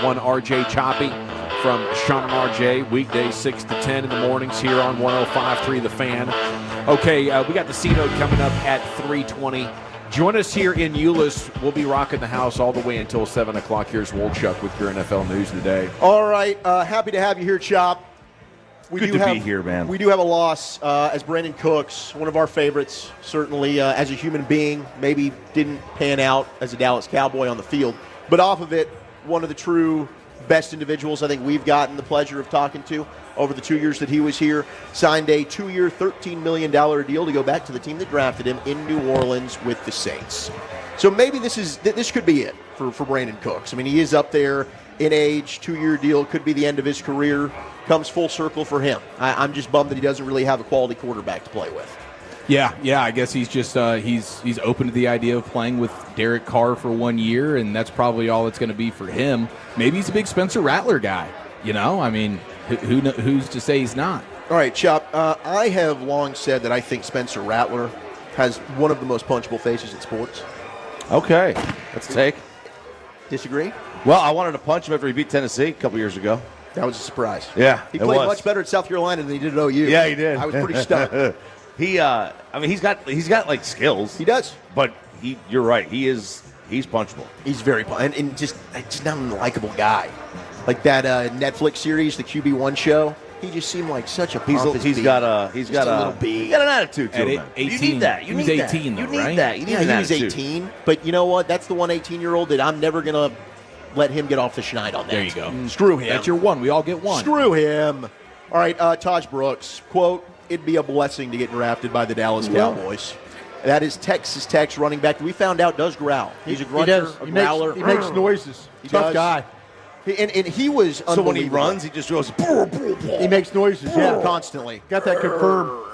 one RJ Choppy from Sean and RJ. Weekdays 6 to 10 in the mornings here on 105.3 The Fan. Okay, we got the C-Note coming up at 3:20. Join us here in Euless. We'll be rocking the house all the way until 7 o'clock. Here's Wolchuk with your NFL news today. All right. Happy to have you here, Chop. Good to be here, man. We do have a loss as Brandon Cooks, one of our favorites, certainly as a human being, maybe didn't pan out as a Dallas Cowboy on the field. But off of it, one of the true best individuals I think we've gotten the pleasure of talking to over the 2 years that he was here. Signed a 2-year, $13 million deal to go back to the team that drafted him in New Orleans with the Saints. So maybe this could be it for Brandon Cooks. I mean, he is up there in age, 2-year deal, could be the end of his career. Comes full circle for him. I'm just bummed that he doesn't really have a quality quarterback to play with. Yeah. I guess he's just he's open to the idea of playing with Derek Carr for 1 year, and that's probably all it's going to be for him. Maybe he's a big Spencer Rattler guy. You know, I mean, who's to say he's not? All right, Chop. I have long said that I think Spencer Rattler has one of the most punchable faces in sports. Okay, let's take. Disagree? Well, I wanted to punch him after he beat Tennessee a couple years ago. That was a surprise. Yeah, he played much better at South Carolina than he did at OU. Yeah, he did. I was pretty stunned. He's got like skills. He does, but you're right. He's punchable. He's very and just not an likable guy. Like that Netflix series, the QB1 show. He just seemed like such a pompous he's got a little B. He's got an attitude to him. 18, you need that. He was 18, though, you need right? that. You need he an was attitude. 18. But you know what? That's the one 18-year-old that I'm never gonna let him get off the schneid on that. There you go. Screw him. That's your one. We all get one. Screw him. All right, Taj Brooks, quote, it'd be a blessing to get drafted by the Dallas Cowboys. That is Texas Tech's running back. We found out does growl. He's a grunter, a growler. He makes noises. Tough guy. And he was so when he unbelievable. runs, he just goes. He makes noises. Yeah, constantly. Got that confirmed.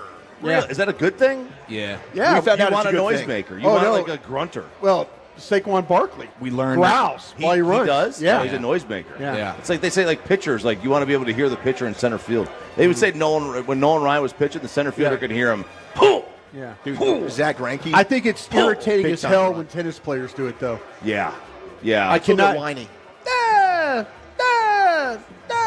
Yeah. Is that a good thing? Yeah. Yeah, We found you out want it's a good thing. noisemaker. You want like a grunter. Well, Saquon Barkley. We learned growls while he runs. He does? Yeah. Oh, he's a noisemaker. Yeah. It's like they say, like pitchers, like you want to be able to hear the pitcher in center field. They would say when Nolan Ryan was pitching, the center fielder could hear him. Yeah. Dude, Zach Greinke. I think it's irritating Big as time. hell when tennis players do it, though. Yeah. I It's a little cannot. bit whiny.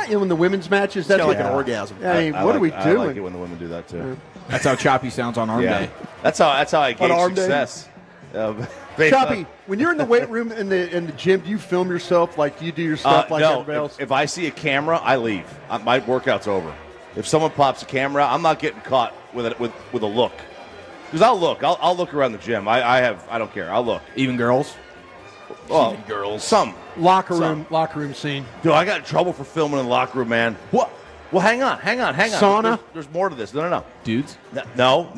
You know, in the women's matches, that's Kinda like an orgasm. I mean, what are we I like doing? it when the women do that too. That's how Choppy sounds on arm day. That's how I gauge arm day? success. Choppy, when you're in the weight room in the gym, do you film yourself like you do your stuff like no, everybody else? if I see a camera, I leave. My workout's over. If someone pops a camera, I'm not getting caught with a look. Because I'll look. I'll look around the gym. I don't care. I'll look. Even girls? Well, Even girls. Some. Locker room scene. Dude, I got in trouble for filming in the locker room, man. What? Well, hang on. Sauna? There's more to this. No. Dudes? No.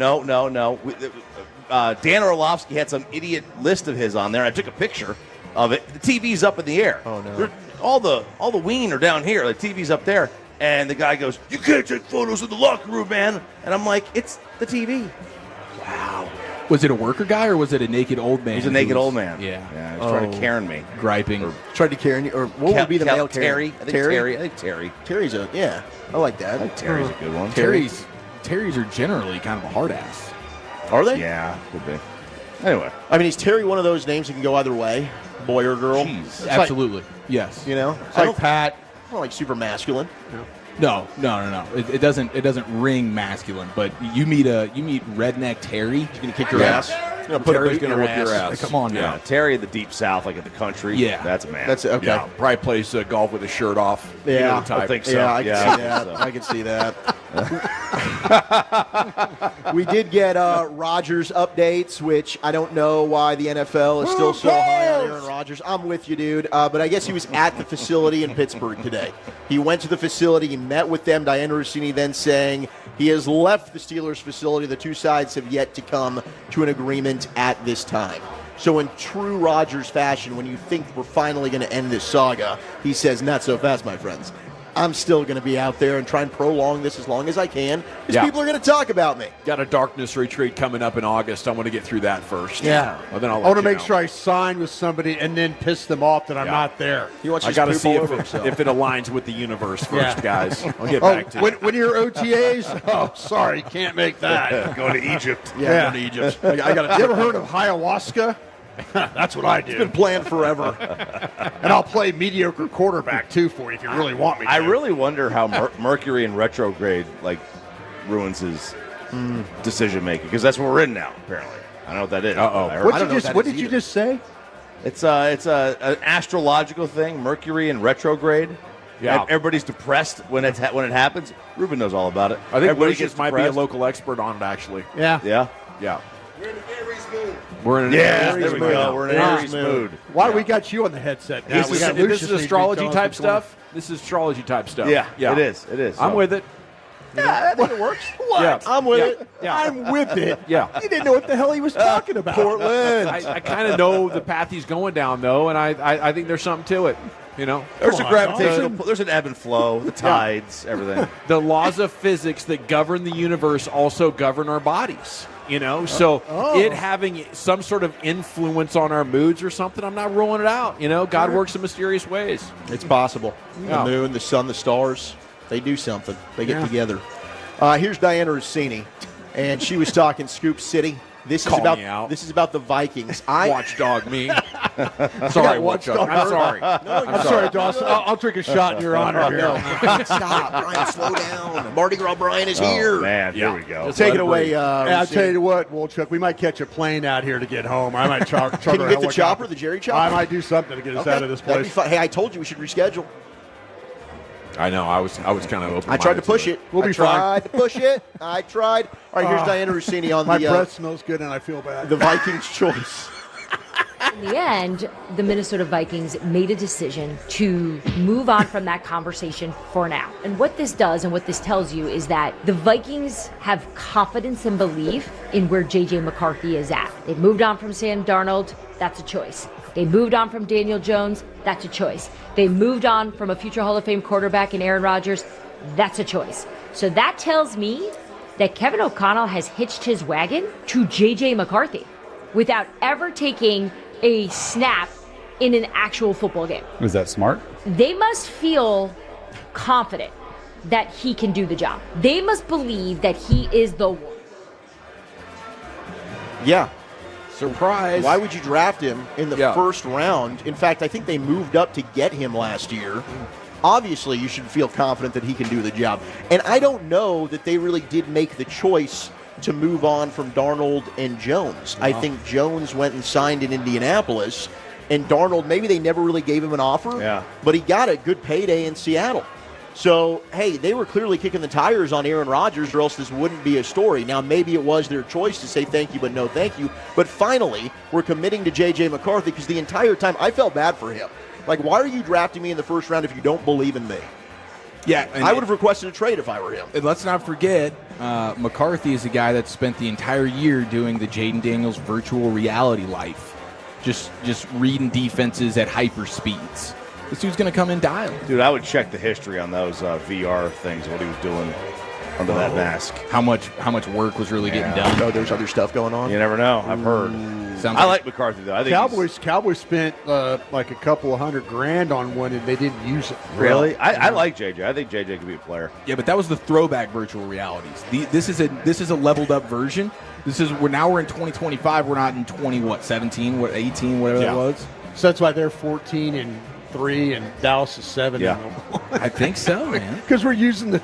Dan Orlovsky had some idiot list of his on there. I took a picture of it. The TV's up in the air. Oh, no. All the ween are down here. The TV's up there. And the guy goes, "You can't take photos in the locker room, man." And I'm like, "It's the TV." Wow. Was it a worker guy or was it a naked old man? He's a naked old man. Yeah. He was trying to Karen me. Griping. Tried to Karen you, or what would be the male Karen? Terry. I think Terry. Terry's I like that. I think Terry's a good one. Terry's are generally kind of a hard ass. Are they? Yeah, could be. Anyway. I mean, is Terry one of those names that can go either way, boy or girl? Jeez. Absolutely. Yes. You know? It's like Pat. I don't like super masculine. No. It doesn't ring masculine, but you meet redneck Terry. He's gonna kick your ass. Terry's going to whoop your ass. Come on now. Yeah, Terry in the deep south, like in the country. Yeah. That's a man. That's okay. Yeah, probably plays golf with his shirt off. Yeah, You know the type. I think so. Yeah, I can Yeah, see that. so. I can see that. We did get Rodgers updates, which I don't know why the NFL is still so high on Aaron Rodgers. I'm with you, dude. But I guess he was at the facility in Pittsburgh today. He went to the facility. He met with them. Diana Rossini then saying he has left the Steelers facility. The two sides have yet to come to an agreement at this time. So in true Rodgers fashion, when you think we're finally going to end this saga, he says, "Not so fast, my friends." I'm still going to be out there and try and prolong this as long as I can because people are going to talk about me. Got a darkness retreat coming up in August. I want to get through that first. Yeah. Well, then I want to make sure I sign with somebody and then piss them off that I'm not there. I got to see if it aligns with the universe first, guys. I'll get back to when you're OTAs, oh, sorry, can't make that. Go to Egypt. Yeah. Go to Egypt. You ever heard of ayahuasca? That's what I do. It's been planned forever. And I'll play mediocre quarterback, too, for you if you really want me to. I really wonder how Mercury in retrograde ruins his decision-making, because that's what we're in now, apparently. I don't know what that is. Uh-oh. What did you just say? It's an astrological thing, Mercury in retrograde. Yeah. Everybody's depressed when it happens. Ruben knows all about it. I think Everybody Lucius might be a local expert on it, actually. Yeah. Yeah? Yeah. We're in an Aries mood. We're in an Aries mood. Why we got you on the headset now? This is astrology type stuff. This is astrology type stuff. Yeah, it is. It is. I'm with it. Yeah, I think it works. What? Yeah. I'm with it. Yeah. I'm with it. Yeah. He didn't know what the hell he was talking about. Portland. I kind of know the path he's going down, though, and I think there's something to it. There's a gravitational, there's an ebb and flow, the tides, everything. The laws of physics that govern the universe also govern our bodies. So it having some sort of influence on our moods or something, I'm not ruling it out. God works in mysterious ways. It's possible. Yeah. The moon, the sun, the stars, they do something. They get together. Here's Diana Rossini, and she was talking Scoop City. This is about the Vikings. Watchdog me. Sorry, Watchdog. I'm sorry. I'm sorry, Dawson. I'll drink a shot in your honor here. Stop, Brian. Slow down. Mardi Gras Brian is here. Man, here we go. Take it away. I'll tell you what, Wolchuk, we might catch a plane out here to get home. I might charter. Can you get the chopper, the Jerry chopper? I might do something to get us out of this place. That'd be fun. Hey, I told you we should reschedule. I know. I was kind of open. I tried to push it. We'll be fine. I tried to push it. I tried. All right, here's Diana Rossini on my breath smells good and I feel bad. The Vikings' choice. In the end, the Minnesota Vikings made a decision to move on from that conversation for now. And what this does and what this tells you is that the Vikings have confidence and belief in where J.J. McCarthy is at. They've moved on from Sam Darnold. That's a choice. They moved on from Daniel Jones. That's a choice. They moved on from a future Hall of Fame quarterback in Aaron Rodgers. That's a choice. So that tells me that Kevin O'Connell has hitched his wagon to J.J. McCarthy without ever taking a snap in an actual football game. Was that smart? They must feel confident that he can do the job. They must believe that he is the one. Yeah. Surprise. Why would you draft him in the first round? In fact, I think they moved up to get him last year. Obviously, you should feel confident that he can do the job. And I don't know that they really did make the choice to move on from Darnold and Jones. I think Jones went and signed in Indianapolis, and Darnold, maybe they never really gave him an offer, but he got a good payday in Seattle. So, hey, they were clearly kicking the tires on Aaron Rodgers, or else this wouldn't be a story. Now, maybe it was their choice to say thank you, but no thank you. But finally, we're committing to J.J. McCarthy, because the entire time I felt bad for him. Like, why are you drafting me in the first round if you don't believe in me? Yeah, I would have requested a trade if I were him. And let's not forget, McCarthy is a guy that spent the entire year doing the Jaden Daniels virtual reality life, just reading defenses at hyper speeds. This dude's going to come and dial. Dude, I would check the history on those VR things, what he was doing under that mask. How much work was really getting done? Oh, there's other stuff going on? You never know. I've heard. I like McCarthy, though. I think Cowboys spent like a couple of $100,000 on one, and they didn't use it. Really? I like JJ. I think JJ could be a player. Yeah, but that was the throwback virtual realities. This is a leveled up version. We're in 2025. We're not in 17, 18, whatever that was. So that's why they're 14-3, and Dallas is 7. I think so, man. Because we're using the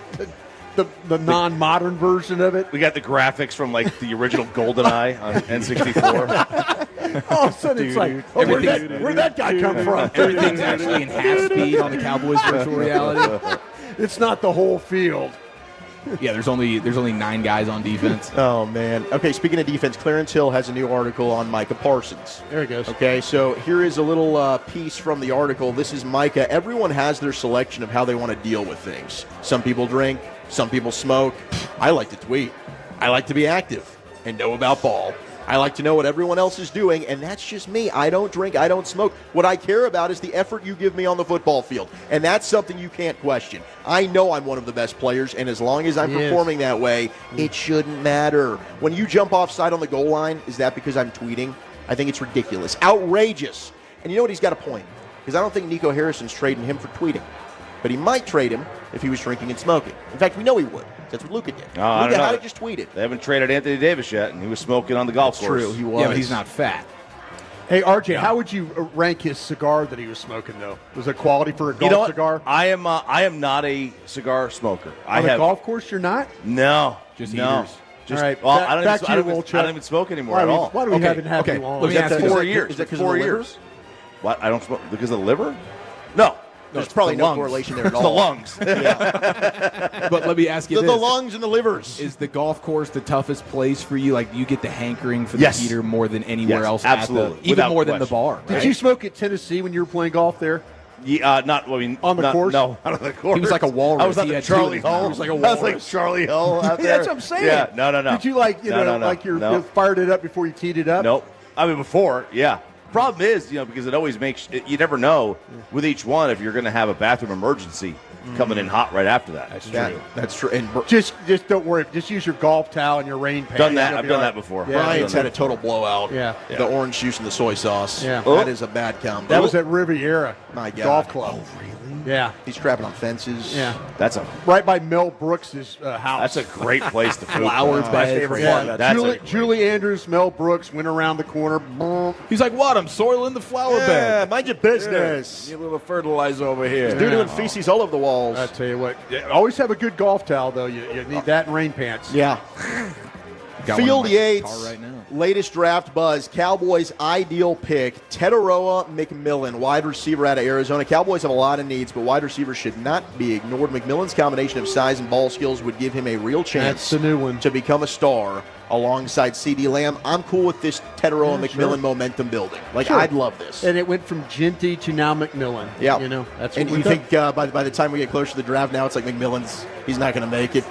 non-modern version of it. We got the graphics from like the original GoldenEye on N64. All of a sudden it's like, where'd that guy come from? Everything's actually in half speed on the Cowboys virtual reality. It's not the whole field. Yeah, there's only 9 guys on defense. Oh, man. Okay, speaking of defense, Clarence Hill has a new article on Micah Parsons. There he goes. Okay, so here is a little piece from the article. This is Micah. Everyone has their selection of how they want to deal with things. Some people drink. Some people smoke. I like to tweet. I like to be active and know about ball. I like to know what everyone else is doing, and that's just me. I don't drink. I don't smoke. What I care about is the effort you give me on the football field, and that's something you can't question. I know I'm one of the best players, and as long as I'm performing that way, it shouldn't matter. When you jump offside on the goal line, is that because I'm tweeting? I think it's ridiculous. Outrageous. And you know what? He's got a point, because I don't think Nico Harrison's trading him for tweeting. But he might trade him if he was drinking and smoking. In fact, we know he would. That's what Luka did. Luka had just tweeted. They haven't traded Anthony Davis yet, and he was smoking on the golf course. True, he was. Yeah, but he's not fat. Hey, RJ, how would you rank his cigar that he was smoking, though? Was it quality for a golf cigar? I am not a cigar smoker. On a golf course, you're not? No. Just no. eaters. Just, all right, well, back to you, Wolchuk. I don't even smoke anymore at all. Why do we haven't had you on? Let me ask you, 4 years. Is that because 4 of the liver? years. What? I don't smoke because of the liver? No. There's probably the no lungs. correlation there at It's all. the lungs. But let me ask you the this. lungs and the livers. Is the golf course the toughest place for you? Like, you get the hankering for Yes. the heater more than anywhere Yes, else? absolutely. Even Without more than the question. bar. Did you smoke at Tennessee when you were playing golf there? Yeah, on the course? No, not on the course. He was like a walrus. I was He like had Charlie two of them. Hull. He was like a I was like walrus. Charlie Hull out there. That's what I'm saying. Yeah, no. Did you you fired it up before you teed it up? Nope. I mean, before, yeah. Problem is, because it always makes you never know with each one if you're going to have a bathroom emergency coming in hot right after that. That's true. That's true. And Just don't worry. Just use your golf towel and your rain pants. Done that. You'll I've be done all right. that before. Yeah. Brian's had a total blowout. Yeah. The orange juice and the soy sauce. Yeah. That is a bad combo. That was at Riviera My God. Golf Club. Oh, really? Yeah. He's trapping on fences. Yeah. That's right by Mel Brooks' house. That's a great place to food. Flower My bed. favorite Yeah. part. That's Julie Andrews, Mel Brooks went around the corner. Boom. He's like, what? I'm soiling the flower bed. Mind your business. Get a little fertilizer over here. Dude doing feces all over the walls. I tell you what, always have a good golf towel though. You need that and rain pants. Yeah. Got one Field in my Yates, car right now. latest draft buzz. Cowboys' ideal pick, Teteroa McMillan, wide receiver out of Arizona. Cowboys have a lot of needs, but wide receivers should not be ignored. McMillan's combination of size and ball skills would give him a real chance That's the new one. to become a star alongside CeeDee Lamb. I'm cool with this Teteroa McMillan momentum building. Like, Sure. I'd love this. And it went from Ginty to now McMillan. Yeah. That's and what you we think by the time we get closer to the draft now, it's like he's not going to make it.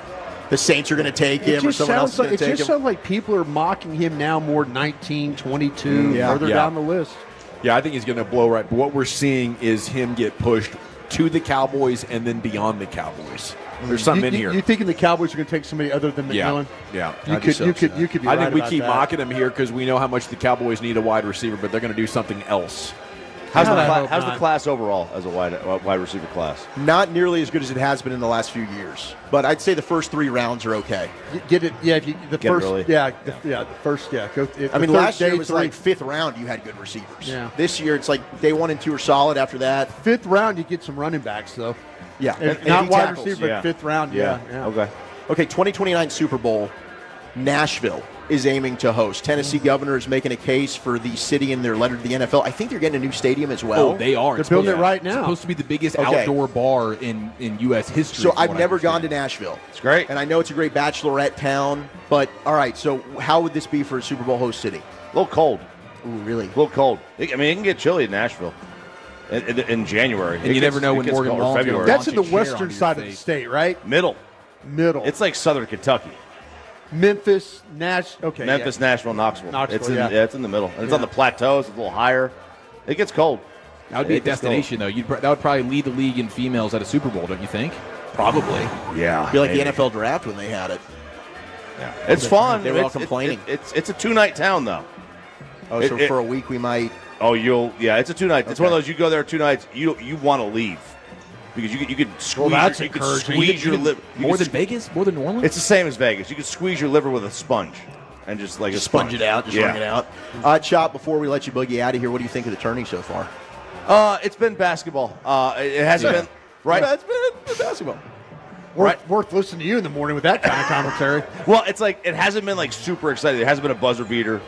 The Saints are going to take him or someone else is going to take him. It just sounds like people are mocking him now more 19, 22, further down the list. Yeah, I think he's going to blow right. But what we're seeing is him get pushed to the Cowboys and then beyond the Cowboys. There's something in here. You thinking the Cowboys are going to take somebody other than McMillan? Yeah. You could be I right think we about keep that. mocking him here because we know how much the Cowboys need a wide receiver, but they're going to do something else. How's I hope the not. class overall as a wide receiver class? Not nearly as good as it has been in the last few years, but I'd say the first 3 rounds are okay. Get it? Yeah, if you the Get it first, early. the first, Go. I mean, last year it was like 5th round you had good receivers. Yeah. This year it's like day 1 and 2 are solid. After that, 5th round you get some running backs though. yeah, And not wide tackles. receiver, but 5th round. Yeah. Okay, 2029 Super Bowl, Nashville is aiming to host. Tennessee governor is making a case for the city in their letter to the NFL. I think they're getting a new stadium as well. Oh, they are. They're building it right It's now. supposed to be the biggest Okay. outdoor bar in U.S. history. So from I've what I never gone understand. to Nashville. It's great. And I know it's a great bachelorette town, but all right, so how would this be for a Super Bowl host city? A little cold. Ooh, really? A little cold. I mean, it can get chilly in Nashville in January. And you never know when Morgan or Wallen's February. That's in the Launch a chair western onto your side of the face. state, right? Middle. Middle. It's like southern Kentucky. Memphis, Okay. Memphis, Nashville, Knoxville. Knoxville, It's in, yeah. it's in the middle. And it's on the plateaus. It's a little higher. It gets cold. That would be a It gets destination, though. That would probably lead the league in females at a Super Bowl, don't you think? Probably. Yeah. Be like maybe. the NFL draft when they had it. Yeah. It's fun. They were all It's- complaining. It's a 2-night town, though. Oh, so for a week we might. Oh, it's a 2-night. It's Okay. one of those, you go there 2 nights, you want to leave. Because you could squeeze, that's you could encouraging. squeeze your liver. More than Vegas? More than New Orleans? It's the same as Vegas. You could squeeze your liver with a sponge and just like Just a sponge. sponge it out, just wring it out. Chop, before we let you boogie out of here, what do you think of the tourney so far? It's been basketball. It hasn't been right. It's been basketball. Worth listening to you in the morning with that kind of commentary. Well, it's like it hasn't been like super exciting. There hasn't been a buzzer beater.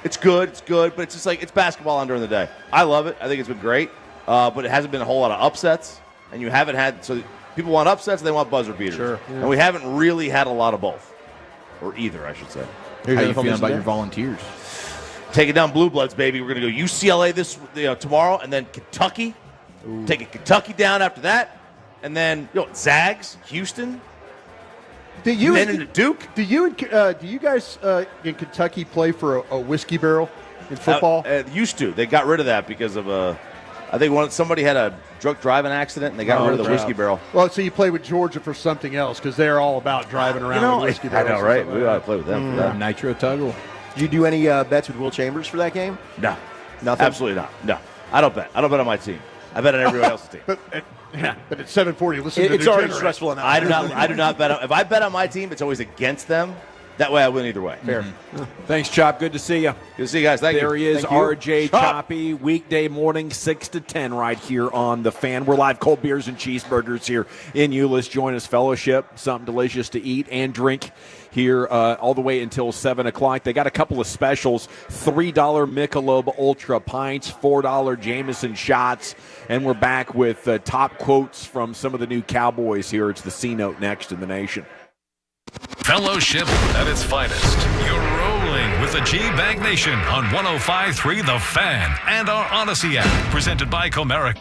It's good, but it's just like it's basketball on during the day. I love it. I think it's been great, but it hasn't been a whole lot of upsets, and you haven't had so people want upsets and they want buzzer beaters, Sure. Yeah. And we haven't really had a lot of both, or either, I should say. How are you feeling about your volunteers? Taking down Blue Bloods, baby. We're gonna go UCLA tomorrow, and then Kentucky. Taking Kentucky down after that, and then Zags, Houston. Do you then into Duke? Do you guys in Kentucky play for a whiskey barrel in football? Used to. They got rid of that because of I think somebody had a drunk driving accident and they got rid of the whiskey barrel. Well, so you play with Georgia for something else because they're all about driving around with whiskey barrels. I know, right? We ought to play with them for that. Nitro Tuggle. Did you do any bets with Will Chambers for that game? No. Nothing? Absolutely not. No. I don't bet. I don't bet on my team. I bet on everyone else's team. But at 7:40, listen to it's already stressful enough. I do not bet on. If I bet on my team, it's always against them. That way I win either way. Fair. Thanks, Chop. Good to see you. Good to see you guys. Thank you. There he is, Thank you. RJ Chop. Choppy, weekday morning, 6 to 10 right here on The Fan. We're live, cold beers and cheeseburgers here in Euless. Join us, fellowship, something delicious to eat and drink here all the way until 7 o'clock. They got a couple of specials, $3 Michelob Ultra Pints, $4 Jameson Shots, and we're back with top quotes from some of the new Cowboys here. It's the C-Note next in the nation. Fellowship at its finest. You're rolling with the G-Bag Nation on 105.3 The Fan and our Odyssey app, presented by Comerica.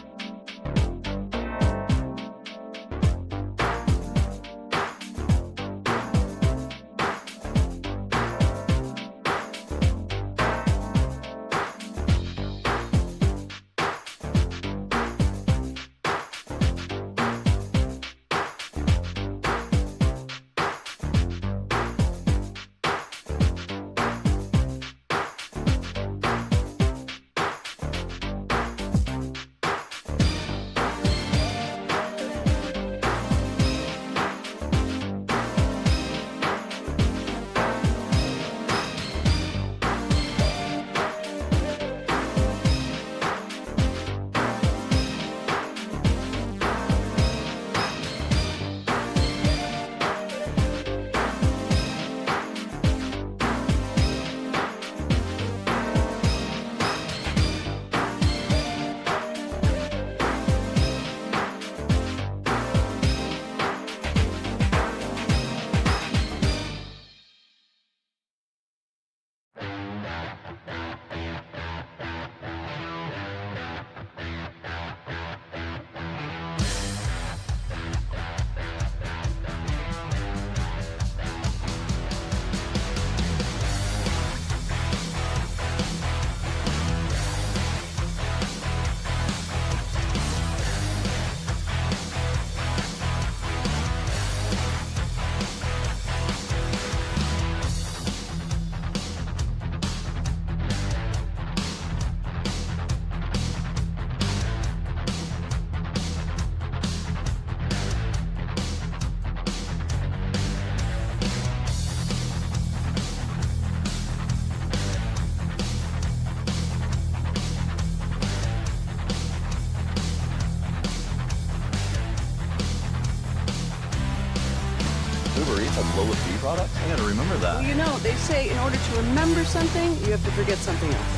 Lola Fee product? I gotta remember that. Well, you know, they say in order to remember something, you have to forget something else.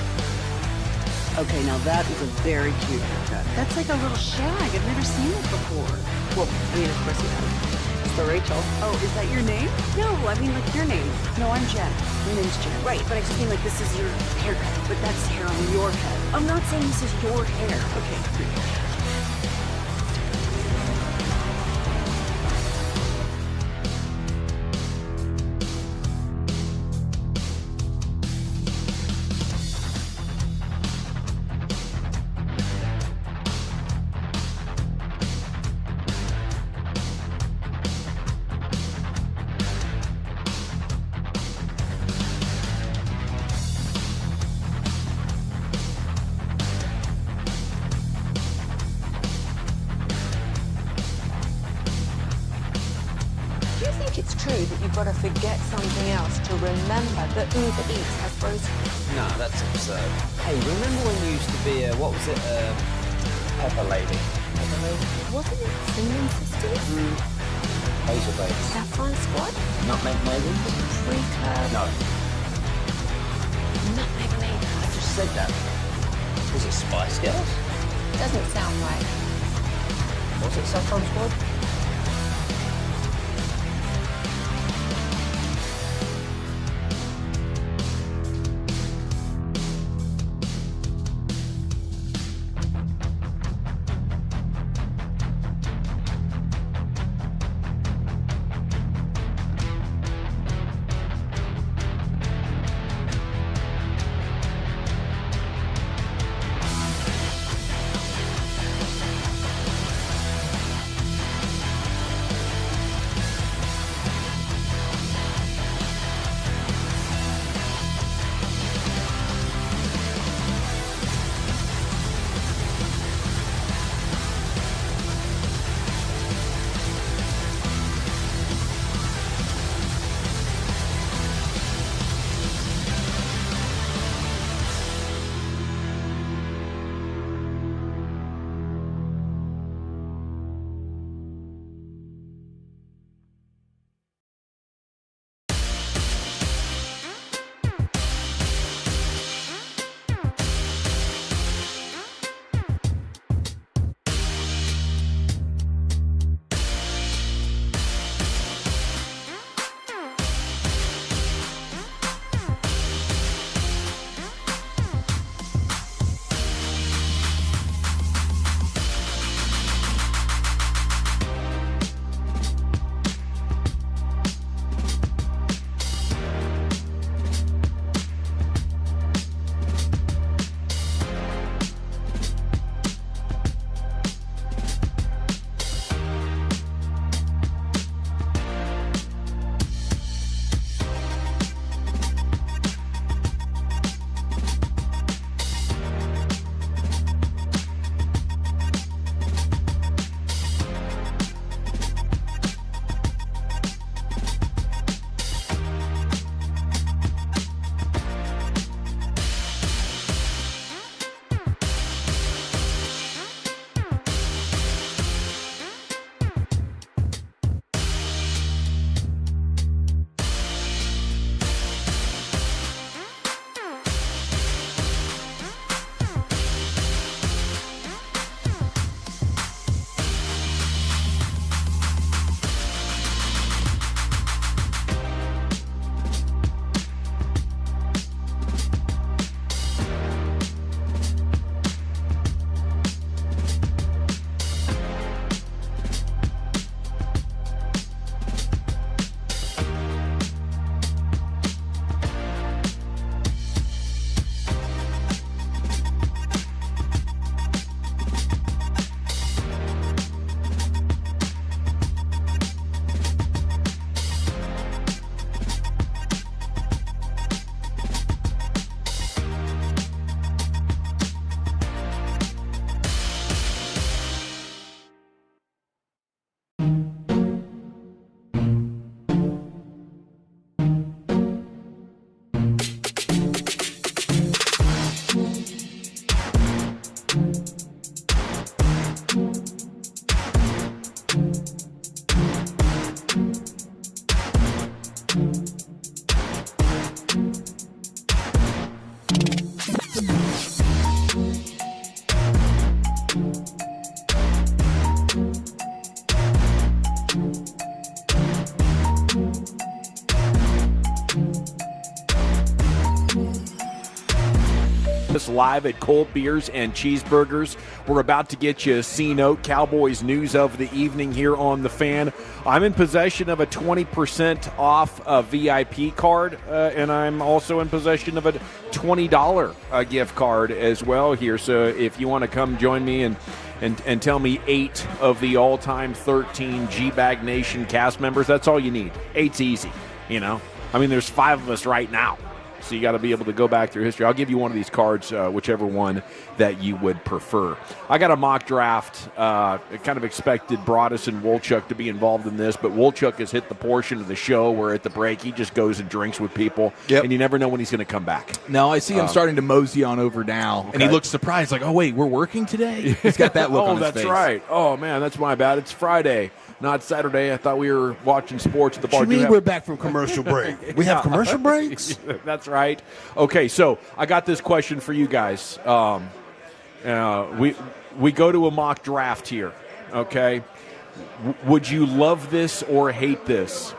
Okay, now that is a very cute haircut. That's like a little shag. I've never seen it before. Well, I mean, of course you have. It's the Rachel. Oh, is that your name? No, I mean like your name. No, I'm Jen. My name's Jen. Right, but I just mean like this is your haircut, but that's hair on your head. I'm not saying this is your hair. Okay. Got to forget something else to remember that Uber Eats has groceries. No, that's absurd. Hey, remember when you used to be what was it, Pepper Lady? Pepper Lady? Wasn't it Cinnamon Sisters? Hazel Babes. Saffron Squad? Nutmeg Maidens? Freaker? No. Nutmeg Maidens. I just said that. Was it Spice Girls? Doesn't sound right. Was it Saffron Squad? us live at Cold Beers and Cheeseburgers. We're about to get you a C-Note, Cowboys news of the evening here on The Fan. I'm in possession of a 20% off VIP card, and I'm also in possession of a $20 gift card as well here. So if you want to come join me and tell me 8 of the all-time 13 G-Bag Nation cast members, that's all you need. 8's easy, you know. I mean, there's 5 of us right now. So you got to be able to go back through history. I'll give you one of these cards, whichever one that you would prefer. I got a mock draft. Kind of expected Broadus and Wolchuk to be involved in this, but Wolchuk has hit the portion of the show where at the break he just goes and drinks with people, and you never know when he's going to come back. No, I see him starting to mosey on over now, and he looks surprised, like, oh, wait, we're working today? He's got that look on his face. Oh, that's right. Oh, man, that's my bad. It's Friday, not Saturday. I thought we were watching sports at the bar. What do you mean we're back from commercial break? We have commercial breaks? That's right. Okay, so I got this question for you guys. We go to a mock draft here, okay? Would you love this or hate this?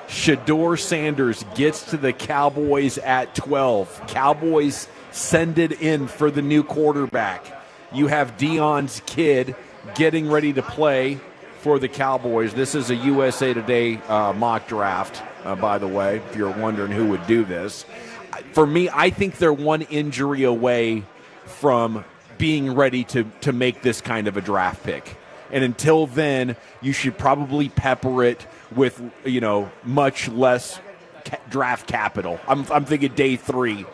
Shedeur Sanders gets to the Cowboys at 12. Cowboys send it in for the new quarterback. You have Deion's kid getting ready to play for the Cowboys. This is a USA Today mock draft, by the way, if you're wondering who would do this. For me, I think they're one injury away from being ready to make this kind of a draft pick. And until then, you should probably pepper it with, much less draft capital. I'm thinking day 3.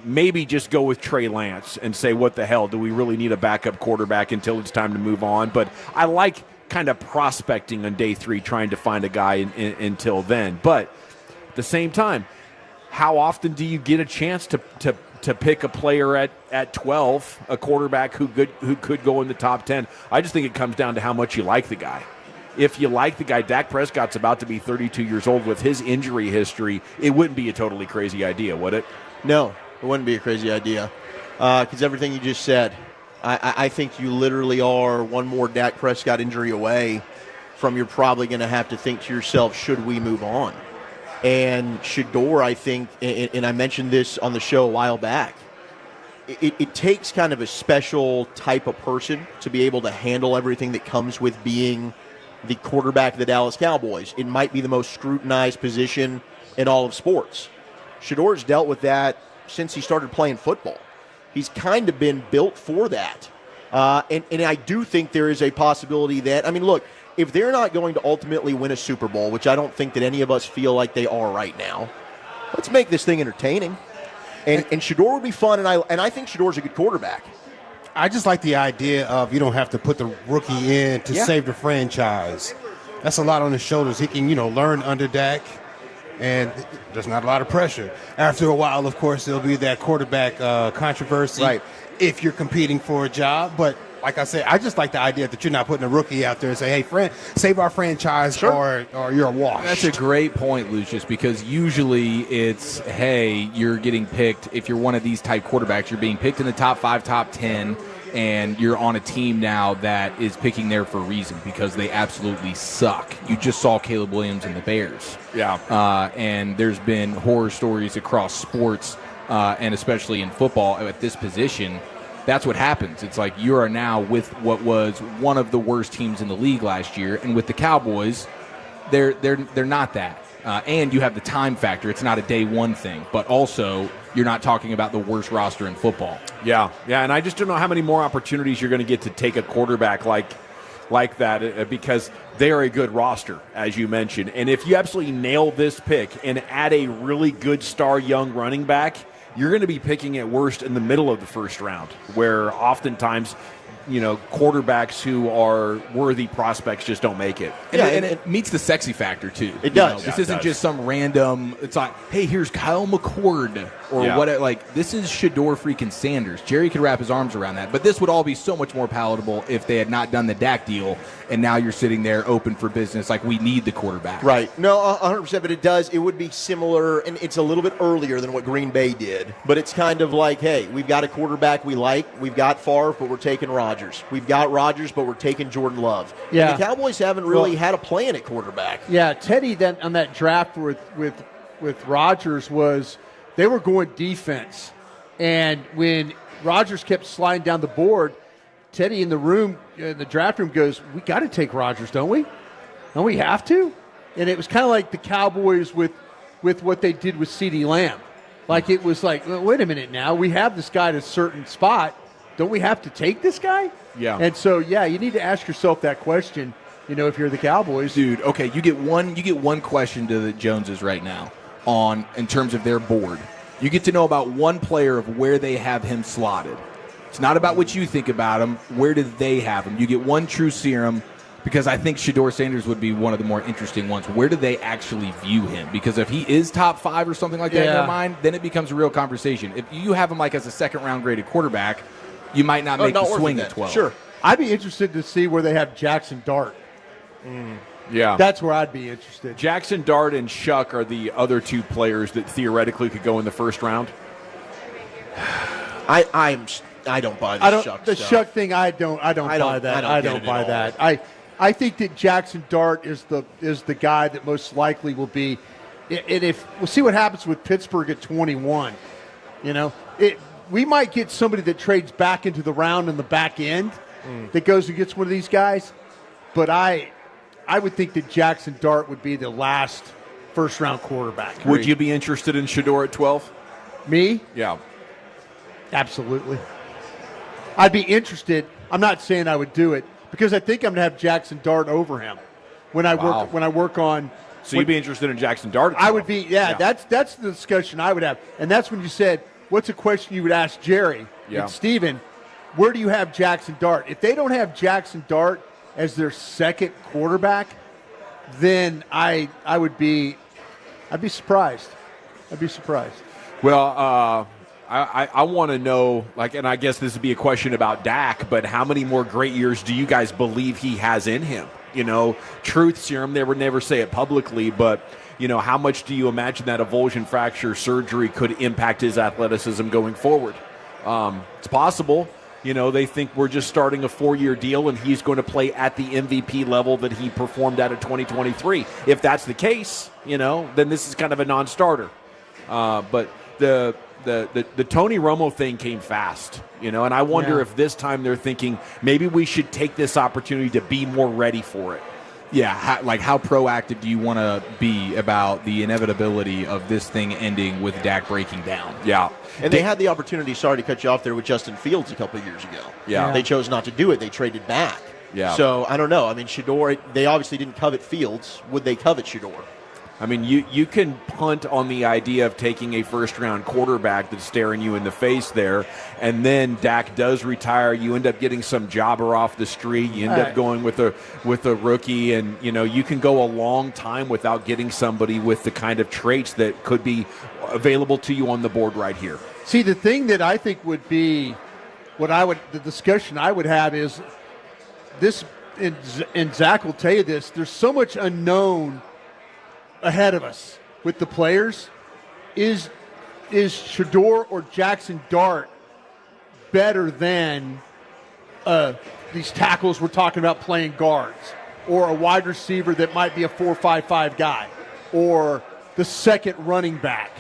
Maybe just go with Trey Lance and say, what the hell, do we really need a backup quarterback until it's time to move on? But I like kind of prospecting on day 3, trying to find a guy until then. But at the same time, how often do you get a chance to pick a player at 12, a quarterback who could go in the top 10? I just think it comes down to how much you like the guy. If you like the guy, Dak Prescott's about to be 32 years old. With his injury history, it wouldn't be a totally crazy idea, would it? No, it wouldn't be a crazy idea. Because everything you just said, I think you literally are one more Dak Prescott injury away from you're probably going to have to think to yourself, should we move on? And Shedeur, I think, and I mentioned this on the show a while back, it takes kind of a special type of person to be able to handle everything that comes with being the quarterback of the Dallas Cowboys. It might be the most scrutinized position in all of sports. Shedeur's dealt with that since he started playing football. He's kind of been built for that. And I do think there is a possibility that, look, if they're not going to ultimately win a Super Bowl, which I don't think that any of us feel like they are right now, let's make this thing entertaining. And Shedeur would be fun, and I think Shedeur's a good quarterback. I just like the idea of you don't have to put the rookie in to save the franchise. That's a lot on his shoulders. He can, learn under Dak, and there's not a lot of pressure. After a while, of course, there'll be that quarterback controversy if you're competing for a job. But like I said, I just like the idea that you're not putting a rookie out there and say, hey, friend, save our franchise or you're a wash. That's a great point, Lucius, because usually it's, hey, you're getting picked. If you're one of these type quarterbacks, you're being picked in the top 5, top 10, and you're on a team now that is picking there for a reason because they absolutely suck. You just saw Caleb Williams and the Bears. Yeah. And there's been horror stories across sports, and especially in football at this position. That's what happens. It's like you are now with what was one of the worst teams in the league last year, and with the Cowboys, they're not that. And you have the time factor. It's not a day one thing, but also you're not talking about the worst roster in football. Yeah, and I just don't know how many more opportunities you're going to get to take a quarterback like that because they are a good roster, as you mentioned. And if you absolutely nail this pick and add a really good star young running back, you're going to be picking at worst in the middle of the first round, where oftentimes, quarterbacks who are worthy prospects just don't make it. And it meets the sexy factor, too. It does. This isn't just some random, it's like, hey, here's Kyle McCord or what. Like, this is Shedeur freaking Sanders. Jerry could wrap his arms around that. But this would all be so much more palatable if they had not done the Dak deal, and now you're sitting there open for business like we need the quarterback. Right. No, 100%, but it would be similar, and it's a little bit earlier than what Green Bay did. But it's kind of like, hey, we've got a quarterback we like. We've got Favre, but we're taking Rodgers. We've got Rodgers, but we're taking Jordan Love. Yeah. And the Cowboys haven't really had a plan at quarterback. Yeah, Teddy then on that draft with Rodgers was they were going defense. And when Rodgers kept sliding down the board, Teddy in the room, in the draft room, goes, "We got to take Rodgers, don't we? Don't we have to?" And it was kind of like the Cowboys with what they did with CeeDee Lamb. Like it was like, well, wait a minute now, we have this guy at a certain spot. Don't we have to take this guy? Yeah. And so, yeah, you need to ask yourself that question, if you're the Cowboys. Dude, okay, you get one question to the Joneses right now in terms of their board. You get to know about one player of where they have him slotted. It's not about what you think about him. Where do they have him? You get one true serum, because I think Shedeur Sanders would be one of the more interesting ones. Where do they actually view him? Because if he is top 5 or something like that in their mind, then it becomes a real conversation. If you have him like as a second-round graded quarterback, you might not make the swing at 12. Sure. I'd be interested to see where they have Jackson Dart. Yeah. That's where I'd be interested. Jackson Dart and Shuck are the other two players that theoretically could go in the first round. I don't buy the Shuck The stuff. Shuck thing, I don't buy that. I don't buy that. I think that Jackson Dart is the guy that most likely will be. And if we'll see what happens with Pittsburgh at 21, we might get somebody that trades back into the round in the back end that goes and gets one of these guys. But I would think that Jackson Dart would be the last first-round quarterback. Would you be interested in Shedeur at 12? Me? Yeah. Absolutely. I'd be interested. I'm not saying I would do it because I think I'm going to have Jackson Dart over him when I work on. So you'd be interested in Jackson Dart at 12? I would be. Yeah. That's the discussion I would have, and that's when you said, "What's a question you would ask Jerry and Steven? Where do you have Jackson Dart?" If they don't have Jackson Dart as their second quarterback, then I'd be surprised. I'd be surprised. Well, I want to know, and I guess this would be a question about Dak, but how many more great years do you guys believe he has in him? Truth serum, they would never say it publicly, but, how much do you imagine that avulsion fracture surgery could impact his athleticism going forward? It's possible. They think we're just starting a 4-year deal and he's going to play at the MVP level that he performed at in 2023. If that's the case, then this is kind of a non-starter. But the Tony Romo thing came fast, and I wonder if this time they're thinking maybe we should take this opportunity to be more ready for it. Yeah, how proactive do you want to be about the inevitability of this thing ending with Dak breaking down? Yeah. And they had the opportunity, sorry to cut you off there, with Justin Fields a couple of years ago. Yeah. They chose not to do it. They traded back. Yeah. So, I don't know. I mean, Shedeur, they obviously didn't covet Fields. Would they covet Shedeur? I mean, you can punt on the idea of taking a first-round quarterback that's staring you in the face there, and then Dak does retire. You end up getting some jobber off the street. You end up going with a rookie, and you can go a long time without getting somebody with the kind of traits that could be available to you on the board right here. See, the thing that I think would be the discussion I would have is this, and Zach will tell you this. There's so much unknown ahead of us with the players. Is Shedeur or Jackson Dart better than these tackles we're talking about playing guards, or a wide receiver that might be a 4-5-5 guy, or the second running back?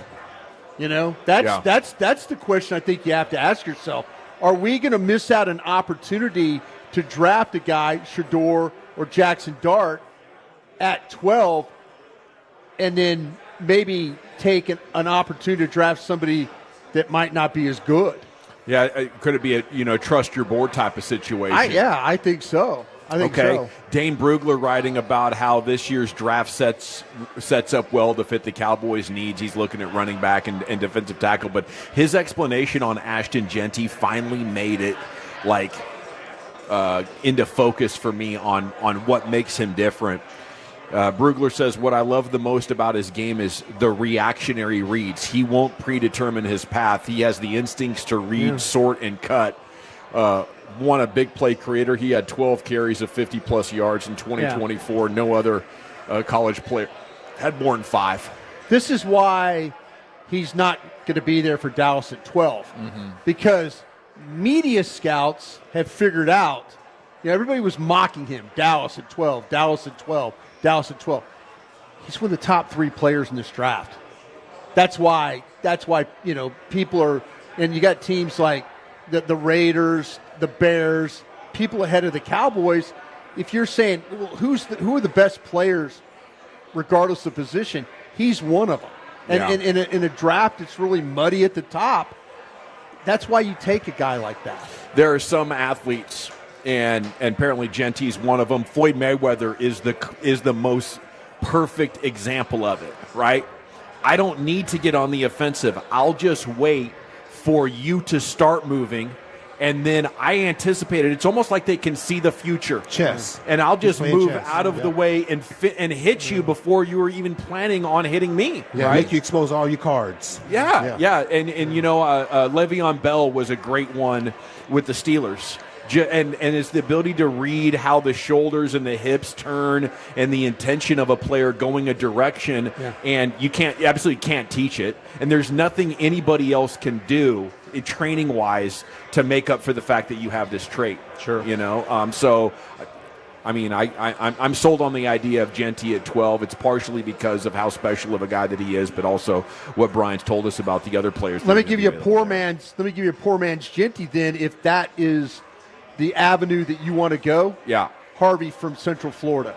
That's the question I think you have to ask yourself. Are we going to miss out an opportunity to draft a guy, Shedeur or Jackson Dart, at 12, and then maybe take an opportunity to draft somebody that might not be as good? Yeah, could it be a trust your board type of situation? I think so. I think so. Dane Brugler writing about how this year's draft sets up well to fit the Cowboys' needs. He's looking at running back and defensive tackle, but his explanation on Ashton Genty finally made it into focus for me on what makes him different. Brugler says, what I love the most about his game is the reactionary reads. He won't predetermine his path. He has the instincts to read, sort, and cut. One, a big play creator. He had 12 carries of 50-plus yards in 2024. No other college player had more than 5. This is why he's not going to be there for Dallas at 12, because media scouts have figured out, everybody was mocking him, Dallas at 12, Dallas at 12. Dallas at 12. He's one of the top 3 players in this draft. That's why people are And you got teams like the Raiders, the Bears, people ahead of the Cowboys. If you're saying, well, who are the best players, regardless of position, he's one of them. And in a draft, it's really muddy at the top. That's why you take a guy like that. There are some athletes, and apparently Genty's one of them. Floyd Mayweather is the most perfect example of it, right? I don't need to get on the offensive. I'll just wait for you to start moving, and then I anticipate it. It's almost like they can see the future. Chess. And I'll just move chess. out of the way and hit you before you were even planning on hitting me. Yeah, right? make you expose all your cards. Yeah. And you know, Le'Veon Bell was a great one with the Steelers. And it's the ability to read how the shoulders and the hips turn and the intention of a player going a direction. Yeah. And you absolutely can't teach it. And there's nothing anybody else can do training wise to make up for the fact that you have this trait. Sure. You know, so I mean, I'm sold on the idea of Genty at 12. It's partially because of how special of a guy that he is, but also what Brian's told us about the other players. Let me give you a poor man's Genty then, if that is the avenue that you want to go. Yeah. Harvey from Central Florida.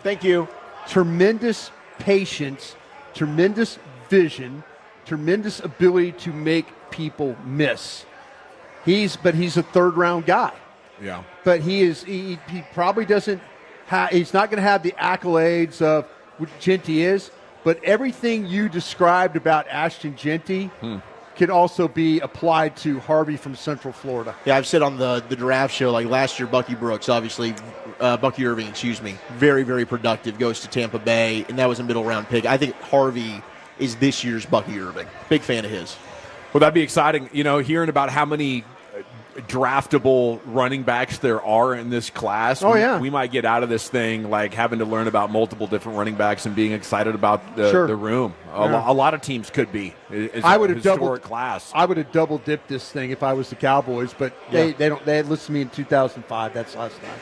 Thank you. Tremendous patience, tremendous vision, tremendous ability to make people miss. He's a third-round guy. Yeah. But he probably doesn't he's not going to have the accolades of what Genty is, but everything you described about Ashton Genty could also be applied to Harvey from Central Florida. Yeah, I've said on the draft show, like last year, Bucky Irving, very, very productive, goes to Tampa Bay, and that was a middle-round pick. I think Harvey is this year's Bucky Irving. Big fan of his. Well, that'd be exciting, you know, hearing about how many draftable running backs there are in this class. We might get out of this thing like having to learn about multiple different running backs and being excited about the room. A lot of teams could be. I would have class. I would have double dipped this thing if I was the Cowboys, but they had listened to me in 2005. That's last time.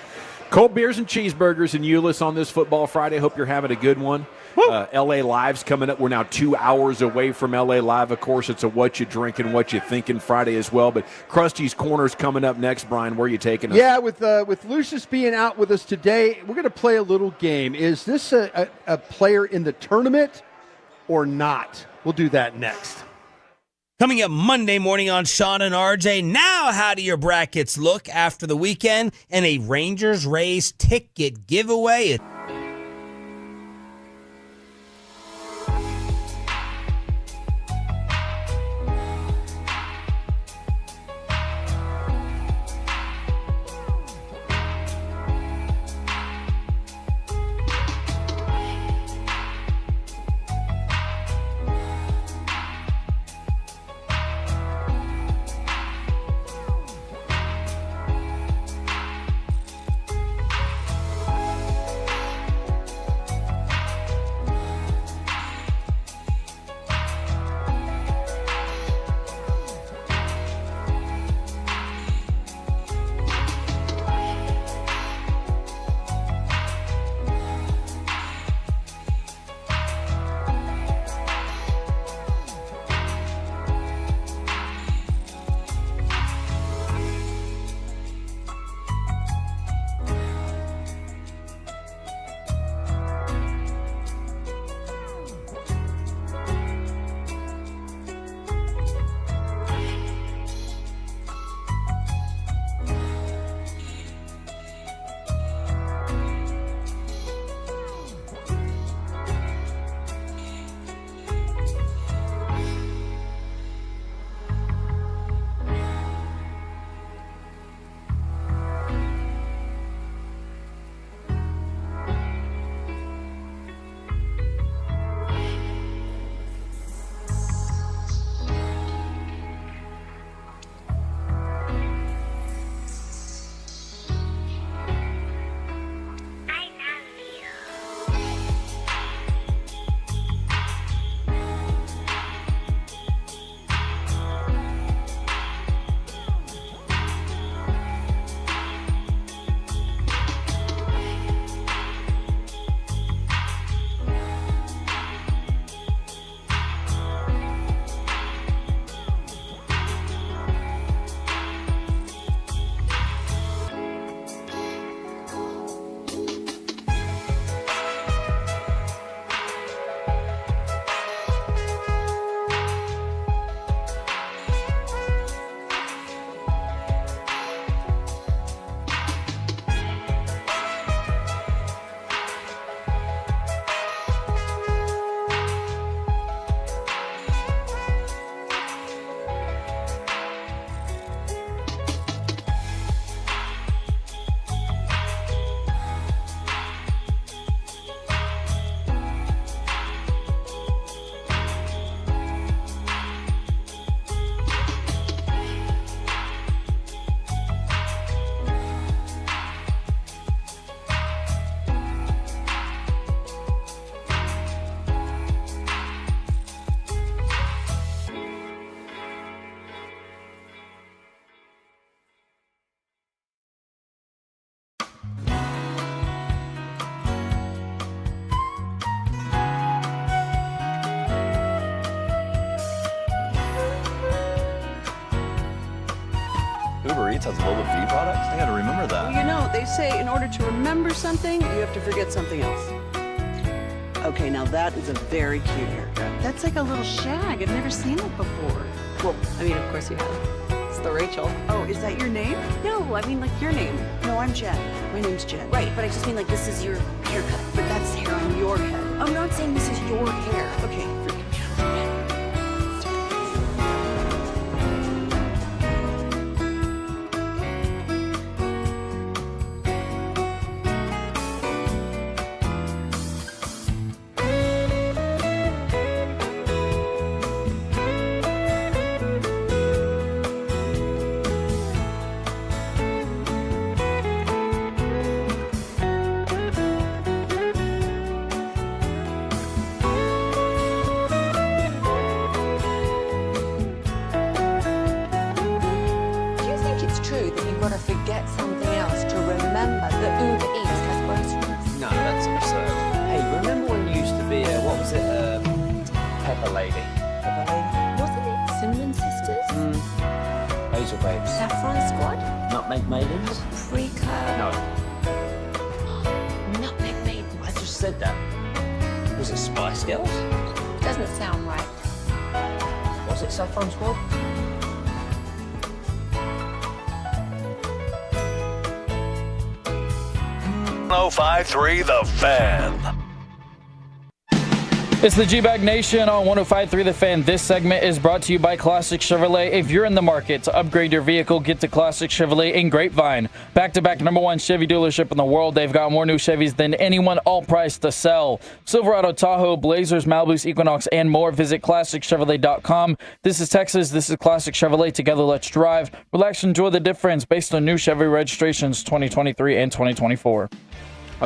Cold beers and cheeseburgers in Euless on this Football Friday. Hope you're having a good one. LA Live's coming up. We're now 2 hours away from LA Live. Of course, it's a what you drinking, what you thinking Friday as well. But Krusty's Corner's coming up next. Brian, where are you taking us? Yeah, with Lucius being out with us today, we're going to play a little game. Is this a player in the tournament or not? We'll do that next. Coming up Monday morning on Sean and RJ. Now, how do your brackets look after the weekend and a Rangers-Rays ticket giveaway? Eats has low fee products? I gotta remember that. Well, you know, they say in order to remember something, you have to forget something else. Okay, now that is a very cute haircut. That's like a little shag. I've never seen it before. Well, I mean, of course you have. It's the Rachel. Oh, is that your name? No, I mean like your name. No, I'm Jen. My name's Jen. Right, but I just mean like this is your haircut. But that's hair on your head. I'm not saying this is your hair. Okay, forgive me. Forget something else to remember that Uber Eats has groceries. No, that's absurd. Hey, remember when you used to be what was it, Pepper Lady? Pepper Lady? Wasn't it Cinnamon Sisters? Hazel Babes. Saffron Squad? Nutmeg Maidens? Paprika? No. Nutmeg Maidens. I just said that. Was it Spice Girls? Doesn't sound right. Was it Saffron Squad? 105.3 The Fan. It's the G-Bag Nation on 105.3 The Fan. This segment is brought to you by Classic Chevrolet. If you're in the market to upgrade your vehicle, get to Classic Chevrolet in Grapevine. Back-to-back #1 Chevy dealership in the world. They've got more new Chevys than anyone, all priced to sell. Silverado, Tahoe, Blazers, Malibus, Equinox, and more. Visit ClassicChevrolet.com. This is Texas. This is Classic Chevrolet. Together, let's drive. Relax, enjoy the difference based on new Chevy registrations 2023 and 2024.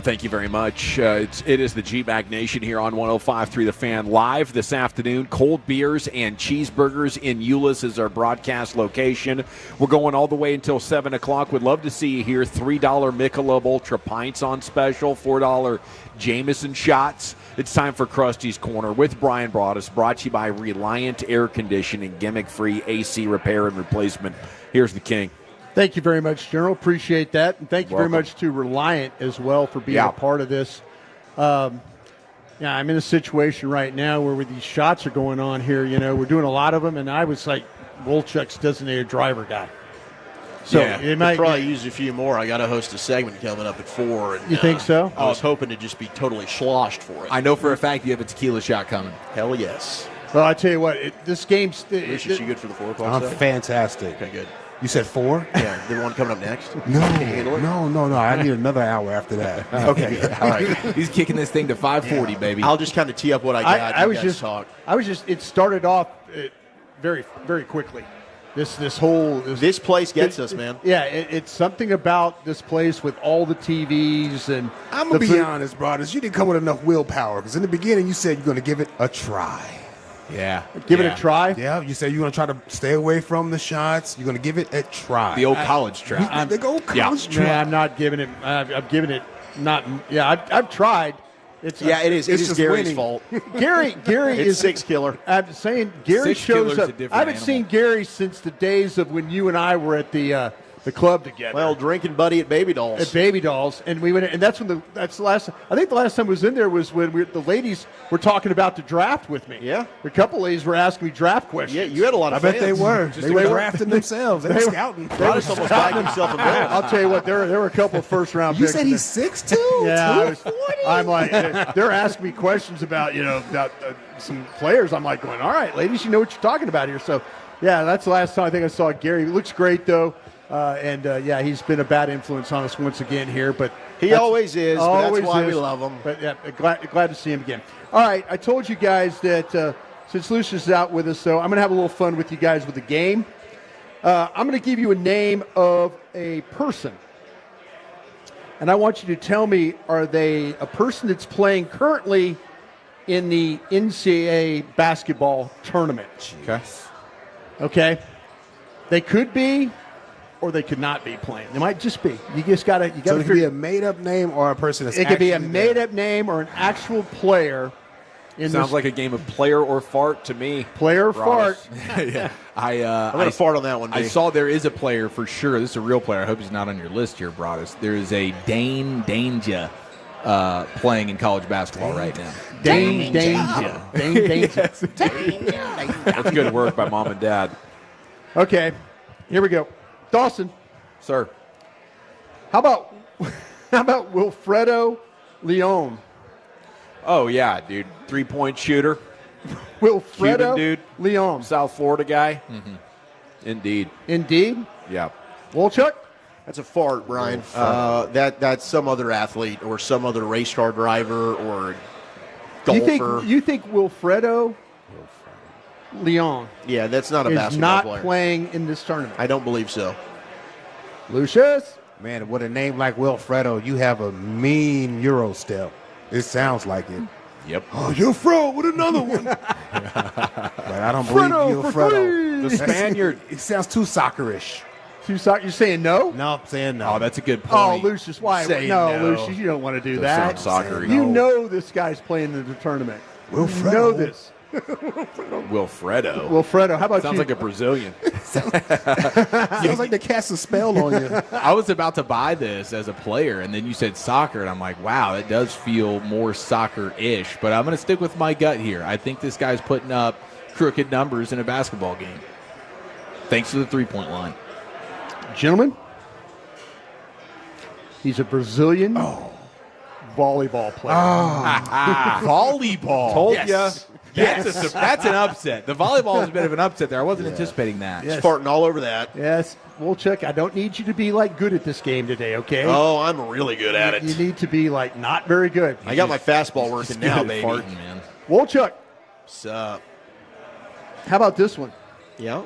Thank you very much. It is the G-Bag Nation here on 105.3 The Fan live this afternoon. Cold beers and cheeseburgers in Euless is our broadcast location. We're going all the way until 7 o'clock. We'd love to see you here. $3 Michelob Ultra Pints on special, $4 Jameson shots. It's time for Krusty's Corner with Brian Broaddus, brought to you by Reliant Air Conditioning, gimmick-free AC repair and replacement. Here's the king. Thank you very much, General. Appreciate that. And thank you very much to Reliant as well for being a part of this. I'm in a situation right now where these shots are going on here. You know, we're doing a lot of them, and I was like Wolchuk's designated driver guy. So it might probably use a few more. I got to host a segment coming up at 4. And, you think so? I was hoping to just be totally sloshed for it. I know for a fact you have a tequila shot coming. Hell yes. Well, I tell you what, this game's... Is she good for the 4 o'clock? I'm fantastic. Okay, good. You said 4? Yeah, the one coming up next? No. I need another hour after that. Okay, all right. He's kicking this thing to 5:40, baby. I'll just kind of tee up what I got. It started off very, very quickly. This place gets us, man. Yeah, it's something about this place with all the TVs and. I'm gonna be honest, brothers. You didn't come with enough willpower because in the beginning you said you're gonna give it a try. Yeah. Give it a try? Yeah, you said you're going to try to stay away from the shots. You're going to give it a try. The old college try. The old college try. Yeah, I'm not giving it. I'm giving it not. Yeah, I've tried. It is Gary's fault. Gary is 6 killer. I'm saying Gary shows up. I haven't seen Gary since the days of when you and I were at the club together. Well, drinking buddy at Baby Dolls. And we went, and that's the last. I think the last time I was in there was when the ladies were talking about the draft with me. Yeah, a couple ladies were asking me draft questions. Yeah, you had a lot of. I bet they were. They were drafting themselves. They were scouting. They almost bagged himself a bill. I'll tell you what, there were a couple of first round picks. You said he's 6'2"? Yeah, I'm like, they're asking me questions about some players. I'm like going, all right, ladies, you know what you're talking about here. So, yeah, that's the last time I think I saw Gary. He looks great though. He's been a bad influence on us once again here. But he always is. But that's why we love him. But yeah, glad to see him again. All right, I told you guys that since Lucius is out with us, so I'm going to have a little fun with you guys with the game. I'm going to give you a name of a person. And I want you to tell me, are they a person that's playing currently in the NCAA basketball tournament? Okay. They could be, or they could not be playing. They might just be. You got to. So it could be a made-up name or a person that's. It could be a made-up name or an actual player Sounds like a game of player or fart to me. Player or fart. Yeah. I'm going to fart on that one, I D. saw there is a player for sure. This is a real player. I hope he's not on your list here, Broadus. There is a Dane Danger playing in college basketball right now. Dane Danger. Dane Danger. That's good work by mom and dad. Okay, here we go. Dawson. Sir. How about Wilfredo Leon? Oh, yeah, dude. 3-point shooter. Wilfredo Cuban dude. Leon. South Florida guy. Indeed. Yeah. Wolchuk? That's a fart, Brian. That's some other athlete or some other race car driver or golfer. You think Wilfredo Leon? Yeah, that's not a is basketball not player. playing in this tournament. I don't believe so. Lucius? Man, with a name like Wilfredo, you have a mean Euro step. It sounds like it. Yep. Oh, you're Fro with another one. But I don't believe you're Fredo. The Spaniard. It sounds too soccerish. You're saying no? No, I'm saying no. Oh, that's a good Oh, point. Lucius, why? Saying No, no. Lucius, you don't want to do Does that. sound soccer-y. You No. know this guy's playing in the tournament. Wilfredo. You know this. Wilfredo. Wilfredo, how about Sounds you? like a Brazilian. Sounds like they cast a spell on you. I was about to buy this as a player, and then you said soccer, and I'm like, wow, that does feel more soccer-ish. But I'm going to stick with my gut here. I think this guy's putting up crooked numbers in a basketball game. Thanks to the three-point line. Gentlemen, he's a Brazilian volleyball player. Volleyball. Told yes. That's an upset. The volleyball is a bit of an upset there. I wasn't anticipating that. He's farting all over that. Yes. Wolchuk, I don't need you to be good at this game today, okay? Oh, I'm really good at it. You need to be not very good. I got my fastball working now, baby. Farting, man. Wolchuk, What's up? how about this one? Yeah.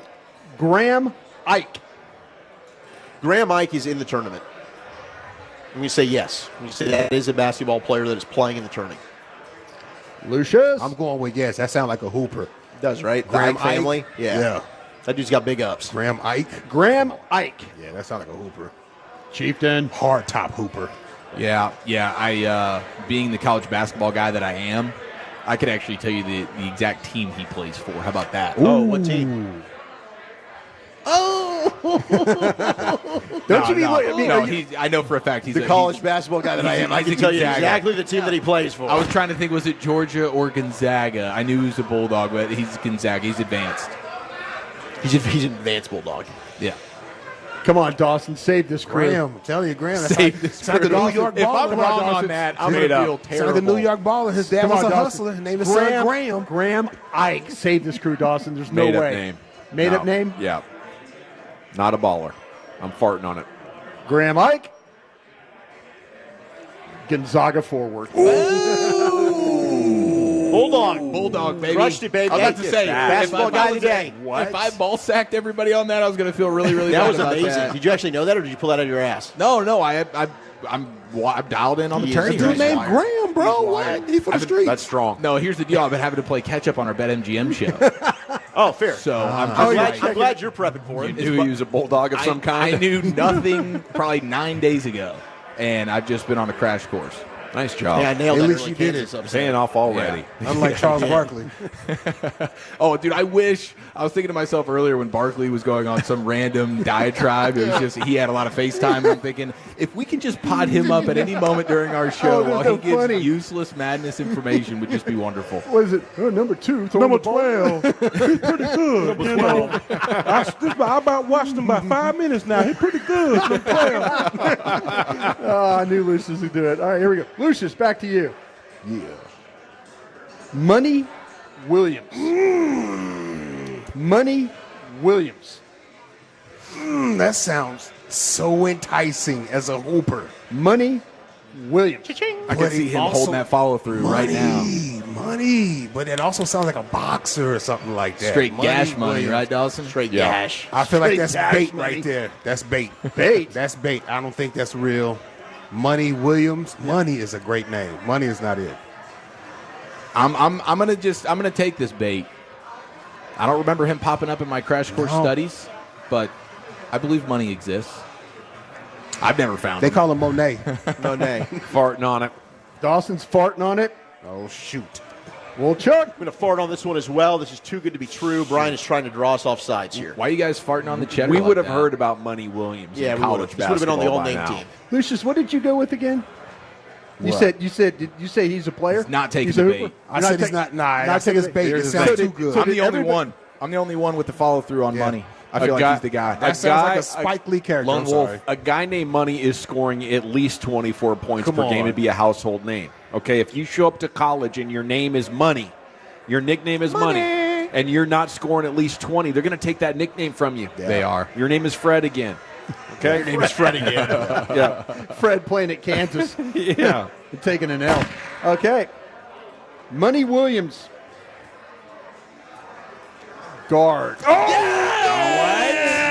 Graham Ike. Graham Ike is in the tournament. I'm going to say yes. I'm going to say that is a basketball player that is playing in the tournament. Lucius? I'm going with yes. That sounds like a hooper. Does, right? Graham The Ike family? Ike? Yeah. Yeah. That dude's got big ups. Graham Ike. Graham Ike. Yeah, that sounds like a hooper. Chieftain. Hard top hooper. Yeah. I being the college basketball guy that I am, I could actually tell you the exact team he plays for. How about that? Oh, what team? Don't you mean No, I know for a fact he's The college basketball guy that I am. I he's can a tell you Gonzaga. exactly the team that he plays for. I was trying to think, was it Georgia or Gonzaga? I knew he was a Bulldog, but he's Gonzaga. He's advanced. He's an advanced Bulldog. Yeah. Come on, Dawson, save this crew. Graham, I'm telling you, Graham. That's Save like, this it's like the crew. New York If baller. I'm wrong on that, I'm going to feel It's like terrible. the New York baller. His dad Come was on, a Dawson. hustler. His name is son Graham. Graham Ike. Save this crew, Dawson. There's no Made up way. name. Made No. up name? Yeah. Not a baller. I'm farting on it. Graham Ike. Gonzaga forward. Bulldog, baby. Crushed it, baby. I was about to say, basketball guy of the day. If I ball sacked everybody on that, I was going to feel really, really That bad was about amazing. that. Did you actually know that, or did you pull that out of your ass? No, I'm dialed in on the He is tourney. a dude right named now. Graham, bro. What? He for the streets. That's strong. No, here's the deal. I've been having to play catch up on our BetMGM show. Oh, fair. So I'm I'm glad you're prepping for You it. knew he was a bulldog of some kind. I knew nothing probably 9 days ago, and I've just been on a crash course. Nice job. Yeah, I nailed At that least early you did Kansas it. upset. Paying off already. Unlike Charles Barkley. Oh, dude, I wish I was thinking to myself earlier when Barkley was going on some random diatribe. It was just he had a lot of FaceTime. And I'm thinking if we can just pod him up at any moment during our show Oh, while that's he so gives funny. useless madness information would just be wonderful. What is it? Number 2. Number 12. He's pretty good. You know. I about watched him by 5 minutes now. He's pretty good. Number 12. Oh, I knew Lucius would do it. All right, here we go. Lucius, back to you. Yeah. Money Williams. Money Williams. That sounds so enticing as a hooper. Money Williams. I can see him holding that follow through right now. Money. But it also sounds like a boxer or something like that. Straight gash money, Williams. right, Dawson? Straight Yeah. gash. I feel like Straight that's gash bait money. right there. That's bait. Bait. That's bait. I don't think that's real. Money Williams. Money is a great name. Money is not it. I'm gonna take this bait. I don't remember him popping up in my crash course studies, but I believe money exists. I've never found They him. call him Monet. Monet. Farting on it. Dawson's farting on it. Oh, shoot. Chuck. I'm going to fart on this one as well. This is too good to be true. Brian is trying to draw us off sides here. Why are you guys farting on the cheddar? We like would have that? heard about Money Williams Yeah, in we college would have. This would have been on the basketball all-name by now. team. Lucius, what did you go with again? You What? said did you say he's a player? He's not taking He's the a bait. hooper? I said he's not. Nah, I said taking it's bait. It There's sounds bait. too good. I'm the only everybody- one. I'm the only one with the follow through on money. I feel like he's the guy. That sounds like a Spike Lee character. Lone I'm Wolf, sorry. a guy named Money is scoring at least 24 points Come per game on. and be a household name. Okay, if you show up to college and your name is Money, your nickname is Money, and you're not scoring at least 20, they're going to take that nickname from you. They are. Your name is Fred again. Okay? Your name is Fred again. Yeah. Fred playing at Kansas. Yeah. And taking an L. Okay. Money Williams. Guard.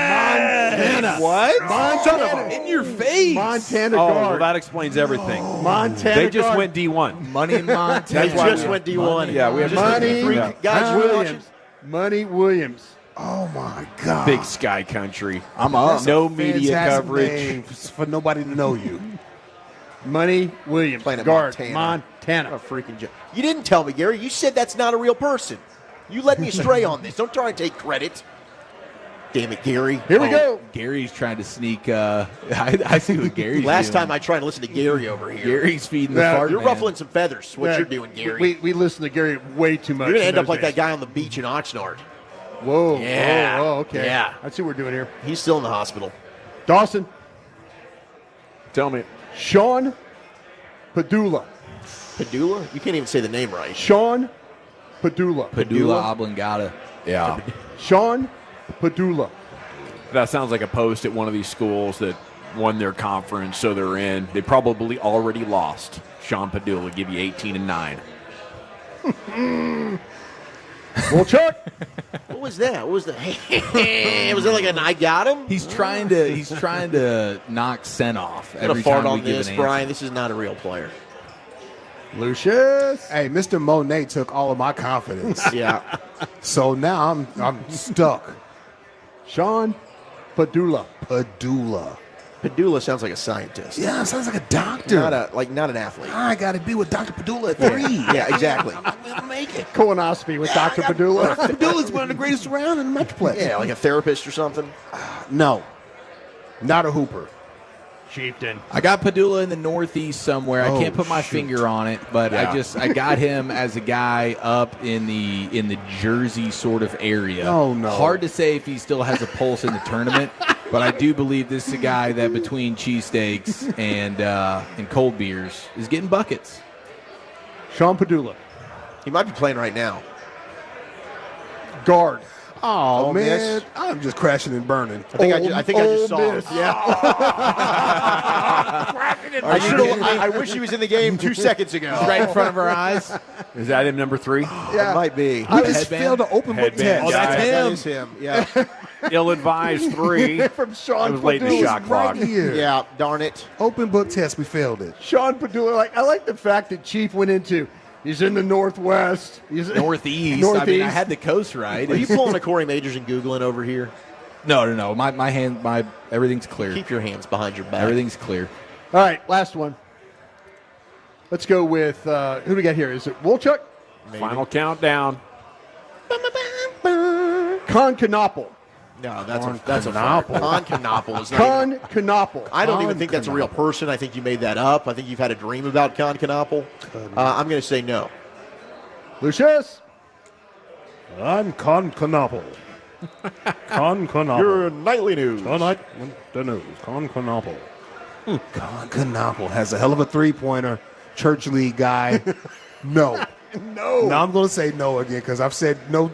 Montana. What? Montana. In your face. Montana Oh, guard. well, that explains everything. Montana They just guard. went D1. Money in Montana. They just went D1. Yeah, we have Money guys. Williams. Money Williams. Oh my God. Big Sky Country. I'm up. That's a No media fantastic coverage. name for nobody to know you. Money Williams. Playing at guard. Montana. Montana. What a freaking joke. You didn't tell me, Gary. You said that's not a real person. You led me astray on this. Don't try and take credit. Damn it, Gary. Here we go. Gary's trying to sneak. I see what Gary's Last doing. time I tried to listen to Gary over here. Gary's feeding the Yeah, fart You're man. ruffling some feathers. What Yeah, you're doing, Gary. We listen to Gary way too much. You're going to end in up those like days. that guy on the beach in Oxnard. Whoa. Yeah. Oh, okay. Yeah. I see what we're doing here. He's still in the hospital. Dawson. Tell me. Sean Padula. Padula? You can't even say the name right. Sean Padula. Padula oblongata. Yeah. Sean Padula. That sounds like a post at one of these schools that won their conference, so they're in. They probably already lost. Sean Padula give you 18 and 9. Well, Chuck. What was that? What was the? Was it like an I got him? He's trying to knock Sen off I'm gonna every fart time we on give this, an Brian. answer. This is not a real player. Lucius. Hey, Mr. Monet took all of my confidence. Yeah. So now I'm stuck. Sean Padula. Padula. Padula sounds like a scientist. Yeah, it sounds like a doctor. Not an athlete. I got to be with Dr. Padula at 3. Yeah, exactly. I'm not going to make it. Colonoscopy with Dr. Padula. Dr. Padula is one of the greatest around in the Metroplex. Yeah, like a therapist or something. No, not a hooper. Chieftain. I got Padula in the Northeast somewhere. Oh, I can't put my shoot. finger on it, but I got him as a guy up in the Jersey sort of area. Oh, no. Hard to say if he still has a pulse in the tournament, but I do believe this is a guy that between cheesesteaks and cold beers is getting buckets. Sean Padula. He might be playing right now. Guard. Oh, Ole man. Miss. I'm just crashing and burning. I think I just saw him. Miss. Yeah. I wish he was in the game 2 seconds ago. Right in front of our eyes. Is that him, number 3? Yeah. It might be. We just Headband? failed the open book Headband. test. Oh, that's That is him. Yeah. Ill-advised 3. From I Sean was late in the Padula. shot clock. Right here. Yeah, darn it. Open book test, we failed it. Sean Padula. I like the fact that Chief went into. He's in the Northwest. He's Northeast. I mean, I had the coast right. Are you pulling a Corey Majors and Googling over here? No. My hand, everything's clear. Keep your hands behind your back. Everything's clear. All right, last one. Let's go with who do we got here? Is it Wolchuk? Final countdown. Concanopple. No, that's a fart. Concanopple is not even, Concanopple. I don't even think that's a real person. I think you made that up. I think you've had a dream about Concanopple. I'm going to say no. Lucius. I'm Concanopple. Concanopple. Your nightly news. Tonight, the news. Concanopple. Concanopple has a hell of a three-pointer. Church league guy. No. No. Now I'm going to say no again because I've said no.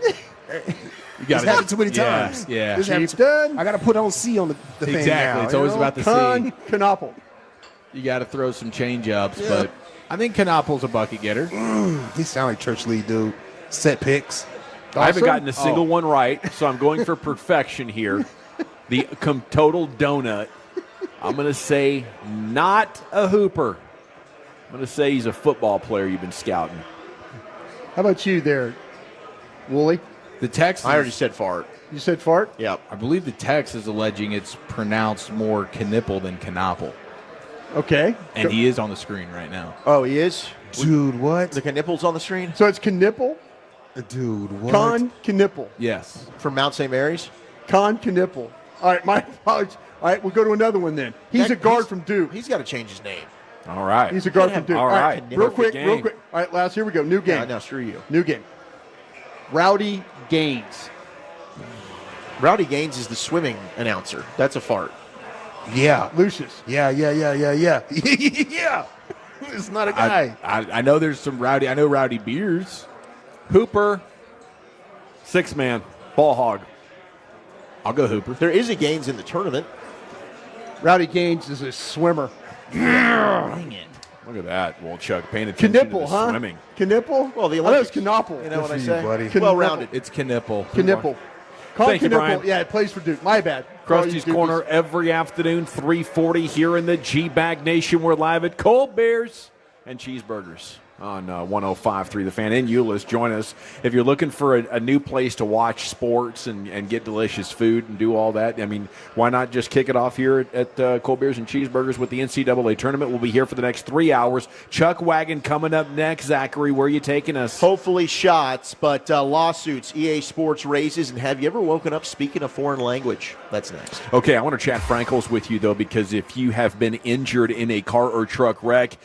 It's happened too many times. Yeah. This happened Chieftain. I got to put on C on the thing Exactly. now. It's always about the C. Concanopple. You got to throw some change-ups, but I think Canopple's a bucket getter. He sound like church league dude. Set picks. I haven't gotten a single one right, so I'm going for perfection here. The total donut. I'm going to say not a hooper. I'm going to say he's a football player you've been scouting. How about you there, Wooly? The text. I already said fart. You said fart? Yep. I believe the text is alleging it's pronounced more Knipple than Canopple. Okay. And he is on the screen right now. Oh, he is? Dude, what? The Knipple's on the screen? So it's Knipple? Dude, what? Con Knipple. Yes. From Mount St. Mary's? Con Knipple. All right, my apologies. All right, we'll go to another one then. He's a guard from Duke. He's got to change his name. All right. He's a guard from Duke. All right. Real quick. All right, last, here we go. New game. Yeah, now screw you. New game. Rowdy Gaines. Rowdy Gaines is the swimming announcer. That's a fart. Yeah. Lucius. Yeah. Yeah. It's not a guy. I know there's some Rowdy. I know Rowdy Beers. Hooper, 6-man, ball hog. I'll go Hooper. There is a Gaines in the tournament. Rowdy Gaines is a swimmer. Dang it. Look at that, Wolchuk paying attention to Knipple, the huh? swimming. Knipple? Well, the I know it's Olympics. Knopple. You know what I for you, say? buddy. Well-rounded. It's Knipple. Knipple. Con Thank you, Knipple. Brian. Yeah, it plays for Duke. My bad. Krusty's Duke Corner is- every afternoon, 3:40 here in the G-Bag Nation. We're live at Cold Beers and Cheeseburgers on 105.3 The Fan in Euless. Join us if you're looking for a new place to watch sports and get delicious food and do all that. I mean, why not just kick it off here at Cold Beers and Cheeseburgers with the NCAA tournament? We'll be here for the next 3 hours. Chuck Wagon coming up next. Zachary, where are you taking us? Hopefully shots, but lawsuits, EA Sports raises, and have you ever woken up speaking a foreign language? That's next. Okay, I want to chat Frankles with you, though, because if you have been injured in a car or truck wreck,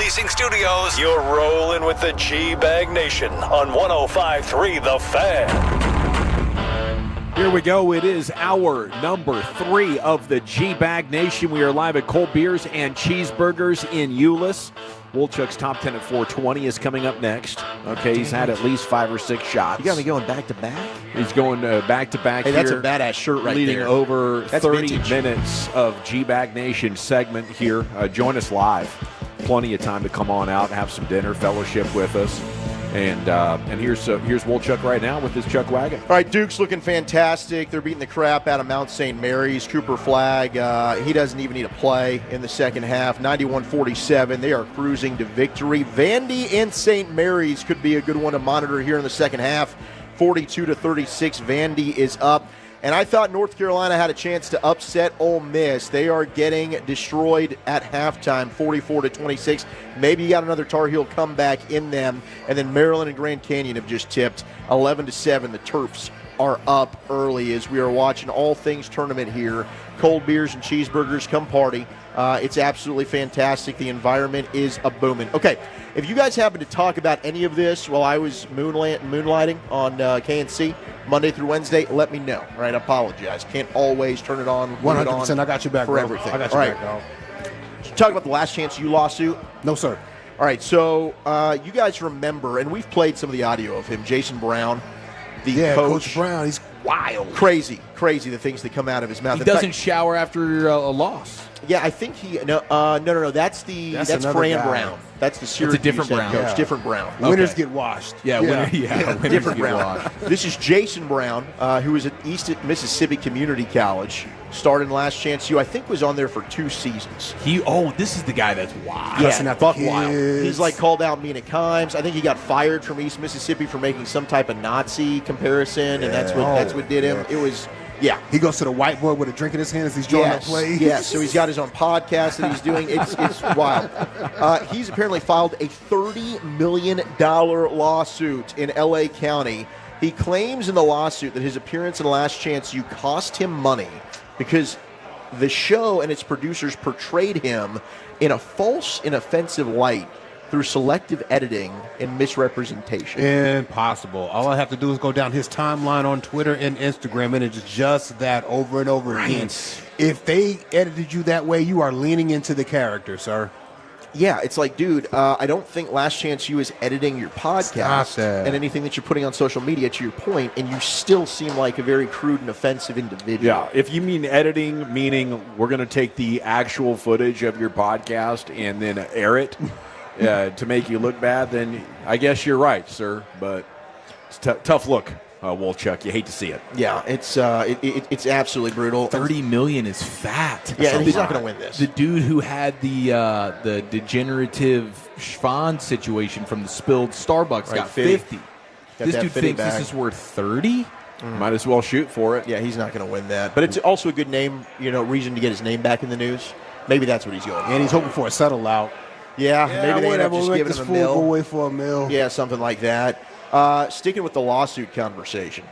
Leasing Studios, you're rolling with the G-Bag Nation on 105.3 The Fan. Here we go. It is hour number 3 of the G-Bag Nation. We are live at Cold Beers and Cheeseburgers in Euless. Wolchuk's Top 10 at 420 is coming up next. Okay, he's had at least 5 or 6 shots. You got me going back-to-back? He's going back-to-back Hey, here. that's a badass shirt right leading there. over That's 30 vintage. minutes of G-Bag Nation segment here. Join us live. Plenty of time to come on out and have some dinner, fellowship with us. And here's Wolchuk right now with his Chuck Wagon. All right, Duke's looking fantastic. They're beating the crap out of Mount St. Mary's. Cooper Flagg, he doesn't even need to play in the second half. 91-47. They are cruising to victory. Vandy and St. Mary's could be a good one to monitor here in the second half. 42-36. Vandy is up. And I thought North Carolina had a chance to upset Ole Miss. They are getting destroyed at halftime, 44-26. Maybe you got another Tar Heel comeback in them. And then Maryland and Grand Canyon have just tipped 11-7. The Terps are up early as we are watching all things tournament here. Cold beers and cheeseburgers, come party. It's absolutely fantastic. The environment is a booming. Okay, if you guys happen to talk about any of this while I was moonlighting on KNC Monday through Wednesday, let me know. All right, I apologize. Can't always turn it on. 100%. I got your back, for bro. everything. I got your All back, dog. Talk about the last chance you lawsuit. No, sir. All right, so you guys remember, and we've played some of the audio of him, Jason Brown, the Coach Brown. He's wild. Crazy the things that come out of his mouth. He In doesn't fact, shower after a loss. Yeah, I think he no. That's another Fran guy. Brown. That's the Syracuse different head Brown. coach. Yeah. Different Brown. Winners get washed. Winners Different get Brown. washed. This is Jason Brown, who was at East Mississippi Community College. Started in Last Chance U. I think was on there for 2 seasons. This is the guy that's wild. Yeah, the buck kids. wild. He's like called out Mina Kimes. I think he got fired from East Mississippi for making some type of Nazi comparison, and that's what did him. Yeah. It was. Yeah. He goes to the whiteboard with a drink in his hand as he's drawing up plays. Yes, so he's got his own podcast that he's doing. It's wild. He's apparently filed a $30 million lawsuit in L.A. County. He claims in the lawsuit that his appearance in Last Chance U cost him money because the show and its producers portrayed him in a false and offensive light through selective editing and misrepresentation. Impossible. All I have to do is go down his timeline on Twitter and Instagram, and it's just that over and over again. If they edited you that way, you are leaning into the character, sir. Yeah, it's like, dude, I don't think Last Chance U is editing your podcast and anything that you're putting on social media, to your point, and you still seem like a very crude and offensive individual. Yeah, if you mean editing, meaning we're going to take the actual footage of your podcast and then air it to make you look bad, then I guess you're right, sir. But it's tough look, Wolchuk. You hate to see it. Yeah, it's absolutely brutal. $30 million is fat. Yeah, and he's not going to win this. The dude who had the degenerative Schwan situation from the spilled Starbucks got 50. This dude thinks this is worth 30. Might as well shoot for it. Yeah, he's not going to win that. But it's also a good name, reason to get his name back in the news. Maybe that's what he's going for. And he's hoping for a settle out. Yeah, maybe they end up just giving him a mill. Go away for a mill. Yeah, something like that. Sticking with the lawsuit conversation,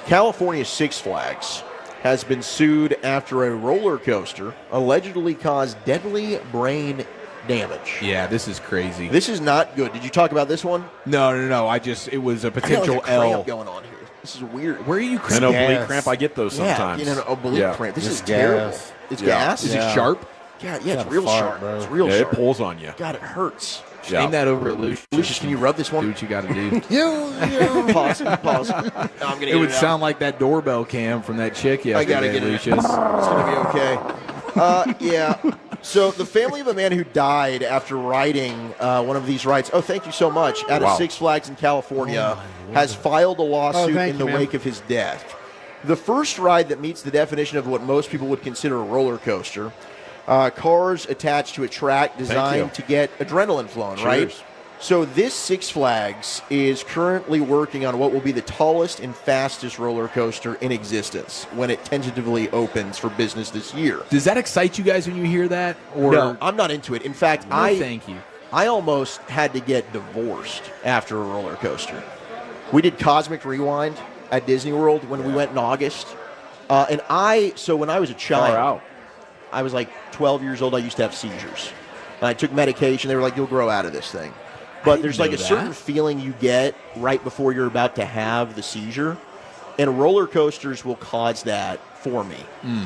California Six Flags has been sued after a roller coaster allegedly caused deadly brain damage. Yeah, this is crazy. This is not good. Did you talk about this one? No. It was a potential I got like a L cramp going on here. This is weird. Where are you? An oblique cramp. I get those sometimes. Yeah, an oblique cramp. This is terrible. It's gas. Is it sharp? Yeah, it's real sharp. Bro. It's real Yeah, sharp. it pulls on you. God, it hurts. Aim that over at Lucius. Lucius, can you rub this one? Do what you got to do. Pause. No, I'm It would sound like that doorbell cam from that chick yesterday, I gotta get Lucius. it. It's gonna be okay. Yeah. So the family of a man who died after riding one of these rides. Oh, thank you so much. Out of Six Flags in California, has filed a lawsuit in the wake of his death. The first ride that meets the definition of what most people would consider a roller coaster. Cars attached to a track designed to get adrenaline flowing, right? So this Six Flags is currently working on what will be the tallest and fastest roller coaster in existence when it tentatively opens for business this year. Does that excite you guys when you hear that? Or No, I'm not into it. In fact, thank you. I almost had to get divorced after a roller coaster. We did Cosmic Rewind at Disney World when we went in August. So when I was a child, I was like 12 years old, I used to have seizures. I took medication. They were like, you'll grow out of this thing. But there's like a certain feeling you get right before you're about to have the seizure. And roller coasters will cause that for me.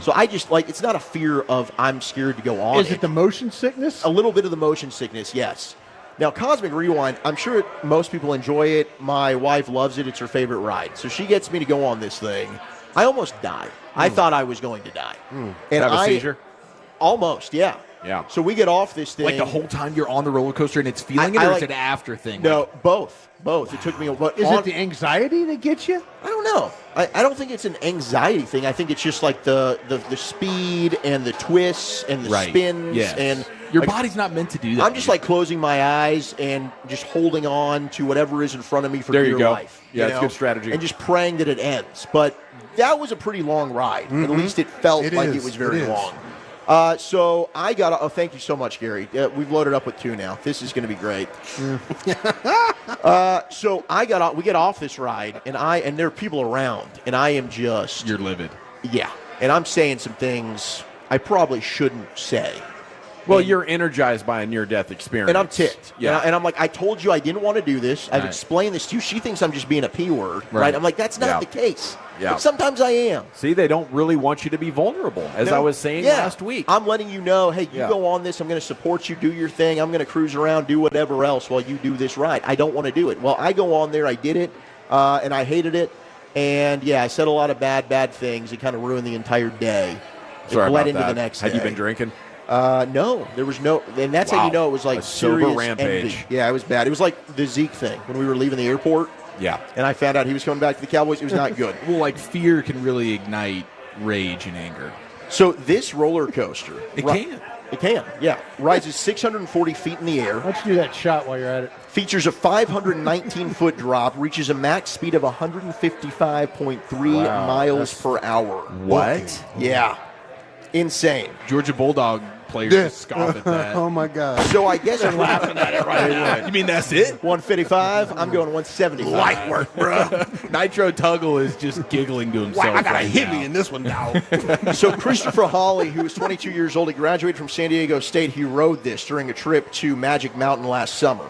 So I just it's not a fear of I'm scared to go on. Is it the motion sickness? A little bit of the motion sickness, yes. Now, Cosmic Rewind, I'm sure most people enjoy it. My wife loves it. It's her favorite ride. So she gets me to go on this thing. I almost died. I thought I was going to die. And have a seizure? Almost, yeah. Yeah. So we get off this thing. Like the whole time you're on the roller coaster and it's feeling it, or is it an after thing? No, both. It took me. Is it the anxiety that gets you? I don't know. I don't think it's an anxiety thing. I think it's just like the speed and the twists and the spins and your body's not meant to do that. I'm just like closing my eyes and just holding on to whatever is in front of me for dear life. Yeah, it's good strategy. And just praying that it ends. But that was a pretty long ride. At least it felt like it was very long. So I got. Oh, thank you so much, Gary. We've loaded up with 2 now. This is going to be great. So I got. We get off this ride, and there are people around, and I am just. You're livid. Yeah, and I'm saying some things I probably shouldn't say. Well, you're energized by a near-death experience. And I'm ticked. Yeah. And I'm like, I told you I didn't want to do this. I've explained this to you. She thinks I'm just being a P word, right? I'm like, that's not the case. Yeah. But sometimes I am. See, they don't really want you to be vulnerable, as I was saying last week. I'm letting you know, hey, you go on this. I'm going to support you. Do your thing. I'm going to cruise around, do whatever else while you do this ride. I don't want to do it. Well, I go on there. I did it, and I hated it. And, I said a lot of bad things. It kind of ruined the entire day. Sorry it bled about into that. the next day. Had you been drinking? No, there was no, and that's how you know it was like a sober serious rampage. envy. Yeah, it was bad. It was like the Zeke thing when we were leaving the airport. Yeah, and I found out he was coming back to the Cowboys. It was not good. Well, like fear can really ignite rage and anger. So this roller coaster, it can, yeah, rises 640 feet in the air. Why don't you do that shot while you're at it? Features a 519-foot drop, reaches a max speed of 155.3 miles per hour. What? Yeah, insane. Georgia Bulldog players scoff at that. Oh my God! So I guess I'm laughing at it right now. You mean that's it? 155. I'm going 175. Light work, bro. Nitro Tuggle is just giggling to himself. I got a hit me in this one now. So Christopher Hawley, who is 22 years old, he graduated from San Diego State. He rode this during a trip to Magic Mountain last summer.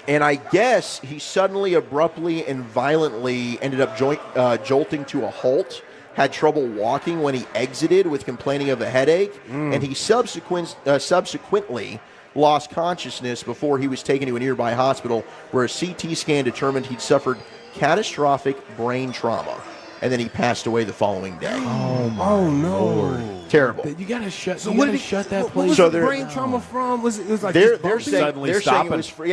And I guess he suddenly, abruptly, and violently ended up jolting to a halt. Had trouble walking when he exited with complaining of a headache, and he subsequently lost consciousness before he was taken to a nearby hospital where a CT scan determined he'd suffered catastrophic brain trauma, and then he passed away the following day. Oh no! Lord. Terrible. You gotta shut. So you what gotta did he, shut that what place. was So the brain trauma from? Was it was like they're just saying bumpy?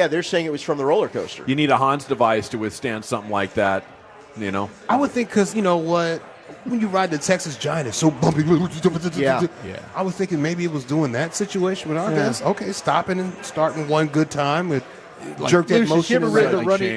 they're saying it was from the roller coaster. You need a Hans device to withstand something like that. You know, I would think because you know what. When you ride the Texas Giant, it's so bumpy. Yeah. I was thinking maybe it was doing that situation, but I guess stopping and starting one good time with jerk that Lucius, you motion. ever rid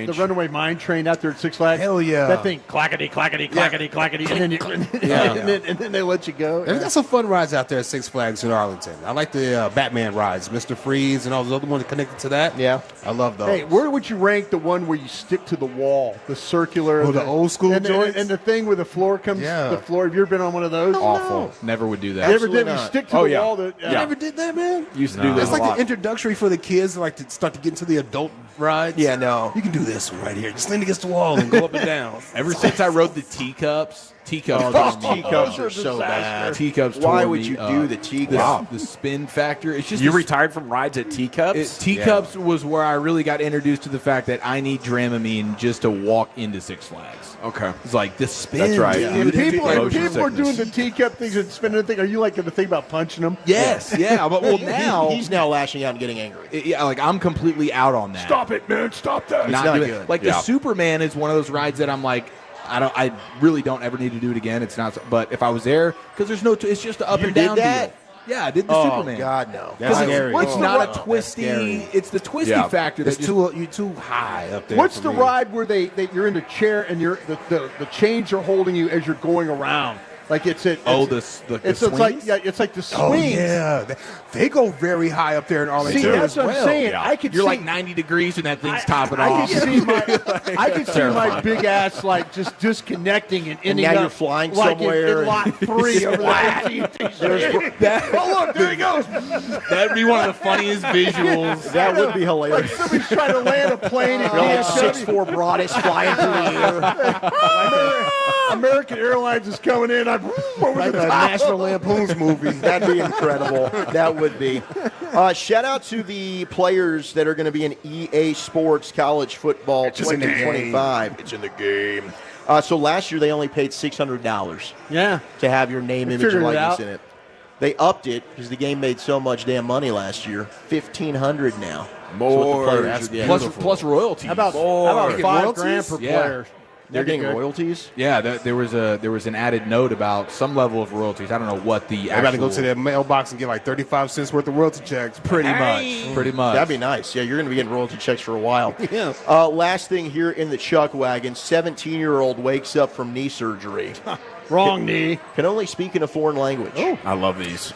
the Runaway Mine Train out there at Six Flags? Hell yeah! That thing clackety, clackety, clackety, clackety, and then they let you go. They've got some fun rides out there at Six Flags in Arlington. I like the Batman rides, Mr. Freeze, and all those other ones connected to that. Yeah, I love those. Hey, where would you rank the one where you stick to the wall, the circular, the old school joints, and the thing where the floor comes? The floor. Have you ever been on one of those? Awful. Never would do that. You ever did? You stick to the wall. You never did that, man. Used to do that. It's like an introductory for the kids, like to start to get into the adult rides. Yeah, no. You can do this one right here. Just lean against the wall and go up and down. Ever since I rode the teacups teacups are so bad. Teacups. Why would you do the teacups? The spin factor. It's just you retired from rides at teacups. Teacups was where I really got introduced to the fact that I need Dramamine just to walk into Six Flags. Okay, it's like the spin. That's right. If people are doing the teacup things and spinning the thing, are you like going to think about punching them? Yes, yeah. But well, now he's now lashing out and getting angry. Yeah, like I'm completely out on that. Stop it, man! Stop that! Not good. Like the Superman is one of those rides that I'm like, I really don't ever need to do it again. It's not, but if I was there, because there's no, it's just an up and down deal. Yeah, I did the Superman. Oh God, no! That's scary. It's not a twisty. It's the twisty factor. It's you're too high up there. What's the ride where you're in the chair and the chains are holding you as you're going around? Like it's the swings? it's like the swings. Oh yeah, they go very high up there in Arlington. See, that's as what I'm well. saying. Yeah. I could You're see, like 90 degrees when that thing's topping I off. could see my big ass like just disconnecting and ending now up you're flying like somewhere in lot 3 over there. Oh look, there he goes. That'd be one of the funniest visuals. That would be hilarious. Like somebody's trying to land a plane at You're like DFW. 6'4" Broadus flying through the air. American Airlines is coming in. I'm over Like the a top. National Lampoon's movie. That'd be incredible. That would be. Shout out to the players that are going to be in EA Sports College Football 2025. It's in the game. So last year they only paid $600. Yeah. To have your name, image, figured and it likeness out. in it. They upped it because the game made so much damn money last year. $1,500 now. More. That's Plus royalties. How about $5,000 per player? They're That'd be getting good. royalties. Yeah, there was an added note about some level of royalties. I don't know what the I got to go to their mailbox and get like 35 cents worth of royalty checks. Pretty much. That'd be nice. Yeah, you're going to be getting royalty checks for a while. Yeah. Last thing here in the Chuck Wagon, 17-year-old wakes up from knee surgery. Wrong knee. Can only speak in a foreign language. Oh. I love these.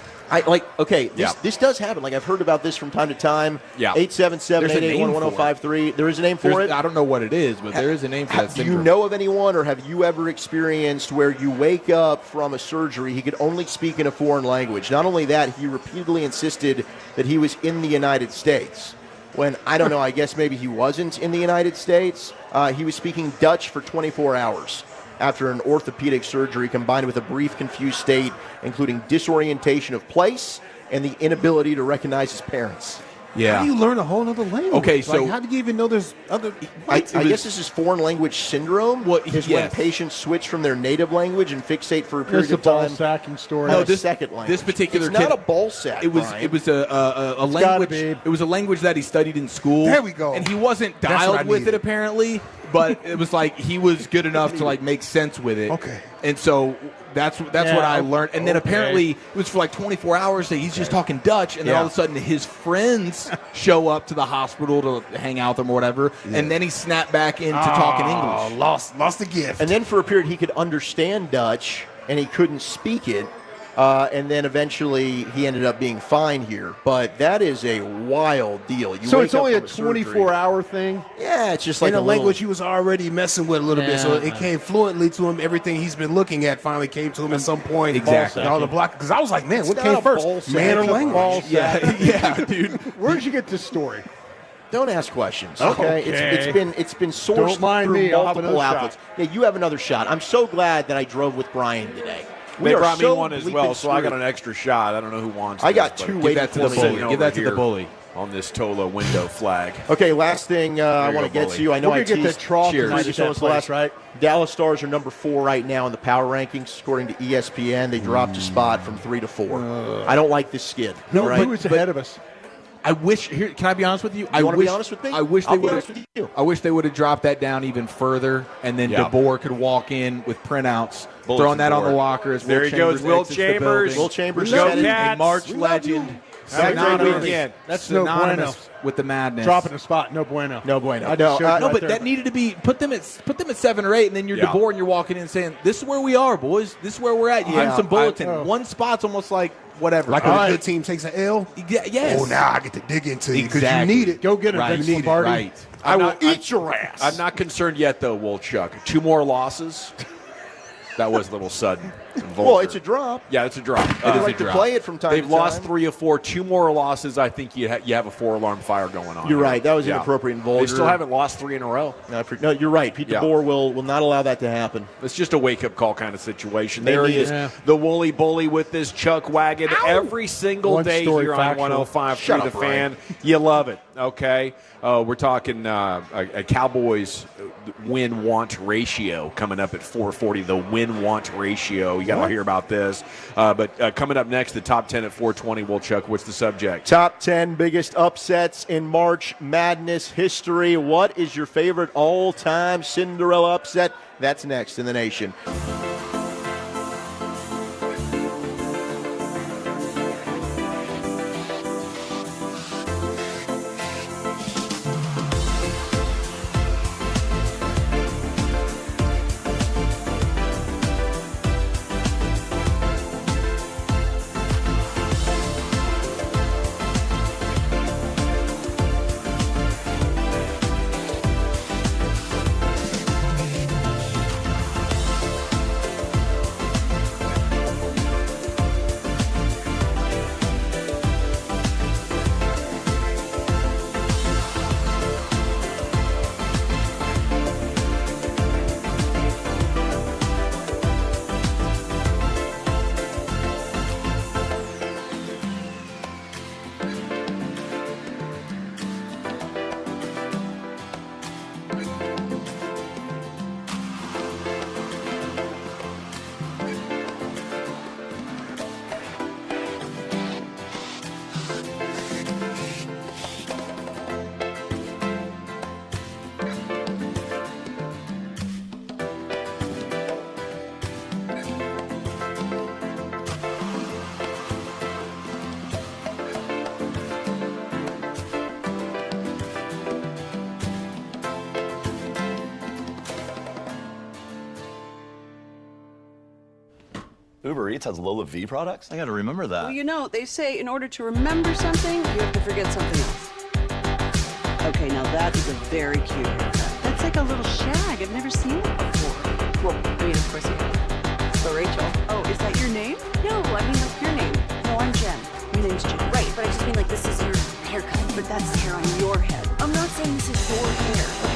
This does happen. Like, I've heard about this from time to time. Yeah. 877-881-1053. There is a name for it. I don't know what it is, but there is a name for that Do syndrome. you know of anyone, or have you ever experienced where you wake up from a surgery, he could only speak in a foreign language? Not only that, he repeatedly insisted that he was in the United States. When, I don't know, I guess maybe he wasn't in the United States. He was speaking Dutch for 24 hours after an orthopedic surgery combined with a brief confused state, including disorientation of place and the inability to recognize his parents. Yeah. How do you learn a whole other language? Okay, so- how do you even know there's other? I guess this is foreign language syndrome. When yes. patients switch from their native language and fixate for a period There's a of ball time. sacking story. No, No, this second language. This particular it's kid, not a ball sack. It was Brian. it was a gotta language. be. It was a language that he studied in school. There we go. And he wasn't That's what I dialed with needed. it apparently, but it was like he was good enough to like make sense with it. Okay. And so that's what I learned. And then apparently it was for like 24 hours that he's just talking Dutch, and then all of a sudden his friends show up to the hospital to hang out with him or whatever, and then he snapped back into talking English. Lost the gift. And then for a period he could understand Dutch and he couldn't speak it. And then eventually he ended up being fine here. But that is a wild deal. You So wake it's up only a from surgery. 24-hour thing? Yeah, it's just like in a little- language he was already messing with a little bit, so it came fluently to him. Everything he's been looking at finally came to him at some point. Exactly. All the block, because I was like, man, what not came a first, ball sack, man or it's a language? ball sack. Yeah, dude. Where did you get this story? Don't ask questions, okay? Okay. It's been sourced Don't mind through me, I'll have multiple another outlets. Yeah, you have another shot. I'm so glad that I drove with Brian today. They are brought me so one as bleeping well, so I got screwed. an extra shot. I don't know who wants I this, got but two give waiting that to for the me. bully. Give Give that to the here bully on this Tola window flag. Okay, last thing I you want go, to get bully. to you. I know We're I gonna get teased. that trough Cheers. tonight You at told that us the place, last- Dallas Stars are number 4 right now in the power rankings, according to ESPN. They dropped a spot from 3 to 4. I don't like this skid. No, all right? who is ahead of us? I wish. Here, can I be honest with you? You want to be honest with me? I wish I'll they be would honest have. with you. I wish they would have dropped that down even further, and then Yeah. DeBoer could walk in with printouts, Bulletin throwing that on the board. locker as There Will he goes, Chambers Will exits the Chambers. building. Will Chambers Go said it. Cats. A March We love legend. you. Have a great synonymous- weekend. That's no synonymous bueno. with the madness. Dropping a spot, no bueno. No bueno. That's I know. the show No, No, right but there. that needed to be put them at 7 or 8, and then you're Yeah. DeBoer and you're walking in saying, "This is where we are, boys. This is where we're at." You Yeah, have some bulletin. I- One spot's almost like whatever. Like All when a right. good team takes an L. Yeah, yes. Oh, now I get to dig into you because Exactly. you need it. Go get it, Right. Vince You need it, Lombardi. right. I will not- eat your ass. I'm not concerned yet, though, Wolchuk. 2 more losses. That was a little sudden. and vulgar. Well, it's a drop. Yeah, it's a drop. They like to play it from time They've to time. lost 3 or 4. 2 more losses. I think you have a 4-alarm fire going on. You're here. right. That was Yeah. inappropriate and vulgar. They still haven't lost 3 in a row. No, you're right. Pete Yeah. DeBoer will not allow that to happen. It's just a wake-up call kind of situation. They There he need is, it. the woolly bully with this Chuck Wagon every single One day story here factual. on 105.3 Shut The up, Brian. Fan. You love it, okay? We're talking a Cowboys win-want ratio coming up at 440, the win-want ratio. You got to hear about this. But coming up next, the top 10 at 420. Well, Chuck, what's the subject? Top 10 biggest upsets in March Madness history. What is your favorite all-time Cinderella upset? That's next in the nation. Uber Eats has Lola V products? I got to remember that. Well, you know, they say in order to remember something, you have to forget something else. Okay, now that is a very cute haircut. That's like a little shag. I've never seen it before. Well, I mean, of course you have. So, Rachel. Oh, is that your name? No, I mean, like your name. No, I'm Jen. Your name's Jen. Right, but I just mean like this is your haircut. But that's the hair on your head. I'm not saying this is your hair.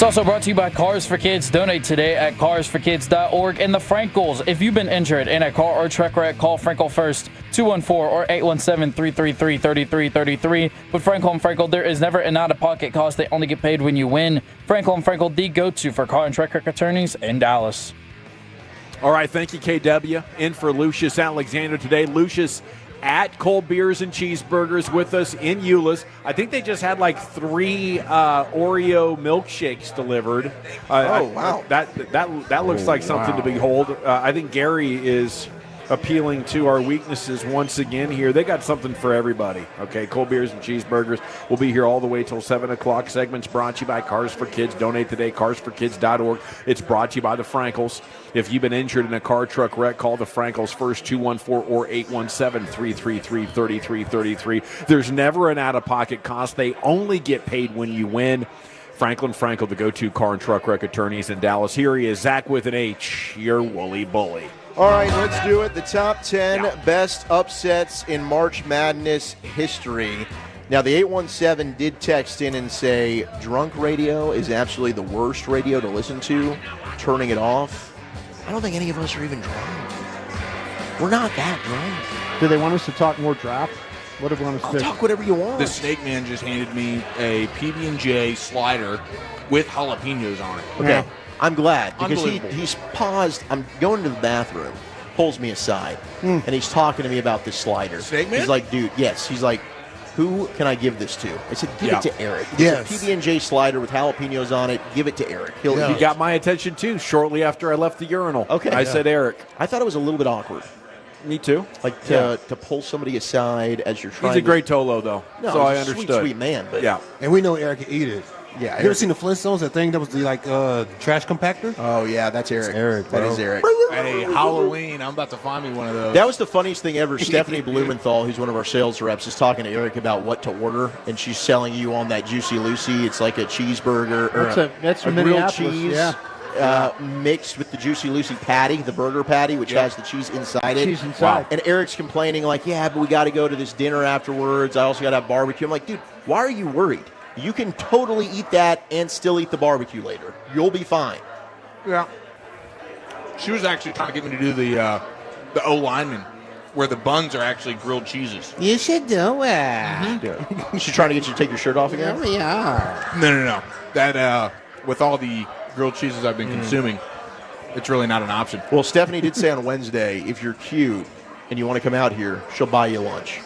It's also brought to you by Cars for Kids. Donate today at carsforkids.org. And the Frankels. If you've been injured in a car or truck wreck, call Frankel first, 214 or 817-333-3333. With Frankel and Frankel, there is never an out-of-pocket cost. They only get paid when you win. Frankel and Frankel, the go-to for car and truck wreck attorneys in Dallas. All right, thank you, KW. In for Lucius Alexander today. Lucius at Cold Beers and Cheeseburgers with us in Euless. I think they just had like 3 Oreo milkshakes delivered. Wow. That looks like something to behold. I think Gary is appealing to our weaknesses once again here. They got something for everybody. Okay, Cold Beers and Cheeseburgers will be here all the way till 7 o'clock. Segments brought to you by Cars for Kids. Donate today, carsforkids.org. It's brought to you by the Frankels. If you've been injured in a car, truck wreck, call the Frankels first, 214 or 817-333-3333. There's never an out-of-pocket cost. They only get paid when you win. Franklin Frankel, the go-to car and truck wreck attorneys in Dallas. Here he is, Zach with an H, your woolly bully. All right, let's do it. The top 10 best upsets in March Madness history. Now, the 817 did text in and say, drunk radio is absolutely the worst radio to listen to. Turning it off. I don't think any of us are even drunk. We're not that drunk. Do they want us to talk more draft? What do they want us to talk whatever you want. The Snake Man just handed me a PB&J slider with jalapenos on it. Okay. Yeah. I'm glad because Unbelievable. he's paused. I'm going to the bathroom, pulls me aside, and he's talking to me about this slider. Snake Man? He's like, dude, yes. He's like, who can I give this to? I said, give it to Eric. Yes. It's a PB&J slider with jalapenos on it. Give it to Eric. He got my attention, too, shortly after I left the urinal. Okay. I said Eric. I thought it was a little bit awkward. Me too. Like to pull somebody aside as you're trying. He's a great Tolo, though. No, so I he's a understood. Sweet man. But yeah. And we know Eric can eat it. Yeah. You ever seen the Flintstones? That thing that was the trash compactor? Oh yeah, that's Eric. Eric. That is Eric. Hey, Halloween, I'm about to find me one of those. That was the funniest thing ever. Stephanie Blumenthal, who's one of our sales reps, is talking to Eric about what to order, and she's selling you on that Juicy Lucy. It's like a cheeseburger or that's a from grilled Minneapolis, cheese. yeah. Mixed with the Juicy Lucy patty, the burger patty, which has the cheese inside it. Cheese inside. Wow. And Eric's complaining like, yeah, but we got to go to this dinner afterwards. I also got to have barbecue. I'm like, dude, why are you worried? You can totally eat that and still eat the barbecue later. You'll be fine. Yeah. She was actually trying to get me to do the O-lineman, where the buns are actually grilled cheeses. You should do it. She's trying to get you to take your shirt off again? we are. No. That, with all the grilled cheeses I've been consuming, it's really not an option. Well, Stephanie did say on Wednesday, if you're cute and you want to come out here, she'll buy you lunch.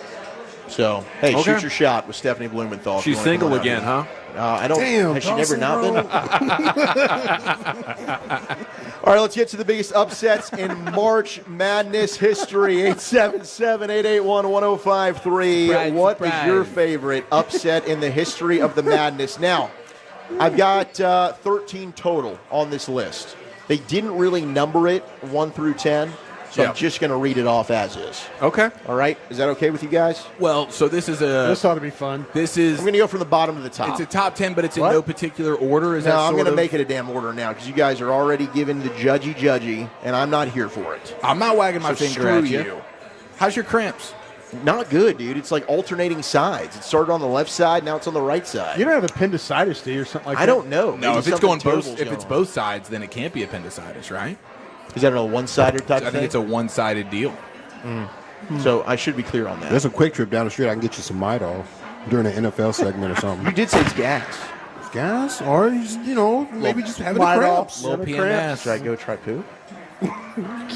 So, hey, shoot your shot with Stephanie Blumenthal. She's single again, huh? I don't. Damn, has she never not been? All right, let's get to the biggest upsets in March Madness history. 877-881-1053. What is your favorite upset in the history of the Madness? Now, I've got 13 total on this list. They didn't really number it 1 through 10. So I'm just going to read it off as is. Okay. All right. Is that okay with you guys? Well, so this is This ought to be fun. This is. I'm going to go from the bottom to the top. It's a top 10, but it's in no particular order. Is that I'm going to of? make it a damn order now because you guys are already giving the judgy, and I'm not here for it. I'm not wagging my So finger screw at you. How's your cramps? Not good, dude. It's like alternating sides. It started on the left side, now it's on the right side. You don't have appendicitis, do you, or something like that? I don't know. No, Maybe if it's something going both, terrible's if going it's on. both sides, then it can't be appendicitis, right? Is that a one-sided type I of think thing? it's a one-sided deal. So I should be clear on that. There's a quick trip down the street. I can get you some Midol during an NFL segment or something. You did say it's gas. It's gas, or maybe just having the Midol, cramps. low PMS. Should I go try poo?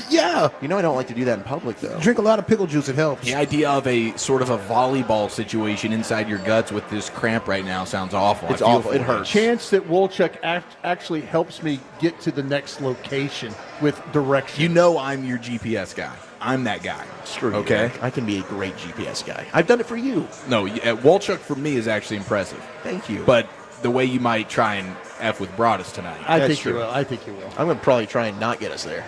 Yeah. You know I don't like to do that in public, though. Drink a lot of pickle juice. It helps. The idea of a sort of a volleyball situation inside your guts with this cramp right now sounds awful. It's I feel awful. for It you. hurts. Chance that Wolchuk actually helps me get to the next location with direction. You know I'm your GPS guy. I'm that guy. Screw you, Okay. Eric. I can be a great GPS guy. I've done it for you. No, Wolchuk for me is actually impressive. Thank you. But the way you might try and F with Broadus tonight. I That's think you true. will. I think you will. I'm going to probably try and not get us there.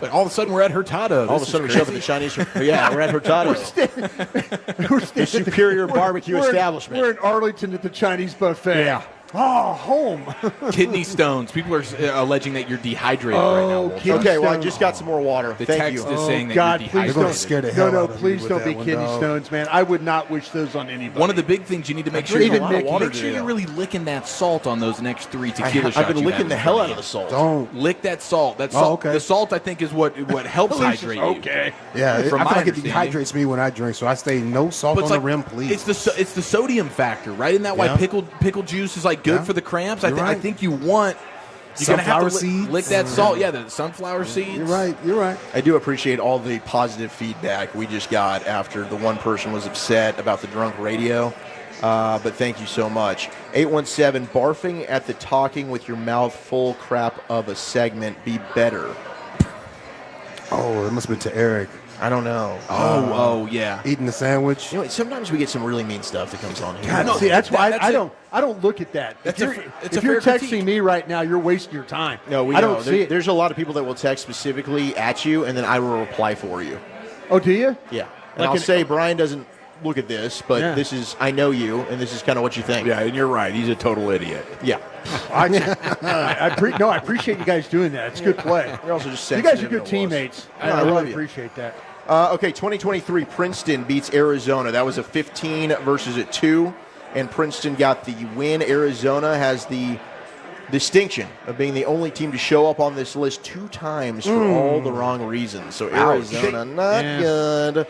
But all of a sudden we're at Hurtado. All of a sudden we show up at the Chinese. Yeah, we're at Hurtado. The superior barbecue establishment. We're in Arlington at the Chinese buffet. Yeah. Oh, home. Kidney stones. People are alleging that you're dehydrated right now. Walter. Okay, well, I just got some more water. The Thank text you. is saying that God, you're please dehydrated. don't. Please don't be kidney stones, man. I would not wish those on anybody. One of the big things you need to make sure you're really licking that salt on those next 3 tequila shots. I've been licking the hell out of the salt. Don't lick that salt. That salt. okay. The salt, I think, is what helps hydrate you. Okay. Yeah, I feel From my like it understanding. dehydrates me when I drink, so I stay no salt But on it's the rim, please. It's the sodium factor, right? Isn't that why Yeah. pickled juice is like good for the cramps? I Right. think you're gonna have to seeds. lick that salt. Yeah, the sunflower seeds. You're right. I do appreciate all the positive feedback we just got after the one person was upset about the drunk radio. But thank you so much. 817, barfing at the talking with your mouth full crap of a segment be better. Oh, it must have been to Eric. I don't know. Oh, yeah. Eating the sandwich. You know, sometimes we get some really mean stuff that comes on here. God, see, that's why I don't look at that. That's If you're texting me right now, you're wasting your time. No, I don't see it. There's a lot of people that will text specifically at you, and then I will reply for you. Oh, do you? Yeah. And I'll say, Brian doesn't look at this, but this is, I know you, and this is kind of what you think. Yeah, and you're right. He's a total idiot. Yeah. I appreciate you guys doing that. It's good play. You're also just you guys are sensitive good to teammates. us. I love really you. appreciate that. Okay, 2023, Princeton beats Arizona. That was a 15 versus a 2, and Princeton got the win. Arizona has the distinction of being the only team to show up on this list 2 times for all the wrong reasons. So Arizona, not good.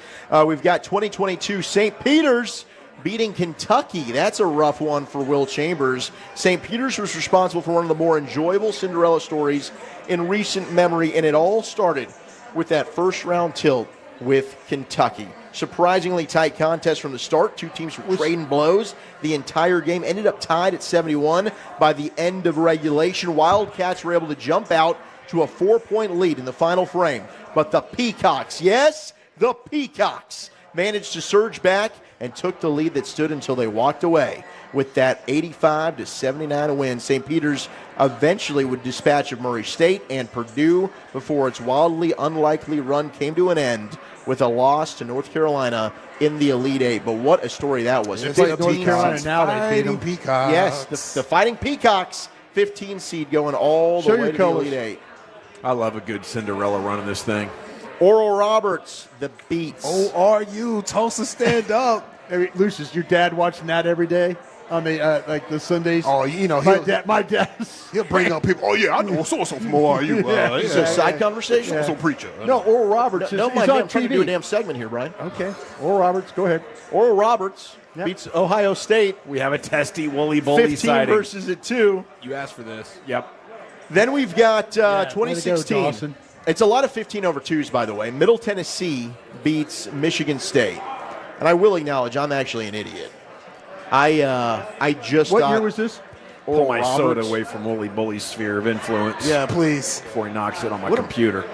We've got 2022, St. Peter's beating Kentucky. That's a rough one for Will Chambers. St. Peter's was responsible for one of the more enjoyable Cinderella stories in recent memory, and it all started with that first-round tilt with Kentucky. Surprisingly tight contest from the start. 2 teams were trading blows. The entire game ended up tied at 71 by the end of regulation. Wildcats were able to jump out to a 4-point lead in the final frame. But the Peacocks, yes, the Peacocks, managed to surge back and took the lead that stood until they walked away with that 85-79 win. St. Peter's eventually would dispatch of Murray State and Purdue before its wildly unlikely run came to an end with a loss to North Carolina in the Elite Eight. But what a story that was. It's like North Carolina now. They beat them. Peacocks. Yes, the Fighting Peacocks, 15 seed going all the way to the Elite Eight. I love a good Cinderella run in this thing. Oral Roberts, the Beats. ORU, Tulsa, stand up. Hey, Lucius, your dad watching that every day on the like the Sundays? Oh, you know, my dad. He'll bring up people. Oh yeah, I know so from ORU. It's a side conversation. So preacher. No, Oral Roberts. Don't he's mind me. on I'm trying to TV. do a damn segment here, Brian. Okay, Oral Roberts, go ahead. Oral Roberts beats Ohio State. We have a testy woolly bully 15 sighting. versus a 2. You asked for this. Yep. Then we've got way to go, 2016. Dawson. It's a lot of 15-2s, by the way. Middle Tennessee beats Michigan State. And I will acknowledge I'm actually an idiot. I just What thought year was this? Pull my Roberts. soda away from Wooly Bully's sphere of influence. Yeah, please. Before he knocks it on my What- computer.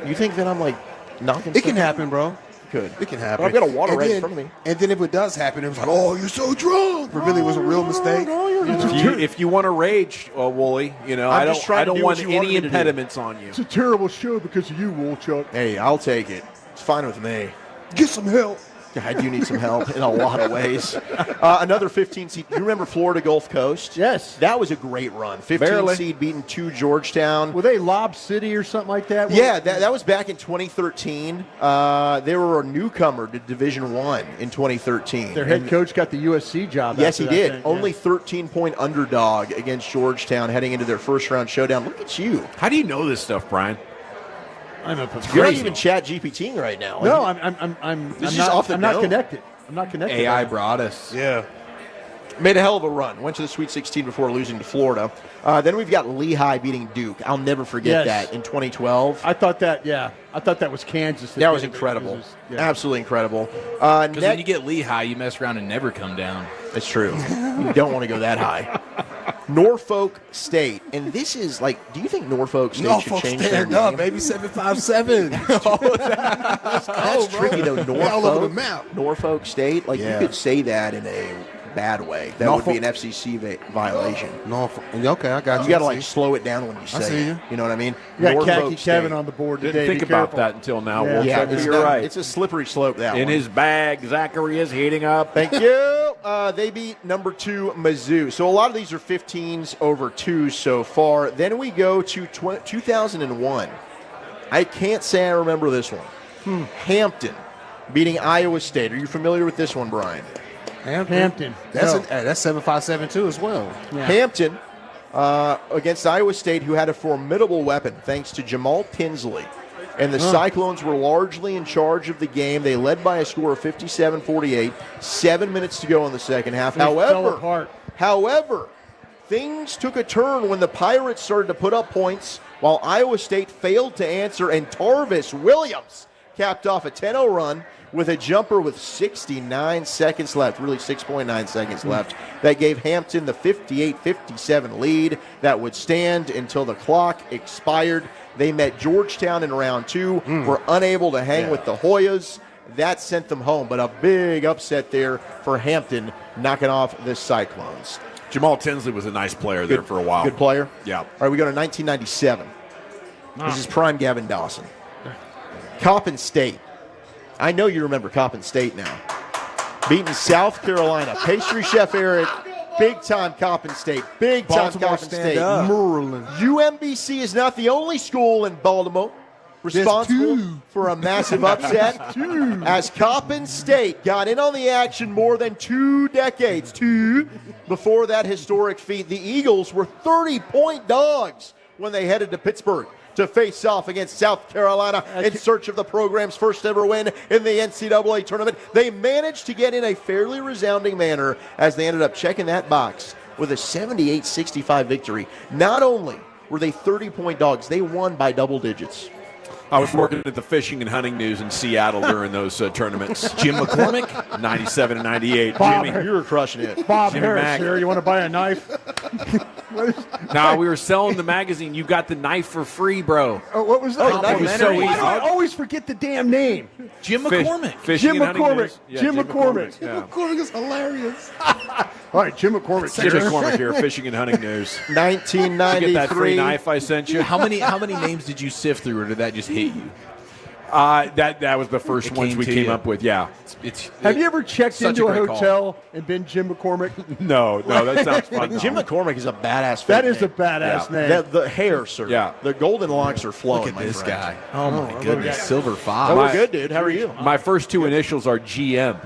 You think that I'm like knocking It can stuff? happen, bro. Could. It can happen. But I've got a water And right in then- front of me. And then if it does happen, it was like, oh, you're so drunk. But really, it was a real mistake. If you want to rage, Wooly, I'm just trying I to don't do want what you wanted any me to do. impediments on you. It's a terrible show because of you, Woolchuck. Hey, I'll take it. It's fine with me. Get some help. I do need some help in a lot of ways. Another 15 seed. You remember Florida Gulf Coast? Yes. That was a great run. 15 Barely. seed beating 2 Georgetown. Were they Lob City or something like that? Yeah, that was back in 2013. They were a newcomer to Division I in 2013. Their head coach got the USC job. Yes, he after that did. thing, Only 13-point underdog against Georgetown heading into their first-round showdown. Look at you. How do you know this stuff, Brian? I'm a You're not even chat GPTing right now. No, I'm This is not, off the I'm not dome. connected. I'm not connected. AI brought us. Yeah. Made a hell of a run. Went to the Sweet 16 before losing to Florida. Then we've got Lehigh beating Duke. I'll never forget that in 2012. I thought that was Kansas. That was incredible. Absolutely incredible. Because when you get Lehigh, you mess around and never come down. That's true. You don't want to go that high. Norfolk State. And this is like, do you think Norfolk State should change their stand up, name? baby. 757. That's tricky, though. Norfolk, all over the map. Norfolk State. Like, Yeah. you could say that in a bad way. That would be an FCC violation. Norfolk. Okay, I got you. You got to, like, slow it down when you say see it. you. You know what I mean? You got Norfolk Khaki State. Kevin on the board today. Didn't think Be about careful. that until now. Yeah. Wolf. Yeah, You're right. It's a slippery slope, that In one. his bag, Zachary is heating up. Thank you. Well, they beat number 2 Mizzou. So a lot of these are 15s over 2s so far. Then we go to 2001. I can't say I remember this one. Hampton beating Iowa State. Are you familiar with this one, Brian? Hampton. That's 757 too as well. Yeah. Hampton against Iowa State, who had a formidable weapon thanks to Jamal Tinsley. And the Cyclones were largely in charge of the game. They led by a score of 57-48. 7 minutes to go in the second half. However, things took a turn when the Pirates started to put up points while Iowa State failed to answer, and Tarvis Williams capped off a 10-0 run with a jumper with 69 seconds left, really 6.9 seconds left. That gave Hampton the 58-57 lead that would stand until the clock expired. They met Georgetown in round 2, were unable to hang with the Hoyas. That sent them home, but a big upset there for Hampton, knocking off the Cyclones. Jamal Tinsley was a nice player there for a while. Good player? Yeah. All right, we go to 1997. This is prime Gavin Dawson. Coppin State. I know you remember Coppin State now. Beating South Carolina. Pastry Chef Eric, big-time Coppin State. Big-time Coppin State. Maryland. UMBC is not the only school in Baltimore responsible for a massive upset, as Coppin State got in on the action more than 2 decades. Before that historic feat, the Eagles were 30-point dogs when they headed to Pittsburgh to face off against South Carolina in search of the program's first ever win in the NCAA tournament. They managed to get in a fairly resounding manner as they ended up checking that box with a 78-65 victory. Not only were they 30-point dogs, they won by double digits. I was working at the Fishing and Hunting News in Seattle during those tournaments. Jim McCormick, 97 and 98. Bob, Jimmy, you were crushing it. Bob Jimmy Harris Mack. here. You want to buy a knife? We were selling the magazine. You got the knife for free, bro. Oh, what was that? It was so Why easy. do I always forget the damn name? Jim McCormick. Fishing Jim and Hunting McCormick. News. Yeah, Jim McCormick. Yeah. McCormick is hilarious. All right, Jim McCormick. Jim McCormick here, Fishing and Hunting News. 1993. Did you get that free knife I sent you? How many names did you sift through, or did that just hit you? That was the first ones we came up with. Yeah. Have you ever checked such into a a great hotel and been Jim McCormick? No, that sounds fun. Jim McCormick is a badass That fake is a name. badass name. The hair, sir. Yeah. The golden locks are flowing, Look at my this friend. guy. Oh, my goodness. Silver Oh, Fox. we're good, dude. How are you? My first 2 initials are GM.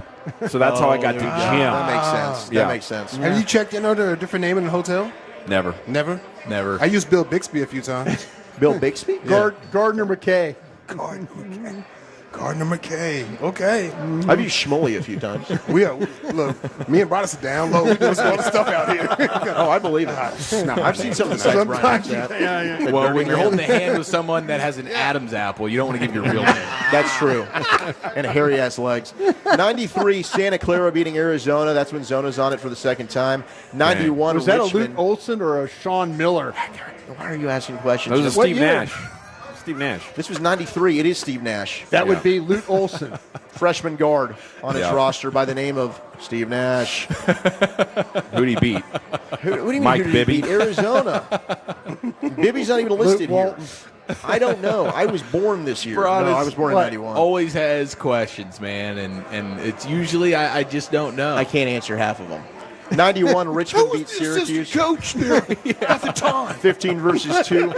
So that's how I got to Jim. That makes sense. Yeah. That makes sense. Have you checked in under a different name in the hotel? Never. Never. Never. I used Bill Bixby a few times. Bill Bixby? Gardner McKay. Gardner McKay. Okay. I've used Schmully a few times. Look, me and Brothers are down low. We doing some other stuff out here. Oh, I believe it. I've seen some of the sites Brian like that. Well, when you're holding a hand with someone that has an Adam's apple, you don't want to give your real name. That's true. And hairy-ass legs. 93, Santa Clara beating Arizona. That's when Zona's on it for the second time. 91, Was that Richmond. a Luke Olson or a Sean Miller? Why are you asking questions? That was What Steve year? Nash. Steve Nash. This was 93. It is Steve Nash. That would be Luke Olson. Freshman guard on his Yeah. roster by the name of Steve Nash. Who'd he beat? What do you mean Mike who did he Bibby? beat? Arizona. Bibby's not even listed here. I don't know. I was born this year. Broad No, I is- was born in 91. Always has questions, man, and it's usually I just don't know. I can't answer half of them. 91, Richmond beat Syracuse. Coach there at the time. 15 versus 2.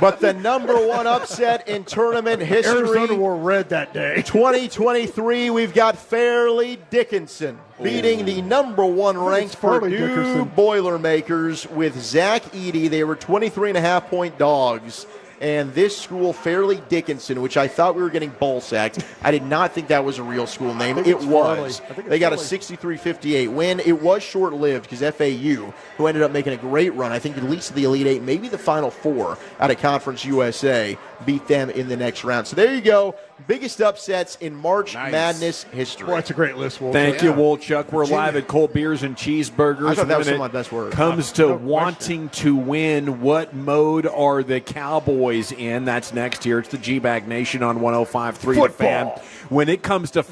But the number one upset in tournament history. Arizona wore red that day. 2023, we've got Fairleigh Dickinson beating the number one ranked Fairleigh Purdue Dickinson. Boilermakers with Zach Edey. They were 23.5-point dogs. And this school, Fairleigh Dickinson, which I thought we were getting ball sacked, I did not think that was a real school name. It was. They got a 63-58 win. It was short-lived because FAU, who ended up making a great run, I think at least the Elite Eight, maybe the Final Four out of Conference USA, beat them in the next round. So there you go. Biggest upsets in March Madness history. Boy, that's a great list, Wolf. Thank you, Wolchuk. We're live at Cold Beers and Cheeseburgers. I thought that was When some of it my best words. comes to wanting to win, what mode are the Cowboys in? That's next here. It's the G-Bag Nation on 105.3 The Fan. When it comes to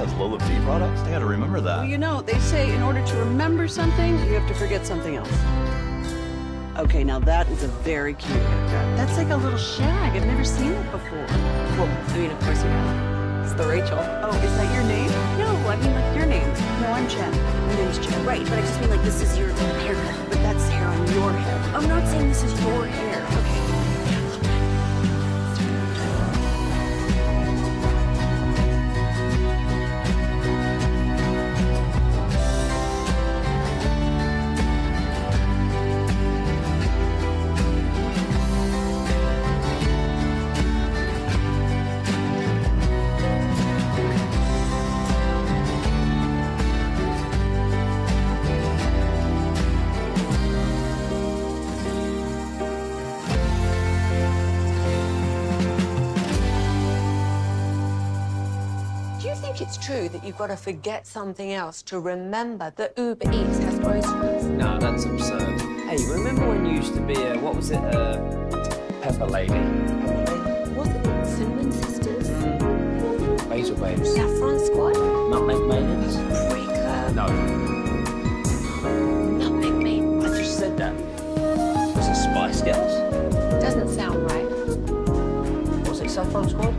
Has Lola V products? I gotta remember that. Well, you know, they say in order to remember something, you have to forget something else. Okay, now that is a very cute haircut. That's like a little shag. I've never seen it before. Well, I mean, of course you have. It's the Rachel. Oh, is that your name? No, I mean like your name. No, I'm Jen. My name's Jen. Right, but I just mean like this is your haircut. But that's hair on your head. I'm not saying this is your hair. Okay. It's true that you've got to forget something else to remember that Uber Eats has groceries. No, that's absurd. Hey, remember when you used to be a, what was it, Pepper Lady? Was it Cinnamon Sisters? Basil Babes. Saffron Squad? Nutmeg Maidens? Pre-Curb? No. Nutmeg Maidens? I just said that. Was it Spice Girls? Doesn't sound right. Was it Saffron Squad?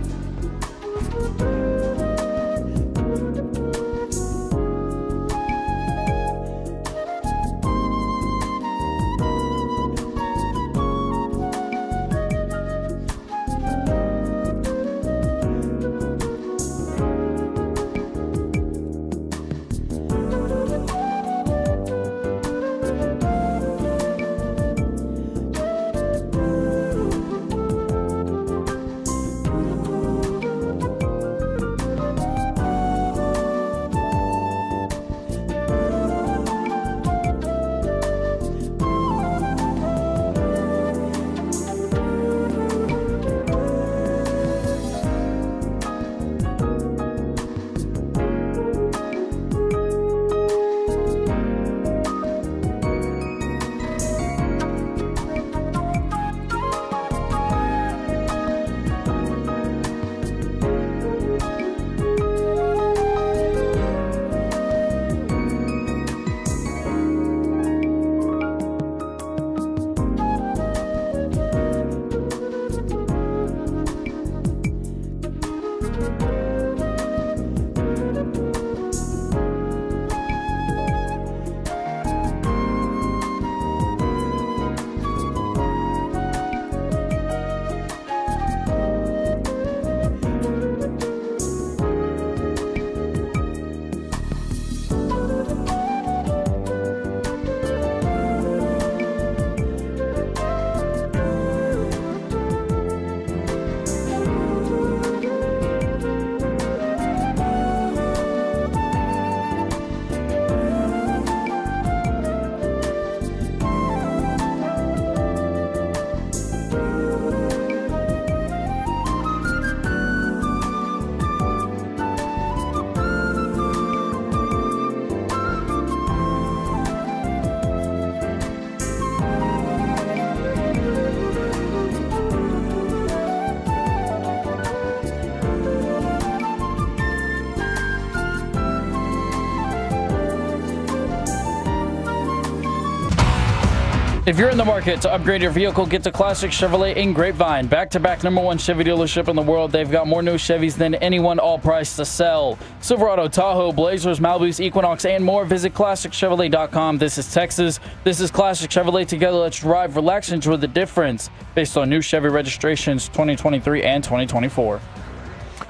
If you're in the market to upgrade your vehicle, get to Classic Chevrolet in Grapevine. Back-to-back #1 Chevy dealership in the world. They've got more new Chevys than anyone, all priced to sell. Silverado, Tahoe, Blazers, Malibus, Equinox, and more. Visit ClassicChevrolet.com. This is Texas. This is Classic Chevrolet. Together, let's drive, relax, enjoy the difference. Based on new Chevy registrations 2023 and 2024.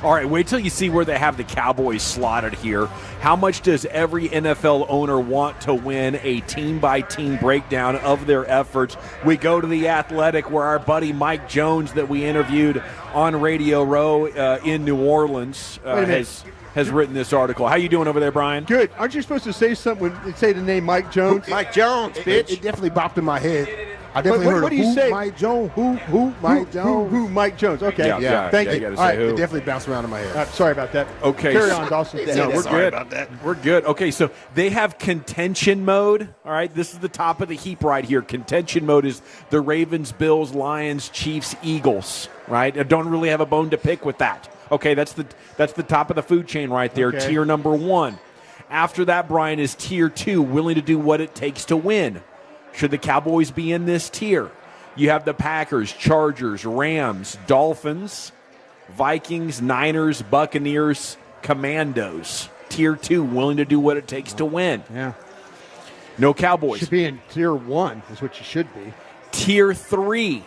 All right, wait till you see where they have the Cowboys slotted here. How much does every NFL owner want to win a team-by-team breakdown of their efforts? We go to The Athletic, where our buddy Mike Jones that we interviewed on Radio Row in New Orleans has written this article. How you doing over there, Brian? Good. Aren't you supposed to say something when say the name Mike Jones? Mike Jones, bitch. It definitely bopped in my head. I definitely heard what do you say? Mike Jones. Who Mike Jones? Who Mike Jones? Okay. Yeah, Thank you. You gotta All right. say who. It definitely bounced around in my head. Sorry about that. Okay. Carry on, Dawson. No, we're Sorry good. about that. We're good. Okay, so they have contention mode. All right, this is the top of the heap right here. Contention mode is the Ravens, Bills, Lions, Chiefs, Eagles. Right? I don't really have a bone to pick with that. Okay, that's the top of the food chain right there, Okay. tier number 1. After that, Brian, is tier 2, willing to do what it takes to win. Should the Cowboys be in this tier? You have the Packers, Chargers, Rams, Dolphins, Vikings, Niners, Buccaneers, Commandos. Tier 2, willing to do what it takes to win. Yeah. No Cowboys. Should be in tier 1 is what you should be. Tier 3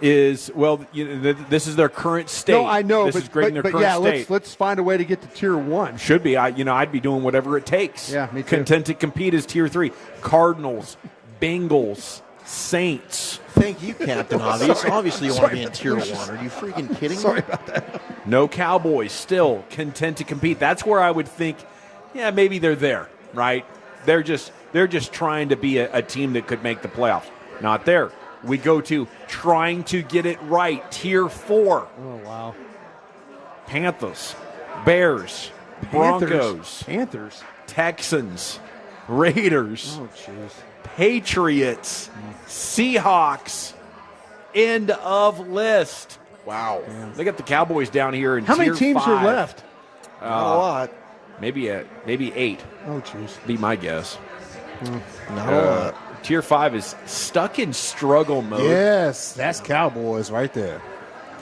is, well, this is their current state. No, I know, this is grading their current yeah, state. let's find a way to get to tier 1. Should be. I'd be doing whatever it takes. Yeah, me too. Content to compete is tier 3. Cardinals, Bengals, Saints. Thank you, Captain Obvious. Sorry. Obviously, you want to be in tier 1. Sorry. Are you freaking kidding me? Sorry about that. No Cowboys, still content to compete. That's where I would think, yeah, maybe they're there, right? They're just trying to be a team that could make the playoffs. Not there. We go to trying to get it right, tier 4. Oh, wow. Panthers, Bears, Broncos, Panthers, Texans, Raiders, oh, jeez, Patriots, Seahawks. End of list. Wow. They got the Cowboys down here in How many tier teams 5. are left? Not a lot. Maybe 8. Oh, jeez. Be my guess. Not a lot. Tier 5 is stuck in struggle mode. Yes, that's Cowboys right there.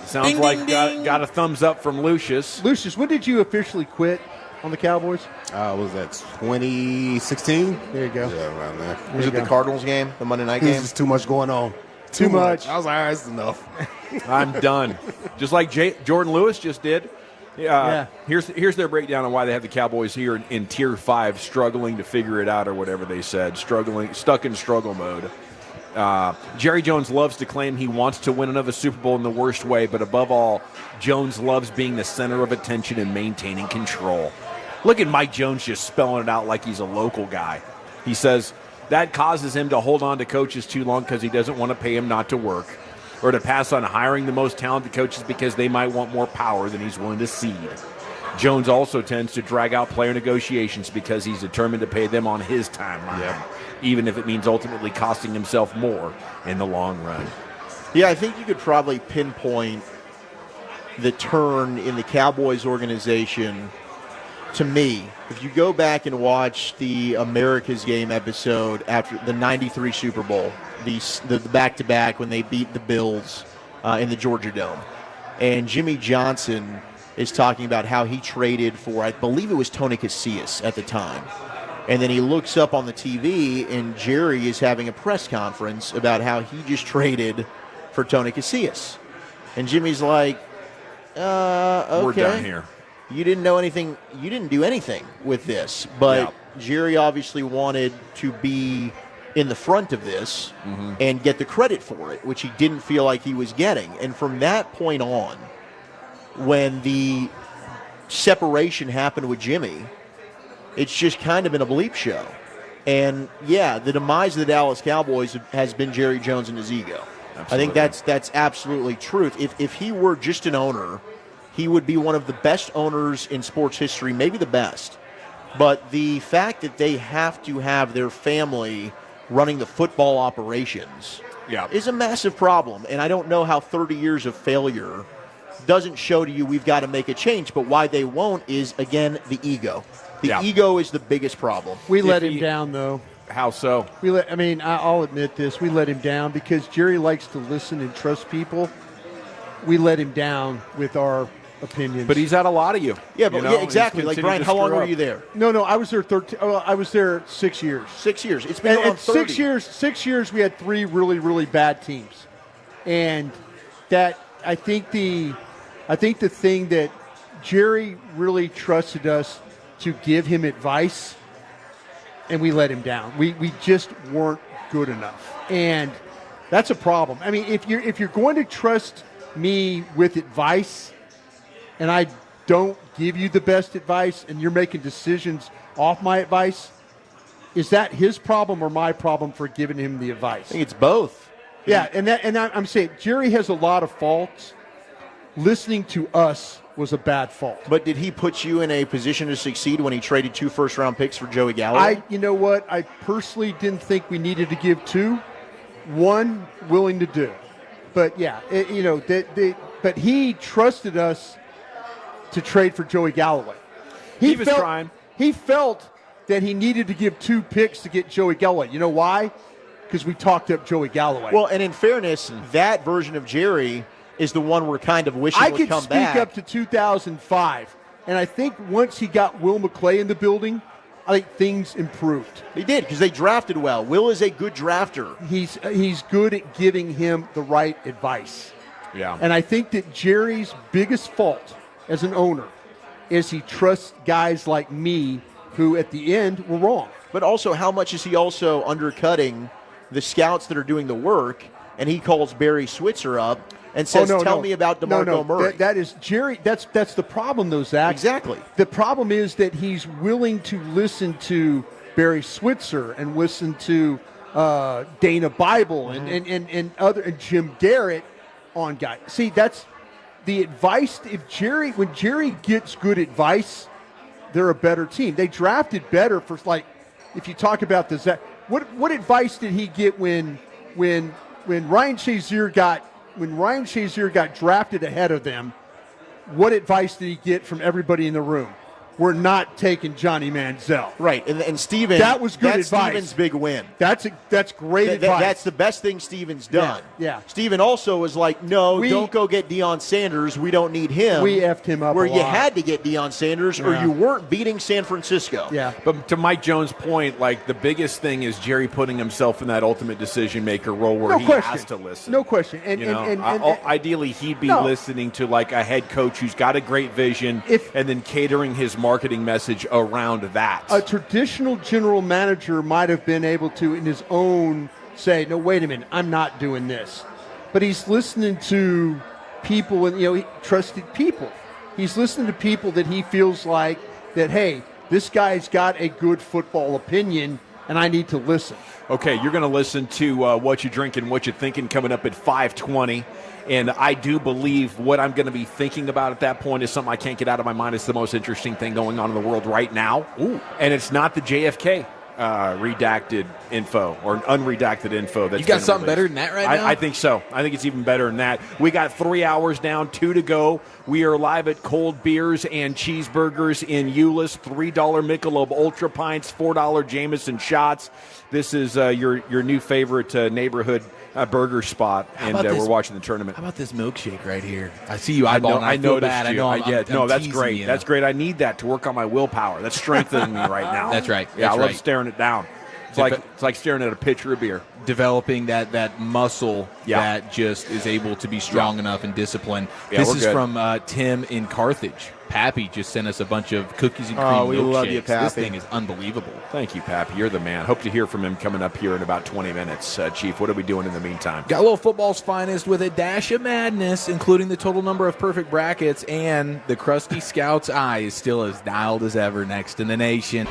Sounds Ding, like ding, got a thumbs up from Lucius. Lucius, when did you officially quit on the Cowboys? Was that 2016? There you go. Yeah, around there. Was it the Cardinals game, the Monday night There's game? just too much going on. Too much. I was like, all right, it's enough. I'm done. Just like Jordan Lewis just did. Yeah. Here's their breakdown on why they have the Cowboys here in tier 5, struggling to figure it out or whatever they said, stuck in struggle mode. Jerry Jones loves to claim he wants to win another Super Bowl in the worst way, but above all, Jones loves being the center of attention and maintaining control. Look at Mike Jones just spelling it out like he's a local guy. He says that causes him to hold on to coaches too long because he doesn't want to pay him not to work, or to pass on hiring the most talented coaches because they might want more power than he's willing to cede. Jones also tends to drag out player negotiations because he's determined to pay them on his timeline, even if it means ultimately costing himself more in the long run. Yeah, I think you could probably pinpoint the turn in the Cowboys organization to me. If you go back and watch the America's Game episode after the 93 Super Bowl, the back-to-back when they beat the Bills in the Georgia Dome, and Jimmy Johnson is talking about how he traded for, I believe it was Tony Casillas at the time. And then he looks up on the TV, and Jerry is having a press conference about how he just traded for Tony Casillas. And Jimmy's like, okay. We're done here. You didn't know anything. You didn't do anything with this. But Jerry obviously wanted to be in the front of this and get the credit for it, which he didn't feel like he was getting. And from that point on, when the separation happened with Jimmy, it's just kind of been a bleep show. And, yeah, the demise of the Dallas Cowboys has been Jerry Jones and his ego. Absolutely. I think that's absolutely truth. If he were just an owner, he would be one of the best owners in sports history, maybe the best. But the fact that they have to have their family running the football operations is a massive problem. And I don't know how 30 years of failure doesn't show to you we've got to make a change. But why they won't is, again, the ego. The ego is the biggest problem. We let him down, though. How so? I'll admit this. We let him down because Jerry likes to listen and trust people. We let him down with our opinions. But he's had a lot of you. Yeah, but yeah, exactly. Like, Brian, how long were you there? No, I was there 13. I was there 6 years. 6 years. It's been around 30. 6 years. We had 3 really, really bad teams, and that I think the thing that Jerry really trusted us to give him advice, and we let him down. We just weren't good enough, and that's a problem. I mean, if you're going to trust me with advice, and I don't give you the best advice, and you're making decisions off my advice, is that his problem or my problem for giving him the advice? I think it's both. Yeah, and I'm saying Jerry has a lot of faults. Listening to us was a bad fault. But did he put you in a position to succeed when he traded 2 first-round picks for Joey Galloway? You know what? I personally didn't think we needed to give 2. 1, willing to do. But, yeah, but he trusted us to trade for Joey Galloway. He was trying. He felt that he needed to give 2 picks to get Joey Galloway. You know why? Because we talked up Joey Galloway. Well, and in fairness, that version of Jerry is the one we're kind of wishing I would could come speak back. up to 2005, and I think once he got Will McClay in the building, I think things improved. He did, because they drafted well. Will is a good drafter. He's good at giving him the right advice. Yeah. And I think that Jerry's biggest fault as an owner is he trusts guys like me who at the end were wrong. But also, how much is he also undercutting the scouts that are doing the work? And he calls Barry Switzer up and says, tell me about DeMarco Murray. That is Jerry. That's the problem, though, Zach. Exactly. The problem is that he's willing to listen to Barry Switzer and listen to Dana Bible and Jim Garrett on guys. See, that's the advice. When Jerry gets good advice, they're a better team. They drafted better for, like, if you talk about the Zach. What advice did he get when Ryan Shazier got drafted ahead of them? What advice did he get from everybody in the room? We're not taking Johnny Manziel. Right, and Steven, that was good that's advice. Steven's big win. That's great advice. That's the best thing Steven's done. Yeah. Steven also was like, no, don't go get Deion Sanders. We don't need him. We effed him up where a you lot. had to get Deion Sanders or you weren't beating San Francisco. Yeah. But to Mike Jones' point, like, the biggest thing is Jerry putting himself in that ultimate decision-maker role where he has to listen. No question. And ideally, he'd be listening to, like, a head coach who's got a great vision and then catering his marketing message around that. A traditional general manager might have been able to, in his own, say, no, wait a minute, I'm not doing this. But he's listening to people, and he trusted people. He's listening to people that he feels like that, hey, this guy's got a good football opinion, and I need to listen. Okay, you're going to listen to What You Drinking, What You Thinking coming up at 5:20. And I do believe what I'm going to be thinking about at that point is something I can't get out of my mind. It's the most interesting thing going on in the world right now. Ooh. And it's not the JFK redacted info or unredacted info. That's You got been something released. better than that right now? I think so. I think it's even better than that. We got 3 hours down, 2 to go. We are live at Cold Beers and Cheeseburgers in Euless. $3 Michelob Ultra Pints, $4 Jameson Shots. This is your new favorite neighborhood burger spot, and we're watching the tournament. How about this milkshake right here? I see you eyeballing. I feel bad. I know. That's great. That's great. I need that to work on my willpower. That's strengthening me right now. That's right. Yeah, That's I love right. staring it down. It's like staring at a pitcher of beer. Developing that muscle that just is able to be strong enough and disciplined. Yeah, this we're is good. from Tim in Carthage. Pappy just sent us a bunch of cookies and cream milkshakes. We love you, Pappy. This thing is unbelievable. Thank you, Pappy. You're the man. Hope to hear from him coming up here in about 20 minutes. Chief, what are we doing in the meantime? Got a little football's finest with a dash of madness, including the total number of perfect brackets, and the crusty scout's eye is still as dialed as ever next in the nation.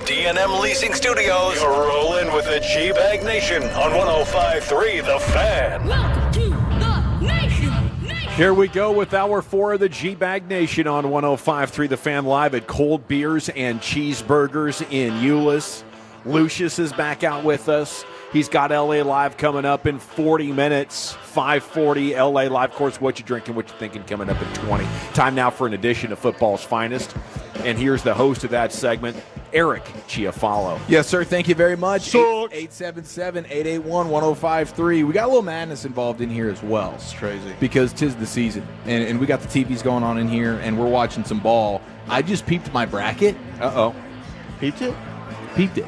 D&M Leasing Studios. You're rolling with the G-Bag Nation on 105.3 The Fan. Welcome to the Nation. Here we go with hour 4 of the G-Bag Nation on 105.3 The Fan, live at Cold Beers and Cheeseburgers in Euless. Lucius is back out with us. He's got LA Live coming up in 40 minutes. 5:40 LA Live. Of course, what you drinking, what you thinking coming up in 20. Time now for an edition of Football's Finest. And here's the host of that segment, Eric Chiafalo. Yes, sir. Thank you very much. 877-881-1053. We got a little madness involved in here as well. It's crazy. Because 'tis the season. And we got the TVs going on in here, and we're watching some ball. I just peeped my bracket. Uh-oh. Peeped it? Peeped it.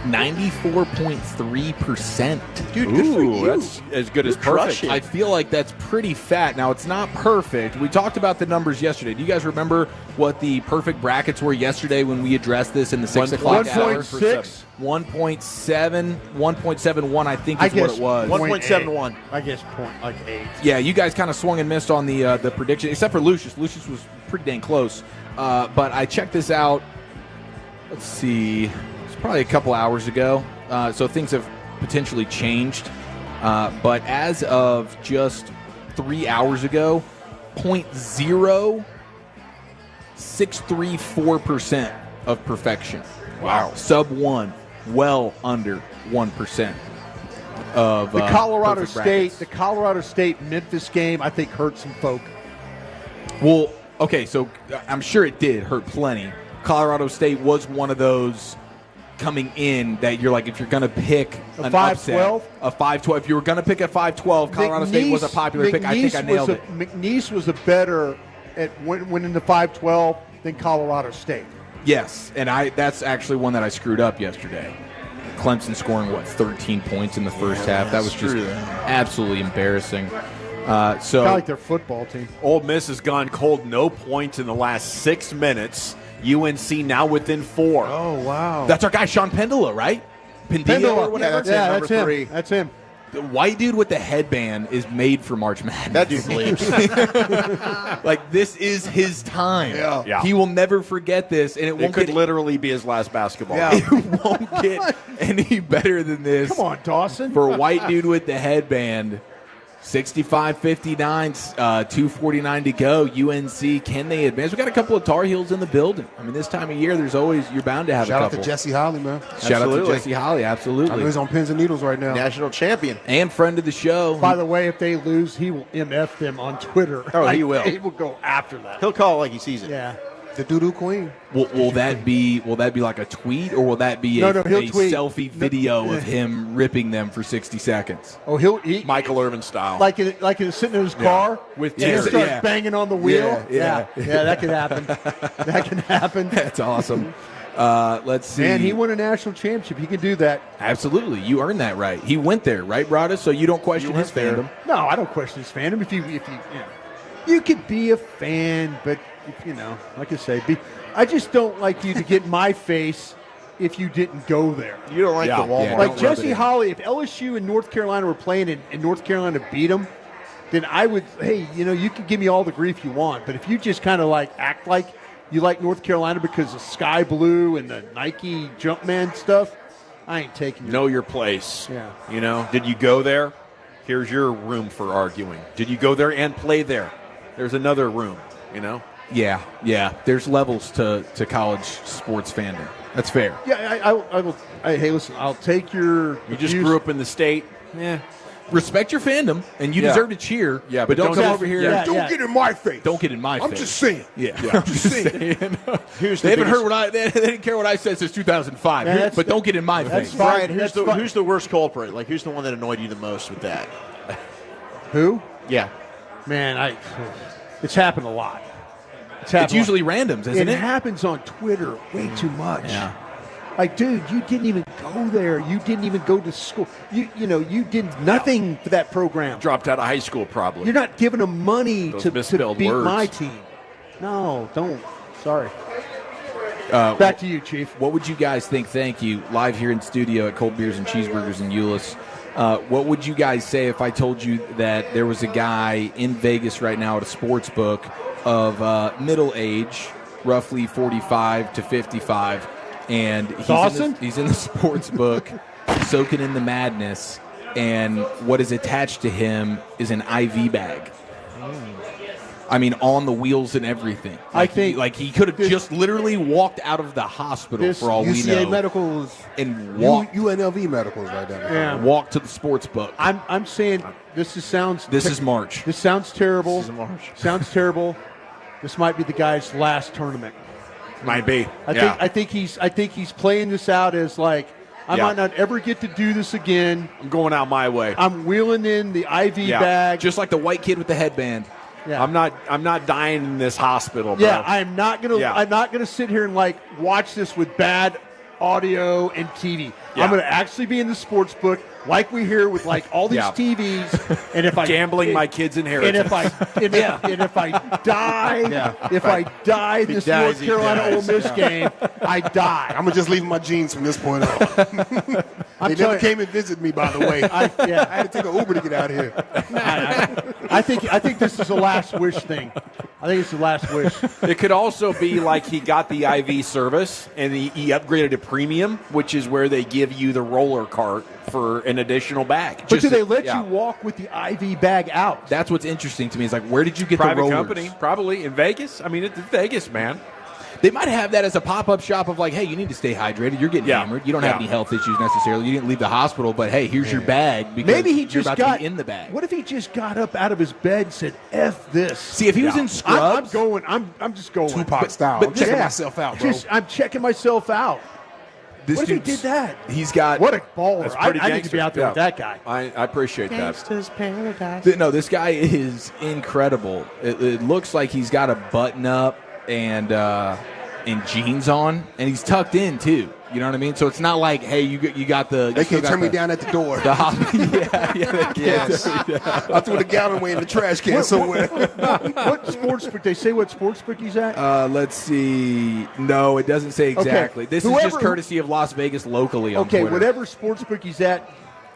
94.3%. Dude, good for you. That's as good as You're perfect. crushing. I feel like that's pretty fat. Now, it's not perfect. We talked about the numbers yesterday. Do you guys remember what the perfect brackets were yesterday when we addressed this in the 6 o'clock hour? 1.6? 1.71, I think is what it was. 1.71. I guess 8. Yeah, you guys kind of swung and missed on the prediction, except for Lucius. Lucius was pretty dang close. But I checked this out. Let's see. Probably a couple hours ago, so things have potentially changed. But as of just 3 hours ago, 0.0634% of perfection. Wow. Sub 1, well under 1% of The Colorado perfect State, brackets. the Colorado State Memphis game, I think hurt some folk. Well, okay, so I'm sure it did hurt plenty. Colorado State was one of those coming in that you're like, if you're going to pick A an 5-12? upset, a 5-12. If you were going to pick a 5-12, Colorado State was a popular pick. I think I nailed it. McNeese was a better at winning the 5-12 than Colorado State. Yes, and that's actually one that I screwed up yesterday. Clemson scoring, 13 points in the first half. That was just absolutely embarrassing. So Kind of like their football team. Ole Miss has gone cold, no points in the last 6 minutes. UNC now within 4. Oh, wow. That's our guy, Sean Pendola, right? Pendola or whatever. That's him. That's him. The white dude with the headband is made for March Madness. That dude lives. Like, this is his time. Yeah. He will never forget this, and it won't could get literally be his last basketball. Yeah. It won't get any better than this. Come on, Dawson. For a white dude with the headband. 65-59, 2:49 to go. UNC, can they advance? We got a couple of Tar Heels in the building. I mean, this time of year, you're bound to have Shout a out couple. to Jesse Holly, man. Shout out to Jesse Holly, absolutely. I know he's on pins and needles right now. National champion. And friend of the show. By the way, if they lose, he will MF them on Twitter. Oh, he will. He will go after that. He'll call it like he sees it. Yeah. The doo-doo queen. Will that be like a tweet, or will that be a tweet. selfie video of him ripping them for 60 seconds? Oh, he Michael Irvin style. like sitting in his car with and he tears. starts Yeah. banging on the wheel. Yeah. That can happen. That can happen. That's awesome. Let's see. Man, he won a national championship. He can do that. Absolutely. You earned that right. He went there, right, Broadus? So you don't question his fandom. No, I don't question his fandom. If you could be a fan, but like I say, I just don't like you to get in my face if you didn't go there. You don't like the Walmart. Yeah, Like Jesse Holly, if LSU and North Carolina were playing and North Carolina beat them, then I would, hey, you can give me all the grief you want. But if you just kind of act like you like North Carolina because of Sky Blue and the Nike Jumpman stuff, I ain't taking you. Know your place. Yeah. Did you go there? Here's your room for arguing. Did you go there and play there? There's another room, Yeah. There's levels to college sports fandom. That's fair. Yeah, I will. Hey, listen, I'll take your. You just grew up in the state. Yeah. Respect your fandom, and you deserve to cheer. Yeah, but don't come over here. Don't get in my face. Don't get in my face. I'm just saying. Yeah. I'm just saying. They haven't heard what they didn't care what I said since 2005. Yeah, but don't get in my that's face. fine. Brian, who's the worst culprit? Like, who's the one that annoyed you the most with that? Who? Yeah. Man, it's happened a lot. It's usually randoms, isn't it? It happens on Twitter way too much. Yeah. Like, dude, you didn't even go there. You didn't even go to school. You did nothing for that program. Dropped out of high school, probably. You're not giving them money Those to misspelled beat words. my team. No, don't. Sorry. Back to you, Chief. What would you guys think? Thank you. Live here in studio at Cold Beers and Cheeseburgers in Euless. What would you guys say if I told you that there was a guy in Vegas right now at a sports book of middle age, roughly 45 to 55, and he's in the sports book, soaking in the madness, and what is attached to him is an IV bag. I mean, on the wheels and everything. I think he could have just literally walked out of the hospital for all we know. UCA Medicals and walked. UNLV Medicals right down there. Yeah. Walk to the sports book. I'm saying this sounds. This is March. This sounds terrible. This is March. Sounds terrible. This might be the guy's last tournament. Might be. I think he's playing this out as like, I might not ever get to do this again. I'm going out my way. I'm wheeling in the IV bag. Just like the white kid with the headband. Yeah. I'm not dying in this hospital, bro. Yeah, I'm not gonna sit here and like watch this with bad audio and TV. Yeah. I'm gonna actually be in the sports book like we hear with like all these TVs. And if I gambling my kids' inheritance. And if I die, I die in this North Carolina Ole Miss game, I die. I'm gonna just leave my jeans from this point on. They never came and visited me, by the way. I had to take an Uber to get out of here. I think this is a last wish thing. I think it's the last wish. It could also be like he got the IV service and he upgraded to premium, which is where they give you the roller cart for an additional bag. But do they let you walk with the IV bag out? That's what's interesting to me. Is like, where did you get private the rollers? company? Probably in Vegas. I mean, it's Vegas, man. They might have that as a pop-up shop of like, hey, you need to stay hydrated. You're getting hammered. You don't have any health issues necessarily. You didn't leave the hospital, but hey, here's your bag. Because maybe he just got to be in the bag. What if he just got up out of his bed and said, "F this"? See, if he was in scrubs, I'm just going Tupac style. But I'm checking myself out, bro. I'm checking myself out. This what if he did that? He's got what a baller. That's pretty I need to be out there with that guy. I appreciate Gangsta's Paradise. No, this guy is incredible. It looks like he's got a button up and jeans on, and he's tucked in too. You know what I mean? So it's not like, hey, you got the. They can't turn me down at the door. They can. Yes. I threw the gallon away in the trash can somewhere. What sports book? They say what sports book he's at? Let's see. No, it doesn't say exactly. This is just courtesy of Las Vegas locally on Twitter. Whatever sports book he's at,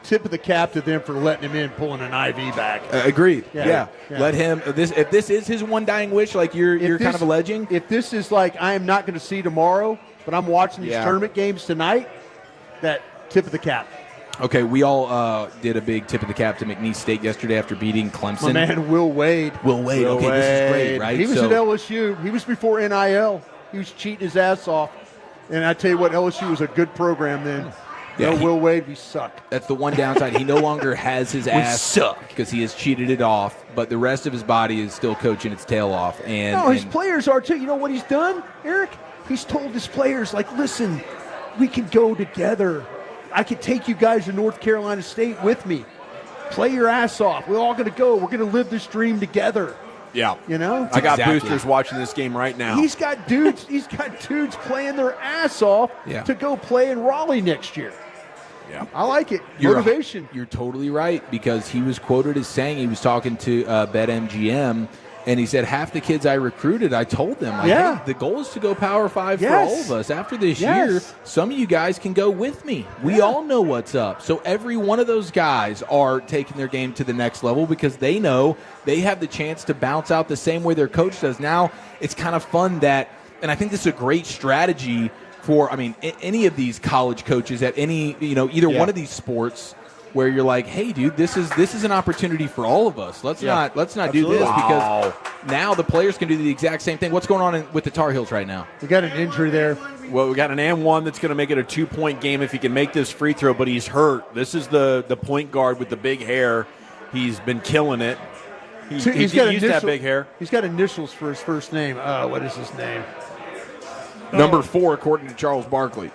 tip of the cap to them for letting him in, pulling an IV bag. Agreed. Yeah. Let him. If this is his one dying wish, like you're kind of alleging. If this is like I am not going to see tomorrow, but I'm watching these tournament games tonight, that tip of the cap. Okay, we all did a big tip of the cap to McNeese State yesterday after beating Clemson. My man, Will Wade. Okay, this is great, right? He was at LSU. He was before NIL. He was cheating his ass off. And I tell you what, LSU was a good program then. Yeah, Will Wade, we suck. That's the one downside. He no longer has his ass because he has cheated it off, but the rest of his body is still coaching its tail off. And his players are too. You know what he's done, Eric? He's told his players, like, listen, we can go together. I can take you guys to North Carolina State with me. Play your ass off. We're all going to go. We're going to live this dream together. Yeah. You know? I got boosters watching this game right now. He's got dudes playing their ass off to go play in Raleigh next year. Yeah. I like it. Motivation. You're totally right, because he was quoted as saying, he was talking to BetMGM, and he said, half the kids I recruited, I told them, hey, the goal is to go Power 5 for all of us. After this year, some of you guys can go with me. We all know what's up. So every one of those guys are taking their game to the next level because they know they have the chance to bounce out the same way their coach does. Now, it's kind of fun that, and I think this is a great strategy for, any of these college coaches at any, either one of these sports, where you're like, hey, dude, this is an opportunity for all of us. Let's not do this because now the players can do the exact same thing. What's going on with the Tar Heels right now? We got an injury there. Well, we got an and one that's going to make it a 2-point game if he can make this free throw, but he's hurt. This is the point guard with the big hair. He's been killing it. He used to have big hair. He's got initials for his first name. What is his name? Number 4, according to Charles Barkley.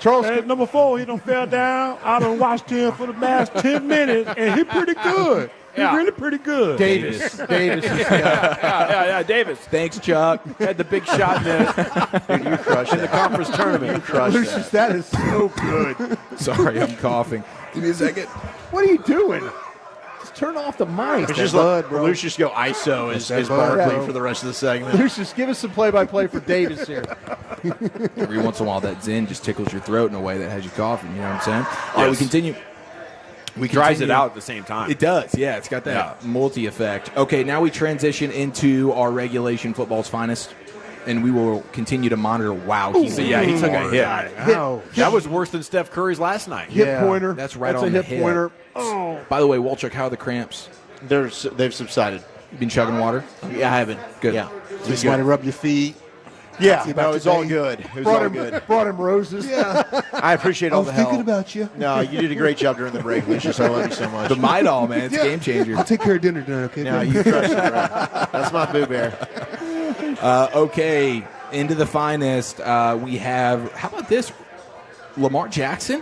Charles, number 4, he done fell down. I done watched him for the last 10 minutes, and he pretty good. He's really pretty good. Davis. Yeah, Davis. Thanks, Chuck. Had the big shot in you crushed in the conference tournament. You crushed Lucius, that is so good. Sorry, I'm coughing. Give me a second. What are you doing? Just turn off the mic. Just let Lucius go ISO as Barkley for the rest of the segment. Lucius, give us some play-by-play for Davis here. Every once in a while, that Zen just tickles your throat in a way that has you coughing. You know what I'm saying? All right, we continue. Dries it out at the same time. It does, yeah. It's got that multi-effect. Okay, now we transition into our regulation football's finest. and we will continue to monitor. Wow, he took a hit. Ow. That was worse than Steph Curry's last night. Hip pointer. That's right That's on a the hip head. pointer. Oh. By the way, Wolchuk, how are the cramps? They've subsided. You been chugging water? Yeah, I haven't. Good. Yeah. Just want to rub your feet. Yeah, See no, about it was your all day. good. It was Brought all him, good. brought him roses. Yeah. I appreciate all the help. thinking about you. No, you did a great job during the break, Lucius. I love you so much. The Midol, man. It's a game changer. I'll take care of dinner tonight, okay? No, you crushed it, right? That's my Boo Bear. Okay, into the finest. We have, how about this? Lamar Jackson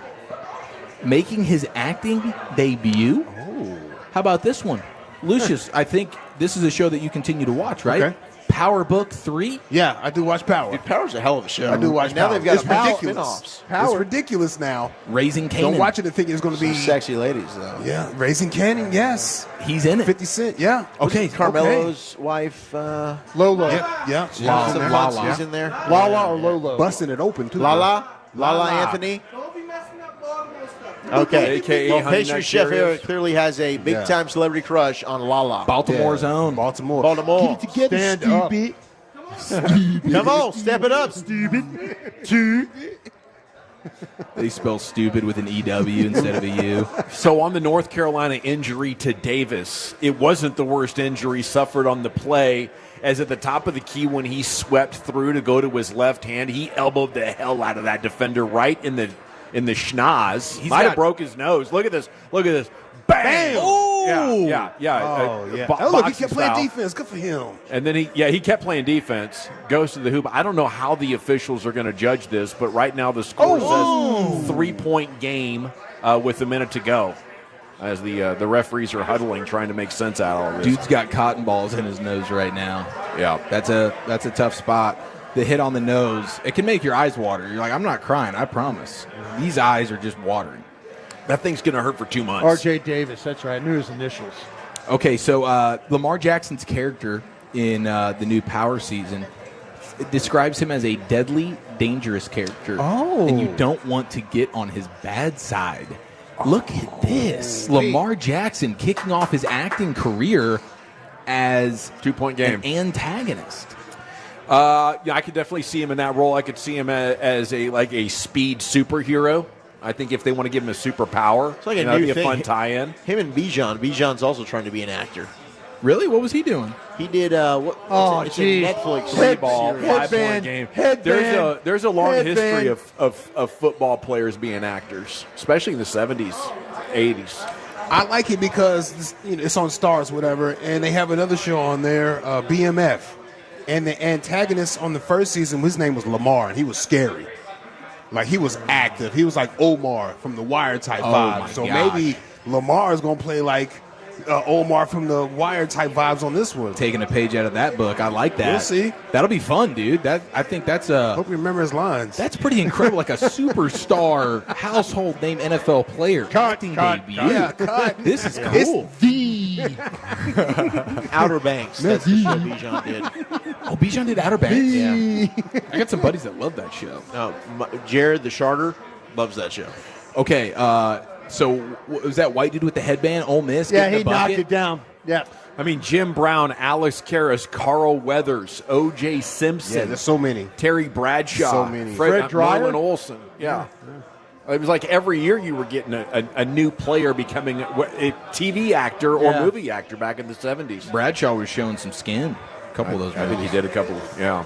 making his acting debut. Oh. How about this one? Lucius, I think this is a show that you continue to watch, right? Okay. Power Book 3? Yeah, I do watch Power. Dude, Power's a hell of a show. I do watch And now Power. they've got It's a Power ridiculous. spin-offs. It's ridiculous now. Raising Canaan. Don't watch it and think it's going to be Some sexy ladies, though. Yeah, Raising Canaan. Yes, he's in it. 50 Cent. Yeah. Okay, Carmelo's wife, Lolo. Yeah. Some Lala. Lala. in there. Lala or Lolo? Busting it open too. Lala Anthony. Okay. AKA Well, Honey pastry Nut chef Cheerios. Eric clearly has a big-time celebrity crush on Lala. Baltimore's own. Baltimore. Baltimore. Get it together, Stand stupid. Come on, step it up, stupid. They spell stupid with an EW instead of a U. So on the North Carolina injury to Davis, it wasn't the worst injury suffered on the play, as at the top of the key when he swept through to go to his left hand, he elbowed the hell out of that defender right in the schnoz. He might have broke his nose. Look at this. Look at this. Bam! Oh! Yeah. Oh, yeah. Oh, look, he kept playing defense. Good for him. And then he kept playing defense, goes to the hoop. I don't know how the officials are going to judge this, but right now the score says 3-point game with a minute to go, as the referees are huddling, trying to make sense out of all this. Dude's got cotton balls in his nose right now. Yeah. That's a tough spot. The hit on the nose, it can make your eyes water. You're like, I'm not crying, I promise. These eyes are just watering. That thing's going to hurt for 2 months. R.J. Davis, that's right. I knew his initials. Okay, so Lamar Jackson's character in the new Power season, it describes him as a deadly, dangerous character. Oh. And you don't want to get on his bad side. Look at this. Lamar Jackson kicking off his acting career as 2-point game an antagonist. Yeah, I could definitely see him in that role. I could see him as a speed superhero. I think if they want to give him a superpower, It's like a that'd new be thing. a fun tie-in. Him and Bijan. Bijan's also trying to be an actor. Really? What was he doing? He did it's a Netflix Ball, series. 5-point game. There's a long history of football players being actors, especially in the 70s, 80s. I like it because it's on Stars, whatever, and they have another show on there, BMF. And the antagonist on the first season, his name was Lamar, and he was scary. Like, he was active. He was like Omar from the Wire type vibe. So maybe Lamar is going to play like Omar from the Wire type vibes on this one. Taking a page out of that book. I like that. We'll see. That'll be fun, dude. I think that's Hope you remember his lines. That's pretty incredible. Like a superstar, household name NFL player. Acting debut. Yeah, cut. This is cool. It's the Outer Banks. That's the show Bijan did. Oh, Bijan did Outer Banks? Yeah. I got some buddies that love that show. Jared the Charter loves that show. Okay, so was that white dude with the headband, Ole Miss? Yeah, getting he the bucket? knocked it down. Yeah. I mean, Jim Brown, Alex Karras, Carl Weathers, O.J. Simpson. Yeah, there's so many. Terry Bradshaw. So many. Fred Dryer? Nolan Olson. Yeah. It was like every year you were getting a new player becoming a TV actor or movie actor back in the 70s. Bradshaw was showing some skin. A couple of those I think he did a couple. Yeah.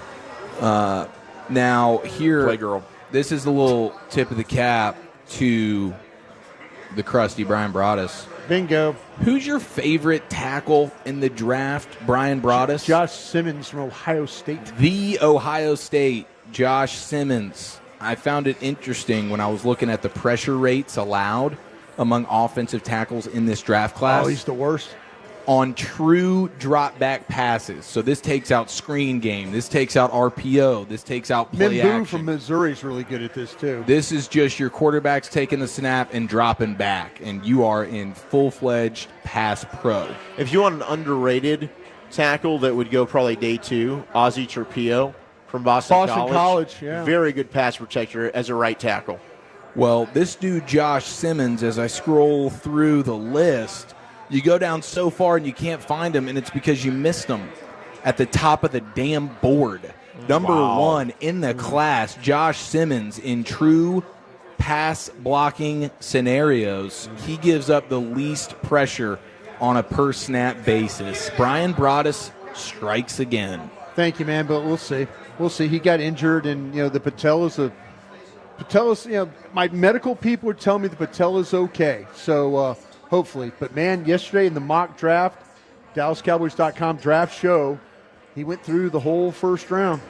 Now, here, Playgirl. this is the little tip of the cap to the crusty Brian Broaddus. Bingo. Who's your favorite tackle in the draft, Brian Broaddus? Josh Simmons from Ohio State. The Ohio State, Josh Simmons. I found it interesting when I was looking at the pressure rates allowed among offensive tackles in this draft class. Oh, he's the worst. On true drop back passes. So this takes out screen game. This takes out RPO. This takes out play Mimbu action. from Missouri is really good at this, too. This is just your quarterbacks taking the snap and dropping back, and you are in full-fledged pass pro. If you want an underrated tackle that would go probably day 2, Ozzie Trapio from Boston College, yeah. Very good pass protector as a right tackle. Well, this dude, Josh Simmons, as I scroll through the list, you go down so far and you can't find him, and it's because you missed him at the top of the damn board. Number one in the class, Josh Simmons, in true pass blocking scenarios, he gives up the least pressure on a per snap basis. Brian Broaddus strikes again. Thank you, man, but we'll see. We'll see. He got injured, and the patella's my medical people are telling me the patella's okay. So hopefully. But man, yesterday in the mock draft, DallasCowboys.com draft show, he went through the whole first round.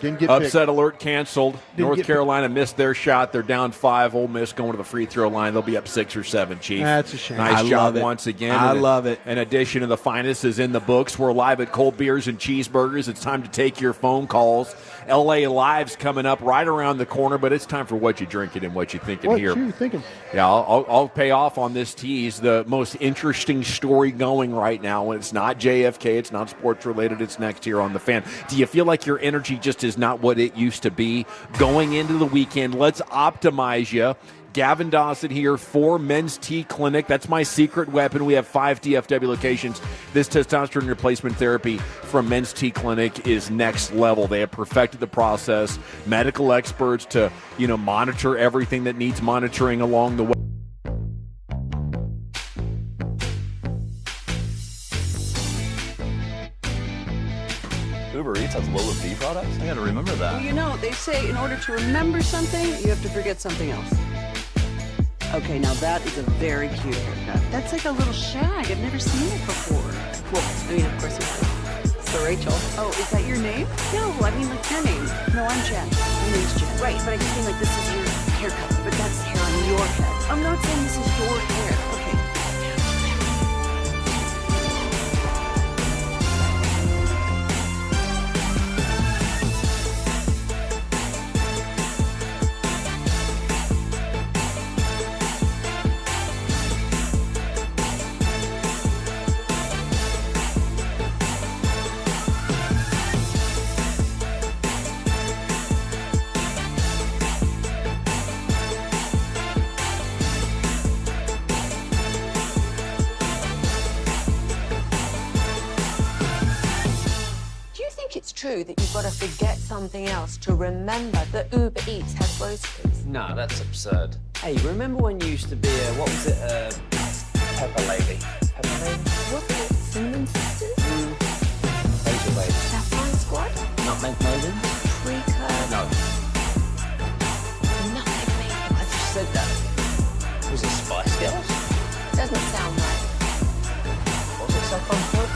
Didn't get Upset picked. alert canceled. North Carolina missed their shot. They're down 5. Ole Miss going to the free throw line. They'll be up 6 or 7, Chief. That's a shame. Nice I job love it. once again. I love it. An edition of The Finest is in the books. We're live at Cold Beers and Cheeseburgers. It's time to take your phone calls. LA Live's coming up right around the corner, but it's time for what you drinking and what you thinking What here. you thinking? Yeah, I'll pay off on this tease. The most interesting story going right now, and it's not JFK, it's not sports related, it's next here on The Fan. Do you feel like your energy just is not what it used to be going into the weekend? Let's optimize you. Gavin Dawson here for Men's T Clinic. That's my secret weapon. We have 5 DFW locations. This testosterone replacement therapy from Men's T Clinic is next level. They have perfected the process. Medical experts to, monitor everything that needs monitoring along the way. Uber Eats has lower fee products? I gotta remember that. Well, they say in order to remember something, you have to forget something else. Okay, now that is a very cute haircut. That's like a little shag. I've never seen it before. Well, of course you have. So Rachel. Oh, is that your name? No, I mean like your name. No, I'm Jen. My name's Jen. Right, but I just mean like this is your haircut, but that's hair on your head. I'm not saying this is your hair. Okay. True that you've got to forget something else to remember that Uber Eats has groceries. No, that's absurd. Hey, remember when you used to be Pepper Lady? Pepper Lady? Wasn't it Cinnamon Sisters? Razor Lady. Sapphire Squad? Nutmeg Maiden? Pre-curd? No. Nutmeg Maiden. I just said that. Was it Spice Girls? Doesn't sound right. Was it Saffron Squad?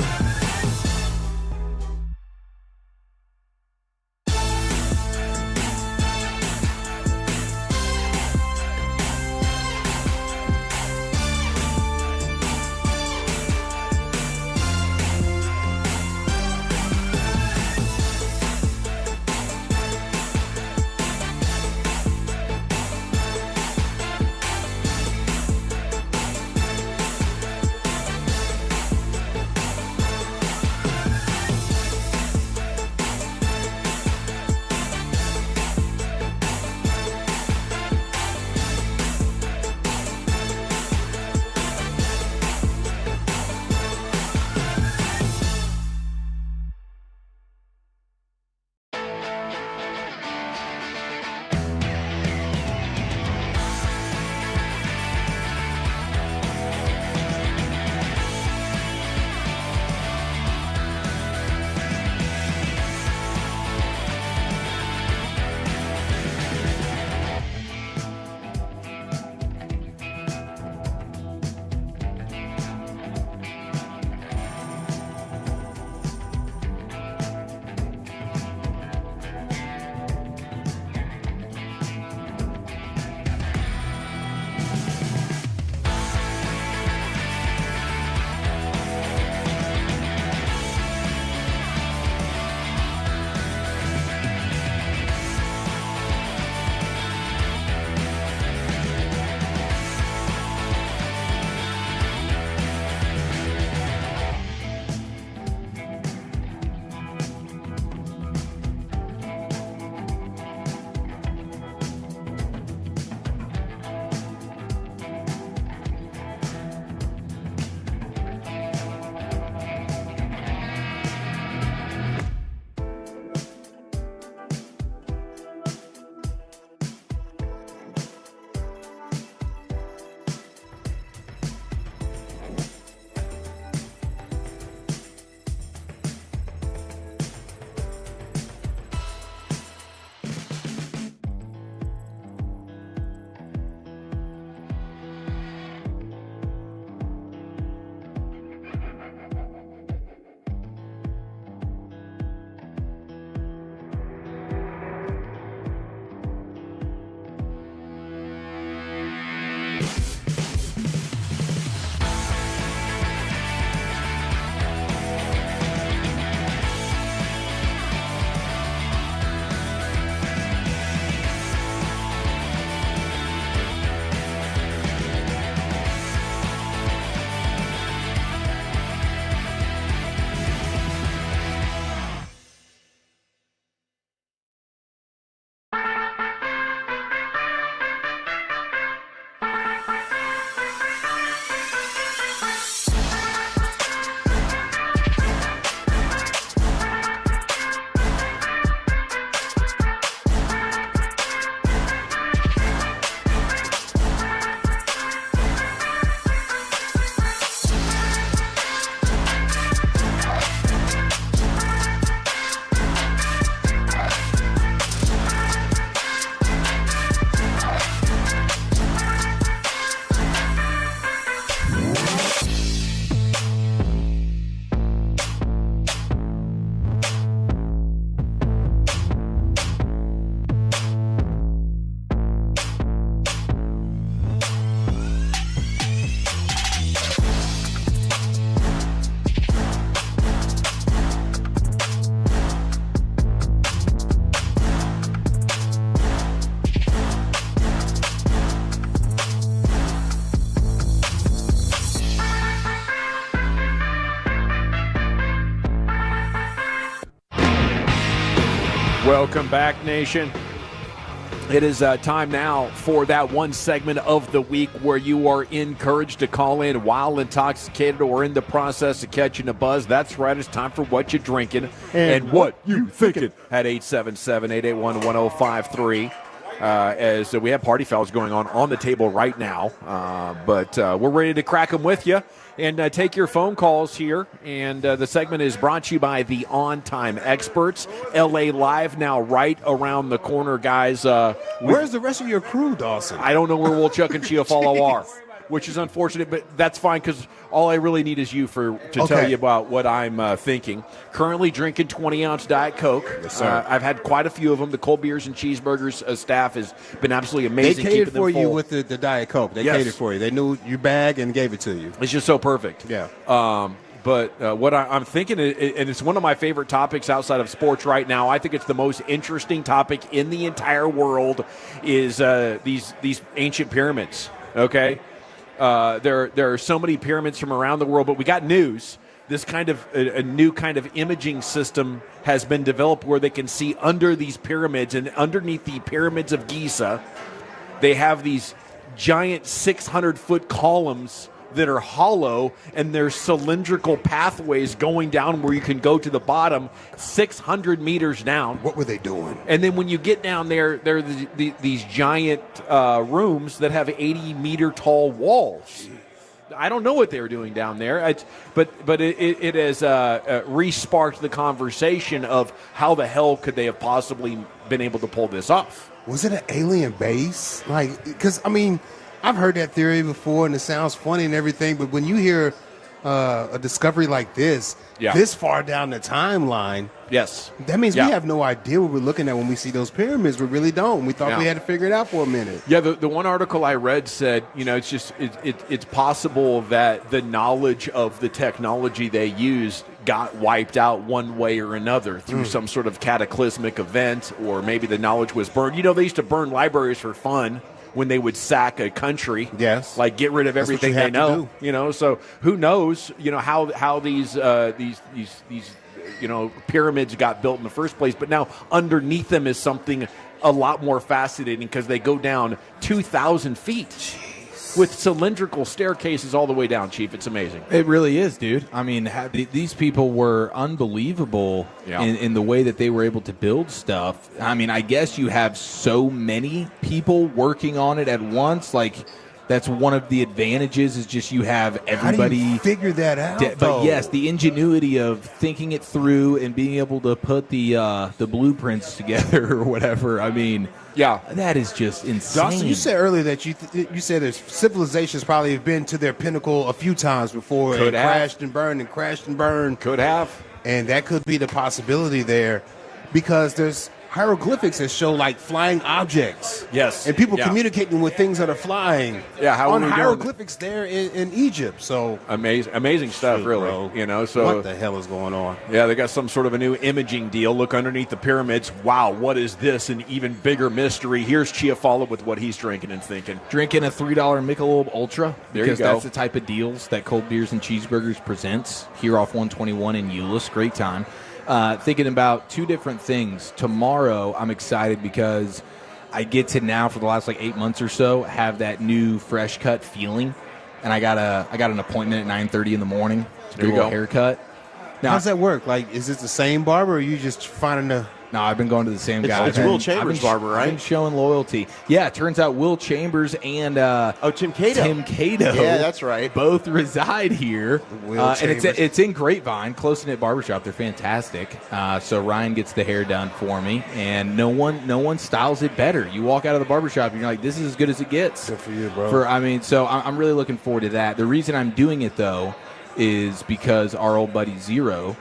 Welcome back, Nation. It is time now for that one segment of the week where you are encouraged to call in while intoxicated or in the process of catching a buzz. That's right. It's time for What You Drinking and What You Thinking at 877-881-1053. As we have party fouls going on the table right now. But we're ready to crack them with you and take your phone calls here. And the segment is brought to you by the On Time Experts. LA Live now right around the corner, guys. Where's the rest of your crew, Dawson? I don't know where Wolchuk and Chiafalo are, which is unfortunate, but that's fine because all I really need is you to tell you about what I'm thinking. Currently drinking 20-ounce Diet Coke. Yes, sir. I've had quite a few of them. The cold beers and cheeseburgers staff has been absolutely amazing. They catered keeping them for you full. with the Diet Coke. They Yes. catered for you. They knew your bag and gave it to you. It's just so perfect. Yeah. But what I'm thinking, and it's one of my favorite topics outside of sports right now, I think it's the most interesting topic in the entire world, is these ancient pyramids, okay? There are so many pyramids from around the world, but we got news. This kind of a new kind of imaging system has been developed where they can see under these pyramids, and underneath the pyramids of Giza, they have these giant 600-foot columns that are hollow, and there's cylindrical pathways going down where you can go to the bottom 600 meters down. What were they doing? And then when you get down there are these giant rooms that have 80-meter tall walls. I don't know what they were doing down there, but it has re-sparked the conversation of how the hell could they have possibly been able to pull this off. Was it an alien base? Like, because, I mean, I've heard that theory before, and it sounds funny and everything, but when you hear a discovery like this, this far down the timeline, yes, that means we have no idea what we're looking at when we see those pyramids. We really don't. We thought we had to figure it out for a minute. Yeah, the one article I read said, it's possible that the knowledge of the technology they used got wiped out one way or another through some sort of cataclysmic event, or maybe the knowledge was burned. They used to burn libraries for fun when they would sack a country. Yes. Like get rid of everything they know. So who knows, how these pyramids got built in the first place, but now underneath them is something a lot more fascinating because they go down 2,000 feet. With cylindrical staircases all the way down, Chief. It's amazing. It really is, dude. I mean, these people were unbelievable in the way that they were able to build stuff. I mean, I guess you have so many people working on it at once. Like, that's one of the advantages, is just you have everybody. How do you figure that out? But yes, the ingenuity of thinking it through and being able to put the blueprints together or whatever. I mean, that is just insane. Dawson, you said earlier that you said that civilizations probably have been to their pinnacle a few times before. Could have. Crashed and burned and crashed and burned. Could have. And that could be the possibility there, because there's hieroglyphics that show like flying objects. Yes. And people communicating with things that are flying. Yeah, how on are we hieroglyphics there in Egypt. So amazing stuff, really. bro. So what the hell is going on? Yeah, they got some sort of a new imaging deal. Look underneath the pyramids. Wow, what is this? An even bigger mystery. Here's Chiafalo with what he's drinking and thinking. Drinking a $3 Michelob Ultra, There you because go. that's the type of deals that Cold Beers and Cheeseburgers presents here off 121 in Euless. Great time. Thinking about two different things. Tomorrow, I'm excited because I get to now, for the last 8 months or so, have that new fresh cut feeling. And I got an appointment at 9:30 in the morning to There do you a little go. haircut. Now, How does that work? Like, is it the same barber, or are you just finding a... No, I've been going to the same guy. It's Will Chambers' barber, right? I've been showing loyalty. Yeah, it turns out Will Chambers and Tim Cato. Tim Cato. Yeah, that's right. Both reside here. And it's in Grapevine, close-knit barbershop. They're fantastic. So Ryan gets the hair done for me, and no one styles it better. You walk out of the barbershop, and you're like, this is as good as it gets. Good for you, bro. So I'm really looking forward to that. The reason I'm doing it, though, is because our old buddy Zero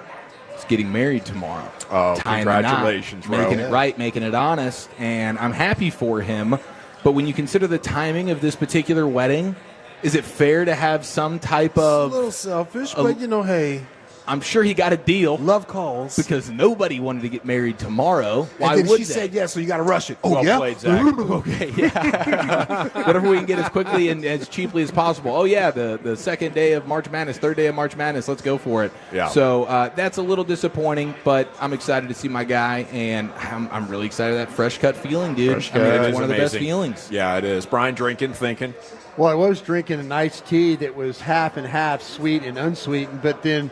is getting married tomorrow. Oh, Tying the knot, congratulations, bro. making it right, making it honest, and I'm happy for him. But when you consider the timing of this particular wedding, is it fair to have some type of... It's a little selfish, but, hey... I'm sure he got a deal. Love calls. Because nobody wanted to get married tomorrow. Why and then would she they? said yes, so you got to rush it. Oh, Well yeah? played, Zach. Okay, yeah. Whatever we can get as quickly and as cheaply as possible. Oh, yeah, the second day of March Madness, third day of March Madness. Let's go for it. Yeah. So that's a little disappointing, but I'm excited to see my guy, and I'm really excited that fresh cut feeling, dude. Fresh I mean, cut it's is one of the best amazing. feelings. Yeah, it is. Brian drinking, thinking. Well, I was drinking an iced tea that was half and half, sweet and unsweetened, but then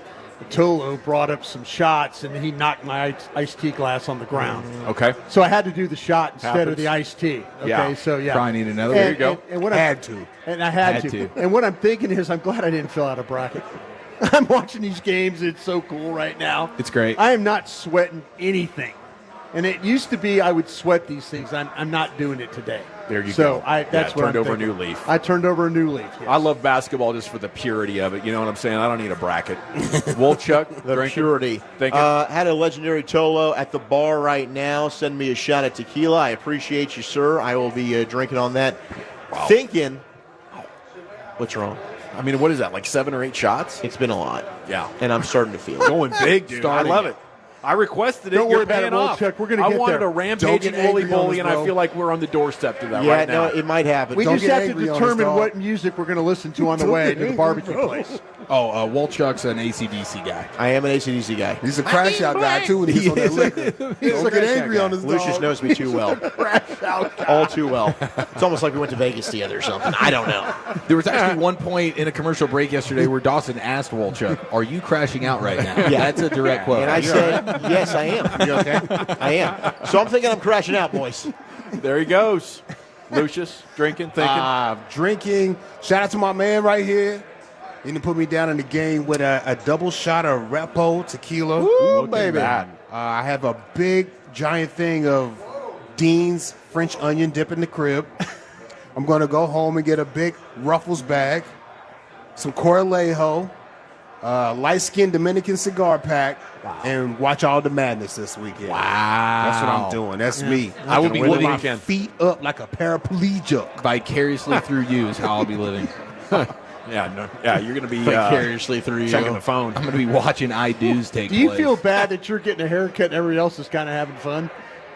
Tolo brought up some shots, and he knocked my iced tea glass on the ground. Okay. So I had to do the shot instead Happens. of the iced tea. Okay, Yeah. so yeah. Probably need another. And- There you go. And what Had to. And I had Had to. to. And what I'm thinking is, I'm glad I didn't fill out a bracket. I'm watching these games. It's so cool right now. It's great. I am not sweating anything. And it used to be I would sweat these things. I'm not doing it today. There you so go. That's what turned I'm over a thinking. new leaf. I turned over a new leaf. Yes. I love basketball just for the purity of it. You know what I'm saying? I don't need a bracket. Wolchuk, The drinking, purity. thinking. Had a legendary Tolo at the bar right now. Send me a shot of tequila. I appreciate you, sir. I will be drinking on that. Thinking, what's wrong? I mean, what is that, like 7 or 8 shots? It's been a lot. Yeah. And I'm starting to feel it. Going big, dude. I love it. I requested it. Don't You're worry about paying it, off. Wolchuk. We're gonna I get wanted there. a rampaging Don't get woolly angry on bully, us, and I bro. feel like we're on the doorstep to that Yeah, right now. no, it might happen. We Don't just get have to angry on us, determine dog. what music we're going to listen to on the way to the barbecue place. Oh, Wolchuk's an AC/DC guy. I am an AC/DC guy. He's a crash out guy, too, when he gets on that liquor. He's Don't looking get angry on his Lucius dog. knows me too well. All too well. It's almost like we went to Vegas together or something. I don't know. There was actually one point in a commercial break yesterday where Dawson asked Wolchuk, "Are you crashing out right now?" Yeah. That's a direct quote. And I said, yes, I am. You okay? I am. So I'm thinking I'm crashing out, boys. There he goes. Lucius, drinking, thinking. Drinking. Shout out to my man right here. He didn't put me down in the game with a double shot of Repo tequila. Woo, Look at baby. that. I have a big, giant thing of Dean's French onion dip in the crib. I'm going to go home and get a big Ruffles bag, some Corlejo, light-skinned Dominican cigar pack, and watch all the madness this weekend. Wow. That's what I'm doing. That's me. I will be with living my weekend. feet up like a paraplegic. Vicariously through you is how I'll be living. Yeah, you're going to be Vicariously through you. checking the phone. I'm going to be watching I-Do's take Do you place. feel bad that you're getting a haircut and everybody else is kind of having fun?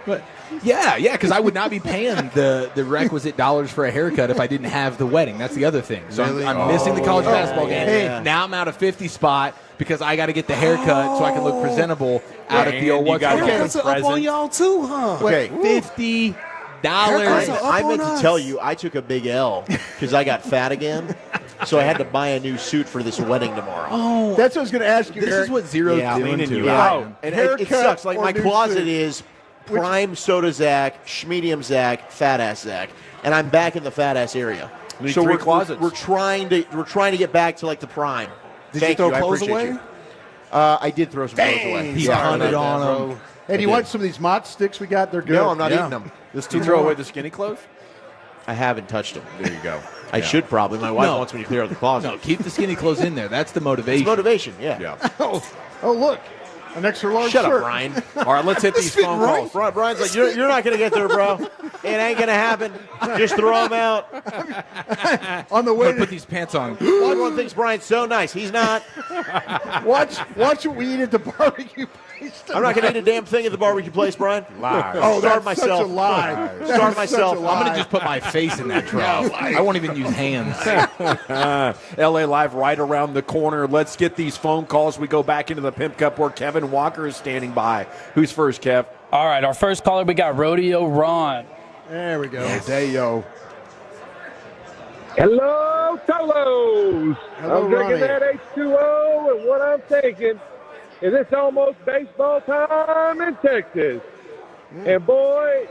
But yeah, because I would not be paying the requisite dollars for a haircut if I didn't have the wedding. That's the other thing. So Really? I'm missing the college basketball game. yeah. Now I'm out of 50 spot because I got to get the haircut so I can look presentable out at the old And you what's gotta it get called? Haircuts are up on y'all too, huh? Okay. $50. Haircuts are up I meant on to tell us. you, I took a big L because I got fat again. So I had to buy a new suit for this wedding tomorrow. Oh, That's what I was going to ask you, this Eric. is what Zero's Yeah, doing cleaning to you it. out. And Haircut it sucks. Like or my new closet suit? is prime soda Zach, schmedium Zach, fat ass Zach, and I'm back in the fat ass area. Need So three we're closets. We're trying to get back to like the prime. Did Thank you throw I clothes appreciate away? you. I did throw some clothes away. He Sorry hunted about on that, them. bro. Hey, do you I want did. some of these mott sticks we got? They're good. No, I'm not Yeah. eating them. There's Do you two throw more. away the skinny clothes? I haven't touched them. There you go. I should probably. My wife No. wants me to clear out the closet. No, keep the skinny clothes in there. That's the motivation. It's motivation, yeah. Yeah. Oh, look. An extra large Shut shirt. up, Brian. All right, let's hit these phone calls. Brian's like, you're not going to get there, bro. It ain't going to happen. Just throw them out. On the I'm way gonna to put these pants on. Everyone thinks Brian's so nice. He's not. watch what we eat at the barbecue place. I'm not going to eat a damn thing at the barbecue place, Brian. Live. Oh, Start that's myself. such a lie. Start That is myself. such a I'm lie. I'm gonna just put my face in that trough. I won't even use hands. LA Live right around the corner. Let's get these phone calls. We go back into the Pimp Cup where Kevin Walker is standing by. Who's first, Kev? All right, our first caller, we got Rodeo Ron. There we go. There you go. Hello, Tolos. Hello, I'm drinking Ronnie. that H2O, and what I'm thinking is it's almost baseball time in Texas. And boy,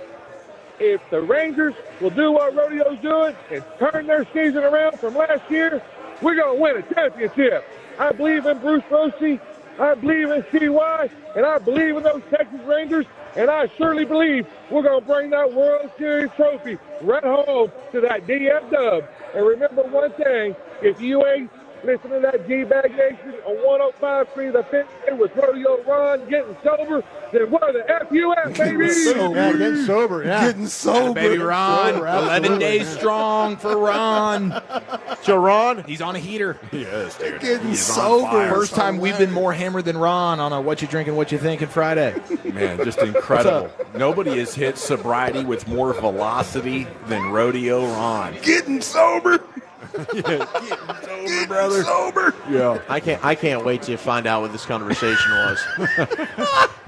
if the Rangers will do what Rodeo's doing and turn their season around from last year, we're going to win a championship. I believe in Bruce Rossi, I believe in CY, and I believe in those Texas Rangers, and I surely believe we're going to bring that World Series trophy right home to that DF Dub. And remember one thing, if you ain't listening to that G-Bag Nation on 105.3 The Fit with Rodeo Ron getting sober, then where the F you at, baby? Yeah, getting sober. Yeah. Getting sober. Baby Ron, Sober, 11 absolutely. days strong for Ron. So, Ron? He's on a heater. He is, dude. Getting He's sober. on fire. First time we've been more hammered than Ron on a What You Drinking, What You Thinking Friday. Man, just incredible. Nobody has hit sobriety with more velocity than Rodeo Ron. Getting sober. Getting sober, brother. Sober. Yeah. I can't wait to find out what this conversation was.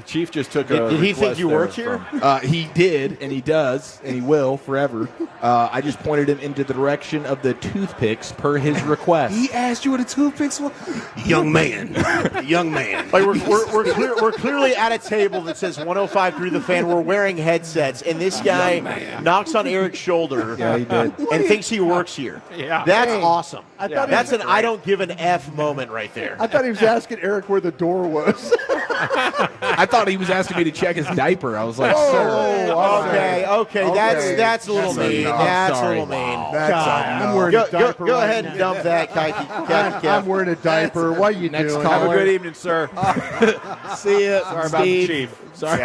Chief just took a. Did he think request you there worked here? He did, and he does, and he will forever. I just pointed him into the direction of the toothpicks per his request. He asked you what a toothpicks was. Young man. Young man. Like we're clearly at a table that says 105.3 The Fan. We're wearing headsets, and this guy knocks on Eric's shoulder. Yeah, he did. And thinks he works here. Yeah. That's awesome. I thought That's an I don't give an F moment right there. I thought he was asking Eric where the door was. I thought he was asking me to check his diaper. I was like, sir. Okay. That's a little mean. That's a little mean. I'm wearing a diaper. Go ahead and dump that, Kike. I'm wearing a diaper. What are you Next doing? caller. Have a good evening, sir. See ya. Sorry about the Chief. Sorry.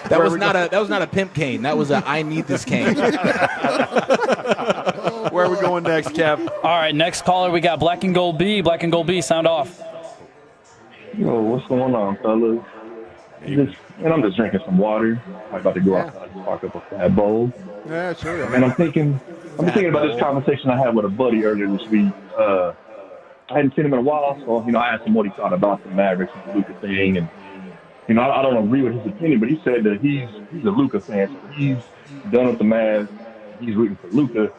That was not a pimp cane. That was a I need this cane. Where are we going next, Kev? All right, next caller, we got Black and Gold B. Black and Gold B, sound off. Yo, what's going on, fellas? I'm just drinking some water. I'm about to go outside and spark up a fat bowl. Yeah, sure. And I'm thinking about this conversation I had with a buddy earlier this week. I hadn't seen him in a while, so I asked him what he thought about the Mavericks and the Luka thing, and I don't agree with his opinion, but he said that he's a Luka fan, so he's done with the Mavs. He's rooting for Luka,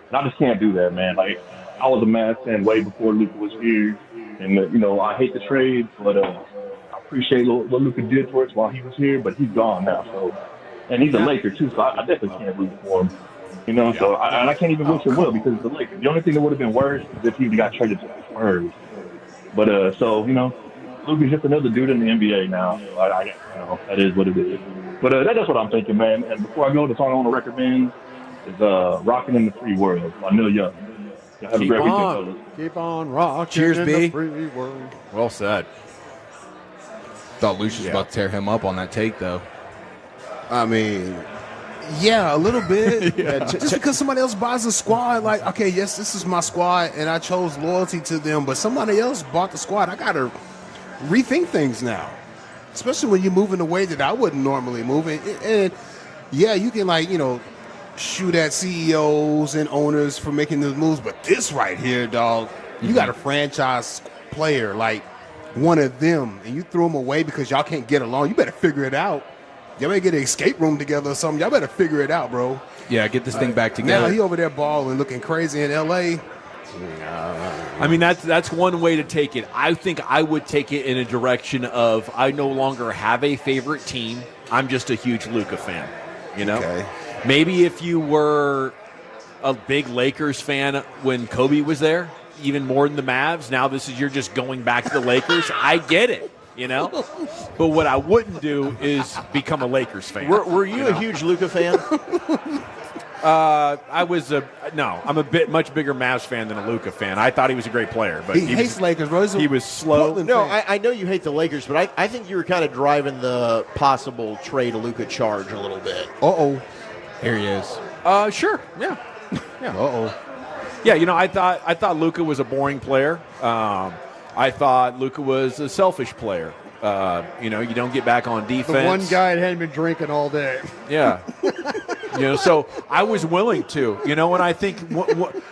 and I just can't do that, man. Like, I was a Mavs fan way before Luka was here, and I hate the trade, but I appreciate what Luka did for us while he was here, but he's gone now. So, and he's a Laker too, so I definitely can't root for him. So I can't even wish him well because the Lakers. The only thing that would have been worse is if he got traded to the Spurs. But Luka's just another dude in the NBA now. So that is what it is. But that's what I'm thinking, man. And before I go, the song I want to recommend is "Rockin' in the Free World" by Neil Young. Have a great weekend, fellas. Keep on rocking. Cheers, in B. the free world. Well said. Thought Lucius was about to tear him up on that take, though. I mean, yeah, a little bit. Just because somebody else buys a squad, like, okay, yes, this is my squad, and I chose loyalty to them, but somebody else bought the squad. I got to rethink things now, especially when you move in a way that I wouldn't normally move. And yeah, you can, shoot at CEOs and owners for making those moves, but this right here, dog, you got a franchise player, like one of them, and you throw them away because y'all can't get along. You better figure it out. Y'all better get an escape room together or something. Y'all better figure it out, bro. Yeah, get this thing back together. Now he over there balling, looking crazy in L.A. I mean, that's one way to take it. I think I would take it in a direction of I no longer have a favorite team. I'm just a huge Luka fan, Okay. Maybe if you were a big Lakers fan when Kobe was there, even more than the Mavs, now you're just going back to the Lakers. I get it, But what I wouldn't do is become a Lakers fan. Were you a huge Luka fan? I'm a much bigger Mavs fan than a Luka fan. I thought he was a great player, but he hates Lakers, bro. He was slow. No, I know you hate the Lakers, but I think you were kind of driving the possible trade Luka charge a little bit. Here he is. Sure. Yeah. Yeah. Yeah, I thought Luka was a boring player. I thought Luka was a selfish player. You don't get back on defense. The one guy that hadn't been drinking all day. Yeah. So I was willing to, and I think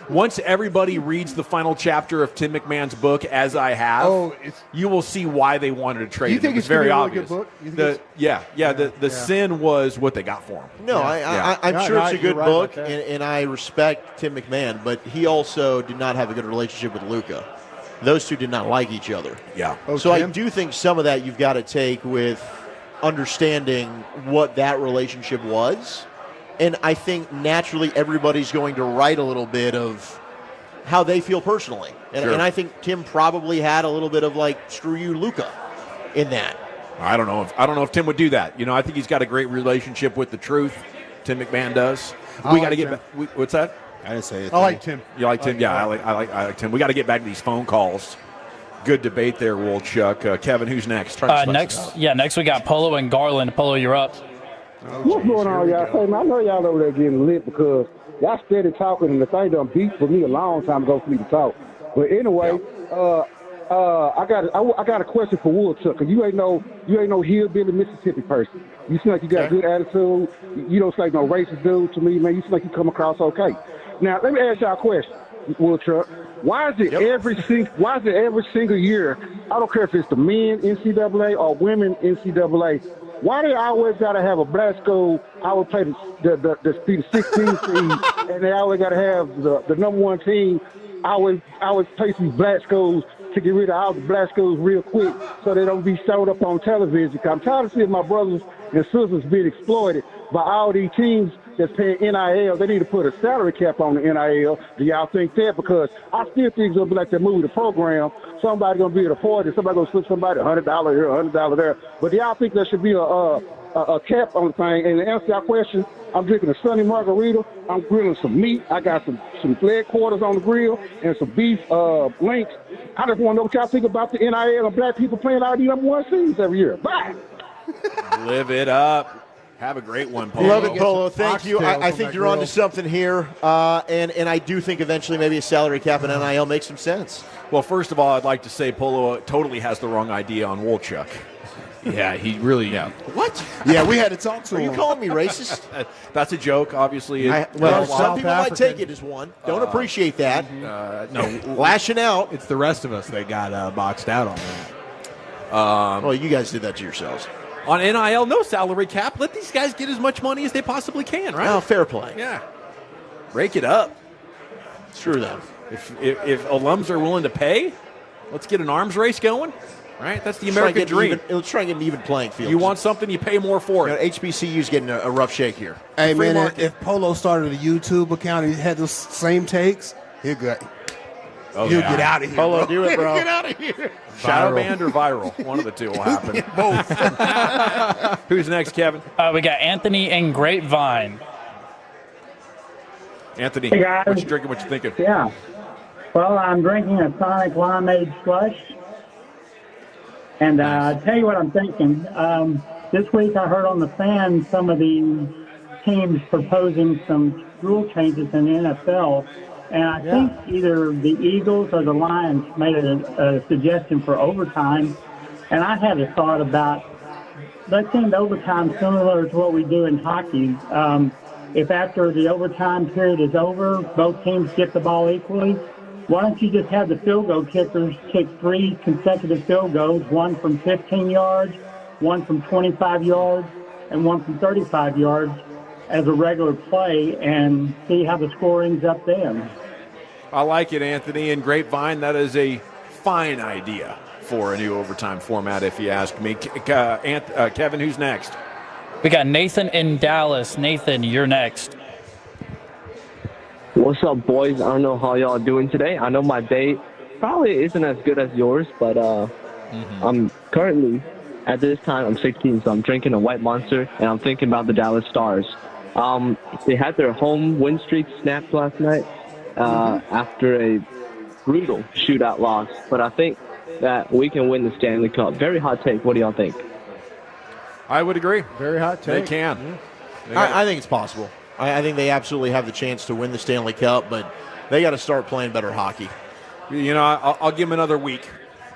once everybody reads the final chapter of Tim McMahon's book, as I have, you will see why they wanted to trade him. You think it's very obvious. Good book? The sin was what they got for him. No, I'm sure it's a good book, and I respect Tim McMahon, but he also did not have a good relationship with Luka. Those two did not like each other. Yeah. So I do think some of that you've got to take with understanding what that relationship was. And I think naturally everybody's going to write a little bit of how they feel personally. And I think Tim probably had a little bit of screw you, Luka, in that. I don't know if Tim would do that. I think he's got a great relationship with the truth. Tim McMahon does. We got to get back. What's that? I didn't say it. I like Tim. You like Tim? Yeah, I like Tim. We got to get back to these phone calls. Good debate there, Wolchuk. Kevin, who's next? Next we got Polo and Garland. Polo, you're up. What's going on, y'all? Hey, man, I know y'all over there getting lit because y'all steady talking, and the thing done beat for me a long time ago for me to talk. But anyway, I got a question for Woodchuck, because you ain't no hillbilly Mississippi person. You seem like you got good attitude. You don't seem like no racist dude to me, man. You seem like you come across okay. Now let me ask y'all a question, Woodchuck. Why is it every single year? I don't care if it's the men NCAA or women NCAA. Why they always gotta have a black school? I would play the 16 seed, and they always gotta have the number one team. I would place these black schools to get rid of all the black schools real quick, so they don't be showed up on television. I'm tired of seeing my brothers and sisters being exploited by all these teams that's paying NIL. They need to put a salary cap on the NIL. Do y'all think that? Because I still think it's going to be like that movie, The Program. Somebody going to be at a party. Somebody going to slip somebody $100 here, $100 there. But do y'all think there should be a cap on the thing? And to answer your question, I'm drinking a Sunny Margarita. I'm grilling some meat. I got some leg quarters on the grill and some beef links. I just want to know what y'all think about the NIL and black people playing all these number one seeds every year. Bye. Live it up. Have a great one, Polo. Love it, Polo. Thank you. I think you're onto something here, and I do think eventually maybe a salary cap and NIL makes some sense. Well, first of all, I'd like to say Polo totally has the wrong idea on Woolchuck. Yeah, he really. Yeah. What? Yeah, we had to talk to him. Are you calling me racist? That's a joke, obviously. Some people might take it as one. Don't appreciate that. No, lashing out. It's the rest of us that got boxed out on that. Well, you guys did that to yourselves. On NIL, no salary cap. Let these guys get as much money as they possibly can, right? Oh, fair play. Yeah. Break it up. It's true, though. If alums are willing to pay, let's get an arms race going. Right? That's the American dream. Let's try and get an even playing field. You want something, you pay more for it. HBCU's getting a rough shake here. Hey, man, if Polo started a YouTube account and he had those same takes, he'll get out of here. Polo, do it, bro. Get out of here. Shadow banned or viral? One of the two will happen. Both. Who's next, Kevin? We got Anthony and Grapevine. Anthony, hey guys. what you drinking? What you thinking? Yeah. Well, I'm drinking a Sonic Limeade Slush. And I'll tell you what I'm thinking. This week I heard on the fan some of the teams proposing some rule changes in the NFL. And I think either the Eagles or the Lions made a suggestion for overtime. And I had a thought about, let's end overtime similar to what we do in hockey. If after the overtime period is over, both teams get the ball equally, why don't you just have the field goal kickers kick 3 consecutive field goals, one from 15 yards, one from 25 yards, and one from 35 yards as a regular play, and see how the score ends up then? I like it, Anthony. And Grapevine, that is a fine idea for a new overtime format, if you ask me. Kevin, who's next? We got Nathan in Dallas. Nathan, you're next. What's up, boys? I don't know how y'all doing today. I know my day probably isn't as good as yours, but I'm currently, at this time, I'm 16, so I'm drinking a White Monster, and I'm thinking about the Dallas Stars. They had their home win streak snapped last night after a brutal shootout loss, but I think that we can win the Stanley Cup. Very hot take. What do y'all think? I would agree. Very hot take. They can. I think it's possible. I think they absolutely have the chance to win the Stanley Cup, but they got to start playing better hockey. You know, I'll give them another week.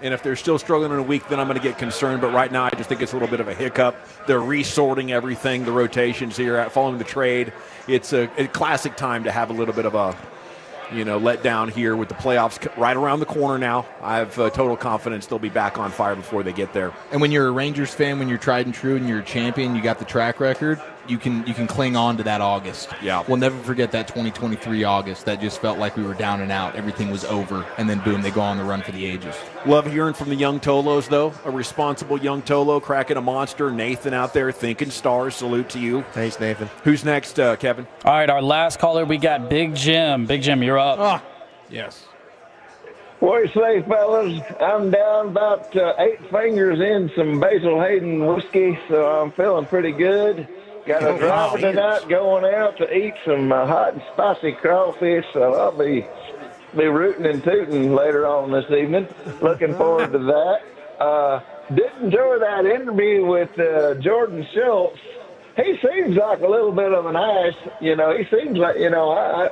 And if they're still struggling in a week, then I'm going to get concerned. But right now, I just think it's a little bit of a hiccup. They're resorting everything, the rotations here, following the trade. It's a classic time to have a little bit of a, let down here with the playoffs right around the corner now. I have total confidence they'll be back on fire before they get there. And when you're a Rangers fan, when you're tried and true and you're a champion, you got the track record, you can cling on to that August. Yeah. We'll never forget that 2023 August. That just felt like we were down and out. Everything was over. And then, boom, they go on the run for the ages. Love hearing from the young Tolos, though. A responsible young Tolo, cracking a monster. Nathan out there thinking stars. Salute to you. Thanks, Nathan. Who's next, Kevin? All right, our last caller, we got Big Jim. Big Jim, you're up. Yes. What do you say, fellas? I'm down about 8 fingers in some Basil Hayden whiskey, so I'm feeling pretty good. Got a driver tonight going out to eat some hot and spicy crawfish, so I'll be rooting and tooting later on this evening. Looking forward to that. Did enjoy that interview with Jordan Schultz. he seems like a little bit of an ass. You know, he seems like, you know,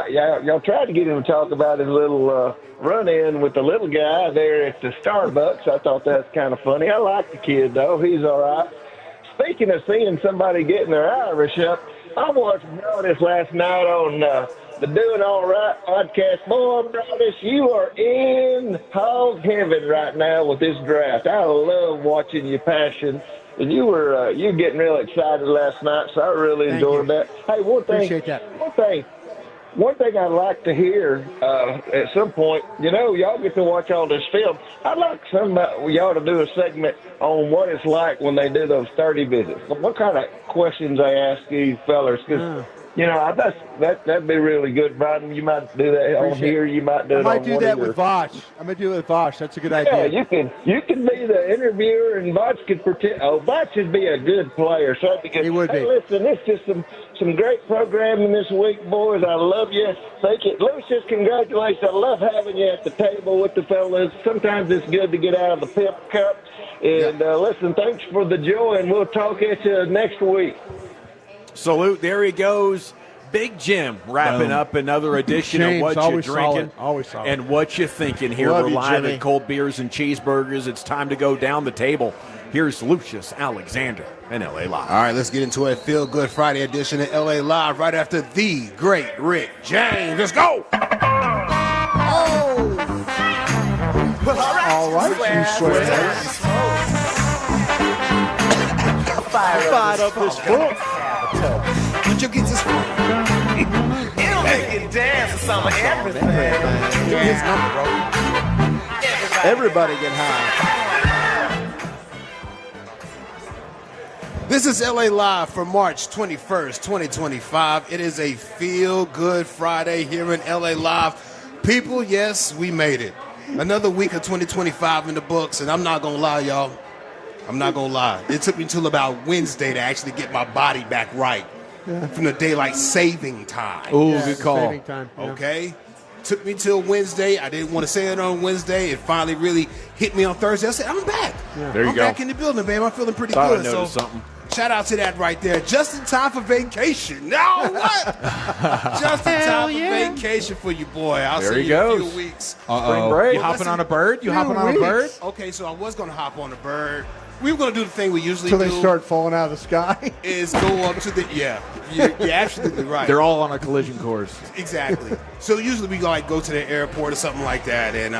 y'all tried to get him to talk about his little run-in with the little guy there at the Starbucks. I thought that was kind of funny. I like the kid, though. He's all right. Speaking of seeing somebody getting their Irish up, I watched Broadus last night on the Doing All Right podcast. Boy, Broadus, you are in hog heaven right now with this draft. I love watching your passion. And you were getting real excited last night, so I really enjoyed that. Hey, Appreciate that. One thing I'd like to hear at some point, you know, y'all get to watch all this film. I'd like y'all to do a segment on what it's like when they do those 30 visits. What kind of questions they ask these fellers? Because, you know, that'd be really good, Brian. You might do that on here. You might do it on I might do that with Vosh. I'm going to do it with Vosh. That's a good Yeah, idea. you can be the interviewer, and Vosh could pretend. Oh, Vosh would be a good player. So that'd be good. He would be. Listen, it's just some great programming this week, boys. I love you. Thank you. Lucius, congratulations. I love having you at the table with the fellas. Sometimes it's good to get out of the pep cup. And listen, thanks for the joy, and we'll talk at you next week. Salute. There he goes. Big Jim wrapping up another edition of What You Drinking and What You Thinking here. Love We're you, live Jimmy. at Cold Beers and Cheeseburgers. It's time to go down the table. Here's Lucius Alexander and LA Live. All right, let's get into a Feel Good Friday edition of LA Live right after the great Rick James. Let's go! All right, you swear. Fired up this book. Would you get this one? It'll make you dance to some of everything. Give me his number, bro. Everybody get high. This is LA Live for March 21st, 2025. It is a Feel Good Friday here in LA Live. People, yes, we made it. Another week of 2025 in the books, and I'm not going to lie, y'all. I'm not going to lie. It took me until about Wednesday to actually get my body back right from the daylight saving time. Ooh, good call. Saving time. Yeah. Okay? Took me till Wednesday. I didn't want to say it on Wednesday. It finally really hit me on Thursday. I said, I'm back. There you I'm go. back in the building, babe. I'm feeling pretty Thought I good. noticed So something. shout out to that right there. Just in time for vacation. Now what? Just in time for vacation for you, boy. I'll There see he you in a goes. few weeks. Uh-oh. break. You hopping on a bird? You hopping on a bird? Okay, so I was going to hop on a bird. We were going to do the thing we usually Until do. they start falling out of the sky. Is go up to the, you're absolutely right. They're all on a collision course. Exactly. So usually we go to the airport or something like that and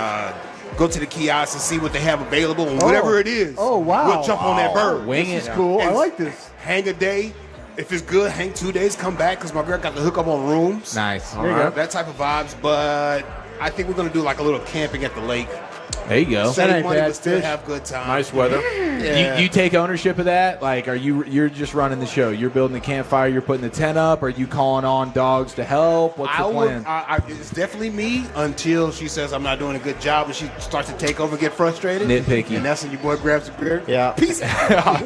go to the kiosk and see what they have available and whatever it is. Oh, wow. We'll jump on that bird. Wing This it. is cool. I And like this. Hang a day. If it's good, hang 2 days, come back because my girl got the hook up on rooms. Nice. All right. That type of vibes. But I think we're going to do like a little camping at the lake. There you go. That Save ain't money, bad but still fish. have good time. Nice weather. Yeah. You take ownership of that? Like, you're just running the show? You're building the campfire. You're putting the tent up. Are you calling on dogs to help? What's the plan? It's definitely me until she says I'm not doing a good job and she starts to take over and get frustrated. Nitpicky. And that's when your boy grabs a beer. Yeah. Peace out.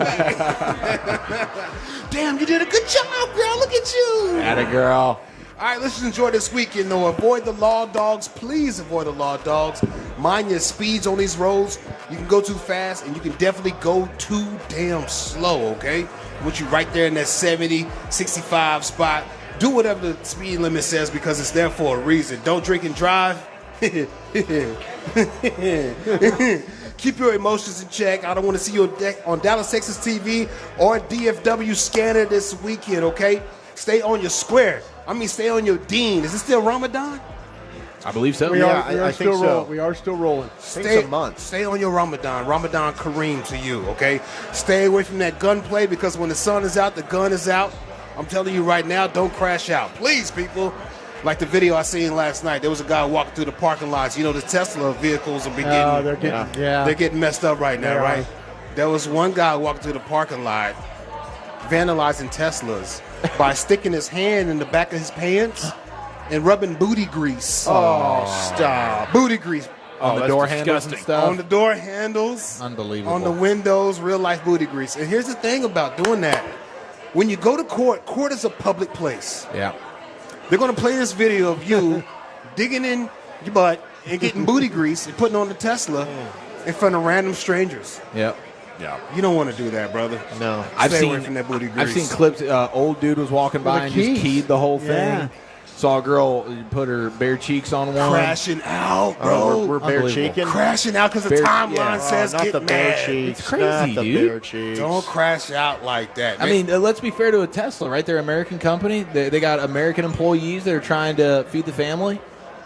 Damn, you did a good job, girl. Look at you. Atta girl. All right, let's just enjoy this weekend, though. Avoid the law dogs. Please avoid the law dogs. Mind your speeds on these roads. You can go too fast, and you can definitely go too damn slow, okay? With you right there in that 70, 65 spot. Do whatever the speed limit says because it's there for a reason. Don't drink and drive. Keep your emotions in check. I don't want to see you on Dallas, Texas TV or DFW scanner this weekend, okay? Stay on your square. Stay on your dean. Is it still Ramadan? I believe so. We I are think still so. rolling. We are still rolling. It's a month. Stay on your Ramadan. Ramadan Kareem to you, okay? Stay away from that gunplay because when the sun is out, the gun is out. I'm telling you right now, don't crash out. Please, people. Like the video I seen last night, there was a guy walking through the parking lots. You know, the Tesla vehicles are they're getting messed up right now, right? There was one guy walking through the parking lot vandalizing Teslas by sticking his hand in the back of his pants and rubbing booty grease. Oh, stop. Booty grease. On the door handles and disgusting. stuff. On the door handles. Unbelievable. On the windows, real life booty grease. And here's the thing about doing that. When you go to court is a public place. Yeah. They're going to play this video of you digging in your butt and getting booty grease and putting on the Tesla in front of random strangers. Yep. Yeah. You don't want to do that, brother. No. Stay away from that booty grease. I've seen clips. Old dude was walking by and just keyed the whole thing. Yeah. Saw a girl put her bare cheeks on one. Crashing out, bro. We're bare cheeking. Crashing out because the timeline says not get the bare mad. cheeks. It's crazy, not the dude. bare cheeks. Don't crash out like that. I mean, let's be fair to a Tesla, right? They're an American company. They got American employees that are trying to feed the family.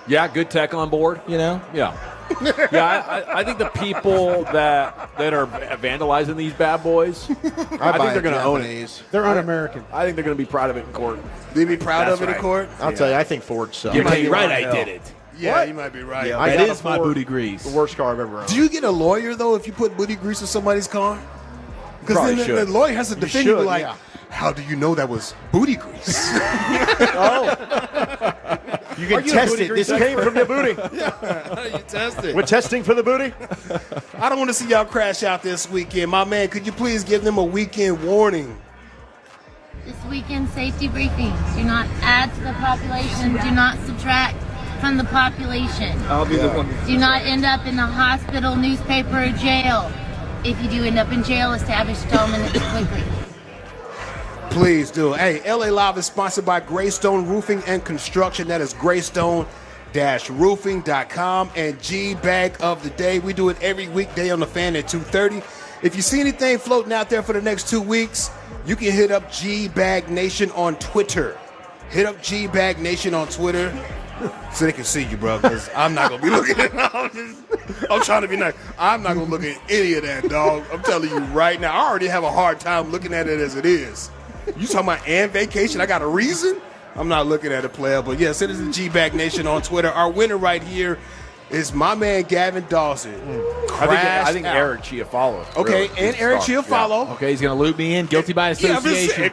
Yeah, good tech on board. You know? Yeah. I think the people that are vandalizing these bad boys, I think they're going to own it. They're un-American. I think they're going to be proud of it in court. They be proud That's of it in right. court? I'll tell you, I think Ford sucks. You might be right. I did it. Yeah, you might be right. Yeah, That is my booty grease. The worst car I've ever owned. Do you get a lawyer, though, if you put booty grease in somebody's car? Because Probably then should. the lawyer has to You defend you, should, like, yeah. how do you know that was booty grease? You can test it. This came from the booty. You test it. We're testing for the booty. I don't want to see y'all crash out this weekend. My man, could you please give them a weekend warning? This weekend safety briefing. Do not add to the population. Do not subtract from the population. I'll be the one. Do not end up in the hospital, newspaper, or jail. If you do end up in jail, establish settlement quickly. Please do. Hey, LA Live is sponsored by Greystone Roofing and Construction. That is greystone-roofing.com. And G-Bag of the Day. We do it every weekday on the Fan at 2:30. If you see anything floating out there for the next 2 weeks, you can hit up G-Bag Nation on Twitter. Hit up G-Bag Nation on Twitter so they can see you, bro, because I'm not going to be looking at it. I'm trying to be nice. I'm not going to look at any of that, dog. I'm telling you right now. I already have a hard time looking at it as it is. You talking about and vacation? I got a reason? I'm not looking at a player, but yeah, send us to G-Bag Nation on Twitter. Our winner right here is my man Gavin Dawson. I think Eric Chiafalo. Okay, and Eric Chiafalo. Okay, he's going to loop me in. Guilty by association.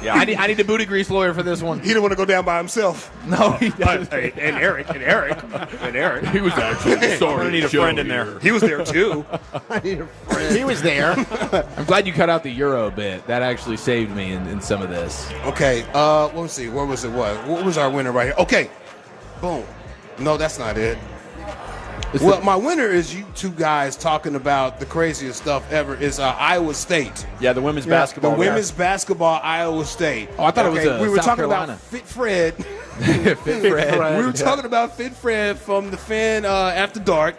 Yeah, I need a booty grease lawyer for this one. He didn't want to go down by himself. No, he doesn't. And Eric. He was actually sorry. I need a friend in there. He was there too. I need a friend. He was there. I'm glad you cut out the Euro bit. That actually saved me in some of this. Okay, let me see. What was it? What was our winner right here? Okay, boom. No, that's not it. Well, my winner is you two guys talking about the craziest stuff ever is Iowa State. Yeah, the women's basketball. The women's basketball, Iowa State. Oh, I thought it was we were South talking Carolina. about Fit Fred. Fit Fred. We were talking about Fit Fred from the Fan After Dark.